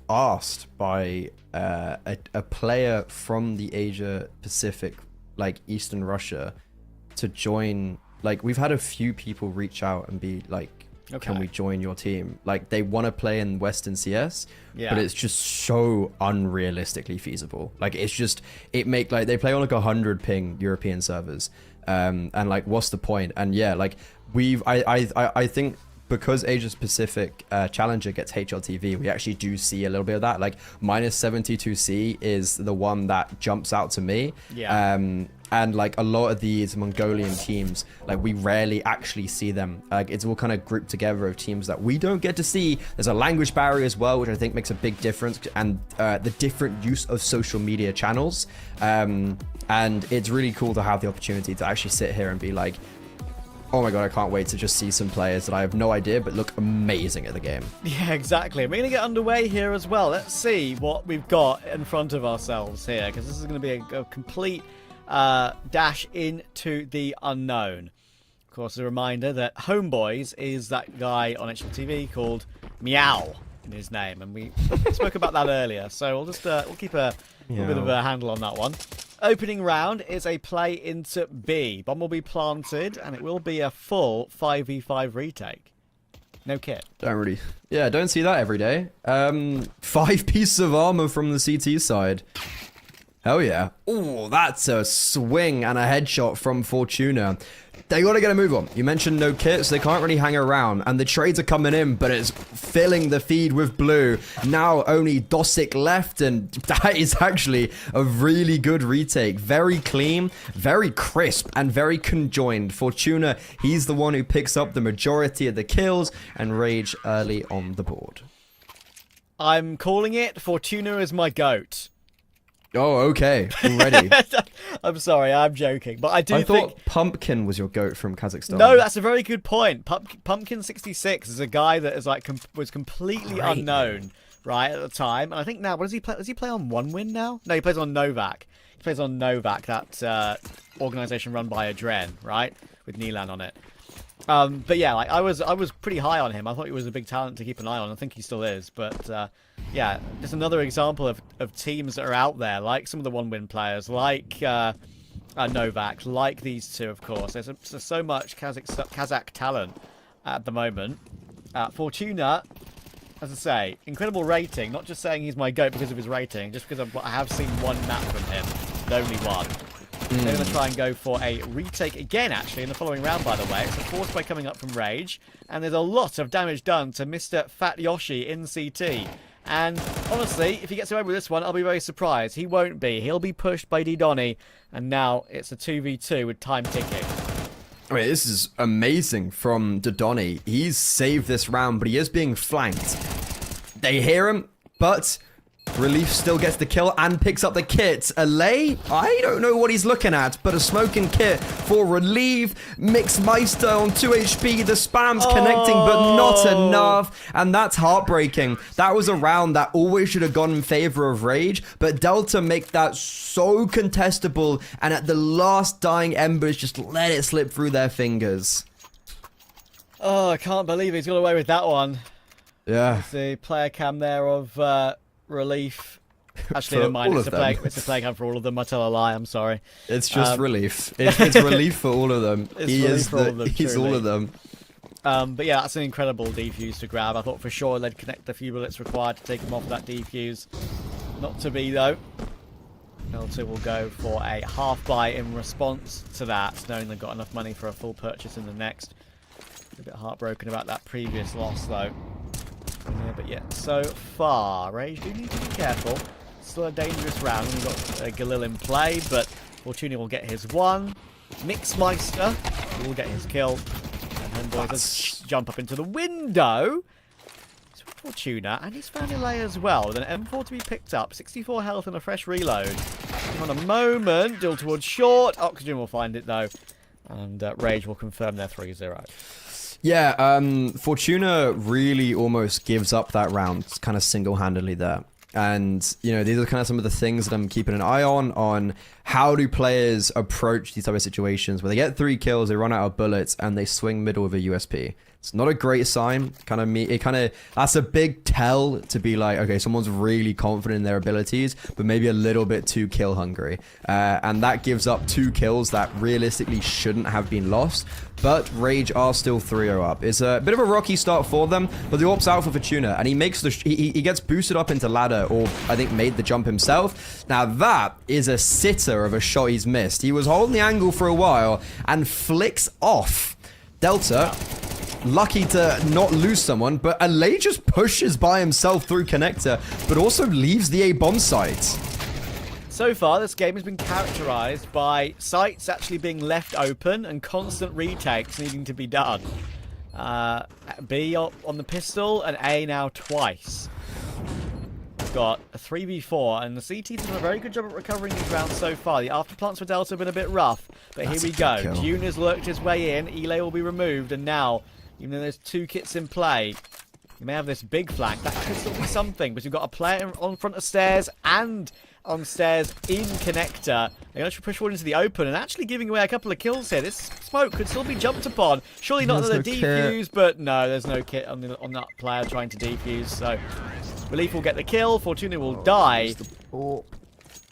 asked by a player from the Asia Pacific, like Eastern Russia, to join like we've had a few people reach out and be like, can we join your team? Like they want to play in Western CS, but it's just so unrealistically feasible. Like it's just they play on like 100 ping European servers, and like what's the point? And yeah, like I think because Asia Pacific Challenger gets HLTV, we actually do see a little bit of that. Like -72C is the one that jumps out to me. And like a lot of these Mongolian teams, like we rarely actually see them. Like it's all kind of grouped together of teams that we don't get to see. There's a language barrier as well, which I think makes a big difference, and the different use of social media channels. And it's really cool to have the opportunity to actually sit here and be like, oh my god, I can't wait to just see some players that I have no idea but look amazing at the game. Yeah, exactly. We're going to get underway here as well. Let's see what we've got in front of ourselves here, because this is going to be a complete dash into the unknown. Of course, a reminder that Homeboys is that guy on HLTV called Meow in his name, and we spoke about that earlier, so we'll just we'll keep a little bit of a handle on that one. Opening round is a play into B. Bomb will be planted, and it will be a full 5v5 retake. No kit. Don't see that every day. 5 pieces of armor from the CT side. Hell yeah. Oh, that's a swing and a headshot from Fortuna. They got to get a move on. You mentioned no kits, so they can't really hang around. And the trades are coming in, but it's filling the feed with blue. Now only Dosic left, and that is actually a really good retake. Very clean, very crisp, and very conjoined. Fortuna, he's the one who picks up the majority of the kills, and Rage early on the board. I'm calling it. Fortuna is my GOAT. Oh, okay. Already. I'm sorry, I'm joking, but I thought Pumpkin was your GOAT from Kazakhstan. No, that's a very good point. Pumpkin66 is a guy that is like was completely unknown right at the time, and I think now, what does he play? Does he play on One Win now? No, he plays on Novak. He plays on Novak, that organization run by Adren, right, with Nilan on it. But yeah, like I was pretty high on him. I thought he was a big talent to keep an eye on. I think he still is, but yeah, just another example of teams that are out there, like some of the one-win players, like Novak, like these two, of course. There's so much Kazakh talent at the moment. Fortuna, as I say, incredible rating. Not just saying he's my GOAT because of his rating, just because I have seen one map from him, the only one. They're going to try and go for a retake again, actually, in the following round, by the way. It's a force by coming up from Rage, and there's a lot of damage done to Mr. Fat Yoshi in CT. And honestly, if he gets away with this one, I'll be very surprised. He won't be. He'll be pushed by D-Donny, and now it's a 2v2 with time ticking. I mean, this is amazing from D-Donny. He's saved this round, but he is being flanked. They hear him, but Relief still gets the kill and picks up the kit. Allay? I don't know what he's looking at, but a smoking kit for Relief. Mixmeister on 2 HP. The spam's connecting, but not enough. And that's heartbreaking. That was a round that always should have gone in favor of Rage, but Delta make that so contestable, and at the last dying embers, just let it slip through their fingers. Oh, I can't believe he's got away with that one. Yeah. The player cam there of Relief. Actually, never mind. It's a play cam for all of them. I tell a lie. I'm sorry. It's just Relief. It's Relief for all of them. He's all of them. But yeah, that's an incredible defuse to grab. I thought for sure they'd connect the few bullets required to take him off that defuse. Not to be, though. L2 will go for a half buy in response to that, knowing they've got enough money for a full purchase in the next. A bit heartbroken about that previous loss, though. Yeah, but yeah, so far, Rage do need to be careful. Still a dangerous round. We've got Galil in play, but Fortuna will get his one. Mixmeister will get his kill. And Homeboy does jump up into the window. It's Fortuna, and he's found Allay as well. With an M4 to be picked up. 64 health and a fresh reload. On a moment, duel towards short. Oxygen will find it, though. And Rage will confirm their 3-0. Yeah, Fortuna really almost gives up that round kind of single-handedly there. And, you know, these are kind of some of the things that I'm keeping an eye on how do players approach these type of situations where they get 3 kills, they run out of bullets, and they swing middle with a USP. It's not a great sign. That's a big tell to be like, okay, someone's really confident in their abilities, but maybe a little bit too kill hungry. And that gives up 2 kills that realistically shouldn't have been lost. But Rage are still 3-0 up. It's a bit of a rocky start for them, but the AWP's out for Fortuna, and he makes he gets boosted up into ladder, or I think made the jump himself. Now that is a sitter of a shot he's missed. He was holding the angle for a while and flicks off. Delta, lucky to not lose someone, but LA just pushes by himself through connector, but also leaves the A bomb site. So far, this game has been characterized by sites actually being left open and constant retakes needing to be done. B on the pistol and A now twice. Got a 3v4, and the CT's done a very good job at recovering these rounds so far. The afterplants for Delta have been a bit rough, but here we go. June has lurked his way in, Elay will be removed, and now, even though there's 2 kits in play, you may have this big flank. That could still be something, but you've got a player on front of stairs and on stairs in connector. They're going to push forward into the open and actually giving away a couple of kills here. This smoke could still be jumped upon. Surely not another defuse, but no, there's no kit on that player trying to defuse. So Relief will get the kill. Fortuna will die.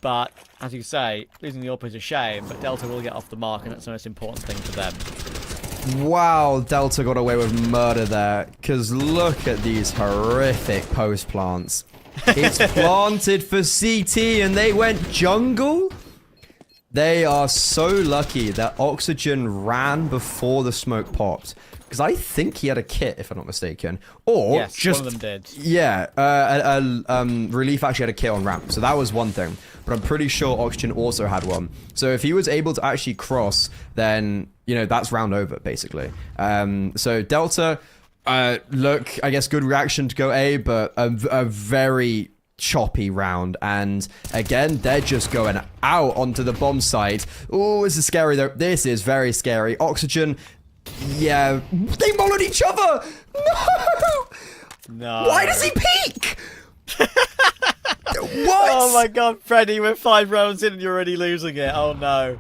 But as you say, losing the AWP is a shame, but Delta will get off the mark, and that's the most important thing for them. Wow, Delta got away with murder there, because look at these horrific post plants. It's planted for CT and they went jungle? They are so lucky that Oxygen ran before the smoke popped. Because I think he had a kit, if I'm not mistaken. Or yes, just... one of them did. Yeah, Relief actually had a kit on ramp, so that was one thing. But I'm pretty sure Oxygen also had one. So if he was able to actually cross, then, you know, that's round over, basically. So Delta... look, I guess good reaction to go A, but a very choppy round. And again, they're just going out onto the bomb site. Oh, this is scary though. This is very scary. Oxygen, yeah, they mollered each other. No. Why does he peek? What? Oh my god, Freddy, we're 5 rounds in and you're already losing it. Oh no.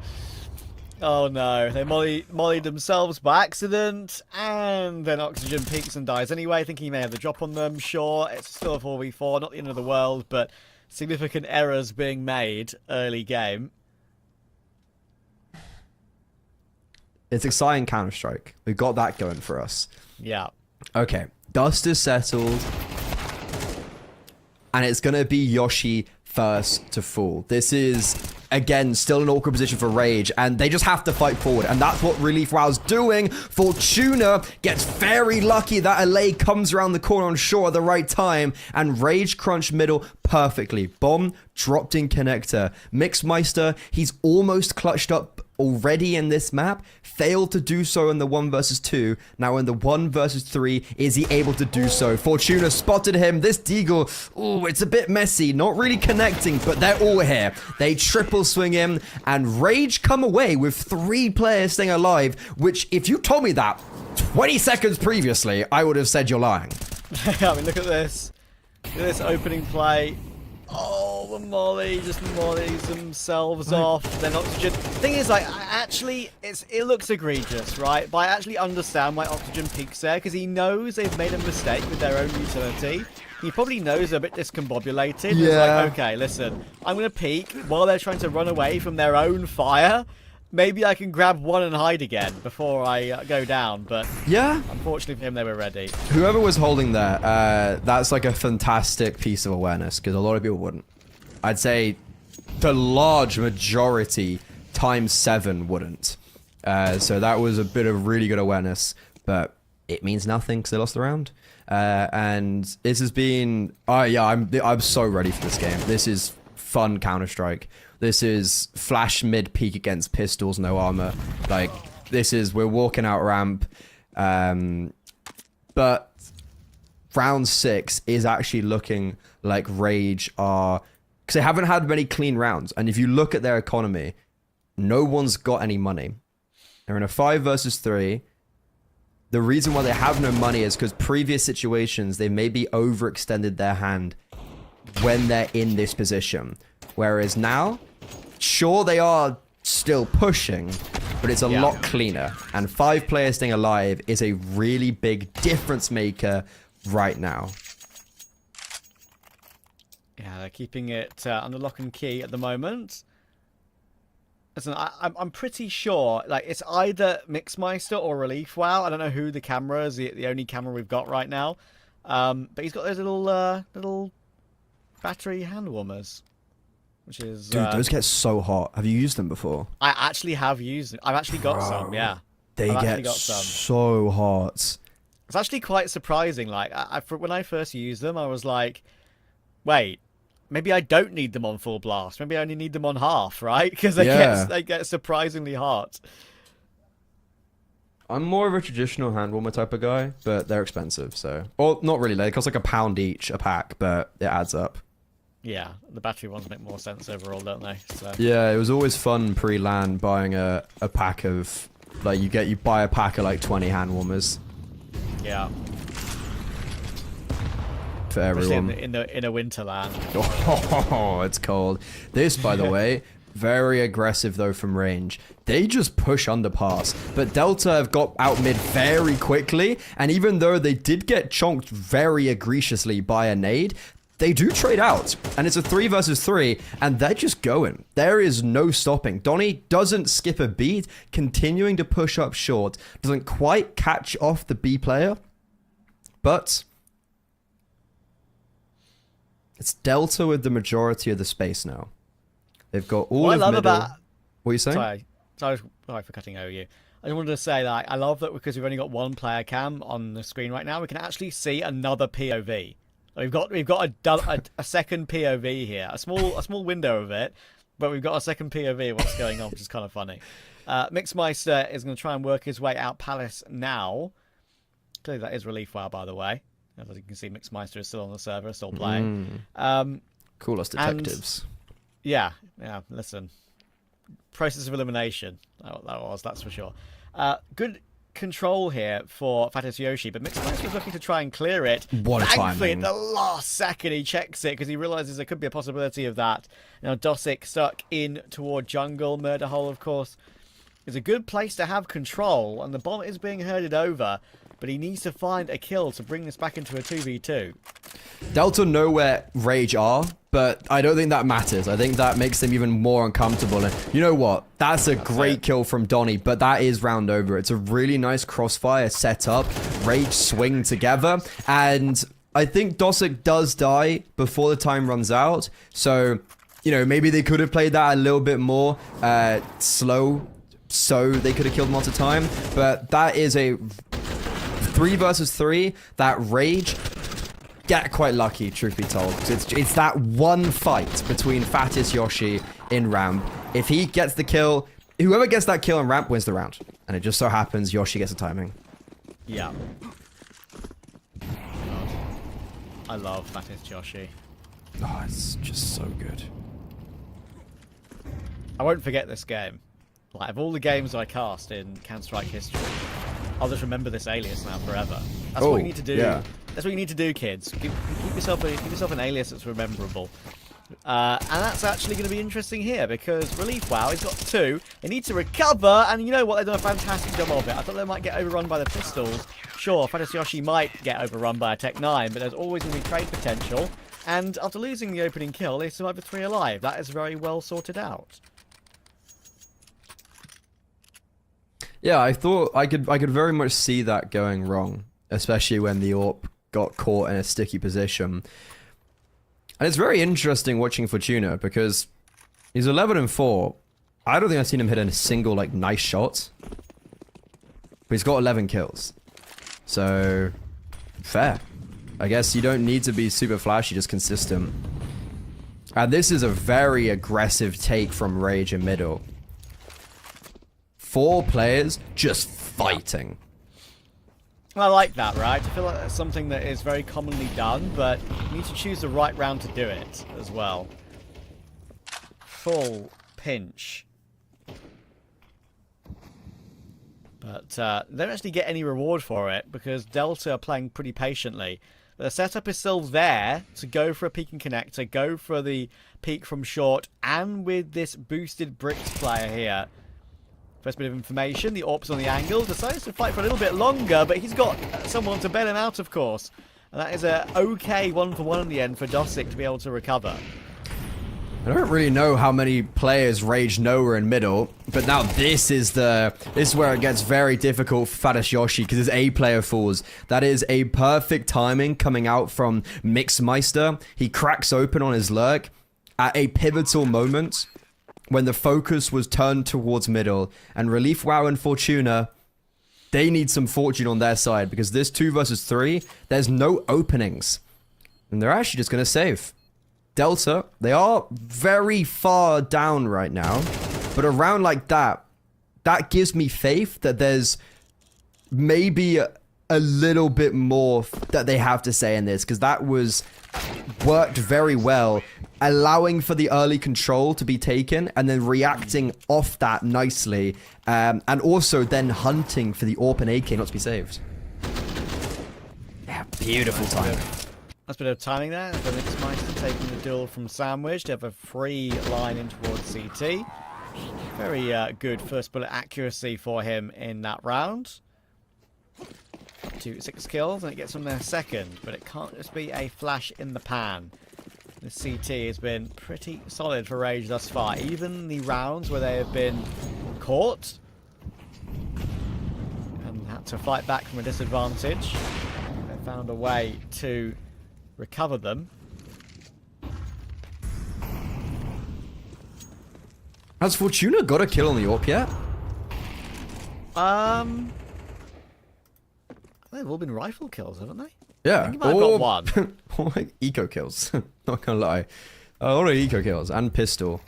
Oh no, they mollied themselves by accident, and then Oxygen peeks and dies anyway, thinking he may have the drop on them. Sure, it's still a 4v4, not the end of the world, but significant errors being made early game. It's exciting Counter-Strike. We've got that going for us. Yeah. Okay, dust is settled, and it's going to be Yoshi first to fall. This is, again, still an awkward position for Rage, and they just have to fight forward, and that's what Relief Wow's doing. Fortuna gets very lucky that LA comes around the corner on shore at the right time, and Rage crunched middle perfectly. Bomb dropped in connector. Mixmeister, he's almost clutched up already in this map, failed to do so in the 1 versus 2. Now in the 1 versus 3, is he able to do so? Fortuna spotted him. This Deagle, ooh, it's a bit messy, not really connecting, but they're all here. They triple swing him, and Rage come away with 3 players staying alive, which if you told me that 20 seconds previously, I would have said you're lying. I mean, look at this. Look at this opening play. Oh, the molly just mollies themselves off. Then Oxygen. Thing is, like, actually, it looks egregious, right? But I actually understand why Oxygen peeks there, because he knows they've made a mistake with their own utility. He probably knows they're a bit discombobulated. Yeah. It's like, okay, listen, I'm gonna peek while they're trying to run away from their own fire. Maybe I can grab one and hide again before I go down, but yeah, unfortunately for him, they were ready. Whoever was holding there, that's like a fantastic piece of awareness, because a lot of people wouldn't. I'd say the large majority times 7 wouldn't. So that was a bit of really good awareness, but it means nothing because they lost the round. And this has been, yeah, I'm so ready for this game. This is fun Counter-Strike. This is flash mid peek against pistols, no armor. Like, this is, we're walking out ramp. But round 6 is actually looking like Rage are, because they haven't had many clean rounds. And if you look at their economy, no one's got any money. They're in a 5 versus 3. The reason why they have no money is because previous situations, they maybe overextended their hand when they're in this position. Whereas now, sure, they are still pushing, but it's a lot cleaner. And 5 players staying alive is a really big difference maker right now. Yeah, they're keeping it under lock and key at the moment. Listen, I'm pretty sure, like, it's either Mixmeister or Relief WoW. I don't know who the camera is, the only camera we've got right now. But he's got those little battery hand warmers, which is... Dude, those get so hot. Have you used them before? I actually have used them. I've actually got some, yeah. They get so hot. It's actually quite surprising. Like, when I first used them, I was like, wait, maybe I don't need them on full blast. Maybe I only need them on half, right? Because they get surprisingly hot. I'm more of a traditional hand warmer type of guy, but they're expensive, so... Well, not really. They cost like £1 each a pack, but it adds up. Yeah, the battery ones make more sense overall, don't they? So. Yeah, it was always fun pre-LAN buying a pack of... Like, you buy a pack of like 20 hand warmers. Yeah. For everyone. In a winter land. Oh, it's cold. This, by the way, very aggressive though from range. They just push underpass, but Delta have got out mid very quickly, and even though they did get chonked very egregiously by a nade, they do trade out, and it's a 3 versus 3, and they're just going. There is no stopping. Donnie doesn't skip a beat, continuing to push up short, doesn't quite catch off the B player, but it's Delta with the majority of the space now. They've got all of middle. What are you saying? Sorry for cutting over you. I just wanted to say that I love that because we've only got one player cam on the screen right now, we can actually see another POV. We've got a second POV here, a small window of it, but we've got a second POV of what's going on, which is kind of funny. Mixmeister is going to try and work his way out Palace now. Clearly that is Relief WoW, by the way. As you can see, Mixmeister is still on the server, still playing. Coolest detectives. Yeah, listen. Process of elimination. That's for sure. Good control here for Fatis Yoshi, but Mixmeister was looking to try and clear it. What a Thankfully, timing. at the last second, he checks it because he realizes there could be a possibility of that. Now, Dosic stuck in toward jungle. Murder Hole, of course, is a good place to have control, and the bomb is being herded over, but he needs to find a kill to bring this back into a 2v2. Delta know where Rage are, but I don't think that matters. I think that makes them even more uncomfortable. And you know what? That's a great kill from Donnie, but that is round over. It's a really nice crossfire set up. Rage swing together, and I think Dosic does die before the time runs out. So, you know, maybe they could have played that a little bit more slow, so they could have killed him at a time. But that is a 3 versus 3. That Rage get quite lucky, truth be told. It's that one fight between Fatis Yoshi in ramp. If he gets the kill, whoever gets that kill in ramp wins the round. And it just so happens Yoshi gets the timing. Yeah. I love Fatis Yoshi. Oh, it's just so good. I won't forget this game. Like, of all the games I cast in Counter-Strike history, I'll just remember this alias now forever. That's what you need to do. Yeah. That's what you need to do, kids. Keep yourself an alias that's rememberable. And that's actually going to be interesting here because Relief WoW has got 2. They need to recover, and you know what? They've done a fantastic job of it. I thought they might get overrun by the pistols. Sure, Fatis Yoshi might get overrun by a Tech 9, but there's always going to be trade potential. And after losing the opening kill, they survived with 3 alive. That is very well sorted out. Yeah, I thought I could very much see that going wrong, especially when the AWP got caught in a sticky position. And it's very interesting watching Fortuna because he's 11-4. I don't think I've seen him hit a single like nice shot, but he's got 11 kills. So fair. I guess you don't need to be super flashy, just consistent. And this is a very aggressive take from Rage in middle. 4 players just fighting. I like that, right? I feel like that's something that is very commonly done, but you need to choose the right round to do it as well. Full pinch. But they don't actually get any reward for it because Delta are playing pretty patiently. The setup is still there to go for a peek and connector, go for the peek from short, and with this boosted bricks player here, First bit of information, the AWP's on the angle, decides to fight for a little bit longer, but he's got someone to bail him out, of course. And that is a okay 1-for-1 in the end for Dosic to be able to recover. I don't really know how many players Rage know we're in middle, but now this is where it gets very difficult for Fadas Yoshi because his A player falls. That is a perfect timing coming out from Mixmeister. He cracks open on his lurk at a pivotal moment when the focus was turned towards middle, and Relief WoW and Fortuna, they need some fortune on their side because this 2 versus 3, there's no openings. And they're actually just going to save. Delta, they are very far down right now, but a round like that gives me faith that there's maybe a little bit more that they have to say in this, because that worked very well, allowing for the early control to be taken and then reacting off that nicely, and also then hunting for the AWP and AK not to be saved. Yeah, beautiful time. That's a bit of timing there. The Mixmeister taking the duel from Sandwich to have a free line in towards CT. Very good first bullet accuracy for him in that round. Up to 6 kills, and it gets him their second, but it can't just be a flash in the pan. The CT has been pretty solid for Rage thus far. Even the rounds where they have been caught and had to fight back from a disadvantage, they found a way to recover them. Has Fortuna got a kill on the AWP yet? They've all been rifle kills, haven't they? Yeah. I think I've got one. Or like eco kills. Not gonna lie. A lot of eco kills and pistol.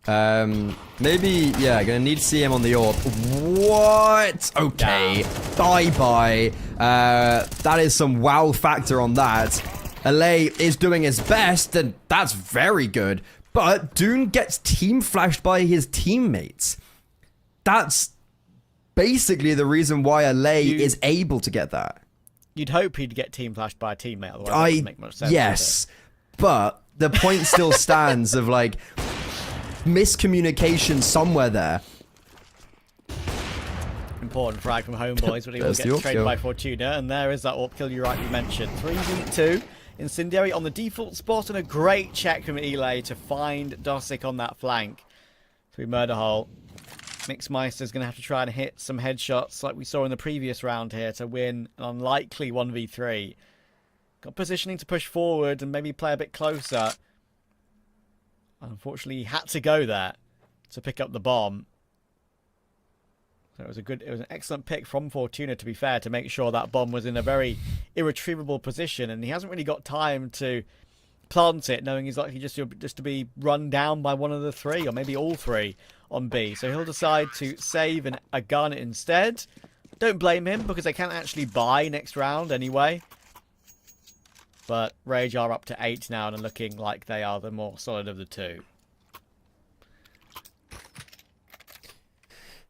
Maybe, yeah, gonna need to see him on the AWP. What? Okay. Bye-bye. That is some wow factor on that. LA is doing his best, and that's very good. But Dune gets team flashed by his teammates. That's basically the reason why LA is able to get that. You'd hope he'd get team flashed by a teammate, otherwise it doesn't make much sense. Yes, but the point still stands of like miscommunication somewhere there. Important frag from Homeboys, but he will get traded by Fortuna, and there is that AWP kill you rightly mentioned. 3v2. Incendiary on the default spot, and a great check from Elay to find Dosic on that flank through Murder Hole. Mixmeister's going to have to try and hit some headshots like we saw in the previous round here to win an unlikely 1v3. Got positioning to push forward and maybe play a bit closer. Unfortunately, he had to go there to pick up the bomb. So it was an excellent pick from Fortuna, to be fair, to make sure that bomb was in a very irretrievable position, and he hasn't really got time to plant it, knowing he's likely just to be run down by one of the 3, or maybe all 3 on B. So he'll decide to save a gun instead. Don't blame him, because they can't actually buy next round anyway. But Rage are up to 8 now and looking like they are the more solid of the 2.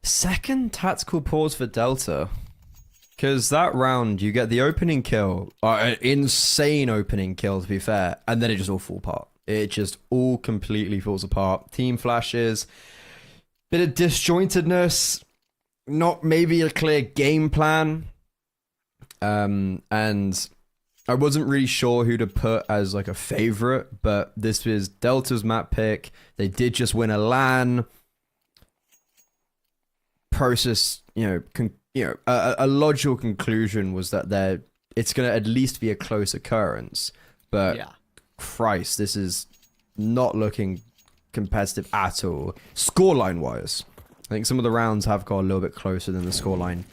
Second tactical pause for Delta. Because that round, you get the opening kill. An insane opening kill, to be fair. And then it just all falls apart. It just all completely falls apart. Team flashes. Bit of disjointedness. Not maybe a clear game plan. And I wasn't really sure who to put as like a favorite. But this was Delta's map pick. They did just win a LAN. Process, a logical conclusion was that it's going to at least be a close occurrence. But yeah. Christ, this is not looking competitive at all. Scoreline wise, I think some of the rounds have got a little bit closer than the scoreline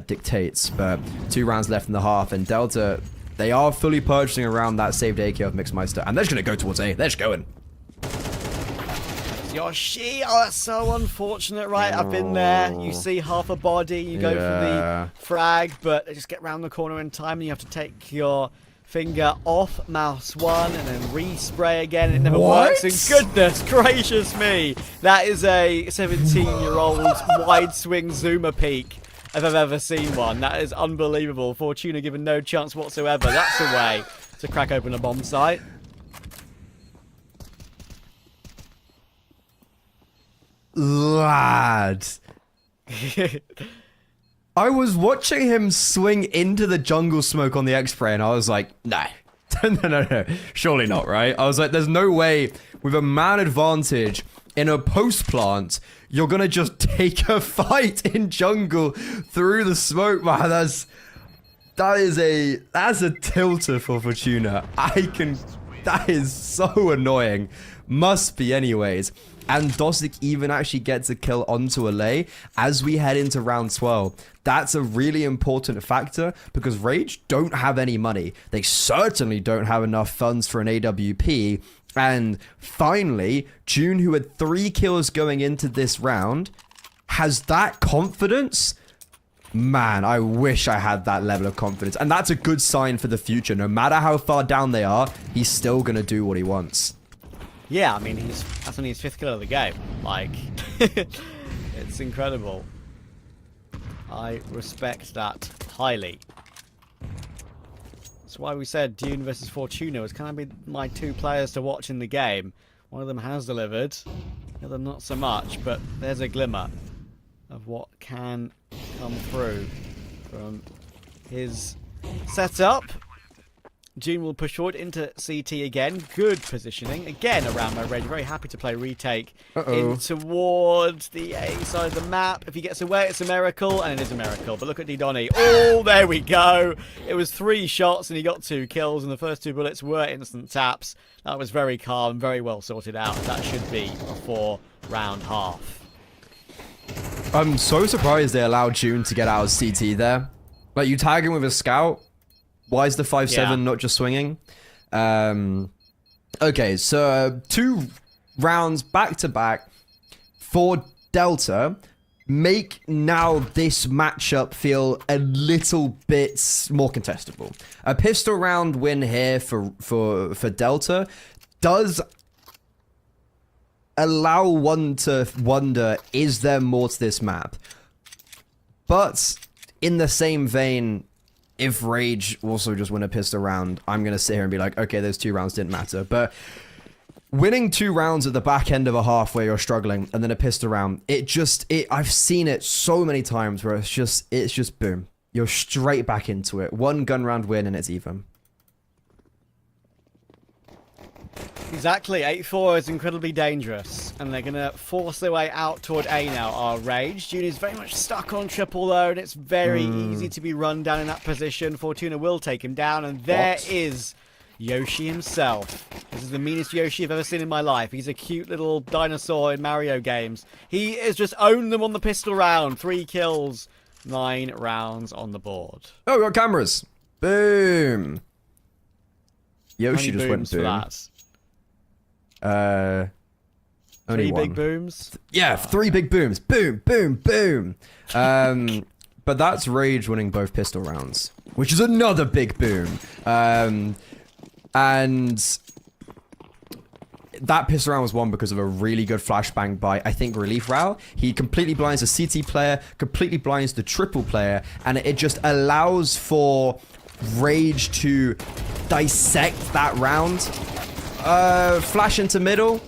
dictates. But 2 rounds left in the half, and Delta, they are fully purchasing around that saved AK of Mixmeister, and they're just going to go towards A. They're just going. Yoshi, oh, that's so unfortunate, right? I've been there. You see half a body, you go for the frag, but they just get round the corner in time, and you have to take your finger off mouse 1 and then respray again, and it never works. And goodness gracious me, that is a 17-year-old wide swing zoomer peak if I've ever seen one. That is unbelievable. Fortuna given no chance whatsoever. That's a way to crack open a bomb site. Lad, I was watching him swing into the jungle smoke on the X-Spray, and I was like, no. No. Surely not, right? I was like, there's no way with a man advantage in a post plant, you're gonna just take a fight in jungle through the smoke, man. That's a tilter for Fortuna. That is so annoying. Must be anyways. And Dosik even actually gets a kill onto Allay as we head into round 12. That's a really important factor because Rage don't have any money. They certainly don't have enough funds for an AWP. And finally, June, who had 3 kills going into this round, has that confidence. Man, I wish I had that level of confidence. And that's a good sign for the future. No matter how far down they are, he's still going to do what he wants. Yeah, I mean, that's only his 5th kill of the game. Like, it's incredible. I respect that highly. That's why we said Dune versus Fortuna was kind of be my 2 players to watch in the game. One of them has delivered, the other not so much, but there's a glimmer of what can come through from his setup. June will push forward into CT again. Good positioning. Again around my Rage. Very happy to play retake in towards the A side of the map. If he gets away, it's a miracle, and it is a miracle. But look at Didoni. Oh, there we go. It was 3 shots, and he got 2 kills, and the first 2 bullets were instant taps. That was very calm, very well sorted out. That should be a 4-round half. I'm so surprised they allowed June to get out of CT there. Like, you tag him with a scout. Why is the 5-7 not just swinging? Okay, so 2 rounds back to back for Delta make now this matchup feel a little bit more contestable. A pistol round win here for Delta does allow one to wonder, is there more to this map? But in the same vein, if Rage also just win a pistol round, I'm going to sit here and be like, okay, those 2 rounds didn't matter. But winning 2 rounds at the back end of a half where you're struggling and then a pistol round, I've seen it so many times where it's just boom. You're straight back into it. 1 gun round win and it's even. Exactly, 8-4 is incredibly dangerous, and they're going to force their way out toward A now, our Rage. June is very much stuck on triple though, and it's very easy to be run down in that position. Fortuna will take him down, and there is Yoshi himself. This is the meanest Yoshi I've ever seen in my life. He's a cute little dinosaur in Mario games. He has just owned them on the pistol round. 3 kills, 9 rounds on the board. Oh, we got cameras. Boom. Yoshi just went boom. For that? Only 3 1. big booms? Yeah, 3 big booms. Boom, boom, boom. But that's Rage winning both pistol rounds, which is another big boom. And that pistol round was won because of a really good flashbang by, I think, Relief Rao. He completely blinds the CT player, completely blinds the triple player, and it just allows for Rage to dissect that round. Flash into middle.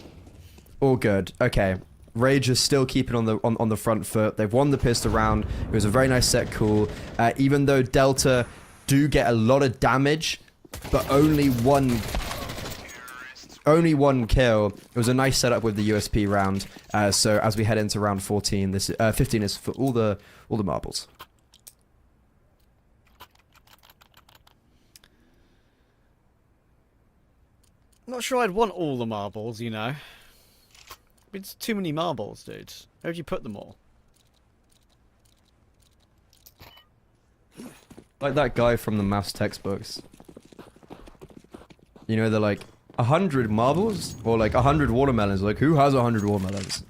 All good. Okay. Rage is still keeping on the front foot. They've won the pistol round. It was a very nice set call. Even though Delta do get a lot of damage, but only one kill. It was a nice setup with the USP round. So as we head into round 14, this 15 is for all the marbles. Not sure I'd want all the marbles, you know. It's too many marbles, dude. Where'd you put them all? Like that guy from the maths textbooks. You know, they're like, 100 marbles? Or like 100 watermelons. Like, who has 100 watermelons?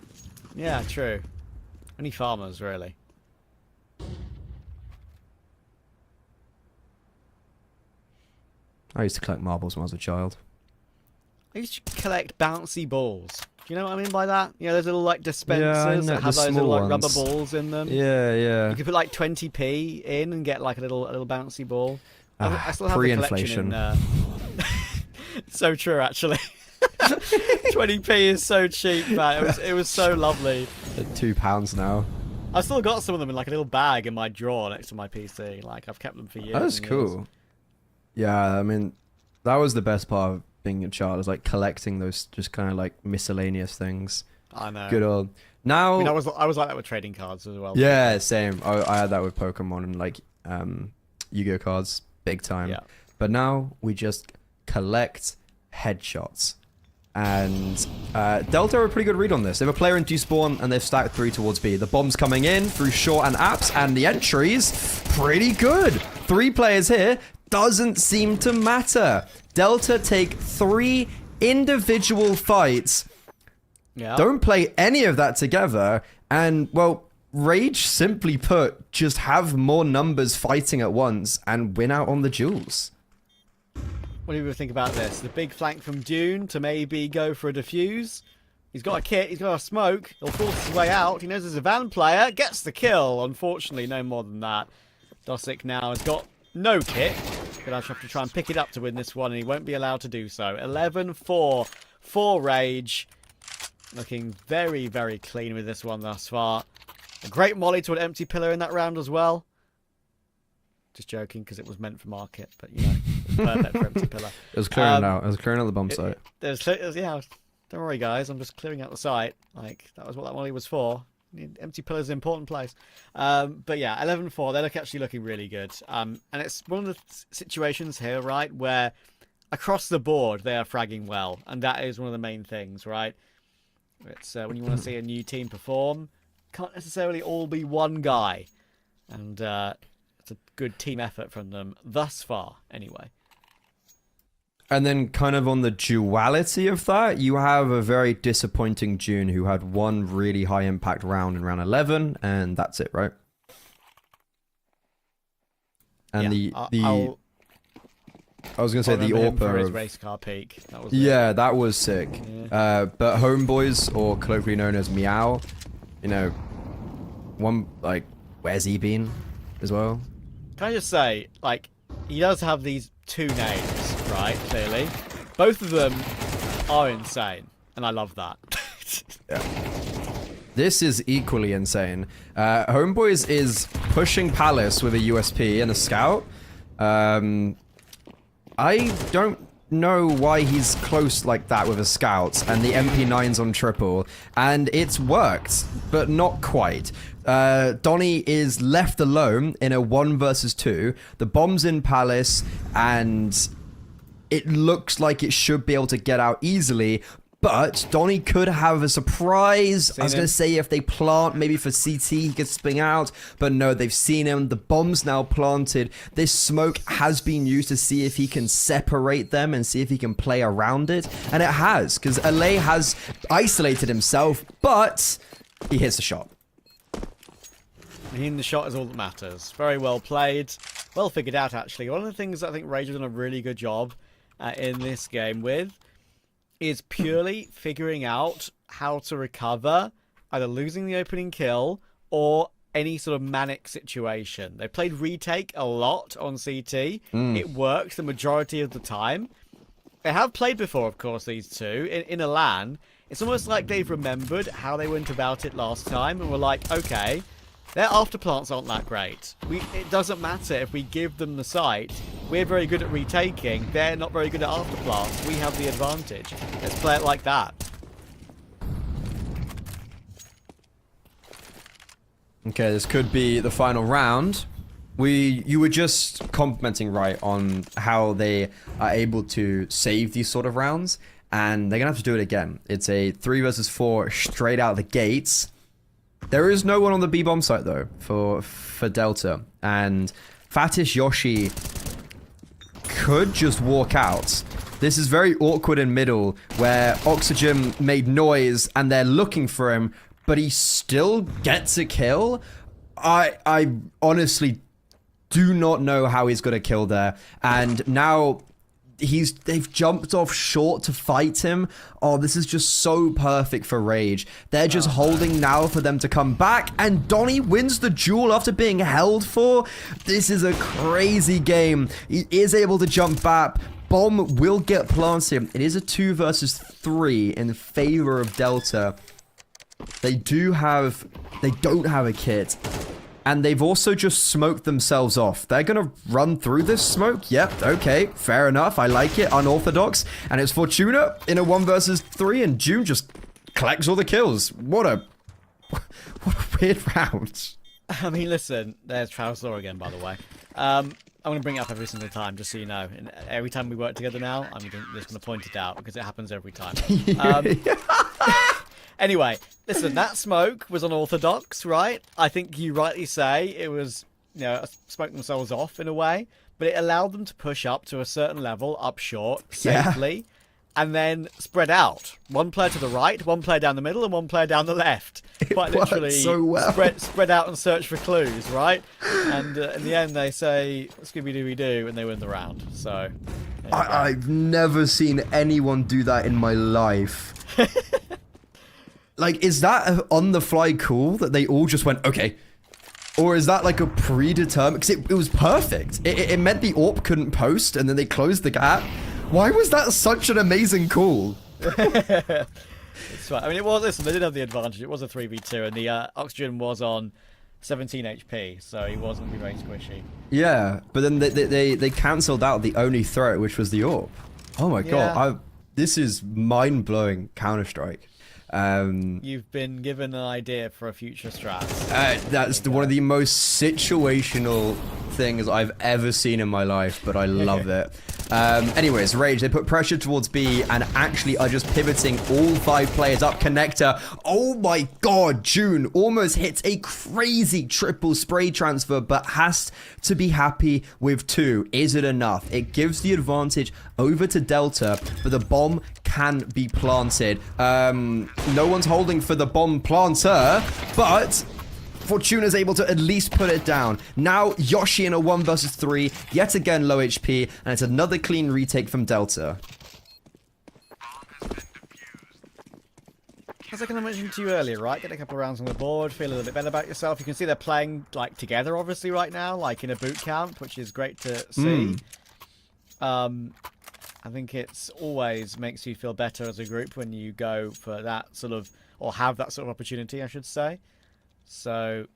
Yeah, true. Only farmers, really. I used to collect marbles when I was a child. I used to collect bouncy balls. Do you know what I mean by that? You know, those little like dispensers that have those little like rubber balls in them. Yeah, yeah. You could put like 20p in and get like a little bouncy ball. I still have the collection in. So true, actually. 20p is so cheap, man. It was so lovely. At £2 now. I've still got some of them in like a little bag in my drawer next to my PC. Like I've kept them for years. That's and cool. years. Yeah, I mean, that was the best part of being a child, is like collecting those just kind of like miscellaneous things. I know. Good old. Now, I mean, I was like that with trading cards as well. yeah, same. I had that with Pokemon and like Yu-Gi-Oh cards, big time. Yeah. But now we just collect headshots. And Delta are a pretty good read on this. They have a player in despawn and they've stacked 3 towards B. The bomb's coming in through short and apps, and the entries pretty good. 3 players here, doesn't seem to matter. Delta take 3 individual fights. Yeah. Don't play any of that together, and well, Rage, simply put, just have more numbers fighting at once and win out on the duels. What do you think about this? The big flank from Dune to maybe go for a defuse. He's got a kit, he's got a smoke. He'll force his way out. He knows there's a van player. Gets the kill. Unfortunately, no more than that. Dosick now has got no kit. But I'll have to try and pick it up to win this one, and he won't be allowed to do so. 11-4 for Rage. Looking very, very clean with this one thus far. A great molly to an empty pillar in that round as well. Just joking, because it was meant for market, but you know, it's perfect for empty pillar. It was clearing out. It was clearing out the bomb site. Yeah, don't worry, guys. I'm just clearing out the site. Like, that was what that molly was for. Empty pillar is an important place. But yeah, 11-4. They're actually looking really good. And it's one of the situations here, right, where across the board they are fragging well, and that is one of the main things, right? It's when you want to see a new team perform, can't necessarily all be one guy, and it's a good team effort from them thus far, anyway. And then kind of on the duality of that, you have a very disappointing June who had one really high impact round in round 11, and that's it, right? And yeah, I was going to say the for his AWPer race car peak. That was that was sick. Yeah. But Homeboys, or colloquially known as Meow, you know, one, like, where's he been as well? Can I just say, like, he does have these 2 names, right, clearly. Both of them are insane, and I love that. Yeah. This is equally insane. Homeboys is pushing Palace with a USP and a scout. I don't know why he's close like that with a scout and the MP9's on triple, and it's worked, but not quite. Donnie is left alone in a 1 versus 2. The bomb's in Palace, and it looks like it should be able to get out easily, but Donnie could have a surprise. I was going to say if they plant, maybe for CT, he could spring out. But no, they've seen him. The bomb's now planted. This smoke has been used to see if he can separate them and see if he can play around it. And it has, because LA has isolated himself, but he hits the shot. Hitting the shot is all that matters. Very well played. Well figured out, actually. One of the things I think Rage has done a really good job in this game with is purely figuring out how to recover either losing the opening kill or any sort of manic situation. They played retake a lot on CT. It works the majority of the time. They have played before, of course, these two, in a LAN. It's almost like they've remembered how they went about it last time and were like, okay, their afterplants aren't that great. It doesn't matter if we give them the site. We're very good at retaking. They're not very good at afterplants. We have the advantage. Let's play it like that. Okay, this could be the final round. You were just complimenting, right, on how they are able to save these sort of rounds, and they're gonna have to do it again. It's a 3 versus 4 straight out the gates. There is no one on the B bomb site though for Delta, and Fatish Yoshi could just walk out. This is very awkward in middle, where Oxygen made noise and they're looking for him, but he still gets a kill. I honestly do not know how he's gonna kill there, and now they've jumped off short to fight him. Oh, this is just so perfect for Rage. They're just holding now for them to come back, and Donnie wins the duel after being held for. This is a crazy game. He is able to jump back. Bomb will get planted. It is a 2 versus 3 in favor of Delta. They don't have a kit. And they've also just smoked themselves off. They're going to run through this smoke? Yep, okay, fair enough. I like it. Unorthodox. And it's Fortuna in a 1 versus 3, and June just collects all the kills. What a weird round. I mean, listen, there's Trouslaw again, by the way. I'm going to bring it up every single time, just so you know. And every time we work together now, I'm just going to point it out, because it happens every time. Anyway, listen, that smoke was unorthodox, right? I think you rightly say it was, smoke themselves off in a way, but it allowed them to push up to a certain level, up short, safely, and then spread out. One player to the right, one player down the middle, and one player down the left. Quite literally so well. spread out and search for clues, right? And in the end, they say, Scooby-Dooby-Doo, and they win the round. So, I've never seen anyone do that in my life. Like, is that on-the-fly cool that they all just went, okay? Or is that like a predetermined... Because it was perfect. It meant the AWP couldn't post, and then they closed the gap. Why was that such an amazing call? It's right. I mean, it was... Listen, they did have the advantage. It was a 3v2, and the Oxygen was on 17 HP, so he wasn't be very squishy. Yeah, but then they cancelled out the only threat, which was the AWP. Oh my god, this is mind-blowing Counter-Strike. You've been given an idea for a future strat. That's one of the most situational things I've ever seen in my life, but I love it. Anyways, Rage, they put pressure towards B and actually are just pivoting all 5 players up connector. Oh my god, June almost hits a crazy triple spray transfer, but has to be happy with 2. Is it enough? It gives the advantage over to Delta, but the bomb can be planted. No one's holding for the bomb planter, but Fortuna's able to at least put it down. Now Yoshi in a 1 versus 3, yet again low HP, and it's another clean retake from Delta. As I kind of mentioned to you earlier, right? Get a couple of rounds on the board, feel a little bit better about yourself. You can see they're playing like together, obviously, right now, like in a boot camp, which is great to see. I think it's always makes you feel better as a group when you go for that sort of, or have that sort of opportunity, I should say. So,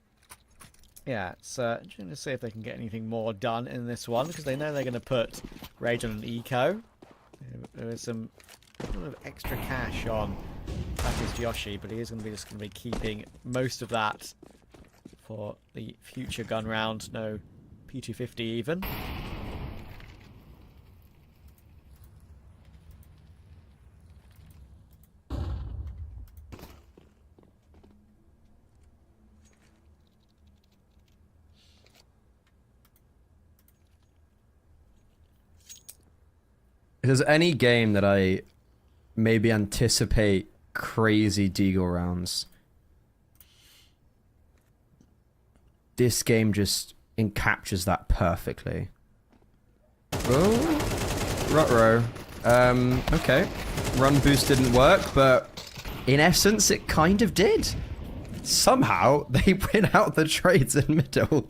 yeah, it's going to see if they can get anything more done in this one, because they know they're going to put Rage on an eco. There is some sort of extra cash on that is Yoshi, but he is going to be keeping most of that for the future gun round. No P250 even. If there's any game that I maybe anticipate crazy Deagle rounds, this game just encaptures that perfectly. Oh, ruh-roh. Okay. Run boost didn't work, but in essence, it kind of did. Somehow, they win out the trades in middle.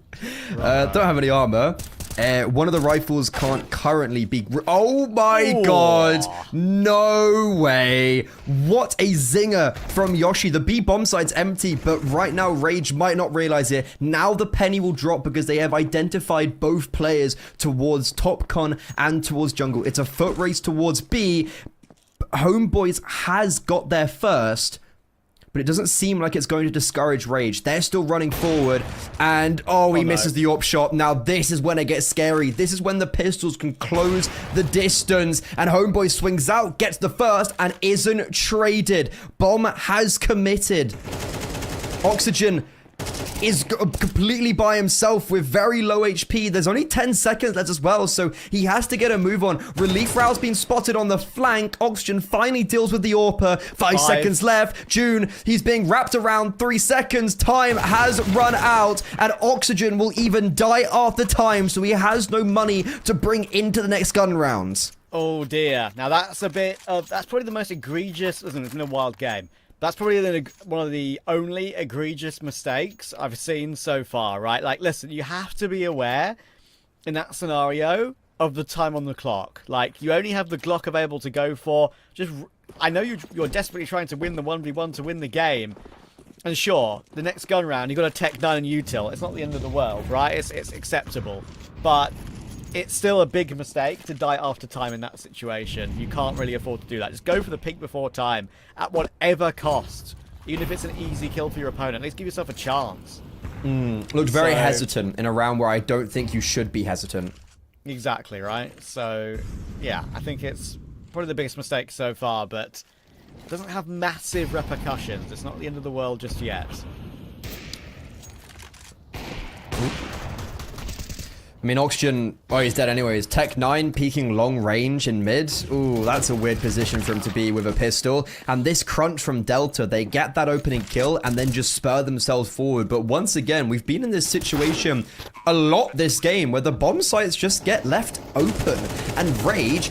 Don't have any armor. One of the rifles can't currently be... Oh my god! No way! What a zinger from Yoshi. The B bomb site's empty, but right now Rage might not realize it. Now the penny will drop because they have identified both players towards top con and towards jungle. It's a foot race towards B. Homeboys has got there first, but it doesn't seem like it's going to discourage Rage. They're still running forward, and he misses the AWP shot. Now this is when it gets scary. This is when the pistols can close the distance, and Homeboy swings out, gets the first, and isn't traded. Bomb has committed. Oxygen is completely by himself with very low HP. There's only 10 seconds left as well, so he has to get a move on. Relief Row's been spotted on the flank. Oxygen finally deals with the AWPer. 5 seconds left. June, he's being wrapped around. 3 seconds. Time has run out, and Oxygen will even die after time, so he has no money to bring into the next gun round. Oh dear. Now that's a bit of... That's probably the most egregious... Listen, it's been a wild game. That's probably one of the only egregious mistakes I've seen so far, right? Like, listen, you have to be aware in that scenario of the time on the clock. Like, you only have the Glock available to go for. I know you're desperately trying to win the 1v1 to win the game, And sure, the next gun round, you've got a Tech 9 and util. It's not the end of the world, right? It's acceptable. But it's still a big mistake to die after time in that situation. You can't really afford to do that. Just go for the peak before time at whatever cost. Even if it's an easy kill for your opponent. At least give yourself a chance. Looked very hesitant in a round where I don't think you should be hesitant. Exactly, right? So, yeah, I think it's probably the biggest mistake so far, but it doesn't have massive repercussions. It's not the end of the world just yet. I mean, Oxygen, oh, he's dead anyways. Tech 9 peeking long range in mid. Ooh, that's a weird position for him to be with a pistol. And this crunch from Delta, they get that opening kill and then just spur themselves forward. But once again, we've been in this situation a lot this game where the bomb sites just get left open. And Rage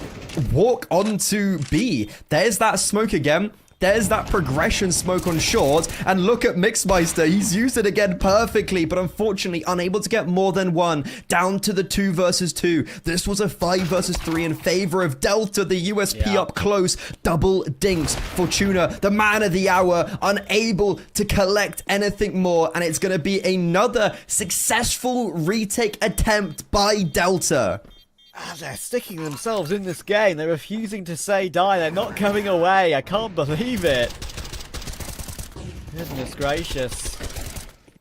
walk onto B. There's that smoke again. There's that progression smoke on short, and look at Mixmeister. He's used it again perfectly, but unfortunately unable to get more than one. Down to the 2 versus 2. This was a 5 versus 3 in favor of Delta. The USP up close. Double dinks. Fortuna, the man of the hour, unable to collect anything more, and it's going to be another successful retake attempt by Delta. They're sticking themselves in this game. They're refusing to say die. They're not coming away. I can't believe it. Goodness gracious.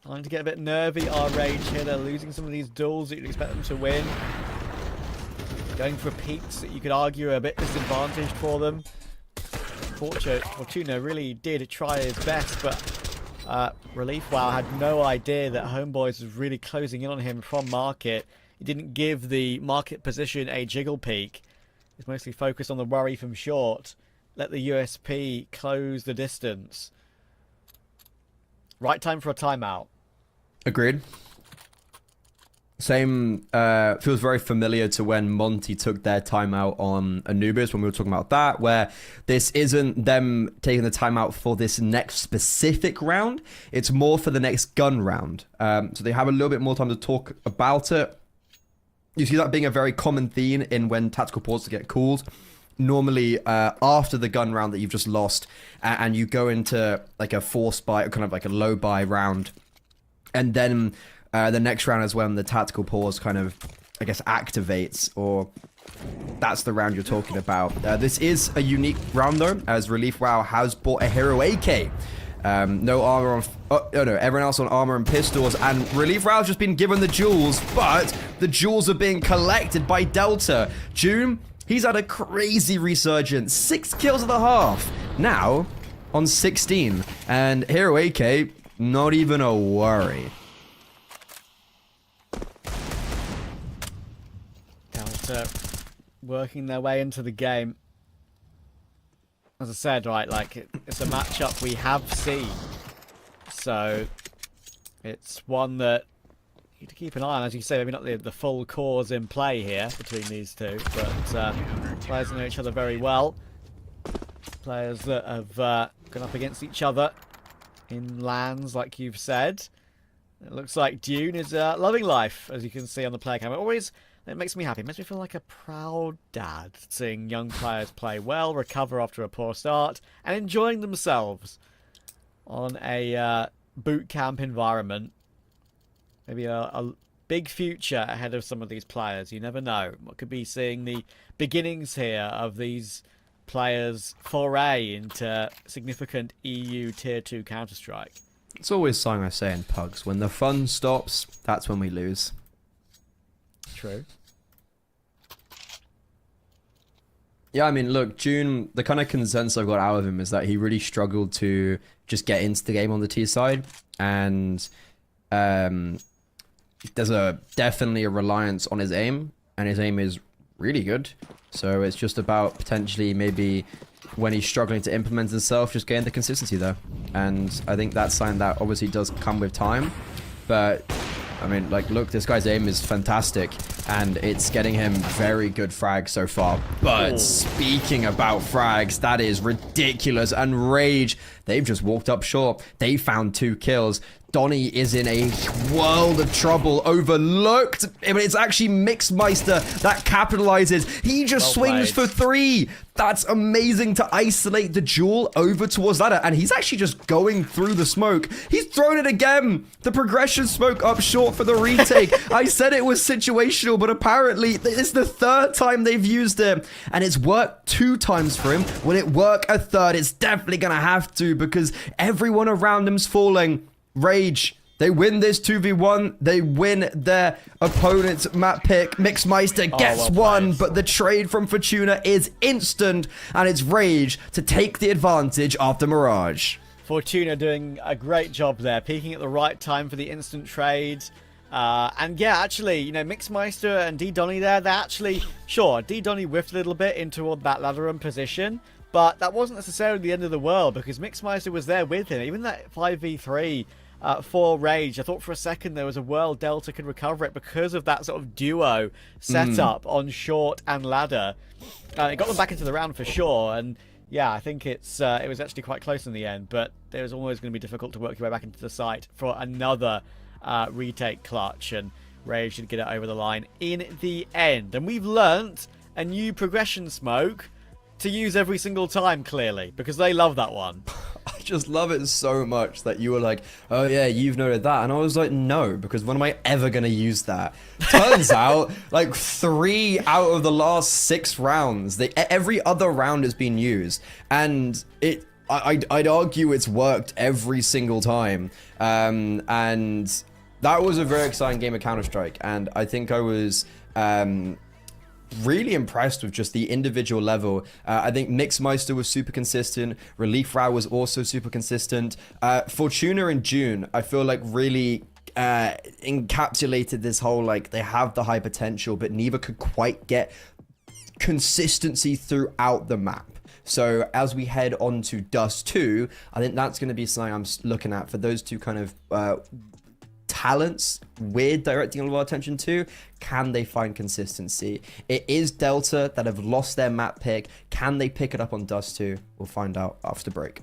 Time to get a bit nervy, our Rage here. They're losing some of these duels that you'd expect them to win. Going for peaks that you could argue are a bit disadvantaged for them. Fortuna really did try his best, but Relief Wow had no idea that Homeboys was really closing in on him from market. He didn't give the market position a jiggle peek. He's mostly focused on the worry from short. Let the USP close the distance. Right time for a timeout. Agreed. Same, feels very familiar to when Monte took their timeout on Anubis, when we were talking about that, where this isn't them taking the timeout for this next specific round. It's more for the next gun round. So they have a little bit more time to talk about it. You see that being a very common theme in when tactical pauses get called. Normally, after the gun round that you've just lost, and you go into like a force buy, kind of like a low buy round, and then the next round is when the tactical pause kind of, I guess, activates, or that's the round you're talking about. This is a unique round though, as Relief Wow has bought a hero AK. No armor on... Oh, no, everyone else on armor and pistols. And Relief Wow's just been given the jewels, but the jewels are being collected by Delta. June, he's had a crazy resurgence. 6 kills and a half. Now, on 16. And hero AK, not even a worry. Delta working their way into the game. As I said, right, like, it's a matchup we have seen. So, it's one that you need to keep an eye on. As you say, maybe not the full cause in play here between these two, but players know each other very well. Players that have gone up against each other in LANs, like you've said. It looks like Dune is loving life, as you can see on the player camera. Always... It makes me happy. It makes me feel like a proud dad, seeing young players play well, recover after a poor start, and enjoying themselves on a boot camp environment. Maybe a big future ahead of some of these players. You never know. What could be seeing the beginnings here of these players' foray into significant EU Tier 2 Counter-Strike. It's always something I say in pugs. When the fun stops, that's when we lose. True. Yeah, I mean, look, June, the kind of consensus I've got out of him is that he really struggled to just get into the game on the T side. And there's definitely a reliance on his aim. And his aim is really good. So it's just about potentially maybe when he's struggling to implement himself, just getting the consistency there. And I think that's something that obviously does come with time. But... I mean, like, look, this guy's aim is fantastic. and it's getting him very good frags so far. But speaking about frags, that is ridiculous. And Rage, they've just walked up short. They found 2 kills. Donnie is in a world of trouble. Overlooked. But it's actually Mixmeister that capitalizes. He just swings for 3. That's amazing to isolate the duel over towards ladder. And he's actually just going through the smoke. He's thrown it again. The progression smoke up short for the retake. I said it was situational, but apparently it's the 3rd time they've used it. And it's worked 2 times for him. Will it work a 3rd? It's definitely going to have to, because everyone around him's falling. Rage, they win this 2v1. They win their opponent's map pick. Mixmeister gets one, but the trade from Fortuna is instant, and it's Rage to take the advantage after Mirage. Fortuna doing a great job there, peaking at the right time for the instant trade. And yeah, actually, you know, Mixmeister and D Donnie there, they're actually, sure, D Donnie whiffed a little bit into that ladder run position, but that wasn't necessarily the end of the world, because Mixmeister was there with him. Even that 5v3 for Rage, I thought for a second there was a world Delta could recover it because of that sort of duo setup on short and ladder. It got them back into the round for sure, and yeah, I think it was actually quite close in the end, but it was always going to be difficult to work your way back into the site for another retake clutch, and Rage should get it over the line in the end. And we've learnt a new progression smoke to use every single time, clearly, because they love that one. I just love it so much that you were like, oh yeah, you've noted that. And I was like, no, because when am I ever going to use that? Turns out, like 3 out of the last 6 rounds, every other round has been used. And I'd argue it's worked every single time. And that was a very exciting game of Counter-Strike. And I think I was really impressed with just the individual level. I think Mixmeister was super consistent. Relief Row was also super consistent. Fortuna in June, I feel like really encapsulated this whole, like, they have the high potential, but neither could quite get consistency throughout the map. So as we head on to Dust 2, I think that's going to be something I'm looking at for those 2 kind of talents we're directing all of our attention to. Can they find consistency? It is Delta that have lost their map pick. Can they pick it up on Dust 2? We'll find out after break.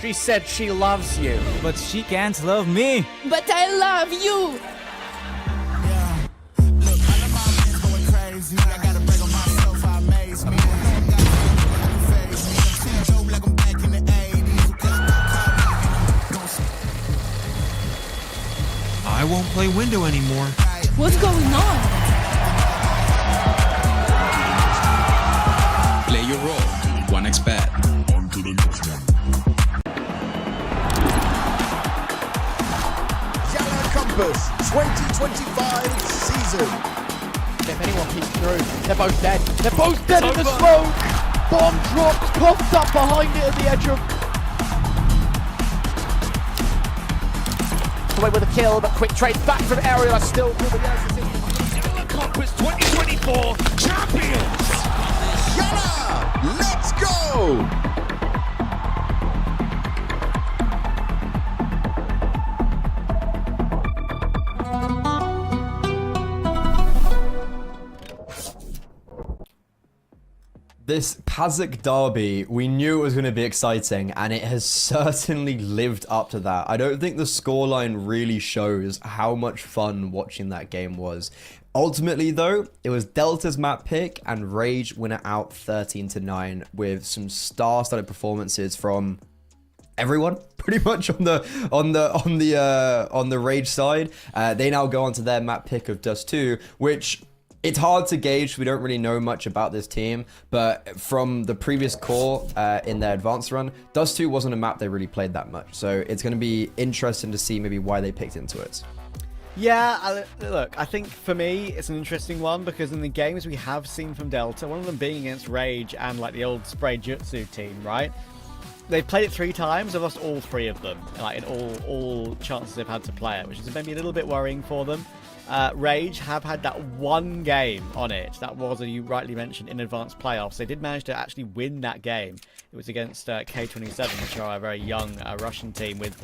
She said she loves you, but she can't love me. But I love you. I won't play window anymore. What's going on? Play your role. 1xBet. On to the next one. YaLLa Compass 2025 season. If anyone peeks through, they're both dead. They're both dead in the smoke. Bomb drops, popped up behind it at the edge of. Away with a kill, but quick trade back from Ariel. Still moving out. YaLLa Compass 2024 champions. YaLLa, let's go! This Kazakh derby, we knew it was going to be exciting, and it has certainly lived up to that. I don't think the scoreline really shows how much fun watching that game was. Ultimately, though, it was Delta's map pick, and Rage win it out 13-9 with some star-studded performances from everyone, pretty much on the Rage side. They now go on to their map pick of Dust 2, which. It's hard to gauge. We don't really know much about this team, but from the previous core in their advanced run, Dust 2 wasn't a map they really played that much. So it's going to be interesting to see maybe why they picked into it. Yeah, look, I think for me, it's an interesting one because in the games we have seen from Delta, one of them being against Rage and like the old Spray Jutsu team, right? They've played it 3 times, they've lost all 3 of them, like in all chances they've had to play it, which is maybe a little bit worrying for them. Rage have had that one game on it. That was, as you rightly mentioned, in advanced playoffs. They did manage to actually win that game. It was against K27, which are a very young Russian team with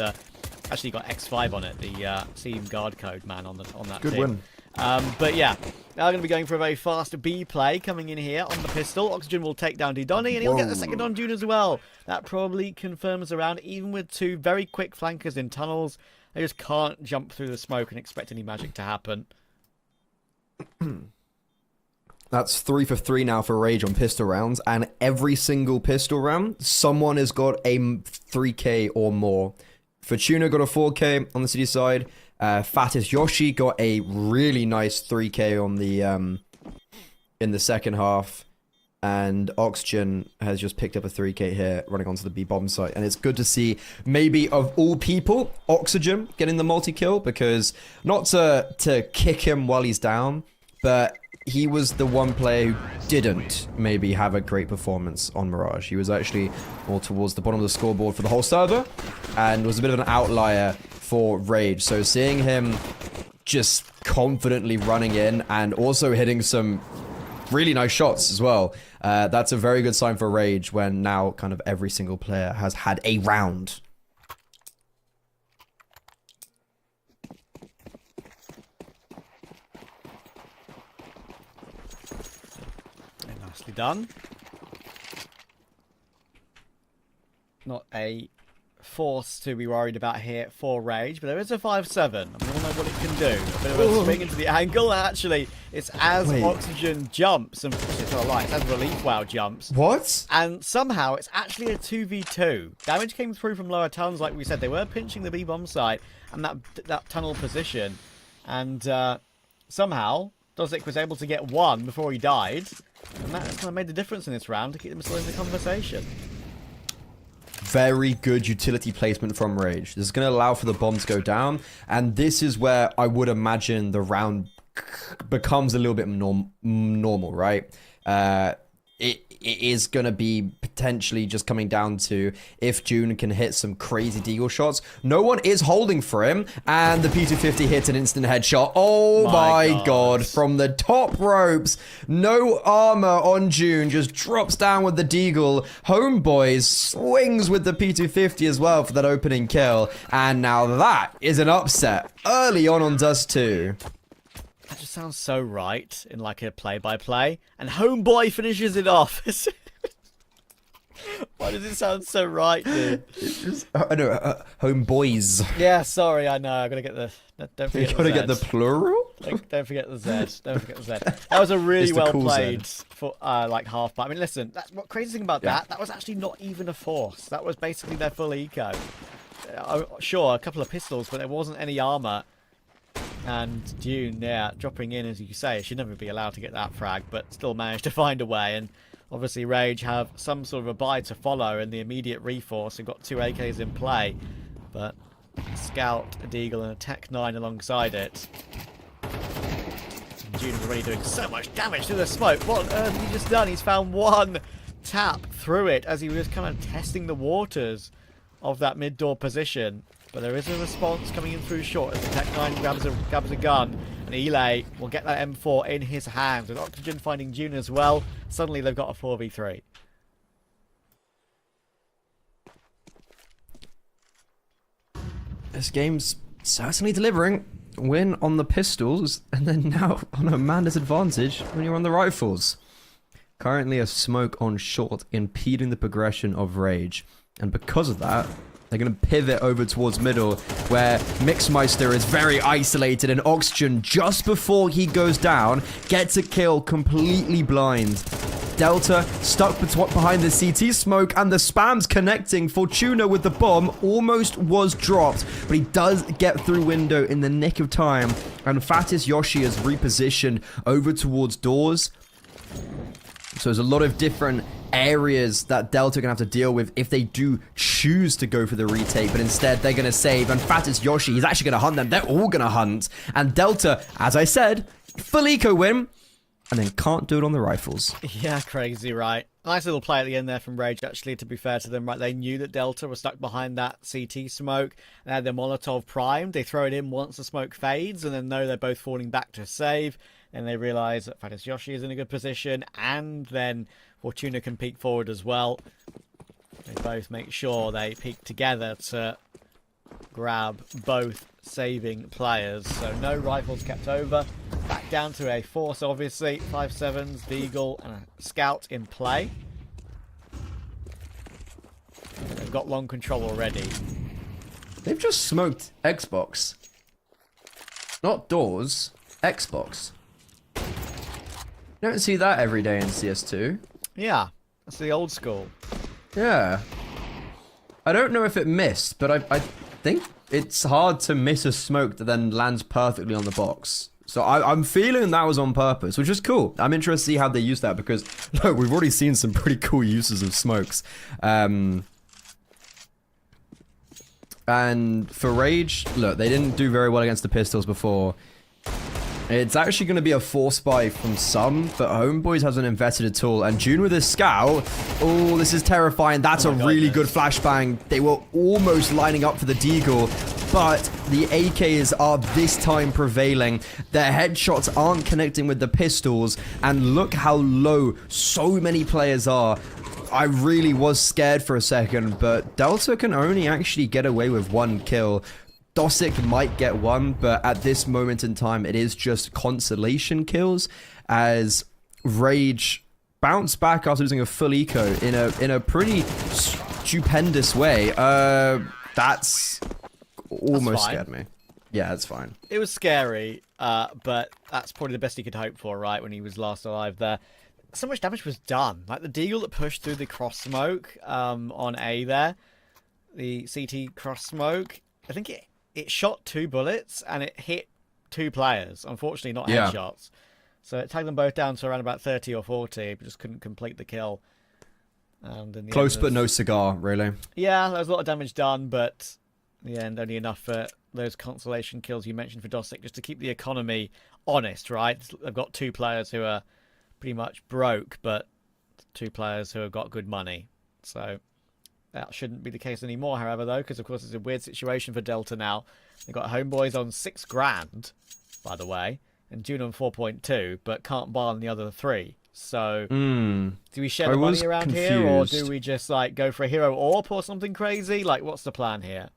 actually got X5 on it, the Team Guard Code man on that Good team. win. But yeah, they're going to be going for a very fast B play coming in here on the pistol. Oxygen will take down Didoni, and he'll get the second on June as well. That probably confirms the round, even with 2 very quick flankers in tunnels. They just can't jump through the smoke and expect any magic to happen. That's 3 for 3 now for Rage on pistol rounds, and every single pistol round, someone has got a 3k or more. Fortuna got a 4k on the city side. Fattest Yoshi got a really nice 3k on the in the second half. And Oxygen has just picked up a 3k here, running onto the B bomb site. And it's good to see, maybe of all people, Oxygen getting the multi-kill, because not to kick him while he's down, but he was the one player who didn't maybe have a great performance on Mirage. He was actually more towards the bottom of the scoreboard for the whole server, and was a bit of an outlier for Rage. So seeing him just confidently running in, and also hitting some really nice shots as well. That's a very good sign for Rage when now kind of every single player has had a round. Nicely done. Not a force to be worried about here for Rage, but there is a 5-7. and we all know what it can do. A bit of a swing into the angle, and actually, it's as Oxygen jumps, and it's not like, it's as Relief Wow jumps. What? And somehow, it's actually a 2v2. Damage came through from lower tunnels, like we said. They were pinching the B-bomb site, and that tunnel position. And somehow, Dozik was able to get 1 before he died, and that kind of made the difference in this round to keep them still in the conversation. Very good utility placement from Rage. This is going to allow for the bomb to go down, and this is where I would imagine the round becomes a little bit normal, right? It is going to be potentially just coming down to if June can hit some crazy deagle shots. No one is holding for him, and the P250 hits an instant headshot. Oh my god. From the top ropes, no armor on June, just drops down with the deagle. Homeboys swings with the P250 as well for that opening kill, and now that is an upset early on Dust 2. That just sounds so right in like a play-by-play. And Homeboy finishes it off. Why does it sound so right, dude? I know, homeboys. Yeah, sorry, I know. I gotta get the. Don't forget. You gotta get the plural. Like, don't forget the Z. Don't forget the Z. That was a really It's the well cool played Z. for like half. I mean, listen. That's what crazy thing about that. That was actually not even a force. That was basically their full eco. Sure, a couple of pistols, but there wasn't any armor. And Dune, yeah, dropping in, as you say, should never be allowed to get that frag, but still managed to find a way. And obviously Rage have some sort of a buy to follow in the immediate reforce. They've got 2 AKs in play, but a Scout, a Deagle, and a Tech 9 alongside it. And Dune is already doing so much damage through the smoke. What on earth has he just done? He's found one tap through it as he was kind of testing the waters of that mid-door position. But there is a response coming in through short as the Tech 9 grabs a gun. And Elay will get that M4 in his hands. With Oxygen finding June as well, suddenly they've got a 4v3. This game's certainly delivering. Win on the pistols, and then now on a man disadvantage when you're on the rifles. Currently a smoke on short, impeding the progression of Rage. And because of that, they're going to pivot over towards middle, where Mixmeister is very isolated, and Oxygen, just before he goes down, gets a kill completely blind. Delta stuck behind the CT smoke, and the spam's connecting. Fortuna with the bomb almost was dropped, but he does get through window in the nick of time, and Fatis Yoshi is repositioned over towards doors. So there's a lot of different areas that Delta are going to have to deal with if they do choose to go for the retake, but instead they're going to save, and Fatis Yoshi, he's actually going to hunt them. They're all going to hunt, and Delta, as I said, full eco win, and then can't do it on the rifles. Yeah, crazy, right? Nice little play at the end there from Rage, actually, to be fair to them, right? They knew that Delta was stuck behind that CT smoke. They had their Molotov primed. They throw it in once the smoke fades, and then know they're both falling back to save. And they realise that Fatis Yoshi is in a good position, and then Fortuna can peek forward as well. They both make sure they peek together to grab both saving players. So no rifles kept over. Back down to a force, obviously. 5.7s, Deagle, and a Scout in play. They've got long control already. They've just smoked Xbox. Not doors, Xbox. You don't see that every day in CS2. Yeah, that's the old school. Yeah. I don't know if it missed, but I think it's hard to miss a smoke that then lands perfectly on the box. So I'm feeling that was on purpose, which is cool. I'm interested to see how they use that, because look, we've already seen some pretty cool uses of smokes. And for Rage, look, they didn't do very well against the pistols before. It's actually going to be a force buy from some, but Homeboys hasn't invested at all. And June with his scout, oh, this is terrifying. That's a really good flashbang. They were almost lining up for the Deagle, but the AKs are this time prevailing. Their headshots aren't connecting with the pistols, and look how low so many players are. I really was scared for a second, but Delta can only actually get away with 1 kill. Dosic might get 1, but at this moment in time, it is just consolation kills, as Rage bounce back after losing a full eco in a pretty stupendous way. That's almost scared me. Yeah, that's fine. It was scary, but that's probably the best he could hope for, right, when he was last alive there. So much damage was done. Like the Deagle that pushed through the cross smoke on A there, the CT cross smoke, I think it shot 2 bullets and it hit 2 players. Unfortunately, not headshots. So it tagged them both down to around about 30 or 40, but just couldn't complete the kill. And in the Close end, but no cigar, really. Yeah, there was a lot of damage done, but in the end, only enough for those consolation kills you mentioned for Dosic, just to keep the economy honest, right? They've got 2 players who are pretty much broke, but 2 players who have got good money. So that shouldn't be the case anymore, however, though, because of course it's a weird situation for Delta now. They've got Homeboys on 6 grand, by the way, and June on 4.2, but can't buy on the other 3. So do we share the money around here, or do we just like go for a hero AWP or something crazy? Like, what's the plan here?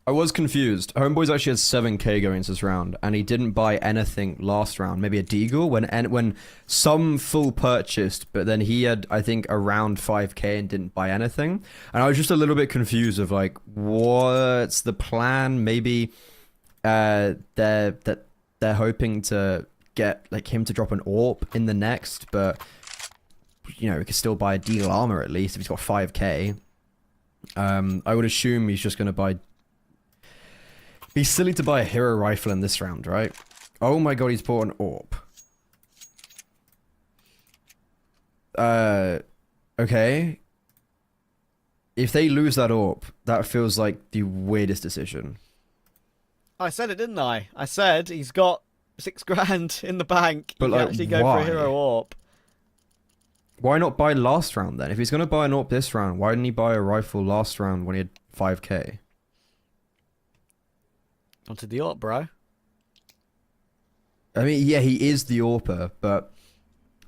I was confused. Homeboy's actually had 7k going into this round, and he didn't buy anything last round. Maybe a deagle when some full purchased, but then he had, I think, around 5k and didn't buy anything. And I was just a little bit confused of like, what's the plan? Maybe they're hoping to get like him to drop an AWP in the next, but you know, he could still buy a deagle armor at least if he's got 5k. I would assume he's just gonna buy. Be silly to buy a hero rifle in this round, right? Oh my god, he's bought an AWP. Okay. If they lose that AWP, that feels like the weirdest decision. I said it, didn't I? I said he's got 6 grand in the bank. But he like, can actually go why? for a hero AWP. Why not buy last round then? If he's going to buy an AWP this round, why didn't he buy a rifle last round when he had 5k? Onto the AWP, bro. I mean, yeah, he is the AWPer, but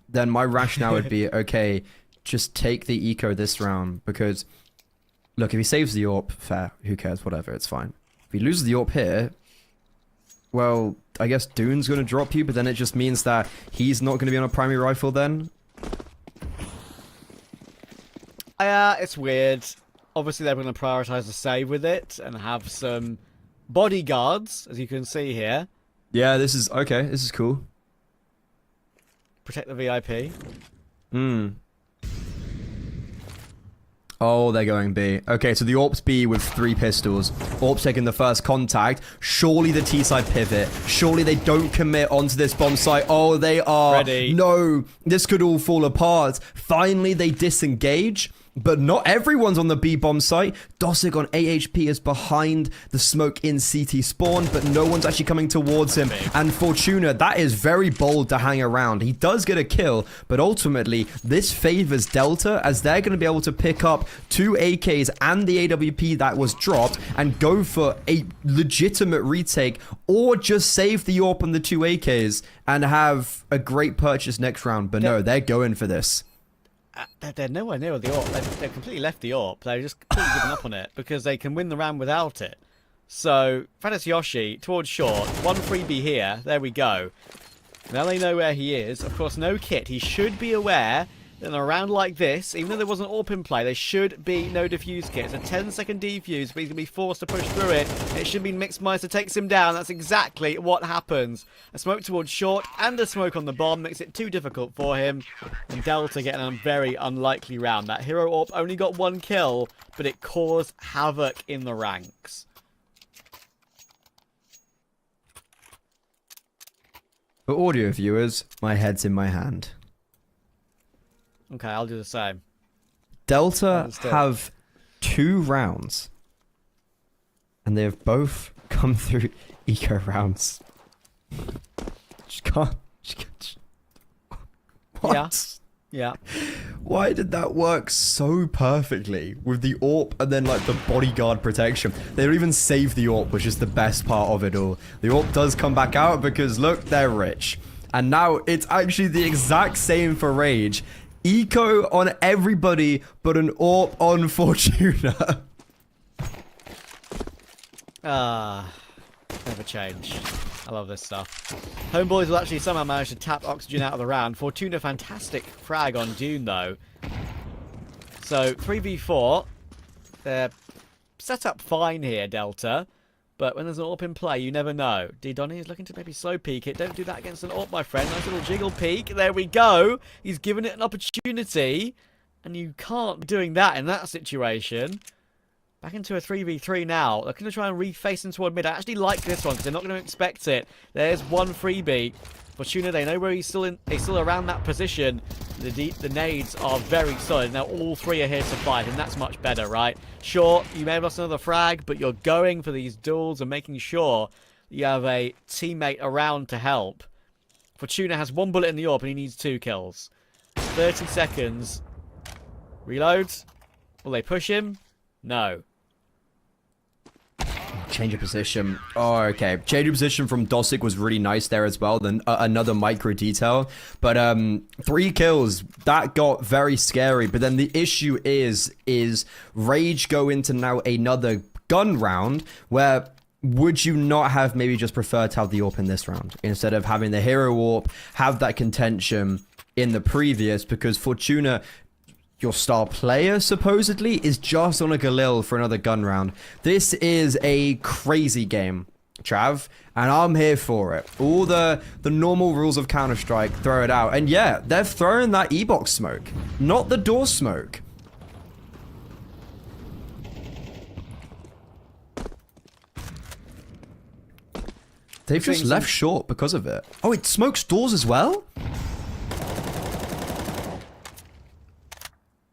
then my rationale would be, okay, just take the eco this round, because, look, if he saves the AWP, fair, who cares, whatever, it's fine. If he loses the AWP here, well, I guess Dune's going to drop you, but then it just means that he's not going to be on a primary rifle then. It's weird. Obviously, they're going to prioritize the save with it and have some bodyguards, as you can see here. Yeah, this is okay. This is cool. Protect the VIP. Oh, they're going B. Okay, so the AWP's B with 3 pistols. AWP's taking the first contact. Surely the T-side pivot. Surely they don't commit onto this bomb site. Oh, they are. Ready. No, this could all fall apart. Finally, they disengage. But not everyone's on the B bomb site. Dosig on AHP is behind the smoke in CT spawn, but no one's actually coming towards him. And Fortuna, that is very bold to hang around. He does get a kill, but ultimately, this favors Delta, as they're going to be able to pick up 2 AKs and the AWP that was dropped and go for a legitimate retake, or just save the AWP and the 2 AKs and have a great purchase next round. But no, they're going for this. They're nowhere near the AWP. They've completely left the AWP. They've just completely given up on it because they can win the round without it. So, Fantasy Yoshi towards short. 1 freebie here. There we go. Now they know where he is. Of course, no kit. He should be aware that in a round like this, even though there wasn't AWP in play, there should be no defuse kit. It's a 10-second defuse, but he's going to be forced to push through it. It should be Mixmeister takes him down. That's exactly what happens. A smoke towards short and a smoke on the bomb makes it too difficult for him. And Delta getting a very unlikely round. That hero AWP only got 1 kill, but it caused havoc in the ranks. For audio viewers, my head's in my hand. Okay, I'll do the same. Delta have 2 rounds, and they have both come through eco rounds. Just can't. What? Yeah. Why did that work so perfectly with the AWP and then like the bodyguard protection? They don't even save the AWP, which is the best part of it all. The AWP does come back out because look, they're rich. And now it's actually the exact same for Rage. Eco on everybody, but an AWP on Fortuna. Never change. I love this stuff. Homeboys will actually somehow manage to tap Oxygen out of the round. Fortuna, fantastic frag on Dune, though. So, 3v4. They're set up fine here, Delta. But when there's an AWP in play, you never know. D-Donny is looking to maybe slow peek it. Don't do that against an AWP, my friend. Nice little jiggle peek. There we go. He's given it an opportunity. And you can't be doing that in that situation. Back into a 3v3 now. They're going to try and reface him toward mid. I actually like this one because they're not going to expect it. There's 1 freebie. Fortuna, they know where he's still in. He's still around that position. The nades are very solid. Now all 3 are here to fight, and that's much better, right? Sure, you may have lost another frag, but you're going for these duels and making sure you have a teammate around to help. Fortuna has 1 bullet in the AWP, and he needs 2 kills. 30 seconds. Reload. Will they push him? No. Change of position. Oh, okay. Change of position from Dosig was really nice there as well. Then another micro detail. But 3 kills. That got very scary. But then the issue is Rage go into now another gun round where would you not have maybe just preferred to have the AWP in this round instead of having the hero AWP have that contention in the previous? Because Fortuna, your star player, supposedly, is just on a Galil for another gun round. This is a crazy game, Trav, and I'm here for it. All the normal rules of Counter-Strike, throw it out. And yeah, they're throwing that E-box smoke, not the door smoke. They've just left short because of it. Oh, it smokes doors as well?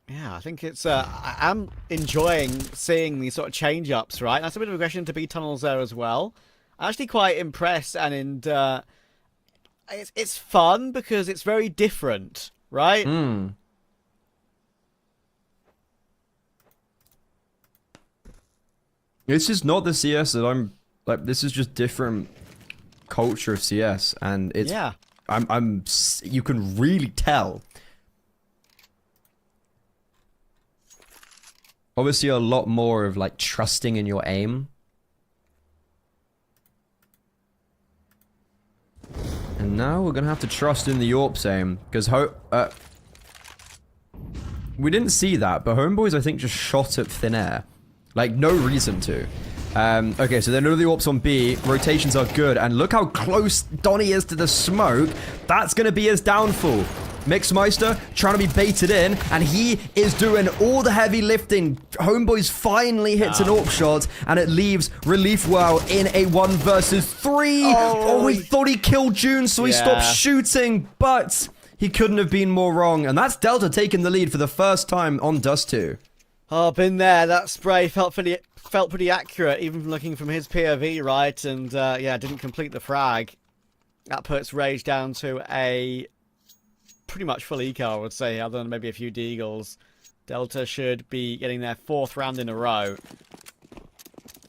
Yeah, I think it's... I'm enjoying seeing these sort of change-ups, right? That's a bit of aggression to B tunnels there as well. I'm actually quite impressed, and it's fun because it's very different, right? This is not the CS that I'm... Like, this is just different culture of CS, and it's... Yeah. You can really tell. Obviously, a lot more of, like, trusting in your aim. And now we're gonna have to trust in the AWP's aim, because we didn't see that, but Homeboys, I think, just shot at thin air. Like, no reason to. Okay, so they know the AWP's on B. Rotations are good, and look how close Donnie is to the smoke. That's gonna be his downfall. Mixmeister trying to be baited in, and he is doing all the heavy lifting. Homeboys finally hits an AWP shot, and it leaves Relief Well in a 1 versus 3. Oh, he thought he killed June, so he stopped shooting, but he couldn't have been more wrong. And that's Delta taking the lead for the first time on Dust 2. Oh, been there. That spray felt pretty accurate, even from looking from his POV, right? And yeah, didn't complete the frag. That puts Rage down to a pretty much full eco, I would say, other than maybe a few deagles. Delta should be getting their 4th round in a row.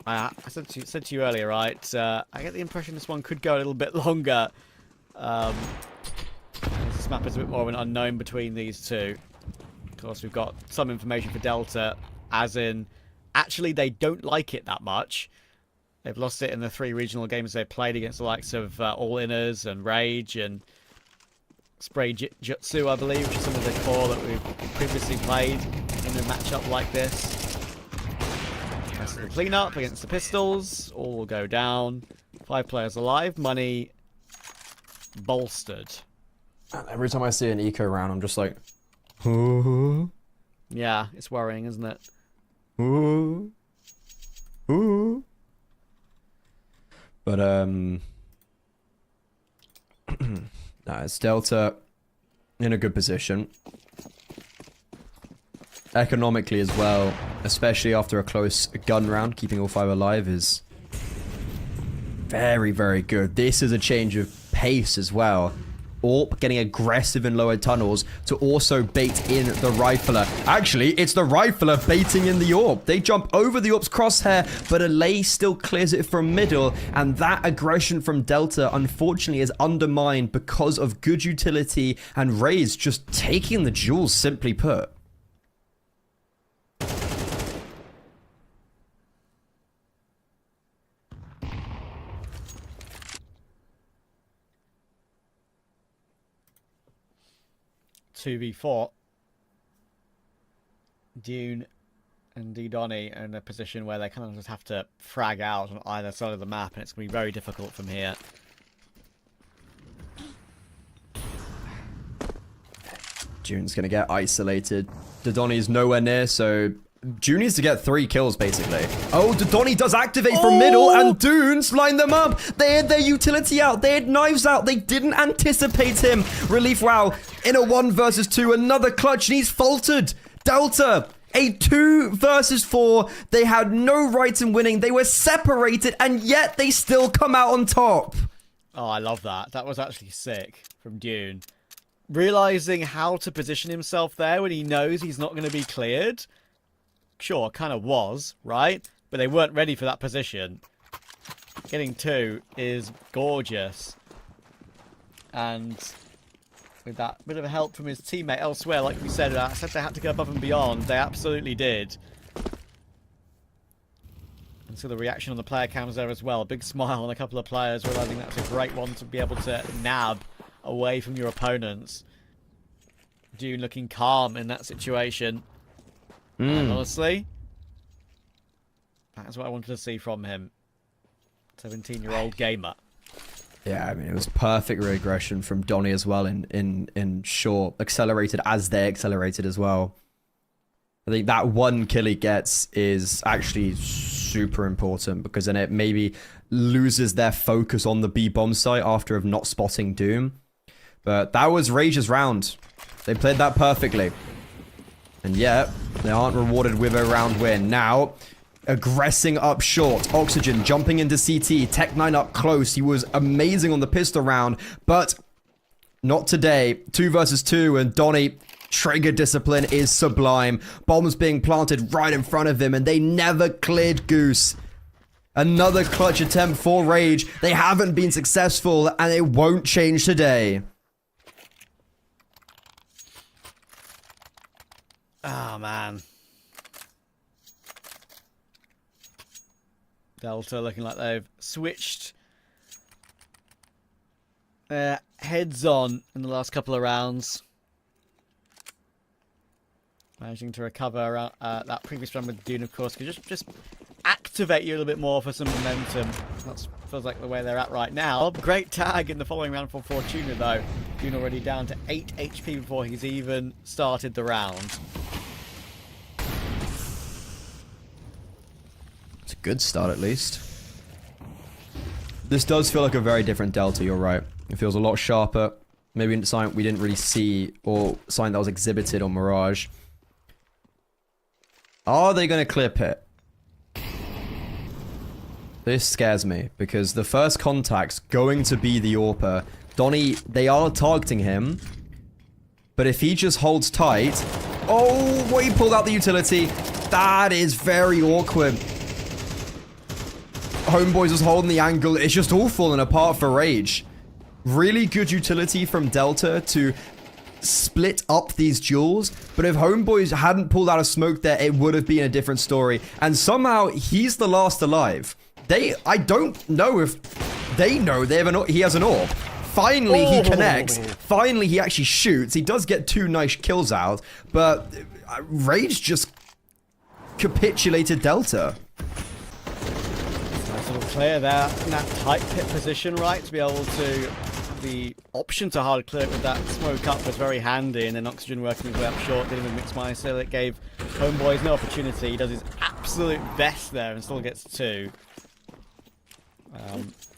I said to you earlier, right? I get the impression this one could go a little bit longer. This map is a bit more of an unknown between these two. Of course, we've got some information for Delta, as in, actually, they don't like it that much. They've lost it in the 3 regional games they've played against the likes of All Inners and Rage and Spray Jutsu, I believe, which is some of the core that we've previously played in a matchup like this. That's the cleanup against the Pistols. All will go down. 5 players alive. Money bolstered. Every time I see an eco round, I'm just like, ooh. Yeah, it's worrying, isn't it? Ooh. Ooh. But, no, it's Delta in a good position. Economically as well, especially after a close gun round, keeping all 5 alive is very, very good. This is a change of pace as well. AWP getting aggressive in lower tunnels to also bait in the Rifler. Actually, it's the Rifler baiting in the AWP. They jump over the AWP's crosshair, but Alay still clears it from middle, and that aggression from Delta, unfortunately, is undermined because of good utility and Raze just taking the jewels, simply put. .2v4. Dune and D-Donny are in a position where they kind of just have to frag out on either side of the map, and it's going to be very difficult from here. June's going to get isolated. D-Donny's nowhere near, so June needs to get 3 kills, basically. Oh, D-Donny does activate from middle, and Dunes line them up. They had their utility out. They had knives out. They didn't anticipate him. Relief Wow in a 1 versus 2. Another clutch, and he's faltered. Delta, a 2 versus 4. They had no right in winning. They were separated, and yet they still come out on top. Oh, I love that. That was actually sick from Dune. Realizing how to position himself there when he knows he's not going to be cleared. Sure, kind of was, right? But they weren't ready for that position. Getting 2 is gorgeous. And with that bit of help from his teammate elsewhere, like we said, I said they had to go above and beyond. They absolutely did. can see the reaction on the player cams there as well. A big smile on a couple of players, realizing that's a great one to be able to nab away from your opponents. Dune looking calm in that situation. And honestly, that's what I wanted to see from him. 17-year-old gamer. Yeah, I mean, it was perfect regression from Donny as well in short. Accelerated as they accelerated as well. I think that one kill he gets is actually super important because then it maybe loses their focus on the B bomb site after of not spotting Doom. But that was Rage's round. They played that perfectly. And yet, they aren't rewarded with a round win. Now, aggressing up short. Oxygen jumping into CT. Tech9 up close. He was amazing on the pistol round, but not today. 2 versus 2, and Donny, trigger discipline is sublime. Bombs being planted right in front of him, and they never cleared Goose. Another clutch attempt for Rage. They haven't been successful, and it won't change today. Oh, man. Delta looking like they've switched heads on in the last couple of rounds. Managing to recover around, that previous round with Dune, of course, could just activate you a little bit more for some momentum. That feels like the way they're at right now. Great tag in the following round for Fortuna, though. Dune already down to 8 HP before he's even started the round. It's a good start, at least. This does feel like a very different Delta, you're right. It feels a lot sharper. Maybe something we didn't really see, or something that was exhibited on Mirage. Are they going to clip it? This scares me, because the first contact's going to be the AWPer. Donny, they are targeting him. But if he just holds tight... Oh, boy, he pulled out the utility. That is very awkward. Homeboys was holding the angle. It's just all falling apart for Rage. Really good utility from Delta to split up these duels. But if Homeboys hadn't pulled out a smoke there, it would have been a different story. And somehow, he's the last alive. I don't know if they know he has an AWP. Finally, he connects. Finally, he actually shoots. He does get 2 nice kills out. But Rage just capitulated Delta. Nice little clear there in that tight pit position, right? To be able to have the option to hard clear it with that smoke up was very handy. And then Oxygen working his way up short, dealing with Mixed Meister. It gave Homeboys no opportunity. He does his absolute best there and still gets 2.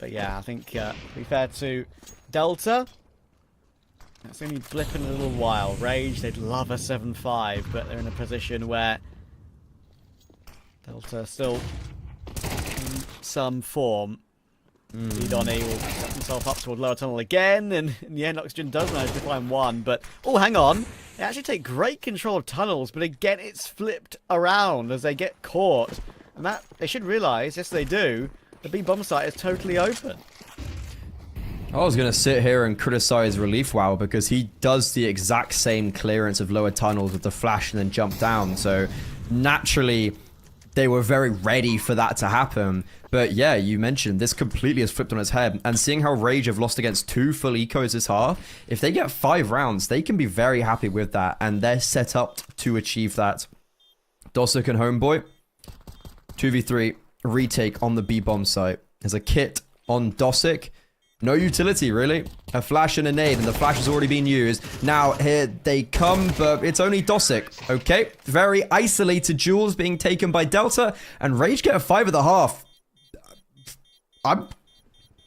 But yeah, I think to be fair to Delta, that's only blip in a little while. Rage, they'd love a 7-5, but they're in a position where Delta still in some form. Donny will set himself up toward lower tunnel again, and in the end, Oxygen does manage to find 1. But oh, hang on, they actually take great control of tunnels, but again, it's flipped around as they get caught, and that they should realise, yes, they do. The B bomb site is totally open. I was going to sit here and criticize Relief WoW because he does the exact same clearance of lower tunnels with the flash and then jump down. So naturally, they were very ready for that to happen. But yeah, you mentioned this completely has flipped on its head. And seeing how Rage have lost against 2 full ecos this half, if they get 5 rounds, they can be very happy with that. And they're set up to achieve that. Dosik and Homeboy, 2v3. Retake on the B-bomb site. There's a kit on Dosik. No utility, really. A flash and a nade, and the flash has already been used. Now, here they come, but it's only Dosik. Okay, very isolated duels being taken by Delta, and Rage get a 5.5.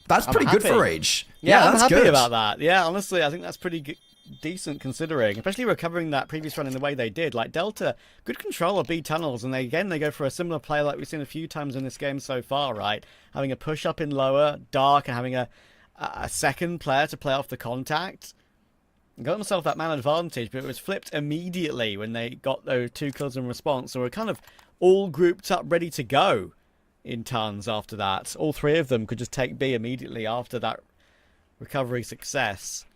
That's pretty good for Rage. Yeah, I'm that's happy good. about that. Yeah, honestly, I think that's pretty decent considering, especially recovering that previous run in the way they did. Like Delta, good control of B tunnels, and they go for a similar play like we've seen a few times in this game so far, right? Having a push up in lower, dark, and having a second player to play off the contact. Got themselves that man advantage, but it was flipped immediately when they got those 2 kills in response. So we're kind of all grouped up, ready to go in tons after that. All 3 of them could just take B immediately after that recovery success.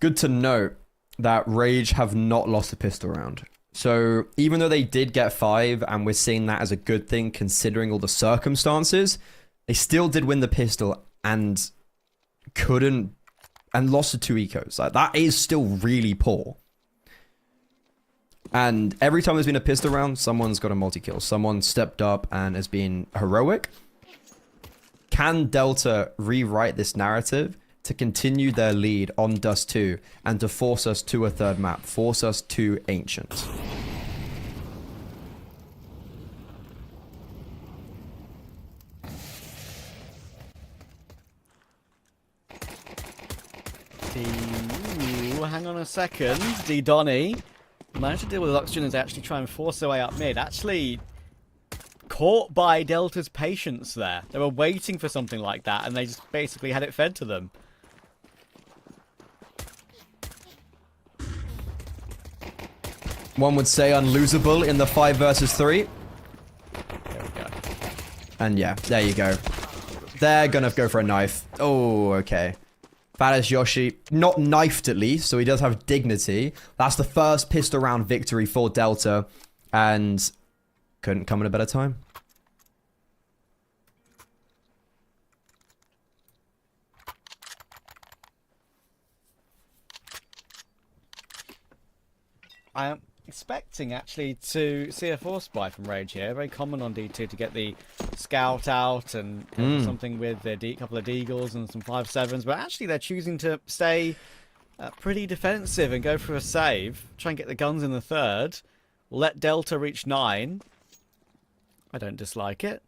good to note that Rage have not lost a pistol round. So even though they did get 5, and we're seeing that as a good thing considering all the circumstances, they still did win the pistol and lost to 2 ecos. Like, that is still really poor. And every time there's been a pistol round, someone's got a multi-kill. Someone stepped up and has been heroic. Can Delta rewrite this narrative to continue their lead on Dust 2 and to force us to a third map, force us to Ancient? Ooh, hang on a second. D-Donny managed to deal with Oxygen and actually try and force their way up mid. Actually caught by Delta's patience there. They were waiting for something like that, and they just basically had it fed to them. One would say unlosable in the 5 versus 3. There we go. And yeah, there you go. They're gonna go for a knife. Oh, okay. That is Yoshi. Not knifed at least, so he does have dignity. That's the first pistol round victory for Delta, and couldn't come at a better time. I am expecting actually to see a force buy from Rage here. Very common on D2 to get the scout out and something with a couple of deagles and some 5.7s, but actually they're choosing to stay pretty defensive and go for a save. Try and get the guns in the third. Let Delta reach 9. I don't dislike it.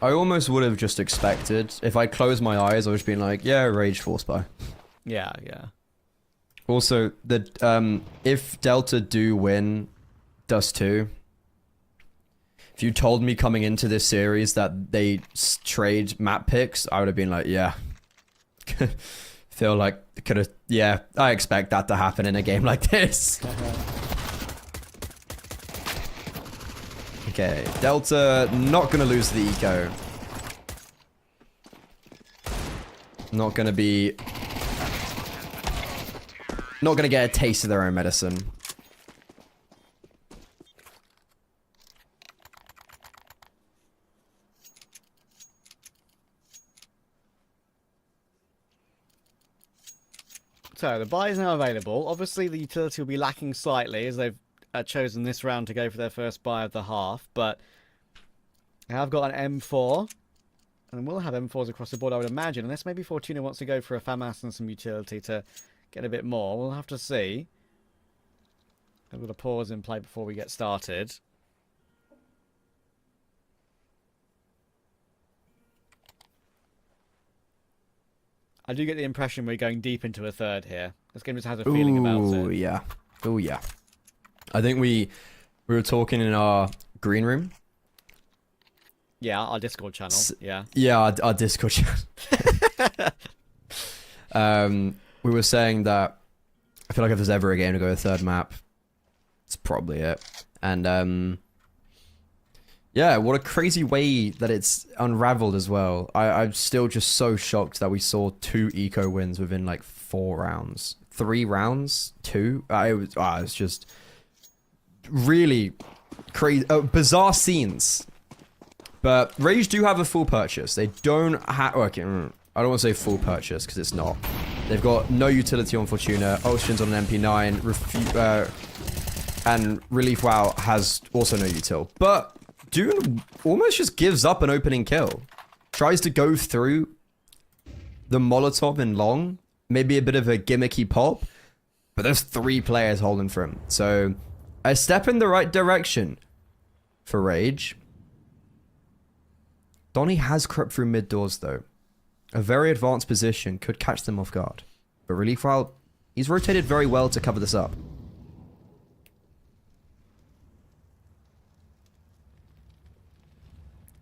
I almost would have just expected, if I closed my eyes, I would have been like, yeah, Rage force buy. Yeah, yeah. Also, if Delta do win Dust 2, if you told me coming into this series that they trade map picks, I would have been like, yeah. Feel like could have, yeah, I expect that to happen in a game like this. Okay, Delta not gonna lose the eco. Not gonna get a taste of their own medicine. So, the buy is now available. Obviously, the utility will be lacking slightly as they've chosen this round to go for their first buy of the half, but they have got an M4, and we'll have M4s across the board, I would imagine, unless maybe Fortuna wants to go for a FAMAS and some utility to get a bit more. We'll have to see. I've got a pause in play before we get started. I do get the impression we're going deep into a third here. This game just has a feeling about it. Oh yeah. Oh yeah. I think we were talking in our green room. Yeah, our Discord channel. Yeah. Yeah, our Discord channel. We were saying that I feel like if there's ever a game to go a third map, it's probably it. And yeah, what a crazy way that it's unraveled as well. I'm still just so shocked that we saw 2 eco wins within like 4 rounds. 3 rounds? 2? It was just really crazy, bizarre scenes. But Rage do have a full purchase. They don't have... Okay, I don't want to say full purchase because it's not. They've got no utility on Fortuna. Ocean's on an MP9. And Relief WoW has also no util. But Dune almost just gives up an opening kill. Tries to go through the Molotov in long. Maybe a bit of a gimmicky pop. But there's 3 players holding for him. So, a step in the right direction for Rage. Donny has crept through mid doors though. A very advanced position could catch them off guard. But Relief WoW, he's rotated very well to cover this up.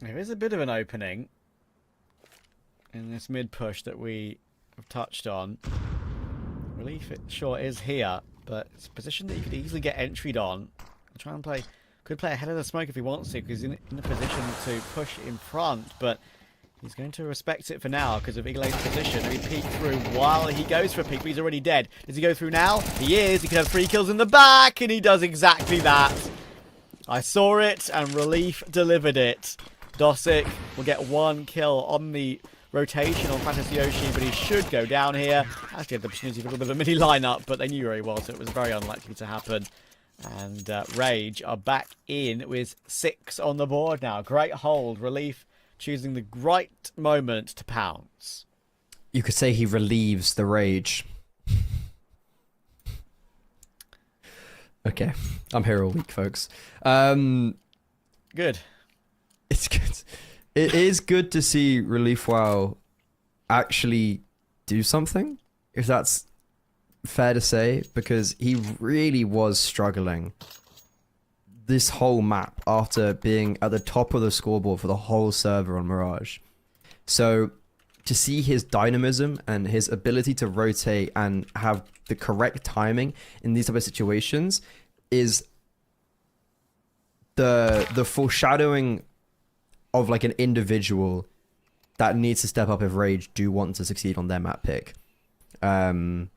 There is a bit of an opening in this mid push that we have touched on. Relief, it sure is here, but it's a position that you could easily get entryed on. Try and could play ahead of the smoke if he wants to, because he's in a position to push in front, but He's going to respect it for now because of ECLOT's position. He peeked through while he goes for a peek, but he's already dead. Does he go through now? He is. He could have 3 kills in the back, and he does exactly that. I saw it, and Relief delivered it. Dosick will get 1 kill on the rotation on Fantasy Yoshi, but he should go down here. Actually had the opportunity for a little bit of a mini lineup, but they knew where he was, so it was very unlikely to happen. And Rage are back in with 6 on the board now. Great hold. Relief choosing the right moment to pounce. You could say he relieves the rage. Okay, I'm here all week, folks. Good. It's good. It is good to see Relief WoW actually do something, if that's fair to say, because he really was struggling this whole map after being at the top of the scoreboard for the whole server on Mirage. So to see his dynamism and his ability to rotate and have the correct timing in these type of situations is the foreshadowing of like an individual that needs to step up if Rage do want to succeed on their map pick. Yeah.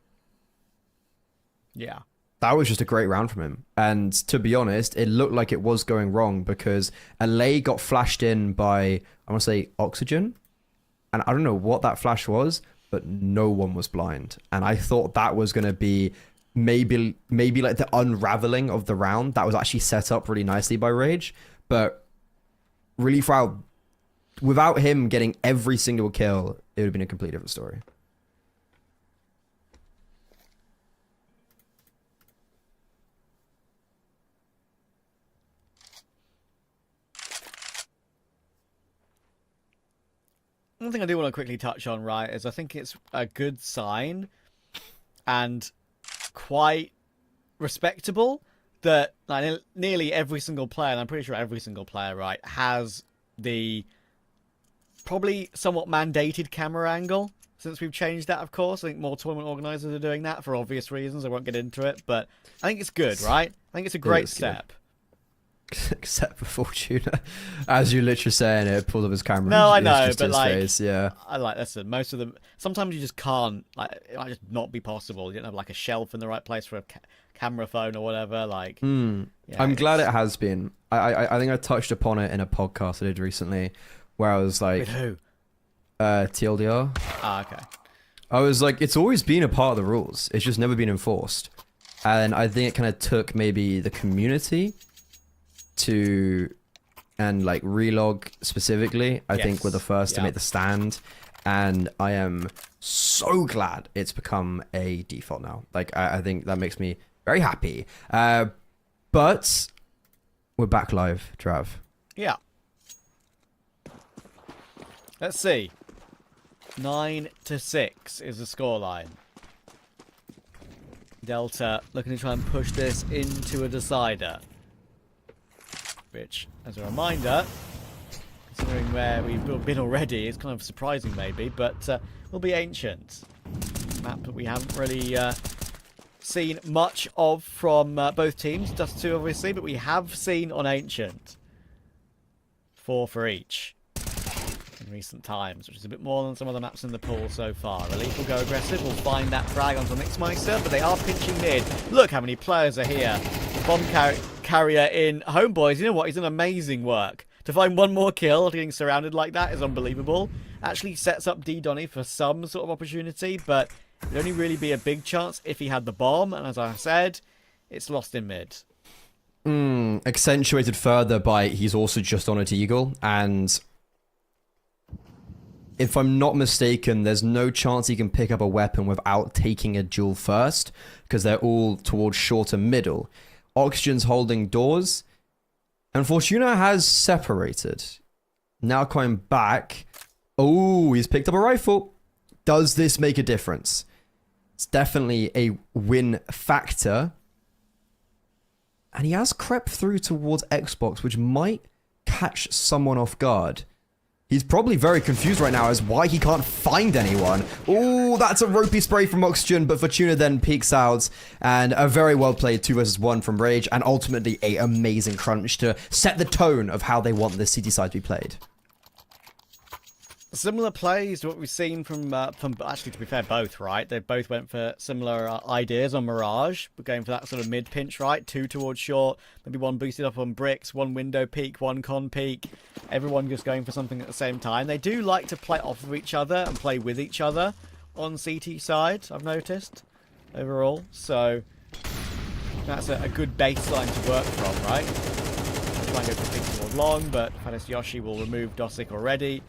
That was just a great round from him. And to be honest, it looked like it was going wrong because LA got flashed in by, I want to say, Oxygen. And I don't know what that flash was, but no one was blind. And I thought that was going to be maybe like the unraveling of the round that was actually set up really nicely by Rage. But really, without him getting every single kill, it would have been a completely different story. One thing I do want to quickly touch on, right, is I think it's a good sign and quite respectable that like, nearly every single player, and I'm pretty sure every single player, right, has the probably somewhat mandated camera angle since we've changed that, of course. I think more tournament organisers are doing that for obvious reasons. I won't get into it, but I think it's good, right? I think it's a great step. Except for Fortuna, as you literally saying it, pulled up his camera. No, I know, but like, face, yeah. I like listen. Most of them, sometimes you just can't. Like, it might just not be possible. You don't have like a shelf in the right place for a camera phone or whatever. Like, yeah, I'm glad it has been. I think I touched upon it in a podcast I did recently, where I was like, with who? TLDR. Ah, okay. I was like, it's always been a part of the rules. It's just never been enforced, and I think it kind of took maybe the community and like Relog specifically, I think were the first to make the stand, and I am so glad it's become a default now. Like I think that makes me very happy. But we're back live, Trav. Yeah. Let's see. 9-6 is the scoreline. Delta looking to try and push this into a decider. Which, as a reminder, considering where we've been already, is kind of surprising maybe, but will be Ancient. Map that we haven't really seen much of from both teams, Dust 2 obviously, but we have seen on Ancient 4 for each in recent times, which is a bit more than some other maps in the pool so far. Relief will go aggressive, will find that frag onto Mixmeister, but they are pinching mid. Look how many players are here. Bomb carrier in Homeboys, you know what, he's done amazing work. To find one more kill, getting surrounded like that is unbelievable. Actually sets up D-Donny for some sort of opportunity, but it'd only really be a big chance if he had the bomb, and as I said, it's lost in mid. Accentuated further by he's also just on a Deagle, and if I'm not mistaken, there's no chance he can pick up a weapon without taking a duel first, because they're all towards shorter middle. Oxygen's holding doors, and Fortuna has separated. Now coming back. Oh, he's picked up a rifle. Does this make a difference? It's definitely a win factor. And he has crept through towards Xbox, which might catch someone off guard. He's probably very confused right now as why he can't find anyone. Oh, that's a ropey spray from Oxygen, but Fortuna then peeks out, and a very well played 2 versus 1 from Rage, and ultimately a amazing crunch to set the tone of how they want this CT side to be played. Similar plays to what we've seen from actually, to be fair, both, right? They both went for similar ideas on Mirage. We're going for that sort of mid pinch, right? 2 towards short, maybe 1 boosted up on bricks, 1 window peak, 1 con peak. Everyone just going for something at the same time. They do like to play off of each other and play with each other on CT side, I've noticed, overall. So that's a good baseline to work from, right? Try and go for peak toward long, but Fanis Yoshi will remove Dosic already.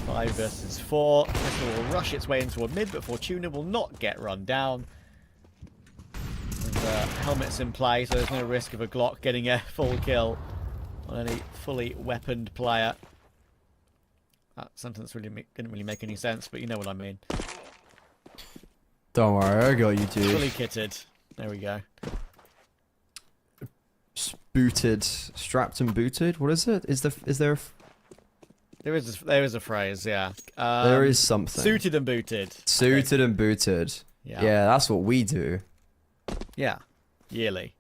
5 versus 4. This will rush its way into a mid, but Fortuna will not get run down. And, helmet's in play, so there's no risk of a Glock getting a full kill on any fully weaponed player. That sentence really didn't really make any sense, but you know what I mean. Don't worry, I got you, dude. Fully kitted. There we go. Booted, strapped and booted. What is it? Is there? There is a phrase, yeah. There is something. Suited and booted. Suited and booted. Yeah, that's what we do. Yeah, yearly.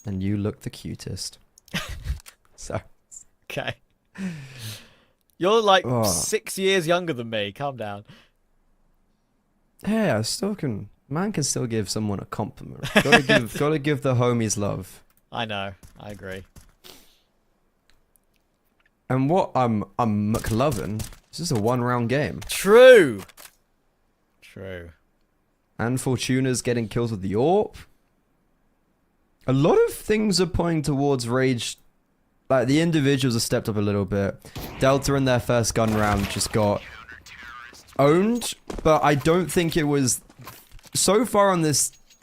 And you look the cutest. So. Okay. You're like 6 years younger than me. Calm down. Yeah, I still can. Man can still give someone a compliment. Gotta give the homies love. I know. I agree. And what I'm McLovin. This is a 1-round game. True. True. And Fortuna's getting kills with the AWP. A lot of things are pointing towards Rage. Like, the individuals have stepped up a little bit. Delta in their first gun round just got owned, but I don't think it was so far on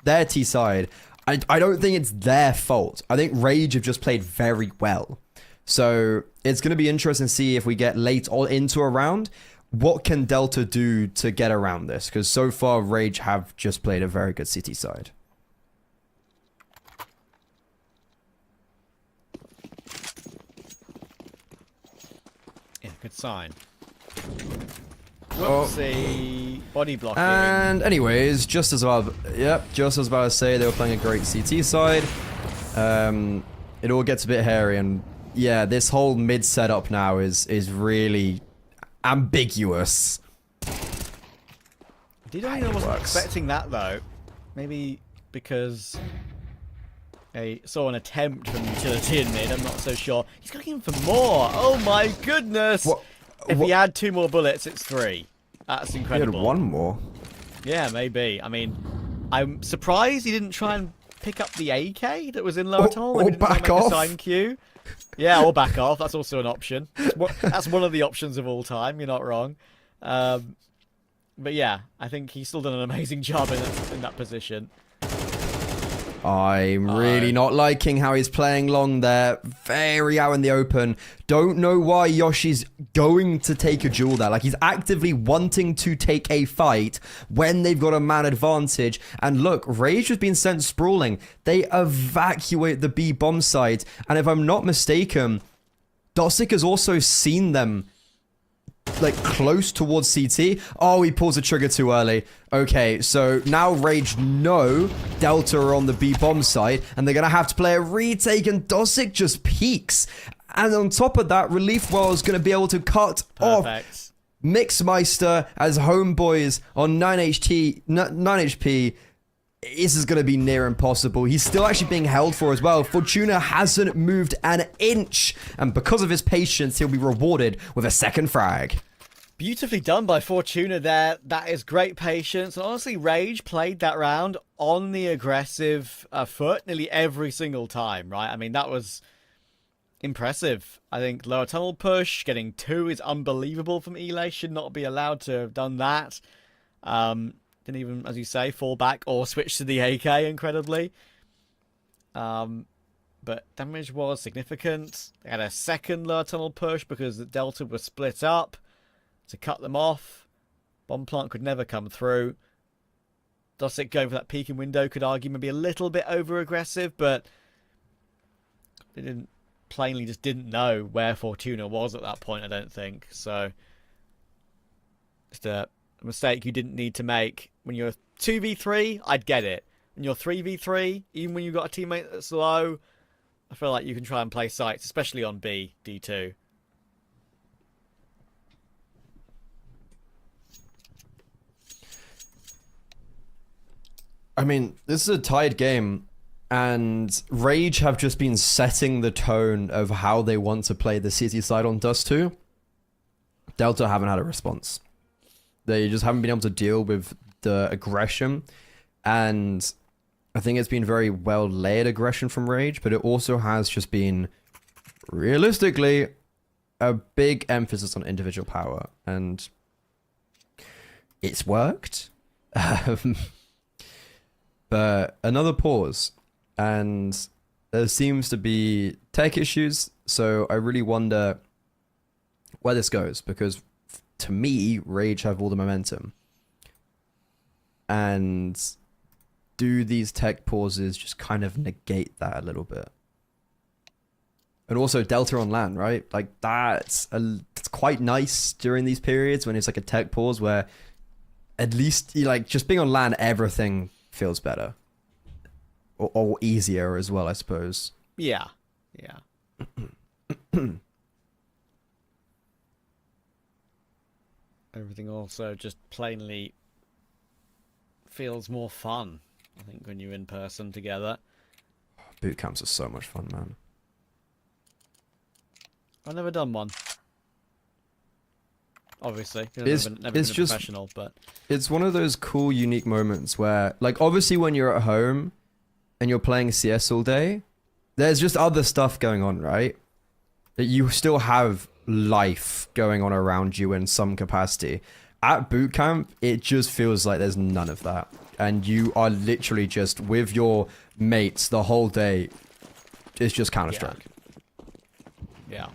their T side. I don't think it's their fault. I think Rage have just played very well. So it's going to be interesting to see if we get late or into a round. What can Delta do to get around this? Because so far Rage have just played a very good City side. Yeah, good sign. Whoopsie. Body blocking. And anyways, just as well, just as about to say, they were playing a great CT side. It all gets a bit hairy, and yeah, this whole mid setup now is really ambiguous. I wasn't expecting that though. Maybe because I saw an attempt from utility in mid. I'm not so sure. He's going in for more. Oh my goodness! If he had 2 more bullets, it's 3. That's incredible. He had 1 more. Yeah, maybe. I mean, I'm surprised he didn't try and pick up the AK that was in lower tunnel. Or back off. Sign Q. Yeah, or back off. That's also an option. That's one of the options of all time. You're not wrong. But yeah, I think he's still done an amazing job in that position. I'm really not liking how he's playing long there. Very out in the open. Don't know why Yoshi's going to take a duel there. Like, he's actively wanting to take a fight when they've got a man advantage. And look, Rage has been sent sprawling. They evacuate the B bomb site. And if I'm not mistaken, Dosic has also seen them like close towards CT. Oh, he pulls the trigger too early. Okay, so now Rage know Delta are on the B bomb side, and they're gonna have to play a retake, and Dosic just peeks. And on top of that, Relief Well is gonna be able to cut off Mixmeister as homeboys on 9 HP. This is going to be near impossible. He's still actually being held for as well. Fortuna hasn't moved an inch. And because of his patience, he'll be rewarded with a second frag. Beautifully done by Fortuna there. That is great patience. And honestly, Rage played that round on the aggressive foot nearly every single time, right? I mean, that was impressive. I think lower tunnel push, getting 2 is unbelievable from Elay. Should not be allowed to have done that. Didn't even, as you say, fall back or switch to the AK, incredibly. But damage was significant. They had a second lower tunnel push because the Delta was split up to cut them off. Bomb plant could never come through. Dosic going for that peeking window could argue maybe a little bit over-aggressive, but they just didn't know where Fortuna was at that point, I don't think. So, just a mistake you didn't need to make. When you're 2v3, I'd get it. When you're 3v3, even when you've got a teammate that's low, I feel like you can try and play sites, especially on B, D2. I mean, this is a tied game, and Rage have just been setting the tone of how they want to play the City side on Dust 2. Delta haven't had a response. They just haven't been able to deal with the aggression, and I think it's been very well layered aggression from Rage, but it also has just been, realistically, a big emphasis on individual power, and it's worked. But another pause, and there seems to be tech issues, so I really wonder where this goes, because to me, Rage have all the momentum. And do these tech pauses just kind of negate that a little bit? And also Delta on LAN, right? Like it's quite nice during these periods when it's like a tech pause where at least like just being on LAN, everything feels better. Or easier as well, I suppose. Yeah. Everything also just plainly feels more fun, I think, when you're in person together. Boot camps are so much fun, man. I've never done one. Obviously, It's never been a just professional, but it's one of those cool, unique moments where, like, obviously when you're at home and you're playing CS all day, there's just other stuff going on, right? That you still have life going on around you in some capacity. At boot camp, it just feels like there's none of that, and you are literally just with your mates the whole day. It's just Counter-Strike. Yeah.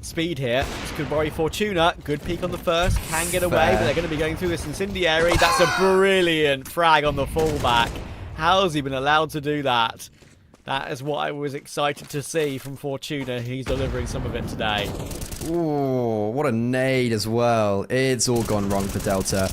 Speed here. This could worry Fortuna. Good peek on the first. Can get away, but they're going to be going through this incendiary. That's a brilliant frag on the fallback. How's he been allowed to do that? That is what I was excited to see from Fortuna. He's delivering some of it today. Ooh, what a nade as well. It's all gone wrong for Delta.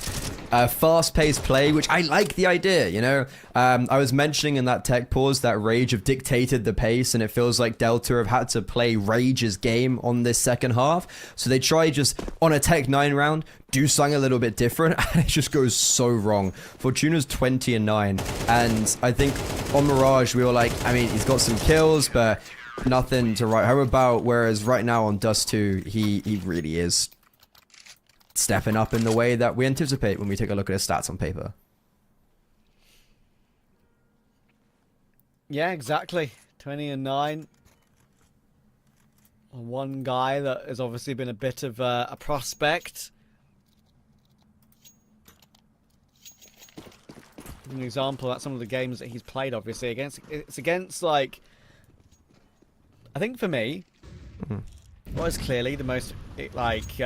Fast-paced play, which I like the idea, you know? I was mentioning in that tech pause that Rage have dictated the pace, and it feels like Delta have had to play Rage's game on this second half. So they try just, on a Tech 9 round, do something a little bit different, and it just goes so wrong. Fortuna's 20-9, and I think on Mirage, we were like, I mean, he's got some kills, but nothing to write home about, whereas right now on Dust 2, he really is stepping up in the way that we anticipate when we take a look at his stats on paper. Yeah, exactly. 20-9. One guy that has obviously been a bit of a prospect. An example, that's some of the games that he's played, obviously. It's against, like, I think for me, what is clearly the most, like,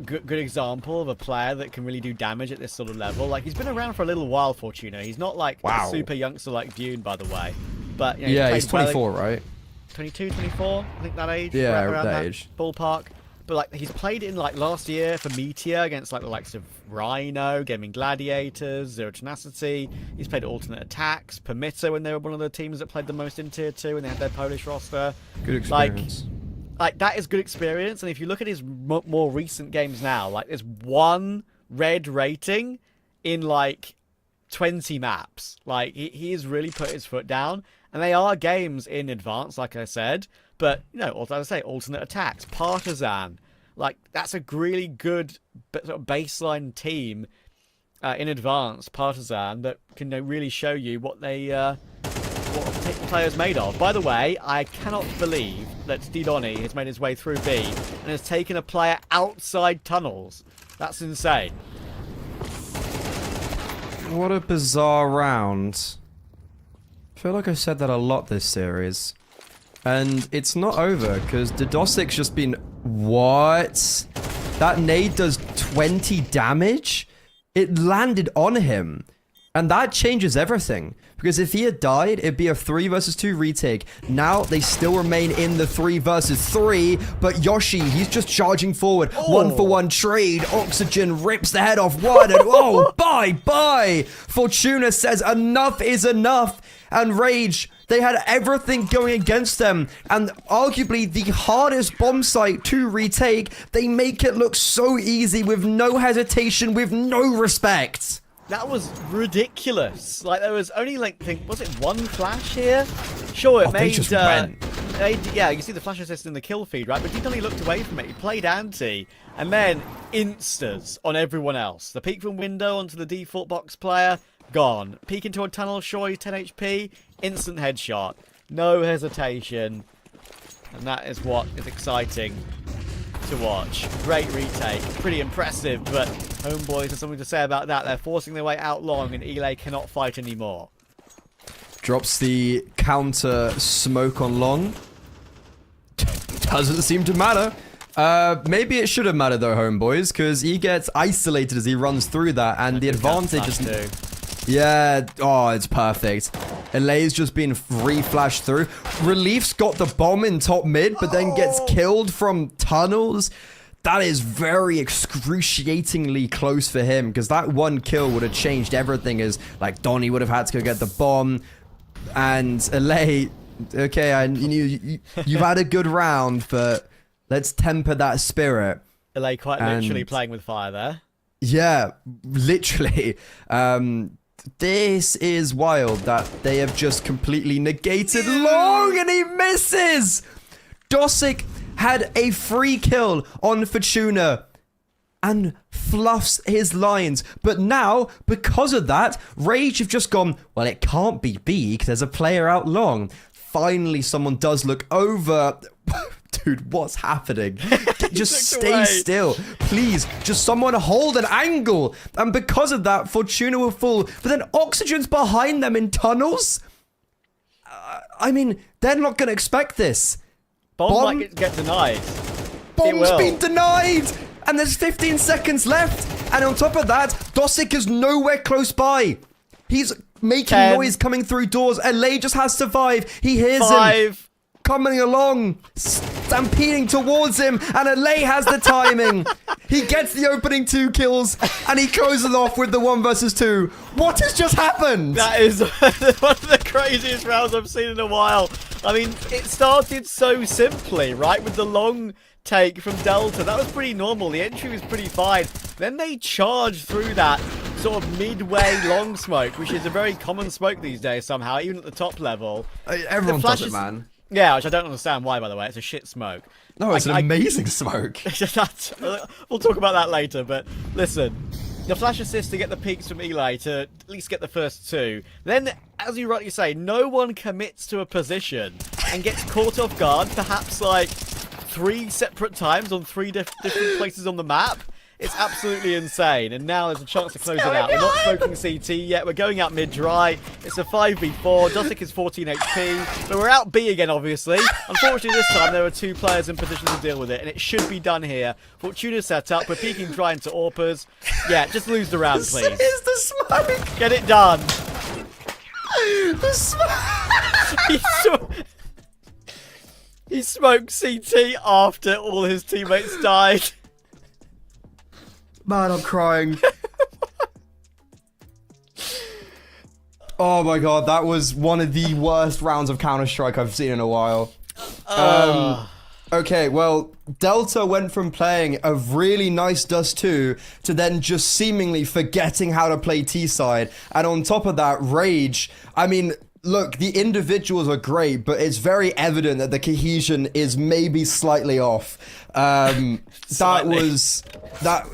good example of a player that can really do damage at this sort of level. Like, he's been around for a little while, Fortuna. He's not like a super youngster like Dune, by the way. But you know, yeah, he's 24, right? 22, 24, I think that age. Yeah, around that age. Ballpark. But like, he's played in like last year for Meteor against like the likes of Rhino, Gaming Gladiators, Zero Tenacity. He's played alternate attacks, Permitter when they were one of the teams that played the most in Tier 2 when they had their Polish roster. Good experience. Like that is good experience, and if you look at his more recent games now, like there's one red rating in like 20 maps. Like he has really put his foot down, and they are games in advance, like I said. But you know, as I say, alternate attacks, Partisan, like that's a really good sort of baseline team in advance. Partisan that can really show you what they what the player's made of. By the way, I cannot believe that Didoni has made his way through B and has taken a player outside tunnels. That's insane. What a bizarre round. I feel like I've said that a lot this series. And it's not over, because Didosic's just been... What? That nade does 20 damage? It landed on him. And that changes everything. Because if he had died, it'd be a 3 versus 2 retake. Now, they still remain in the 3 versus 3. But Yoshi, he's just charging forward. 1-for-1 trade. Oxygen rips the head off one. And oh, bye-bye. Fortuna says enough is enough. And Rage, they had everything going against them. And arguably the hardest bomb site to retake, they make it look so easy with no hesitation, with no respect. That was ridiculous. Like, there was only, like, was it one flash here? Sure, it made, yeah, you see the flash assist in the kill feed, right? But he only looked away from it. He played anti, and then instas on everyone else. The peek from window onto the default box player, gone. Peek into a tunnel, sure, he's 10 HP, instant headshot. No hesitation. And that is what is exciting to watch. Great retake. Pretty impressive, but Homeboys have something to say about that. They're forcing their way out long, and ECLOT cannot fight anymore. Drops the counter smoke on long. Doesn't seem to matter. Maybe it should have mattered though, Homeboys, because he gets isolated as he runs through that, and the advantage is... Yeah, oh, it's perfect. Elay's just been re-flashed through. Relief's got the bomb in top mid, but then gets killed from tunnels. That is very excruciatingly close for him, because that one kill would have changed everything, as like Donnie would have had to go get the bomb. And Elay, okay, you've had a good round, but let's temper that spirit. Elay quite literally playing with fire there. Yeah, literally. This is wild that they have just completely negated long, and he misses. Dosick had a free kill on Fortuna and fluffs his lines. But now, because of that, Rage have just gone, well, it can't be B because there's a player out long. Finally, someone does look over. Dude, what's happening? Just stay still. Please, just someone hold an angle. And because of that, Fortuna will fall. But then Oxygen's behind them in tunnels. I mean, they're not going to expect this. Bomb might get denied. Bomb's been denied. And there's 15 seconds left. And on top of that, Dosick is nowhere close by. He's making noise coming through doors. Elay just has to survive. He hears him coming along, stampeding towards him, and Elay has the timing. He gets the opening 2 kills, and he closes off with the 1 versus 2. What has just happened? That is one of the craziest rounds I've seen in a while. I mean, it started so simply, right, with the long take from Delta. That was pretty normal. The entry was pretty fine. Then they charged through that sort of midway long smoke, which is a very common smoke these days somehow, even at the top level. Everyone does it, man. Yeah, which I don't understand why, by the way. It's a shit smoke. No, it's an amazing smoke. We'll talk about that later, but listen. The flash assist to get the peaks from Eli to at least get the first 2. Then, as you rightly say, no one commits to a position and gets caught off guard, perhaps like 3 separate times on 3 different places on the map. It's absolutely insane, and now there's a chance to close it out. We're not smoking CT yet. We're going out mid-dry. It's a 5v4. Dosick is 14 HP, but we're out B again, obviously. Unfortunately, this time there are 2 players in position to deal with it, and it should be done here. Fortuna set up. We're peeking dry into AWPers. Yeah, just lose the round, please. This is the smoke. Get it done. The smoke. He smoked CT after all his teammates died. Man, I'm crying. Oh my god, that was one of the worst rounds of Counter-Strike I've seen in a while. Okay, well, Delta went from playing a really nice Dust 2 to then just seemingly forgetting how to play T-side. And on top of that, Rage, I mean, look, the individuals are great, but it's very evident that the cohesion is maybe slightly off.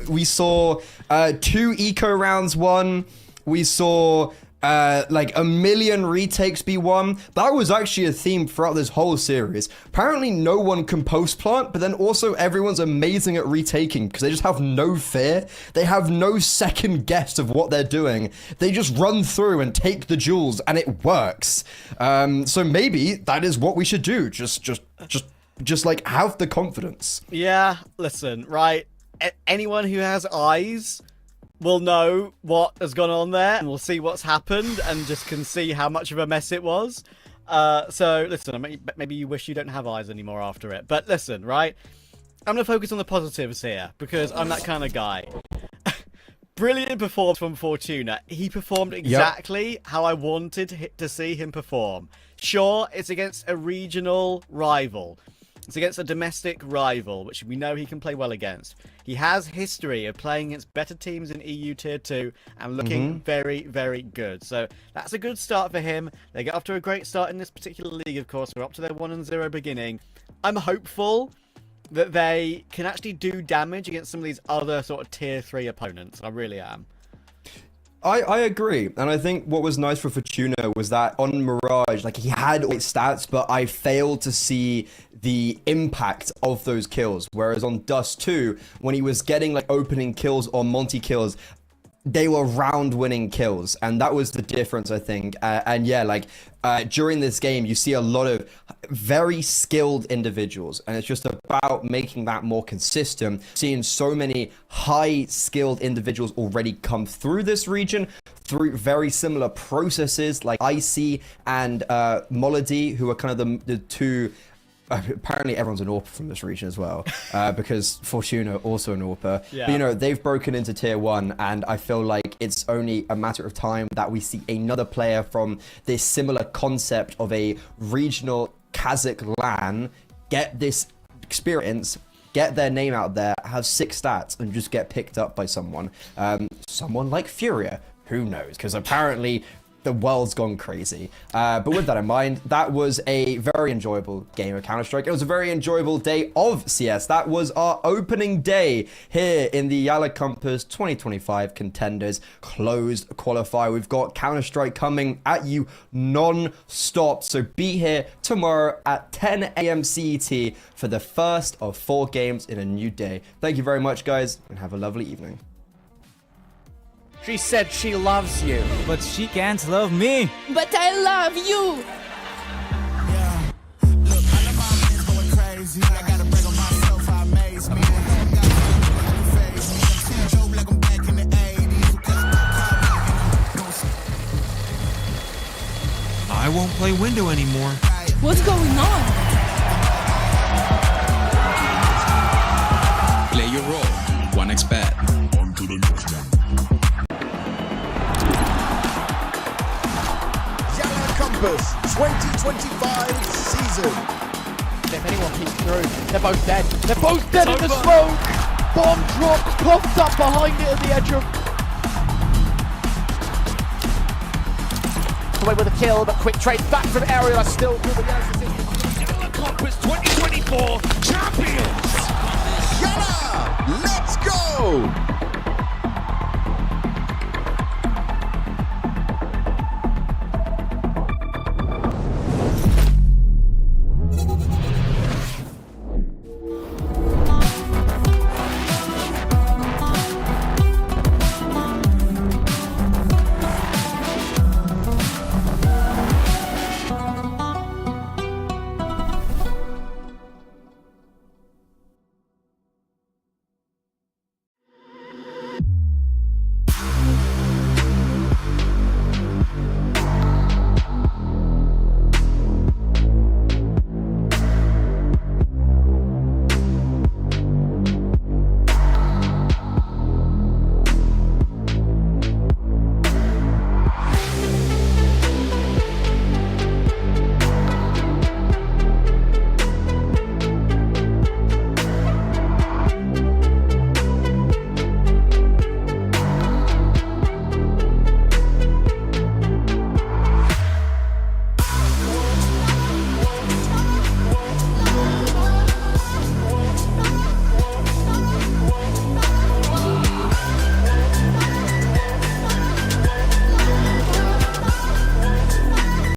We saw 2 eco rounds won. We saw like 1 million retakes be won. That was actually a theme throughout this whole series. Apparently no one can post plant, but then also everyone's amazing at retaking because they just have no fear. They have no second guess of what they're doing. They just run through and take the jewels, and it works. So maybe that is what we should do. Just like have the confidence. Yeah, listen, right? Anyone who has eyes we'll know what has gone on there, and we'll see what's happened, and just can see how much of a mess it was. So listen, maybe you wish you don't have eyes anymore after it. But listen, right? I'm going to focus on the positives here, because I'm that kind of guy. Brilliant performance from Fortuna. He performed exactly how I wanted to see him perform. Sure, it's against a regional rival. It's against a domestic rival, which we know he can play well against. He has history of playing against better teams in EU Tier 2 and looking very, very good. So that's a good start for him. They get off to a great start in this particular league, of course. We're up to their 1-0 beginning. I'm hopeful that they can actually do damage against some of these other sort of Tier 3 opponents. I really am. I agree, and I think what was nice for Fortuna was that on Mirage, like, he had all his stats, but I failed to see the impact of those kills. Whereas on Dust 2, when he was getting like opening kills or Monte kills, they were round-winning kills, and that was the difference, I think. And yeah, like, during this game, you see a lot of very skilled individuals, and it's just about making that more consistent. Seeing so many high-skilled individuals already come through this region through very similar processes, like Icy and Molody, who are kind of the two. Apparently everyone's an AWPer from this region as well, because Fortuna also an AWPer. Yeah. But, you know, they've broken into Tier 1, and I feel like it's only a matter of time that we see another player from this similar concept of a regional Kazakh LAN get this experience, get their name out there, have 6 stats, and just get picked up by someone. Someone like Furia, who knows? Because apparently the world's gone crazy. But with that in mind, that was a very enjoyable game of Counter-Strike. It was a very enjoyable day of CS. That was our opening day here in the YaLLa Compass 2025 Contenders closed qualifier. We've got Counter-Strike coming at you non-stop. So be here tomorrow at 10 AM CET for the first of 4 games in a new day. Thank you very much, guys, and have a lovely evening. She said she loves you, but she can't love me. But I love you. I won't play window anymore. What's going on? Play your role. 1xBet. On to the next one. YaLLa Compass 2025 season. If anyone peeks through, they're both dead. They're both dead in the smoke. Bomb drops, popped up behind it at the edge of. Away with a kill, but quick trade back from Ariel. Still good. YaLLa Compass 2024 champion.